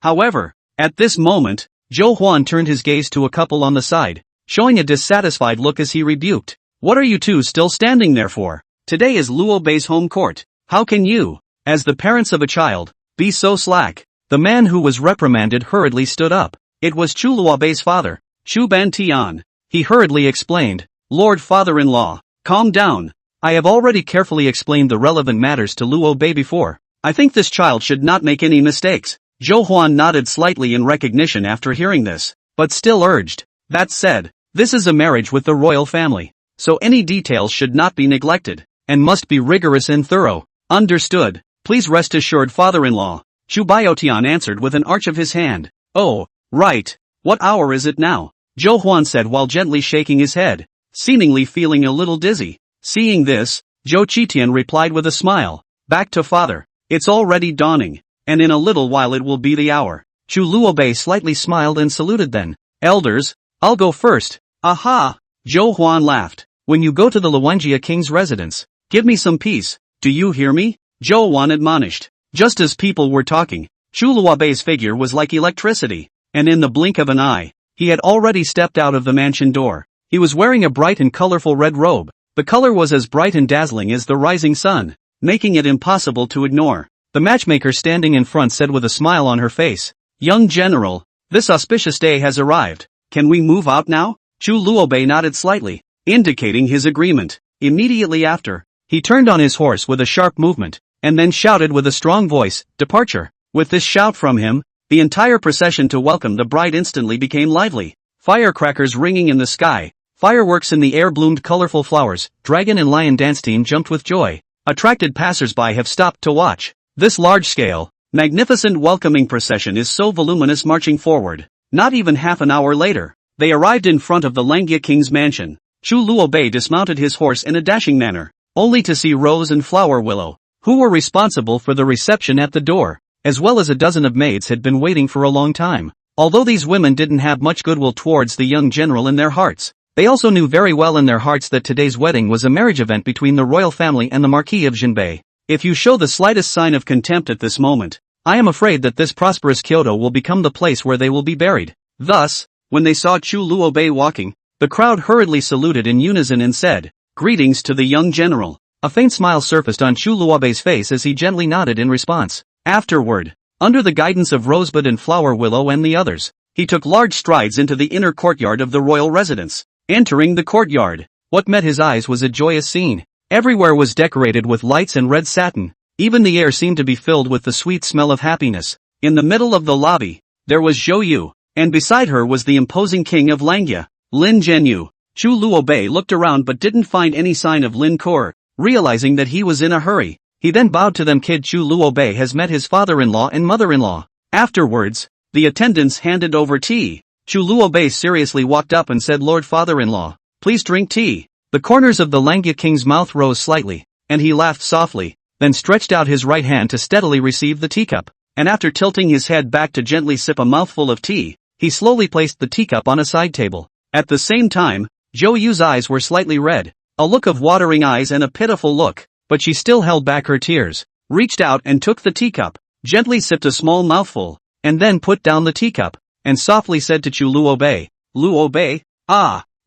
However, at this moment, Zhou Huan turned his gaze to a couple on the side, showing a dissatisfied look as he rebuked. What are you two still standing there for? Today is Luobei's home court. How can you, as the parents of a child, be so slack? The man who was reprimanded hurriedly stood up. It was Chu Luobei's father, Chu Ban Tian. He hurriedly explained, Lord father-in-law, calm down. I have already carefully explained the relevant matters to Luobei before. I think this child should not make any mistakes. Zhou Huan nodded slightly in recognition after hearing this, but still urged. That said, this is a marriage with the royal family, so any details should not be neglected, and must be rigorous and thorough. Understood. Please rest assured father-in-law. Chu Biotian answered with an arch of his hand. Oh, right. What hour is it now? Zhou Huan said while gently shaking his head, seemingly feeling a little dizzy. Seeing this, Zhou Qitian replied with a smile. Back to father. It's already dawning, and in a little while it will be the hour. Chu Luobei slightly smiled and saluted then. Elders, I'll go first. Aha! Zhou Huan laughed. When you go to the Luanjia King's residence, give me some peace. Do you hear me? Zhou Huan admonished. Just as people were talking, Chu Luobei's figure was like electricity, and in the blink of an eye, he had already stepped out of the mansion door. He was wearing a bright and colorful red robe. The color was as bright and dazzling as the rising sun, making it impossible to ignore. The matchmaker standing in front said with a smile on her face, Young General, this auspicious day has arrived. Can we move out now? Chu Luobei nodded slightly, indicating his agreement. Immediately after, he turned on his horse with a sharp movement, and then shouted with a strong voice, Departure. With this shout from him, the entire procession to welcome the bride instantly became lively. Firecrackers ringing in the sky, fireworks in the air bloomed colorful flowers, dragon and lion dance team jumped with joy. Attracted passers-by have stopped to watch. This large-scale, magnificent welcoming procession is so voluminous marching forward. Not even half an hour later, they arrived in front of the Luanjia King's mansion. Chu Luobei dismounted his horse in a dashing manner, only to see Rose and Flower Willow, who were responsible for the reception at the door. as well as a dozen of maids had been waiting for a long time. Although these women didn't have much goodwill towards the young general in their hearts, they also knew very well in their hearts that today's wedding was a marriage event between the royal family and the Marquis of Jinbei. If you show the slightest sign of contempt at this moment, I am afraid that this prosperous Kyoto will become the place where they will be buried. Thus, when they saw Chu Luobei walking, the crowd hurriedly saluted in unison and said, "Greetings to the young general." A faint smile surfaced on Chu Luobei's face as he gently nodded in response. Afterward, under the guidance of Rosebud and Flower Willow and the others, he took large strides into the inner courtyard of the royal residence. Entering the courtyard, what met his eyes was a joyous scene. Everywhere was decorated with lights and red satin. Even the air seemed to be filled with the sweet smell of happiness. In the middle of the lobby, there was Zhou Yu, and beside her was the imposing king of Langya, Lin Zhenyu. Chu Luobei looked around but didn't find any sign of Lin Kor. Realizing that he was in a hurry, he then bowed to them. Kid Chu Luobei has met his father-in-law and mother-in-law. Afterwards, the attendants handed over tea. Chu Luobei seriously walked up and said, "Lord father-in-law, please drink tea." The corners of the Langya king's mouth rose slightly, and he laughed softly, then stretched out his right hand to steadily receive the teacup, and after tilting his head back to gently sip a mouthful of tea, he slowly placed the teacup on a side table. At the same time, Zhou Yu's eyes were slightly red, a look of watering eyes and a pitiful look, but she still held back her tears, reached out and took the teacup, gently sipped a small mouthful, and then put down the teacup, and softly said to Chu Luobei, "Luobei,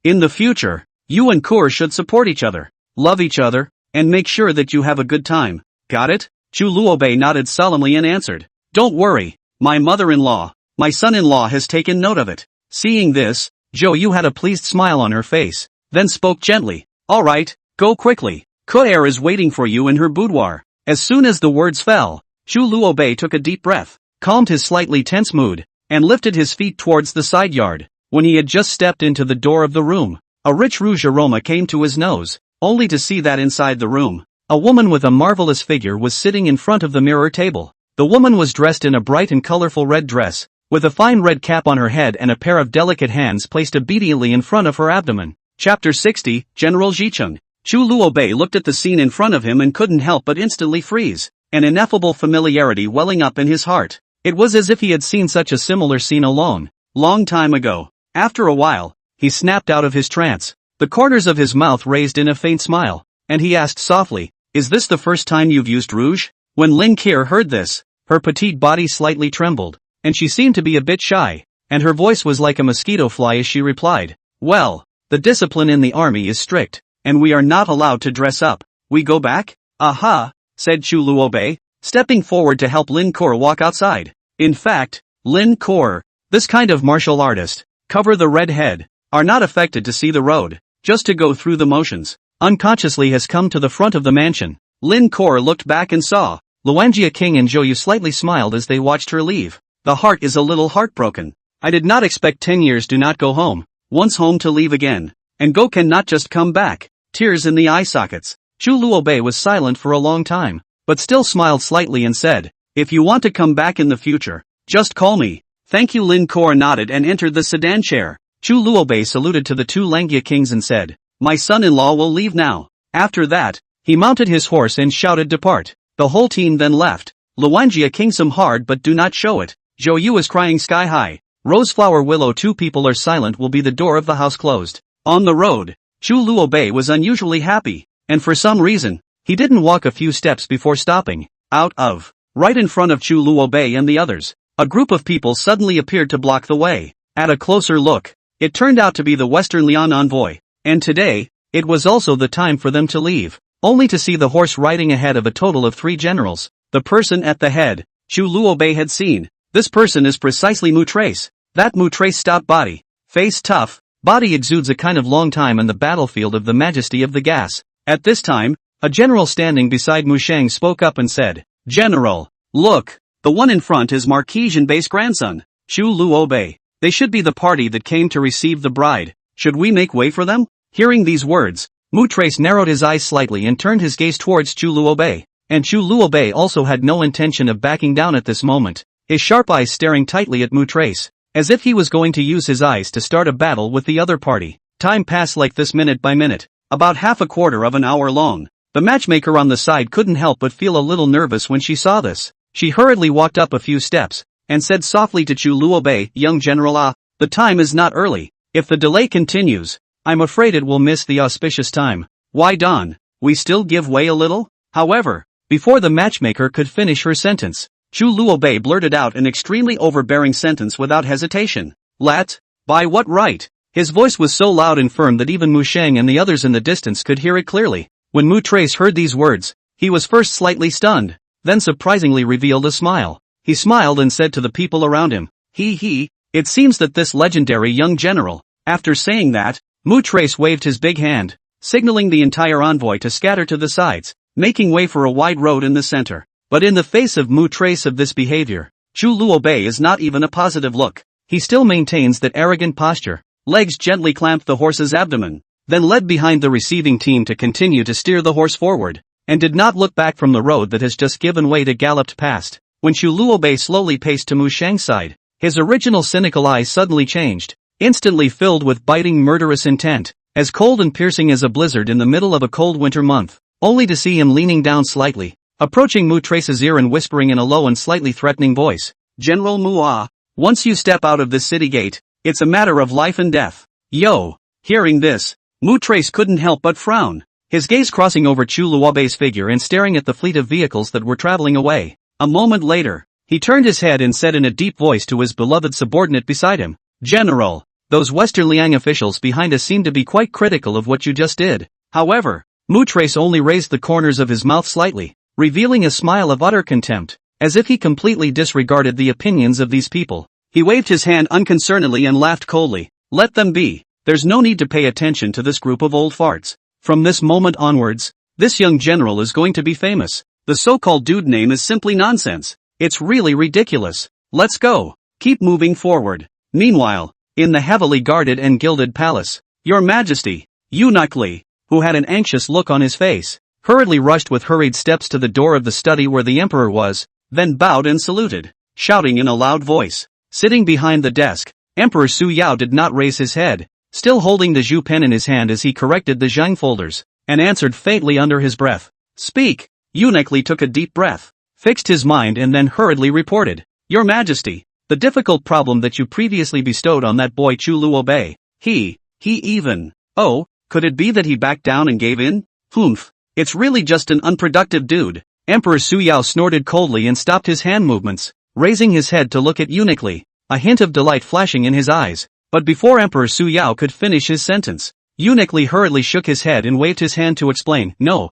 in the future, you and Kor should support each other, love each other, and make sure that you have a good time. Got it?" Chu Luobei nodded solemnly and answered, "Don't worry, my mother-in-law, my son-in-law has taken note of it." Seeing this, Zhou Yu had a pleased smile on her face, then spoke gently, "All right, go quickly. Ko-er is waiting for you in her boudoir." As soon as the words fell, Chu Luobei took a deep breath, calmed his slightly tense mood, and lifted his feet towards the side yard. When he had just stepped into the door of the room, a rich rouge aroma came to his nose, only to see that inside the room, a woman with a marvelous figure was sitting in front of the mirror table. The woman was dressed in a bright and colorful red dress, with a fine red cap on her head and a pair of delicate hands placed obediently in front of her abdomen. Chapter 60, General Ziqing. Chu Luobei looked at the scene in front of him and couldn't help but instantly freeze, an ineffable familiarity welling up in his heart. It was as if he had seen such a similar scene long time ago. After a while, he snapped out of his trance, the corners of his mouth raised in a faint smile, and he asked softly, "Is this the first time you've used rouge?" When Lin Kor heard this, her petite body slightly trembled, and she seemed to be a bit shy, and her voice was like a mosquito fly as she replied, "Well, the discipline in the army is strict, and we are not allowed to dress up. We go back?" "Aha," said Chu Luobei, stepping forward to help Lin Kor walk outside. In fact, Lin Kor, this kind of martial artist, cover the red head, are not affected to see the road, just to go through the motions, unconsciously has come to the front of the mansion. Lin Kor looked back and saw, Luanjia King and Zhou Yu slightly smiled as they watched her leave. The heart is a little heartbroken. I did not expect 10 years do not go home, once home to leave again, and go can not just come back, tears in the eye sockets. Chu Luobei was silent for a long time, but still smiled slightly and said, "If you want to come back in the future, just call me." "Thank you." Lin Kor nodded and entered the sedan chair. Chu Luobei saluted to the two Langya kings and said, "My son-in-law will leave now." After that, he mounted his horse and shouted, "Depart." The whole team then left. Luanjia King some hard but do not show it. Zhou Yu is crying sky high. Roseflower Willow, two people are silent, will be the door of the house closed. On the road, Chu Luobei was unusually happy, and for some reason, he didn't walk a few steps before stopping. Right in front of Chu Luobei and the others, a group of people suddenly appeared to block the way. At a closer look, it turned out to be the Western Lian envoy, and today, it was also the time for them to leave, only to see the horse riding ahead of a total of 3 generals. The person at the head, Chu Luobei had seen. This person is precisely Mutrace. That Mutrace stout body, face tough, body exudes a kind of long time on the battlefield of the majesty of the gas. At this time, a general standing beside Mu Sheng spoke up and said, "General, look, the one in front is Marquis Jinbei's grandson, Chu Luobei. They should be the party that came to receive the bride. Should we make way for them?" Hearing these words, Mutrace narrowed his eyes slightly and turned his gaze towards Chu Luobei, and Chu Luobei also had no intention of backing down at this moment, his sharp eyes staring tightly at Mutrace, as if he was going to use his eyes to start a battle with the other party. Time passed like this minute by minute, about half a quarter of an hour long. The matchmaker on the side couldn't help but feel a little nervous when she saw this. She hurriedly walked up a few steps, and said softly to Chu Luobei, "Young General, the time is not early. If the delay continues, I'm afraid it will miss the auspicious time. Why don't we still give way a little?" However, before the matchmaker could finish her sentence, Chu Luobei blurted out an extremely overbearing sentence without hesitation. "Let? By what right?" His voice was so loud and firm that even Mu Sheng and the others in the distance could hear it clearly. When Mu Trace heard these words, he was first slightly stunned, then surprisingly revealed a smile. He smiled and said to the people around him, "It seems that this legendary young general." After saying that, Mu Trace waved his big hand, signaling the entire envoy to scatter to the sides, making way for a wide road in the center. But in the face of Mu Trace of this behavior, Chu Luobei is not even a positive look. He still maintains that arrogant posture, legs gently clamped the horse's abdomen, then led behind the receiving team to continue to steer the horse forward, and did not look back from the road that has just given way to galloped past. When Chu Luobei slowly paced to Mu Sheng's side, his original cynical eyes suddenly changed, instantly filled with biting murderous intent, as cold and piercing as a blizzard in the middle of a cold winter month, only to see him leaning down slightly, approaching Mu Trace's ear and whispering in a low and slightly threatening voice, "General Mua, once you step out of this city gate, it's a matter of life and death." Yo! Hearing this, Mu Trace couldn't help but frown, his gaze crossing over Chu Luobei's figure and staring at the fleet of vehicles that were traveling away. A moment later, he turned his head and said in a deep voice to his beloved subordinate beside him, "General, those Western Liang officials behind us seem to be quite critical of what you just did." However, Mu Trace only raised the corners of his mouth slightly, revealing a smile of utter contempt, as if he completely disregarded the opinions of these people. He waved his hand unconcernedly and laughed coldly. "Let them be. There's no need to pay attention to this group of old farts. From this moment onwards, this young general is going to be famous. The so-called dude name is simply nonsense. It's really ridiculous. Let's go. Keep moving forward." Meanwhile, in the heavily guarded and gilded palace, Your Majesty, Eunuch Li, who had an anxious look on his face, hurriedly rushed with hurried steps to the door of the study where the emperor was, then bowed and saluted, shouting in a loud voice. Sitting behind the desk, Emperor Su Yao did not raise his head, still holding the Zhu pen in his hand as he corrected the Zhang folders, and answered faintly under his breath. "Speak." Eunuch Li took a deep breath, fixed his mind and then hurriedly reported, "Your Majesty, the difficult problem that you previously bestowed on that boy Chu Luobei, he even, oh, could it be that he backed down and gave in? Humph, it's really just an unproductive dude." Emperor Su Yao snorted coldly and stopped his hand movements, raising his head to look at Eunuch Li, a hint of delight flashing in his eyes. But before Emperor Su Yao could finish his sentence, Eunuch Li hurriedly shook his head and waved his hand to explain, "No,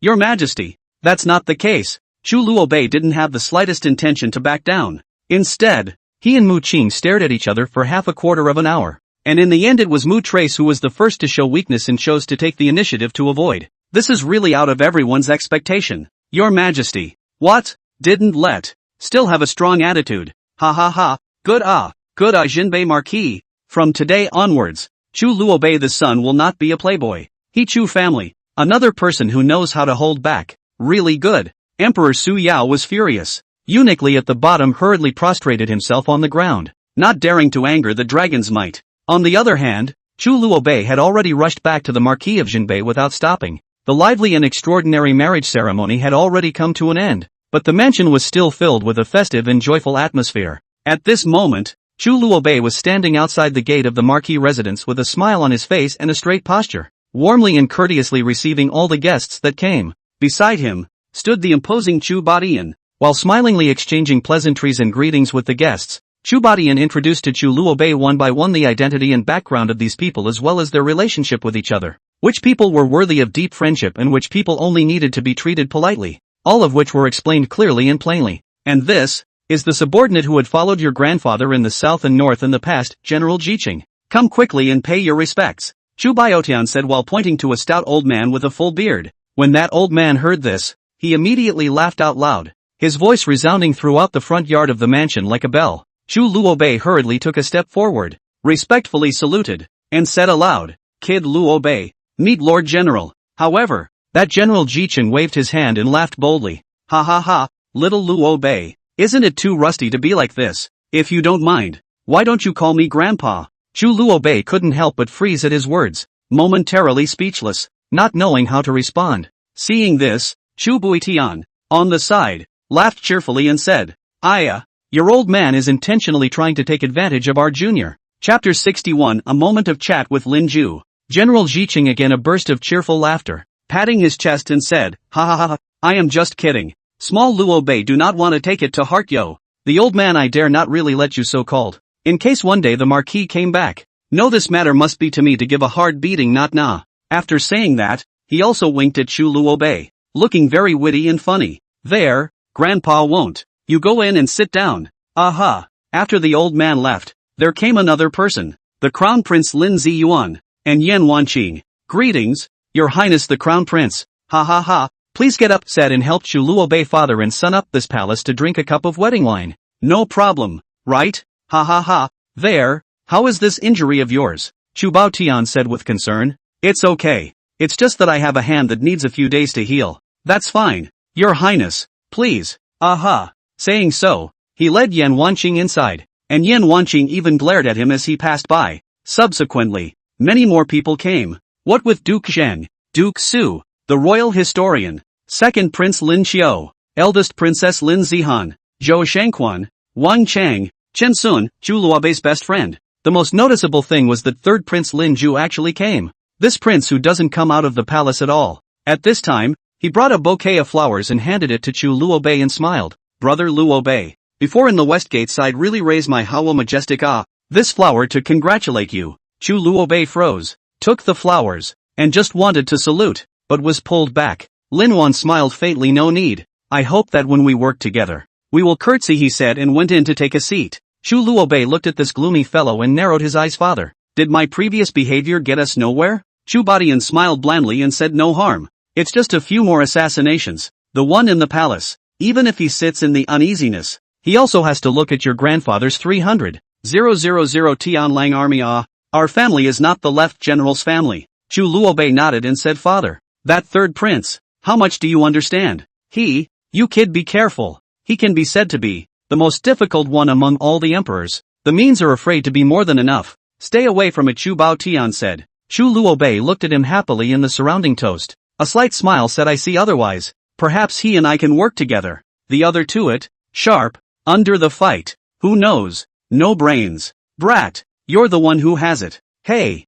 Your Majesty, that's not the case. Chu Luobei didn't have the slightest intention to back down. Instead, he and Mu Qing stared at each other for half a quarter of an hour, and in the end it was Mu Trace who was the first to show weakness and chose to take the initiative to avoid. This is really out of everyone's expectation. Your Majesty, what? Didn't let? Still have a strong attitude. Ha ha ha, good Jinbei Marquis. From today onwards, Chu Luobei the son will not be a playboy. He Chu family, another person who knows how to hold back. Really good." Emperor Su Yao was furious. Eunuch Li at the bottom hurriedly prostrated himself on the ground, not daring to anger the dragon's might. On the other hand, Chu Luobei had already rushed back to the Marquis of Jinbei without stopping. The lively and extraordinary marriage ceremony had already come to an end, but the mansion was still filled with a festive and joyful atmosphere. At this moment, Chu Luobei was standing outside the gate of the Marquis residence with a smile on his face and a straight posture, warmly and courteously receiving all the guests that came. Beside him stood the imposing Chu Badian. While smilingly exchanging pleasantries and greetings with the guests, Chu Badian introduced to Chu Luobei one by one the identity and background of these people as well as their relationship with each other, which people were worthy of deep friendship and which people only needed to be treated politely, all of which were explained clearly and plainly. "And this is the subordinate who had followed your grandfather in the south and north in the past, General Ziqing. Come quickly and pay your respects," Chu Biotian said while pointing to a stout old man with a full beard. When that old man heard this, he immediately laughed out loud, his voice resounding throughout the front yard of the mansion like a bell. Chu Luobei hurriedly took a step forward, respectfully saluted, and said aloud, "Kid Luobei, meet Lord General." However, that General Ziqing waved his hand and laughed boldly. "Ha ha ha, little Luobei. Isn't it too rusty to be like this? If you don't mind, why don't you call me Grandpa?" Chu Luobei couldn't help but freeze at his words, momentarily speechless, not knowing how to respond. Seeing this, Chu Buitian, on the side, laughed cheerfully and said, your old man is intentionally trying to take advantage of our junior. Chapter 61 A moment of chat with Lin Ju. General Ziqing again a burst of cheerful laughter, patting his chest and said, ha ha ha, I am just kidding. Small Luo Bei do not want to take it to heart yo. The old man I dare not really let you so-called. In case one day the Marquis came back. No this matter must be to me to give a hard beating not nah. After saying that, he also winked at Chu Luo Bei, looking very witty and funny. There, Grandpa won't. You go in and sit down. Aha. After the old man left, there came another person. The Crown Prince Lin Ziyuan, and Yan Wanqing. Greetings, Your Highness the Crown Prince. Ha ha ha. Please get up said and helped Chu Luo Bei father and son up this palace to drink a cup of wedding wine. No problem, right? Ha ha ha. There, how is this injury of yours? Chu Baotian said with concern. It's okay. It's just that I have a hand that needs a few days to heal. That's fine. Your Highness, please. Aha. Saying so, he led Yan Wanqing inside, and Yan Wanqing even glared at him as he passed by. Subsequently, many more people came. What with Duke Zheng, Duke Su, the royal historian, second Prince Lin Qiu, eldest Princess Lin Zihan, Zhou Shangquan, Wang Chang, Chen Sun, Chu Luobei's best friend. The most noticeable thing was that third Prince Lin Ju actually came. This prince who doesn't come out of the palace at all. At this time, he brought a bouquet of flowers and handed it to Chu Luo Bei and smiled. Brother Luo Bei, before in the Westgate side really raise my how majestic this flower to congratulate you. Chu Luo Bei froze, took the flowers, and just wanted to salute, but was pulled back. Lin Wan smiled faintly no need. I hope that when we work together, we will curtsy he said and went in to take a seat. Chu Luo Bei looked at this gloomy fellow and narrowed his eyes. Father, did my previous behavior get us nowhere? Chu Badian smiled blandly and said no harm. It's just a few more assassinations. The one in the palace. Even if he sits in the uneasiness, he also has to look at your grandfather's 300,000 Tianlang army. Our family is not the left general's family. Chu Luo Bei nodded and said father, that third prince, how much do you understand? You kid be careful. He can be said to be the most difficult one among all the emperors. The means are afraid to be more than enough. Stay away from it Chu Baotian said. Chu Luo Bei looked at him happily in the surrounding toast. A slight smile said I see otherwise. Perhaps he and I can work together. The other to it, sharp, under the fight. Who knows? No brains. Brat, you're the one who has it. Hey,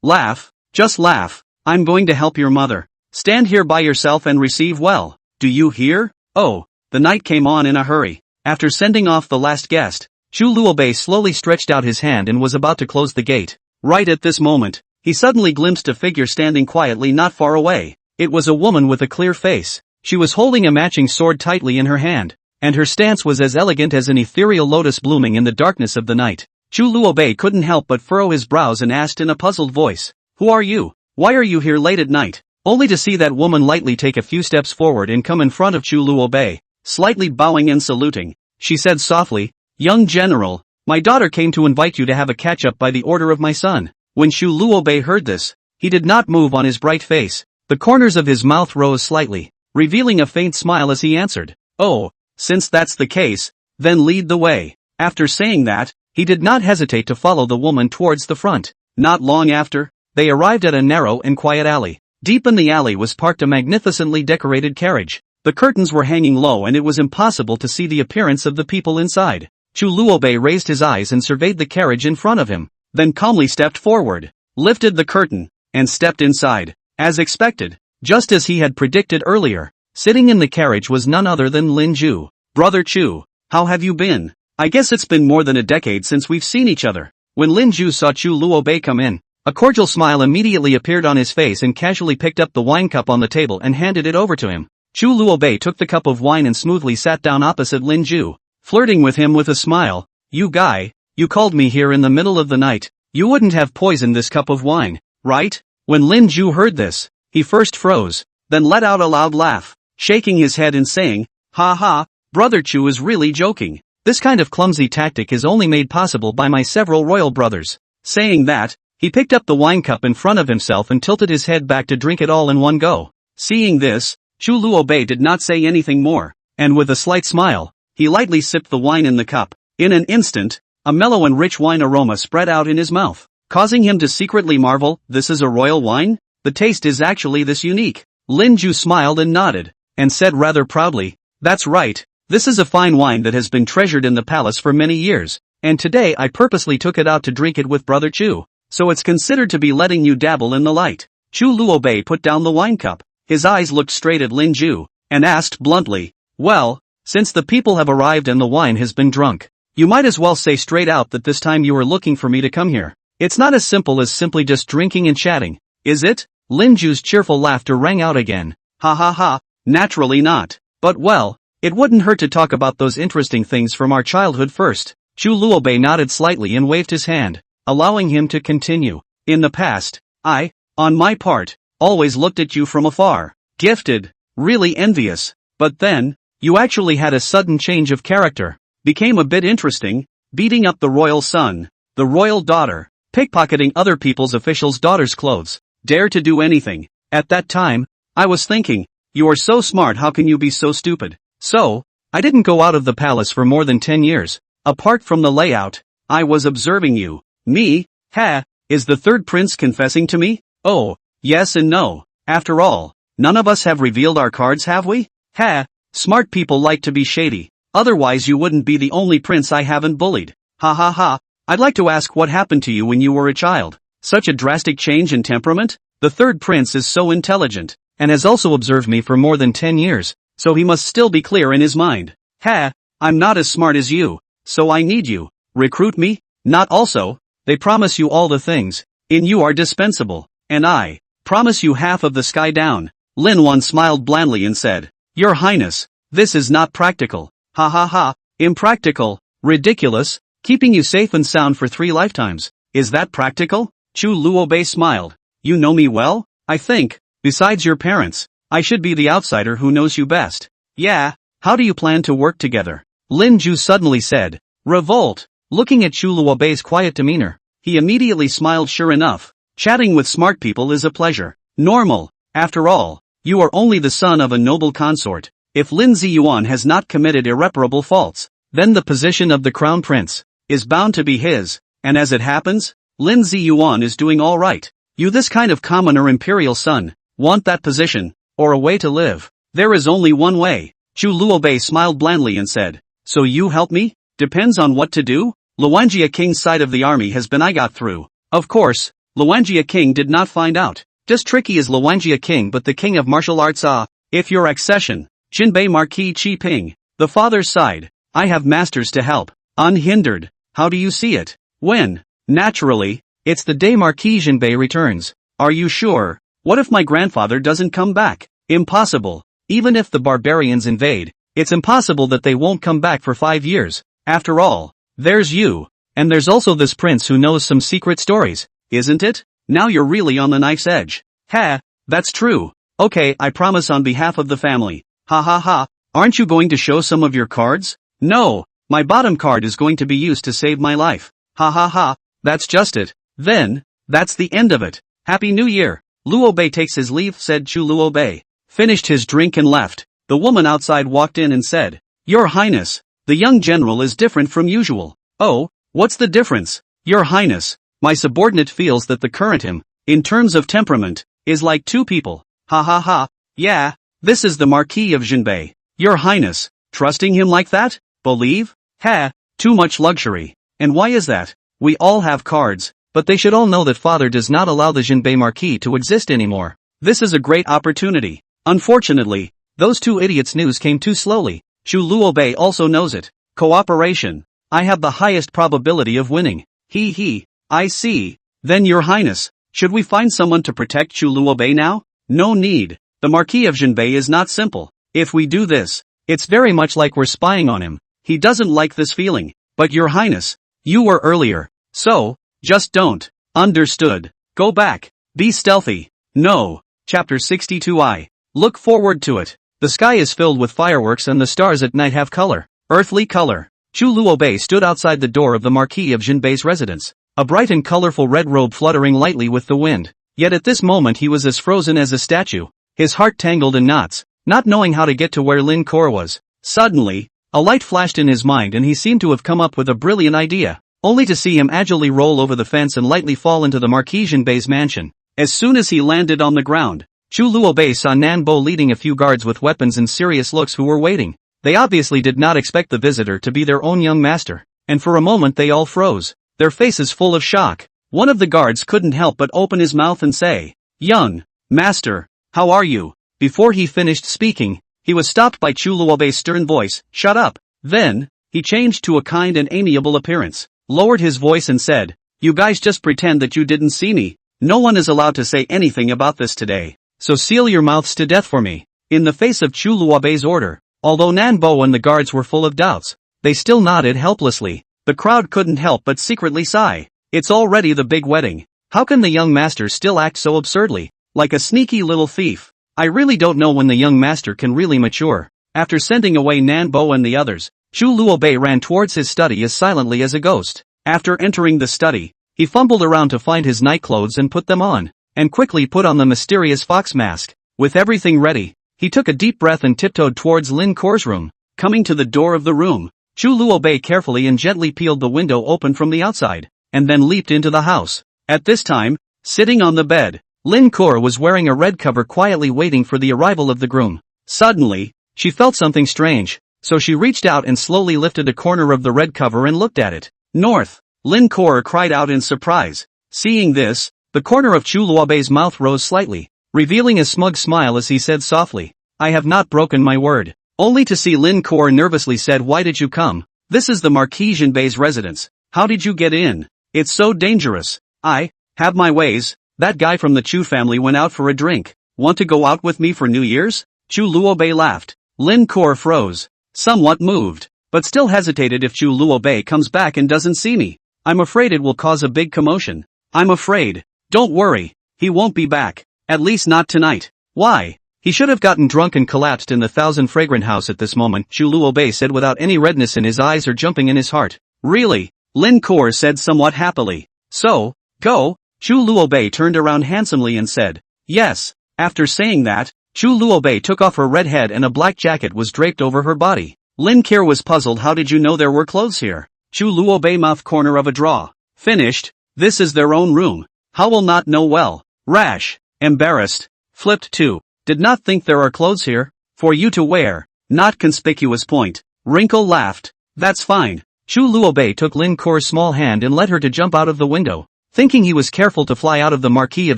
laugh, just laugh. I'm going to help your mother. Stand here by yourself and receive well. Do you hear? Oh, the night came on in a hurry. After sending off the last guest, Chu Luo Bei slowly stretched out his hand and was about to close the gate. Right at this moment, he suddenly glimpsed a figure standing quietly not far away. It was a woman with a clear face. She was holding a matching sword tightly in her hand, and her stance was as elegant as an ethereal lotus blooming in the darkness of the night. Chu Luo Bei couldn't help but furrow his brows and asked in a puzzled voice, who are you? Why are you here late at night? Only to see that woman lightly take a few steps forward and come in front of Chu Luo Bei, slightly bowing and saluting. She said softly, young general, my daughter came to invite you to have a catch-up by the order of my son. When Chu Luo Bei heard this, he did not move on his bright face. The corners of his mouth rose slightly, revealing a faint smile as he answered, oh, since that's the case, then lead the way. After saying that, he did not hesitate to follow the woman towards the front. Not long after, they arrived at a narrow and quiet alley. Deep in the alley was parked a magnificently decorated carriage. The curtains were hanging low and it was impossible to see the appearance of the people inside. Chu Luo Bei raised his eyes and surveyed the carriage in front of him, then calmly stepped forward, lifted the curtain, and stepped inside. As expected, just as he had predicted earlier, sitting in the carriage was none other than Lin Ju. Brother Chu, how have you been? I guess it's been more than a decade since we've seen each other. When Lin Ju saw Chu Luo Bei come in, a cordial smile immediately appeared on his face and casually picked up the wine cup on the table and handed it over to him. Chu Luo Bei took the cup of wine and smoothly sat down opposite Lin Ju, flirting with him with a smile. You guy, you called me here in the middle of the night. You wouldn't have poisoned this cup of wine, right? When Lin Ju heard this, he first froze, then let out a loud laugh, shaking his head and saying, ha ha, brother Chu is really joking. This kind of clumsy tactic is only made possible by my several royal brothers. Saying that, he picked up the wine cup in front of himself and tilted his head back to drink it all in one go. Seeing this, Chu Luo Bei did not say anything more, and with a slight smile, he lightly sipped the wine in the cup. In an instant, a mellow and rich wine aroma spread out in his mouth, causing him to secretly marvel, this is a royal wine? The taste is actually this unique. Lin Ju smiled and nodded. and said rather proudly, "That's right, this is a fine wine that has been treasured in the palace for many years, and today I purposely took it out to drink it with Brother Chu, so it's considered to be letting you dabble in the light." Chu Luobei put down the wine cup, his eyes looked straight at Lin Ju, and asked bluntly, "Well, since the people have arrived and the wine has been drunk, you might as well say straight out that this time you were looking for me to come here. It's not as simple as simply just drinking and chatting, is it?" Lin Ju's cheerful laughter rang out again. "Ha ha ha, naturally not. But well, it wouldn't hurt to talk about those interesting things from our childhood first." Chu Luobei nodded slightly and waved his hand, allowing him to continue. "In the past, I, on my part, always looked at you from afar. Gifted, really envious. But then, you actually had a sudden change of character. Became a bit interesting, beating up the royal son, the royal daughter, pickpocketing other people's officials' daughters' clothes, dare to do anything. At that time, I was thinking, you are so smart, how can you be so stupid? So, I didn't go out of the palace for more than 10 years. Apart from the layout, I was observing you." "Me? Ha, is the third prince confessing to me?" "Oh, yes and no. After all, none of us have revealed our cards, have we? Ha, smart people like to be shady. Otherwise you wouldn't be the only prince I haven't bullied. Ha ha ha. I'd like to ask what happened to you when you were a child. Such a drastic change in temperament? The third prince is so intelligent, and has also observed me for more than 10 years, so he must still be clear in his mind. Ha, I'm not as smart as you, so I need you. Recruit me? Not also. They promise you all the things, in you are dispensable, and I promise you half of the sky down." Lin Wan smiled blandly and said, "Your Highness, this is not practical. Ha ha ha, impractical, ridiculous, keeping you safe and sound for 3 lifetimes. Is that practical?" Chu Luobei smiled. "You know me well, I think. Besides your parents, I should be the outsider who knows you best." "Yeah, how do you plan to work together?" Lin Ju suddenly said. Revolt. Looking at Chu Luobei's quiet demeanor, he immediately smiled. "Sure enough, chatting with smart people is a pleasure. Normal. After all, you are only the son of a noble consort. If Lin Ziyuan has not committed irreparable faults, then the position of the crown prince is bound to be his, and as it happens, Lin Ziyuan is doing all right. You, this kind of commoner imperial son, want that position, or a way to live. There is only one way." Chu Luobei smiled blandly and said, "So you help me? Depends on what to do? Luanjia King's side of the army has been I got through. Of course, Luanjia King did not find out. Just tricky is Luanjia King, but the king of martial arts if your accession, Jinbei Marquis Qi Ping, the father's side, I have masters to help, unhindered. How do you see it? When? Naturally, it's the day Marquis Jinbei returns. Are you sure? What if my grandfather doesn't come back? Impossible. Even if the barbarians invade, it's impossible that they won't come back for 5 years. After all, there's you, and there's also this prince who knows some secret stories, isn't it? Now you're really on the knife's edge." "Ha, that's true. Okay, I promise on behalf of the family." "Ha ha ha, aren't you going to show some of your cards?" "No, my bottom card is going to be used to save my life." "Ha ha ha, that's just it. Then, that's the end of it. Happy New Year." Luobei takes his leave, said Chu Luobei. Finished his drink and left. The woman outside walked in and said, "Your Highness, the young general is different from usual." "Oh, what's the difference?" "Your Highness, my subordinate feels that the current him, in terms of temperament, is like 2 people. Ha ha ha, yeah, this is the Marquis of Jinbei. Your Highness, trusting him like that? Believe? Ha, too much luxury. And why is that? We all have cards, but they should all know that father does not allow the Jinbei Marquis to exist anymore. This is a great opportunity. Unfortunately, those 2 idiots' news came too slowly. Chu Luobei also knows it. Cooperation. I have the highest probability of winning. He, I see. Then your Highness, should we find someone to protect Chu Luobei now? No need. The Marquis of Jinbei is not simple. If we do this, it's very much like we're spying on him. He doesn't like this feeling. But your Highness, you were earlier. So, just don't. Understood. Go back. Be stealthy. No. Chapter 62. I look forward to it. The sky is filled with fireworks and the stars at night have color. Earthly color. Chu Luobei stood outside the door of the Marquis of Jinbei's residence, a bright and colorful red robe fluttering lightly with the wind. Yet at this moment he was as frozen as a statue, his heart tangled in knots, not knowing how to get to where Lin Kor was. Suddenly, a light flashed in his mind and he seemed to have come up with a brilliant idea, only to see him agilely roll over the fence and lightly fall into the Marquis Jinbei's mansion. As soon as he landed on the ground, Chu Luobei saw Nan Bo leading a few guards with weapons and serious looks who were waiting. They obviously did not expect the visitor to be their own young master, and for a moment they all froze, their faces full of shock. One of the guards couldn't help but open his mouth and say, "Young master, how are you?" Before he finished speaking, he was stopped by Chu Luobei's stern voice, "Shut up." Then, he changed to a kind and amiable appearance, lowered his voice and said, "You guys just pretend that you didn't see me. No one is allowed to say anything about this today, so seal your mouths to death for me." In the face of Chu Luobei's order, although Nan Bo and the guards were full of doubts, they still nodded helplessly. The crowd couldn't help but secretly sigh. It's already the big wedding. How can the young master still act so absurdly, like a sneaky little thief? I really don't know when the young master can really mature. After sending away Nan Bo and the others, Chu Luobei ran towards his study as silently as a ghost. After entering the study, he fumbled around to find his night clothes and put them on, and quickly put on the mysterious fox mask. With everything ready, he took a deep breath and tiptoed towards Lin Kor's room. Coming to the door of the room, Chu Luobei carefully and gently peeled the window open from the outside, and then leaped into the house. At this time, sitting on the bed, Lin Kor was wearing a red cover quietly waiting for the arrival of the groom. Suddenly, she felt something strange, so she reached out and slowly lifted a corner of the red cover and looked at it. "North!" Lin Kor cried out in surprise. Seeing this, the corner of Chu Luobei's mouth rose slightly, revealing a smug smile as he said softly, "I have not broken my word." Only to see Lin Kor nervously said, "Why did you come? This is the Marquis Jinbei's residence. How did you get in? It's so dangerous." "I have my ways. That guy from the Chu family went out for a drink. Want to go out with me for New Year's?" Chu Luobei laughed. Lin Kor froze, somewhat moved, but still hesitated. "If Chu Luobei comes back and doesn't see me, I'm afraid it will cause a big commotion." "I'm afraid." "Don't worry, he won't be back. At least not tonight." "Why?" "He should have gotten drunk and collapsed in the Thousand Fragrant House at this moment," Chu Luobei said without any redness in his eyes or jumping in his heart. "Really?" Lin Kor said somewhat happily. "So, go?" Chu Luobei turned around handsomely and said, "Yes." After saying that, Chu Luobei took off her red head and a black jacket was draped over her body. Lin Kor was puzzled. "How did you know there were clothes here?" Chu Luobei mouth corner of a draw. "Finished. This is their own room. How will not know well." Rash, embarrassed, flipped too. "Did not think there are clothes here for you to wear. Not conspicuous point." Wrinkle laughed. "That's fine." Chu Luobei took Lin Kor's small hand and led her to jump out of the window, thinking he was careful to fly out of the Marquis of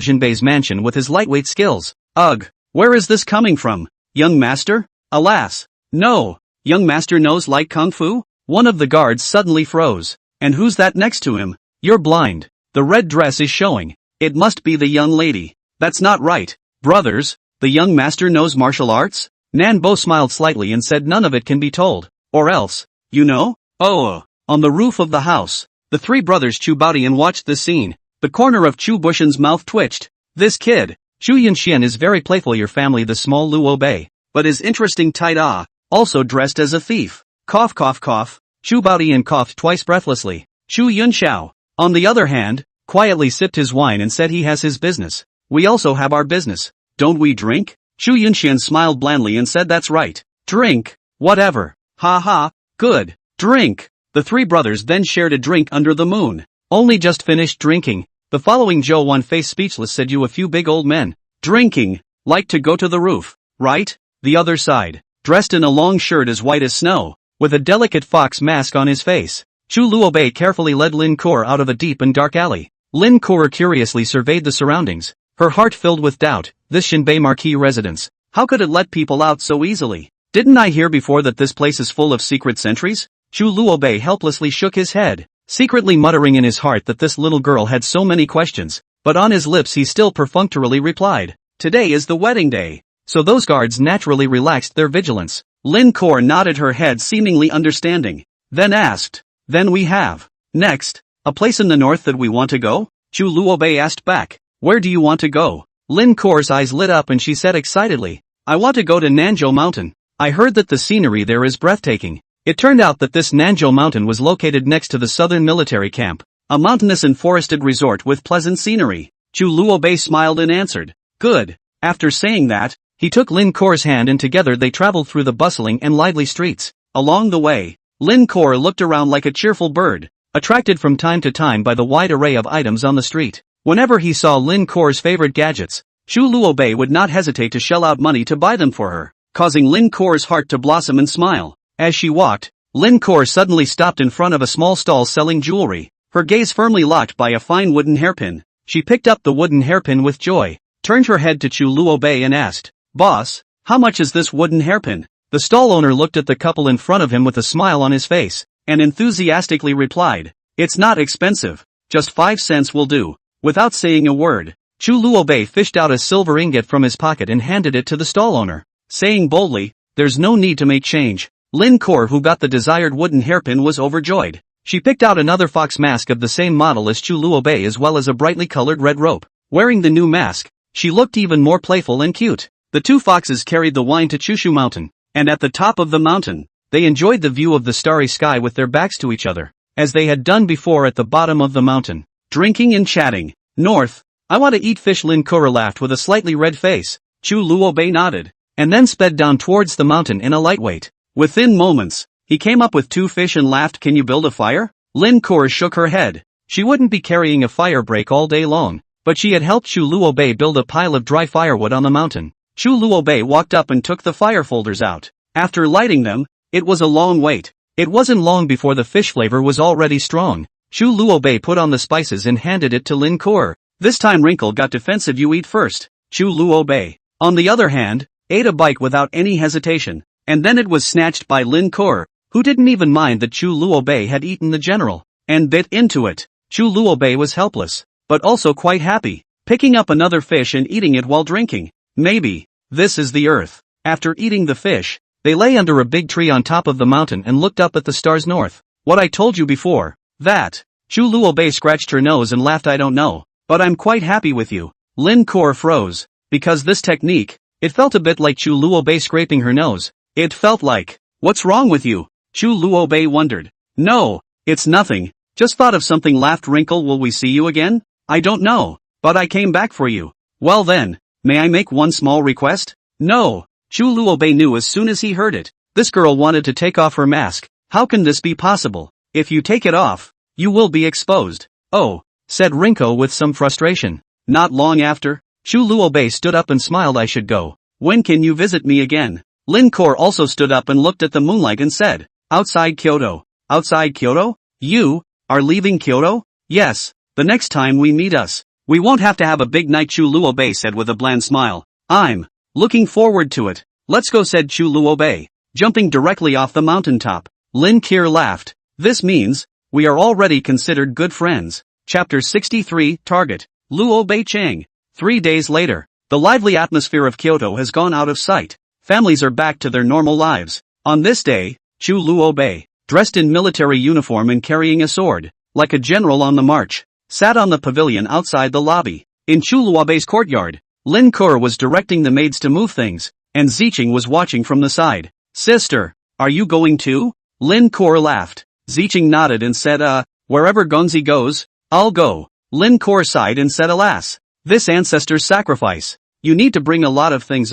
Jinbei's mansion with his lightweight skills. Ugh, where is this coming from? Young master? Alas, no. Young master knows light kung fu? One of the guards suddenly froze. And who's that next to him? You're blind. The red dress is showing. It must be the young lady. That's not right. Brothers, the young master knows martial arts? Nan Bo smiled slightly and said none of it can be told. Or else, you know? Oh, on the roof of the house. The three brothers Chu Baodian watched this scene. The corner of Chu Bushan's mouth twitched. This kid, Chu Yunxian, is very playful. Your family, the small Luobei, but is interesting. Taida, also dressed as a thief. Cough cough cough. Chu Baodian coughed twice breathlessly. Chu Yunxiao, on the other hand, quietly sipped his wine and said he has his business. We also have our business. Don't we drink? Chu Yunxian smiled blandly and said that's right. Drink, whatever. Ha ha, good, drink. The three brothers then shared a drink under the moon. Only just finished drinking. The following Zhou Wan, face speechless, said, "You a few big old men. Drinking. Like to go to the roof, right?" The other side, dressed in a long shirt as white as snow, with a delicate fox mask on his face, Chu Luobei carefully led Lin Kor out of a deep and dark alley. Lin Kor curiously surveyed the surroundings, her heart filled with doubt. This Jinbei Marquis residence, how could it let people out so easily? Didn't I hear before that this place is full of secret sentries? Chu Luobei helplessly shook his head, secretly muttering in his heart that this little girl had so many questions, but on his lips he still perfunctorily replied, "Today is the wedding day." So those guards naturally relaxed their vigilance. Lin Kor nodded her head, seemingly understanding, then asked, "Then we have, next, a place in the north that we want to go?" Chu Luobei asked back, "Where do you want to go?" Lin Kor's eyes lit up and she said excitedly, "I want to go to Nanzhou Mountain. I heard that the scenery there is breathtaking." It turned out that this Nanzhou Mountain was located next to the southern military camp, a mountainous and forested resort with pleasant scenery. Chu Luobei smiled and answered, "Good." After saying that, he took Lin Kor's hand and together they traveled through the bustling and lively streets. Along the way, Lin Kor looked around like a cheerful bird, attracted from time to time by the wide array of items on the street. Whenever he saw Lin Kor's favorite gadgets, Chu Luobei would not hesitate to shell out money to buy them for her, causing Lin Kor's heart to blossom and smile. As she walked, Lin Kor suddenly stopped in front of a small stall selling jewelry, her gaze firmly locked by a fine wooden hairpin. She picked up the wooden hairpin with joy, turned her head to Chu Luobei and asked, "Boss, how much is this wooden hairpin?" The stall owner looked at the couple in front of him with a smile on his face, and enthusiastically replied, "It's not expensive, just 5 cents will do." Without saying a word, Chu Luobei fished out a silver ingot from his pocket and handed it to the stall owner, saying boldly, "There's no need to make change." Lin Kor, who got the desired wooden hairpin, was overjoyed. She picked out another fox mask of the same model as Chu Luobei as well as a brightly colored red rope. Wearing the new mask, she looked even more playful and cute. The two foxes carried the wine to Chushu Mountain, and at the top of the mountain, they enjoyed the view of the starry sky with their backs to each other, as they had done before at the bottom of the mountain, drinking and chatting. "North, I want to eat fish." Lin Kor laughed with a slightly red face. Chu Luobei nodded, and then sped down towards the mountain in a lightweight. Within moments, he came up with 2 fish and laughed. "Can you build a fire?" Lin Kor shook her head. She wouldn't be carrying a fire break all day long, but she had helped Chu Luobei build a pile of dry firewood on the mountain. Chu Luobei walked up and took the fire folders out. After lighting them, it was a long wait. It wasn't long before the fish flavor was already strong. Chu Luobei put on the spices and handed it to Lin Kor. This time Wrinkle got defensive. "You eat first." Chu Luobei, on the other hand, ate a bite without any hesitation, and then it was snatched by Lin Kor, who didn't even mind that Chu Luobei had eaten the general, and bit into it. Chu Luobei was helpless, but also quite happy, picking up another fish and eating it while drinking. "Maybe this is the earth." After eating the fish, they lay under a big tree on top of the mountain and looked up at the stars north. "What I told you before, that." Chu Luobei scratched her nose and laughed. "I don't know, but I'm quite happy with you." Lin Kor froze, because this technique, it felt a bit like Chu Luobei scraping her nose. It felt like, "What's wrong with you?" Chu Luobei wondered. "No, it's nothing, just thought of something," laughed Wrinkle. "Will we see you again?" "I don't know, but I came back for you." "Well then, may I make one small request?" "No." Chu Luobei knew as soon as he heard it. This girl wanted to take off her mask. "How can this be possible? If you take it off, you will be exposed." "Oh," said Wrinkle with some frustration. Not long after, Chu Luobei stood up and smiled. "I should go. When can you visit me again?" Lin Kor also stood up and looked at the moonlight and said, "Outside Kyoto." "Outside Kyoto? You are leaving Kyoto?" "Yes, the next time we meet us, we won't have to have a big night," Chu Luobei said with a bland smile. "I'm looking forward to it." "Let's go," said Chu Luobei, jumping directly off the mountaintop. Lin Kor laughed. "This means we are already considered good friends." Chapter 63, Target, Luobei Chang. 3 days later, the lively atmosphere of Kyoto has gone out of sight. Families are back to their normal lives. On this day, Chu Luobei, dressed in military uniform and carrying a sword, like a general on the march, sat on the pavilion outside the lobby. In Chu Luobei's courtyard, Lin Kor was directing the maids to move things, and Ziqing was watching from the side. "Sister, are you going too?" Lin Kor laughed. Ziqing nodded and said, "Wherever Gongzi goes, I'll go." Lin Kor sighed and said, "Alas, this ancestor's sacrifice. You need to bring a lot of things.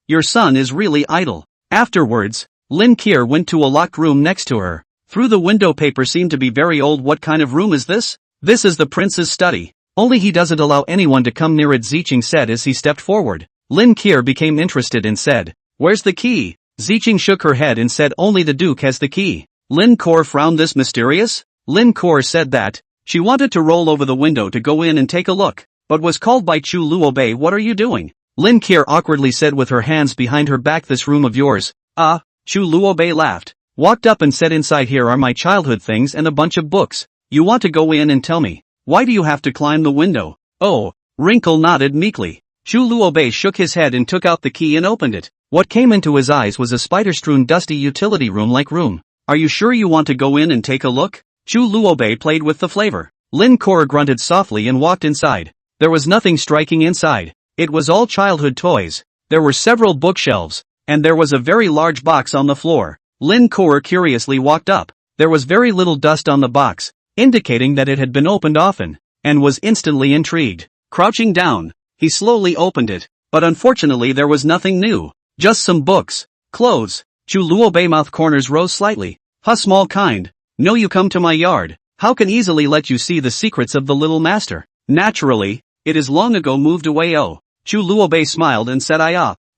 Your son is really idle." Afterwards, Lin Kor went to a locked room next to her. Through the window paper seemed to be very old. "What kind of room is this?" "This is the prince's study. Only he doesn't allow anyone to come near it," Ziqing said as he stepped forward. Lin Kor became interested and said, "Where's the key?" Ziqing shook her head and said, "Only the Duke has the key." Lin Kor frowned. "This mysterious?" Lin Kor said that she wanted to roll over the window to go in and take a look, but was called by Chu Luobei. "What are you doing?" Lin Kor awkwardly said with her hands behind her back. "This room of yours." Chu Luobei laughed, walked up and said, "Inside here are my childhood things and a bunch of books. You want to go in and tell me, why do you have to climb the window?" "Oh." Wrinkle nodded meekly. Chu Luobei shook his head and took out the key and opened it. What came into his eyes was a spider-strewn dusty utility room-like room. "Are you sure you want to go in and take a look?" Chu Luobei played with the flavor. Lin Kor grunted softly and walked inside. There was nothing striking inside. It was all childhood toys. There were several bookshelves, and there was a very large box on the floor. Lin Kor curiously walked up. There was very little dust on the box, indicating that it had been opened often, and was instantly intrigued. Crouching down, he slowly opened it, but unfortunately there was nothing new. Just some books, clothes. Chu Luobei mouth corners rose slightly. Small kind. "No, you come to my yard. How can easily let you see the secrets of the little master? Naturally, it is long ago moved away." "Oh, Chu Luobei smiled and said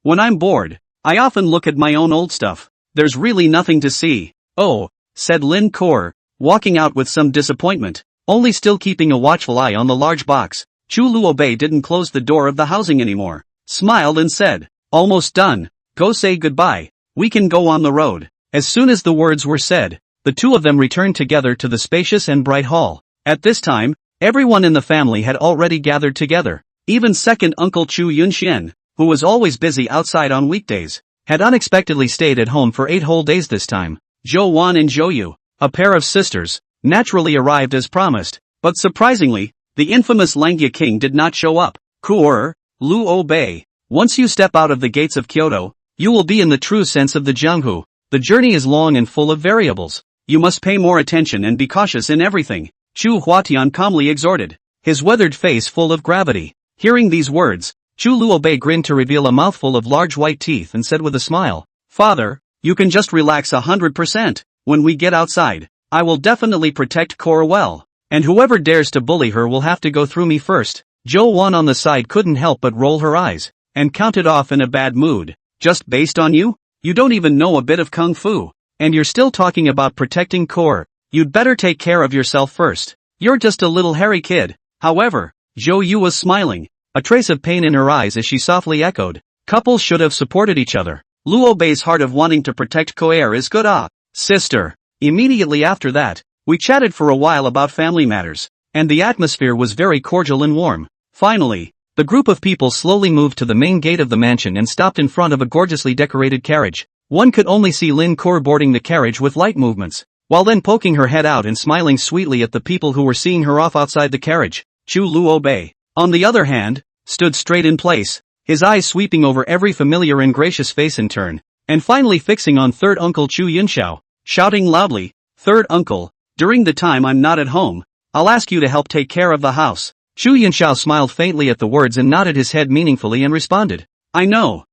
when I'm bored, I often look at my own old stuff. There's really nothing to see. Oh, said Lin Kor, walking out with some disappointment, only still keeping a watchful eye on the large box. Chu Luobei didn't close the door of the housing anymore, smiled and said, almost done, go say goodbye, we can go on the road. As soon as the words were said, the two of them returned together to the spacious and bright hall. At this time, everyone in the family had already gathered together. Even second uncle Chu Yunxian, who was always busy outside on weekdays, had unexpectedly stayed at home for 8 whole days this time. Zhou Wan and Zhou Yu, a pair of sisters, naturally arrived as promised, but surprisingly, the infamous Langya king did not show up. Lu Obei, once you step out of the gates of Kyoto, you will be in the true sense of the Jianghu. The journey is long and full of variables. You must pay more attention and be cautious in everything, Chu Huatian calmly exhorted, his weathered face full of gravity. Hearing these words, Chu Luobei grinned to reveal a mouthful of large white teeth and said with a smile, Father, you can just relax 100%. When we get outside, I will definitely protect Cora well, and whoever dares to bully her will have to go through me first. Zhou Wan on the side couldn't help but roll her eyes, and counted off in a bad mood. Just based on you? You don't even know a bit of kung fu, and you're still talking about protecting Cora. You'd better take care of yourself first. You're just a little hairy kid. However, Zhou Yu was smiling, a trace of pain in her eyes as she softly echoed, couples should have supported each other. Luo Bei's heart of wanting to protect Koer is good. Sister. Immediately after that, we chatted for a while about family matters, and the atmosphere was very cordial and warm. Finally, the group of people slowly moved to the main gate of the mansion and stopped in front of a gorgeously decorated carriage. One could only see Lin Kor boarding the carriage with light movements, while then poking her head out and smiling sweetly at the people who were seeing her off outside the carriage. Chu Luo Bei, on the other hand, stood straight in place, his eyes sweeping over every familiar and gracious face in turn, and finally fixing on third uncle Chu Yunxiao, shouting loudly, Third uncle, during the time I'm not at home, I'll ask you to help take care of the house. Chu Yunxiao smiled faintly at the words and nodded his head meaningfully and responded, I know,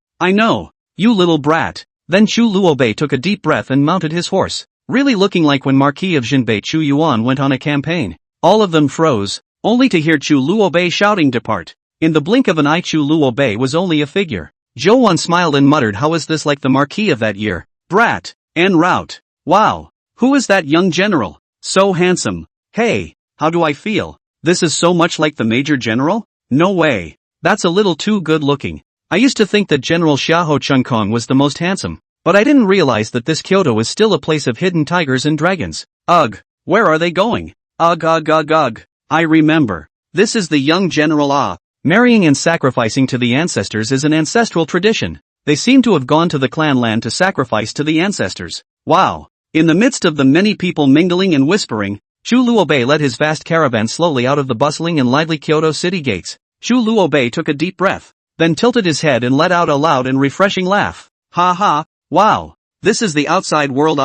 you little brat. Then Chu Luobei took a deep breath and mounted his horse, really looking like when Marquis of Jinbei Chu Yuan went on a campaign. All of them froze, only to hear Chu Luobei shouting depart. In the blink of an eye Chu Luobei was only a figure. Zhou Wan smiled and muttered, how is this like the Marquis of that year? Brat, en route. Wow, who is that young general? So handsome. Hey, how do I feel? This is so much like the Major General? No way. That's a little too good looking. I used to think that General Xiahou Chengkong was the most handsome, but I didn't realize that this Kyoto is still a place of hidden tigers and dragons. Ugh, where are they going? Ugh. I remember. This is the young general. Marrying and sacrificing to the ancestors is an ancestral tradition. They seem to have gone to the clan land to sacrifice to the ancestors. Wow. In the midst of the many people mingling and whispering, Chu Luobei led his vast caravan slowly out of the bustling and lively Kyoto city gates. Chu Luobei took a deep breath, then tilted his head and let out a loud and refreshing laugh. Ha ha, wow. This is the outside world.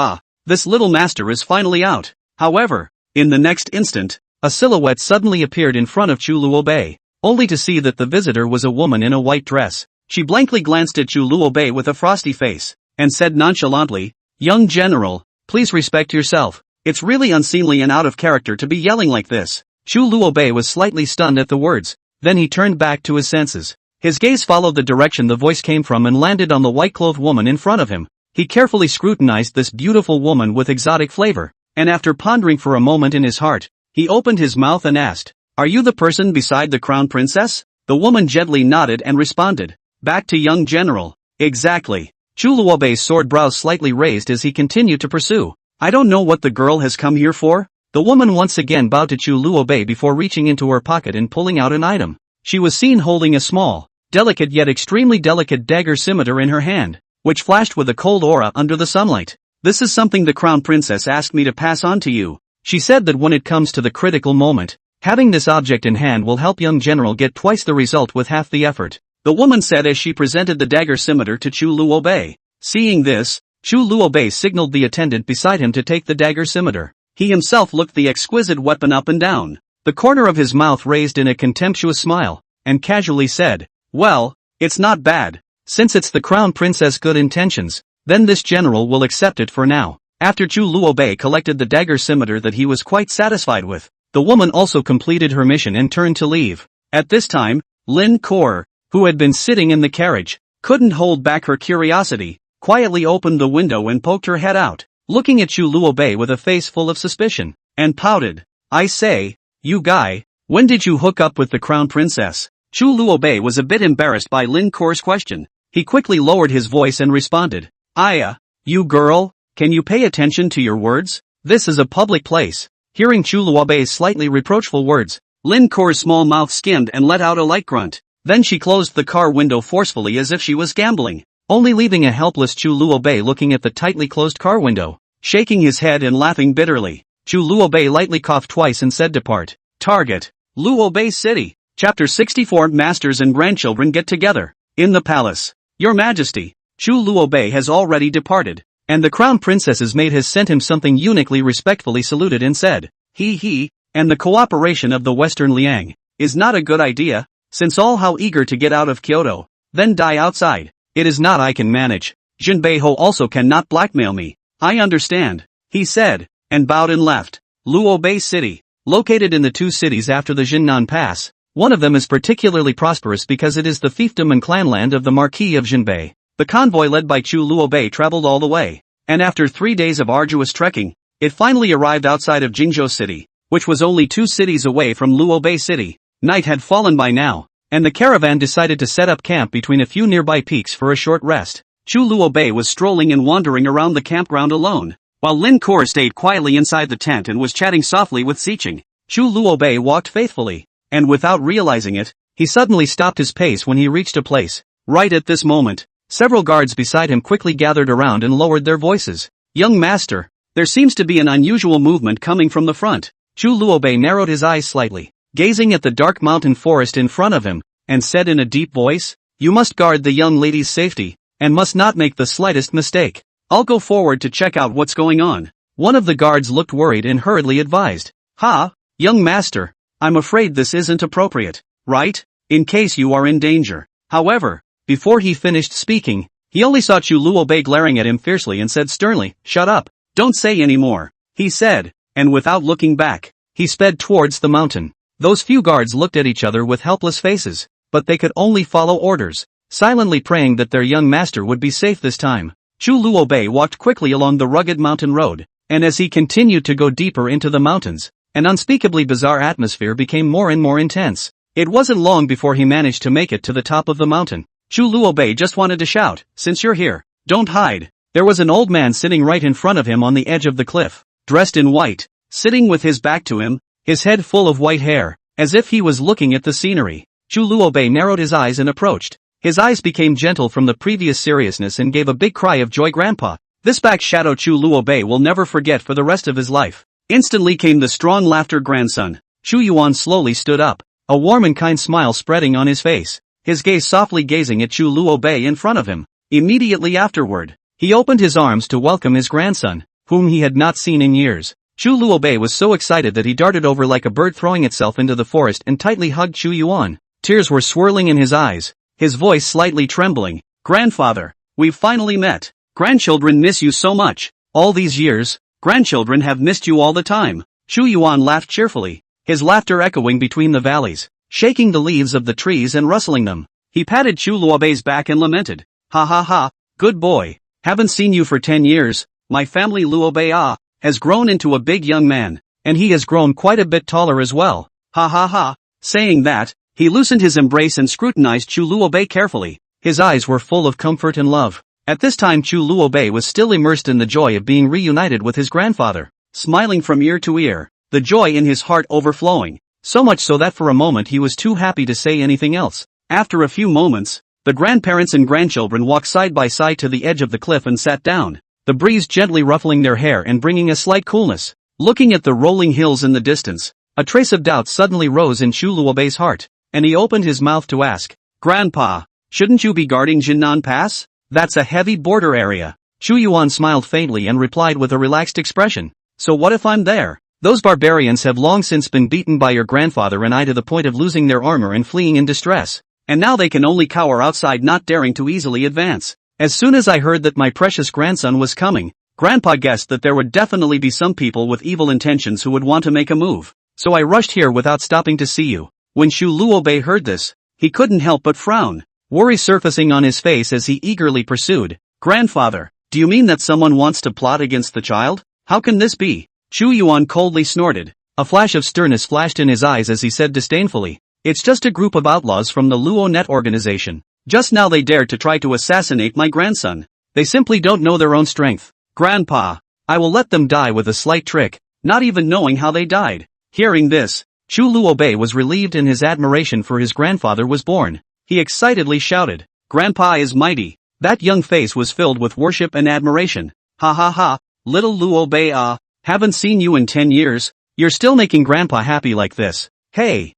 This little master is finally out. However, in the next instant, a silhouette suddenly appeared in front of Chu Luobei, only to see that the visitor was a woman in a white dress. She blankly glanced at Chu Luobei with a frosty face, and said nonchalantly, Young general, please respect yourself. It's really unseemly and out of character to be yelling like this. Chu Luobei was slightly stunned at the words, then he turned back to his senses. His gaze followed the direction the voice came from and landed on the white-clothed woman in front of him. He carefully scrutinized this beautiful woman with exotic flavor, and after pondering for a moment in his heart, he opened his mouth and asked, Are you the person beside the crown princess? The woman gently nodded and responded, Back to young general. Exactly. Chu Luobei's sword brows slightly raised as he continued to pursue. I don't know what the girl has come here for. The woman once again bowed to Chu Luobei before reaching into her pocket and pulling out an item. She was seen holding a small, delicate yet extremely delicate dagger scimitar in her hand, which flashed with a cold aura under the sunlight. This is something the crown princess asked me to pass on to you. She said that when it comes to the critical moment, having this object in hand will help young general get twice the result with half the effort. The woman said as she presented the dagger scimitar to Chu Luobei. Seeing this, Chu Luobei signaled the attendant beside him to take the dagger scimitar. He himself looked the exquisite weapon up and down, the corner of his mouth raised in a contemptuous smile, and casually said, Well, it's not bad. Since it's the crown princess' good intentions, then this general will accept it for now. After Chu Luobei collected the dagger scimitar that he was quite satisfied with, the woman also completed her mission and turned to leave. At this time, Lin Kor, who had been sitting in the carriage, couldn't hold back her curiosity, quietly opened the window and poked her head out, looking at Chu Luobei with a face full of suspicion, and pouted. "I say, you guy, when did you hook up with the crown princess?" Chu Luobei was a bit embarrassed by Lin Kor's question. He quickly lowered his voice and responded. You girl, can you pay attention to your words? This is a public place." Hearing Chu Luobei's slightly reproachful words, Lin Kor's small mouth skimmed and let out a light grunt. Then she closed the car window forcefully as if she was gambling, only leaving a helpless Chu Luobei looking at the tightly closed car window, shaking his head and laughing bitterly. Chu Luobei lightly coughed twice and said depart. Target. Luobei City. Chapter 64 Masters and grandchildren get together. In the palace. Your Majesty, Chu Luobei has already departed, and the crown princess's maid has sent him something. Uniquely respectfully saluted and said, he, and the cooperation of the Western Liang, is not a good idea, since all how eager to get out of Kyoto, then die outside. It is not I can manage. Jinbei Ho also cannot blackmail me. I understand, he said, and bowed and left. Luobei City, located in the two cities after the Jinnan Pass. One of them is particularly prosperous because it is the fiefdom and clanland of the Marquis of Jinbei. The convoy led by Chu Luobei traveled all the way, and after 3 days of arduous trekking, it finally arrived outside of Jingzhou City, which was only 2 cities away from Luobei City. Night had fallen by now, and the caravan decided to set up camp between a few nearby peaks for a short rest. Chu Luobei was strolling and wandering around the campground alone, while Lin Kor stayed quietly inside the tent and was chatting softly with Ziqing. Chu Luobei walked faithfully, and without realizing it, he suddenly stopped his pace when he reached a place. Right at this moment, several guards beside him quickly gathered around and lowered their voices. Young master, there seems to be an unusual movement coming from the front. Chu Luobei narrowed his eyes slightly, gazing at the dark mountain forest in front of him, and said in a deep voice, you must guard the young lady's safety, and must not make the slightest mistake. I'll go forward to check out what's going on. One of the guards looked worried and hurriedly advised. Young master, I'm afraid this isn't appropriate, right? In case you are in danger. However, before he finished speaking, he only saw Chu Luobei glaring at him fiercely and said sternly, shut up, don't say any more, he said, and without looking back, he sped towards the mountain. Those few guards looked at each other with helpless faces, but they could only follow orders, silently praying that their young master would be safe this time. Chu Luobei walked quickly along the rugged mountain road, and as he continued to go deeper into the mountains, an unspeakably bizarre atmosphere became more and more intense. It wasn't long before he managed to make it to the top of the mountain. Chu Luobei just wanted to shout, since you're here, don't hide. There was an old man sitting right in front of him on the edge of the cliff, dressed in white, sitting with his back to him, his head full of white hair, as if he was looking at the scenery. Chu Luobei narrowed his eyes and approached. His eyes became gentle from the previous seriousness and gave a big cry of joy. Grandpa. This back shadow Chu Luobei will never forget for the rest of his life. Instantly came the strong laughter. Grandson. Chu Yuan slowly stood up, a warm and kind smile spreading on his face, his gaze softly gazing at Chu Luobei in front of him. Immediately afterward, he opened his arms to welcome his grandson, whom he had not seen in years. Chu Luobei was so excited that he darted over like a bird, throwing itself into the forest and tightly hugged Chu Yuan. Tears were swirling in his eyes, his voice slightly trembling. Grandfather, we've finally met. Grandchildren miss you so much. All these years, grandchildren have missed you all the time. Chu Yuan laughed cheerfully, his laughter echoing between the valleys, shaking the leaves of the trees and rustling them. He patted Chu Luobei's back and lamented. Ha, good boy. Haven't seen you for 10 years. My family Luobei has grown into a big young man, and he has grown quite a bit taller as well. Ha. Saying that, he loosened his embrace and scrutinized Chu Luobei carefully. His eyes were full of comfort and love. At this time Chu Luobei was still immersed in the joy of being reunited with his grandfather, smiling from ear to ear, the joy in his heart overflowing, so much so that for a moment he was too happy to say anything else. After a few moments, the grandparents and grandchildren walked side by side to the edge of the cliff and sat down, the breeze gently ruffling their hair and bringing a slight coolness. Looking at the rolling hills in the distance, a trace of doubt suddenly rose in Chu Luobei's heart, and he opened his mouth to ask, Grandpa, shouldn't you be guarding Jinnan Pass? That's a heavy border area. Chu Yuan smiled faintly and replied with a relaxed expression. So what if I'm there? Those barbarians have long since been beaten by your grandfather and I to the point of losing their armor and fleeing in distress. And now they can only cower outside, not daring to easily advance. As soon as I heard that my precious grandson was coming, Grandpa guessed that there would definitely be some people with evil intentions who would want to make a move. So I rushed here without stopping to see you. When Chu Luobei heard this, he couldn't help but frown, worry surfacing on his face as he eagerly pursued. Grandfather, do you mean that someone wants to plot against the child? How can this be? Chu Yuan coldly snorted. A flash of sternness flashed in his eyes as he said disdainfully, it's just a group of outlaws from the Luo Net organization. Just now they dared to try to assassinate my grandson. They simply don't know their own strength. Grandpa, I will let them die with a slight trick, not even knowing how they died. Hearing this, Chu Luobei was relieved and his admiration for his grandfather was born. He excitedly shouted, Grandpa is mighty. That young face was filled with worship and admiration. Ha ha ha, little Luobei haven't seen you in 10 years. You're still making Grandpa happy like this. Hey,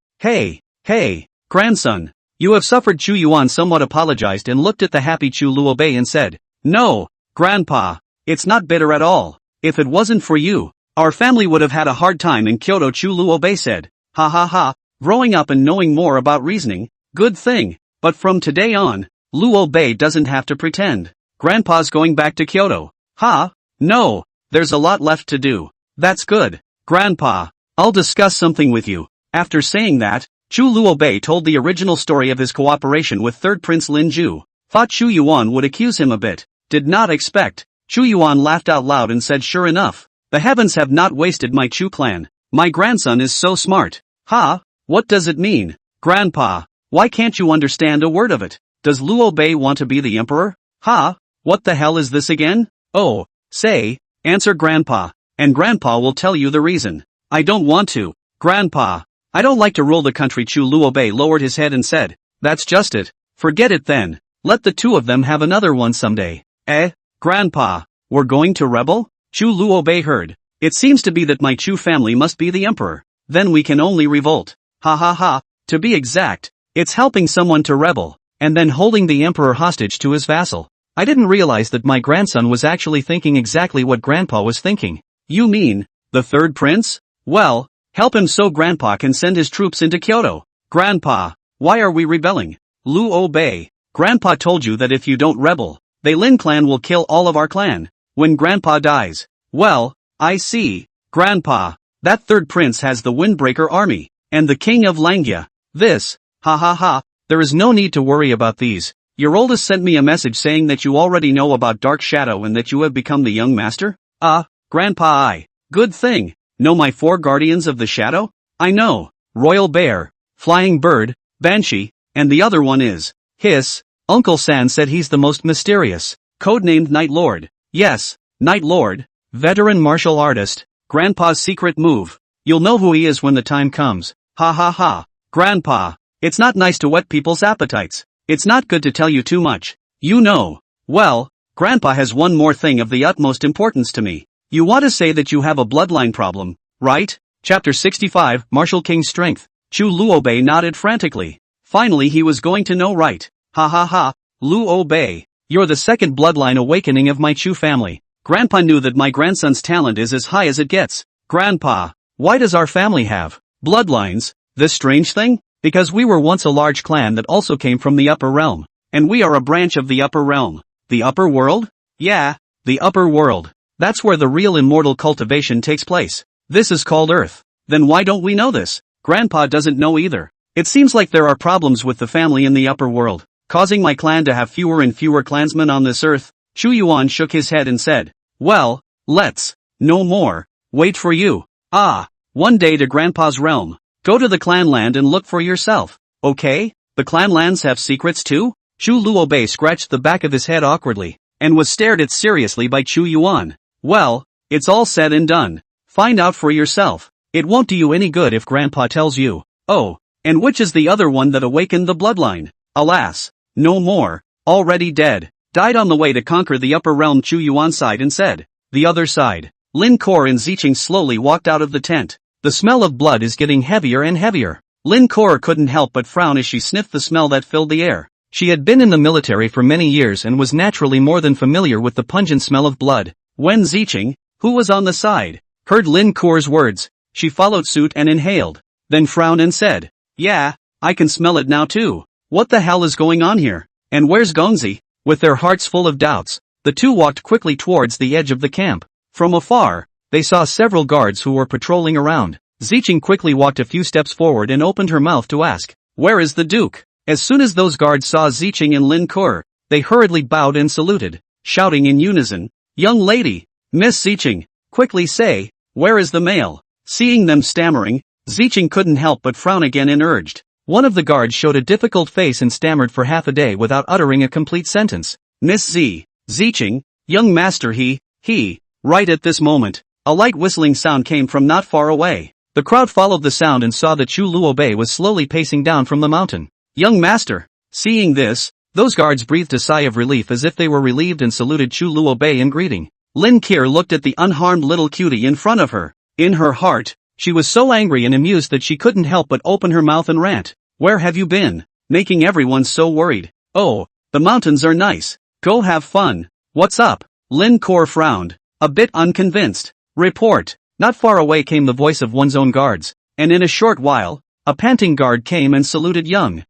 grandson. You have suffered. Chu Yuan somewhat apologized and looked at the happy Chu Luobei and said, No, Grandpa, it's not bitter at all. If it wasn't for you, our family would have had a hard time in Kyoto. Chu Luobei said, Ha ha ha, growing up and knowing more about reasoning, good thing, but from today on, Luobei doesn't have to pretend. Grandpa's going back to Kyoto. Ha? No, there's a lot left to do. That's good. Grandpa, I'll discuss something with you. After saying that, Chu Luobei told the original story of his cooperation with Third Prince Lin Ju. Thought Chu Yuan would accuse him a bit. Did not expect. Chu Yuan laughed out loud and said, Sure enough, the heavens have not wasted my Chu clan. My grandson is so smart. Ha? What does it mean? Grandpa, why can't you understand a word of it? Does Luobei want to be the emperor? Ha? What the hell is this again? Oh, say, answer Grandpa, and Grandpa will tell you the reason. I don't want to. Grandpa, I don't like to rule the country. Chu Luobei lowered his head and said, That's just it. Forget it then. Let the two of them have another one someday. Grandpa, we're going to rebel? Chu Luobei heard. It seems to be that my Chu family must be the emperor. Then we can only revolt. Ha ha ha. To be exact, it's helping someone to rebel, and then holding the emperor hostage to his vassal. I didn't realize that my grandson was actually thinking exactly what Grandpa was thinking. You mean, the third prince? Well, help him so Grandpa can send his troops into Kyoto. Grandpa, why are we rebelling? Luobei, Grandpa told you that if you don't rebel, the Lin clan will kill all of our clan. When Grandpa dies. Well, I see. Grandpa, that third prince has the Windbreaker army, and the king of Langya. This, ha ha ha, there is no need to worry about these. Your oldest sent me a message saying that you already know about Dark Shadow and that you have become the young master? Grandpa, good thing. Know my 4 guardians of the shadow? I know. Royal Bear, Flying Bird, Banshee, and the other one is, Hiss. Uncle San said he's the most mysterious, codenamed Night Lord. Yes, Night Lord, veteran martial artist, Grandpa's secret move. You'll know who he is when the time comes. Ha ha ha. Grandpa, it's not nice to whet people's appetites. It's not good to tell you too much. You know. Well, Grandpa has one more thing of the utmost importance to me. You want to say that you have a bloodline problem, right? Chapter 65, Martial King's Strength. Chu Luobei nodded frantically. Finally he was going to know right. Ha ha ha. Luobei, you're the second bloodline awakening of my Chu family. Grandpa knew that my grandson's talent is as high as it gets. Grandpa, why does our family have bloodlines? This strange thing? Because we were once a large clan that also came from the upper realm. And we are a branch of the upper realm. The upper world? Yeah, the upper world. That's where the real immortal cultivation takes place. This is called Earth. Then why don't we know this? Grandpa doesn't know either. It seems like there are problems with the family in the upper world, causing my clan to have fewer and fewer clansmen on this earth. Chu Yuan shook his head and said, Well, let's, no more, wait for you. One day to Grandpa's realm. Go to the clan land and look for yourself. Okay? The clan lands have secrets too? Chu Luobei scratched the back of his head awkwardly, and was stared at seriously by Chu Yuan. Well, it's all said and done. Find out for yourself. It won't do you any good if Grandpa tells you. Oh, and which is the other one that awakened the bloodline? Alas, no more. Already dead. Died on the way to conquer the upper realm. Chu Yuan sighed and said. The other side. Lin Kor and Ziqing slowly walked out of the tent. The smell of blood is getting heavier and heavier. Lin Kor couldn't help but frown as she sniffed the smell that filled the air. She had been in the military for many years and was naturally more than familiar with the pungent smell of blood. When Ziqing, who was on the side, heard Lin Kor's words, she followed suit and inhaled, then frowned and said, Yeah, I can smell it now too. What the hell is going on here? And where's Gongzi? With their hearts full of doubts, the two walked quickly towards the edge of the camp. From afar, they saw several guards who were patrolling around. Ziqing quickly walked a few steps forward and opened her mouth to ask, Where is the Duke? As soon as those guards saw Ziqing and Lin Kur, they hurriedly bowed and saluted, shouting in unison, "Young lady, Miss Ziqing, quickly say, where is the mail?" Seeing them stammering, Ziqing couldn't help but frown again and urged. One of the guards showed a difficult face and stammered for half a day without uttering a complete sentence. "Miss Ziqing, young master he. Right at this moment, a light whistling sound came from not far away. The crowd followed the sound and saw that Chu Luobei was slowly pacing down from the mountain. "Young master." Seeing this, those guards breathed a sigh of relief as if they were relieved and saluted Chu Luobei in greeting. Lin Kur looked at the unharmed little cutie in front of her. In her heart, she was so angry and amused that she couldn't help but open her mouth and rant. "Where have you been? Making everyone so worried." "Oh, the mountains are nice. Go have fun." "What's up?" Lin Kur frowned, a bit unconvinced. "Report." Not far away came the voice of one's own guards, and in a short while, a panting guard came and saluted young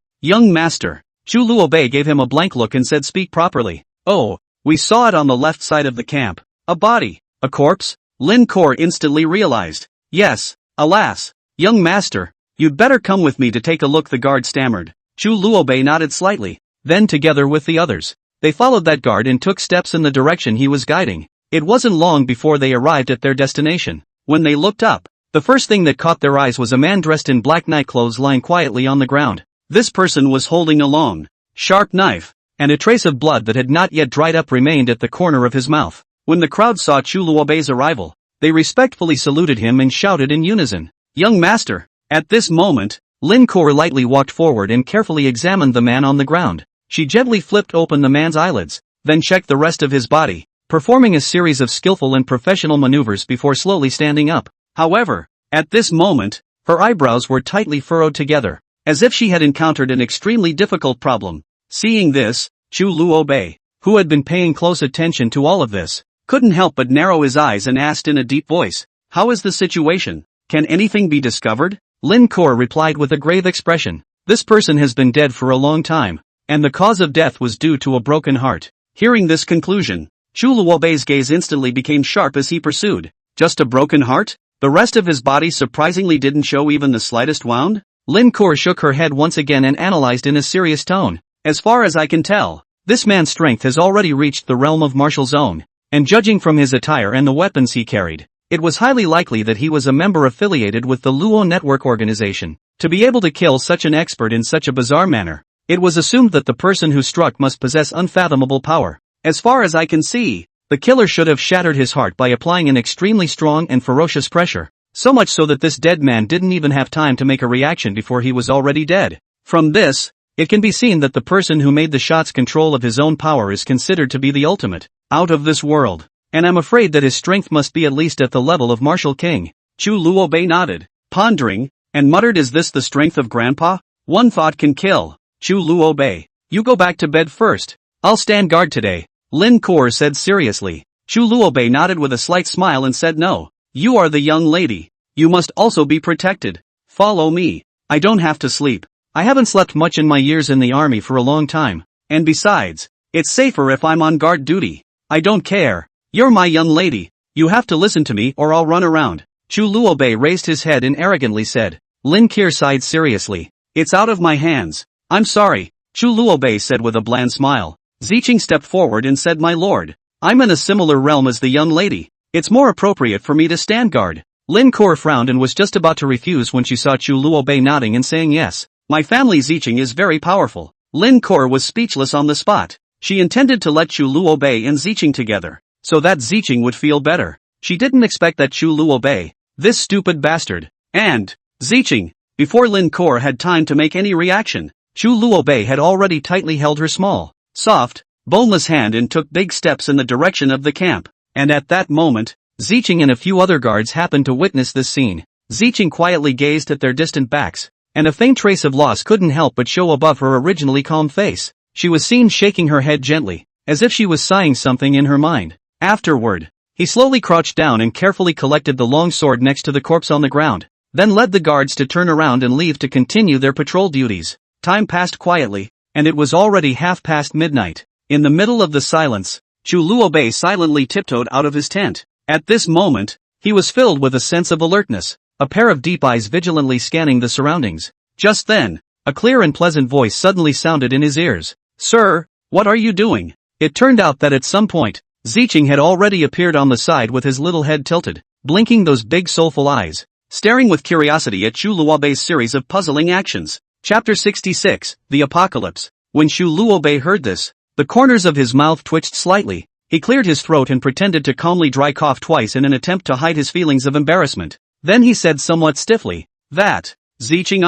master. Chu Luobei gave him a blank look and said, "Speak properly." "Oh, we saw it on the left side of the camp. A body. A corpse?" Lin Kur instantly realized. "Yes, alas. Young master, you'd better come with me to take a look," the guard stammered. Chu Luobei nodded slightly. Then together with the others, they followed that guard and took steps in the direction he was guiding. It wasn't long before they arrived at their destination. When they looked up, the first thing that caught their eyes was a man dressed in black nightclothes lying quietly on the ground. This person was holding a long, sharp knife, and a trace of blood that had not yet dried up remained at the corner of his mouth. When the crowd saw Chu Luobei's arrival, they respectfully saluted him and shouted in unison, "Young master." At this moment, Lin Kur lightly walked forward and carefully examined the man on the ground. She gently flipped open the man's eyelids, then checked the rest of his body, performing a series of skillful and professional maneuvers before slowly standing up. However, at this moment, her eyebrows were tightly furrowed together, as if she had encountered an extremely difficult problem. Seeing this, Chu Luobei, who had been paying close attention to all of this, couldn't help but narrow his eyes and asked in a deep voice, "How is the situation? Can anything be discovered?" Lin Kur replied with a grave expression, "This person has been dead for a long time, and the cause of death was due to a broken heart." Hearing this conclusion, Chu Luobei's gaze instantly became sharp as he pursued, "Just a broken heart? The rest of his body surprisingly didn't show even the slightest wound?" Lin Kur shook her head once again and analyzed in a serious tone, "As far as I can tell, this man's strength has already reached the realm of martial zone, and judging from his attire and the weapons he carried, it was highly likely that he was a member affiliated with the Luo Network organization. To be able to kill such an expert in such a bizarre manner, it was assumed that the person who struck must possess unfathomable power. As far as I can see, the killer should have shattered his heart by applying an extremely strong and ferocious pressure, so much so that this dead man didn't even have time to make a reaction before he was already dead. From this, it can be seen that the person who made the shot's control of his own power is considered to be the ultimate, out of this world, and I'm afraid that his strength must be at least at the level of Martial King." Chu Luobei nodded, pondering, and muttered, "Is this the strength of Grandpa? One thought can kill." "Chu Luobei, you go back to bed first. I'll stand guard today," Lin Kur said seriously. Chu Luobei nodded with a slight smile and said, "No, you are the young lady. You must also be protected. Follow me. I don't have to sleep. I haven't slept much in my years in the army for a long time, and besides, it's safer if I'm on guard duty. I don't care. You're my young lady. You have to listen to me or I'll run around." Chu Luobei raised his head and arrogantly said. Lin Kur sighed seriously. "It's out of my hands. I'm sorry," Chu Luobei said with a bland smile. Ziqing stepped forward and said, "My lord, I'm in a similar realm as the young lady. It's more appropriate for me to stand guard." Lin Kur frowned and was just about to refuse when she saw Chu Luobei nodding and saying yes. "My family Ziqing is very powerful." Lin Kur was speechless on the spot. She intended to let Chu Luobei and Ziqing together, so that Ziqing would feel better. She didn't expect that Chu Luobei, this stupid bastard, and Ziqing, before Lin Kur had time to make any reaction, Chu Luobei had already tightly held her small, soft, boneless hand and took big steps in the direction of the camp. And at that moment, Ziqing and a few other guards happened to witness this scene. Ziqing quietly gazed at their distant backs, and a faint trace of loss couldn't help but show above her originally calm face. She was seen shaking her head gently, as if she was sighing something in her mind. Afterward, he slowly crouched down and carefully collected the long sword next to the corpse on the ground, then led the guards to turn around and leave to continue their patrol duties. Time passed quietly, and it was already past midnight. In the middle of the silence, Chu Luobei silently tiptoed out of his tent. At this moment, he was filled with a sense of alertness, a pair of deep eyes vigilantly scanning the surroundings. Just then, a clear and pleasant voice suddenly sounded in his ears. Sir, what are you doing? It turned out that at some point, Ziqing had already appeared on the side with his little head tilted, blinking those big soulful eyes, staring with curiosity at Chu Luobei's series of puzzling actions. Chapter 66, The Apocalypse. When Chu Luobei heard this, the corners of his mouth twitched slightly. He cleared his throat and pretended to calmly dry cough twice in an attempt to hide his feelings of embarrassment. Then he said somewhat stiffly, That, Ziqing,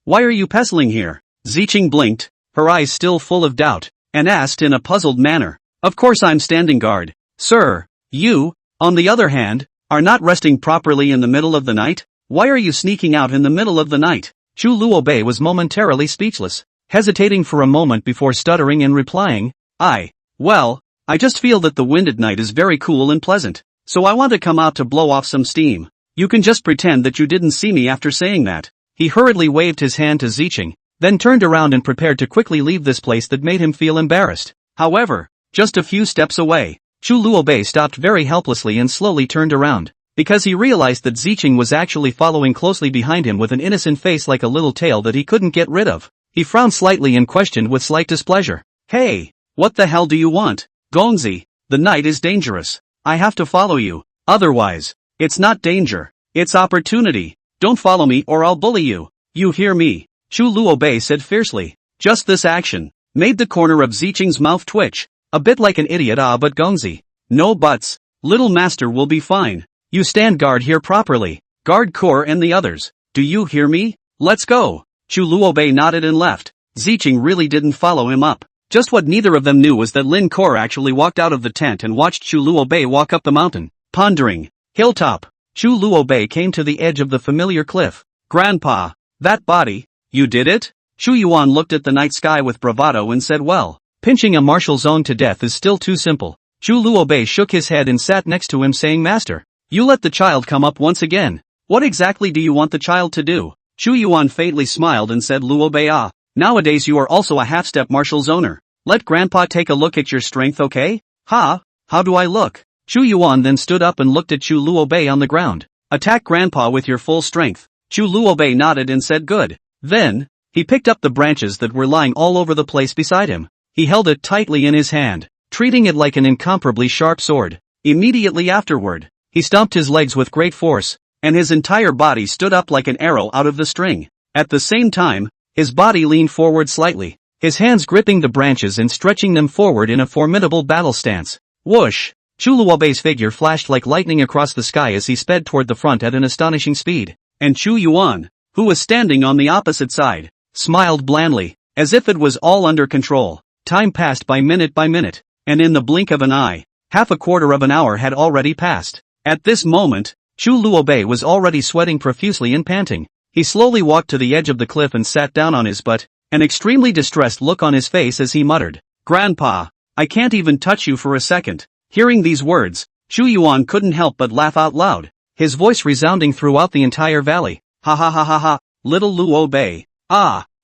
why are you puzzling here? Ziqing blinked, her eyes still full of doubt, and asked in a puzzled manner, Of course I'm standing guard. Sir, you, on the other hand, are not resting properly in the middle of the night? Why are you sneaking out in the middle of the night? Chu Luobei was momentarily speechless, hesitating for a moment before stuttering and replying, Well, I just feel that the wind at night is very cool and pleasant, so I want to come out to blow off some steam. You can just pretend that you didn't see me after saying that. He hurriedly waved his hand to Ziqing, then turned around and prepared to quickly leave this place that made him feel embarrassed. However, just a few steps away, Chu Luobei stopped very helplessly and slowly turned around, because he realized that Ziqing was actually following closely behind him with an innocent face like a little tail that he couldn't get rid of. He frowned slightly and questioned with slight displeasure. Hey, what the hell do you want? Gongzi, the night is dangerous. I have to follow you. Otherwise, it's not danger, it's opportunity. Don't follow me or I'll bully you. You hear me? Chu Luobei said fiercely. Just this action made the corner of Ziqing's mouth twitch, a bit like an idiot. But Gongzi. No buts. Little master will be fine. You stand guard here properly. Guard Core and the others. Do you hear me? Let's go. Chu Luobei nodded and left. Ziqing really didn't follow him up. Just what neither of them knew was that Lin Core actually walked out of the tent and watched Chu Luobei walk up the mountain, pondering. Hilltop. Chu Luobei came to the edge of the familiar cliff. Grandpa, that body, you did it? Chu Yuan looked at the night sky with bravado and said, Well, pinching a martial zone to death is still too simple. Chu Luobei shook his head and sat next to him saying, Master, you let the child come up once again. What exactly do you want the child to do? Chu Yuan faintly smiled and said, Luobei, nowadays you are also a half-step martial zoner. Let Grandpa take a look at your strength, okay? How do I look? Chu Yuan then stood up and looked at Chu Luobei on the ground. Attack Grandpa with your full strength. Chu Luobei nodded and said good. Then, he picked up the branches that were lying all over the place beside him. He held it tightly in his hand, treating it like an incomparably sharp sword. Immediately afterward, he stomped his legs with great force, and his entire body stood up like an arrow out of the string. At the same time, his body leaned forward slightly, his hands gripping the branches and stretching them forward in a formidable battle stance. Whoosh! Chu Luobei's figure flashed like lightning across the sky as he sped toward the front at an astonishing speed. And Chu Yuan, who was standing on the opposite side, smiled blandly, as if it was all under control. Time passed by minute, and in the blink of an eye, half a quarter of an hour had already passed. At this moment, Chu Luobei was already sweating profusely and panting. He slowly walked to the edge of the cliff and sat down on his butt, an extremely distressed look on his face as he muttered, Grandpa, I can't even touch you for a second. Hearing these words, Chu Yuan couldn't help but laugh out loud, his voice resounding throughout the entire valley. Ha ha ha ha ha, little Luobei.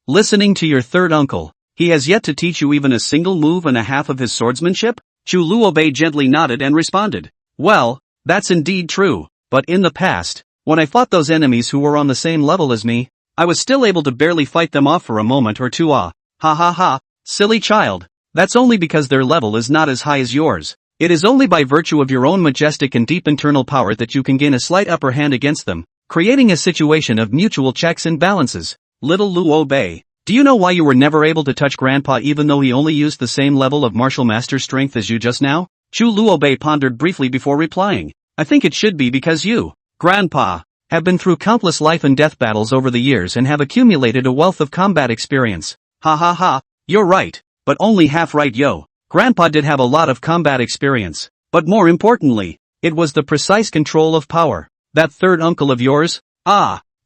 Listening to your third uncle, he has yet to teach you even a single move and a half of his swordsmanship? Chu Luobei gently nodded and responded. Well, that's indeed true, but in the past, when I fought those enemies who were on the same level as me, I was still able to barely fight them off for a moment or two. Ha ha ha, silly child. That's only because their level is not as high as yours. It is only by virtue of your own majestic and deep internal power that you can gain a slight upper hand against them, creating a situation of mutual checks and balances. Little Luobei, do you know why you were never able to touch Grandpa even though he only used the same level of martial master strength as you just now? Chu Luobei pondered briefly before replying. I think it should be because you, Grandpa, have been through countless life and death battles over the years and have accumulated a wealth of combat experience. Ha ha ha, you're right, but only half right yo. Grandpa did have a lot of combat experience, but more importantly, it was the precise control of power. That third uncle of yours?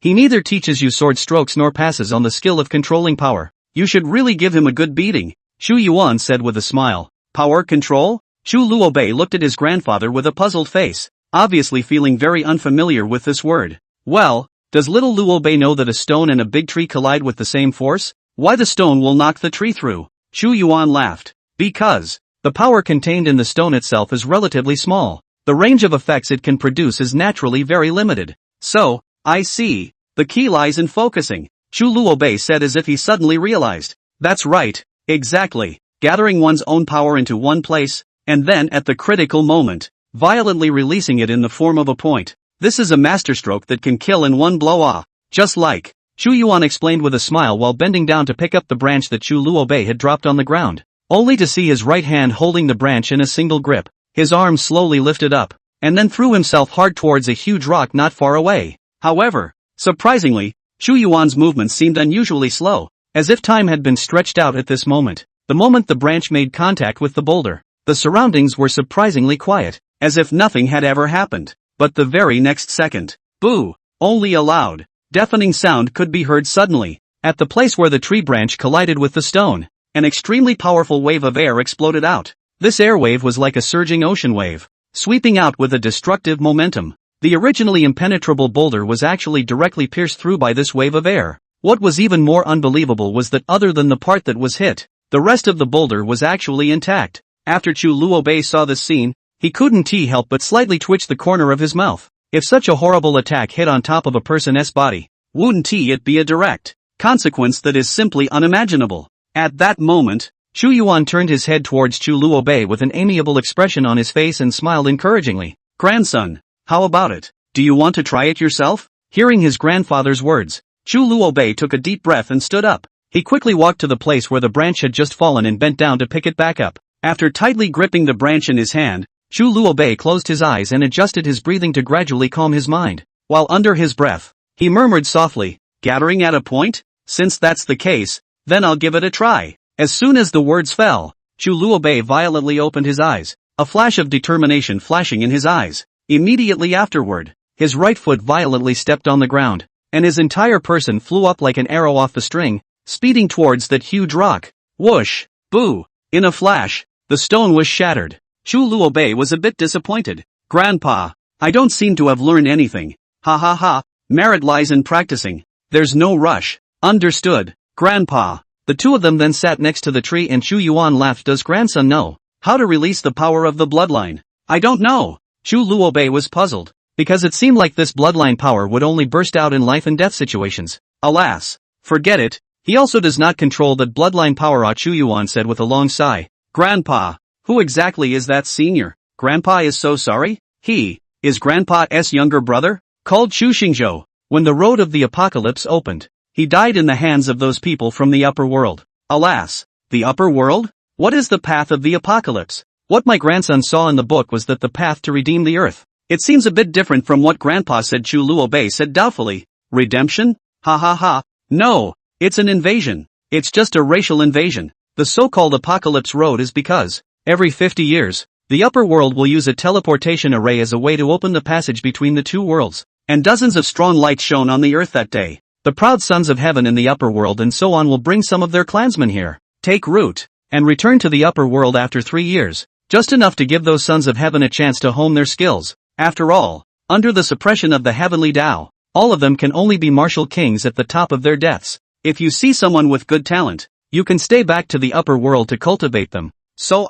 He neither teaches you sword strokes nor passes on the skill of controlling power. You should really give him a good beating, Chu Yuan said with a smile. Power control? Chu Luobei looked at his grandfather with a puzzled face, obviously feeling very unfamiliar with this word. Well, does little Luobei know that a stone and a big tree collide with the same force? Why the stone will knock the tree through? Chu Yuan laughed. Because the power contained in the stone itself is relatively small. The range of effects it can produce is naturally very limited. So, I see, the key lies in focusing. Chu Luobei said as if he suddenly realized. That's right, exactly. Gathering one's own power into one place, and then at the critical moment, violently releasing it in the form of a point. This is a masterstroke that can kill in one blow. Just like. Chu Yuan explained with a smile while bending down to pick up the branch that Chu Luobei had dropped on the ground, only to see his right hand holding the branch in a single grip. His arm slowly lifted up, and then threw himself hard towards a huge rock not far away. However, surprisingly, Chu Yuan's movements seemed unusually slow, as if time had been stretched out at this moment. The moment the branch made contact with the boulder, the surroundings were surprisingly quiet, as if nothing had ever happened. But the very next second, boo! Only a loud, deafening sound could be heard suddenly. At the place where the tree branch collided with the stone, an extremely powerful wave of air exploded out. This air wave was like a surging ocean wave, sweeping out with a destructive momentum. The originally impenetrable boulder was actually directly pierced through by this wave of air. What was even more unbelievable was that other than the part that was hit, the rest of the boulder was actually intact. After Chu Luobei saw this scene, he couldn't help but slightly twitch the corner of his mouth. If such a horrible attack hit on top of a person's body, wouldn't it be a direct consequence that is simply unimaginable? At that moment, Chu Yuan turned his head towards Chu Luobei with an amiable expression on his face and smiled encouragingly. Grandson, how about it? Do you want to try it yourself? Hearing his grandfather's words, Chu Luobei took a deep breath and stood up. He quickly walked to the place where the branch had just fallen and bent down to pick it back up. After tightly gripping the branch in his hand, Chu Luobei closed his eyes and adjusted his breathing to gradually calm his mind. While under his breath, he murmured softly, gathering at a point? Since that's the case, then I'll give it a try. As soon as the words fell, Chu Luobei violently opened his eyes, a flash of determination flashing in his eyes. Immediately afterward, his right foot violently stepped on the ground, and his entire person flew up like an arrow off the string, speeding towards that huge rock. Whoosh! Boo! In a flash, the stone was shattered. Chu Luobei was a bit disappointed. Grandpa, I don't seem to have learned anything. Ha ha ha, merit lies in practicing. There's no rush. Understood, Grandpa. The two of them then sat next to the tree and Chu Yuan laughed. Does grandson know how to release the power of the bloodline? I don't know. Chu Luobei was puzzled, because it seemed like this bloodline power would only burst out in life and death situations. Alas, forget it, he also does not control that bloodline power. Chu Yuan said with a long sigh. Grandpa, who exactly is that senior? Grandpa is so sorry? He is Grandpa's younger brother, called Chu Xingzhou. When the road of the apocalypse opened, he died in the hands of those people from the upper world. Alas, the upper world? What is the path of the apocalypse? What my grandson saw in the book was that the path to redeem the earth. It seems a bit different from what Grandpa said. Chu Luobei said doubtfully. Redemption? Ha ha ha. No, it's an invasion. It's just a racial invasion. The so-called apocalypse road is because, every 50 years, the upper world will use a teleportation array as a way to open the passage between the two worlds, and dozens of strong lights shone on the earth that day. The proud sons of heaven in the upper world and so on will bring some of their clansmen here, take root, and return to the upper world after 3 years, just enough to give those sons of heaven a chance to hone their skills. After all, under the suppression of the heavenly Tao, all of them can only be martial kings at the top of their deaths. If you see someone with good talent, you can stay back to the upper world to cultivate them. So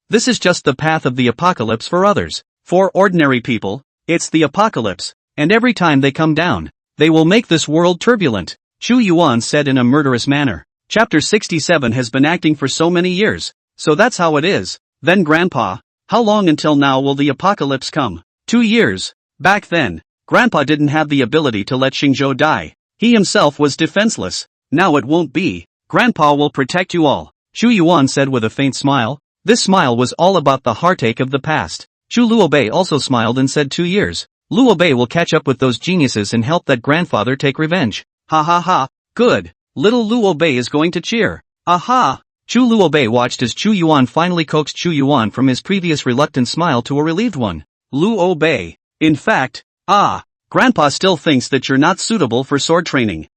this is just the path of the apocalypse for others. For ordinary people, it's the apocalypse, and every time they come down, they will make this world turbulent, Chu Yuan said in a murderous manner. Chapter 67 has been acting for so many years, so that's how it is. Then Grandpa, how long until now will the apocalypse come? 2 years. Back then, Grandpa didn't have the ability to let Xingzhou die. He himself was defenseless. Now it won't be. Grandpa will protect you all, Chu Yuan said with a faint smile. This smile was all about the heartache of the past. Chu Luobei also smiled and said 2 years. Luobei will catch up with those geniuses and help that grandfather take revenge. Ha ha ha, good. Little Luobei is going to cheer. Aha! Chu Luobei watched as Chu Yuan finally coaxed Chu Yuan from his previous reluctant smile to a relieved one. Luobei. In fact, Grandpa still thinks that you're not suitable for sword training.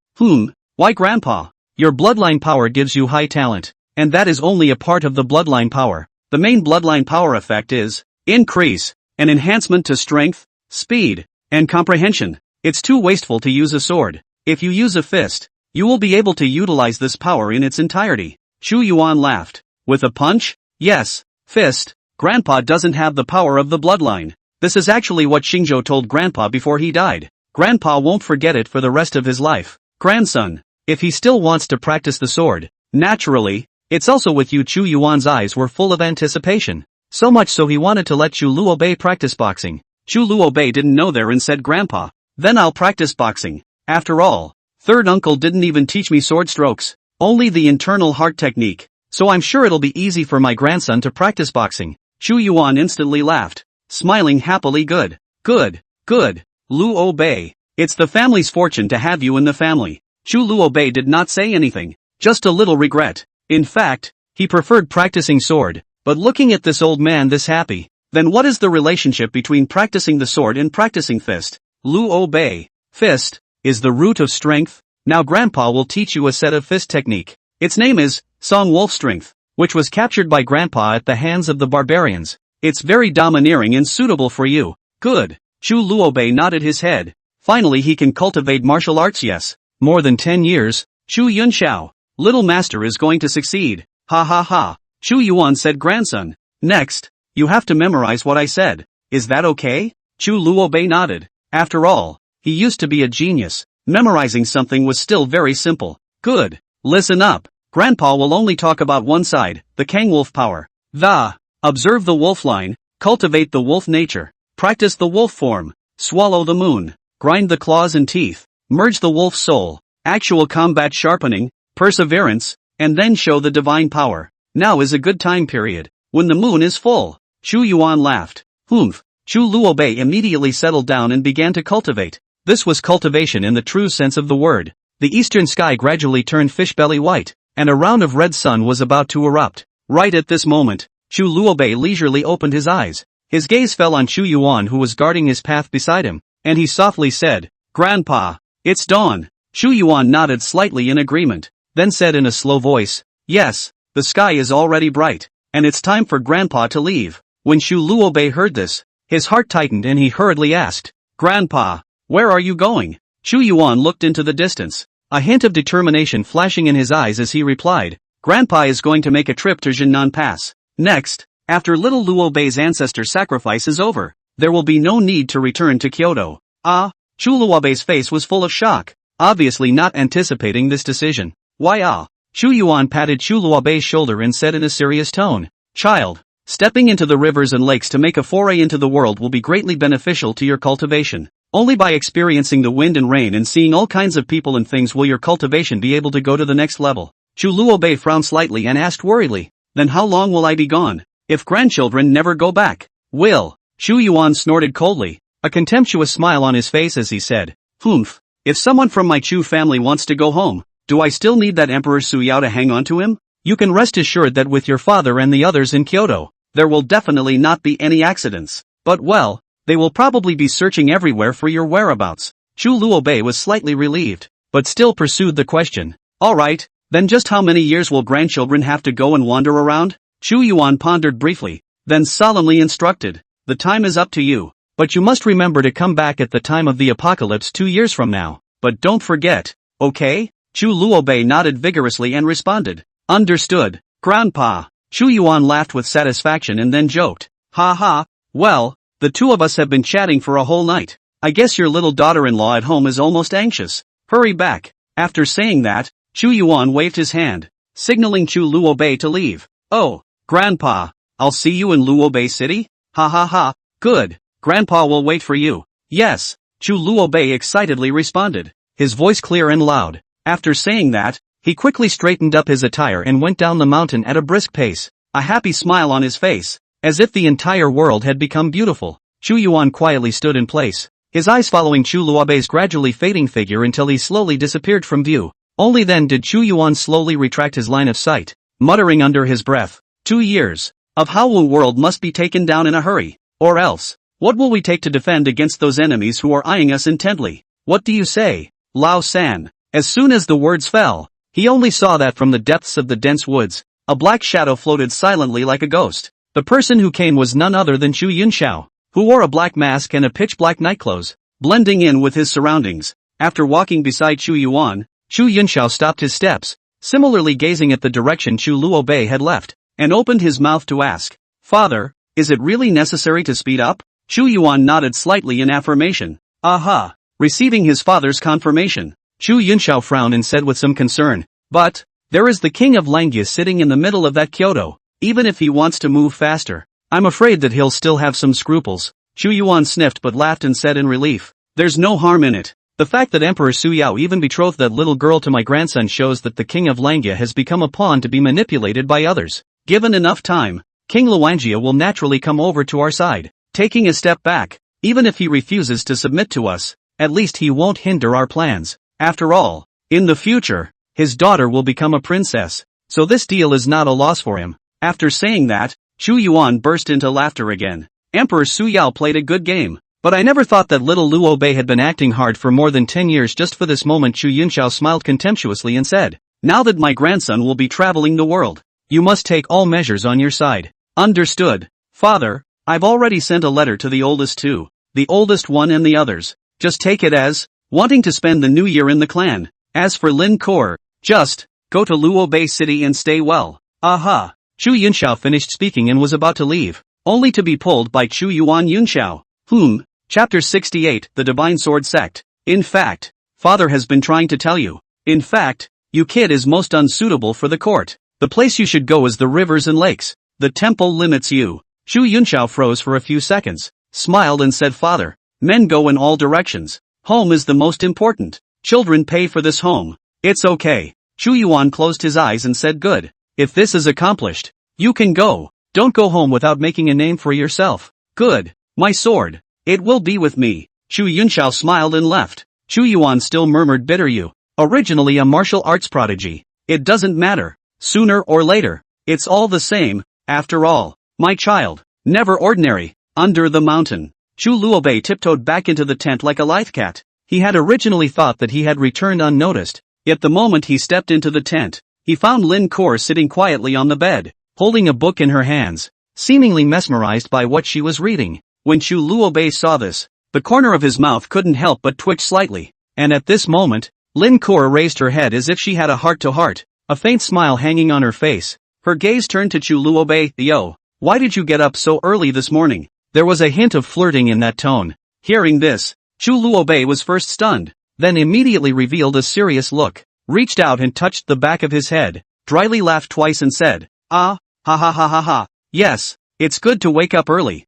Why Grandpa? Your bloodline power gives you high talent, and that is only a part of the bloodline power. The main bloodline power effect is increase, an enhancement to strength, speed, and comprehension. It's too wasteful to use a sword. If you use a fist, you will be able to utilize this power in its entirety. Chu Yuan laughed. With a punch? Yes, fist. Grandpa doesn't have the power of the bloodline. This is actually what Xingzhou told Grandpa before he died. Grandpa won't forget it for the rest of his life. Grandson, if he still wants to practice the sword. Naturally, it's also with you. Chu Yuan's eyes were full of anticipation. So much so he wanted to let Chu Luobei practice boxing. Chu Luobei didn't know there and said, "Grandpa, then I'll practice boxing. After all, third uncle didn't even teach me sword strokes, only the internal heart technique, so I'm sure it'll be easy for my grandson to practice boxing." Chu Yuan instantly laughed, smiling happily. Good, Luobei. It's the family's fortune to have you in the family. Chu Luobei did not say anything, just a little regret. In fact, he preferred practicing sword, but looking at this old man this happy, then what is the relationship between practicing the sword and practicing fist? Luobei, fist, is the root of strength. Now Grandpa will teach you a set of fist technique. Its name is Song Wolf Strength, which was captured by Grandpa at the hands of the barbarians. It's very domineering and suitable for you. Good. Chu Luobei nodded his head. Finally he can cultivate martial arts. Yes. More than 10 years. Chu Yunxiao, little master is going to succeed. Ha ha ha. Chu Yuan said, "Grandson, next, you have to memorize what I said. Is that okay?" Chu Luobei nodded. After all, he used to be a genius. Memorizing something was still very simple. Good. Listen up. Grandpa will only talk about one side, the Kang Wolf power. Observe the wolf line, cultivate the wolf nature, practice the wolf form, swallow the moon, grind the claws and teeth, merge the wolf soul, actual combat sharpening, perseverance, and then show the divine power. Now is a good time period, when the moon is full. Chu Yuan laughed. Humph. Chu Luobei immediately settled down and began to cultivate. This was cultivation in the true sense of the word. The eastern sky gradually turned fish-belly white, and a round of red sun was about to erupt. Right at this moment, Chu Luobei leisurely opened his eyes. His gaze fell on Chu Yuan, who was guarding his path beside him, and he softly said, "Grandpa, it's dawn." Chu Yuan nodded slightly in agreement, then said in a slow voice, "Yes, the sky is already bright, and it's time for Grandpa to leave." When Chu Luobei heard this, his heart tightened and he hurriedly asked, "Grandpa, where are you going?" Chu Yuan looked into the distance, a hint of determination flashing in his eyes as he replied, "Grandpa is going to make a trip to Jinnan Pass. Next, after little Luobei's ancestor sacrifice is over, there will be no need to return to Kyoto." Chu Luobei's face was full of shock, obviously not anticipating this decision. "Why?" Chu Yuan patted Chu Luobei's shoulder and said in a serious tone, "Child, stepping into the rivers and lakes to make a foray into the world will be greatly beneficial to your cultivation. Only by experiencing the wind and rain and seeing all kinds of people and things will your cultivation be able to go to the next level." Chu Luobei frowned slightly and asked worriedly, "Then how long will I be gone? If grandchildren never go back?" "Will." Chu Yuan snorted coldly, a contemptuous smile on his face as he said, "Humph. If someone from my Chu family wants to go home, do I still need that Emperor Suyao to hang on to him? You can rest assured that with your father and the others in Kyoto, there will definitely not be any accidents. But well, they will probably be searching everywhere for your whereabouts." Chu Luobei was slightly relieved, but still pursued the question. "Alright, then just how many years will grandchildren have to go and wander around?" Chu Yuan pondered briefly, then solemnly instructed, "The time is up to you, but you must remember to come back at the time of the apocalypse 2 years from now. But don't forget, okay?" Chu Luobei nodded vigorously and responded, "Understood, Grandpa." Chu Yuan laughed with satisfaction and then joked, "Ha ha, well, the two of us have been chatting for a whole night. I guess your little daughter-in-law at home is almost anxious. Hurry back." After saying that, Chu Yuan waved his hand, signaling Chu Luobei to leave. "Oh, Grandpa, I'll see you in Luobei City? Ha ha ha, good, Grandpa will wait for you." "Yes," Chu Luobei excitedly responded, his voice clear and loud. After saying that, he quickly straightened up his attire and went down the mountain at a brisk pace, a happy smile on his face, as if the entire world had become beautiful. Chu Yuan quietly stood in place, his eyes following Chu Luobei's gradually fading figure until he slowly disappeared from view. Only then did Chu Yuan slowly retract his line of sight, muttering under his breath, 2 years of Howwu world must be taken down in a hurry, or else, what will we take to defend against those enemies who are eyeing us intently? What do you say, Lao San?" As soon as the words fell, he only saw that from the depths of the dense woods, a black shadow floated silently like a ghost. The person who came was none other than Chu Yunxiao, who wore a black mask and a pitch-black nightclothes, blending in with his surroundings. After walking beside Chu Yuan, Chu Yunxiao stopped his steps, similarly gazing at the direction Chu Luobei had left, and opened his mouth to ask, "Father, is it really necessary to speed up?" Chu Yuan nodded slightly in affirmation. Aha! Receiving his father's confirmation, Chu Yunxiao frowned and said with some concern. But, there is the king of Langya sitting in the middle of that Kyoto. Even if he wants to move faster, I'm afraid that he'll still have some scruples. Chu Yuan sniffed but laughed and said in relief, there's no harm in it. The fact that Emperor Su Yao even betrothed that little girl to my grandson shows that the king of Langya has become a pawn to be manipulated by others. Given enough time, King Luangjia will naturally come over to our side. Taking a step back, even if he refuses to submit to us, at least he won't hinder our plans. After all, in the future, his daughter will become a princess, so this deal is not a loss for him. After saying that, Chu Yuan burst into laughter again. Emperor Su Yao played a good game. But I never thought that little Luo Bei had been acting hard for more than 10 years just for this moment. Chu Yunxiao smiled contemptuously and said, now that my grandson will be traveling the world, you must take all measures on your side. Understood, father. I've already sent a letter to the oldest two, the oldest one and the others. Just take it as, wanting to spend the new year in the clan. As for Lin Kor, just, go to Luo Bei City and stay well. Aha. Chu Yunxiao finished speaking and was about to leave, only to be pulled by Chu Yuan Yunxiao. Chapter 68, The Divine Sword Sect. In fact, father has been trying to tell you. In fact, you kid is most unsuitable for the court. The place you should go is the rivers and lakes. The temple limits you. Chu Yunxiao froze for a few seconds, smiled and said, father, men go in all directions. Home is the most important. Children pay for this home. It's okay. Chu Yuan closed his eyes and said, good. If this is accomplished, you can go. Don't go home without making a name for yourself. Good. My sword. It will be with me. Chu Yunxiao smiled and left. Chu Yuan still murmured bitter you. Originally a martial arts prodigy. It doesn't matter. Sooner or later, it's all the same. After all, my child, never ordinary. Under the mountain, Chu Luobei tiptoed back into the tent like a lithe cat. He had originally thought that he had returned unnoticed. Yet the moment he stepped into the tent, he found Lin Kor sitting quietly on the bed, holding a book in her hands, seemingly mesmerized by what she was reading. When Chu Luobei saw this, the corner of his mouth couldn't help but twitch slightly, and at this moment, Lin Kor raised her head as if she had a heart-to-heart, a faint smile hanging on her face. Her gaze turned to Chu Luobei. Yo, why did you get up so early this morning? There was a hint of flirting in that tone. Hearing this, Chu Luobei was first stunned, then immediately revealed a serious look, reached out and touched the back of his head, dryly laughed twice and said, ah, ha ha ha ha ha, yes, it's good to wake up early.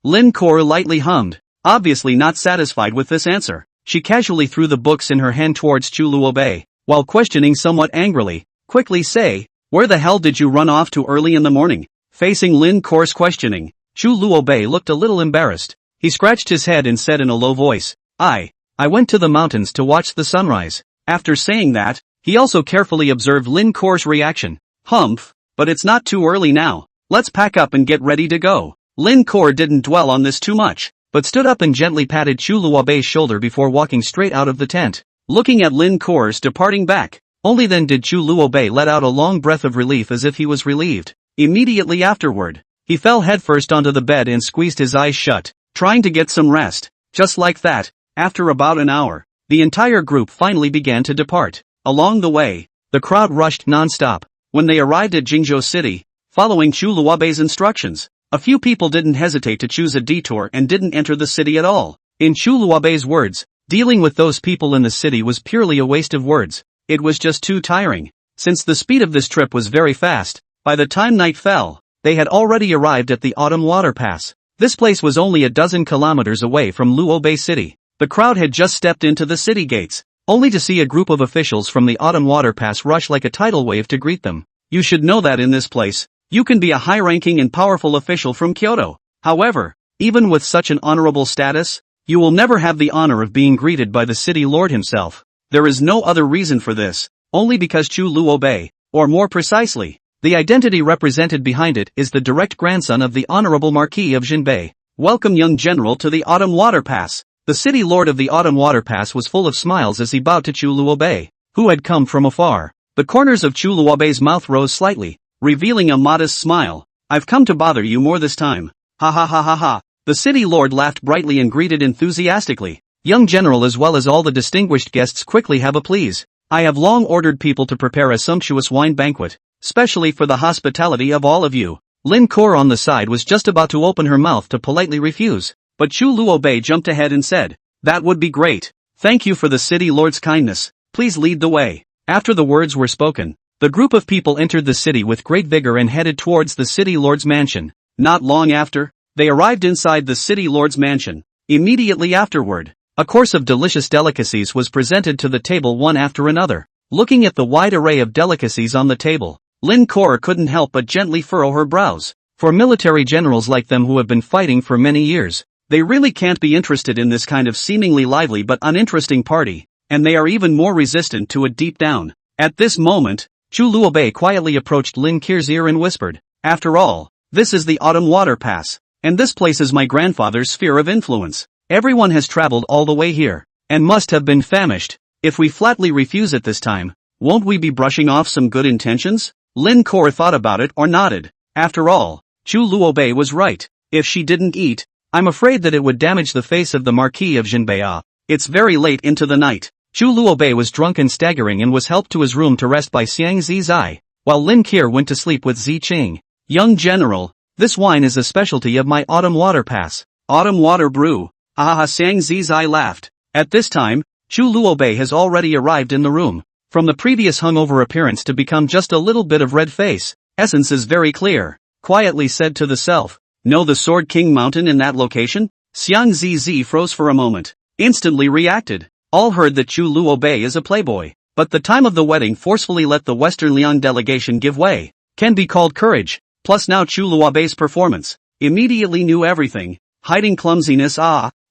Lin Kor lightly hummed, obviously not satisfied with this answer. She casually threw the books in her hand towards Chu Luobei, while questioning somewhat angrily, quickly say, where the hell did you run off to early in the morning? Facing Lin Kor's questioning, Chu Luobei looked a little embarrassed. He scratched his head and said in a low voice, I went to the mountains to watch the sunrise. After saying that, he also carefully observed Lin Kor's reaction. But it's not too early now. Let's pack up and get ready to go. Lin Kor didn't dwell on this too much, but stood up and gently patted Chu Luobei's shoulder before walking straight out of the tent. Looking at Lin Kor's departing back, only then did Chu Luobei let out a long breath of relief as if he was relieved. Immediately afterward, he fell headfirst onto the bed and squeezed his eyes shut, trying to get some rest. Just like that, after about an hour, the entire group finally began to depart. Along the way, the crowd rushed non-stop. When they arrived at Jingzhou City, following Chu Luobei's instructions, a few people didn't hesitate to choose a detour and didn't enter the city at all. In Chu Luobei's words, dealing with those people in the city was purely a waste of words. It was just too tiring. Since the speed of this trip was very fast, by the time night fell, they had already arrived at the Autumn Water Pass. This place was only a dozen kilometers away from Luobei City. The crowd had just stepped into the city gates, only to see a group of officials from the Autumn Water Pass rush like a tidal wave to greet them. You should know that in this place, you can be a high-ranking and powerful official from Kyoto. However, even with such an honorable status, you will never have the honor of being greeted by the city lord himself. There is no other reason for this, only because Chu Luobei, or more precisely, the identity represented behind it is the direct grandson of the Honorable Marquis of Jinbei. Welcome young general to the Autumn Water Pass. The city lord of the Autumn Water Pass was full of smiles as he bowed to Chu Luobei, who had come from afar. The corners of Chu Luobei's mouth rose slightly, revealing a modest smile. I've come to bother you more this time. Ha ha ha ha ha. The city lord laughed brightly and greeted enthusiastically. Young general as well as all the distinguished guests quickly have a please. I have long ordered people to prepare a sumptuous wine banquet, specially for the hospitality of all of you. Lin Kor on the side was just about to open her mouth to politely refuse, but Chu Luobei jumped ahead and said, that would be great. Thank you for the city lord's kindness, please lead the way. After the words were spoken, the group of people entered the city with great vigor and headed towards the city lord's mansion. Not long after, they arrived inside the city lord's mansion. Immediately afterward, a course of delicious delicacies was presented to the table one after another. Looking at the wide array of delicacies on the table, Lin Kor couldn't help but gently furrow her brows. For military generals like them who have been fighting for many years, they really can't be interested in this kind of seemingly lively but uninteresting party, and they are even more resistant to it deep down. At this moment, Chu Luobei quietly approached Lin Kir's ear and whispered, "After all, this is the Autumn Water Pass, and this place is my grandfather's sphere of influence. Everyone has traveled all the way here, and must have been famished. If we flatly refuse it this time, won't we be brushing off some good intentions?" Lin Kor thought about it or nodded. After all, Chu Luobei was right. If she didn't eat, I'm afraid that it would damage the face of the Marquis of Jinbei. It's very late into the night. Chu Luobei was drunk and staggering and was helped to his room to rest by Xiang Zizai, while Lin Kir went to sleep with Ziqing. "Young general, this wine is a specialty of my autumn water pass. Autumn water brew." Xiang Zizai laughed. At this time, Chu Luobei has already arrived in the room. From the previous hungover appearance to become just a little bit of red face, essence is very clear. Quietly said to the self, "Know the Sword King Mountain in that location?" Xiang Zizi froze for a moment, instantly reacted. All heard that Chu Luobei is a playboy, but the time of the wedding forcefully let the Western Liang delegation give way. Can be called courage, plus now Chu Luobei's performance. Immediately knew everything, hiding clumsiness.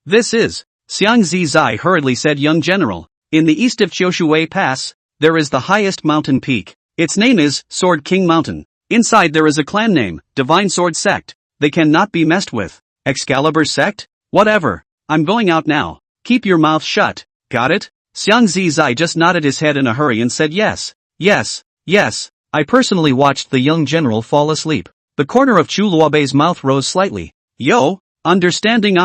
This is, Xiang Zizai hurriedly said, "Young general, in the east of Qiushui Pass, there is the highest mountain peak. Its name is Sword King Mountain. Inside there is a clan name, Divine Sword Sect. They cannot be messed with. Excalibur Sect? Whatever. I'm going out now. Keep your mouth shut. Got it?" Xiang Zizai just nodded his head in a hurry and said yes. Yes. I personally watched the young general fall asleep. The corner of Chu Luobei's mouth rose slightly. Yo, understanding.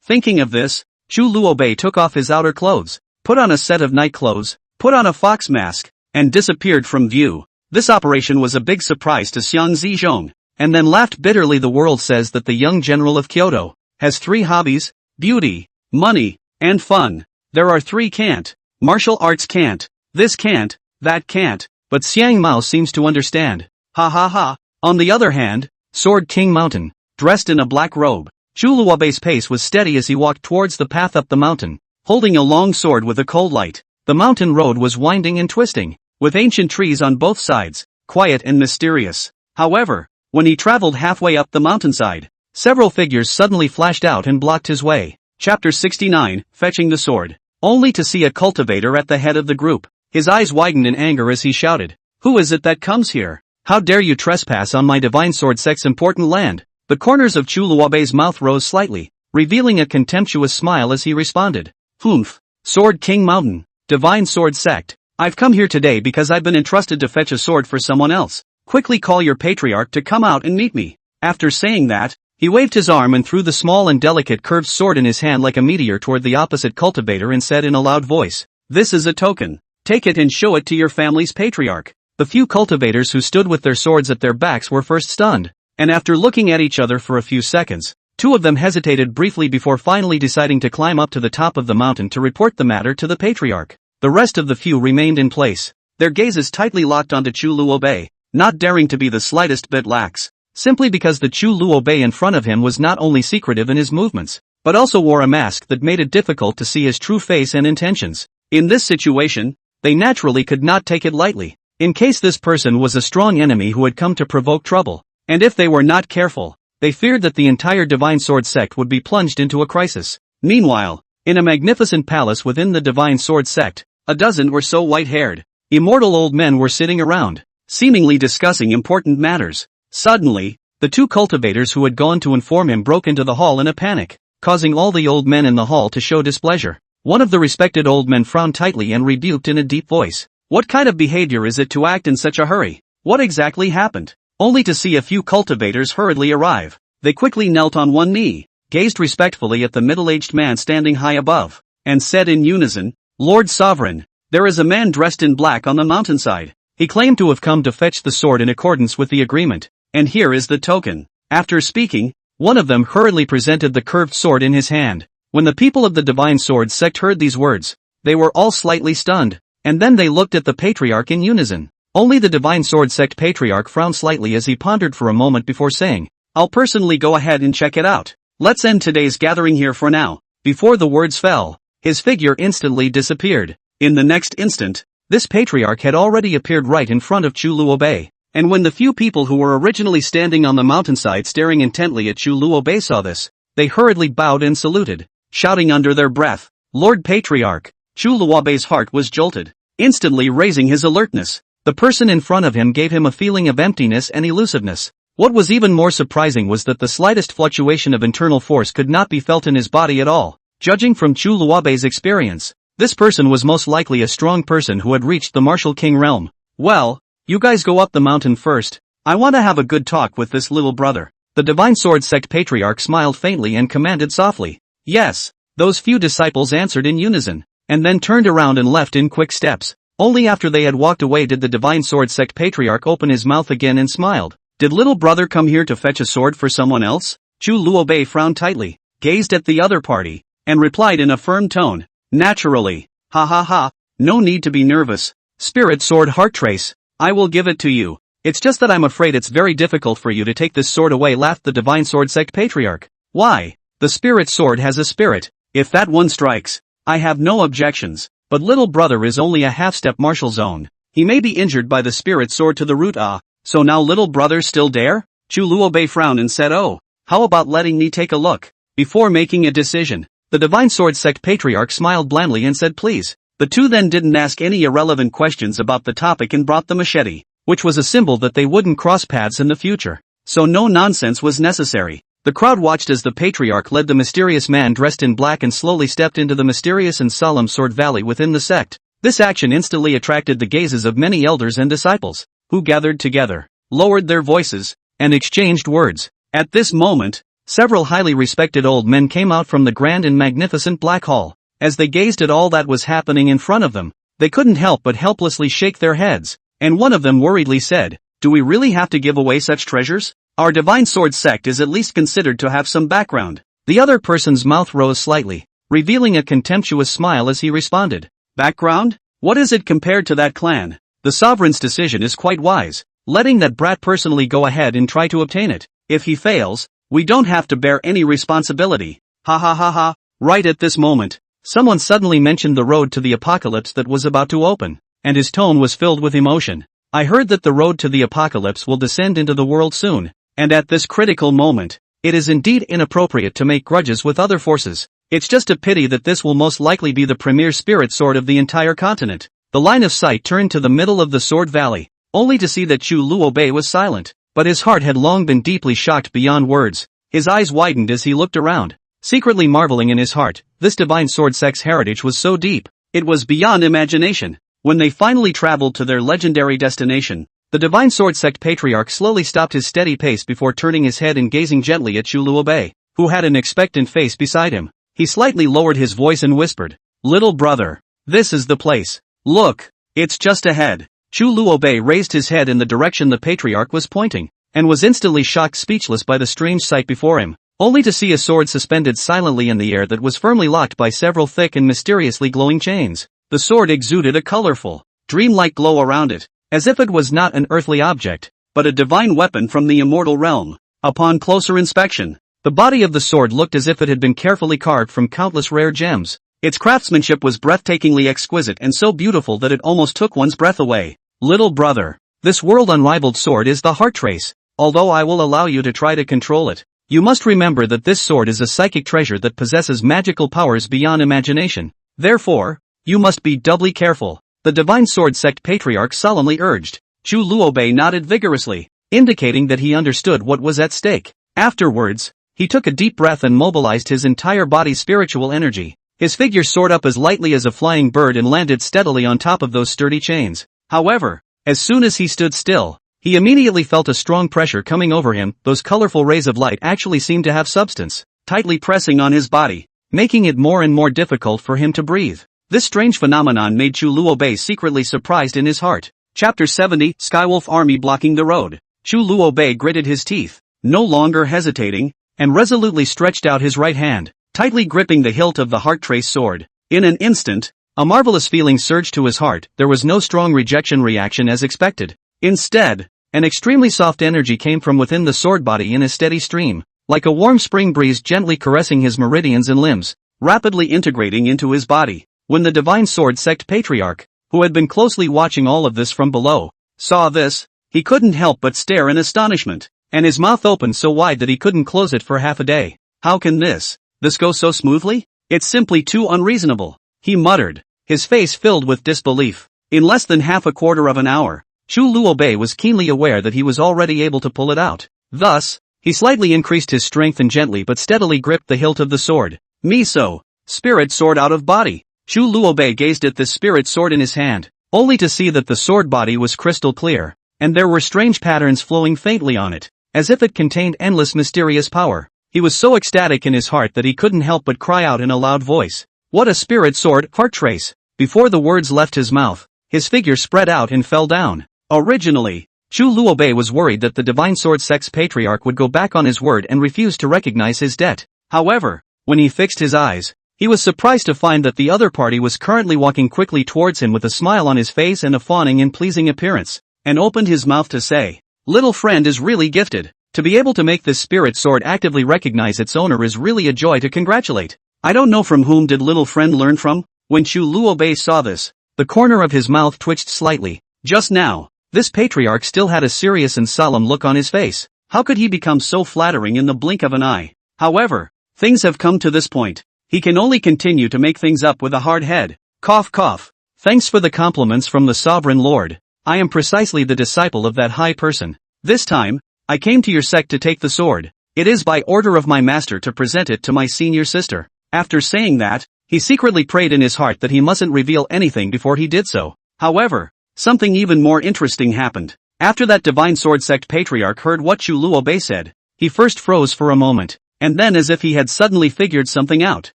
Thinking of this, Chu Luobei took off his outer clothes, put on a set of night clothes, put on a fox mask, and disappeared from view. This operation was a big surprise to Xiang Zizhong, and then laughed bitterly. The world says that the young general of Kyoto has 3 hobbies: beauty, money, and fun. There are 3 can't. Martial arts can't, this can't, that can't, but Xiang Mao seems to understand. Ha. On the other hand, Sword King Mountain, dressed in a black robe, Chu Luobei's pace was steady as he walked towards the path up the mountain, holding a long sword with a cold light. The mountain road was winding and twisting, with ancient trees on both sides, quiet and mysterious. However, when he traveled halfway up the mountainside, several figures suddenly flashed out and blocked his way. Chapter 69, Fetching the Sword. Only to see a cultivator at the head of the group. His eyes widened in anger as he shouted, "Who is it that comes here? How dare you trespass on my Divine Sword Sect's important land?" The corners of Chu Luobei's mouth rose slightly, revealing a contemptuous smile as he responded, "Humph, Sword King Mountain, Divine Sword Sect. I've come here today because I've been entrusted to fetch a sword for someone else. Quickly call your patriarch to come out and meet me." After saying that, he waved his arm and threw the small and delicate curved sword in his hand like a meteor toward the opposite cultivator and said in a loud voice, "This is a token. Take it and show it to your family's patriarch." The few cultivators who stood with their swords at their backs were first stunned, and after looking at each other for a few seconds, 2 of them hesitated briefly before finally deciding to climb up to the top of the mountain to report the matter to the patriarch. The rest of the few remained in place, their gazes tightly locked onto Chu Luobei, not daring to be the slightest bit lax. Simply because the Chu Luobei in front of him was not only secretive in his movements, but also wore a mask that made it difficult to see his true face and intentions. In this situation, they naturally could not take it lightly, in case this person was a strong enemy who had come to provoke trouble, and if they were not careful, they feared that the entire Divine Sword Sect would be plunged into a crisis. Meanwhile, in a magnificent palace within the Divine Sword Sect, a dozen or so white-haired, immortal old men were sitting around, seemingly discussing important matters. Suddenly, the 2 cultivators who had gone to inform him broke into the hall in a panic, causing all the old men in the hall to show displeasure. One of the respected old men frowned tightly and rebuked in a deep voice, "What kind of behavior is it to act in such a hurry? What exactly happened?" Only to see a few cultivators hurriedly arrive. They quickly knelt on one knee, gazed respectfully at the middle-aged man standing high above, and said in unison, "Lord Sovereign, there is a man dressed in black on the mountainside. He claimed to have come to fetch the sword in accordance with the agreement. And here is the token." After speaking, one of them hurriedly presented the curved sword in his hand. When the people of the Divine Sword Sect heard these words, They were all slightly stunned, and then they looked at the patriarch in unison. Only the Divine Sword Sect patriarch frowned slightly as he pondered for a moment before saying, "I'll personally go ahead and check it out. Let's end today's gathering here for now." Before the words fell, his figure instantly disappeared. In the next instant, this patriarch had already appeared right in front of Chu Luobei. And when the few people who were originally standing on the mountainside staring intently at Chu Luobei saw this, they hurriedly bowed and saluted, shouting under their breath, "Lord Patriarch!" Chu Luobei's heart was jolted, instantly raising his alertness. The person in front of him gave him a feeling of emptiness and elusiveness. What was even more surprising was that the slightest fluctuation of internal force could not be felt in his body at all. Judging from Chu Luobei's experience, this person was most likely a strong person who had reached the Martial King realm. "Well, you guys go up the mountain first. I want to have a good talk with this little brother." The Divine Sword Sect patriarch smiled faintly and commanded softly, "Yes." Those few disciples answered in unison, and then turned around and left in quick steps. Only after they had walked away did the Divine Sword Sect patriarch open his mouth again and smiled. "Did little brother come here to fetch a sword for someone else?" Chu Luobei frowned tightly, gazed at the other party, and replied in a firm tone, "Naturally. Ha ha ha, no need to be nervous. Spirit Sword Heart Trace, I will give it to you. It's just that I'm afraid it's very difficult for you to take this sword away," laughed the Divine Sword Sect patriarch. "Why? The Spirit Sword has a spirit. If that one strikes, I have no objections. But little brother is only a half-step martial zone. He may be injured by the Spirit Sword to the root. So now little brother still dare?" Chu Luobei frowned and said, "Oh, how about letting me take a look before making a decision?" The Divine Sword Sect patriarch smiled blandly and said please. The two then didn't ask any irrelevant questions about the topic and brought the machete, which was a symbol that they wouldn't cross paths in the future. So no nonsense was necessary. The crowd watched as the patriarch led the mysterious man dressed in black and slowly stepped into the mysterious and solemn Sword Valley within the sect. This action instantly attracted the gazes of many elders and disciples, who gathered together, lowered their voices, and exchanged words. At this moment, several highly respected old men came out from the grand and magnificent Black Hall. As they gazed at all that was happening in front of them, they couldn't help but helplessly shake their heads, and one of them worriedly said, "Do we really have to give away such treasures? Our Divine Sword Sect is at least considered to have some background." The other person's mouth rose slightly, revealing a contemptuous smile as he responded, "Background? What is it compared to that clan? The sovereign's decision is quite wise, letting that brat personally go ahead and try to obtain it. If he fails, we don't have to bear any responsibility." Ha ha ha ha. Right at this moment, someone suddenly mentioned the road to the apocalypse that was about to open, and his tone was filled with emotion. "I heard that the road to the apocalypse will descend into the world soon, and at this critical moment, it is indeed inappropriate to make grudges with other forces. It's just a pity that this will most likely be the premier spirit sword of the entire continent." The line of sight turned to the middle of the Sword Valley, only to see that Chu Luobei was silent, but his heart had long been deeply shocked beyond words. His eyes widened as he looked around, secretly marveling in his heart. This Divine Sword Sect's heritage was so deep, it was beyond imagination. When they finally traveled to their legendary destination, the Divine Sword Sect patriarch slowly stopped his steady pace before turning his head and gazing gently at Chu Luobei, who had an expectant face beside him. He slightly lowered his voice and whispered, "Little brother, this is the place. Look, it's just ahead." Chu Luobei raised his head in the direction the patriarch was pointing, and was instantly shocked speechless by the strange sight before him, only to see a sword suspended silently in the air that was firmly locked by several thick and mysteriously glowing chains. The sword exuded a colorful, dreamlike glow around it, as if it was not an earthly object, but a divine weapon from the immortal realm. Upon closer inspection, the body of the sword looked as if it had been carefully carved from countless rare gems. Its craftsmanship was breathtakingly exquisite and so beautiful that it almost took one's breath away. "Little brother, this world-unrivaled sword is the Heart Trace. Although I will allow you to try to control it, you must remember that this sword is a psychic treasure that possesses magical powers beyond imagination. Therefore, you must be doubly careful," the Divine Sword Sect patriarch solemnly urged. Chu Luobei nodded vigorously, indicating that he understood what was at stake. Afterwards, he took a deep breath and mobilized his entire body's spiritual energy. His figure soared up as lightly as a flying bird and landed steadily on top of those sturdy chains. However, as soon as he stood still, he immediately felt a strong pressure coming over him. Those colorful rays of light actually seemed to have substance, tightly pressing on his body, making it more and more difficult for him to breathe. This strange phenomenon made Chu Luobei secretly surprised in his heart. Chapter 70, Skywolf Army Blocking the Road. Chu Luobei gritted his teeth, no longer hesitating, and resolutely stretched out his right hand, tightly gripping the hilt of the Heart Trace sword. In an instant, A marvelous feeling surged to his heart. There was no strong rejection reaction as expected. Instead, an extremely soft energy came from within the sword body in a steady stream, like a warm spring breeze gently caressing his meridians and limbs, rapidly integrating into his body. When the divine sword sect patriarch, who had been closely watching all of this from below, saw this, he couldn't help but stare in astonishment, and his mouth opened so wide that he couldn't close it for half a day. How can this go so smoothly? It's simply too unreasonable, he muttered, his face filled with disbelief. In less than half a quarter of an hour, Chu Luobei was keenly aware that he was already able to pull it out. Thus, he slightly increased his strength and gently but steadily gripped the hilt of the sword. Miso, spirit sword out of body. Chu Luobei gazed at this spirit sword in his hand, only to see that the sword body was crystal clear, and there were strange patterns flowing faintly on it, as if it contained endless mysterious power. He was so ecstatic in his heart that he couldn't help but cry out in a loud voice, "What a spirit sword, heart trace!" Before the words left his mouth, his figure spread out and fell down. Originally, Chu Luobei was worried that the divine sword sect's patriarch would go back on his word and refuse to recognize his debt. However, when he fixed his eyes, he was surprised to find that the other party was currently walking quickly towards him with a smile on his face and a fawning and pleasing appearance, and opened his mouth to say, "Little friend is really gifted. To be able to make this spirit sword actively recognize its owner is really a joy to congratulate. I don't know from whom did little friend learn from?" When Chu Luobei saw this, the corner of his mouth twitched slightly. Just now, this patriarch still had a serious and solemn look on his face. How could he become so flattering in the blink of an eye? However, things have come to this point. He can only continue to make things up with a hard head. Cough cough. Thanks for the compliments from the sovereign lord. I am precisely the disciple of that high person. This time, I came to your sect to take the sword. It is by order of my master to present it to my senior sister. After saying that, he secretly prayed in his heart that he mustn't reveal anything before he did so. However, something even more interesting happened. After that divine sword sect patriarch heard what Chu Luobei said, he first froze for a moment, and then as if he had suddenly figured something out,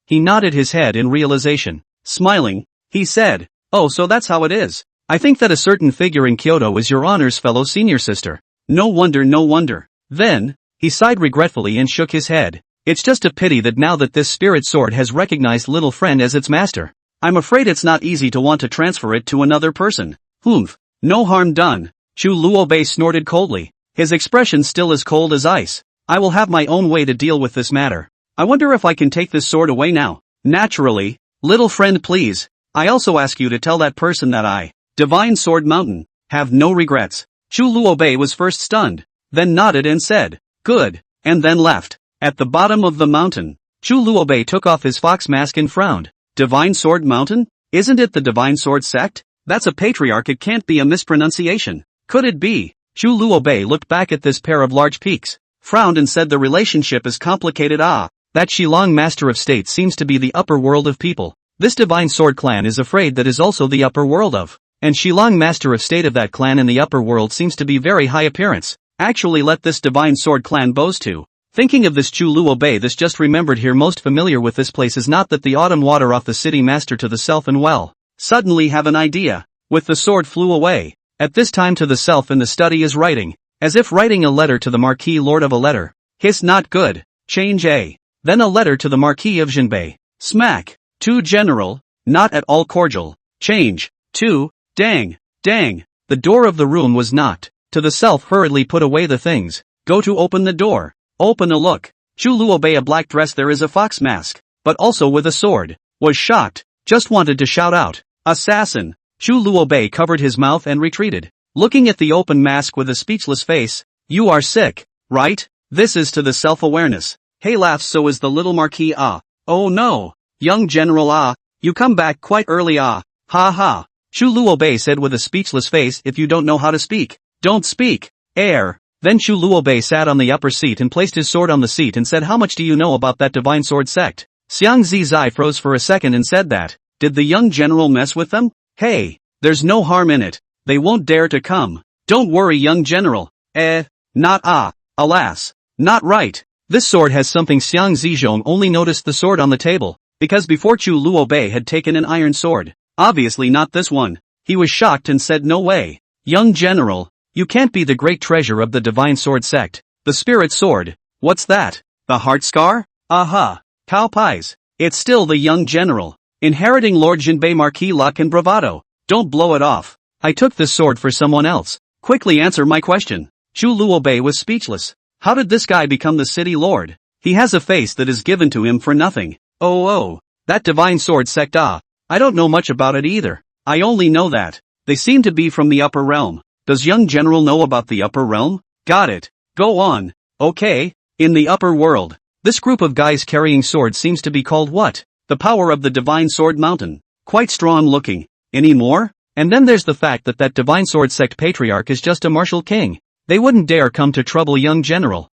he nodded his head in realization. Smiling, he said, "Oh, so that's how it is. I think that a certain figure in Kyoto is your honor's fellow senior sister. No wonder, no wonder." Then, he sighed regretfully and shook his head. "It's just a pity that now that this spirit sword has recognized little friend as its master, I'm afraid it's not easy to want to transfer it to another person." "Humph, no harm done." Chu Luobei snorted coldly, his expression still as cold as ice. "I will have my own way to deal with this matter. I wonder if I can take this sword away now." "Naturally, little friend, please. I also ask you to tell that person that I, Divine Sword Mountain, have no regrets." Chu Luobei was first stunned, then nodded and said, "Good," and then left. At the bottom of the mountain, Chu Luobei took off his fox mask and frowned. Divine Sword Mountain? Isn't it the Divine Sword sect? That's a patriarch, it can't be a mispronunciation. Could it be? Chu Luobei looked back at this pair of large peaks, frowned and said the relationship is complicated. That Shilong Master of State seems to be the upper world of people. This Divine Sword clan is afraid that is also the upper world of. And Shilong Master of State of that clan in the upper world seems to be very high appearance. Actually let this Divine Sword clan boast too. Thinking of this Chu Luobei, this just remembered here most familiar with this place is not that the autumn water off the city master to the self and well. Suddenly have an idea. With the sword flew away. At this time to the self in the study is writing. As if writing a letter to the Marquis Lord of a letter. Hiss not good. Change a. Then a letter to the Marquis of Jinbei. Smack. To General. Not at all cordial. Change. To. Dang. Dang. The door of the room was knocked. To the self hurriedly put away the things. Go to open the door. Open a look. Chu Luobei a black dress there is a fox mask. But also with a sword. Was shocked. Just wanted to shout out. Assassin. Chu Luobei covered his mouth and retreated. Looking at the open mask with a speechless face. You are sick, right? This is to the self-awareness. Hey laughs so is the little Marquis Oh no. Young General you come back quite early Ha ha. Chu Luobei said with a speechless face if you don't know how to speak, don't speak. Air. Then Chu Luobei sat on the upper seat and placed his sword on the seat and said how much do you know about that divine sword sect? Xiang Zizai froze for a second and said that. Did the young general mess with them? Hey, there's no harm in it. They won't dare to come. Don't worry young general. Not alas. Not right. This sword has something. Xiang Zizhong only noticed the sword on the table, because before Chu Luobei had taken an iron sword. Obviously not this one. He was shocked and said no way. Young general, you can't be the great treasure of the divine sword sect. The spirit sword. What's that? The heart scar? Aha. Cow pies. It's still the young general. Inheriting Lord Jinbei Marquis luck and bravado. Don't blow it off. I took this sword for someone else. Quickly answer my question. Chu Luobei was speechless. How did this guy become the city lord? He has a face that is given to him for nothing. Oh, that divine sword sect I don't know much about it either. I only know that they seem to be from the upper realm. Does young general know about the upper realm? Got it. Go on. Okay, in the upper world. This group of guys carrying swords seems to be called what? The power of the divine sword mountain. Quite strong looking. Any more? And then there's the fact that divine sword sect patriarch is just a martial king. They wouldn't dare come to trouble young general.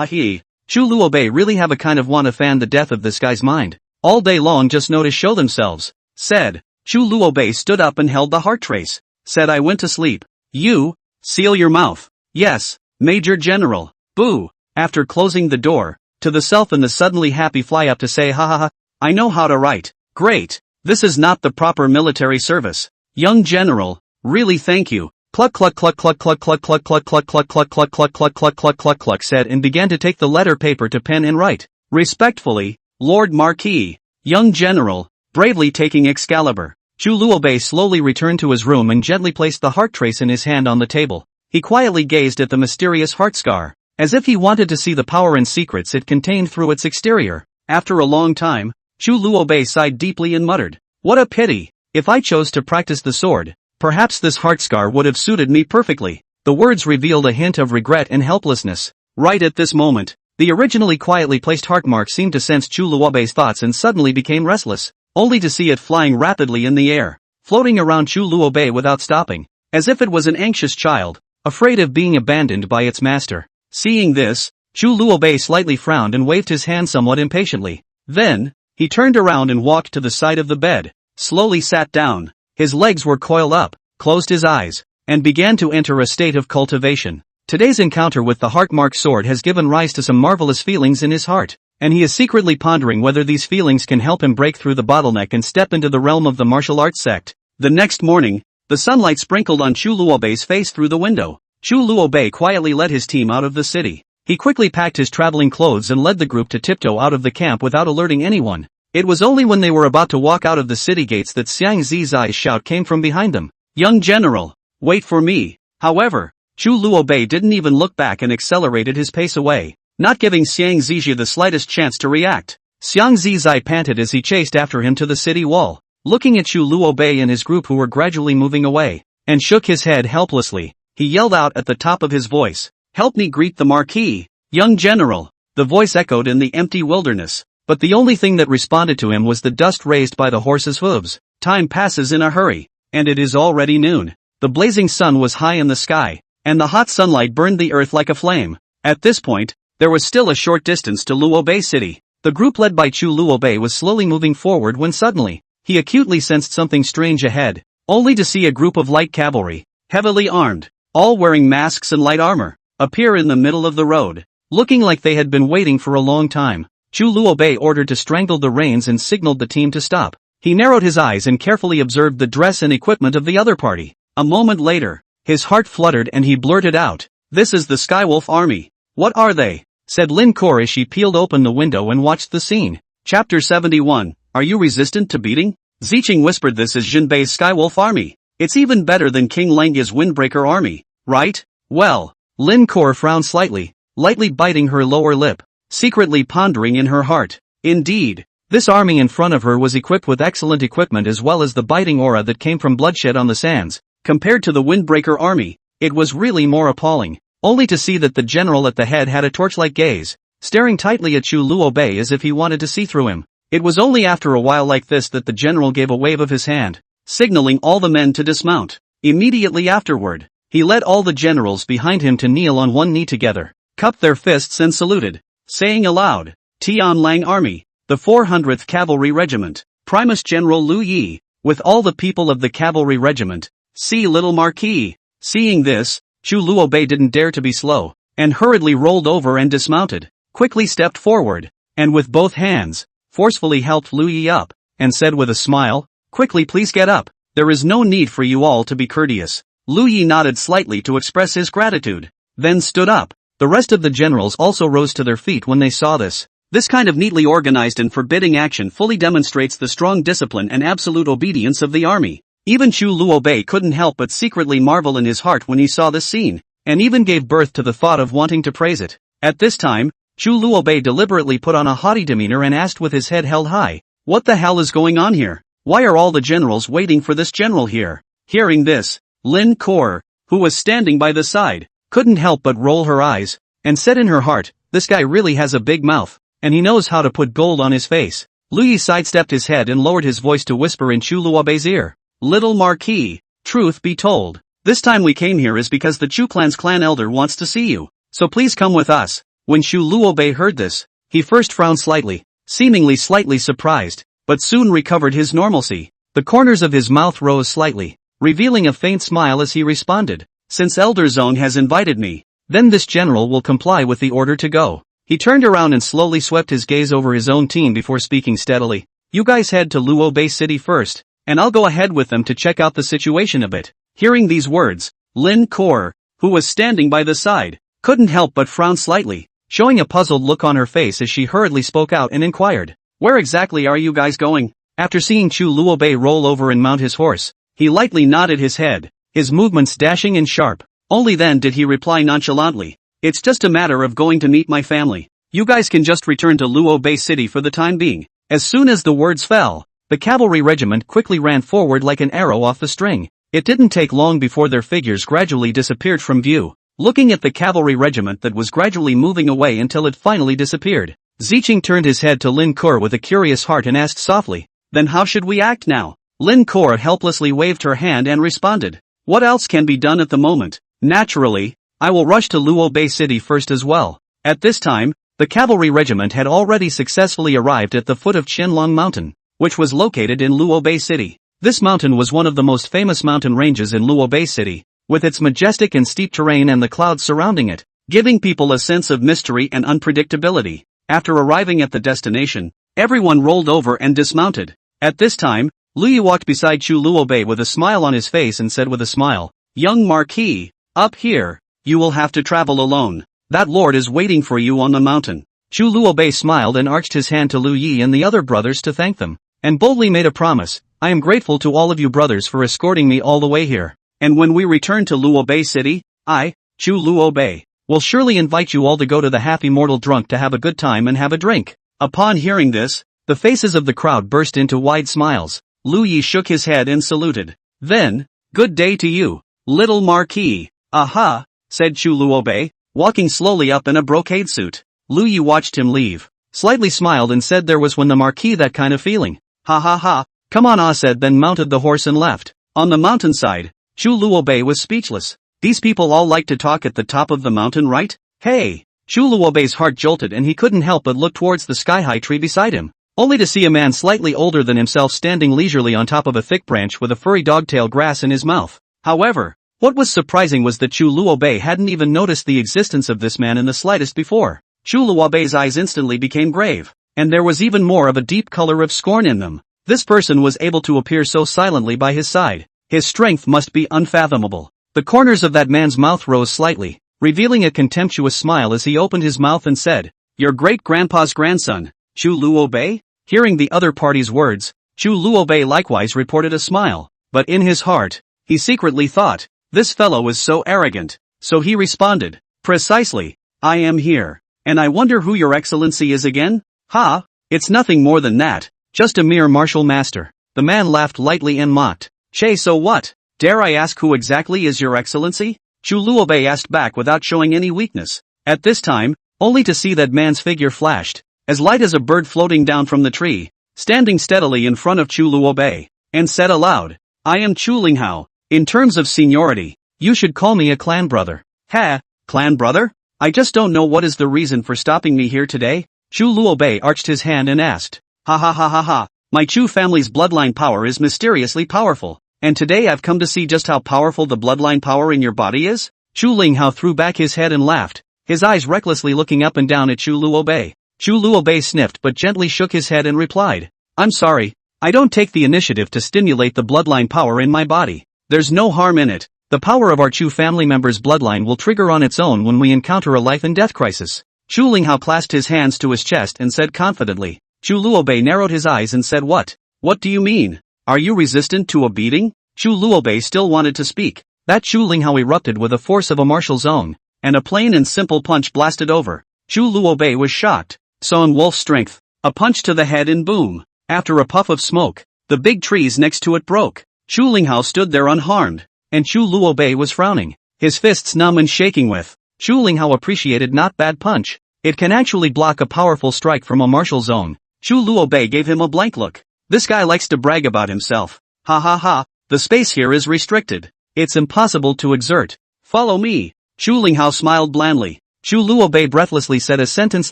He. Chu Luobei really have a kind of wanna fan the death of this guy's mind. All day long just notice show themselves. Said. Chu Luobei stood up and held the heart trace. Said I went to sleep. You, seal your mouth. Yes, Major General. Boo. After closing the door, to the self and the suddenly happy fly up to say ha ha ha, I know how to write. Great. This is not the proper military service. Young General, really thank you. Cluck cluck cluck cluck cluck cluck cluck cluck cluck cluck cluck cluck cluck cluck cluck cluck cluck cluck said and began to take the letter paper to pen and write. Respectfully, Lord Marquis. Young General, bravely taking Excalibur. Chu Luobei slowly returned to his room and gently placed the heart trace in his hand on the table. He quietly gazed at the mysterious heart scar, as if he wanted to see the power and secrets it contained through its exterior. After a long time, Chu Luobei sighed deeply and muttered, what a pity. If I chose to practice the sword, perhaps this heart scar would have suited me perfectly. The words revealed a hint of regret and helplessness. Right at this moment, the originally quietly placed heart mark seemed to sense Chu Luobei's thoughts and suddenly became restless, only to see it flying rapidly in the air, floating around Chu Luobei without stopping, as if it was an anxious child, afraid of being abandoned by its master. Seeing this, Chu Luobei slightly frowned and waved his hand somewhat impatiently. Then, he turned around and walked to the side of the bed, slowly sat down, his legs were coiled up, closed his eyes, and began to enter a state of cultivation. Today's encounter with the heart-marked sword has given rise to some marvelous feelings in his heart, and he is secretly pondering whether these feelings can help him break through the bottleneck and step into the realm of the martial arts sect. The next morning, the sunlight sprinkled on Chu Luobei's face through the window. Chu Luobei quietly led his team out of the city. He quickly packed his traveling clothes and led the group to tiptoe out of the camp without alerting anyone. It was only when they were about to walk out of the city gates that Xiang Zizai's shout came from behind them. Young General, wait for me. However, Chu Luobei didn't even look back and accelerated his pace away, not giving Xiang Zizai the slightest chance to react. Xiang Zizai panted as he chased after him to the city wall, looking at Chu Luobei and his group who were gradually moving away, and shook his head helplessly. He yelled out at the top of his voice, help me greet the Marquis. Young General. The voice echoed in the empty wilderness, but the only thing that responded to him was the dust raised by the horse's hooves. Time passes in a hurry, and it is already noon. The blazing sun was high in the sky, and the hot sunlight burned the earth like a flame. At this point, there was still a short distance to Luobei City. The group led by Chu Luobei was slowly moving forward when suddenly, he acutely sensed something strange ahead, only to see a group of light cavalry, heavily armed, all wearing masks and light armor, appear in the middle of the road, looking like they had been waiting for a long time. Chu Luobei ordered to strangle the reins and signaled the team to stop. He narrowed his eyes and carefully observed the dress and equipment of the other party. A moment later, his heart fluttered and he blurted out, this is the Skywolf army. What are they? Said Lin Kor as she peeled open the window and watched the scene. Chapter 71, Are you resistant to beating? Ziqing whispered, this is Jinbei's Skywolf army. It's even better than King Langya's Windbreaker army, right? Well, Lin Kor frowned slightly, lightly biting her lower lip, secretly pondering in her heart. Indeed, this army in front of her was equipped with excellent equipment as well as the biting aura that came from bloodshed on the sands. Compared to the Windbreaker army, it was really more appalling, only to see that the general at the head had a torch-like gaze, staring tightly at Chu Luobei as if he wanted to see through him. It was only after a while like this that the general gave a wave of his hand, signaling all the men to dismount. Immediately afterward, he led all the generals behind him to kneel on one knee together, cupped their fists and saluted, saying aloud, Tian Lang Army, the 400th Cavalry Regiment, Primus General Liu Yi, with all the people of the Cavalry Regiment, see Little Marquis. Seeing this, Chu Luobei didn't dare to be slow, and hurriedly rolled over and dismounted, quickly stepped forward, and with both hands, forcefully helped Liu Yi up, and said with a smile, quickly please get up, there is no need for you all to be courteous. Liu Yi nodded slightly to express his gratitude, then stood up. The rest of the generals also rose to their feet when they saw this. This kind of neatly organized and forbidding action fully demonstrates the strong discipline and absolute obedience of the army. Even Chu Luobei couldn't help but secretly marvel in his heart when he saw this scene, and even gave birth to the thought of wanting to praise it. At this time, Chu Luobei deliberately put on a haughty demeanor and asked with his head held high, "What the hell is going on here? Why are all the generals waiting for this general here?" Hearing this, Lin Kor, who was standing by the side, couldn't help but roll her eyes, and said in her heart, "This guy really has a big mouth, and he knows how to put gold on his face." Lu Yi sidestepped his head and lowered his voice to whisper in Chu Luobei's ear, "Little Marquis, truth be told, this time we came here is because the Chu clan's clan elder wants to see you, so please come with us." When Chu Luobei heard this, he first frowned slightly, seemingly slightly surprised, but soon recovered his normalcy. The corners of his mouth rose slightly, revealing a faint smile as he responded, "Since Elder Zone has invited me, then this general will comply with the order to go." He turned around and slowly swept his gaze over his own team before speaking steadily. "You guys head to Luobei City first, and I'll go ahead with them to check out the situation a bit." Hearing these words, Lin Kor, who was standing by the side, couldn't help but frown slightly, showing a puzzled look on her face as she hurriedly spoke out and inquired, "Where exactly are you guys going?" After seeing Chu Luobei roll over and mount his horse, he lightly nodded his head, his movements dashing and sharp. Only then did he reply nonchalantly, "It's just a matter of going to meet my family. You guys can just return to Luobei City for the time being." As soon as the words fell, the cavalry regiment quickly ran forward like an arrow off the string. It didn't take long before their figures gradually disappeared from view. Looking at the cavalry regiment that was gradually moving away until it finally disappeared, Ziqing turned his head to Lin Kor with a curious heart and asked softly, "Then how should we act now?" Lin Kor helplessly waved her hand and responded, "What else can be done at the moment? Naturally, I will rush to Luobei City first as well." At this time, the cavalry regiment had already successfully arrived at the foot of Qianlong Mountain, which was located in Luobei City. This mountain was one of the most famous mountain ranges in Luobei City, with its majestic and steep terrain and the clouds surrounding it, giving people a sense of mystery and unpredictability. After arriving at the destination, everyone rolled over and dismounted. At this time, Lu Yi walked beside Chu Luobei with a smile on his face and said with a smile, "Young Marquis, up here, you will have to travel alone. That lord is waiting for you on the mountain." Chu Luobei smiled and arched his hand to Lu Yi and the other brothers to thank them, and boldly made a promise, "I am grateful to all of you brothers for escorting me all the way here. And when we return to Luobei City, I, Chu Luobei, will surely invite you all to go to the Half Immortal Drunk to have a good time and have a drink." Upon hearing this, the faces of the crowd burst into wide smiles. Lu Yi shook his head and saluted. Then, "Good day to you, little Marquis." "Aha," said Chu Luobei, walking slowly up in a brocade suit. Lu Yi watched him leave, slightly smiled and said there was when the Marquis that kind of feeling. "Ha ha ha, come on," Ah said, then mounted the horse and left. On the mountainside, Chu Luobei was speechless. These people all like to talk at the top of the mountain, right? Hey! Chu Luobei's heart jolted and he couldn't help but look towards the sky-high tree beside him, only to see a man slightly older than himself standing leisurely on top of a thick branch with a furry dogtail grass in his mouth. However, what was surprising was that Chu Luobei hadn't even noticed the existence of this man in the slightest before. Chu Luobei's eyes instantly became grave, and there was even more of a deep color of scorn in them. This person was able to appear so silently by his side. His strength must be unfathomable. The corners of that man's mouth rose slightly, revealing a contemptuous smile as he opened his mouth and said, "Your great-grandpa's grandson, Chu Luobei?" Hearing the other party's words, Chu Luobei likewise reported a smile, but in his heart, he secretly thought, "This fellow is so arrogant." So he responded, "Precisely, I am here. And I wonder who your excellency is again?" "Ha, it's nothing more than that, just a mere martial master." The man laughed lightly and mocked, "Che, so what? Dare I ask who exactly is your excellency?" Chu Luobei asked back without showing any weakness. At this time, only to see that man's figure flashed, as light as a bird floating down from the tree, standing steadily in front of Chu Luobei, and said aloud, "I am Chu Linghao. In terms of seniority, you should call me a clan brother." "Ha, clan brother? I just don't know what is the reason for stopping me here today?" Chu Luobei arched his hand and asked. "Ha ha ha ha ha. My Chu family's bloodline power is mysteriously powerful, and today I've come to see just how powerful the bloodline power in your body is." Chu Linghao threw back his head and laughed, his eyes recklessly looking up and down at Chu Luobei. Chu Luobei sniffed but gently shook his head and replied, "I'm sorry, I don't take the initiative to stimulate the bloodline power in my body. There's no harm in it. The power of our Chu family member's bloodline will trigger on its own when we encounter a life and death crisis." Chu Linghao clasped his hands to his chest and said confidently. Chu Luobei narrowed his eyes and said, "What? What do you mean? Are you resistant to a beating?" Chu Luobei still wanted to speak. That Chu Linghao erupted with the force of a martial zone, and a plain and simple punch blasted over. Chu Luobei was shocked. Song Wolf's strength. A punch to the head and boom. After a puff of smoke, the big trees next to it broke. Chu Linghao stood there unharmed, and Chu Luobei was frowning, his fists numb and shaking with. Chu Linghao appreciated not bad punch. It can actually block a powerful strike from a martial zone. Chu Luobei gave him a blank look. This guy likes to brag about himself. Ha ha ha, the space here is restricted. It's impossible to exert. Follow me. Chu Linghao smiled blandly. Chu Luobei breathlessly said a sentence.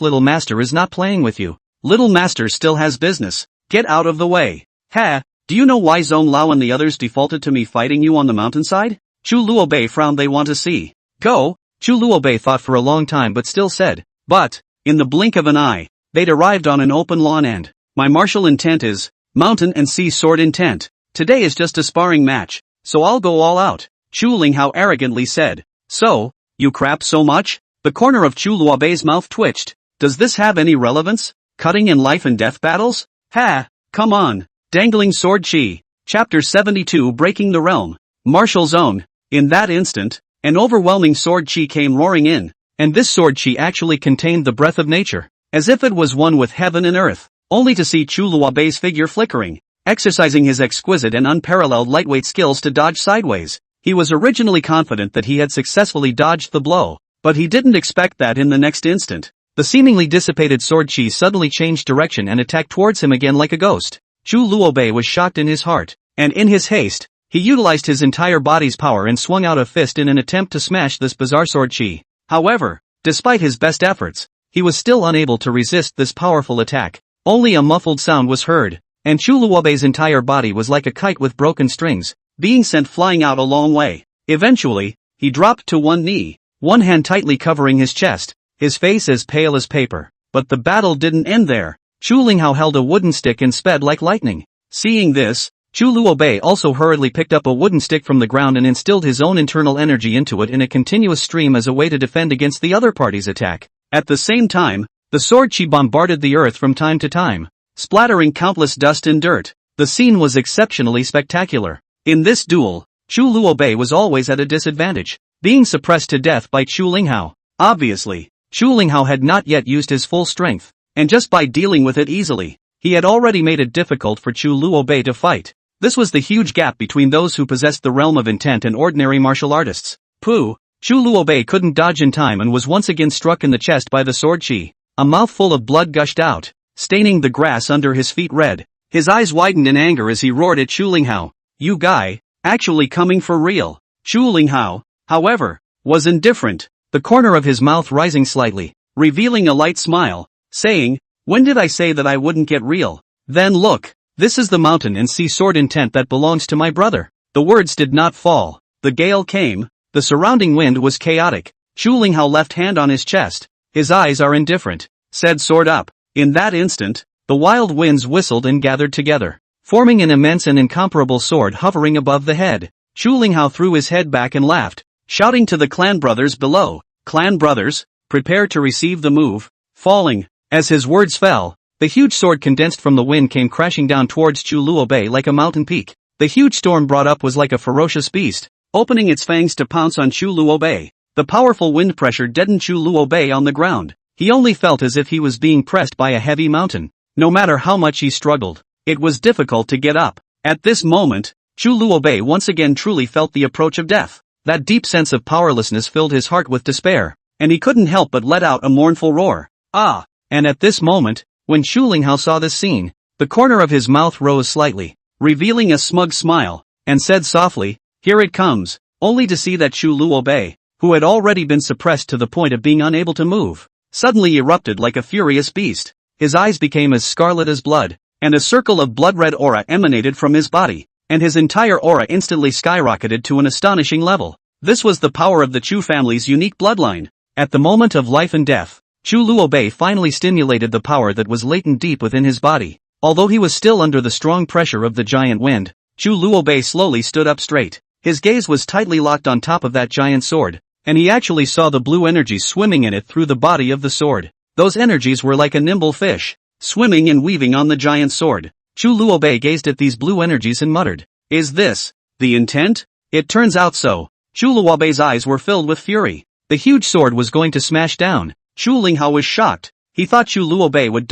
Little master is not playing with you. Little master still has business. Get out of the way. Ha, do you know why Zhong Lao and the others defaulted to me fighting you on the mountainside? Chu Luobei frowned. They want to see. Go. Chu Luobei thought for a long time but still said. But, in the blink of an eye, they'd arrived on an open lawn and, my martial intent is, mountain and sea sword intent. Today is just a sparring match, so I'll go all out. Chu Linghao arrogantly said. So, you crap so much? The corner of Chu Luobei's mouth twitched. Does this have any relevance? Cutting in life and death battles? Ha, come on. Dangling sword chi. Chapter 72 Breaking the Realm. Martial zone. In that instant, an overwhelming sword chi came roaring in, and this sword chi actually contained the breath of nature, as if it was one with heaven and earth, only to see Chu Luobei's figure flickering, exercising his exquisite and unparalleled lightweight skills to dodge sideways. He was originally confident that he had successfully dodged the blow, but he didn't expect that in the next instant, the seemingly dissipated sword chi suddenly changed direction and attacked towards him again like a ghost. Chu Luobei was shocked in his heart, and in his haste, he utilized his entire body's power and swung out a fist in an attempt to smash this bizarre sword chi. However, despite his best efforts, he was still unable to resist this powerful attack. Only a muffled sound was heard, and Chu Luobei's entire body was like a kite with broken strings, being sent flying out a long way. Eventually, he dropped to one knee, one hand tightly covering his chest, his face as pale as paper. But the battle didn't end there. Chu Linghao held a wooden stick and sped like lightning. Seeing this, Chu Luobei also hurriedly picked up a wooden stick from the ground and instilled his own internal energy into it in a continuous stream as a way to defend against the other party's attack. At the same time, the sword chi bombarded the earth from time to time, splattering countless dust and dirt. The scene was exceptionally spectacular. In this duel, Chu Luobei was always at a disadvantage, being suppressed to death by Chu Linghao. Obviously, Chu Linghao had not yet used his full strength, and just by dealing with it easily, he had already made it difficult for Chu Luobei to fight. This was the huge gap between those who possessed the realm of intent and ordinary martial artists. Chu Luobei couldn't dodge in time and was once again struck in the chest by the sword chi. A mouthful of blood gushed out, staining the grass under his feet red. His eyes widened in anger as he roared at Chu Linghao. You guy, actually coming for real. Chu Linghao, however, was indifferent, the corner of his mouth rising slightly, revealing a light smile, saying, when did I say that I wouldn't get real? Then look, this is the mountain and sea sword intent that belongs to my brother. The words did not fall. The gale came, the surrounding wind was chaotic. Chu Linghao left hand on his chest. His eyes are indifferent, said sword up. In that instant, the wild winds whistled and gathered together, forming an immense and incomparable sword hovering above the head. Chu Linghao threw his head back and laughed, shouting to the clan brothers below, Clan brothers, prepare to receive the move. Falling, as his words fell, the huge sword condensed from the wind came crashing down towards Chu Luobei like a mountain peak. The huge storm brought up was like a ferocious beast, opening its fangs to pounce on Chu Luobei. The powerful wind pressure deadened Chu Luobei on the ground. He only felt as if he was being pressed by a heavy mountain. No matter how much he struggled, it was difficult to get up. At this moment, Chu Luobei once again truly felt the approach of death. That deep sense of powerlessness filled his heart with despair, and he couldn't help but let out a mournful roar. Ah! And at this moment, when Chu Linghao saw this scene, the corner of his mouth rose slightly, revealing a smug smile, and said softly, here it comes, only to see that Chu Luobei, who had already been suppressed to the point of being unable to move, suddenly erupted like a furious beast. His eyes became as scarlet as blood, and a circle of blood-red aura emanated from his body, and his entire aura instantly skyrocketed to an astonishing level. This was the power of the Chu family's unique bloodline. At the moment of life and death, Chu Luobei finally stimulated the power that was latent deep within his body. Although he was still under the strong pressure of the giant wind, Chu Luobei slowly stood up straight. His gaze was tightly locked on top of that giant sword, and he actually saw the blue energies swimming in it through the body of the sword. Those energies were like a nimble fish, swimming and weaving on the giant sword. Chu Luobei gazed at these blue energies and muttered, "Is this the intent?" It turns out so. Chu Luobei's eyes were filled with fury. The huge sword was going to smash down. Chu Linghao was shocked. He thought Chu Luobei would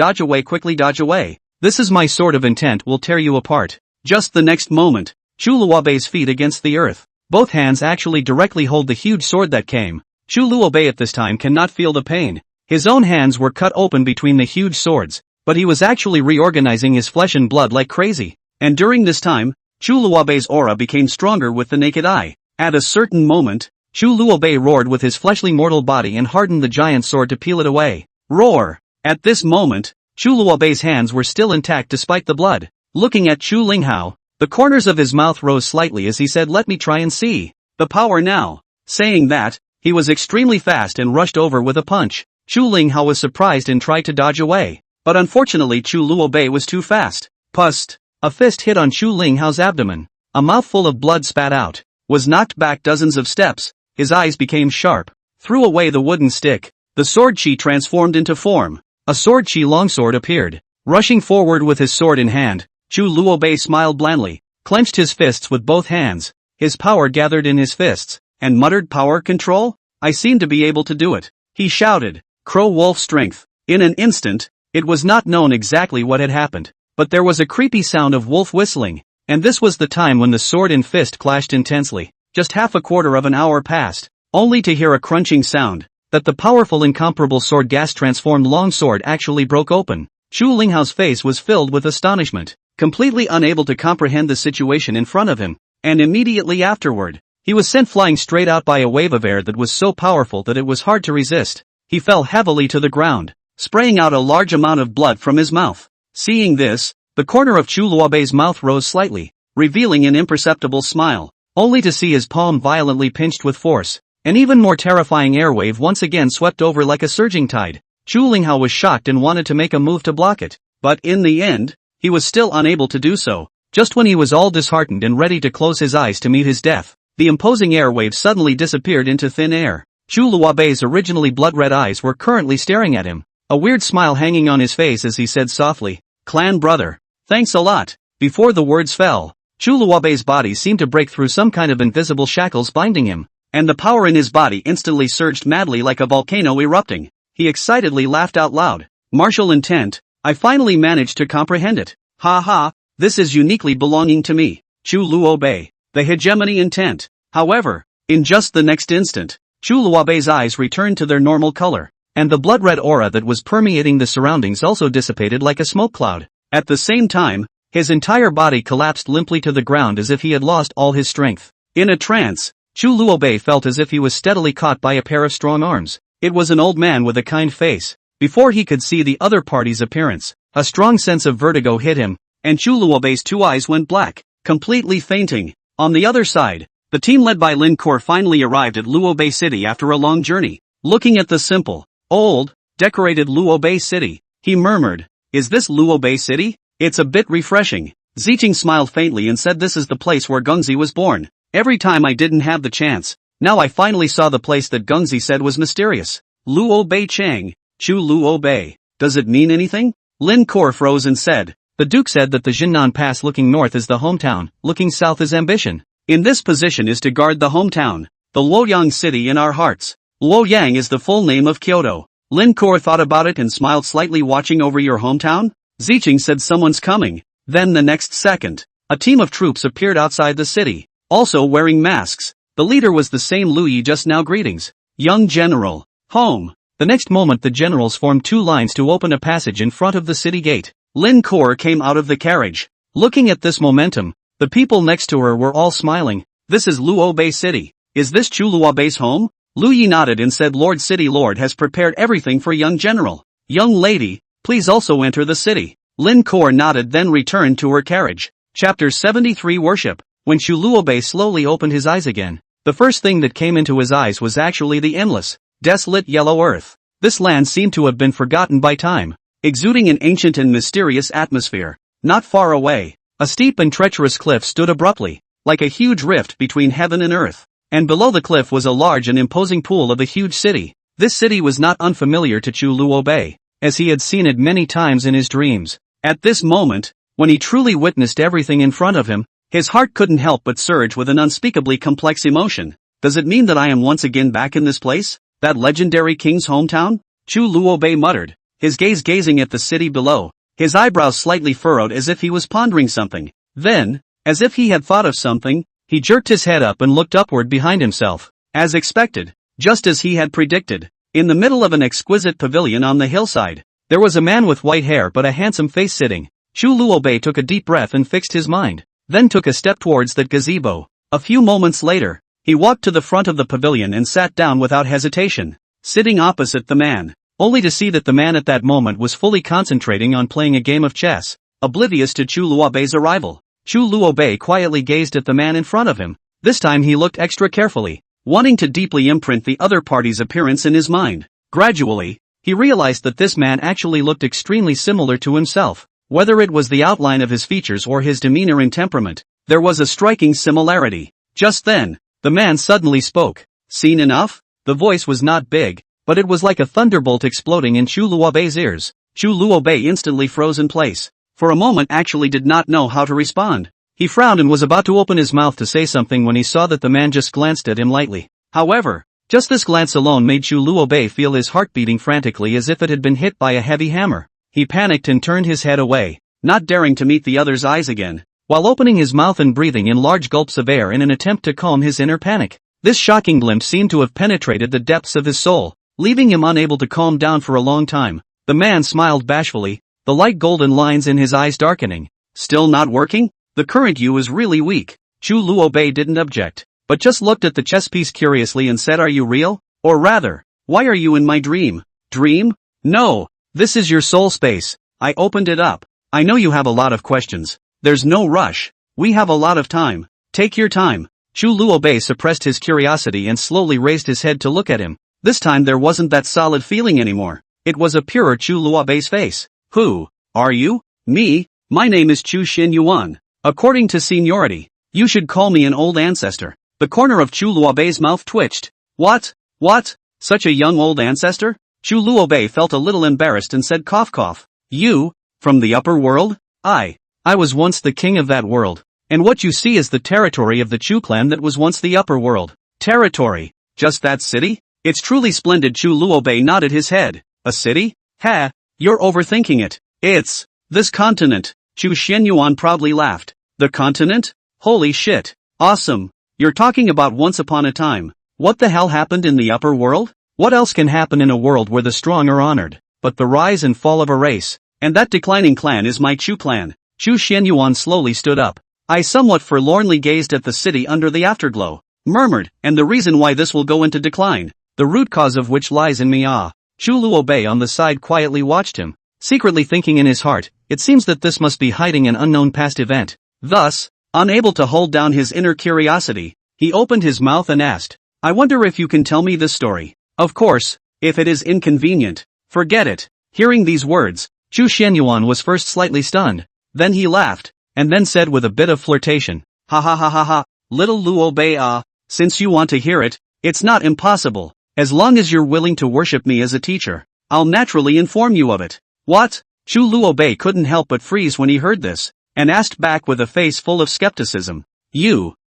quickly dodge away. "This is my sword of intent, will tear you apart." Just the next moment, Chu Luobei's feet against the earth. Both hands actually directly hold the huge sword that came. Chu Luobei at this time cannot feel the pain. His own hands were cut open between the huge swords, but he was actually reorganizing his flesh and blood like crazy. And during this time, Chu Luobei's aura became stronger with the naked eye. At a certain moment, Chu Luobei roared with his fleshly mortal body and hardened the giant sword to peel it away. Roar! At this moment, Chu Luobei's hands were still intact despite the blood. Looking at Chu Linghao, the corners of his mouth rose slightly as he said, "Let me try and see the power now." Saying that, he was extremely fast and rushed over with a punch. Chu Linghao was surprised and tried to dodge away, but unfortunately Chu Luobei was too fast. Pust! A fist hit on Chu Linghao's abdomen. A mouthful of blood spat out. Was knocked back dozens of steps. His eyes became sharp. Threw away the wooden stick. The sword chi transformed into form. A sword chi longsword appeared. Rushing forward with his sword in hand, Chu Luobei smiled blandly, clenched his fists with both hands. His power gathered in his fists, and muttered, "Power control? I seem to be able to do it." He shouted, "Crow wolf strength." In an instant, it was not known exactly what had happened, but there was a creepy sound of wolf whistling, and this was the time when the sword and fist clashed intensely. Just half a quarter of an hour passed, only to hear a crunching sound, that the powerful incomparable sword gas-transformed longsword actually broke open. Chu Linghao's face was filled with astonishment, completely unable to comprehend the situation in front of him, and immediately afterward, he was sent flying straight out by a wave of air that was so powerful that it was hard to resist. He fell heavily to the ground, spraying out a large amount of blood from his mouth. Seeing this, the corner of Chu Luobei's mouth rose slightly, revealing an imperceptible smile, only to see his palm violently pinched with force. An even more terrifying air wave once again swept over like a surging tide. Chu Linghao was shocked and wanted to make a move to block it, but in the end, he was still unable to do so. Just when he was all disheartened and ready to close his eyes to meet his death, the imposing air wave suddenly disappeared into thin air. Chu Luobei's originally blood-red eyes were currently staring at him, a weird smile hanging on his face as he said softly, "Clan brother, thanks a lot." Before the words fell, Chu Luobei's body seemed to break through some kind of invisible shackles binding him, and the power in his body instantly surged madly like a volcano erupting. He excitedly laughed out loud. "Martial intent, I finally managed to comprehend it. Ha ha, this is uniquely belonging to me, Chu Luobei, the hegemony intent." However, in just the next instant, Chu Luobei's eyes returned to their normal color, and the blood-red aura that was permeating the surroundings also dissipated like a smoke cloud. At the same time, his entire body collapsed limply to the ground as if he had lost all his strength. In a trance, Chu Luobei felt as if he was steadily caught by a pair of strong arms. It was an old man with a kind face. Before he could see the other party's appearance, a strong sense of vertigo hit him, and Chu Luobei's two eyes went black, completely fainting. On the other side, the team led by Lin Kor finally arrived at Luobei City after a long journey. Looking at the simple, old, decorated Luobei City, he murmured, "Is this Luobei City? It's a bit refreshing." Ziqing smiled faintly and said, "This is the place where Gengzi was born. Every time I didn't have the chance. Now I finally saw the place that Gengzi said was mysterious. Luobei Chang, Chu Luobei. Does it mean anything?" Lin Kor froze and said, "The Duke said that the Jinnan Pass looking north is the hometown, looking south is ambition. In this position is to guard the hometown, the Luoyang city in our hearts. Luoyang is the full name of Kyoto." Lin Kor thought about it and smiled slightly. "Watching over your hometown?" Ziqing said, "Someone's coming." Then the next second, a team of troops appeared outside the city, also wearing masks. The leader was the same Lu Yi just now. "Greetings, young general. Home." The next moment the generals formed two lines to open a passage in front of the city gate. Lin Kor came out of the carriage. Looking at this momentum, the people next to her were all smiling. "This is Luobei City. Is this Chu Luobei's home?" Lu Yi nodded and said, "Lord City Lord has prepared everything for young general. Young lady, please also enter the city." Lin Kor nodded then returned to her carriage. Chapter 73 Worship. When Chu Luobei slowly opened his eyes again, the first thing that came into his eyes was actually the endless, desolate yellow earth. This land seemed to have been forgotten by time, exuding an ancient and mysterious atmosphere. Not far away, a steep and treacherous cliff stood abruptly, like a huge rift between heaven and earth. and below the cliff was a large and imposing pool of a huge city. This city was not unfamiliar to Chu Luobei, as he had seen it many times in his dreams. At this moment, when he truly witnessed everything in front of him, his heart couldn't help but surge with an unspeakably complex emotion. Does it mean that I am once again back in this place? That legendary king's hometown? Chu Luobei muttered, his gaze gazing at the city below, his eyebrows slightly furrowed as if he was pondering something. Then, as if he had thought of something, he jerked his head up and looked upward behind himself. As expected, just as he had predicted, in the middle of an exquisite pavilion on the hillside, there was a man with white hair but a handsome face sitting. Chu Luobei took a deep breath and fixed his mind, then took a step towards that gazebo. A few moments later, he walked to the front of the pavilion and sat down without hesitation, sitting opposite the man, only to see that the man at that moment was fully concentrating on playing a game of chess, oblivious to Chu Luobei's arrival. Chu Luobei quietly gazed at the man in front of him. This time he looked extra carefully, wanting to deeply imprint the other party's appearance in his mind. Gradually, he realized that this man actually looked extremely similar to himself. Whether it was the outline of his features or his demeanor and temperament, there was a striking similarity. Just then, the man suddenly spoke. Seen enough? The voice was not big, but it was like a thunderbolt exploding in Chu Luobei's ears. Chu Luobei instantly froze in place. For a moment actually did not know how to respond. He frowned and was about to open his mouth to say something when he saw that the man just glanced at him lightly. However, just this glance alone made Chu Luobei feel his heart beating frantically as if it had been hit by a heavy hammer. He panicked and turned his head away, not daring to meet the other's eyes again, while opening his mouth and breathing in large gulps of air in an attempt to calm his inner panic. This shocking glimpse seemed to have penetrated the depths of his soul, leaving him unable to calm down for a long time. The man smiled bashfully, the light golden lines in his eyes darkening. Still not working? The current you is really weak. Chu Luobei didn't object, but just looked at the chess piece curiously and said, are you real? Or rather, why are you in my dream? Dream? No, this is your soul space. I opened it up. I know you have a lot of questions. There's no rush. We have a lot of time. Take your time. Chu Luobei suppressed his curiosity and slowly raised his head to look at him. This time there wasn't that solid feeling anymore. It was a purer Chu Luobei's face. Who are you? Me? My name is Chu Xinyuan. According to seniority, you should call me an old ancestor. The corner of Chu Luobei's mouth twitched. What? Such a young old ancestor? Chu Luobei felt a little embarrassed and said cough. You? From the upper world? I was once the king of that world. And what you see is the territory of the Chu clan that was once the upper world. Territory? Just that city? It's truly splendid. Chu Luobei nodded his head. A city? Ha! You're overthinking it. It's this continent. Chu Xinyuan proudly laughed. The continent? Holy shit. Awesome. You're talking about once upon a time. What the hell happened in the upper world? What else can happen in a world where the strong are honored, but the rise and fall of a race? And that declining clan is my Chu clan. Chu Xinyuan slowly stood up. I somewhat forlornly gazed at the city under the afterglow, murmured, and the reason why this will go into decline, the root cause of which lies in me. Chu Luobei on the side quietly watched him, secretly thinking in his heart, it seems that this must be hiding an unknown past event. Thus, unable to hold down his inner curiosity, he opened his mouth and asked, I wonder if you can tell me this story. Of course, if it is inconvenient, forget it. Hearing these words, Chu Xinyuan was first slightly stunned, then he laughed, and then said with a bit of flirtation, ha, little Luobei, since you want to hear it, it's not impossible. As long as you're willing to worship me as a teacher, I'll naturally inform you of it. What? Chu Luobei couldn't help but freeze when he heard this, and asked back with a face full of skepticism.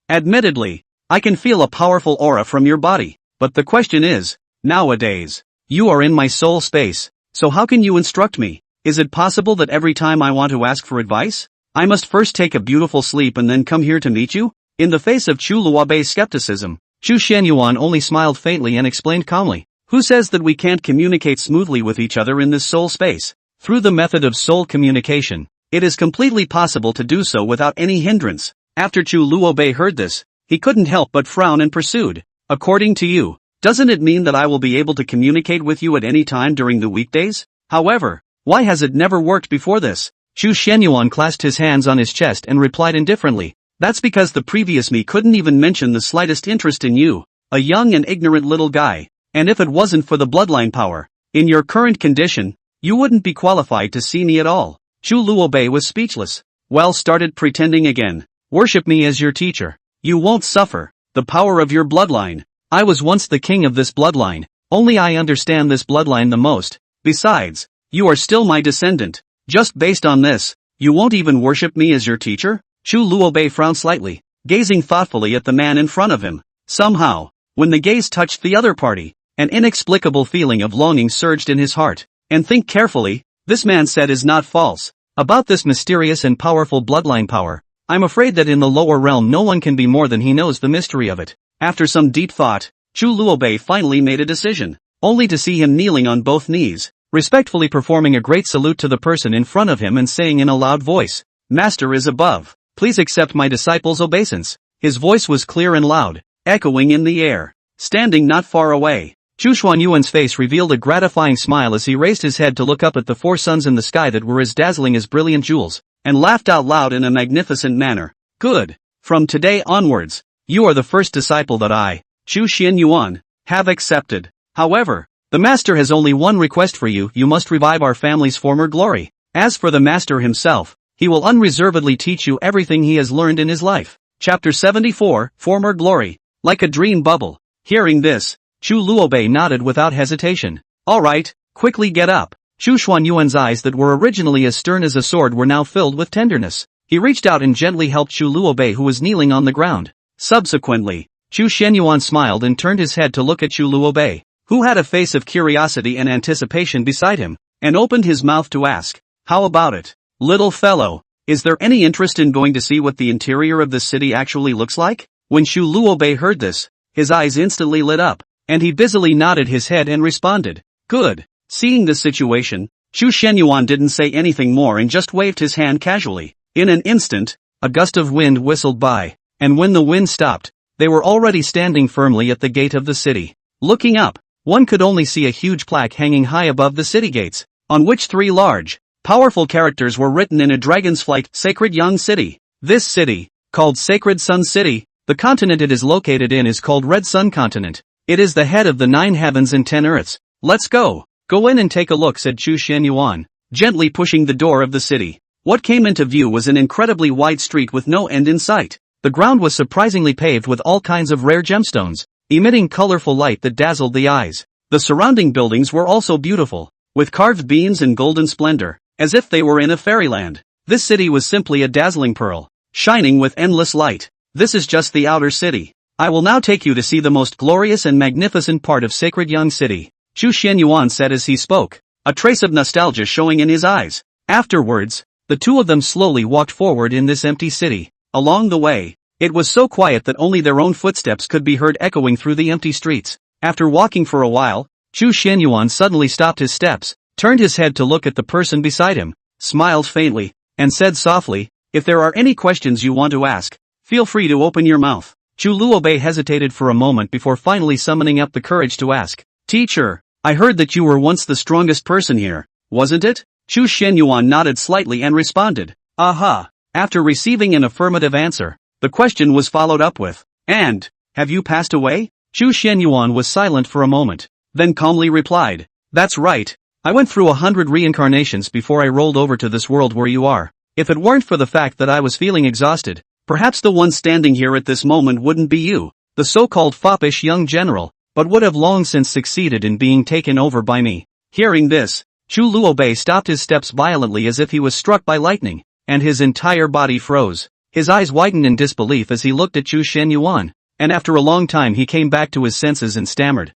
Admittedly, I can feel a powerful aura from your body, but the question is, nowadays, you are in my soul space, so how can you instruct me? Is it possible that every time I want to ask for advice, I must first take a beautiful sleep and then come here to meet you? In the face of Chu Luobei's skepticism, Chu Xinyuan only smiled faintly and explained calmly, who says that we can't communicate smoothly with each other in this soul space? Through the method of soul communication, it is completely possible to do so without any hindrance. After Chu Luobei heard this, he couldn't help but frown and pursued, according to you, doesn't it mean that I will be able to communicate with you at any time during the weekdays? However, why has it never worked before this? Chu Xinyuan clasped his hands on his chest and replied indifferently, that's because the previous me couldn't even mention the slightest interest in you, a young and ignorant little guy, and if it wasn't for the bloodline power, in your current condition, you wouldn't be qualified to see me at all. Chu Luobei was speechless. Well, started pretending again. Worship me as your teacher. You won't suffer. The power of your bloodline. I was once the king of this bloodline, only I understand this bloodline the most. Besides, you are still my descendant. Just based on this, you won't even worship me as your teacher? Chu Luobei frowned slightly, gazing thoughtfully at the man in front of him. Somehow, when the gaze touched the other party, an inexplicable feeling of longing surged in his heart. And think carefully, this man said is not false. About this mysterious and powerful bloodline power, I'm afraid that in the lower realm no one can be more than he knows the mystery of it. After some deep thought, Chu Luobei finally made a decision, only to see him kneeling on both knees, respectfully performing a great salute to the person in front of him and saying in a loud voice, "Master is above, please accept my disciple's obeisance." His voice was clear and loud, echoing in the air. Standing not far away, Chu Xuanyuan's face revealed a gratifying smile as he raised his head to look up at the four suns in the sky that were as dazzling as brilliant jewels, and laughed out loud in a magnificent manner. "Good. From today onwards, you are the first disciple that I, Chu Xianyuan, have accepted. However, the master has only one request for you: you must revive our family's former glory. As for the master himself, he will unreservedly teach you everything he has learned in his life." Chapter 74, Former Glory. Like a dream bubble. Hearing this, Chu Luobei nodded without hesitation. "All right, quickly get up." Chu Xuanyuan's eyes that were originally as stern as a sword were now filled with tenderness. He reached out and gently helped Chu Luobei, who was kneeling on the ground. Subsequently, Chu Xianyuan smiled and turned his head to look at Chu Luobei, who had a face of curiosity and anticipation beside him, and opened his mouth to ask, "How about it, little fellow? Is there any interest in going to see what the interior of this city actually looks like?" When Chu Luobei heard this, his eyes instantly lit up, and he busily nodded his head and responded, "Good." Seeing this situation, Chu Xianyuan didn't say anything more and just waved his hand casually. In an instant, a gust of wind whistled by, and when the wind stopped, they were already standing firmly at the gate of the city. Looking up, one could only see a huge plaque hanging high above the city gates, on which three large, powerful characters were written in a dragon's flight: Sacred Young City. This city, called Sacred Sun City, the continent it is located in is called Red Sun Continent. It is the head of the 9 heavens and 10 earths. "Let's go. Go in and take a look," said Chu Xianyuan, gently pushing the door of the city. What came into view was an incredibly wide street with no end in sight. The ground was surprisingly paved with all kinds of rare gemstones, emitting colorful light that dazzled the eyes. The surrounding buildings were also beautiful, with carved beams and golden splendor, as if they were in a fairyland. This city was simply a dazzling pearl, shining with endless light. "This is just the outer city. I will now take you to see the most glorious and magnificent part of Sacred Young City," Chu Xianyuan said as he spoke, a trace of nostalgia showing in his eyes. Afterwards, the two of them slowly walked forward in this empty city. Along the way, it was so quiet that only their own footsteps could be heard echoing through the empty streets. After walking for a while, Chu Xianyuan suddenly stopped his steps, turned his head to look at the person beside him, smiled faintly, and said softly, "If there are any questions you want to ask, feel free to open your mouth." Chu Luobei hesitated for a moment before finally summoning up the courage to ask, "Teacher, I heard that you were once the strongest person here, wasn't it?" Chu Xianyuan nodded slightly and responded, "Aha." After receiving an affirmative answer, the question was followed up with, "And, have you passed away?" Chu Xianyuan was silent for a moment, then calmly replied, "That's right. I went through 100 reincarnations before I rolled over to this world where you are. If it weren't for the fact that I was feeling exhausted, perhaps the one standing here at this moment wouldn't be you, the so-called foppish young general, but would have long since succeeded in being taken over by me." Hearing this, Chu Luobei stopped his steps violently as if he was struck by lightning, and his entire body froze. His eyes widened in disbelief as he looked at Chu Xianyuan, and after a long time he came back to his senses and stammered,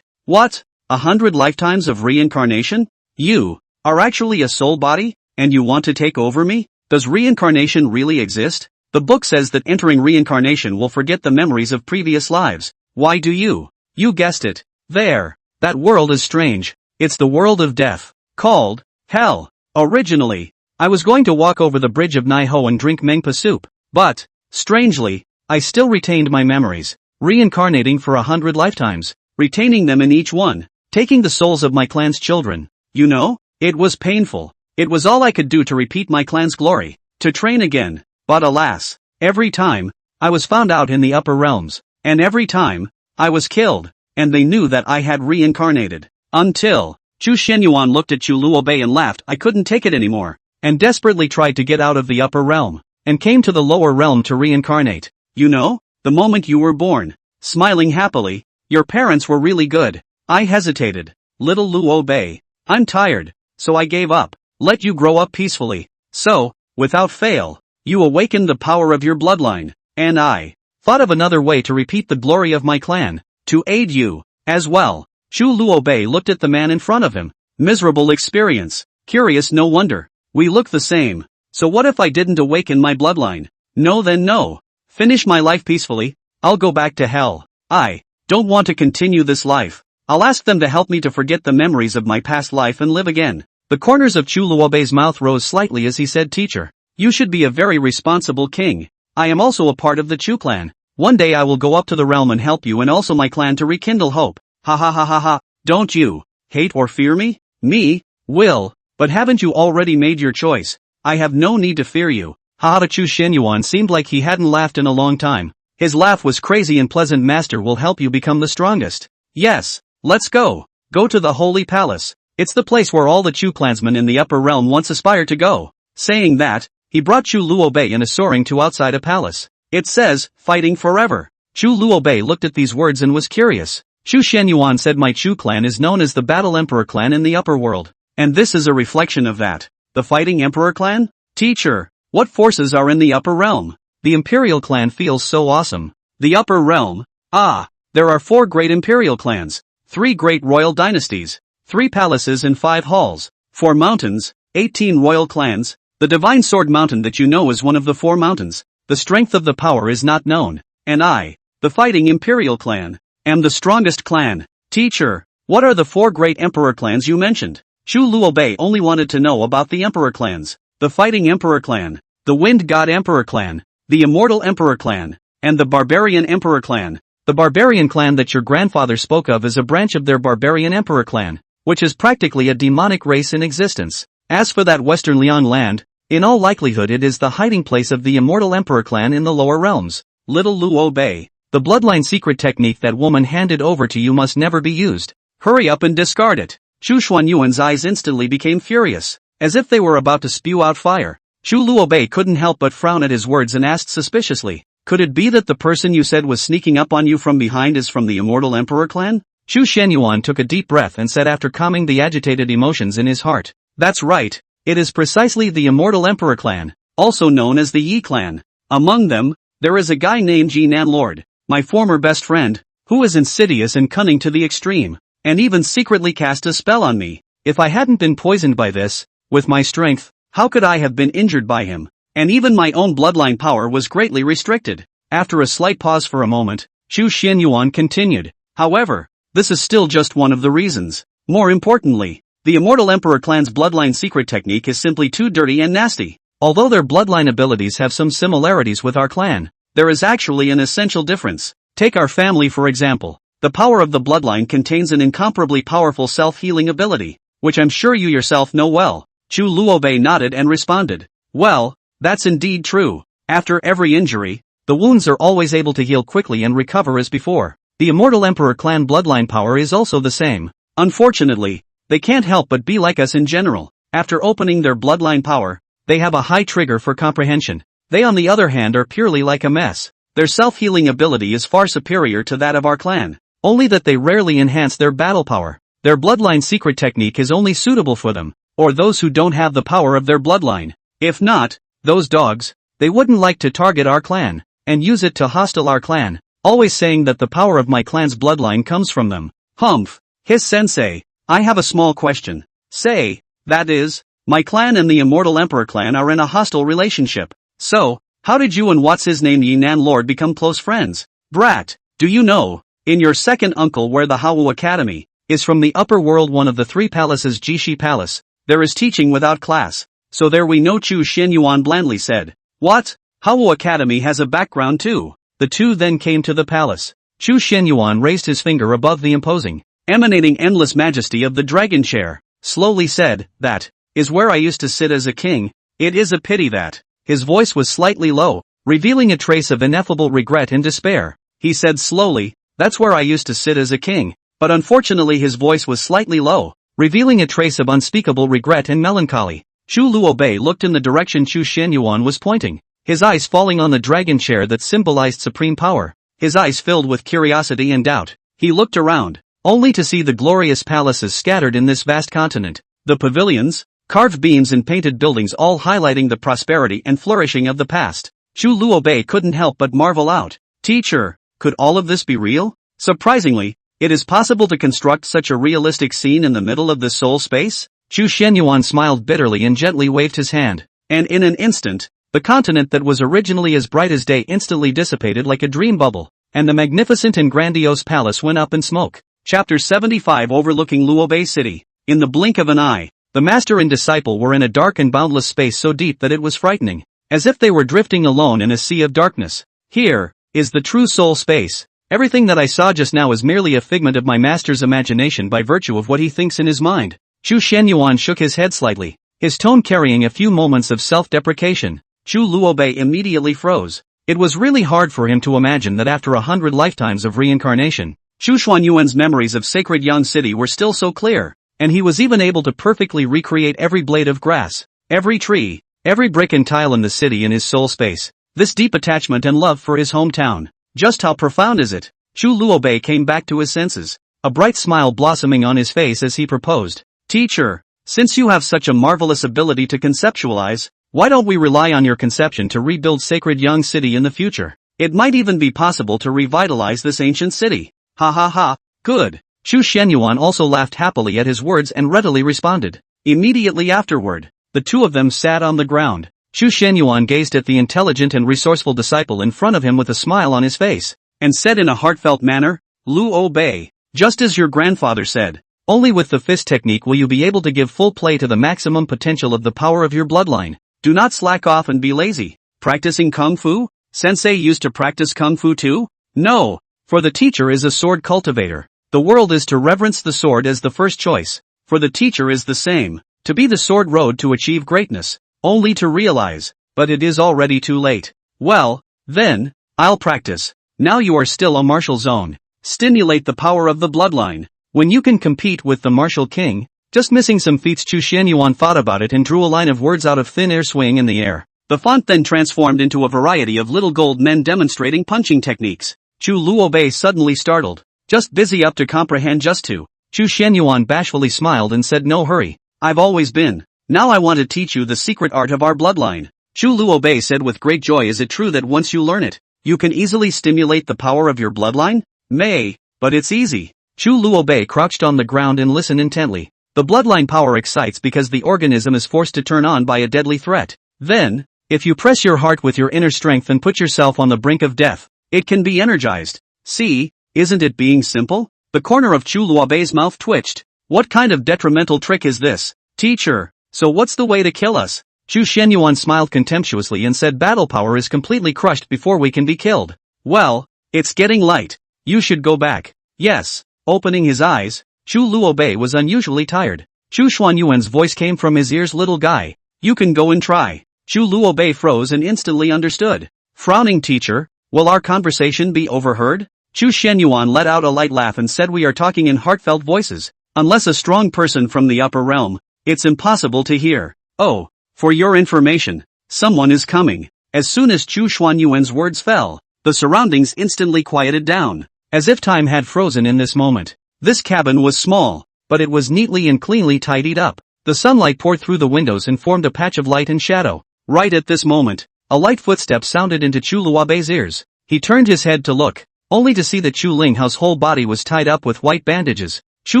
What? 100 lifetimes of reincarnation? You are actually a soul body, and you want to take over me? Does reincarnation really exist? The book says that entering reincarnation will forget the memories of previous lives. Why do you? You guessed it. There. That world is strange. It's the world of death, called hell. Originally, I was going to walk over the bridge of Naiho and drink Mengpa soup, but, strangely, I still retained my memories, reincarnating for 100 lifetimes, retaining them in each one, taking the souls of my clan's children. You know, it was painful. It was all I could do to repeat my clan's glory, to train again, but alas, every time, I was found out in the upper realms, and every time, I was killed, and they knew that I had reincarnated. Until, Chu Xianyuan looked at Chu Luobei and laughed. I couldn't take it anymore, and desperately tried to get out of the upper realm, and came to the lower realm to reincarnate. You know, the moment you were born. Smiling happily. Your parents were really good. I hesitated. Little Luo Bei. I'm tired. So I gave up. Let you grow up peacefully. So, without fail, you awakened the power of your bloodline. And I thought of another way to repeat the glory of my clan. To aid you, as well. Chu Luo Bei looked at the man in front of him. Miserable experience. Curious, no wonder. We look the same. So what if I didn't awaken my bloodline? No, then no. Finish my life peacefully. I'll go back to hell. I don't want to continue this life. I'll ask them to help me to forget the memories of my past life and live again. The corners of Chu Luobei's mouth rose slightly as he said, teacher, you should be a very responsible king. I am also a part of the Chu clan. One day I will go up to the realm and help you and also my clan to rekindle hope. Ha ha ha ha ha. Don't you hate or fear me? Me? Will. But haven't you already made your choice? I have no need to fear you. Ha ha. Chu Shenyuan seemed like he hadn't laughed in a long time. His laugh was crazy and pleasant. Master will help you become the strongest. Yes, let's go. Go to the Holy Palace. It's the place where all the Chu clansmen in the upper realm once aspired to go. Saying that, he brought Chu Luobei in a soaring to outside a palace. It says, fighting forever. Chu Luobei looked at these words and was curious. Chu Shenyuan said, my Chu clan is known as the Battle Emperor clan in the upper world. And this is a reflection of that. The Fighting Emperor clan? Teacher, what forces are in the upper realm? The Imperial clan feels so awesome. The upper realm? Ah, there are 4 great Imperial clans, 3 great royal dynasties, 3 palaces and 5 halls, 4 mountains, 18 royal clans. The Divine Sword Mountain that you know is one of the 4 mountains. The strength of the power is not known. And I, the Fighting Imperial clan, am the strongest clan. Teacher, what are the 4 great emperor clans you mentioned? Chu Luobei only wanted to know about the emperor clans. The Fighting Emperor clan, the Wind God Emperor clan, the Immortal Emperor clan, and the Barbarian Emperor clan. The Barbarian clan that your grandfather spoke of is a branch of their Barbarian Emperor clan, which is practically a demonic race in existence. As for that Western Liang land, in all likelihood it is the hiding place of the Immortal Emperor clan in the lower realms. Little Luo Bei, the bloodline secret technique that woman handed over to you must never be used. Hurry up and discard it. Chu Xuanyuan's eyes instantly became furious, as if they were about to spew out fire. Chu Luobei couldn't help but frown at his words and asked suspiciously, could it be that the person you said was sneaking up on you from behind is from the Immortal Emperor clan? Chu Shenyuan took a deep breath and said after calming the agitated emotions in his heart, that's right, it is precisely the Immortal Emperor clan, also known as the Yi clan. Among them, there is a guy named Jinan Lord, my former best friend, who is insidious and cunning to the extreme, and even secretly cast a spell on me. If I hadn't been poisoned by this, with my strength, how could I have been injured by him? And even my own bloodline power was greatly restricted. After a slight pause for a moment, Chu Xianyuan continued. However, this is still just one of the reasons. More importantly, the Immortal Emperor clan's bloodline secret technique is simply too dirty and nasty. Although their bloodline abilities have some similarities with our clan, there is actually an essential difference. Take our family for example. The power of the bloodline contains an incomparably powerful self-healing ability, which I'm sure you yourself know well. Chu Luobei nodded and responded. Well, that's indeed true. After every injury, the wounds are always able to heal quickly and recover as before. The Immortal Emperor clan bloodline power is also the same. Unfortunately, they can't help but be like us in general. After opening their bloodline power, they have a high trigger for comprehension. They on the other hand are purely like a mess. Their self-healing ability is far superior to that of our clan, only that they rarely enhance their battle power. Their bloodline secret technique is only suitable for them, or those who don't have the power of their bloodline. If not, those dogs, they wouldn't like to target our clan, and use it to hostile our clan, always saying that the power of my clan's bloodline comes from them. Humph, his sensei, I have a small question. Say, that is, my clan and the Immortal Emperor clan are in a hostile relationship. So, how did you and what's-his-name Yinan Lord become close friends? Brat, do you know, in your second uncle where the Hawu Academy is from the upper world, one of the 3 palaces Jishi Palace, there is teaching without class. So there we know, Chu Xianyuan blandly said. What? Hawu Academy has a background too. The two then came to the palace. Chu Xianyuan raised his finger above the imposing, emanating endless majesty of the dragon chair, slowly said, that is where I used to sit as a king. It is a pity that. His voice was slightly low, revealing a trace of ineffable regret and despair. He said slowly, that's where I used to sit as a king. But unfortunately his voice was slightly low, revealing a trace of unspeakable regret and melancholy. Chu Luobei looked in the direction Chu Xianyuan was pointing. his eyes falling on the dragon chair that symbolized supreme power. His eyes filled with curiosity and doubt. He looked around, only to see the glorious palaces scattered in this vast continent. The pavilions, carved beams and painted buildings all highlighting the prosperity and flourishing of the past. Chu Luobei couldn't help but marvel out. Teacher, could all of this be real? Surprisingly, it is possible to construct such a realistic scene in the middle of this soul space? Chu Shenyuan smiled bitterly and gently waved his hand. And in an instant, the continent that was originally as bright as day instantly dissipated like a dream bubble, and the magnificent and grandiose palace went up in smoke. Chapter 75 Overlooking Luobei City. In the blink of an eye, the master and disciple were in a dark and boundless space so deep that it was frightening, as if they were drifting alone in a sea of darkness. Here is the true soul space. Everything that I saw just now is merely a figment of my master's imagination by virtue of what he thinks in his mind. Chu Shenyuan shook his head slightly, his tone carrying a few moments of self-deprecation. Chu Luobei immediately froze. It was really hard for him to imagine that after 100 lifetimes of reincarnation, Chu Xuanyuan's memories of sacred Yang City were still so clear, and he was even able to perfectly recreate every blade of grass, every tree, every brick and tile in the city in his soul space. This deep attachment and love for his hometown. Just how profound is it? Chu Luobei came back to his senses, a bright smile blossoming on his face as he proposed. Teacher, since you have such a marvelous ability to conceptualize, why don't we rely on your conception to rebuild sacred Yang City in the future? It might even be possible to revitalize this ancient city. Ha ha ha, good. Chu Shenyuan also laughed happily at his words and readily responded. Immediately afterward, the two of them sat on the ground. Chu Shenyuan gazed at the intelligent and resourceful disciple in front of him with a smile on his face, and said in a heartfelt manner, Luobei, just as your grandfather said, only with the fist technique will you be able to give full play to the maximum potential of the power of your bloodline. Do not slack off and be lazy. Practicing Kung Fu? Sensei used to practice Kung Fu too? No, for the teacher is a sword cultivator. The world is to reverence the sword as the first choice. For the teacher is the same, to be the sword road to achieve greatness. Only to realize, but it is already too late. Well, then, I'll practice. Now you are still a martial zone. Stimulate the power of the bloodline. When you can compete with the martial king, just missing some feats. Chu Shenyuan thought about it and drew a line of words out of thin air swaying in the air. The font then transformed into a variety of little gold men demonstrating punching techniques. Chu Luobei suddenly startled. Just busy up to comprehend just to. Chu Shenyuan bashfully smiled and said no hurry. I've always been. Now I want to teach you the secret art of our bloodline. Chu Luobei said with great joy. Is it true that once you learn it, you can easily stimulate the power of your bloodline? But it's easy. Chu Luobei crouched on the ground and listened intently. The bloodline power excites because the organism is forced to turn on by a deadly threat. Then, if you press your heart with your inner strength and put yourself on the brink of death, it can be energized. See, isn't it being simple? The corner of Chu Luobei's mouth twitched. What kind of detrimental trick is this? Teacher, so what's the way to kill us? Chu Shenyuan smiled contemptuously and said battle power is completely crushed before we can be killed. Well, it's getting light. You should go back. Yes. Opening his eyes, Chu Luobei was unusually tired. Chu Xuanyuan's voice came from his ears. Little guy, you can go and try. Chu Luobei froze and instantly understood. Frowning. Teacher, will our conversation be overheard? Chu Shenyuan let out a light laugh and said we are talking in heartfelt voices. Unless a strong person from the upper realm, it's impossible to hear. Oh, for your information, someone is coming. As soon as Chu Xuanyuan's words fell, the surroundings instantly quieted down, as if time had frozen in this moment. This cabin was small, but it was neatly and cleanly tidied up. The sunlight poured through the windows and formed a patch of light and shadow. Right at this moment, a light footstep sounded into Chu Luobei's ears. He turned his head to look, only to see that Chu Linghao's whole body was tied up with white bandages. Chu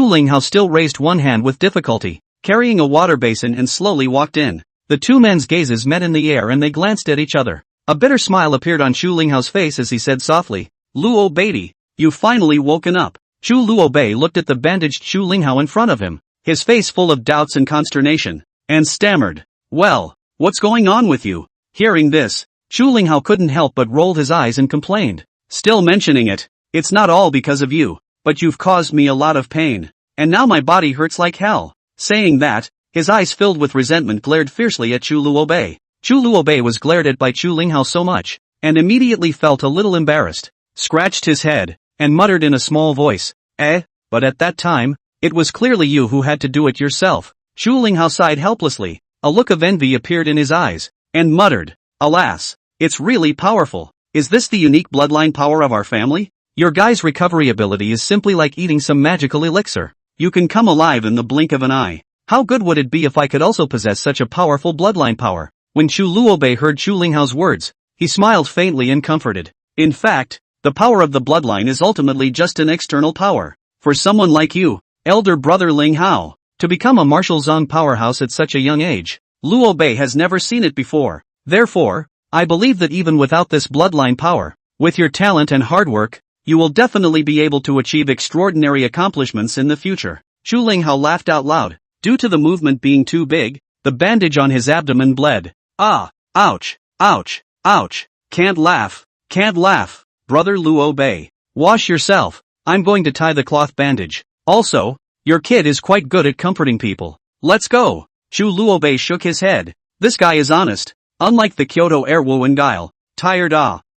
Linghao still raised one hand with difficulty, carrying a water basin, and slowly walked in. The two men's gazes met in the air and they glanced at each other. A bitter smile appeared on Chu Linghao's face as he said softly, Luobei, you've finally woken up. Chu Luobei looked at the bandaged Chu Linghao in front of him, his face full of doubts and consternation, and stammered, well, what's going on with you? Hearing this, Chu Linghao couldn't help but rolled his eyes and complained, still mentioning it, it's not all because of you, but you've caused me a lot of pain, and now my body hurts like hell. Saying that, his eyes filled with resentment glared fiercely at Chu Luobei. Chu Luobei was glared at by Chu Linghao so much, and immediately felt a little embarrassed, scratched his head, and muttered in a small voice, but at that time, it was clearly you who had to do it yourself. Chu Linghao sighed helplessly, a look of envy appeared in his eyes, and muttered, alas, It's really powerful. Is this the unique bloodline power of our family? Your guy's recovery ability is simply like eating some magical elixir. You can come alive in the blink of an eye. How good would it be if I could also possess such a powerful bloodline power? When Chu Luobei heard Chu Linghao's words, he smiled faintly and comforted. In fact, the power of the bloodline is ultimately just an external power. For someone like you, elder brother Ling Hao, to become a martial zone powerhouse at such a young age, Luobei has never seen it before. Therefore, I believe that even without this bloodline power, with your talent and hard work, you will definitely be able to achieve extraordinary accomplishments in the future. Chu Linghao laughed out loud. Due to the movement being too big, the bandage on his abdomen bled. Ah! Ouch! Ouch! Ouch! Can't laugh! Can't laugh! Brother Luobei, wash yourself. I'm going to tie the cloth bandage. Also, your kid is quite good at comforting people. Let's go! Chu Luobei shook his head. This guy is honest. Unlike the Kyoto heir Wu and Guile. Tired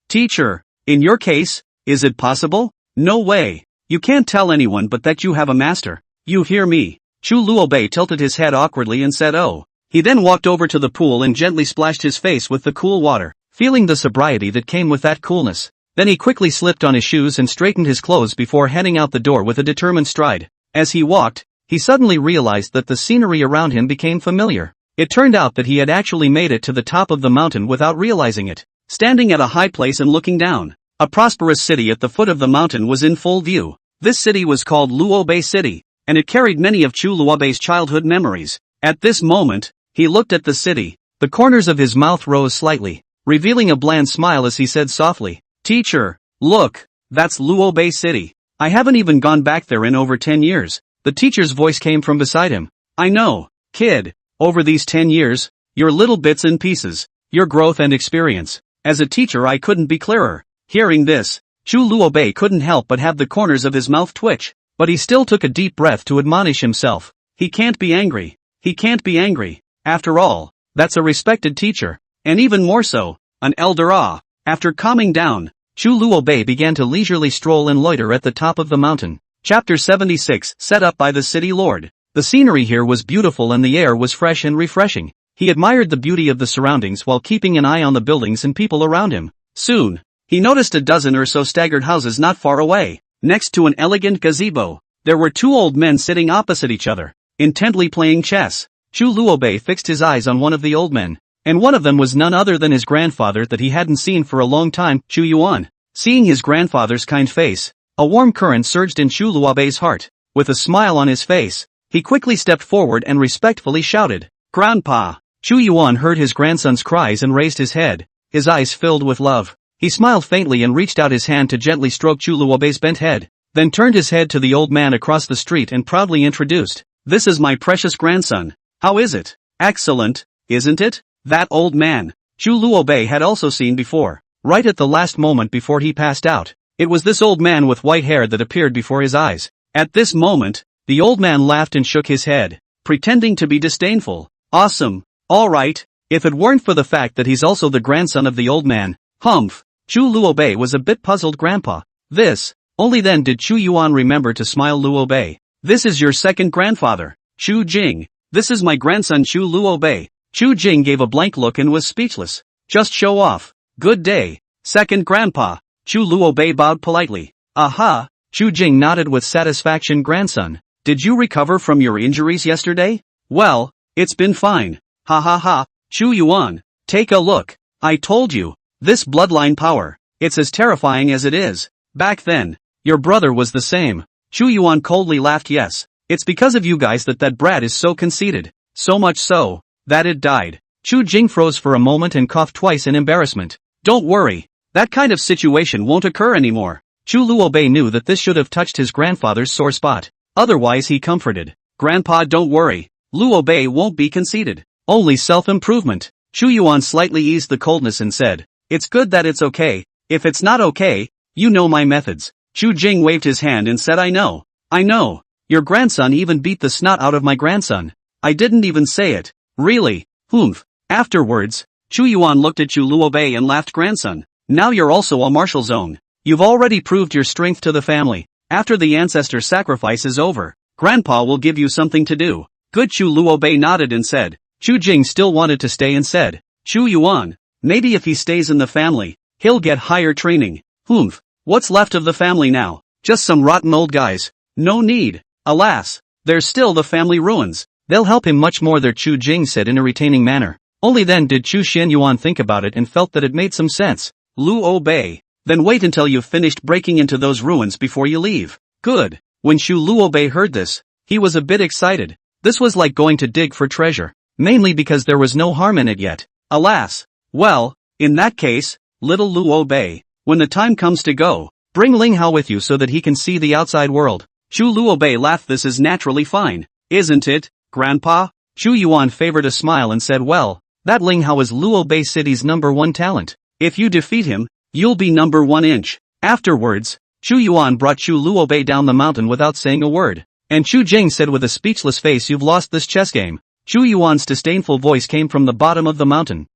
Teacher, in your case, is it possible? No way. You can't tell anyone but that you have a master. You hear me? Chu Luobei tilted his head awkwardly and said oh. He then walked over to the pool and gently splashed his face with the cool water, feeling the sobriety that came with that coolness. Then he quickly slipped on his shoes and straightened his clothes before heading out the door with a determined stride. As he walked, he suddenly realized that the scenery around him became familiar. It turned out that he had actually made it to the top of the mountain without realizing it. Standing at a high place and looking down, a prosperous city at the foot of the mountain was in full view. This city was called Luobei City, and it carried many of Chu Luobei's childhood memories. At this moment, he looked at the city. The corners of his mouth rose slightly, revealing a bland smile as he said softly, Teacher, look, that's Luobei City. I haven't even gone back there in over 10 years. The teacher's voice came from beside him. I know, kid. Over these 10 years, your little bits and pieces, your growth and experience. As a teacher I couldn't be clearer. Hearing this, Chu Luobei couldn't help but have the corners of his mouth twitch, but he still took a deep breath to admonish himself. He can't be angry. He can't be angry. After all, that's a respected teacher, and even more so, an elder After calming down, Chu Luobei began to leisurely stroll and loiter at the top of the mountain. Chapter 76, set up by the city lord. The scenery here was beautiful and the air was fresh and refreshing. He admired the beauty of the surroundings while keeping an eye on the buildings and people around him. Soon, he noticed a dozen or so staggered houses not far away. Next to an elegant gazebo, there were two old men sitting opposite each other, intently playing chess. Chu Luobei fixed his eyes on one of the old men, and one of them was none other than his grandfather that he hadn't seen for a long time, Chu Yuan. Seeing his grandfather's kind face, a warm current surged in Chu Luobei's heart. With a smile on his face, he quickly stepped forward and respectfully shouted, Grandpa! Chu Yuan heard his grandson's cries and raised his head, his eyes filled with love. He smiled faintly and reached out his hand to gently stroke Chu Luobei's bent head, then turned his head to the old man across the street and proudly introduced, This is my precious grandson. How is it? Excellent, isn't it? That old man, Chu Luobei had also seen before, right at the last moment before he passed out. It was this old man with white hair that appeared before his eyes. At this moment, the old man laughed and shook his head, pretending to be disdainful. Awesome. All right, if it weren't for the fact that he's also the grandson of the old man. Humph. Chu Luobei was a bit puzzled. Grandpa. This. Only then did Chu Yuan remember to smile. Luobei. This is your second grandfather. Chu Jing. This is my grandson Chu Luobei. Chu Jing gave a blank look and was speechless. Just show off. Good day. Second grandpa. Chu Luobei bowed politely. Aha. Chu Jing nodded with satisfaction. Grandson, did you recover from your injuries yesterday? Well, it's been fine. Ha ha ha. Chu Yuan, take a look. I told you. This bloodline power. It's as terrifying as it is. Back then, your brother was the same. Chu Yuan coldly laughed. Yes, it's because of you guys that brat is so conceited. So much so, that it died. Chu Jing froze for a moment and coughed twice in embarrassment. Don't worry. That kind of situation won't occur anymore. Chu Luobei knew that this should have touched his grandfather's sore spot. Otherwise he comforted. Grandpa, don't worry. Luobei won't be conceited. Only self-improvement. Chu Yuan slightly eased the coldness and said, It's good that it's okay. If it's not okay, you know my methods. Chu Jing waved his hand and said, I know. Your grandson even beat the snot out of my grandson. I didn't even say it. Really? Humph. Afterwards, Chu Yuan looked at Chu Luobei and laughed. Grandson, now you're also a martial zone. You've already proved your strength to the family. After the ancestor sacrifice is over, Grandpa will give you something to do. Good. Chu Luobei nodded and said. Chu Jing still wanted to stay and said, Chu Yuan, Maybe if he stays in the family, he'll get higher training. What's left of the family now? Just some rotten old guys. No need. Alas, there's still the family ruins. They'll help him much more there, Chu Ge said in a retaining manner. Only then did Chu Xianyuan think about it and felt that it made some sense. Luo Bei. Then wait until you've finished breaking into those ruins before you leave. Good. When Shu Luo Bei heard this, he was a bit excited. This was like going to dig for treasure. Mainly because there was no harm in it yet. Alas. Well, in that case, little Luo Bei, when the time comes to go, bring Ling Hao with you so that he can see the outside world. Chu Luo Bei laughed. This is naturally fine, isn't it, Grandpa? Chu Yuan favored a smile and said, well, that Ling Hao is Luo Bei City's #1 talent. If you defeat him, you'll be #1 inch. Afterwards, Chu Yuan brought Chu Luo Bei down the mountain without saying a word. And Chu Ge said with a speechless face, you've lost this chess game. Chu Yuan's disdainful voice came from the bottom of the mountain.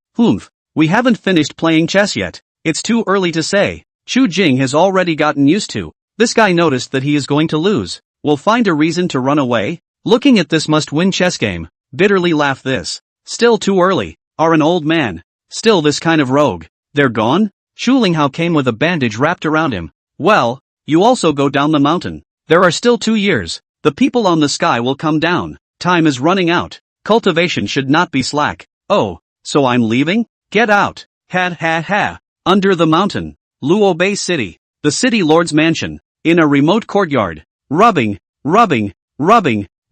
We haven't finished playing chess yet. It's too early to say. Chu Ge has already gotten used to. This guy noticed that he is going to lose. Will find a reason to run away? Looking at this must-win chess game, bitterly laughed this. Still too early. Are an old man. Still this kind of rogue. They're gone? Chu Linghao came with a bandage wrapped around him. Well, you also go down the mountain. There are still 2 years. The people on the sky will come down. Time is running out. Cultivation should not be slack. Oh, so I'm leaving? Get out. Ha. Under the mountain. Luo Bei City. The city lord's mansion. In a remote courtyard. Rubbing.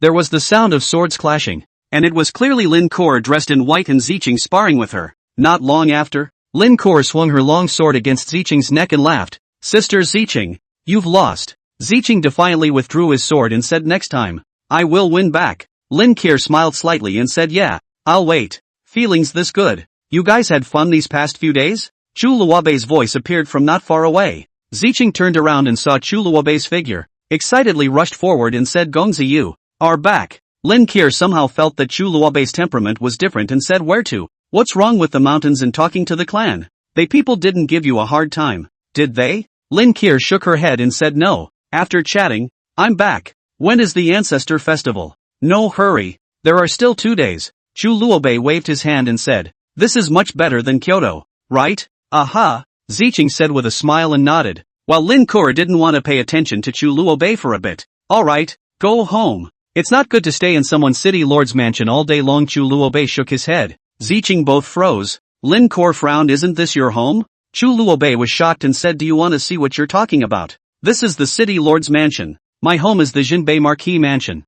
There was the sound of swords clashing. And it was clearly Lin Kor dressed in white and Ziqing sparring with her. Not long after, Lin Kor swung her long sword against Ziqing's neck and laughed. Sister Ziqing, you've lost. Ziqing defiantly withdrew his sword and said, next time, I will win back. Lin Kor smiled slightly and said, yeah, I'll wait. Feelings this good. You guys had fun these past few days? Chu Luobei's voice appeared from not far away. Ziqing turned around and saw Chu Luobei's figure, excitedly rushed forward and said, Gongzi, you are back. Lin Kor somehow felt that Chu Luobei's temperament was different and said, where to? What's wrong with the mountains and talking to the clan? They people didn't give you a hard time, did they? Lin Kor shook her head and said, no. After chatting, I'm back. When is the ancestor festival? No hurry. There are still 2 days. Chu Luobei waved his hand and said, this is much better than Kyoto, right? Aha, Ziqing said with a smile and nodded, while Lin Kor didn't want to pay attention to Chu Luobei for a bit. Alright, go home. It's not good to stay in someone's city lord's mansion all day long. Chu Luobei shook his head. Ziqing both froze. Lin Kor frowned. Isn't this your home? Chu Luobei was shocked and said, do you want to see what you're talking about? This is the city lord's mansion. My home is the Jinbei Marquis mansion.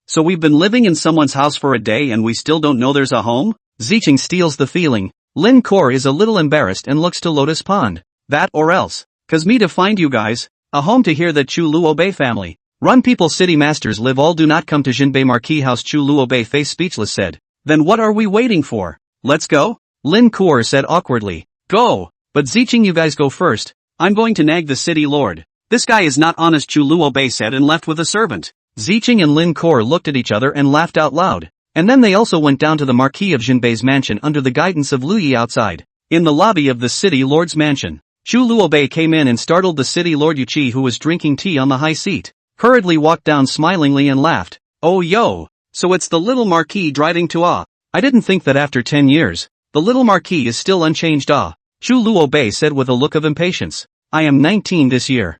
So we've been living in someone's house for a day and we still don't know there's a home? Ziqing steals the feeling. Lin Kor is a little embarrassed and looks to Lotus Pond. That or else. 'Cause me to find you guys. A home to hear that Chu Luobei family. Run people city masters live all do not come to Jinbei Marquis house. Chu Luobei face speechless said. Then what are we waiting for? Let's go? Lin Kor said awkwardly. Go. But Ziqing, you guys go first. I'm going to nag the city lord. This guy is not honest, Chu Luobei said and left with a servant. Ziqing and Lin Kor looked at each other and laughed out loud. And then they also went down to the Marquis of Jinbei's mansion under the guidance of Lu Yi outside. In the lobby of the city lord's mansion, Chu Luobei came in and startled the city lord Yuqi, who was drinking tea on the high seat. Hurriedly walked down smilingly and laughed. Oh yo, so it's the little Marquis driving to I didn't think that after 10 years, the little Marquis is still unchanged. Chu Luobei said with a look of impatience. I am 19 this year.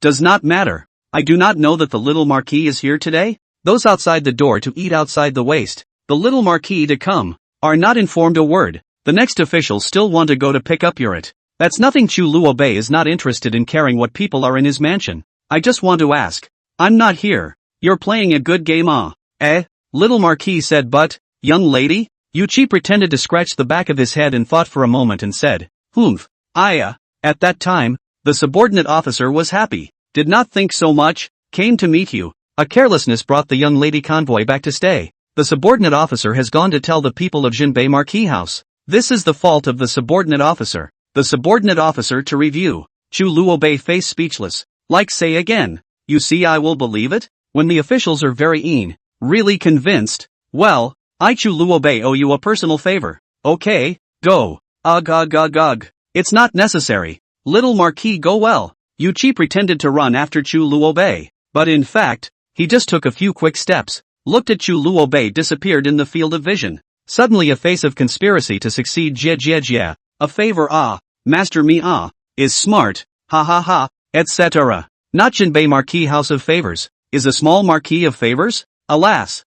Does not matter. I do not know that the little Marquis is here today? Those outside the door to eat outside the waist. The little Marquis to come. Are not informed a word. The next officials still want to go to pick up your it. That's nothing. Chu Luobei is not interested in caring what people are in his mansion. I just want to ask. I'm not here. You're playing a good game, Little Marquis said, but, young lady? Yuqi pretended to scratch the back of his head and thought for a moment and said, At that time, the subordinate officer was happy. Did not think so much, came to meet you. A carelessness brought the young lady convoy back to stay. The subordinate officer has gone to tell the people of Jinbei Marquis house. This is the fault of the subordinate officer. The subordinate officer to review. Chu Luobei face speechless. Like say again. You see, I will believe it? When the officials are very really convinced. Well, I Chu Luobei owe you a personal favor. Okay, go. Ugh. It's not necessary. Little Marquis go well. Yuqi pretended to run after Chu Luobei. But in fact, he just took a few quick steps. Looked at Chu Luobei disappeared in the field of vision. Suddenly a face of conspiracy to succeed Jie. A favor master me is smart, ha ha ha, etc. Not Jinbei Marquis House of Favors, is a small Marquis of Favors? Alas,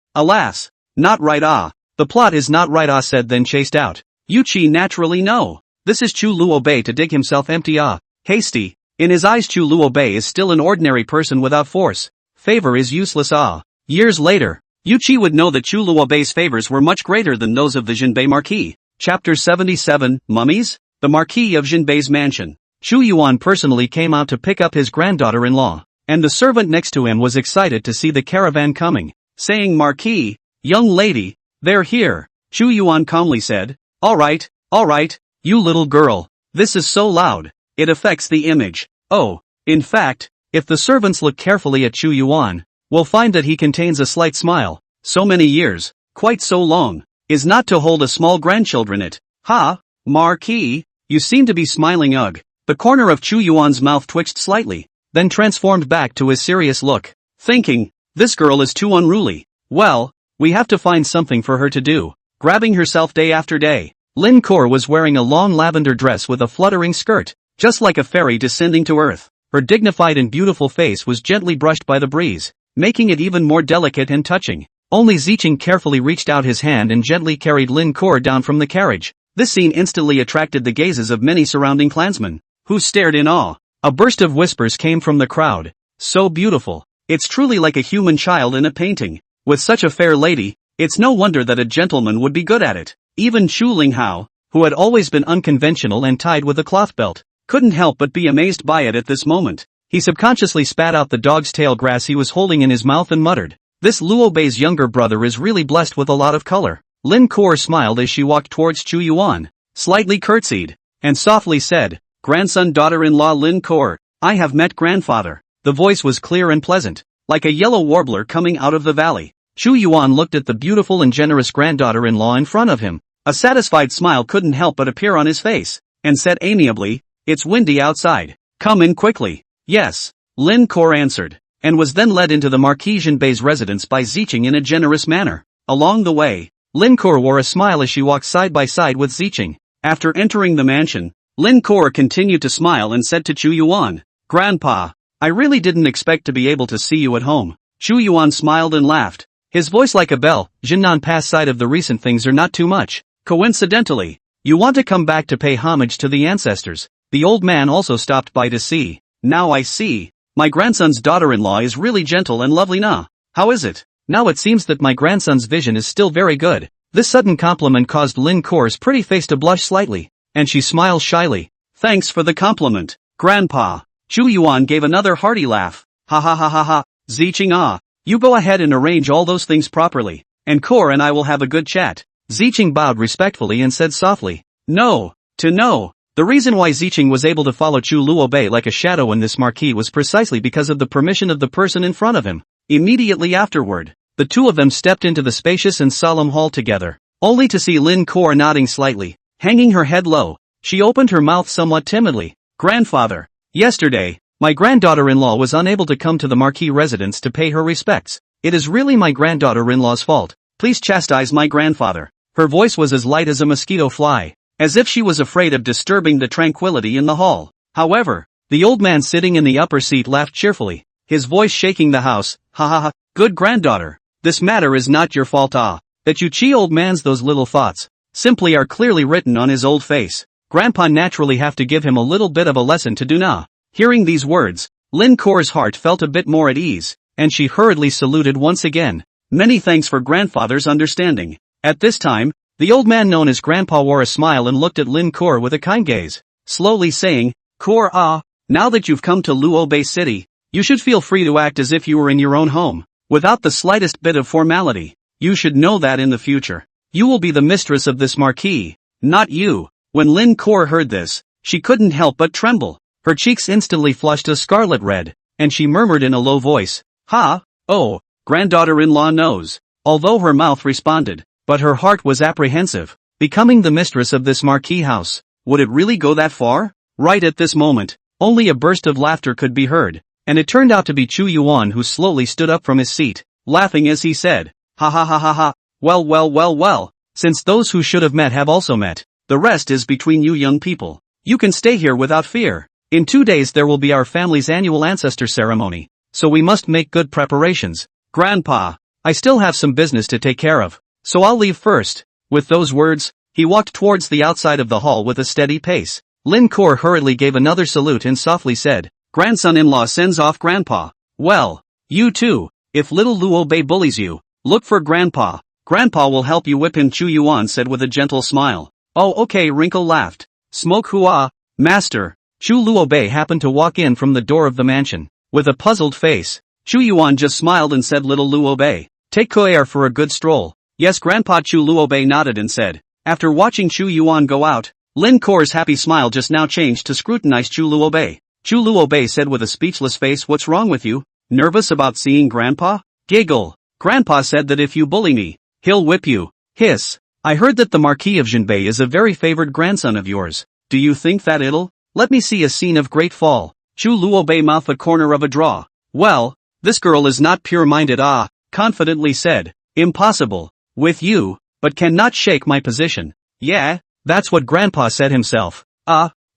not right the plot is not right said then chased out. Yuqi naturally no. This is Chu Luobei to dig himself empty hasty. In his eyes Chu Luobei is still an ordinary person without force. Favor is useless Years later, Yuqi would know that Chu Luobei's favors were much greater than those of the Jinbei Marquis. Chapter 77, Mummies? The Marquis of Jinbei's mansion. Chu Yuan personally came out to pick up his granddaughter-in-law, and the servant next to him was excited to see the caravan coming, saying, Marquis, young lady, they're here. Chu Yuan calmly said, all right, you little girl, this is so loud, it affects the image. Oh, in fact, if the servants look carefully at Chu Yuan, will find that he contains a slight smile. So many years, quite so long, is not to hold a small grandchildren it. Ha, Marquis, you seem to be smiling ugh. The corner of Chu Yuan's mouth twitched slightly, then transformed back to his serious look, thinking, this girl is too unruly. Well, we have to find something for her to do. Grabbing herself day after day, Lin Kor was wearing a long lavender dress with a fluttering skirt, just like a fairy descending to earth. Her dignified and beautiful face was gently brushed by the breeze, making it even more delicate and touching. Only Ziqing carefully reached out his hand and gently carried Lin Kor down from the carriage. This scene instantly attracted the gazes of many surrounding clansmen, who stared in awe. A burst of whispers came from the crowd. So beautiful. It's truly like a human child in a painting. With such a fair lady, it's no wonder that a gentleman would be good at it. Even Chu Linghao, who had always been unconventional and tied with a cloth belt, couldn't help but be amazed by it at this moment. He subconsciously spat out the dog's tail grass he was holding in his mouth and muttered, this Luobei's younger brother is really blessed with a lot of color. Lin Kor smiled as she walked towards Chu Yuan, slightly curtsied, and softly said, grandson daughter-in-law Lin Kor, I have met grandfather. The voice was clear and pleasant, like a yellow warbler coming out of the valley. Chu Yuan looked at the beautiful and generous granddaughter-in-law in front of him. A satisfied smile couldn't help but appear on his face, and said amiably, it's windy outside. Come in quickly. Yes, Lin Kor answered, and was then led into the Marquis Jinbei's residence by Ziqing in a generous manner. Along the way, Lin Kor wore a smile as she walked side by side with Ziqing. After entering the mansion, Lin Kor continued to smile and said to Chu Yuan, Grandpa, I really didn't expect to be able to see you at home. Chu Yuan smiled and laughed, his voice like a bell. Jinnan Pass side of the recent things are not too much. Coincidentally, you want to come back to pay homage to the ancestors. The old man also stopped by to see. Now I see. My grandson's daughter-in-law is really gentle and lovely nah. How is it? Now it seems that my grandson's vision is still very good. This sudden compliment caused Lin Kor's pretty face to blush slightly, and she smiled shyly. Thanks for the compliment, Grandpa. Chu Yuan gave another hearty laugh. Ha ha ha ha ha. Ziqing you go ahead and arrange all those things properly, and Kor and I will have a good chat. Ziqing bowed respectfully and said softly, no. The reason why Ziqing was able to follow Chu Luobei like a shadow in this marquee was precisely because of the permission of the person in front of him. Immediately afterward, the two of them stepped into the spacious and solemn hall together, only to see Lin Kor nodding slightly. Hanging her head low, she opened her mouth somewhat timidly. Grandfather, yesterday, my granddaughter-in-law was unable to come to the Marquis residence to pay her respects. It is really my granddaughter-in-law's fault. Please chastise my grandfather. Her voice was as light as a mosquito fly, as if she was afraid of disturbing the tranquility in the hall. However, the old man sitting in the upper seat laughed cheerfully, his voice shaking the house. Ha ha ha, good granddaughter. This matter is not your fault that you chi old man's those little thoughts simply are clearly written on his old face. Grandpa naturally have to give him a little bit of a lesson to do now. Hearing these words, Lin Kor's heart felt a bit more at ease, and she hurriedly saluted once again. Many thanks for grandfather's understanding. At this time, the old man known as Grandpa wore a smile and looked at Lin Kor with a kind gaze, slowly saying, Kor now that you've come to Luobei City, you should feel free to act as if you were in your own home, without the slightest bit of formality. You should know that in the future, you will be the mistress of this marquee, not you. When Lin Kor heard this, she couldn't help but tremble. Her cheeks instantly flushed a scarlet red, and she murmured in a low voice, oh, granddaughter-in-law knows. Although her mouth responded, but her heart was apprehensive. Becoming the mistress of this marquee house, would it really go that far? Right at this moment, only a burst of laughter could be heard, and it turned out to be Chu Yuan who slowly stood up from his seat, laughing as he said, ha ha ha ha ha, well, since those who should have met have also met. The rest is between you young people. You can stay here without fear. In 2 days there will be our family's annual ancestor ceremony, so we must make good preparations. Grandpa, I still have some business to take care of, so I'll leave first. With those words, he walked towards the outside of the hall with a steady pace. Lin Kor hurriedly gave another salute and softly said, "Grandson-in-law sends off Grandpa. Well, you too, if little Luo Bei bullies you, look for Grandpa. Grandpa will help you whip him," Chu Yuan said with a gentle smile. "Oh okay," Wrinkle laughed. "Smoke hua, master." Chu Luo Bei happened to walk in from the door of the mansion. With a puzzled face, Chu Yuan just smiled and said, "Little Luo Bei, take Koer for a good stroll." "Yes Grandpa." Chu Luo Bei nodded and said. After watching Chu Yuan go out, Lin Kor's happy smile just now changed to scrutinize Chu Luo Bei. Chu Luo Bei said with a speechless face, "What's wrong with you? Nervous about seeing Grandpa?" Giggle. "Grandpa said that if you bully me, he'll whip you." Hiss. "I heard that the Marquis of Jinbei is a very favored grandson of yours. Do you think that it'll? Let me see a scene of great fall." Chu Luo Bei mouthed a corner of a draw. "Well, this girl is not pure-minded, confidently said. "Impossible. With you, but cannot shake my position." "Yeah, that's what Grandpa said himself."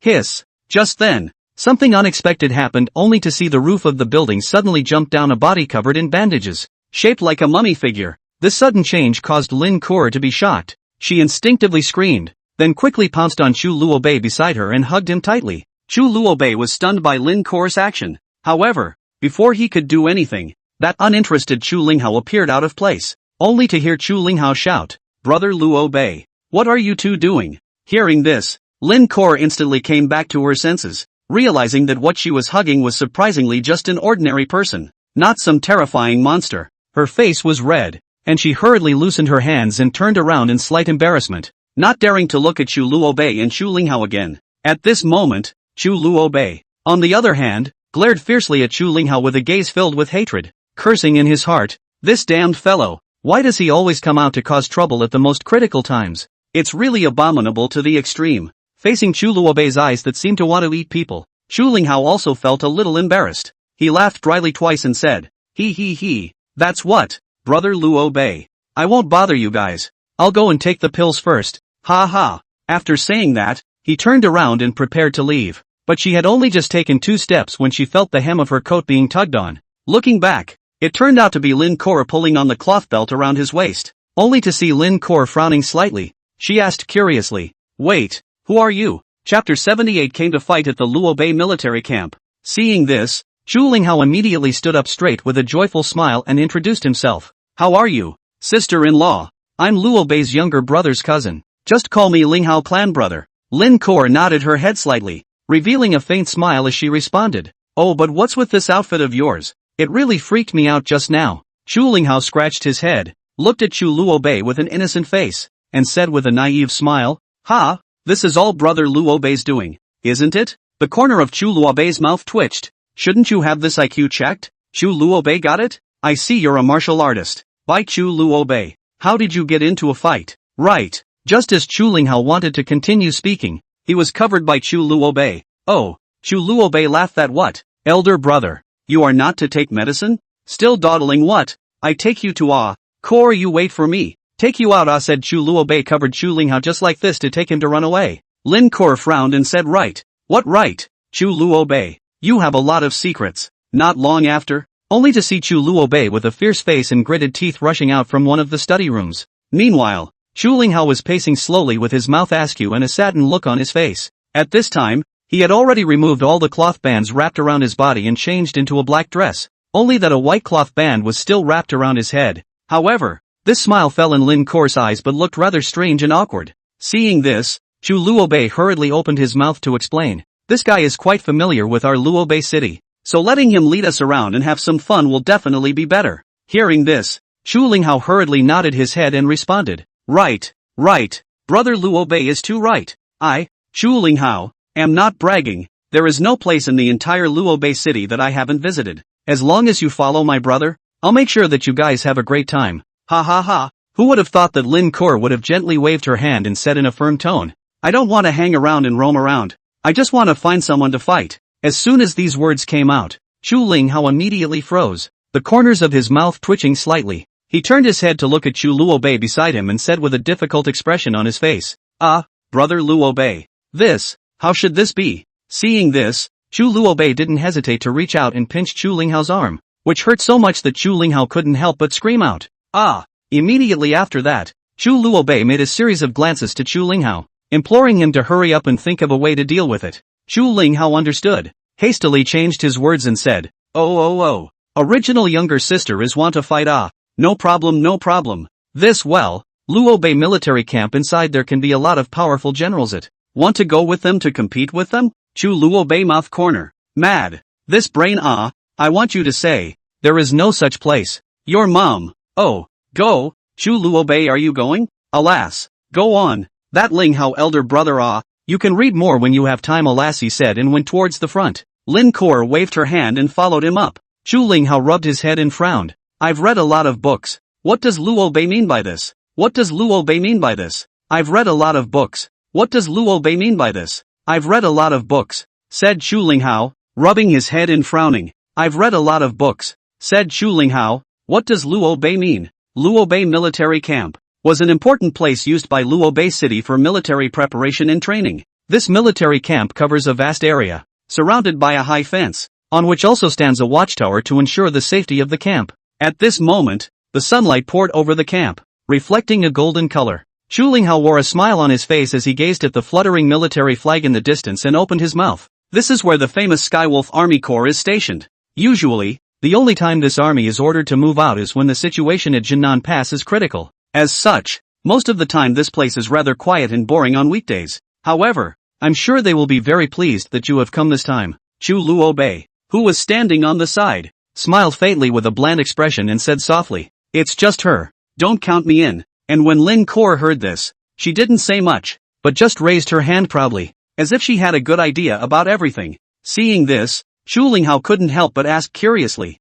Hiss. Just then, something unexpected happened, only to see the roof of the building suddenly jump down a body covered in bandages, shaped like a mummy figure. This sudden change caused Lin Kor to be shocked. She instinctively screamed, then quickly pounced on Chu Luo Bei beside her and hugged him tightly. Chu Luo Bei was stunned by Lin Kor's action. However, before he could do anything, that uninterested Chu Linghao appeared out of place, only to hear Chu Linghao shout, "Brother Luo Bei, what are you two doing?" Hearing this, Lin Kor instantly came back to her senses, realizing that what she was hugging was surprisingly just an ordinary person, not some terrifying monster. Her face was red, and she hurriedly loosened her hands and turned around in slight embarrassment, not daring to look at Chu Luo Bei and Chu Linghao again. At this moment, Chu Luo Bei, on the other hand, glared fiercely at Chu Linghao with a gaze filled with hatred, cursing in his heart, "This damned fellow, why does he always come out to cause trouble at the most critical times? It's really abominable to the extreme." Facing Chu Luo Bei's eyes that seemed to want to eat people, Chu Linghao also felt a little embarrassed. He laughed dryly twice and said, He, that's what, Brother Luo Bei. I won't bother you guys. I'll go and take the pills first. Ha ha." After saying that, he turned around and prepared to leave. But she had only just taken 2 steps when she felt the hem of her coat being tugged on. Looking back, it turned out to be Lin Kor pulling on the cloth belt around his waist, only to see Lin Kor frowning slightly. She asked curiously, "Wait, who are you?" Chapter 78 came to fight at the Luo Bei military camp. Seeing this, Chu Linghao immediately stood up straight with a joyful smile and introduced himself. "How are you, sister-in-law? I'm Luo Bei's younger brother's cousin. Just call me Linghao clan brother." Lin Kor nodded her head slightly, revealing a faint smile as she responded, "Oh, but what's with this outfit of yours? It really freaked me out just now." Chu Linghao scratched his head, looked at Chu Luo Bei with an innocent face, and said with a naive smile, "Ha, this is all Brother Luo Bei's doing, isn't it?" The corner of Chu Luo Bei's mouth twitched. "Shouldn't you have this IQ checked? Chu Luo Bei got it? I see you're a martial artist." "By Chu Luo Bei, how did you get into a fight?" "Right." Just as Chu Linghao wanted to continue speaking, he was covered by Chu Luo Bei. "Oh." Chu Luo Bei laughed. "That what? Elder brother, you are not to take medicine? Still dawdling what? I take you to Kor, you wait for me. Take you out, said Chu Luo Bei covered Chu Linghao just like this to take him to run away. Lin Kor frowned and said, "Right." "What right?" "Chu Luo Bei, you have a lot of secrets." Not long after, only to see Chu Luo Bei with a fierce face and gritted teeth rushing out from one of the study rooms. Meanwhile, Chu Linghao was pacing slowly with his mouth askew and a saddened look on his face. At this time, he had already removed all the cloth bands wrapped around his body and changed into a black dress, only that a white cloth band was still wrapped around his head. However, this smile fell in Lin Kor's eyes but looked rather strange and awkward. Seeing this, Chu Luo Bei hurriedly opened his mouth to explain. "This guy is quite familiar with our Luo Bei city, so letting him lead us around and have some fun will definitely be better." Hearing this, Chu Linghao hurriedly nodded his head and responded, Right. Brother Luo Bei is too right. I, Chu Linghao, am not bragging. There is no place in the entire Luo Bei city that I haven't visited. As long as you follow my brother, I'll make sure that you guys have a great time." Ha ha ha. Who would have thought that Lin Kor would have gently waved her hand and said in a firm tone, "I don't want to hang around and roam around. I just want to find someone to fight." As soon as these words came out, Chu Linghao immediately froze, the corners of his mouth twitching slightly. He turned his head to look at Chu Luobei beside him and said with a difficult expression on his face, "Ah, brother Luobei. How should this be?" Seeing this, Chu Luobei didn't hesitate to reach out and pinch Chu Linghao's arm, which hurt so much that Chu Linghao couldn't help but scream out, "Ah!" Immediately after that, Chu Luobei made a series of glances to Chu Linghao, imploring him to hurry up and think of a way to deal with it. Chu Linghao understood, hastily changed his words and said, "Oh. Original younger sister is want to fight no problem. Luobei military camp inside there can be a lot of powerful generals want to go with them to compete with them?" Chu Luobei mouth corner, mad. This brain I want you to say, there is no such place. Your mom. Oh, go, Chu Luobei are you going? Alas. Go on, that Linghao elder brother you can read more when you have time alas he said and went towards the front. Lin Kor waved her hand and followed him up. Chu Linghao rubbed his head and frowned. I've read a lot of books. What does Luobei mean by this? What does Luobei mean by this? I've read a lot of books. What does Luobei mean by this? I've read a lot of books, said Chu Linghao, rubbing his head and frowning. I've read a lot of books, said Chu Linghao. What does Luobei mean? Luobei military camp was an important place used by Luobei city for military preparation and training. This military camp covers a vast area, surrounded by a high fence, on which also stands a watchtower to ensure the safety of the camp. At this moment, the sunlight poured over the camp, reflecting a golden color. Chu Linghao wore a smile on his face as he gazed at the fluttering military flag in the distance and opened his mouth. This is where the famous Skywolf Army Corps is stationed. Usually, the only time this army is ordered to move out is when the situation at Jinan Pass is critical. As such, most of the time this place is rather quiet and boring on weekdays. However, I'm sure they will be very pleased that you have come this time. Chu Luobei, who was standing on the side, smiled faintly with a bland expression and said softly, "It's just her. Don't count me in." And when Lin Kor heard this, she didn't say much, but just raised her hand proudly, as if she had a good idea about everything. Seeing this, Chu Linghao couldn't help but ask curiously,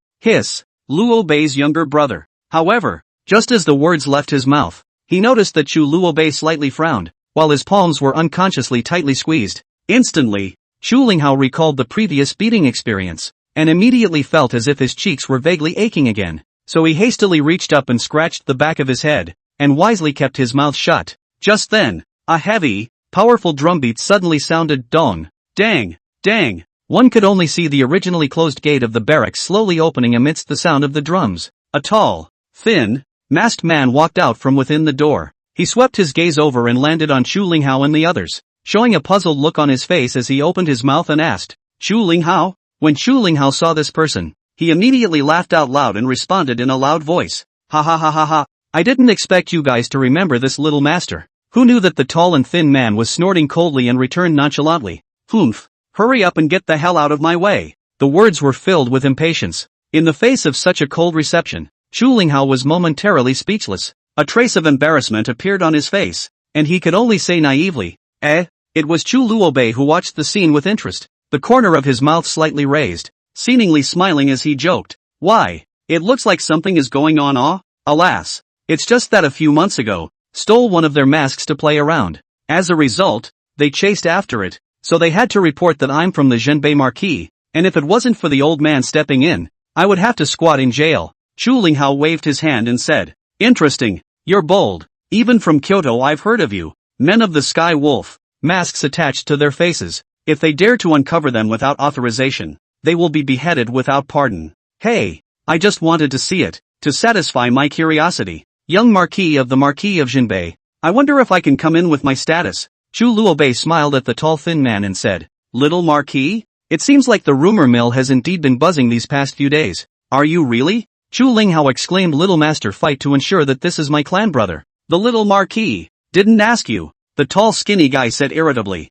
Luobei's younger brother. However, just as the words left his mouth, he noticed that Chu Luobei slightly frowned, while his palms were unconsciously tightly squeezed. Instantly, Chu Linghao recalled the previous beating experience, and immediately felt as if his cheeks were vaguely aching again. So he hastily reached up and scratched the back of his head, and wisely kept his mouth shut. Just then, a heavy, powerful drumbeat suddenly sounded dong, dang, dang. One could only see the originally closed gate of the barracks slowly opening amidst the sound of the drums. A tall, thin, masked man walked out from within the door. He swept his gaze over and landed on Chu Linghao and the others, showing a puzzled look on his face as he opened his mouth and asked, "Chu Linghao?" When Chu Linghao saw this person, he immediately laughed out loud and responded in a loud voice, "Ha ha ha ha ha. I didn't expect you guys to remember this little master." Who knew that the tall and thin man was snorting coldly and returned nonchalantly, "Humph, hurry up and get the hell out of my way." The words were filled with impatience. In the face of such a cold reception, Chu Linghao was momentarily speechless. A trace of embarrassment appeared on his face, and he could only say naively, It was Chu Luobei who watched the scene with interest, the corner of his mouth slightly raised, seemingly smiling as he joked, "Why, it looks like something is going on Alas, it's just that a few months ago, stole one of their masks to play around. As a result, they chased after it, so they had to report that I'm from the Zhenbei Marquis, and if it wasn't for the old man stepping in, I would have to squat in jail." Chu Linghao waved his hand and said, "Interesting, you're bold. Even from Kyoto I've heard of you. Men of the Sky Wolf, masks attached to their faces. If they dare to uncover them without authorization, they will be beheaded without pardon. Hey, I just wanted to see it, to satisfy my curiosity. Young Marquis of the Marquis of Zhenbei, I wonder if I can come in with my status." Chu Luobei smiled at the tall thin man and said, "Little Marquis? It seems like the rumor mill has indeed been buzzing these past few days. Are you really?" Chu Linghao exclaimed, "Little master, fight to ensure that this is my clan brother." "The little Marquis didn't ask you," the tall skinny guy said irritably.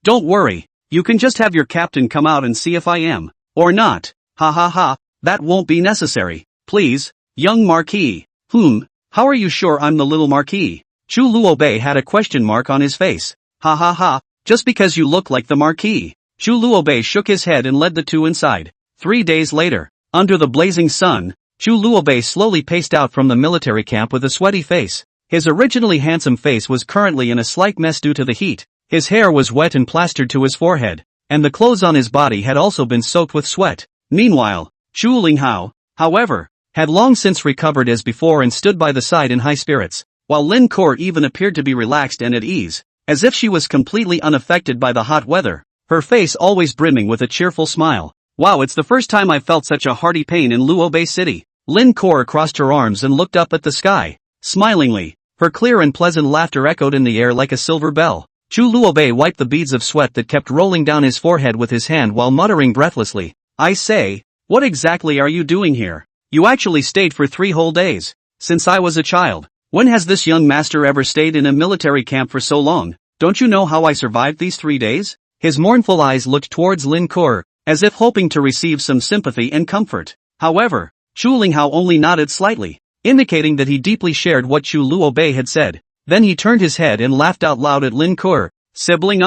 Don't worry, you can just have your captain come out and see if I am, or not. Ha ha ha, that won't be necessary. Please, young Marquis. How are you sure I'm the little Marquis?" Chu Luobei had a question mark on his face. "Ha ha ha, just because you look like the Marquis." Chu Luobei shook his head and led the two inside. 3 days later, under the blazing sun, Chu Luobei slowly paced out from the military camp with a sweaty face. His originally handsome face was currently in a slight mess due to the heat. His hair was wet and plastered to his forehead, and the clothes on his body had also been soaked with sweat. Meanwhile, Chu Linghao, however, had long since recovered as before and stood by the side in high spirits, while Lin Kuo even appeared to be relaxed and at ease, as if she was completely unaffected by the hot weather, her face always brimming with a cheerful smile. Wow, it's the first time I've felt such a hearty pain in Luobei City. Lin Kuo crossed her arms and looked up at the sky, smilingly. Her clear and pleasant laughter echoed in the air like a silver bell. Chu Luobei wiped the beads of sweat that kept rolling down his forehead with his hand while muttering breathlessly, "I say, what exactly are you doing here? You actually stayed for 3 whole days. Since I was a child. When has this young master ever stayed in a military camp for so long? Don't you know how I survived these 3 days?" His mournful eyes looked towards Lin Kuo, as if hoping to receive some sympathy and comfort. However, Chu Linghao only nodded slightly, indicating that he deeply shared what Chu Luobei had said. Then he turned his head and laughed out loud at Lin Kuo. "Sibling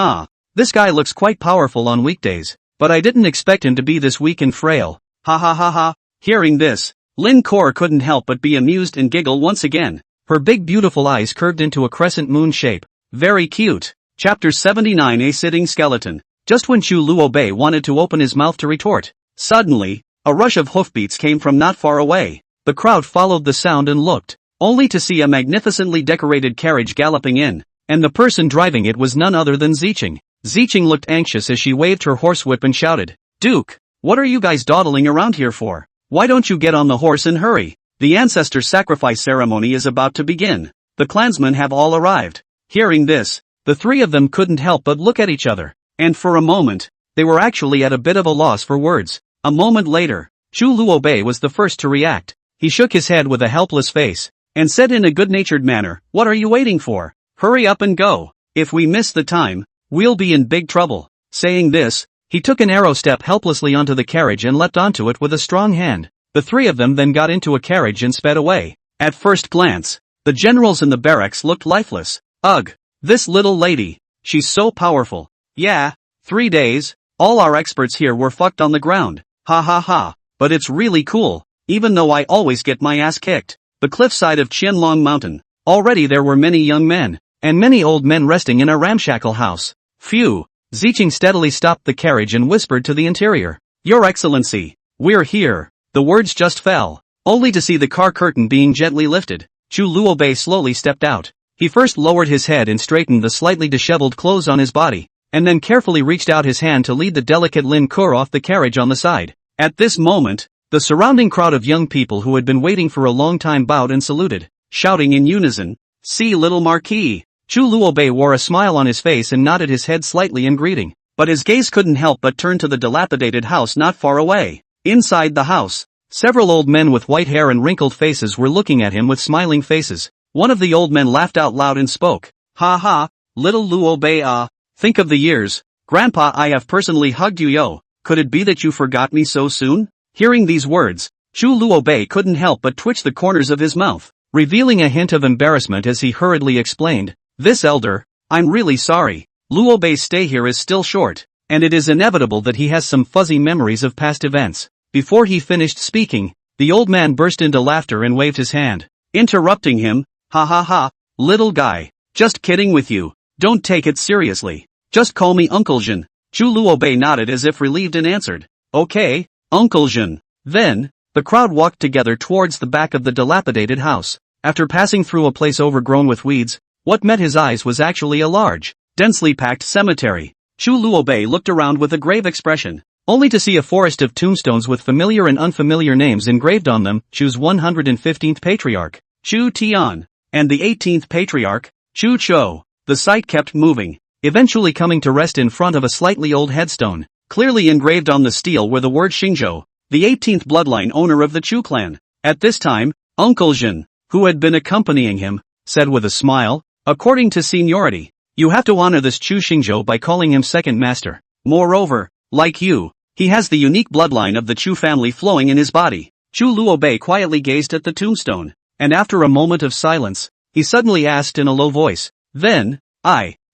this guy looks quite powerful on weekdays, but I didn't expect him to be this weak and frail. Ha ha ha ha." Hearing this, Lin Kuo couldn't help but be amused and giggle once again. Her big beautiful eyes curved into a crescent moon shape. Very cute. Chapter 79. A Sitting Skeleton. Just when Chu Luobei wanted to open his mouth to retort, suddenly, a rush of hoofbeats came from not far away. The crowd followed the sound and looked, only to see a magnificently decorated carriage galloping in, and the person driving it was none other than Ziqing. Ziqing looked anxious as she waved her horsewhip and shouted, "Duke, what are you guys dawdling around here for? Why don't you get on the horse and hurry? The ancestor sacrifice ceremony is about to begin. The clansmen have all arrived." Hearing this, the 3 of them couldn't help but look at each other, and for a moment, they were actually at a bit of a loss for words. A moment later, Chu Luobei was the first to react. He shook his head with a helpless face, and said in a good-natured manner, "What are you waiting for? Hurry up and go. If we miss the time, we'll be in big trouble." Saying this, he took an arrow step helplessly onto the carriage and leapt onto it with a strong hand. The 3 of them then got into a carriage and sped away. At first glance, the generals in the barracks looked lifeless. Ugh, this little lady, she's so powerful. Yeah, 3 days, all our experts here were fucked on the ground. Ha ha ha, but it's really cool, even though I always get my ass kicked. The cliffside of Qianlong Mountain. Already there were many young men, and many old men resting in a ramshackle house. Phew. Ziqing steadily stopped the carriage and whispered to the interior, "Your Excellency, we're here." The words just fell, only to see the car curtain being gently lifted. Chu Luobei slowly stepped out. He first lowered his head and straightened the slightly disheveled clothes on his body, and then carefully reached out his hand to lead the delicate Lin Kuo off the carriage on the side. At this moment, the surrounding crowd of young people who had been waiting for a long time bowed and saluted, shouting in unison, "See little Marquis." Chu Luobei wore a smile on his face and nodded his head slightly in greeting, but his gaze couldn't help but turn to the dilapidated house not far away. Inside the house, several old men with white hair and wrinkled faces were looking at him with smiling faces. One of the old men laughed out loud and spoke, "Ha ha, little Luobei think of the years, Grandpa, I have personally hugged you yo, could it be that you forgot me so soon?" Hearing these words, Chu Luobei couldn't help but twitch the corners of his mouth, revealing a hint of embarrassment as he hurriedly explained, "This elder, I'm really sorry. Luobei's stay here is still short, and it is inevitable that he has some fuzzy memories of past events." Before he finished speaking, the old man burst into laughter and waved his hand, interrupting him, "Ha ha ha, little guy, just kidding with you, don't take it seriously. Just call me Uncle Jean." Chu Luobei nodded as if relieved and answered, "Okay, Uncle Jean." Then, the crowd walked together towards the back of the dilapidated house. After passing through a place overgrown with weeds, what met his eyes was actually a large, densely packed cemetery. Chu Luobei looked around with a grave expression, only to see a forest of tombstones with familiar and unfamiliar names engraved on them: Chu's 115th Patriarch, Chu Tian, and the 18th Patriarch, Chu Chou. The sight kept moving, eventually coming to rest in front of a slightly old headstone. Clearly engraved on the steel were the word Xingzhou, the 18th bloodline owner of the Chu clan. At this time, Uncle Jean, who had been accompanying him, said with a smile, "According to seniority, you have to honor this Chu Xingzhou by calling him second master. Moreover, like you, he has the unique bloodline of the Chu family flowing in his body." Chu Luobei quietly gazed at the tombstone, and after a moment of silence, he suddenly asked in a low voice, "Then,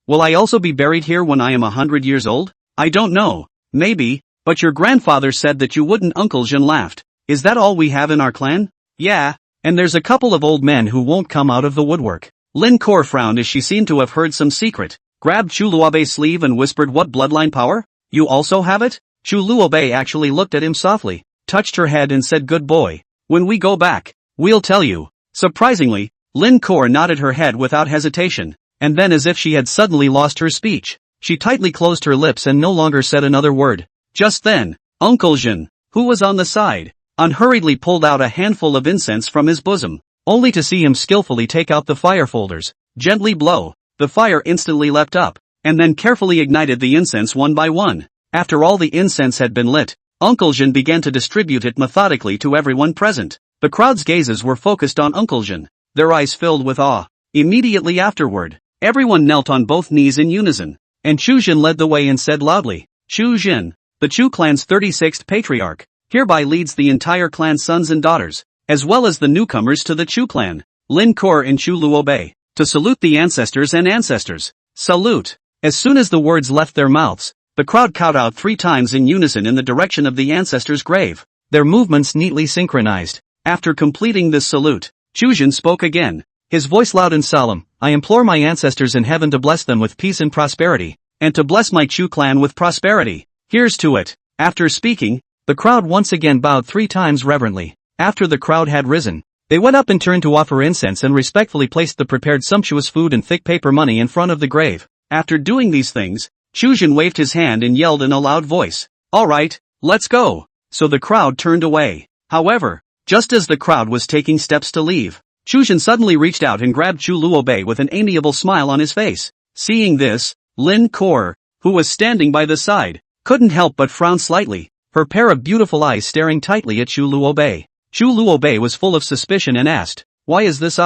will I also be buried here when I am 100 years old?" "I don't know. Maybe, but your grandfather said that you wouldn't." Uncle Jean laughed. "Is that all we have in our clan?" "Yeah, and there's a couple of old men who won't come out of the woodwork." Lin Kuo frowned as she seemed to have heard some secret, grabbed Chu Luobei's sleeve and whispered, "What bloodline power? You also have it?" Chu Luobei actually looked at him softly, touched her head and said, "Good boy. When we go back, we'll tell you. Surprisingly, Lin Kor nodded her head without hesitation, and then as if she had suddenly lost her speech, she tightly closed her lips and no longer said another word. Just then, Uncle Jin, who was on the side, unhurriedly pulled out a handful of incense from his bosom, only to see him skillfully take out the fire folders, gently blow. The fire instantly leapt up, and then carefully ignited the incense one by one. After all the incense had been lit, Uncle Jin began to distribute it methodically to everyone present. The crowd's gazes were focused on Uncle Jin, their eyes filled with awe. Immediately afterward, everyone knelt on both knees in unison, and Chu Jin led the way and said loudly, Chu Jin, the Chu clan's 36th patriarch, hereby leads the entire clan's sons and daughters, as well as the newcomers to the Chu clan, Lin Kor and Chu Luobei, to salute the ancestors and ancestors. Salute! As soon as the words left their mouths, the crowd cowed out 3 times in unison in the direction of the ancestors' grave, their movements neatly synchronized. After completing this salute, Chu Jin spoke again, his voice loud and solemn, I implore my ancestors in heaven to bless them with peace and prosperity, and to bless my Chu clan with prosperity. Here's to it. After speaking, the crowd once again bowed 3 times reverently. After the crowd had risen, they went up in turn to offer incense and respectfully placed the prepared sumptuous food and thick paper money in front of the grave. After doing these things, Chu Jin waved his hand and yelled in a loud voice, all right, let's go. So the crowd turned away. However, just as the crowd was taking steps to leave, Chu Jin suddenly reached out and grabbed Chu Luobei with an amiable smile on his face. Seeing this, Lin Kor, who was standing by the side, couldn't help but frown slightly, her pair of beautiful eyes staring tightly at Chu Luobei. Chu Luobei was full of suspicion and asked, why is this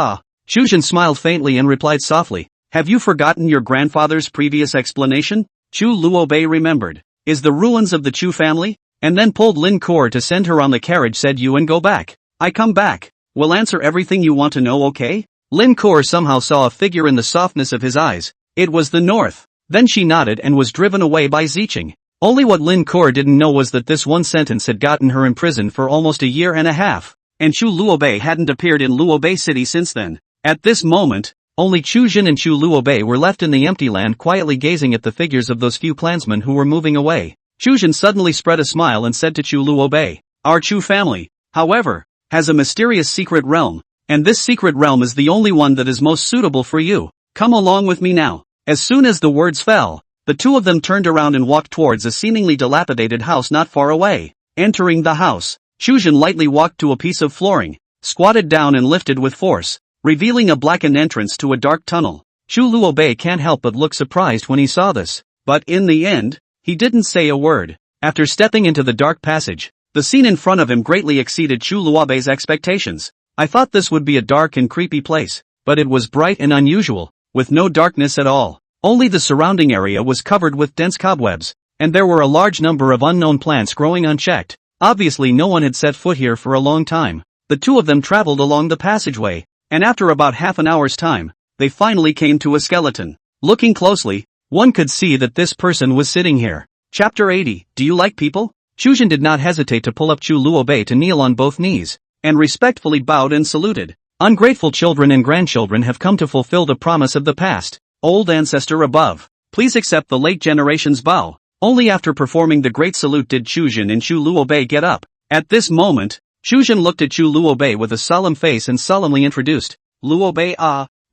Chu Jin smiled faintly and replied softly, have you forgotten your grandfather's previous explanation? Chu Luobei remembered, is the ruins of the Chu family? And then pulled Lin Kor to send her on the carriage said you and go back. I come back. We'll answer everything you want to know, okay? Lin Kor somehow saw a figure in the softness of his eyes. It was the north. Then she nodded and was driven away by Ziqing. Only what Lin Kor didn't know was that this one sentence had gotten her imprisoned for almost a year and a half, and Chu Luobei hadn't appeared in Luobei city since then. At this moment, only Chu Jin and Chu Luobei were left in the empty land quietly gazing at the figures of those few clansmen who were moving away. Chu Jin suddenly spread a smile and said to Chu Luobei, our Chu family, however, has a mysterious secret realm, and this secret realm is the only one that is most suitable for you. Come along with me now. As soon as the words fell, the two of them turned around and walked towards a seemingly dilapidated house not far away. Entering the house, Chu Jin lightly walked to a piece of flooring, squatted down and lifted with force, revealing a blackened entrance to a dark tunnel. Chu Luobei can't help but look surprised when he saw this, but in the end, he didn't say a word. After stepping into the dark passage, the scene in front of him greatly exceeded Chu Luobei's expectations. I thought this would be a dark and creepy place, but it was bright and unusual, with no darkness at all. Only the surrounding area was covered with dense cobwebs, and there were a large number of unknown plants growing unchecked. Obviously no one had set foot here for a long time. The two of them traveled along the passageway, and after about half an hour's time, they finally came to a skeleton. Looking closely, one could see that this person was sitting here. Chapter 80, Do you like people? Chu Jin did not hesitate to pull up Chu Luobei to kneel on both knees, and respectfully bowed and saluted. Ungrateful children and grandchildren have come to fulfill the promise of the past. Old ancestor above, please accept the late generation's bow. Only after performing the great salute did Chu Jin and Chu Luobei get up. At this moment, Chu Jin looked at Chu Luobei with a solemn face and solemnly introduced, Luobei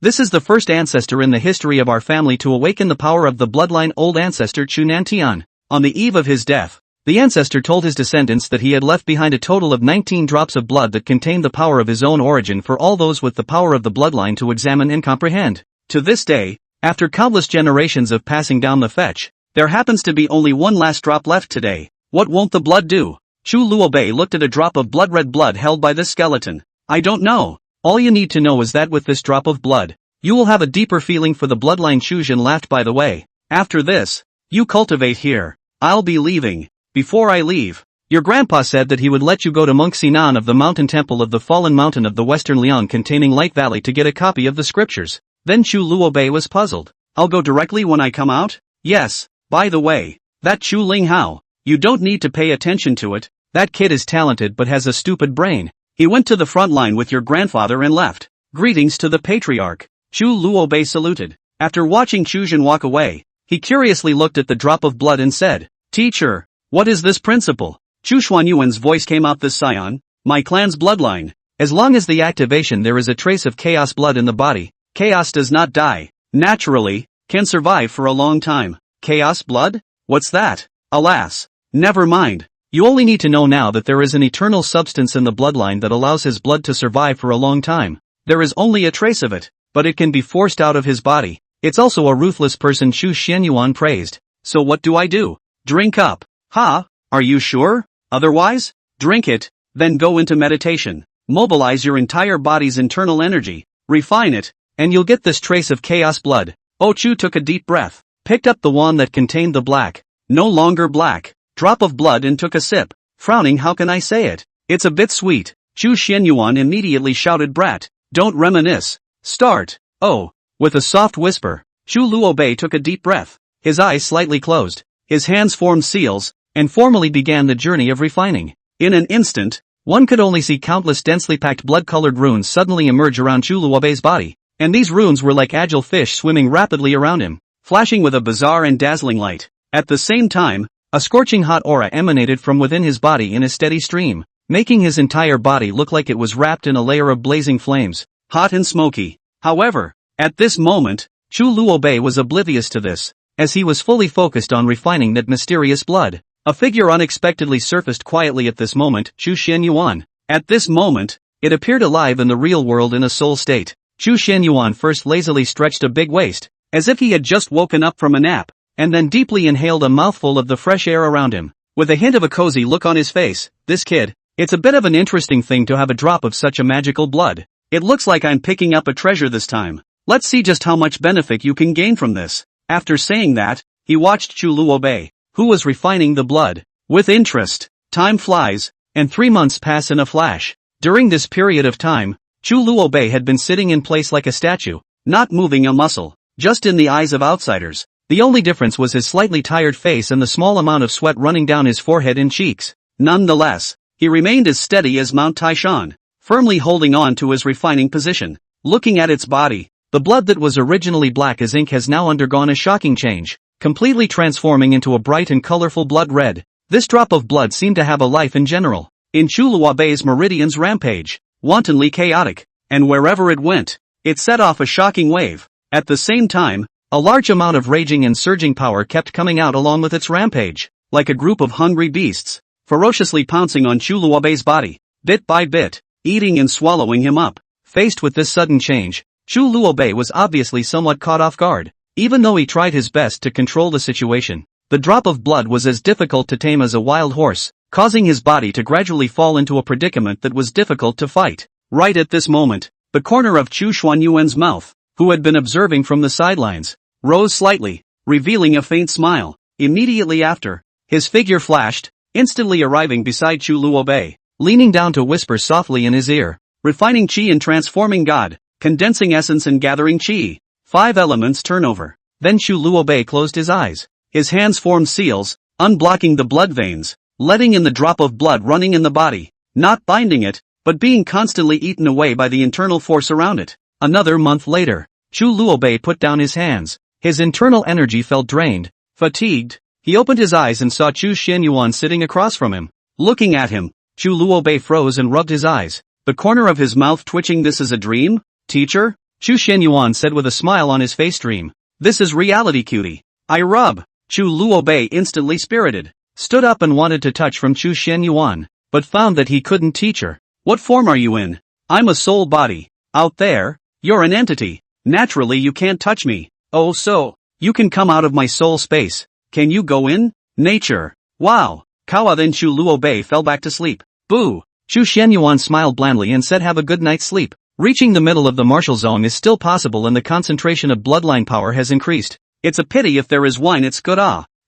this is the first ancestor in the history of our family to awaken the power of the bloodline old ancestor Chu Nantian. On the eve of his death, the ancestor told his descendants that he had left behind a total of 19 drops of blood that contained the power of his own origin for all those with the power of the bloodline to examine and comprehend. To this day, after countless generations of passing down the fetch, there happens to be only one last drop left today. What won't the blood do? Chu Luobei looked at a drop of blood-red blood held by this skeleton. I don't know. All you need to know is that with this drop of blood, you will have a deeper feeling for the bloodline. Chu Jin laughed. By the way, after this, you cultivate here. I'll be leaving. Before I leave, your grandpa said that he would let you go to Monk Sinan of the mountain temple of the fallen mountain of the western Liang containing Light Valley to get a copy of the scriptures. Then Chu Luobei was puzzled. I'll go directly when I come out? Yes, by the way, that Chu Ling Hao, you don't need to pay attention to it. That kid is talented but has a stupid brain. He went to the front line with your grandfather and left. Greetings to the patriarch. Chu Luobei saluted. After watching Chu Jin walk away, he curiously looked at the drop of blood and said, Teacher, what is this principle? Chu Xuanyuan's voice came out. This scion, My clan's bloodline. As long as the activation there is a trace of chaos blood in the body, chaos does not die. Naturally, can survive for a long time. Chaos blood? What's that? Alas. Never mind. You only need to know now that there is an eternal substance in the bloodline that allows his blood to survive for a long time. There is only a trace of it, but it can be forced out of his body. It's also a ruthless person Chu Xianyuan praised. So what do I do? Drink up. Ha? Are you sure? Otherwise? Drink it, then go into meditation. Mobilize your entire body's internal energy, refine it, and you'll get this trace of chaos blood. Oh, Chu took a deep breath, picked up the wand that contained the black, no longer black, drop of blood and took a sip, frowning. How can I say it? It's a bit sweet. Chu Xianyuan immediately shouted, brat, don't reminisce. Start. Oh. With a soft whisper, Chu Luobei took a deep breath, his eyes slightly closed, his hands formed seals, and formally began the journey of refining. In an instant, one could only see countless densely packed blood-colored runes suddenly emerge around Chu Luobei's body, and these runes were like agile fish swimming rapidly around him, flashing with a bizarre and dazzling light. At the same time, a scorching hot aura emanated from within his body in a steady stream, making his entire body look like it was wrapped in a layer of blazing flames, hot and smoky. However, at this moment, Chu Luobei was oblivious to this, as he was fully focused on refining that mysterious blood. A figure unexpectedly surfaced quietly at this moment, Chu Xianyuan. At this moment, it appeared alive in the real world in a soul state. Chu Xianyuan first lazily stretched a big waist, as if he had just woken up from a nap, and then deeply inhaled a mouthful of the fresh air around him. With a hint of a cozy look on his face, this kid, it's a bit of an interesting thing to have a drop of such a magical blood. It looks like I'm picking up a treasure this time. Let's see just how much benefit you can gain from this. After saying that, he watched Chu Luobei, who was refining the blood, with interest. Time flies, and 3 months pass in a flash. During this period of time, Chu Luobei had been sitting in place like a statue, not moving a muscle, just in the eyes of outsiders. The only difference was his slightly tired face and the small amount of sweat running down his forehead and cheeks. Nonetheless, he remained as steady as Mount Taishan, firmly holding on to his refining position. Looking at its body, the blood that was originally black as ink has now undergone a shocking change, completely transforming into a bright and colorful blood red. This drop of blood seemed to have a life in general. In Chu Luobei's meridians rampage, wantonly chaotic, and wherever it went, it set off a shocking wave. At the same time, a large amount of raging and surging power kept coming out along with its rampage, like a group of hungry beasts, ferociously pouncing on Chu Luobei's body, bit by bit, eating and swallowing him up. Faced with this sudden change, Chu Luobei was obviously somewhat caught off guard. Even though he tried his best to control the situation, the drop of blood was as difficult to tame as a wild horse, causing his body to gradually fall into a predicament that was difficult to fight. Right at this moment, the corner of Chu Xuanyuan's mouth, who had been observing from the sidelines, rose slightly, revealing a faint smile. Immediately after, his figure flashed, instantly arriving beside Chu Luobei, leaning down to whisper softly in his ear, refining qi and transforming God, condensing essence and gathering qi. 5 elements turnover. Then Chu Luobei closed his eyes. His hands formed seals, unblocking the blood veins, letting in the drop of blood running in the body, not binding it, but being constantly eaten away by the internal force around it. Another month later, Chu Luobei put down his hands. His internal energy felt drained, fatigued. He opened his eyes and saw Chu Xianyuan sitting across from him. Looking at him, Chu Luobei froze and rubbed his eyes, the corner of his mouth twitching. This is a dream, teacher? Chu Xianyuan said with a smile on his face. Dream. This is reality, cutie. I rub. Chu Luobei, instantly spirited, stood up and wanted to touch from Chu Xianyuan, but found that he couldn't. Teacher, what form are you in? I'm a soul body. Out there, you're an entity. Naturally you can't touch me. Oh, so, you can come out of my soul space. Can you go in? Nature. Wow. Kawa. Then Chu Luobei fell back to sleep. Boo. Chu Xianyuan smiled blandly and said, have a good night's sleep. Reaching the middle of the martial zone is still possible and the concentration of bloodline power has increased. It's a pity if there is wine it's good.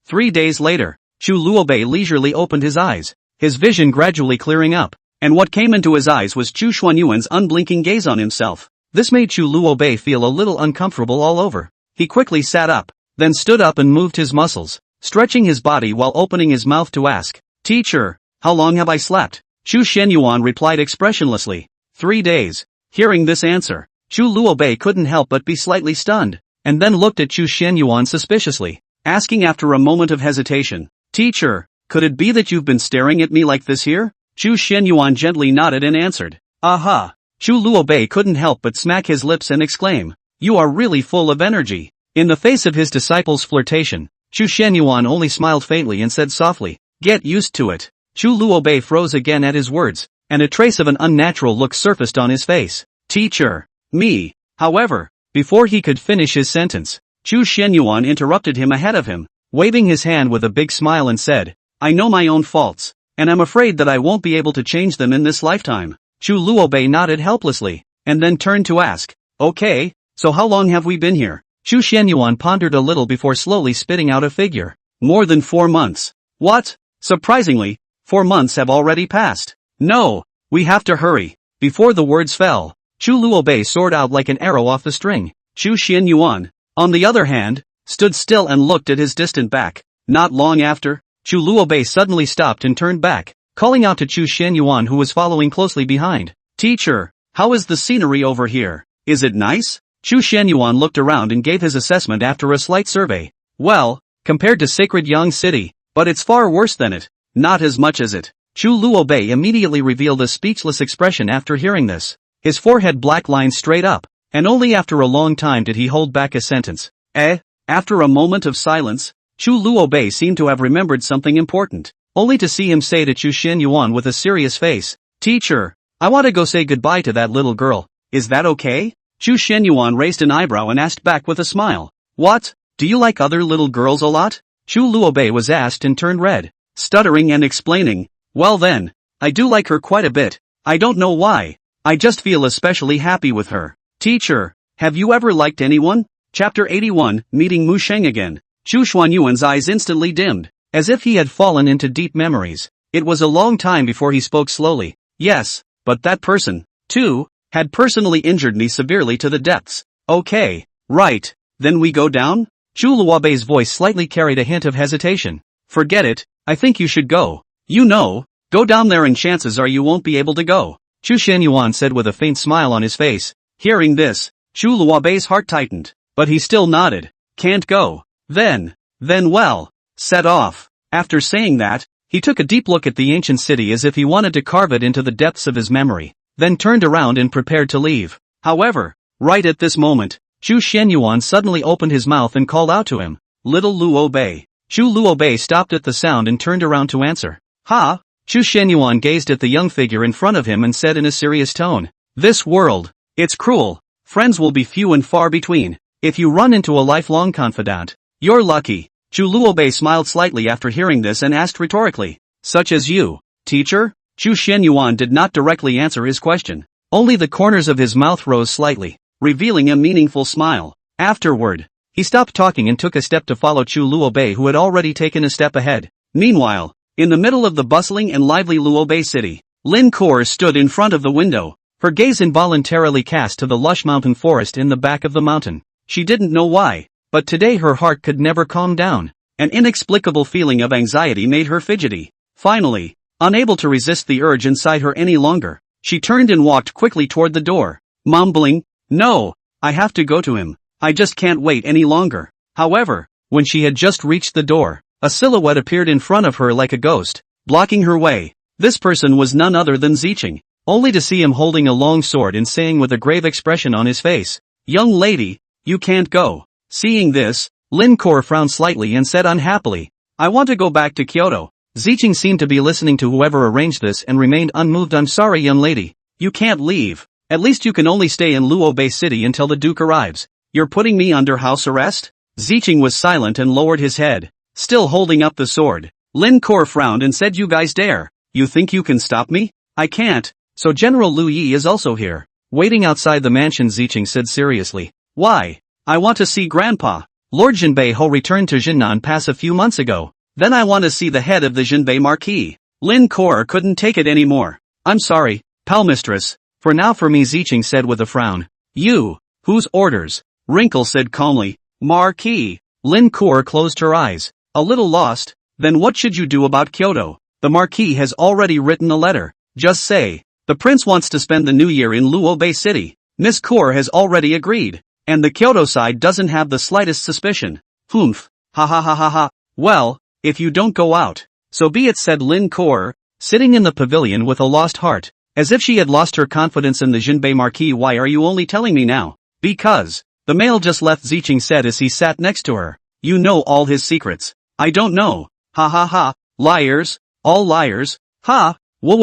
3 days later, Chu Luobei leisurely opened his eyes, his vision gradually clearing up, and what came into his eyes was Chu Xuanyuan's unblinking gaze on himself. This made Chu Luobei feel a little uncomfortable all over. He quickly sat up, then stood up and moved his muscles, stretching his body while opening his mouth to ask, Teacher, how long have I slept? Chu Xianyuan replied expressionlessly, 3 days. Hearing this answer, Chu Luobei couldn't help but be slightly stunned, and then looked at Chu Xianyuan suspiciously, asking after a moment of hesitation, Teacher, could it be that you've been staring at me like this here? Chu Xianyuan gently nodded and answered. Aha! Chu Luobei couldn't help but smack his lips and exclaim. You are really full of energy. In the face of his disciple's flirtation, Chu Xianyuan only smiled faintly and said softly, Get used to it. Chu Luobei froze again at his words, and a trace of an unnatural look surfaced on his face. Teacher. Me. However, before he could finish his sentence, Chu Xianyuan interrupted him ahead of him, waving his hand with a big smile and said, I know my own faults, and I'm afraid that I won't be able to change them in this lifetime. Chu Luobei nodded helplessly, and then turned to ask, Okay, so how long have we been here? Chu Xianyuan pondered a little before slowly spitting out a figure. More than 4 months. What? Surprisingly, 4 months have already passed. No, we have to hurry. Before the words fell, Chu Luobei soared out like an arrow off the string. Chu Xianyuan, on the other hand, stood still and looked at his distant back. Not long after, Chu Luobei suddenly stopped and turned back, calling out to Chu Xianyuan who was following closely behind. Teacher, how is the scenery over here? Is it nice? Chu Xianyuan looked around and gave his assessment after a slight survey. Well, compared to Sacred Yang City, but it's far worse than it. Not as much as it. Chu Luobei immediately revealed a speechless expression after hearing this. His forehead black lined straight up, and only after a long time did he hold back a sentence. After a moment of silence, Chu Luobei seemed to have remembered something important, only to see him say to Chu Xianyuan with a serious face, Teacher, I want to go say goodbye to that little girl. Is that okay? Chu Xianyuan raised an eyebrow and asked back with a smile. What? Do you like other little girls a lot? Chu Luobei was asked and turned red, stuttering and explaining. Well then, I do like her quite a bit. I don't know why. I just feel especially happy with her. Teacher, have you ever liked anyone? Chapter 81, Meeting Mu Sheng again. Chu Xuanyuan's eyes instantly dimmed, as if he had fallen into deep memories. It was a long time before he spoke slowly. Yes, but that person, too, had personally injured me severely to the depths. Okay, right, then we go down? Chu Luobei's voice slightly carried a hint of hesitation. Forget it, I think you should go. You know, go down there and chances are you won't be able to go. Chu Xianyuan said with a faint smile on his face. Hearing this, Chu Luobei's heart tightened, but he still nodded. Can't go. Then well, set off. After saying that, he took a deep look at the ancient city as if he wanted to carve it into the depths of his memory, then turned around and prepared to leave. However, right at this moment, Chu Xianyuan suddenly opened his mouth and called out to him, Little Luobei. Chu Luobei stopped at the sound and turned around to answer. Ha! Chu Xianyuan gazed at the young figure in front of him and said in a serious tone, This world, it's cruel. Friends will be few and far between. If you run into a lifelong confidant, you're lucky. Chu Luobei smiled slightly after hearing this and asked rhetorically, Such as you, teacher? Chu Xianyuan did not directly answer his question. Only the corners of his mouth rose slightly, revealing a meaningful smile. Afterward, he stopped talking and took a step to follow Chu Luobei who had already taken a step ahead. Meanwhile, in the middle of the bustling and lively Luobei city, Lin Kor stood in front of the window, her gaze involuntarily cast to the lush mountain forest in the back of the mountain. She didn't know why, but today her heart could never calm down. An inexplicable feeling of anxiety made her fidgety. Finally, unable to resist the urge inside her any longer, she turned and walked quickly toward the door, mumbling, No, I have to go to him. I just can't wait any longer. However, when she had just reached the door, a silhouette appeared in front of her like a ghost, blocking her way. This person was none other than Ziqing, only to see him holding a long sword and saying with a grave expression on his face, Young lady, you can't go. Seeing this, Lin Kor frowned slightly and said unhappily, I want to go back to Kyoto. Ziqing seemed to be listening to whoever arranged this and remained unmoved. I'm sorry young lady. You can't leave. At least you can only stay in Luobei City until the Duke arrives. You're putting me under house arrest? Ziqing was silent and lowered his head, still holding up the sword. Lin Kor frowned and said, You guys dare? You think you can stop me? I can't. So General Lu Yi is also here. Waiting outside the mansion, Ziqing said seriously. Why? I want to see Grandpa. Lord Jinbei Ho returned to Jinnan Pass a few months ago. Then I want to see the head of the Jinbei Marquis. Lin Kor couldn't take it anymore. I'm sorry, pal mistress. For now for me, Ziqing said with a frown. You? Whose orders? Wrinkle said calmly. Marquis. Lin Kor closed her eyes, a little lost. Then what should you do about Kyoto? The Marquis has already written a letter. Just say, the prince wants to spend the new year in Luobei City. Miss Kor has already agreed. And the Kyoto side doesn't have the slightest suspicion. Humph. Ha ha ha ha ha. Well, if you don't go out, so be it, said Lin Kor. sitting in the pavilion with a lost heart, as if she had lost her confidence in the Jinbei Marquis. Why are you only telling me now? Because the mail just left, Ziqing said as he sat next to her. You know all his secrets. I don't know. Ha ha ha, liars, all liars, ha.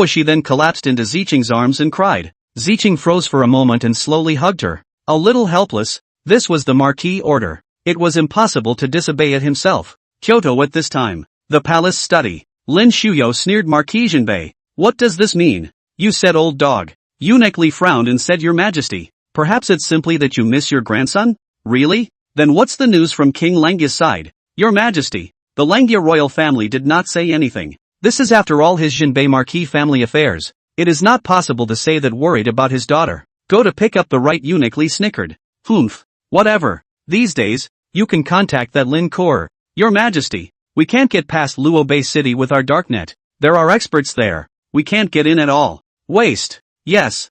She then collapsed into Ziqing's arms and cried. Ziqing froze for a moment and slowly hugged her. A little helpless, this was the Marquis' order. It was impossible to disobey it himself. Kyoto at this time. The palace study. Lin Shuyo sneered. Marquis Jinbei. What does this mean? You said old dog. Eunuch Li frowned and said, Your Majesty. Perhaps it's simply that you miss your grandson? Really? Then what's the news from King Langya's side? Your Majesty. The Langya royal family did not say anything. This is after all his Jinbei Marquis family affairs. It is not possible to say that worried about his daughter. Go to pick up the right. Eunuch Li snickered. Humph. Whatever. These days, you can contact that Lin Kor. Your Majesty. We can't get past Luobei City with our darknet. There are experts there. We can't get in at all. Waste. Yes.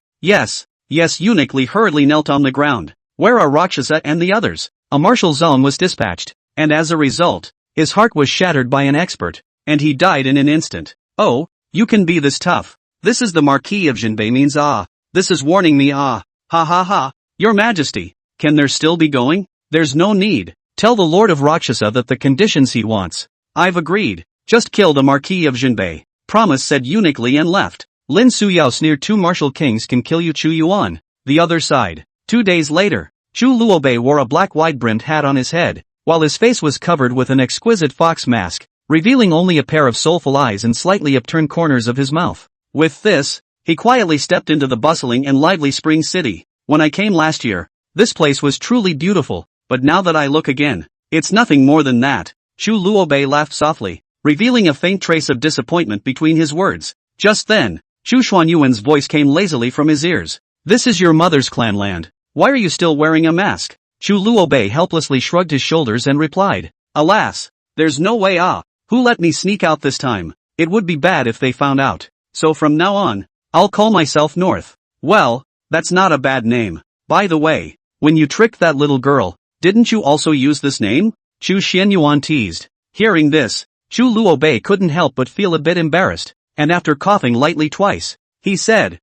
Eunuch Li hurriedly knelt on the ground. Where are Rakshasa and the others? A martial zone was dispatched, and as a result, his heart was shattered by an expert, and he died in an instant. Oh, you can be this tough. This is the Marquis of Jinbei means this is warning me ha ha ha. Your Majesty, can there still be going? There's no need. Tell the Lord of Rakshasa that the conditions he wants. I've agreed. Just kill the Marquis of Jinbei. Promise, said Eunuch Li and left. Lin Suyao sneered. 2 martial kings can kill you. Chu Yuan. The other side. 2 days later, Chu Luobei wore a black wide-brimmed hat on his head, while his face was covered with an exquisite fox mask, revealing only a pair of soulful eyes and slightly upturned corners of his mouth. With this, he quietly stepped into the bustling and lively Spring City. When I came last year, this place was truly beautiful, but now that I look again, it's nothing more than that. Chu Luobei laughed softly, revealing a faint trace of disappointment between his words. Just then, Chu Xuanyuan's voice came lazily from his ears. This is your mother's clan land. Why are you still wearing a mask? Chu Luobei helplessly shrugged his shoulders and replied. Alas, there's no way. Who let me sneak out this time? It would be bad if they found out. So from now on, I'll call myself North. Well, that's not a bad name. By the way, when you tricked that little girl, didn't you also use this name? Chu Xianyuan teased. Hearing this, Chu Luobei couldn't help but feel a bit embarrassed, and after coughing lightly twice, he said,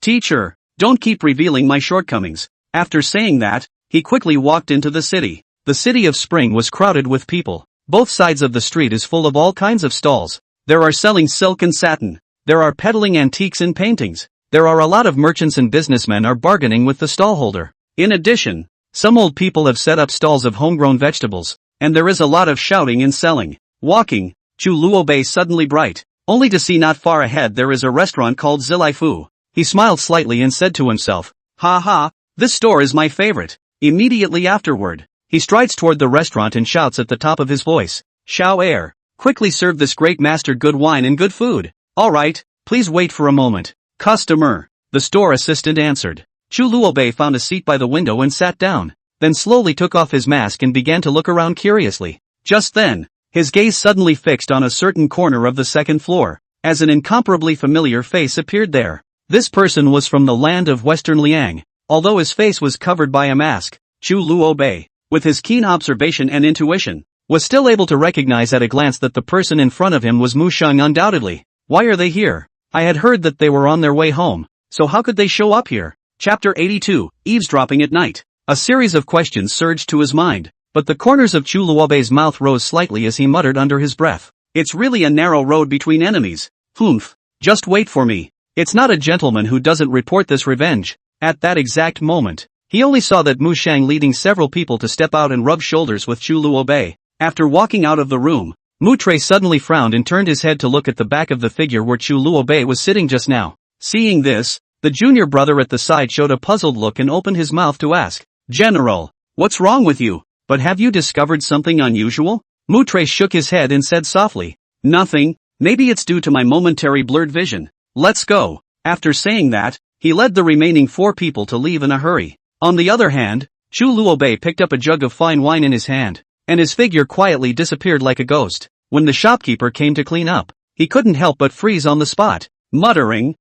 Teacher, don't keep revealing my shortcomings. After saying that, he quickly walked into the city. The city of Spring was crowded with people. Both sides of the street is full of all kinds of stalls. There are selling silk and satin. There are peddling antiques and paintings. There are a lot of merchants and businessmen are bargaining with the stallholder. In addition, some old people have set up stalls of homegrown vegetables, and there is a lot of shouting and selling. Walking, Chu Luobei suddenly bright, only to see not far ahead there is a restaurant called Zilaifu. He smiled slightly and said to himself, Ha ha, this store is my favorite. Immediately afterward, he strides toward the restaurant and shouts at the top of his voice, Xiao Air, quickly serve this great master good wine and good food. Alright, please wait for a moment. Customer, the store assistant answered. Chu Luobei found a seat by the window and sat down, then slowly took off his mask and began to look around curiously. Just then, his gaze suddenly fixed on a certain corner of the second floor, as an incomparably familiar face appeared there. This person was from the land of Western Liang. Although his face was covered by a mask, Chu Luobei, with his keen observation and intuition, was still able to recognize at a glance that the person in front of him was Mu Sheng. Undoubtedly. Why are they here? I had heard that they were on their way home, so how could they show up here? Chapter 82, Eavesdropping at Night. A series of questions surged to his mind, but the corners of Chu Luobei's mouth rose slightly as he muttered under his breath. It's really a narrow road between enemies. Humph. Just wait for me. It's not a gentleman who doesn't report this revenge. At that exact moment, he only saw that Mu Sheng leading several people to step out and rub shoulders with Chu Luobei. After walking out of the room, Mu Tre suddenly frowned and turned his head to look at the back of the figure where Chu Luobei was sitting just now. Seeing this, the junior brother at the side showed a puzzled look and opened his mouth to ask, General, what's wrong with you? But have you discovered something unusual? Mu Tre shook his head and said softly, Nothing, maybe it's due to my momentary blurred vision. Let's go. After saying that, he led the remaining 4 people to leave in a hurry. On the other hand, Chu Luobei picked up a jug of fine wine in his hand, and his figure quietly disappeared like a ghost. When the shopkeeper came to clean up, he couldn't help but freeze on the spot, muttering,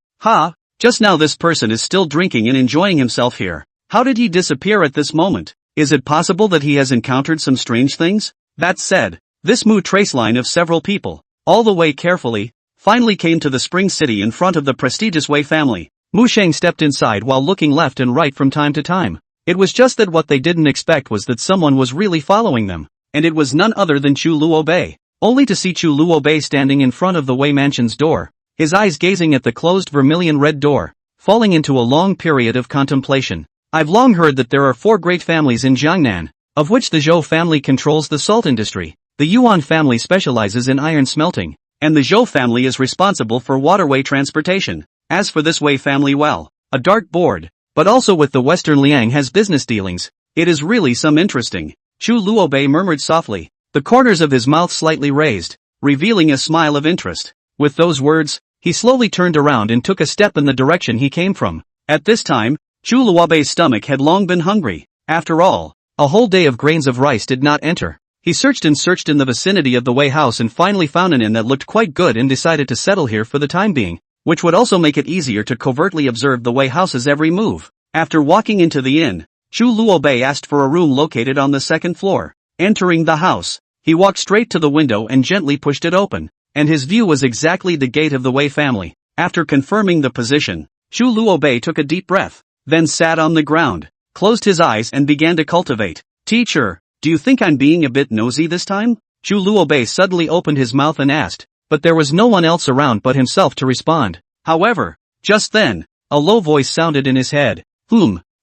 just now this person is still drinking and enjoying himself here. How did he disappear at this moment? Is it possible that he has encountered some strange things? That said, this Mu Trace line of several people, all the way carefully, finally came to the spring city in front of the prestigious Wei family. Mu Sheng stepped inside while looking left and right from time to time. It was just that what they didn't expect was that someone was really following them, and it was none other than Chu Luobei. Only to see Chu Luobei standing in front of the Wei mansion's door, his eyes gazing at the closed vermilion red door, falling into a long period of contemplation. I've long heard that there are 4 great families in Jiangnan, of which the Zhou family controls the salt industry, the Yuan family specializes in iron smelting, and the Zhou family is responsible for waterway transportation. As for this Wei family, well, a dark board, but also with the Western Liang has business dealings. It is really some interesting. Chu Luobei murmured softly, the corners of his mouth slightly raised, revealing a smile of interest. With those words, he slowly turned around and took a step in the direction he came from. At this time, Chu Luobei's stomach had long been hungry. After all, a whole day of grains of rice did not enter. He searched and searched in the vicinity of the Wei house and finally found an inn that looked quite good and decided to settle here for the time being, which would also make it easier to covertly observe the Wei house's every move. After walking into the inn, Chu Luobei asked for a room located on the 2nd floor. Entering the house, he walked straight to the window and gently pushed it open, and his view was exactly the gate of the Wei family. After confirming the position, Chu Luobei took a deep breath, then sat on the ground, closed his eyes and began to cultivate. Teacher, do you think I'm being a bit nosy this time? Chu Luobei suddenly opened his mouth and asked, but there was no one else around but himself to respond. However, just then, a low voice sounded in his head.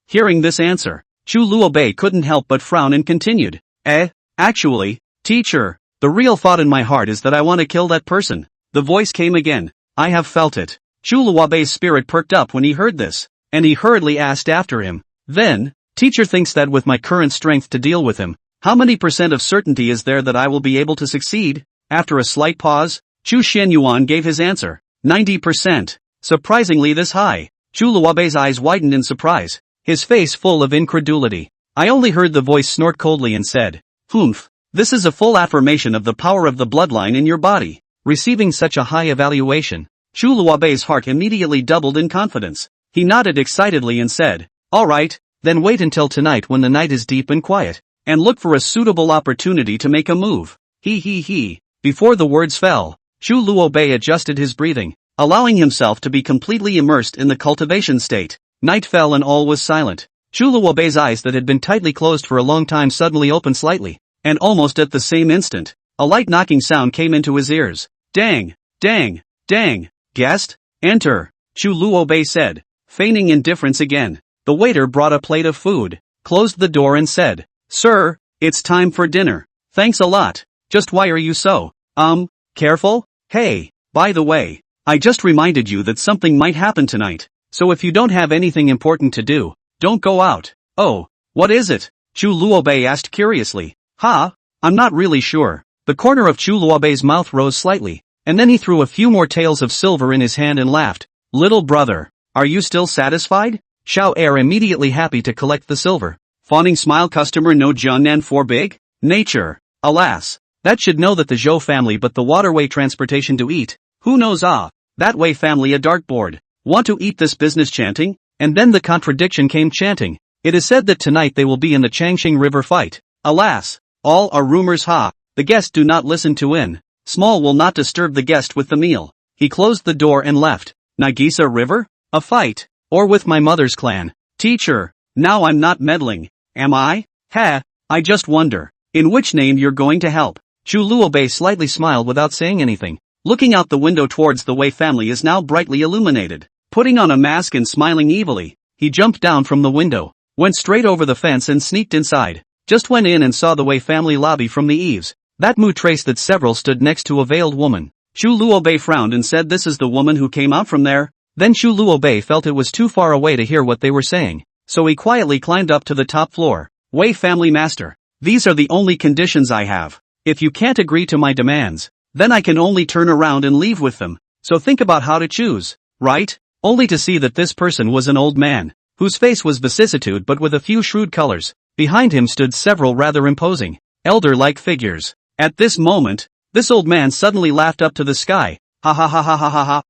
Hearing this answer, Chu Luobei couldn't help but frown and continued. Actually, teacher, the real thought in my heart is that I want to kill that person. The voice came again. I have felt it. Chu Luobei's spirit perked up when he heard this, and he hurriedly asked after him. Then, teacher thinks that with my current strength to deal with him, how many % of certainty is there that I will be able to succeed? After a slight pause, Chu Xianyuan gave his answer. 90%. Surprisingly this high. Chu Luobei's eyes widened in surprise, his face full of incredulity. I only heard the voice snort coldly and said, this is a full affirmation of the power of the bloodline in your body. Receiving such a high evaluation, Chu Luobei's heart immediately doubled in confidence. He nodded excitedly and said, alright, then wait until tonight when the night is deep and quiet, and look for a suitable opportunity to make a move. Before the words fell, Chu Luobei adjusted his breathing, allowing himself to be completely immersed in the cultivation state. Night fell and all was silent. Chu Luobei's eyes that had been tightly closed for a long time suddenly opened slightly, and almost at the same instant, a light knocking sound came into his ears. Dang! Dang! Dang! Guest? Enter! Chu Luobei said, feigning indifference again. The waiter brought a plate of food, closed the door and said, Sir, it's time for dinner. Thanks a lot. Just why are you so, careful? Hey, by the way, I just reminded you that something might happen tonight, so if you don't have anything important to do, don't go out. Oh, what is it? Chu Luobei asked curiously. I'm not really sure. The corner of Chu Luobei's mouth rose slightly, and then he threw a few more taels of silver in his hand and laughed. Little brother, are you still satisfied? Xiao Er immediately happy to collect the silver. Fawning smile customer no Jiangnan for big? Nature. Alas, that should know that the Zhou family but the waterway transportation to eat. Who knows that Wei family a dartboard. Want to eat this business chanting? And then the contradiction came chanting. It is said that tonight they will be in the Changxing River fight. Alas, all are rumors The guest do not listen to in. Small will not disturb the guest with the meal. He closed the door and left. Nagisa River? A fight? Or with my mother's clan? Teacher, now I'm not meddling, am I? I just wonder, in which name you're going to help? Chu Luobei slightly smiled without saying anything. Looking out the window towards the Wei family is now brightly illuminated. Putting on a mask and smiling evilly, he jumped down from the window, went straight over the fence and sneaked inside. Just went in and saw the Wei family lobby from the eaves. That Mu traced that several stood next to a veiled woman. Chu Luobei frowned and said, this is the woman who came out from there? Then Chu Luobei felt it was too far away to hear what they were saying, so he quietly climbed up to the top floor. Wei family master, these are the only conditions I have. If you can't agree to my demands, then I can only turn around and leave with them. So think about how to choose, right? Only to see that this person was an old man, whose face was vicissitude but with a few shrewd colors. Behind him stood several rather imposing, elder-like figures. At this moment, this old man suddenly laughed up to the sky. Ha.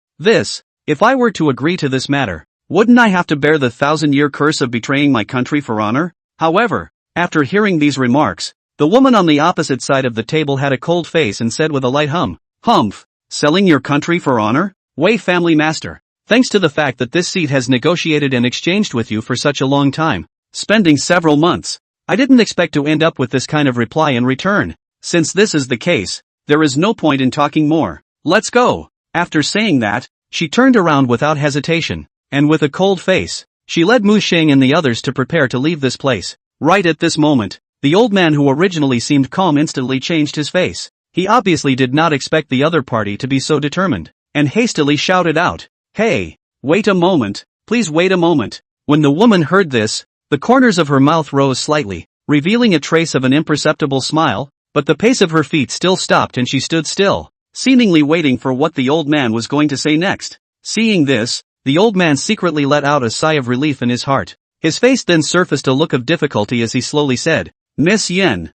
If I were to agree to this matter, wouldn't I have to bear the 1,000-year curse of betraying my country for honor? However, after hearing these remarks, the woman on the opposite side of the table had a cold face and said with a light humph, Selling your country for honor? Wei family master. Thanks to the fact that this seat has negotiated and exchanged with you for such a long time, spending several months, I didn't expect to end up with this kind of reply in return. Since this is the case, there is no point in talking more. Let's go. After saying that, she turned around without hesitation, and with a cold face, she led Mu Sheng and the others to prepare to leave this place. Right at this moment, the old man who originally seemed calm instantly changed his face. He obviously did not expect the other party to be so determined, and hastily shouted out, "Hey, wait a moment, please wait a moment." When the woman heard this, the corners of her mouth rose slightly, revealing a trace of an imperceptible smile, but the pace of her feet still stopped and she stood still, seemingly waiting for what the old man was going to say next. Seeing this, the old man secretly let out a sigh of relief in his heart. His face then surfaced a look of difficulty as he slowly said, "Miss Yen.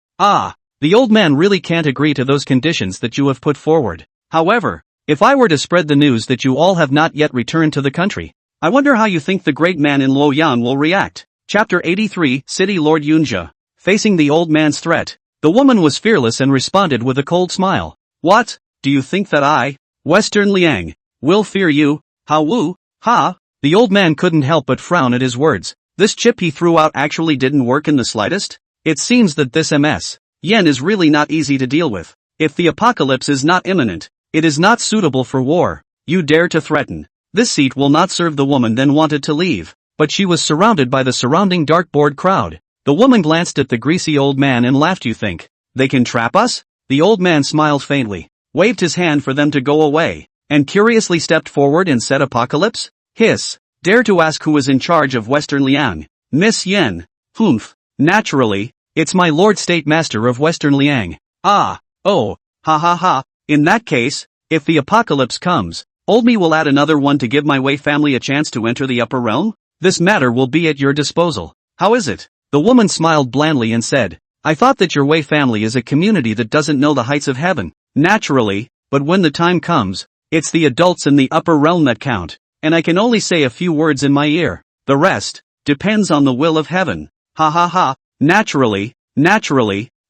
The old man really can't agree to those conditions that you have put forward. However, if I were to spread the news that you all have not yet returned to the country, I wonder how you think the great man in Luoyang will react." Chapter 83, City Lord Yunjia. Facing the old man's threat, the woman was fearless and responded with a cold smile. "What? Do you think that I, Western Liang, will fear you? Ha woo, ha?" The old man couldn't help but frown at his words. This chip he threw out actually didn't work in the slightest? It seems that this Ms. Yen is really not easy to deal with. If the apocalypse is not imminent, it is not suitable for war. You dare to threaten. This seat will not serve. The woman then wanted to leave, but she was surrounded by the surrounding dartboard crowd. The woman glanced at the greasy old man and laughed. "You think they can trap us?" The old man smiled faintly, waved his hand for them to go away, and curiously stepped forward and said, "Apocalypse? Hiss. Dare to ask who is in charge of Western Liang? Miss Yen. Humph. Naturally, it's my Lord State Master of Western Liang." Oh, ha ha ha. In that case, if the apocalypse comes, old me will add another one to give my Wei family a chance to enter the upper realm? This matter will be at your disposal. How is it? The woman smiled blandly and said, "I thought that your Wei family is a community that doesn't know the heights of heaven." Naturally, but when the time comes, it's the adults in the upper realm that count, and I can only say a few words in my ear. The rest depends on the will of heaven. Ha ha ha. Naturally.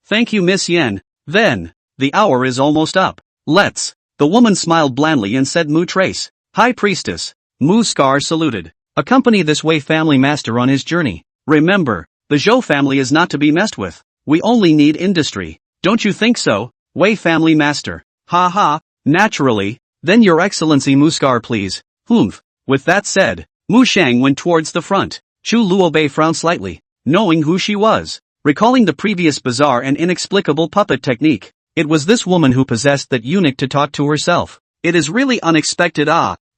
Thank you, Miss Yen. Then, the hour is almost up. Let's. The woman smiled blandly and said, "Mu Trace, High Priestess." Mu Scar saluted. "Accompany this Wei family master on his journey. Remember, the Zhou family is not to be messed with. We only need industry. Don't you think so, Wei family master?" "Ha ha, naturally. Then your excellency Mu Scar please." "Humph." With that said, Mu Shang went towards the front. Chu Luobei frowned slightly, knowing who she was, recalling the previous bizarre and inexplicable puppet technique. It was this woman who possessed that eunuch to talk to herself. It is really unexpected.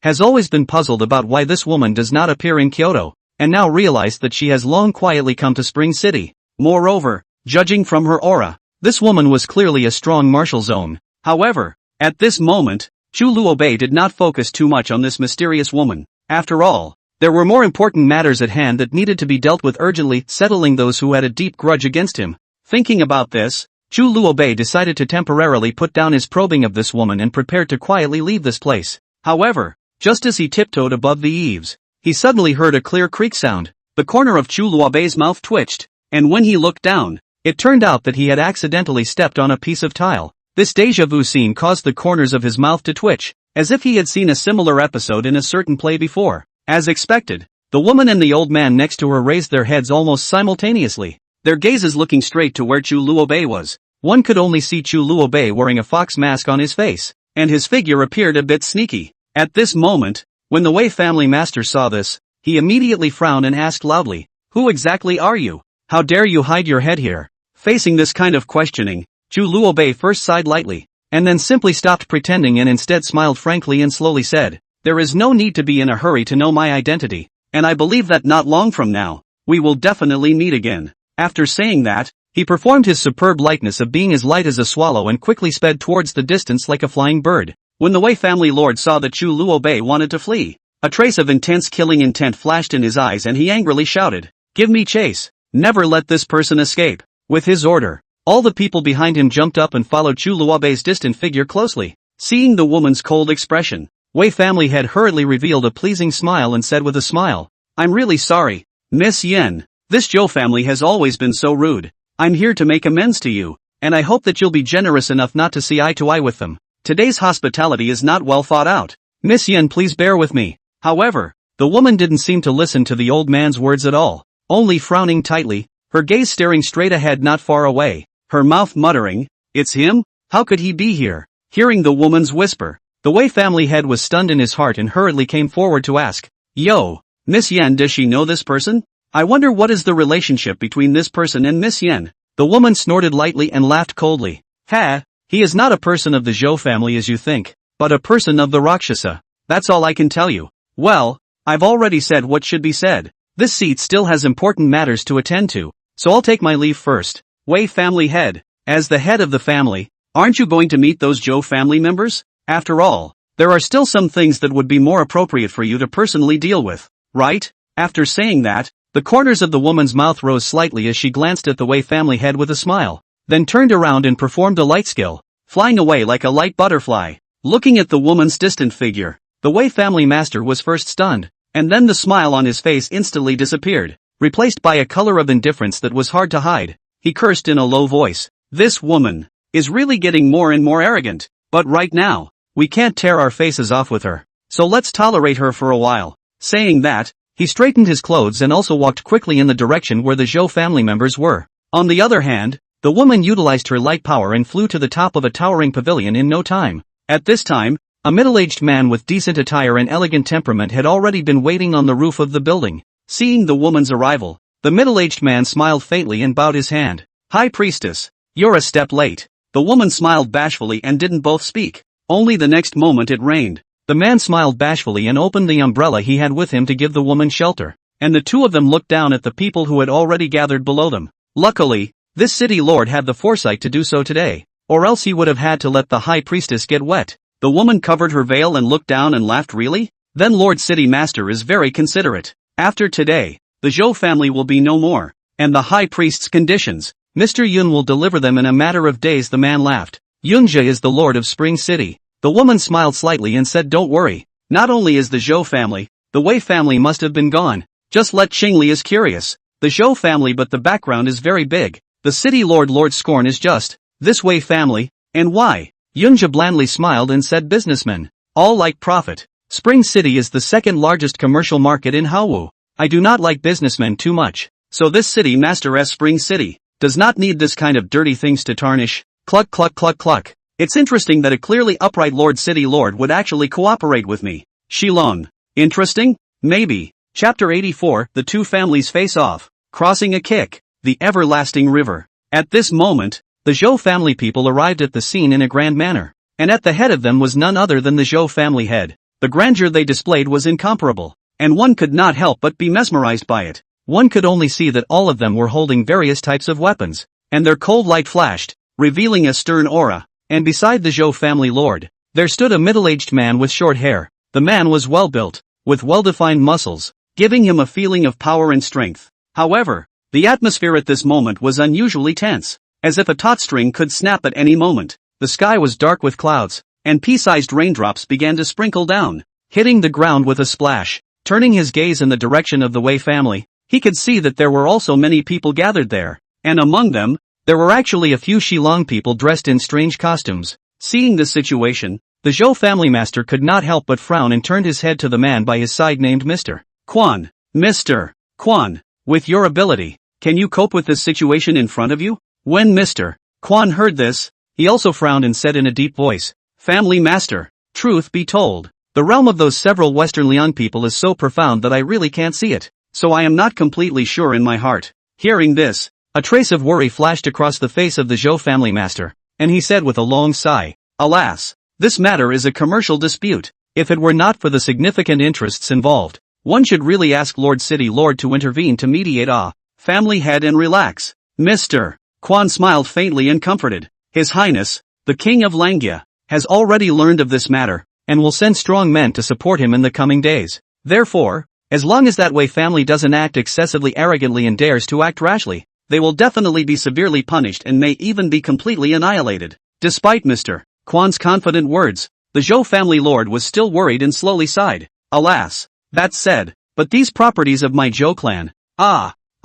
Has always been puzzled about why this woman does not appear in Kyoto, and now realized that she has long quietly come to Spring City. Moreover, judging from her aura, this woman was clearly a strong martial zone. However, at this moment, Chu Luobei did not focus too much on this mysterious woman. After all, there were more important matters at hand that needed to be dealt with urgently, settling those who had a deep grudge against him. Thinking about this, Chu Luobei decided to temporarily put down his probing of this woman and prepared to quietly leave this place. However, just as he tiptoed above the eaves, he suddenly heard a clear creak sound. The corner of Chu Luobei's mouth twitched, and when he looked down, it turned out that he had accidentally stepped on a piece of tile. This déjà vu scene caused the corners of his mouth to twitch, as if he had seen a similar episode in a certain play before. As expected, the woman and the old man next to her raised their heads almost simultaneously, their gazes looking straight to where Chu Luobei was. One could only see Chu Luobei wearing a fox mask on his face, and his figure appeared a bit sneaky. At this moment, when the Wei family master saw this, he immediately frowned and asked loudly, "Who exactly are you? How dare you hide your head here?" Facing this kind of questioning, Chu Luobei first sighed lightly, and then simply stopped pretending and instead smiled frankly and slowly said, "There is no need to be in a hurry to know my identity, and I believe that not long from now, we will definitely meet again." After saying that, he performed his superb lightness of being as light as a swallow and quickly sped towards the distance like a flying bird. When the Wei family lord saw that Chu Luobei wanted to flee, a trace of intense killing intent flashed in his eyes and he angrily shouted, "Give me chase! Never let this person escape!" With his order, all the people behind him jumped up and followed Chu Luobei's distant figure closely. Seeing the woman's cold expression, Wei family had hurriedly revealed a pleasing smile and said with a smile, "I'm really sorry, Miss Yen. This Zhou family has always been so rude. I'm here to make amends to you, and I hope that you'll be generous enough not to see eye to eye with them." Today's hospitality is not well thought out. Miss Yen, please bear with me. However, the woman didn't seem to listen to the old man's words at all, only frowning tightly, her gaze staring straight ahead not far away, her mouth muttering, "It's him? How could he be here?" Hearing the woman's whisper, the Wei family head was stunned in his heart and hurriedly came forward to ask, "Yo, Miss Yen, does she know this person? I wonder what is the relationship between this person and Miss Yen?" The woman snorted lightly and laughed coldly. "Ha, he is not a person of the Zhou family as you think, but a person of the Rakshasa. That's all I can tell you." "Well, I've already said what should be said. This seat still has important matters to attend to, so I'll take my leave first." Wei family head, as the head of the family, aren't you going to meet those Zhou family members? After all, there are still some things that would be more appropriate for you to personally deal with, right? After saying that, the corners of the woman's mouth rose slightly as she glanced at the Wei family head with a smile, then turned around and performed a light skill, flying away like a light butterfly. Looking at the woman's distant figure, the Wei family master was first stunned, and then the smile on his face instantly disappeared, replaced by a color of indifference that was hard to hide. He cursed in a low voice, "This woman is really getting more and more arrogant, but right now, we can't tear our faces off with her, so let's tolerate her for a while." Saying that, he straightened his clothes and also walked quickly in the direction where the Zhou family members were. On the other hand, the woman utilized her light power and flew to the top of a towering pavilion in no time. At this time, a middle-aged man with decent attire and elegant temperament had already been waiting on the roof of the building. Seeing the woman's arrival, the middle-aged man smiled faintly and bowed his hand. "High Priestess, you're a step late." The woman smiled bashfully and didn't both speak. Only the next moment it rained. The man smiled bashfully and opened the umbrella he had with him to give the woman shelter, and the two of them looked down at the people who had already gathered below them. Luckily, this city lord had the foresight to do so today, or else he would have had to let the High Priestess get wet. The woman covered her veil and looked down and laughed. "Really? Then Lord City Master is very considerate. After today, the Zhou family will be no more, and the High Priest's conditions, Mr. Yun will deliver them in a matter of days." The man laughed. "Yunjia is the lord of Spring City." The woman smiled slightly and said, "Don't worry, not only is the Zhou family, the Wei family must have been gone. Just let Qingli is curious. The Zhou family, but the background is very big. The city Lord Scorn is just this Wei family, and why?" Yunjia blandly smiled and said, "Businessmen, all like profit. Spring City is the second largest commercial market in Haowu. I do not like businessmen too much, so this city master S Spring City does not need this kind of dirty things to tarnish." Cluck cluck cluck cluck. "It's interesting that a clearly upright Lord City Lord would actually cooperate with me. Shilong. Interesting? Maybe." Chapter 84, The Two Families Face Off. Crossing a kick. The everlasting river. At this moment, the Zhou family people arrived at the scene in a grand manner, and at the head of them was none other than the Zhou family head. The grandeur they displayed was incomparable, and one could not help but be mesmerized by it. One could only see that all of them were holding various types of weapons, and their cold light flashed, revealing a stern aura. And beside the Zhou family lord, there stood a middle-aged man with short hair. The man was well-built, with well-defined muscles, giving him a feeling of power and strength. However, the atmosphere at this moment was unusually tense, as if a taut string could snap at any moment. The sky was dark with clouds, and pea-sized raindrops began to sprinkle down, hitting the ground with a splash. Turning his gaze in the direction of the Wei family, he could see that there were also many people gathered there, and among them, there were actually a few Shilong people dressed in strange costumes. Seeing this situation, the Zhou family master could not help but frown and turned his head to the man by his side named Mr. Quan. "Mr. Quan, with your ability, can you cope with this situation in front of you?" When Mr. Quan heard this, he also frowned and said in a deep voice, "Family master, truth be told, the realm of those several Western Liang people is so profound that I really can't see it, so I am not completely sure in my heart." Hearing this, a trace of worry flashed across the face of the Zhou family master, and he said with a long sigh, "Alas, this matter is a commercial dispute. If it were not for the significant interests involved, one should really ask Lord City Lord to intervene to mediate." Family head and relax. Mr. Quan smiled faintly and comforted. "His Highness, the King of Langia, has already learned of this matter, and will send strong men to support him in the coming days. Therefore, as long as that Wei family doesn't act excessively arrogantly and dares to act rashly, they will definitely be severely punished and may even be completely annihilated." Despite Mr. Quan's confident words, the Zhou family lord was still worried and slowly sighed. "Alas, that's said, but these properties of my Zhou clan,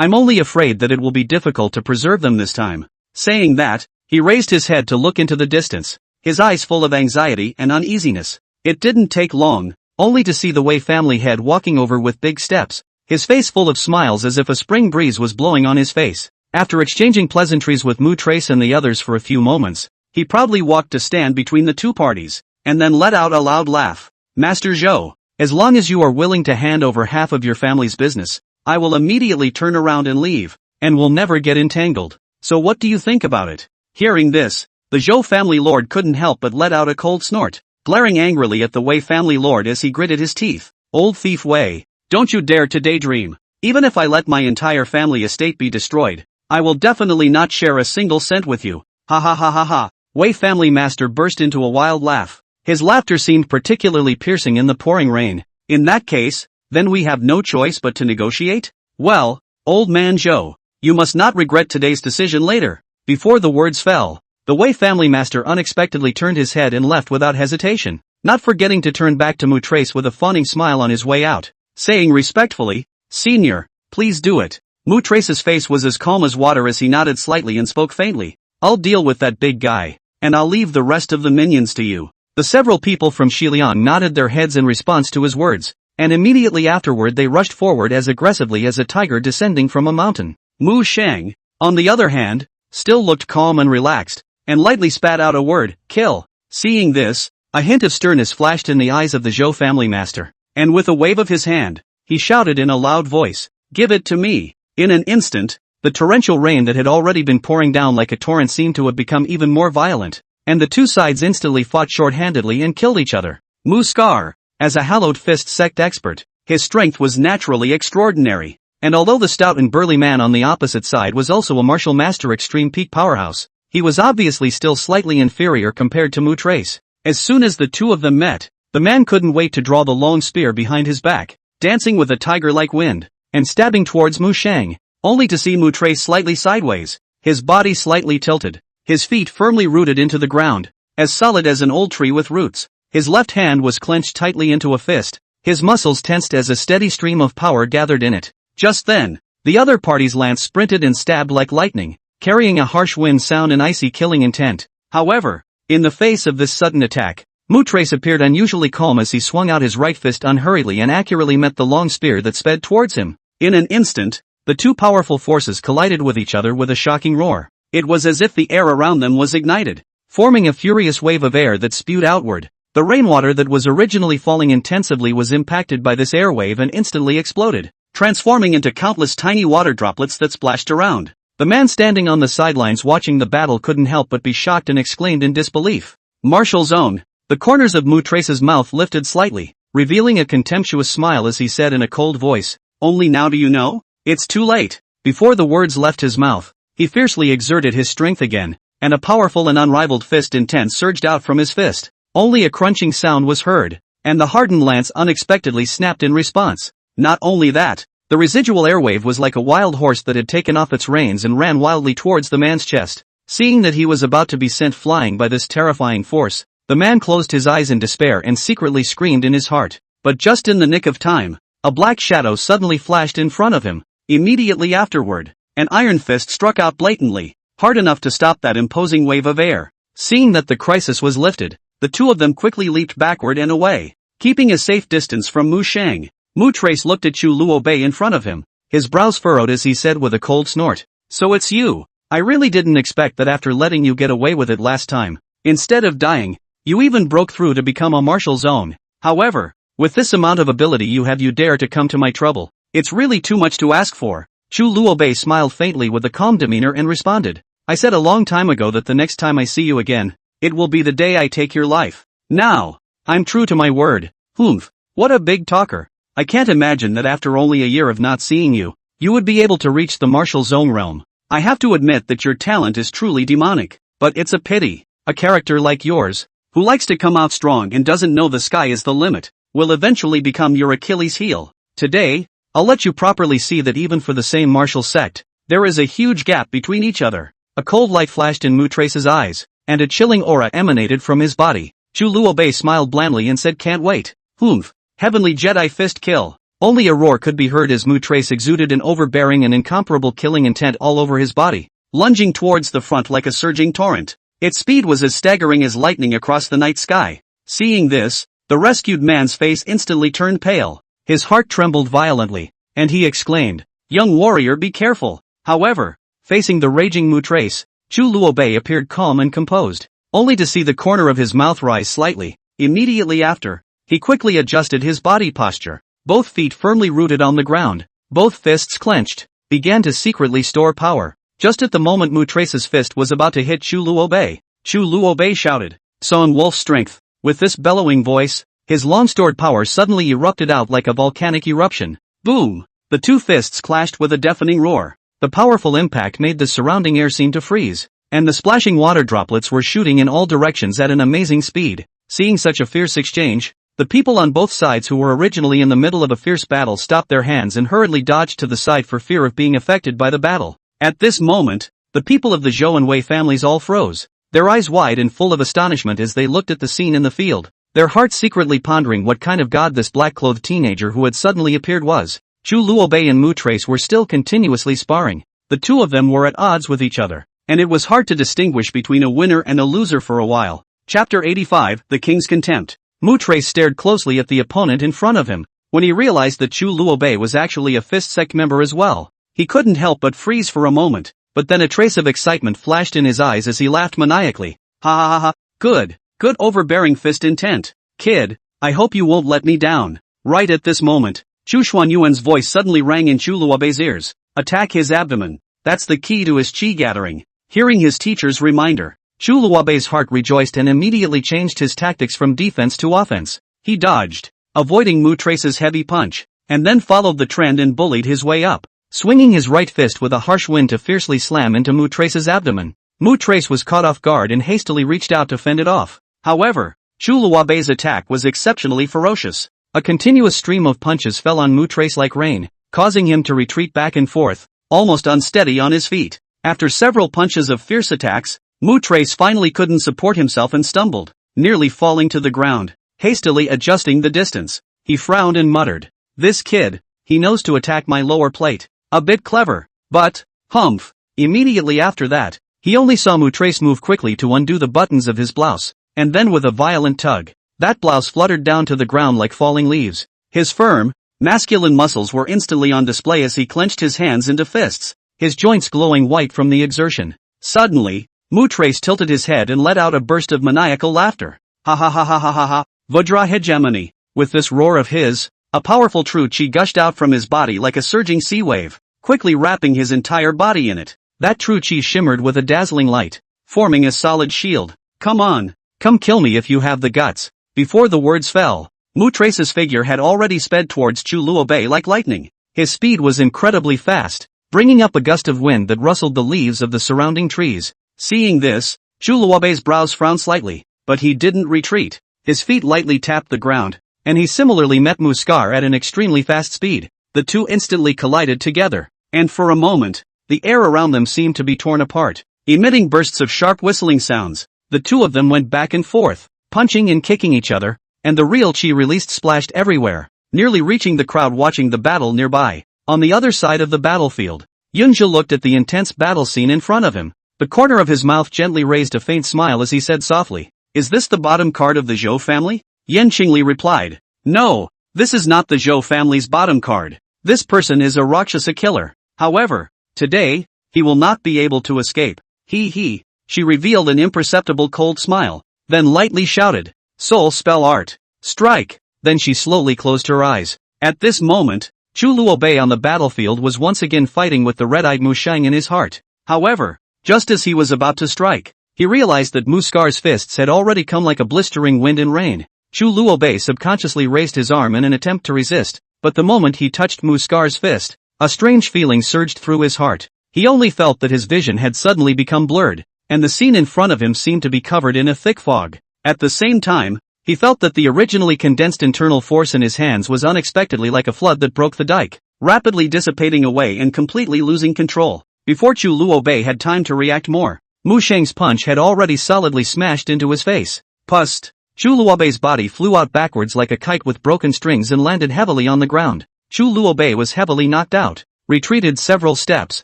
I'm only afraid that it will be difficult to preserve them this time." Saying that, he raised his head to look into the distance. his eyes full of anxiety and uneasiness. It didn't take long, only to see the Wei family head walking over with big steps, his face full of smiles as if a spring breeze was blowing on his face. After exchanging pleasantries with Mu Trace and the others for a few moments, he proudly walked to stand between the two parties, and then let out a loud laugh. Master Zhou, as long as you are willing to hand over half of your family's business, I will immediately turn around and leave, and will never get entangled. So what do you think about it? Hearing this, the Zhou family lord couldn't help but let out a cold snort, glaring angrily at the Wei family lord as he gritted his teeth. Old thief Wei, don't you dare to daydream. Even if I let my entire family estate be destroyed, I will definitely not share a single cent with you. Ha ha ha ha ha. Wei family master burst into a wild laugh. His laughter seemed particularly piercing in the pouring rain. In that case, then we have no choice but to negotiate? Well, old man Zhou, you must not regret today's decision later. Before the words fell, the Wei family master unexpectedly turned his head and left without hesitation, not forgetting to turn back to Mu Trace with a fawning smile on his way out, saying respectfully, "Senior, please do it." Mu Trace's face was as calm as water as he nodded slightly and spoke faintly, "I'll deal with that big guy, and I'll leave the rest of the minions to you." The several people from Xiliang nodded their heads in response to his words, and immediately afterward they rushed forward as aggressively as a tiger descending from a mountain. Mu Shang, on the other hand, still looked calm and relaxed, and lightly spat out a word, "Kill." Seeing this, a hint of sternness flashed in the eyes of the Zhou family master, and with a wave of his hand, he shouted in a loud voice, "Give it to me." In an instant, the torrential rain that had already been pouring down like a torrent seemed to have become even more violent, and the two sides instantly fought short-handedly and killed each other. Mu Scar, as a hallowed fist sect expert, his strength was naturally extraordinary, and although the stout and burly man on the opposite side was also a martial master extreme peak powerhouse, he was obviously still slightly inferior compared to Mu Trace. As soon as the two of them met, the man couldn't wait to draw the long spear behind his back, dancing with a tiger-like wind, and stabbing towards Mu Shang, only to see Mu Trace slightly sideways, his body slightly tilted, his feet firmly rooted into the ground, as solid as an old tree with roots. His left hand was clenched tightly into a fist, his muscles tensed as a steady stream of power gathered in it. Just then, the other party's lance sprinted and stabbed like lightning, carrying a harsh wind sound and icy killing intent. However, in the face of this sudden attack, Mu Trace appeared unusually calm as he swung out his right fist unhurriedly and accurately met the long spear that sped towards him. In an instant, the two powerful forces collided with each other with a shocking roar. It was as if the air around them was ignited, forming a furious wave of air that spewed outward. The rainwater that was originally falling intensively was impacted by this air wave and instantly exploded, transforming into countless tiny water droplets that splashed around. The man standing on the sidelines watching the battle couldn't help but be shocked and exclaimed in disbelief. Martial zone. The corners of Mu Trace's mouth lifted slightly, revealing a contemptuous smile as he said in a cold voice, "Only now do you know? It's too late." Before the words left his mouth, he fiercely exerted his strength again, and a powerful and unrivaled fist intent surged out from his fist. Only a crunching sound was heard, and the hardened lance unexpectedly snapped in response. Not only that, the residual airwave was like a wild horse that had taken off its reins and ran wildly towards the man's chest. Seeing that he was about to be sent flying by this terrifying force, the man closed his eyes in despair and secretly screamed in his heart. But just in the nick of time, a black shadow suddenly flashed in front of him. Immediately afterward, an iron fist struck out blatantly, hard enough to stop that imposing wave of air. Seeing that the crisis was lifted, the two of them quickly leaped backward and away, keeping a safe distance from Mu Shang. Mu Trace looked at Chu Luobei in front of him, his brows furrowed as he said with a cold snort, "So it's you. I really didn't expect that after letting you get away with it last time. Instead of dying, you even broke through to become a martial zone. However, with this amount of ability you dare to come to my trouble. It's really too much to ask for." Chu Luobei smiled faintly with a calm demeanor and responded, "I said a long time ago that the next time I see you again, it will be the day I take your life. Now, I'm true to my word." Humph, what a big talker. I can't imagine that after only a year of not seeing you, you would be able to reach the martial zone realm. I have to admit that your talent is truly demonic, but it's a pity. A character like yours, who likes to come out strong and doesn't know the sky is the limit, will eventually become your Achilles heel. Today, I'll let you properly see that even for the same martial sect, there is a huge gap between each other. A cold light flashed in Mu Trace's eyes, and a chilling aura emanated from his body. Chu Luobei smiled blandly and said, "Can't wait." Humph, heavenly Jedi fist kill. Only a roar could be heard as Mu Trace exuded an overbearing and incomparable killing intent all over his body, lunging towards the front like a surging torrent. Its speed was as staggering as lightning across the night sky. Seeing this, the rescued man's face instantly turned pale. His heart trembled violently, and he exclaimed, "Young warrior, be careful." However, facing the raging Mutrace, Chu Luobei appeared calm and composed, only to see the corner of his mouth rise slightly. Immediately after, he quickly adjusted his body posture, both feet firmly rooted on the ground, both fists clenched, began to secretly store power. Just at the moment Mutrace's fist was about to hit Chu Luobei shouted, "Song Wolf strength." With this bellowing voice, his long-stored power suddenly erupted out like a volcanic eruption. Boom! The two fists clashed with a deafening roar. The powerful impact made the surrounding air seem to freeze, and the splashing water droplets were shooting in all directions at an amazing speed. Seeing such a fierce exchange, the people on both sides who were originally in the middle of a fierce battle stopped their hands and hurriedly dodged to the side for fear of being affected by the battle. At this moment, the people of the Zhou and Wei families all froze, their eyes wide and full of astonishment as they looked at the scene in the field, their hearts secretly pondering what kind of god this black-clothed teenager who had suddenly appeared was. Chu Luobei and Mutrace were still continuously sparring. The two of them were at odds with each other, and it was hard to distinguish between a winner and a loser for a while. Chapter 85, The King's Contempt. Mutrace stared closely at the opponent in front of him. When he realized that Chu Luobei was actually a fist sect member as well, he couldn't help but freeze for a moment, but then a trace of excitement flashed in his eyes as he laughed maniacally. "Ha ha ha ha, good overbearing fist intent. Kid, I hope you won't let me down." Right at this moment, Chu Xuanyuan's voice suddenly rang in Chu Luobei's ears. "Attack his abdomen. That's the key to his qi gathering." Hearing his teacher's reminder, Chu Luobei's heart rejoiced and immediately changed his tactics from defense to offense. He dodged, avoiding Mutrace's heavy punch, and then followed the trend and bullied his way up, swinging his right fist with a harsh wind to fiercely slam into Mutrace's abdomen. Mutrace was caught off guard and hastily reached out to fend it off. However, Chu Luobei's attack was exceptionally ferocious. A continuous stream of punches fell on Mutrace like rain, causing him to retreat back and forth, almost unsteady on his feet. After several punches of fierce attacks, Mutrace finally couldn't support himself and stumbled, nearly falling to the ground. Hastily adjusting the distance, he frowned and muttered, "This kid, he knows to attack my lower plate. A bit clever, but, humph." Immediately after that, he only saw Mutrace move quickly to undo the buttons of his blouse, and then with a violent tug, that blouse fluttered down to the ground like falling leaves. His firm, masculine muscles were instantly on display as he clenched his hands into fists, his joints glowing white from the exertion. Suddenly, Mutrace tilted his head and let out a burst of maniacal laughter. "Ha ha ha ha ha ha ha, Vajra hegemony." With this roar of his, a powerful true qi gushed out from his body like a surging sea wave, quickly wrapping his entire body in it. That true qi shimmered with a dazzling light, forming a solid shield. "Come on, come kill me if you have the guts." Before the words fell, Mutrace's figure had already sped towards Chu Luobei like lightning. His speed was incredibly fast, bringing up a gust of wind that rustled the leaves of the surrounding trees. Seeing this, Chu Luobei's brows frowned slightly, but he didn't retreat. His feet lightly tapped the ground, and he similarly met Muskar at an extremely fast speed. The two instantly collided together, and for a moment, the air around them seemed to be torn apart, emitting bursts of sharp whistling sounds. The two of them went back and forth, punching and kicking each other, and the real qi released splashed everywhere, nearly reaching the crowd watching the battle nearby. On the other side of the battlefield, Yunjia looked at the intense battle scene in front of him. The corner of his mouth gently raised a faint smile as he said softly, "Is this the bottom card of the Zhou family?" Yan Qingli replied, "No, this is not the Zhou family's bottom card. This person is a Rakshasa killer. However, today, he will not be able to escape. He." She revealed an imperceptible cold smile, then lightly shouted, "Soul spell art, strike!" Then she slowly closed her eyes. At this moment, Chu Luobei on the battlefield was once again fighting with the red-eyed Mu Shang in his heart. However, just as he was about to strike, he realized that Muskar's fists had already come like a blistering wind and rain. Chu Luobei subconsciously raised his arm in an attempt to resist, but the moment he touched Muskar's fist, a strange feeling surged through his heart. He only felt that his vision had suddenly become blurred, and the scene in front of him seemed to be covered in a thick fog. At the same time, he felt that the originally condensed internal force in his hands was unexpectedly like a flood that broke the dike, rapidly dissipating away and completely losing control. Before Chu Luobei had time to react more, Mu Sheng's punch had already solidly smashed into his face. Pust! Chu Luobei's body flew out backwards like a kite with broken strings and landed heavily on the ground. Chu Luobei was heavily knocked out, retreated several steps,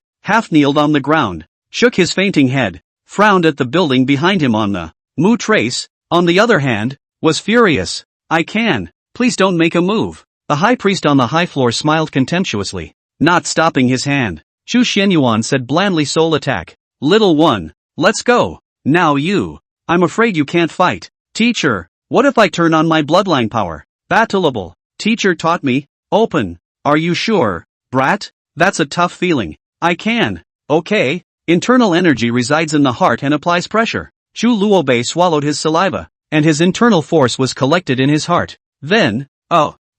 half-kneeled on the ground, shook his fainting head, frowned at the building behind him on the Mu trace, on the other hand, was furious. I can. Please don't make a move. The high priest on the high floor smiled contemptuously, not stopping his hand. Chu Xianyuan said blandly, soul attack. Little one, let's go. Now you. I'm afraid you can't fight. Teacher, what if I turn on my bloodline power? Battleable. Teacher taught me. Open. Are you sure, brat? That's a tough feeling. I can. Okay. Internal energy resides in the heart and applies pressure. Chu Luobei swallowed his saliva, and his internal force was collected in his heart. Then,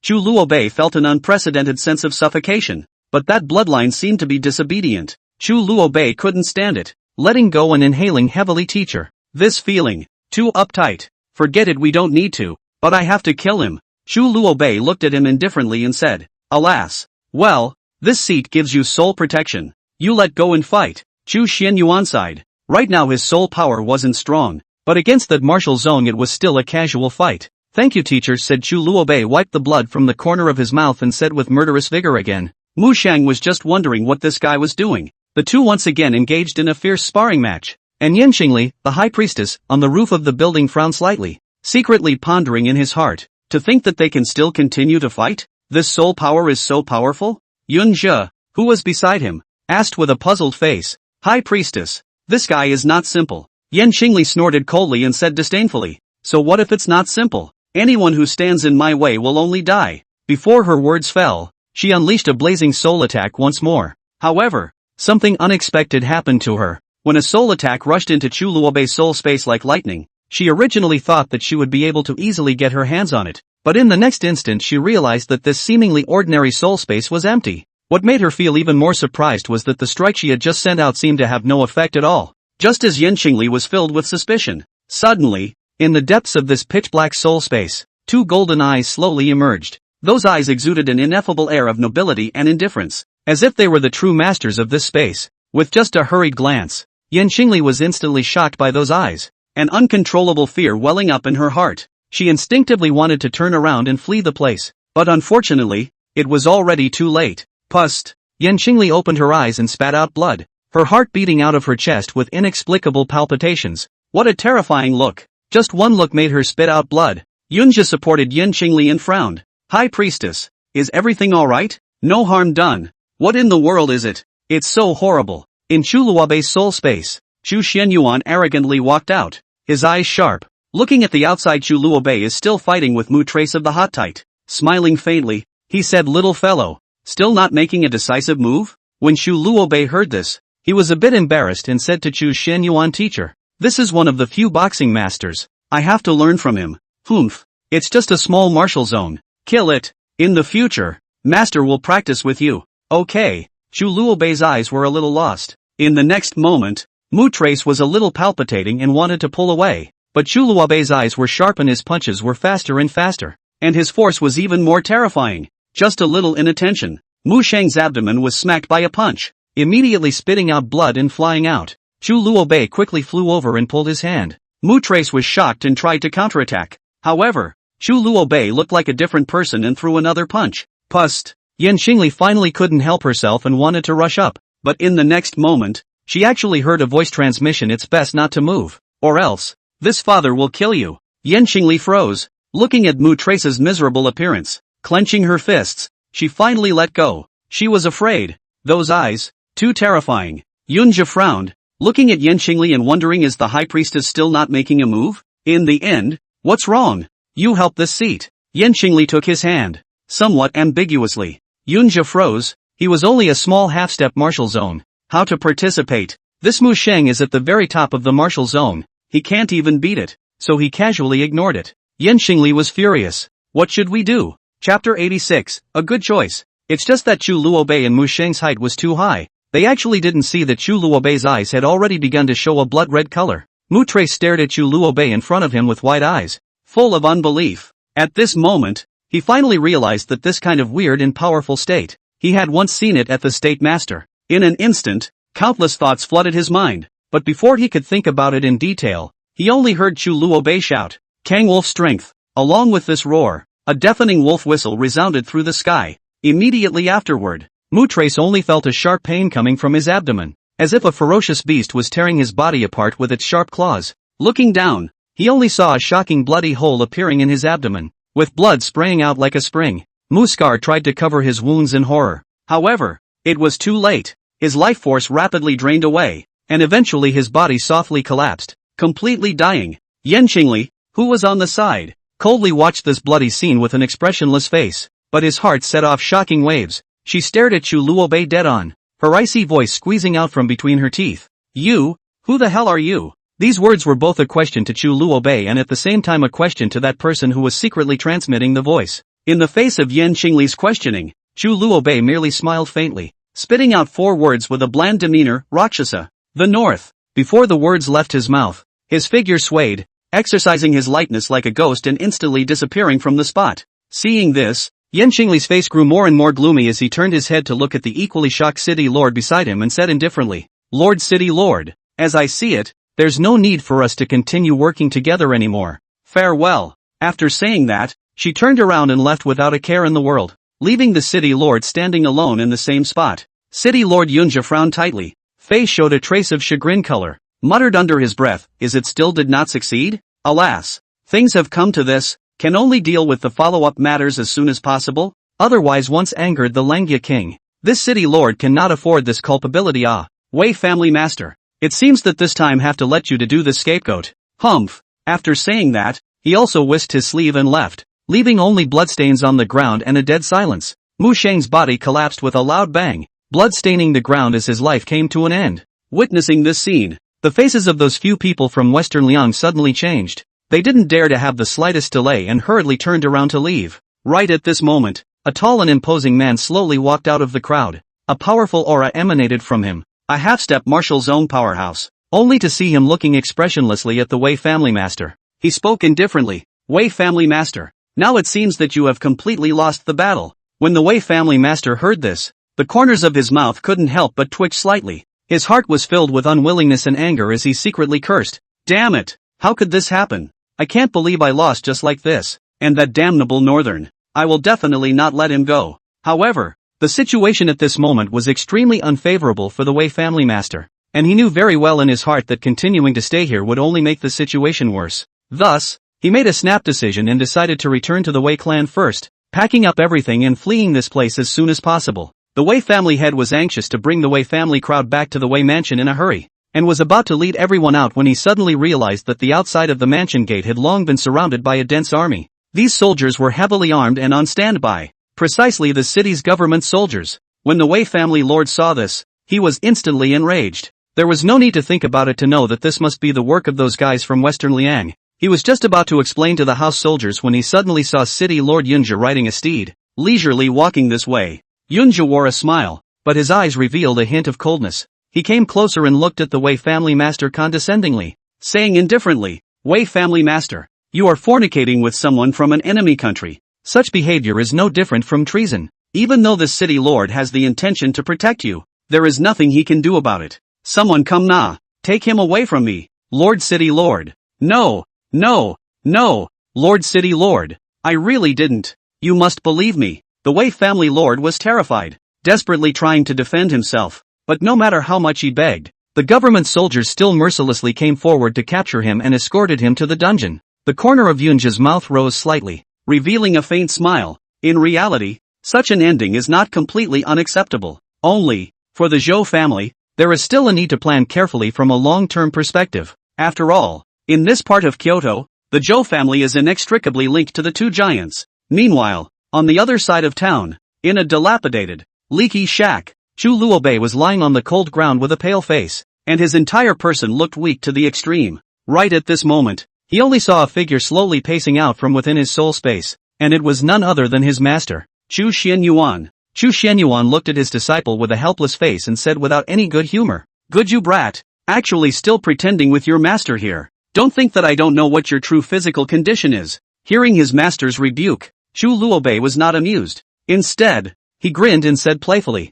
Chu Luobei felt an unprecedented sense of suffocation, but that bloodline seemed to be disobedient. Chu Luobei couldn't stand it, letting go and inhaling heavily. Teacher, this feeling, too uptight. Forget it, we don't need to, but I have to kill him. Chu Luobei looked at him indifferently and said, alas. Well, this seat gives you soul protection. You let go and fight. Chu Xianyuan sighed. Right now his soul power wasn't strong, but against that martial zone it was still a casual fight. Thank you, teacher, said Chu Luobei, wiped the blood from the corner of his mouth and said with murderous vigor again. Mu Shang was just wondering what this guy was doing. The two once again engaged in a fierce sparring match, and Yan Qingli, the high priestess, on the roof of the building frowned slightly, secretly pondering in his heart, to think that they can still continue to fight? This soul power is so powerful? Yun Zhe, who was beside him, asked with a puzzled face. High priestess, this guy is not simple. Yan Qingli snorted coldly and said disdainfully, so what if it's not simple? Anyone who stands in my way will only die. Before her words fell, she unleashed a blazing soul attack once more. However, something unexpected happened to her. When a soul attack rushed into Chu Luobei's soul space like lightning, she originally thought that she would be able to easily get her hands on it, but in the next instant she realized that this seemingly ordinary soul space was empty. What made her feel even more surprised was that the strike she had just sent out seemed to have no effect at all. Just as Yan Qingli was filled with suspicion, suddenly, in the depths of this pitch-black soul space, two golden eyes slowly emerged. Those eyes exuded an ineffable air of nobility and indifference, as if they were the true masters of this space. With just a hurried glance, Yan Qingli was instantly shocked by those eyes, an uncontrollable fear welling up in her heart. She instinctively wanted to turn around and flee the place, but unfortunately, it was already too late. Pust! Yan Qingli opened her eyes and spat out blood, her heart beating out of her chest with inexplicable palpitations. What a terrifying look! Just one look made her spit out blood. Yunjia supported Yan Qingli and frowned. High priestess, is everything alright? No harm done. What in the world is it? It's so horrible. In Chu Luobei's soul space, Chu Xianyuan arrogantly walked out, his eyes sharp. Looking at the outside, Chu Luobei is still fighting with Mu Trace of the Hottite. Smiling faintly, he said, little fellow, still not making a decisive move? When Chu Luobei heard this, he was a bit embarrassed and said to Chu Xianyuan, teacher, this is one of the few boxing masters. I have to learn from him. Humph. It's just a small martial zone. Kill it. In the future, master will practice with you. Okay. Chu Luobei's eyes were a little lost. In the next moment, Mu Trace was a little palpitating and wanted to pull away, but Chu Luobei's eyes were sharp and his punches were faster and faster, and his force was even more terrifying. Just a little inattention, Mu Shang's abdomen was smacked by a punch, immediately spitting out blood and flying out. Chu Luobei quickly flew over and pulled his hand. Mu Trace was shocked and tried to counterattack. However, Chu Luobei looked like a different person and threw another punch. Pust! Yan Qingli finally couldn't help herself and wanted to rush up, but in the next moment, she actually heard a voice transmission, it's best not to move, or else, this father will kill you. Yan Qingli froze, looking at Mu Trace's miserable appearance. Clenching her fists, she finally let go. She was afraid. Those eyes, too terrifying. Yunjia frowned, looking at Yan Qingli and wondering, is the high priestess still not making a move? In the end, what's wrong? You help this seat. Yan Qingli took his hand, somewhat ambiguously. Yunjia froze, he was only a small half-step martial zone. How to participate? This Mu Sheng is at the very top of the martial zone, he can't even beat it, so he casually ignored it. Yan Qingli was furious. What should we do? Chapter 86, a good choice. It's just that Chu Luobei and Mu Sheng's height was too high. They actually didn't see that Chu Luobei's eyes had already begun to show a blood-red color. Mu Trace stared at Chu Luobei in front of him with wide eyes, full of unbelief. At this moment, he finally realized that this kind of weird and powerful state, he had once seen it at the State Master. In an instant, countless thoughts flooded his mind, but before he could think about it in detail, he only heard Chu Luobei shout, Kang Wolf strength. Along with this roar, a deafening wolf whistle resounded through the sky. Immediately afterward, Mu Trace only felt a sharp pain coming from his abdomen. as if a ferocious beast was tearing his body apart with its sharp claws. Looking down, he only saw a shocking bloody hole appearing in his abdomen, with blood spraying out like a spring. Muskar tried to cover his wounds in horror. However, it was too late. His life force rapidly drained away, and eventually his body softly collapsed, completely dying. Yan Qingli, who was on the side, coldly watched this bloody scene with an expressionless face, but his heart set off shocking waves. She stared at Chu Luobei dead on, her icy voice squeezing out from between her teeth. You? Who the hell are you? These words were both a question to Chu Luobei and at the same time a question to that person who was secretly transmitting the voice. In the face of Yan Qingli's questioning, Chu Luobei merely smiled faintly, spitting out 4 words with a bland demeanor: Rakshasa, the North. Before the words left his mouth, his figure swayed, exercising his lightness like a ghost and instantly disappearing from the spot. Seeing this, Yan Qingli's face grew more and more gloomy as he turned his head to look at the equally shocked City Lord beside him and said indifferently, Lord City Lord, as I see it, there's no need for us to continue working together anymore. Farewell. After saying that, she turned around and left without a care in the world, leaving the City Lord standing alone in the same spot. City Lord Yunja frowned tightly, face showed a trace of chagrin color, muttered under his breath, is it still did not succeed? Alas, things have come to this, can only deal with the follow-up matters as soon as possible, otherwise once angered the Langya king. This City Lord cannot afford this culpability. Wei family master. It seems that this time have to let you to do the scapegoat. Humph. After saying that, he also whisked his sleeve and left, leaving only bloodstains on the ground and a dead silence. Mu Sheng's body collapsed with a loud bang, blood staining the ground as his life came to an end. Witnessing this scene, the faces of those few people from Western Liang suddenly changed. They didn't dare to have the slightest delay and hurriedly turned around to leave. Right at this moment, a tall and imposing man slowly walked out of the crowd. A powerful aura emanated from him, a half-step martial zone powerhouse, only to see him looking expressionlessly at the Wei family master. He spoke indifferently, Wei family master, now it seems that you have completely lost the battle. When the Wei family master heard this, the corners of his mouth couldn't help but twitch slightly. His heart was filled with unwillingness and anger as he secretly cursed. Damn it! How could this happen? I can't believe I lost just like this. And that damnable northern. I will definitely not let him go. However, the situation at this moment was extremely unfavorable for the Wei family master, and he knew very well in his heart that continuing to stay here would only make the situation worse. Thus, he made a snap decision and decided to return to the Wei clan first, packing up everything and fleeing this place as soon as possible. The Wei family head was anxious to bring the Wei family crowd back to the Wei mansion in a hurry, and was about to lead everyone out when he suddenly realized that the outside of the mansion gate had long been surrounded by a dense army. These soldiers were heavily armed and on standby, precisely the city's government soldiers. When the Wei family lord saw this, he was instantly enraged. There was no need to think about it to know that this must be the work of those guys from Western Liang. He was just about to explain to the house soldiers when he suddenly saw City Lord Yunja riding a steed, leisurely walking this way. Yunja wore a smile, but his eyes revealed a hint of coldness. He came closer and looked at the Wei family master condescendingly, saying indifferently, Wei family master, you are fornicating with someone from an enemy country. Such behavior is no different from treason. Even though the city lord has the intention to protect you, there is nothing he can do about it. Someone come na, take him away from me, Lord City Lord. No, no, no, Lord City Lord, I really didn't. You must believe me. The Wei family lord was terrified, desperately trying to defend himself, but no matter how much he begged, the government soldiers still mercilessly came forward to capture him and escorted him to the dungeon. The corner of Yunja's mouth rose slightly, revealing a faint smile. In reality, such an ending is not completely unacceptable. Only, for the Zhou family, there is still a need to plan carefully from a long-term perspective. After all, in this part of Kyoto, the Zhou family is inextricably linked to the two giants. Meanwhile, on the other side of town, in a dilapidated, leaky shack, Chu Luobei was lying on the cold ground with a pale face, and his entire person looked weak to the extreme. Right at this moment, he only saw a figure slowly pacing out from within his soul space, and it was none other than his master, Chu Xianyuan. Chu Xianyuan looked at his disciple with a helpless face and said without any good humor, Good you brat, actually still pretending with your master here. Don't think that I don't know what your true physical condition is. Hearing his master's rebuke, Chu Luobei was not amused. Instead, he grinned and said playfully,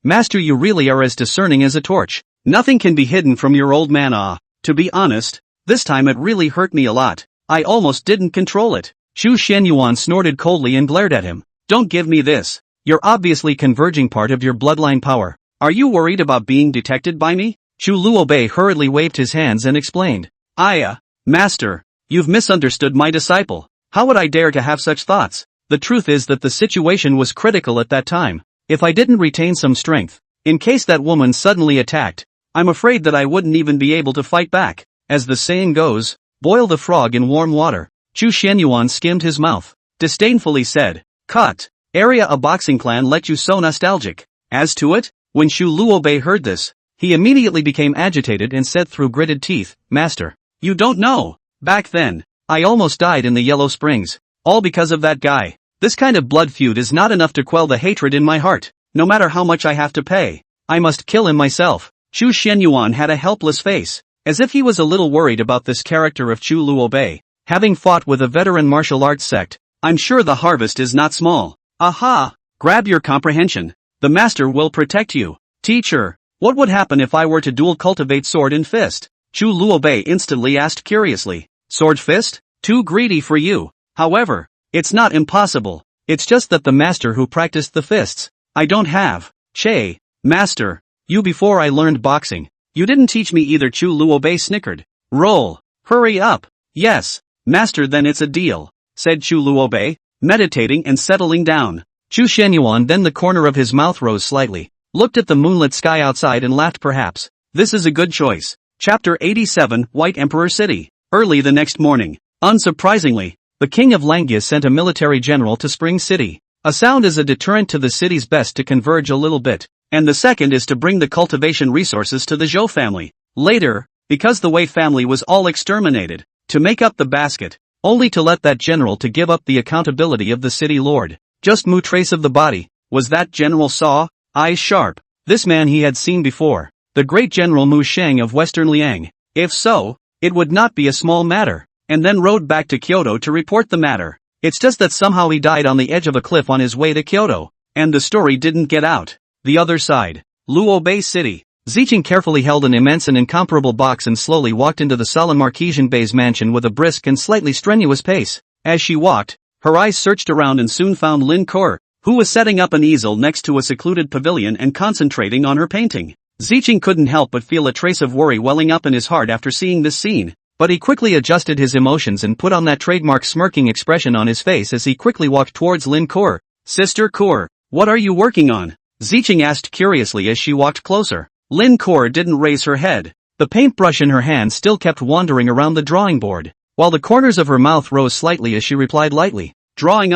Master, you really are as discerning as a torch. Nothing can be hidden from your old man. To be honest, this time it really hurt me a lot. I almost didn't control it. Chu Xianyuan snorted coldly and glared at him. Don't give me this. You're obviously converging part of your bloodline power. Are you worried about being detected by me? Chu Luobei hurriedly waved his hands and explained. Master, you've misunderstood my disciple. How would I dare to have such thoughts? The truth is that the situation was critical at that time. If I didn't retain some strength, in case that woman suddenly attacked, I'm afraid that I wouldn't even be able to fight back. As the saying goes, boil the frog in warm water. Chu Shenyuan skimmed his mouth, disdainfully said, Cut. Area a boxing clan let you so nostalgic. As to it, when Chu Luobei heard this, he immediately became agitated and said through gritted teeth, Master, you don't know. Back then, I almost died in the Yellow Springs. All because of that guy. This kind of blood feud is not enough to quell the hatred in my heart. No matter how much I have to pay, I must kill him myself. Chu Shenyuan had a helpless face, as if he was a little worried about this character of Chu Luobei. Having fought with a veteran martial arts sect, I'm sure the harvest is not small. Aha! Grab your comprehension. The master will protect you. Teacher, what would happen if I were to dual cultivate sword and fist? Chu Luobei instantly asked curiously. Sword fist? Too greedy for you. However, it's not impossible. It's just that the master who practiced the fists, I don't have. Che, master, you before I learned boxing, you didn't teach me either. Chu Luobei snickered. Roll. Hurry up. Yes, master, then it's a deal, said Chu Luobei, meditating and settling down. Chu Shenyuan, then the corner of his mouth rose slightly, looked at the moonlit sky outside and laughed. Perhaps this is a good choice. Chapter 87, White Emperor City. Early the next morning, unsurprisingly, the king of Langia sent a military general to Spring City. A sound is a deterrent to the city's best to converge a little bit, and the second is to bring the cultivation resources to the Zhou family. Later, because the Wei family was all exterminated, to make up the basket, only to let that general to give up the accountability of the city lord. Just Mu trace of the body. Was that General Saw? Eyes sharp. This man he had seen before. The great General Mu Sheng of Western Liang. If so, it would not be a small matter. And then rode back to Kyoto to report the matter. It's just that somehow he died on the edge of a cliff on his way to Kyoto, and the story didn't get out. The other side. Luobei City. Ziqing carefully held an immense and incomparable box and slowly walked into the sullen Marquesian Bey's mansion with a brisk and slightly strenuous pace. As she walked, her eyes searched around and soon found Lin Kur, who was setting up an easel next to a secluded pavilion and concentrating on her painting. Ziqing couldn't help but feel a trace of worry welling up in his heart after seeing this scene, but he quickly adjusted his emotions and put on that trademark smirking expression on his face as he quickly walked towards Lin Kur. Sister Kur, what are you working on? Ziqing asked curiously as she walked closer. Lin Kur didn't raise her head. The paintbrush in her hand still kept wandering around the drawing board, while the corners of her mouth rose slightly as she replied lightly. Drawing.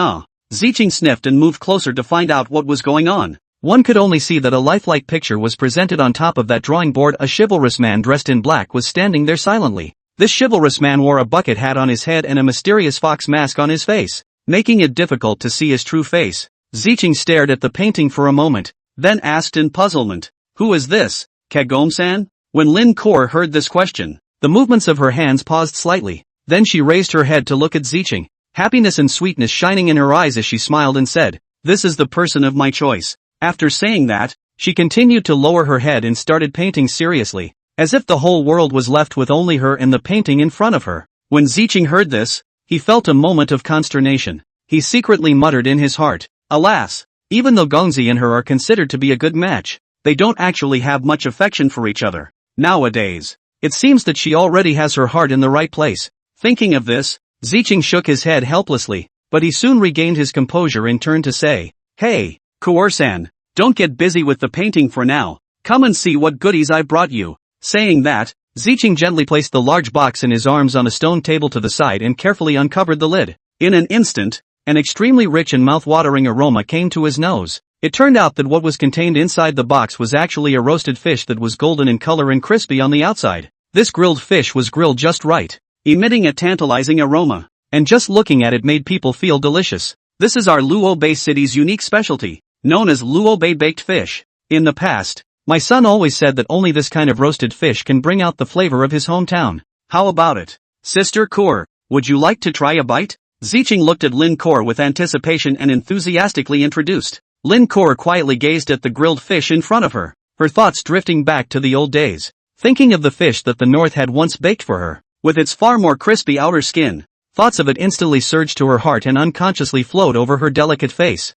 Ziqing sniffed and moved closer to find out what was going on. One could only see that a lifelike picture was presented on top of that drawing board. A chivalrous man dressed in black was standing there silently. This chivalrous man wore a bucket hat on his head and a mysterious fox mask on his face, making it difficult to see his true face. Ziqing stared at the painting for a moment, then asked in puzzlement, Who is this, Kagome-san? When Lin Kur heard this question, the movements of her hands paused slightly, then she raised her head to look at Ziqing, happiness and sweetness shining in her eyes as she smiled and said, This is the person of my choice. After saying that, she continued to lower her head and started painting seriously, as if the whole world was left with only her and the painting in front of her. When Ziqing heard this, he felt a moment of consternation. He secretly muttered in his heart, Alas, even though Gongzi and her are considered to be a good match, they don't actually have much affection for each other. Nowadays, it seems that she already has her heart in the right place. Thinking of this, Ziqing shook his head helplessly, but he soon regained his composure and turned to say, Hey, Kur-san, don't get busy with the painting for now. Come and see what goodies I brought you. Saying that, Ziqing gently placed the large box in his arms on a stone table to the side and carefully uncovered the lid. In an instant, an extremely rich and mouth-watering aroma came to his nose. It turned out that what was contained inside the box was actually a roasted fish that was golden in color and crispy on the outside. This grilled fish was grilled just right, emitting a tantalizing aroma, and just looking at it made people feel delicious. This is our Luobei city's unique specialty, known as Luobei baked fish. In the past, my son always said that only this kind of roasted fish can bring out the flavor of his hometown. How about it? Sister Kur, would you like to try a bite? Ziqing looked at Lin Kur with anticipation and enthusiastically introduced. Lin Kur quietly gazed at the grilled fish in front of her, her thoughts drifting back to the old days, thinking of the fish that the North had once baked for her, with its far more crispy outer skin. Thoughts of it instantly surged to her heart and unconsciously flowed over her delicate face.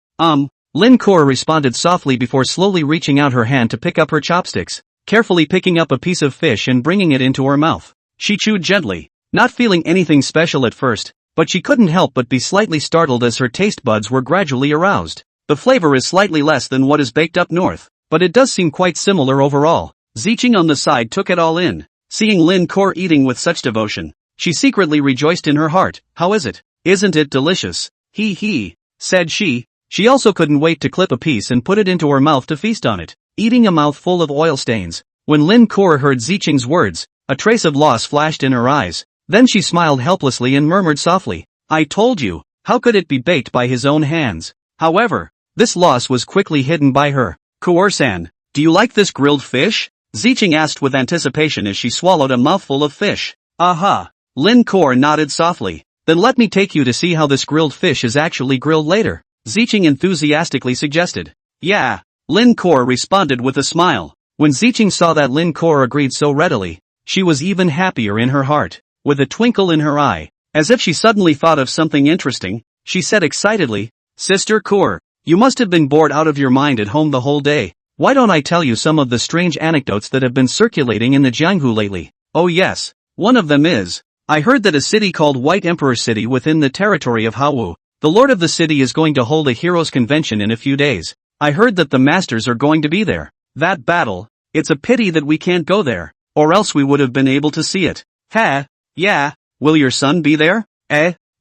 Lin Kor responded softly before slowly reaching out her hand to pick up her chopsticks, carefully picking up a piece of fish and bringing it into her mouth. She chewed gently, not feeling anything special at first, but she couldn't help but be slightly startled as her taste buds were gradually aroused. The flavor is slightly less than what is baked up north, but it does seem quite similar overall. Ziqing on the side took it all in, seeing Lin Kor eating with such devotion. She secretly rejoiced in her heart. How is it? Isn't it delicious? He, said she. She also couldn't wait to clip a piece and put it into her mouth to feast on it, eating a mouthful of oil stains. When Lin Kor heard Ziqing's words, a trace of loss flashed in her eyes. Then she smiled helplessly and murmured softly, I told you, how could it be baked by his own hands? However, this loss was quickly hidden by her. Kor-san, do you like this grilled fish? Ziqing asked with anticipation as she swallowed a mouthful of fish. Aha! Lin Kor nodded softly. Then let me take you to see how this grilled fish is actually grilled later, Ziqing enthusiastically suggested. Yeah, Lin Kor responded with a smile. When Ziqing saw that Lin Kor agreed so readily, she was even happier in her heart. With a twinkle in her eye, as if she suddenly thought of something interesting, she said excitedly, Sister Kor, you must have been bored out of your mind at home the whole day. Why don't I tell you some of the strange anecdotes that have been circulating in the Jianghu lately? Oh yes, one of them is, I heard that a city called White Emperor City within the territory of Hawu, the lord of the city is going to hold a heroes convention in a few days. I heard that the masters are going to be there. That battle, it's a pity that we can't go there, or else we would have been able to see it. Ha! Yeah, will your son be there?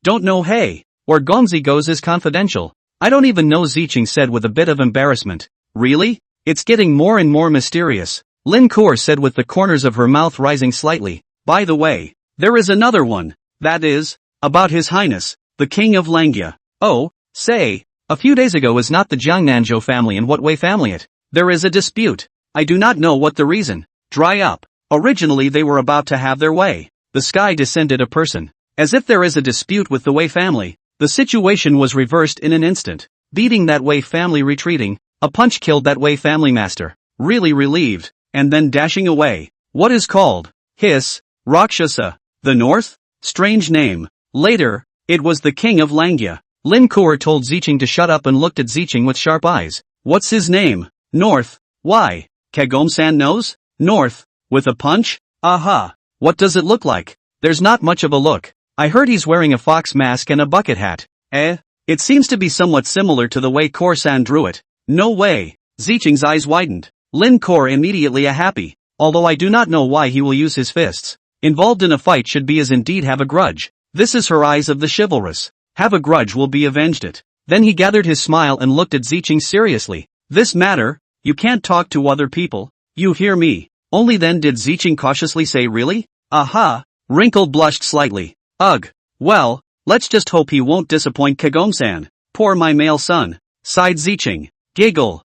Don't know hey. Where Gongzi goes is confidential. I don't even know, Ziqing said with a bit of embarrassment. Really? It's getting more and more mysterious, Lin Kor said with the corners of her mouth rising slightly. By the way, there is another one. That is, about His Highness, the King of Langya. Oh, say, a few days ago is not the Jiangnanzhou family and what Wei family it? There is a dispute. I do not know what the reason. Dry up. Originally they were about to have their way. The sky descended a person. As if there is a dispute with the Wei family, the situation was reversed in an instant. Beating that Wei family retreating, a punch killed that Wei family master. Really relieved, and then dashing away. What is called? Hiss, Rakshasa. The North? Strange name. Later, it was the King of Langya. Lin Kor told Ziqing to shut up and looked at Ziqing with sharp eyes. What's his name? North. Why? Kagome-san knows? North. With a punch? Aha. What does it look like? There's not much of a look. I heard he's wearing a fox mask and a bucket hat. It seems to be somewhat similar to the way Kor-san drew it. No way. Ziqing's eyes widened. Lin Kor immediately happy. Although I do not know why he will use his fists. Involved in a fight should be as indeed have a grudge. This is her eyes of the chivalrous. Have a grudge will be avenged it. Then he gathered his smile and looked at Ziqing seriously. This matter, you can't talk to other people. You hear me? Only then did Ziqing cautiously say really? Aha. Wrinkle blushed slightly. Ugh. Well, let's just hope he won't disappoint Kagome-san. Poor my male son. Sighed Ziqing. Giggle.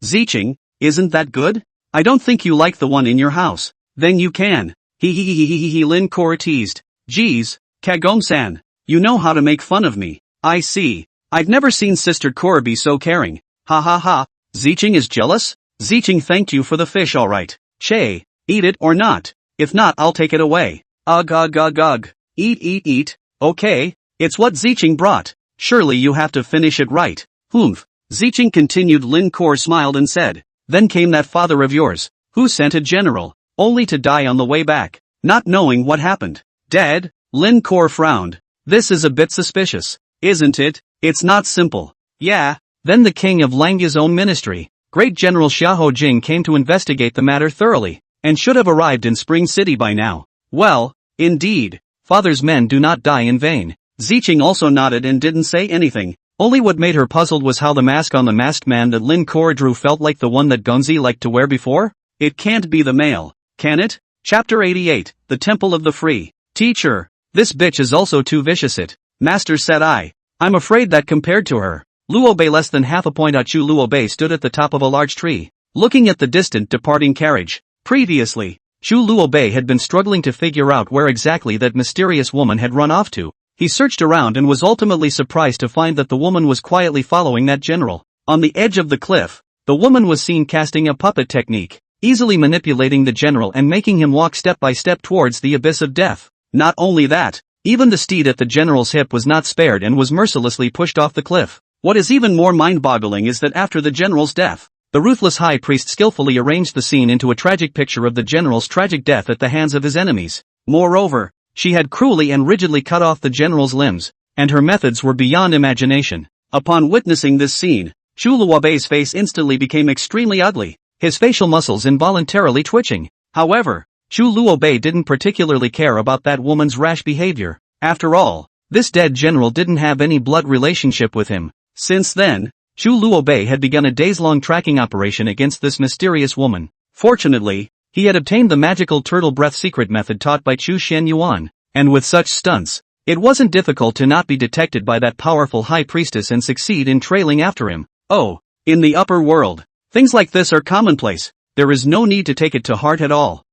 Ziqing, isn't that good? I don't think you like the one in your house. Then you can. He Lin Kor teased. Geez, Kagome-san, you know how to make fun of me. I see. I've never seen Sister Kor be so caring. Ha ha ha. Ziqing is jealous? Ziqing thanked you for the fish alright. Che, eat it or not. If not I'll take it away. Ugh. Eat. Okay, it's what Ziqing brought. Surely you have to finish it right. Humph. Ziqing continued. Lin Kor smiled and said. Then came that father of yours, who sent a general, only to die on the way back, not knowing what happened. Dead? Lin Kor frowned. This is a bit suspicious, isn't it? It's not simple. Yeah. Then the king of Langya's own ministry, Great General Xiahou Jing came to investigate the matter thoroughly, and should have arrived in Spring City by now. Well, indeed, father's men do not die in vain. Ziqing also nodded and didn't say anything. Only what made her puzzled was how the mask on the masked man that Lin Kor drew felt like the one that Gongzi liked to wear before. It can't be the male, can it? Chapter 88, The Temple of the Free. Teacher, this bitch is also too vicious it. Master said I'm afraid that compared to her, Luobei less than half a point. Chu Luobei stood at the top of a large tree, looking at the distant departing carriage. Previously, Chu Luobei had been struggling to figure out where exactly that mysterious woman had run off to. He searched around and was ultimately surprised to find that the woman was quietly following that general. On the edge of the cliff, the woman was seen casting a puppet technique, easily manipulating the general and making him walk step by step towards the abyss of death. Not only that, even the steed at the general's hip was not spared and was mercilessly pushed off the cliff. What is even more mind-boggling is that after the general's death, the ruthless high priest skillfully arranged the scene into a tragic picture of the general's tragic death at the hands of his enemies. Moreover, she had cruelly and rigidly cut off the general's limbs, and her methods were beyond imagination. Upon witnessing this scene, Chu Luobei's face instantly became extremely ugly, his facial muscles involuntarily twitching. However, Chu Luobei didn't particularly care about that woman's rash behavior. After all, this dead general didn't have any blood relationship with him. Since then, Chu Luobei had begun a days-long tracking operation against this mysterious woman. Fortunately, he had obtained the magical turtle breath secret method taught by Chu Xianyuan, and with such stunts, it wasn't difficult to not be detected by that powerful high priestess and succeed in trailing after him. Oh, in the upper world, things like this are commonplace. There is no need to take it to heart at all.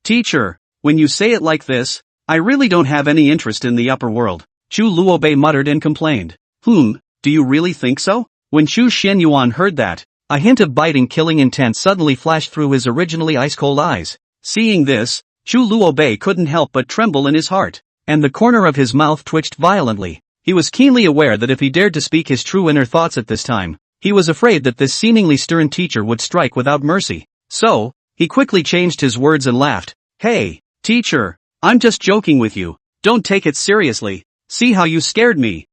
Teacher, when you say it like this, I really don't have any interest in the upper world, Chu Luobei muttered and complained. Do you really think so? When Chu Xianyuan heard that, a hint of biting killing intent suddenly flashed through his originally ice-cold eyes. Seeing this, Chu Luobei couldn't help but tremble in his heart, and the corner of his mouth twitched violently. He was keenly aware that if he dared to speak his true inner thoughts at this time, he was afraid that this seemingly stern teacher would strike without mercy. So, he quickly changed his words and laughed. Hey, teacher, I'm just joking with you. Don't take it seriously. See how you scared me.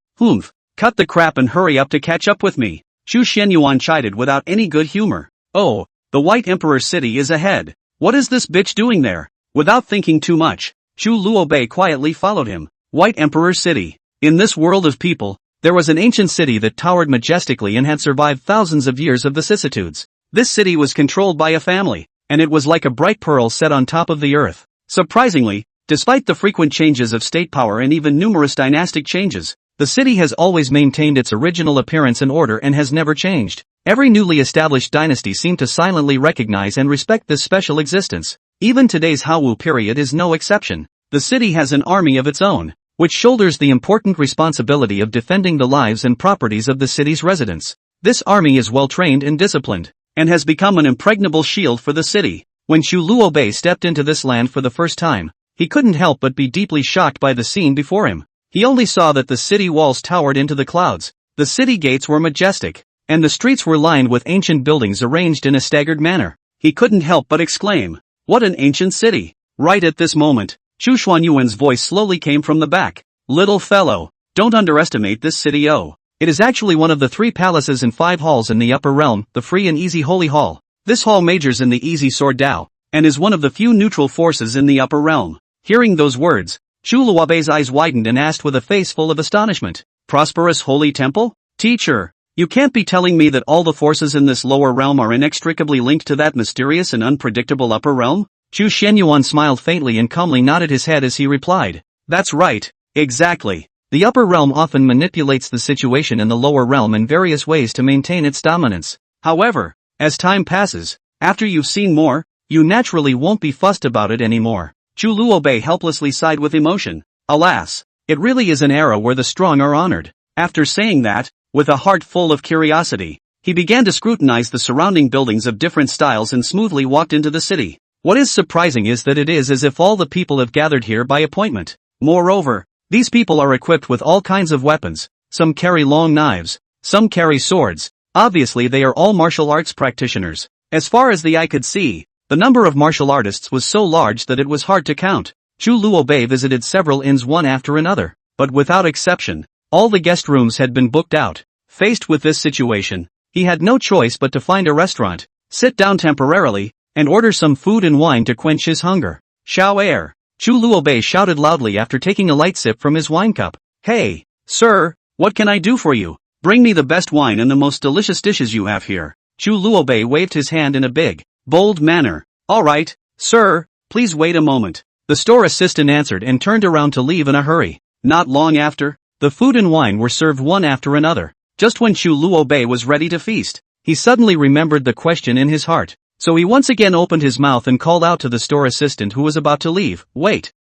Cut the crap and hurry up to catch up with me. Chu Xianyuan chided without any good humor. Oh, the White Emperor's city is ahead. What is this bitch doing there? Without thinking too much, Chu Luobei quietly followed him. White Emperor's city. In this world of people, there was an ancient city that towered majestically and had survived thousands of years of vicissitudes. This city was controlled by a family, and it was like a bright pearl set on top of the earth. Surprisingly, despite the frequent changes of state power and even numerous dynastic changes, the city has always maintained its original appearance and order and has never changed. Every newly established dynasty seemed to silently recognize and respect this special existence. Even today's Hawu period is no exception. The city has an army of its own, which shoulders the important responsibility of defending the lives and properties of the city's residents. This army is well-trained and disciplined, and has become an impregnable shield for the city. When Chu Luobei stepped into this land for the first time, he couldn't help but be deeply shocked by the scene before him. He only saw that the city walls towered into the clouds, the city gates were majestic, and the streets were lined with ancient buildings arranged in a staggered manner. He couldn't help but exclaim, "What an ancient city!" Right at this moment, Chu Xuanyuan's voice slowly came from the back. "Little fellow, don't underestimate this city. It is actually one of the 3 palaces and 5 halls in the upper realm, the Free and Easy Holy Hall. This hall majors in the Easy Sword Dao, and is one of the few neutral forces in the upper realm." Hearing those words, Chu Luobei's eyes widened and asked with a face full of astonishment, "Prosperous holy temple? Teacher, you can't be telling me that all the forces in this lower realm are inextricably linked to that mysterious and unpredictable upper realm?" Chu Xianyuan smiled faintly and calmly nodded his head as he replied, "That's right, exactly. The upper realm often manipulates the situation in the lower realm in various ways to maintain its dominance. However, as time passes, after you've seen more, you naturally won't be fussed about it anymore." Chu Luobei helplessly sighed with emotion. Alas, it really is an era where the strong are honored. After saying that, with a heart full of curiosity, he began to scrutinize the surrounding buildings of different styles and smoothly walked into the city. What is surprising is that it is as if all the people have gathered here by appointment. Moreover, these people are equipped with all kinds of weapons. Some carry long knives, some carry swords. Obviously they are all martial arts practitioners. As far as the eye could see, the number of martial artists was so large that it was hard to count. Chu Luobei visited several inns one after another, but without exception, all the guest rooms had been booked out. Faced with this situation, he had no choice but to find a restaurant, sit down temporarily, and order some food and wine to quench his hunger. "Xiao air!" Chu Luobei shouted loudly after taking a light sip from his wine cup. "Hey, sir, what can I do for you? Bring me the best wine and the most delicious dishes you have here." Chu Luobei waved his hand in a big, bold manner. "All right, sir, please wait a moment." The store assistant answered and turned around to leave in a hurry. Not long after, the food and wine were served one after another. Just when Chu Luobei was ready to feast, he suddenly remembered the question in his heart. So he once again opened his mouth and called out to the store assistant who was about to leave, Wait,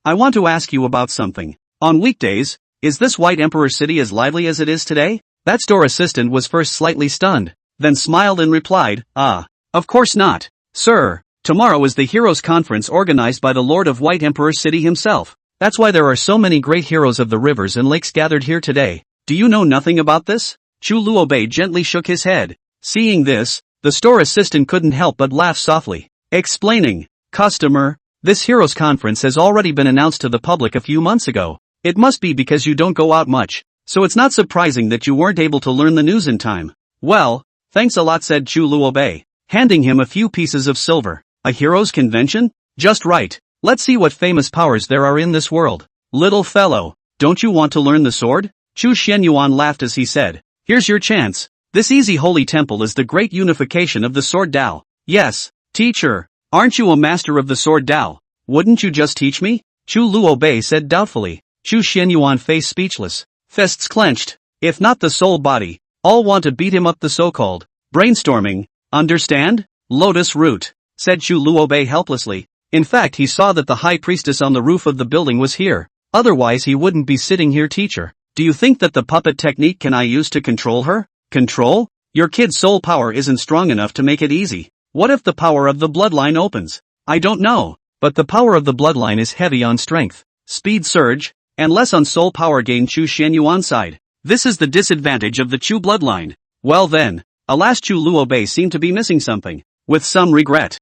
I want to ask you about something. On weekdays, is this White Emperor city as lively as it is today?" That store assistant was first slightly stunned, then smiled and replied, "Of course not, sir. Tomorrow is the Heroes Conference organized by the Lord of White Emperor City himself. That's why there are so many great heroes of the rivers and lakes gathered here today. Do you know nothing about this? Chu Luobei gently shook his head. Seeing this, the store assistant couldn't help but laugh softly. Explaining, customer, this Heroes Conference has already been announced to the public a few months ago. It must be because you don't go out much, so it's not surprising that you weren't able to learn the news in time. Well, thanks a lot, said Chu Luobei, handing him a few pieces of silver. A heroes convention? Just right. Let's see what famous powers there are in this world. Little fellow, don't you want to learn the sword? Chu Xianyuan laughed as he said, here's your chance. This easy holy temple is the great unification of the sword Dao. Yes, teacher, aren't you a master of the sword Dao? Wouldn't you just teach me? Chu Luobei said doubtfully. Chu Xianyuan face speechless, fists clenched. If not the soul body, all want to beat him up. The so-called brainstorming, understand? Lotus root, said Chu Luobei helplessly. In fact, he saw that the high priestess on the roof of the building was here. Otherwise he wouldn't be sitting here. Teacher, do you think that the puppet technique can I use to control her? Control? Your kid's soul power isn't strong enough to make it easy. What if the power of the bloodline opens? I don't know, but the power of the bloodline is heavy on strength, speed surge, and less on soul power gain. Chu Xianyuan's side. This is the disadvantage of the Chu bloodline. Well then, alas, Chu Luobei seemed to be missing something. With some regret,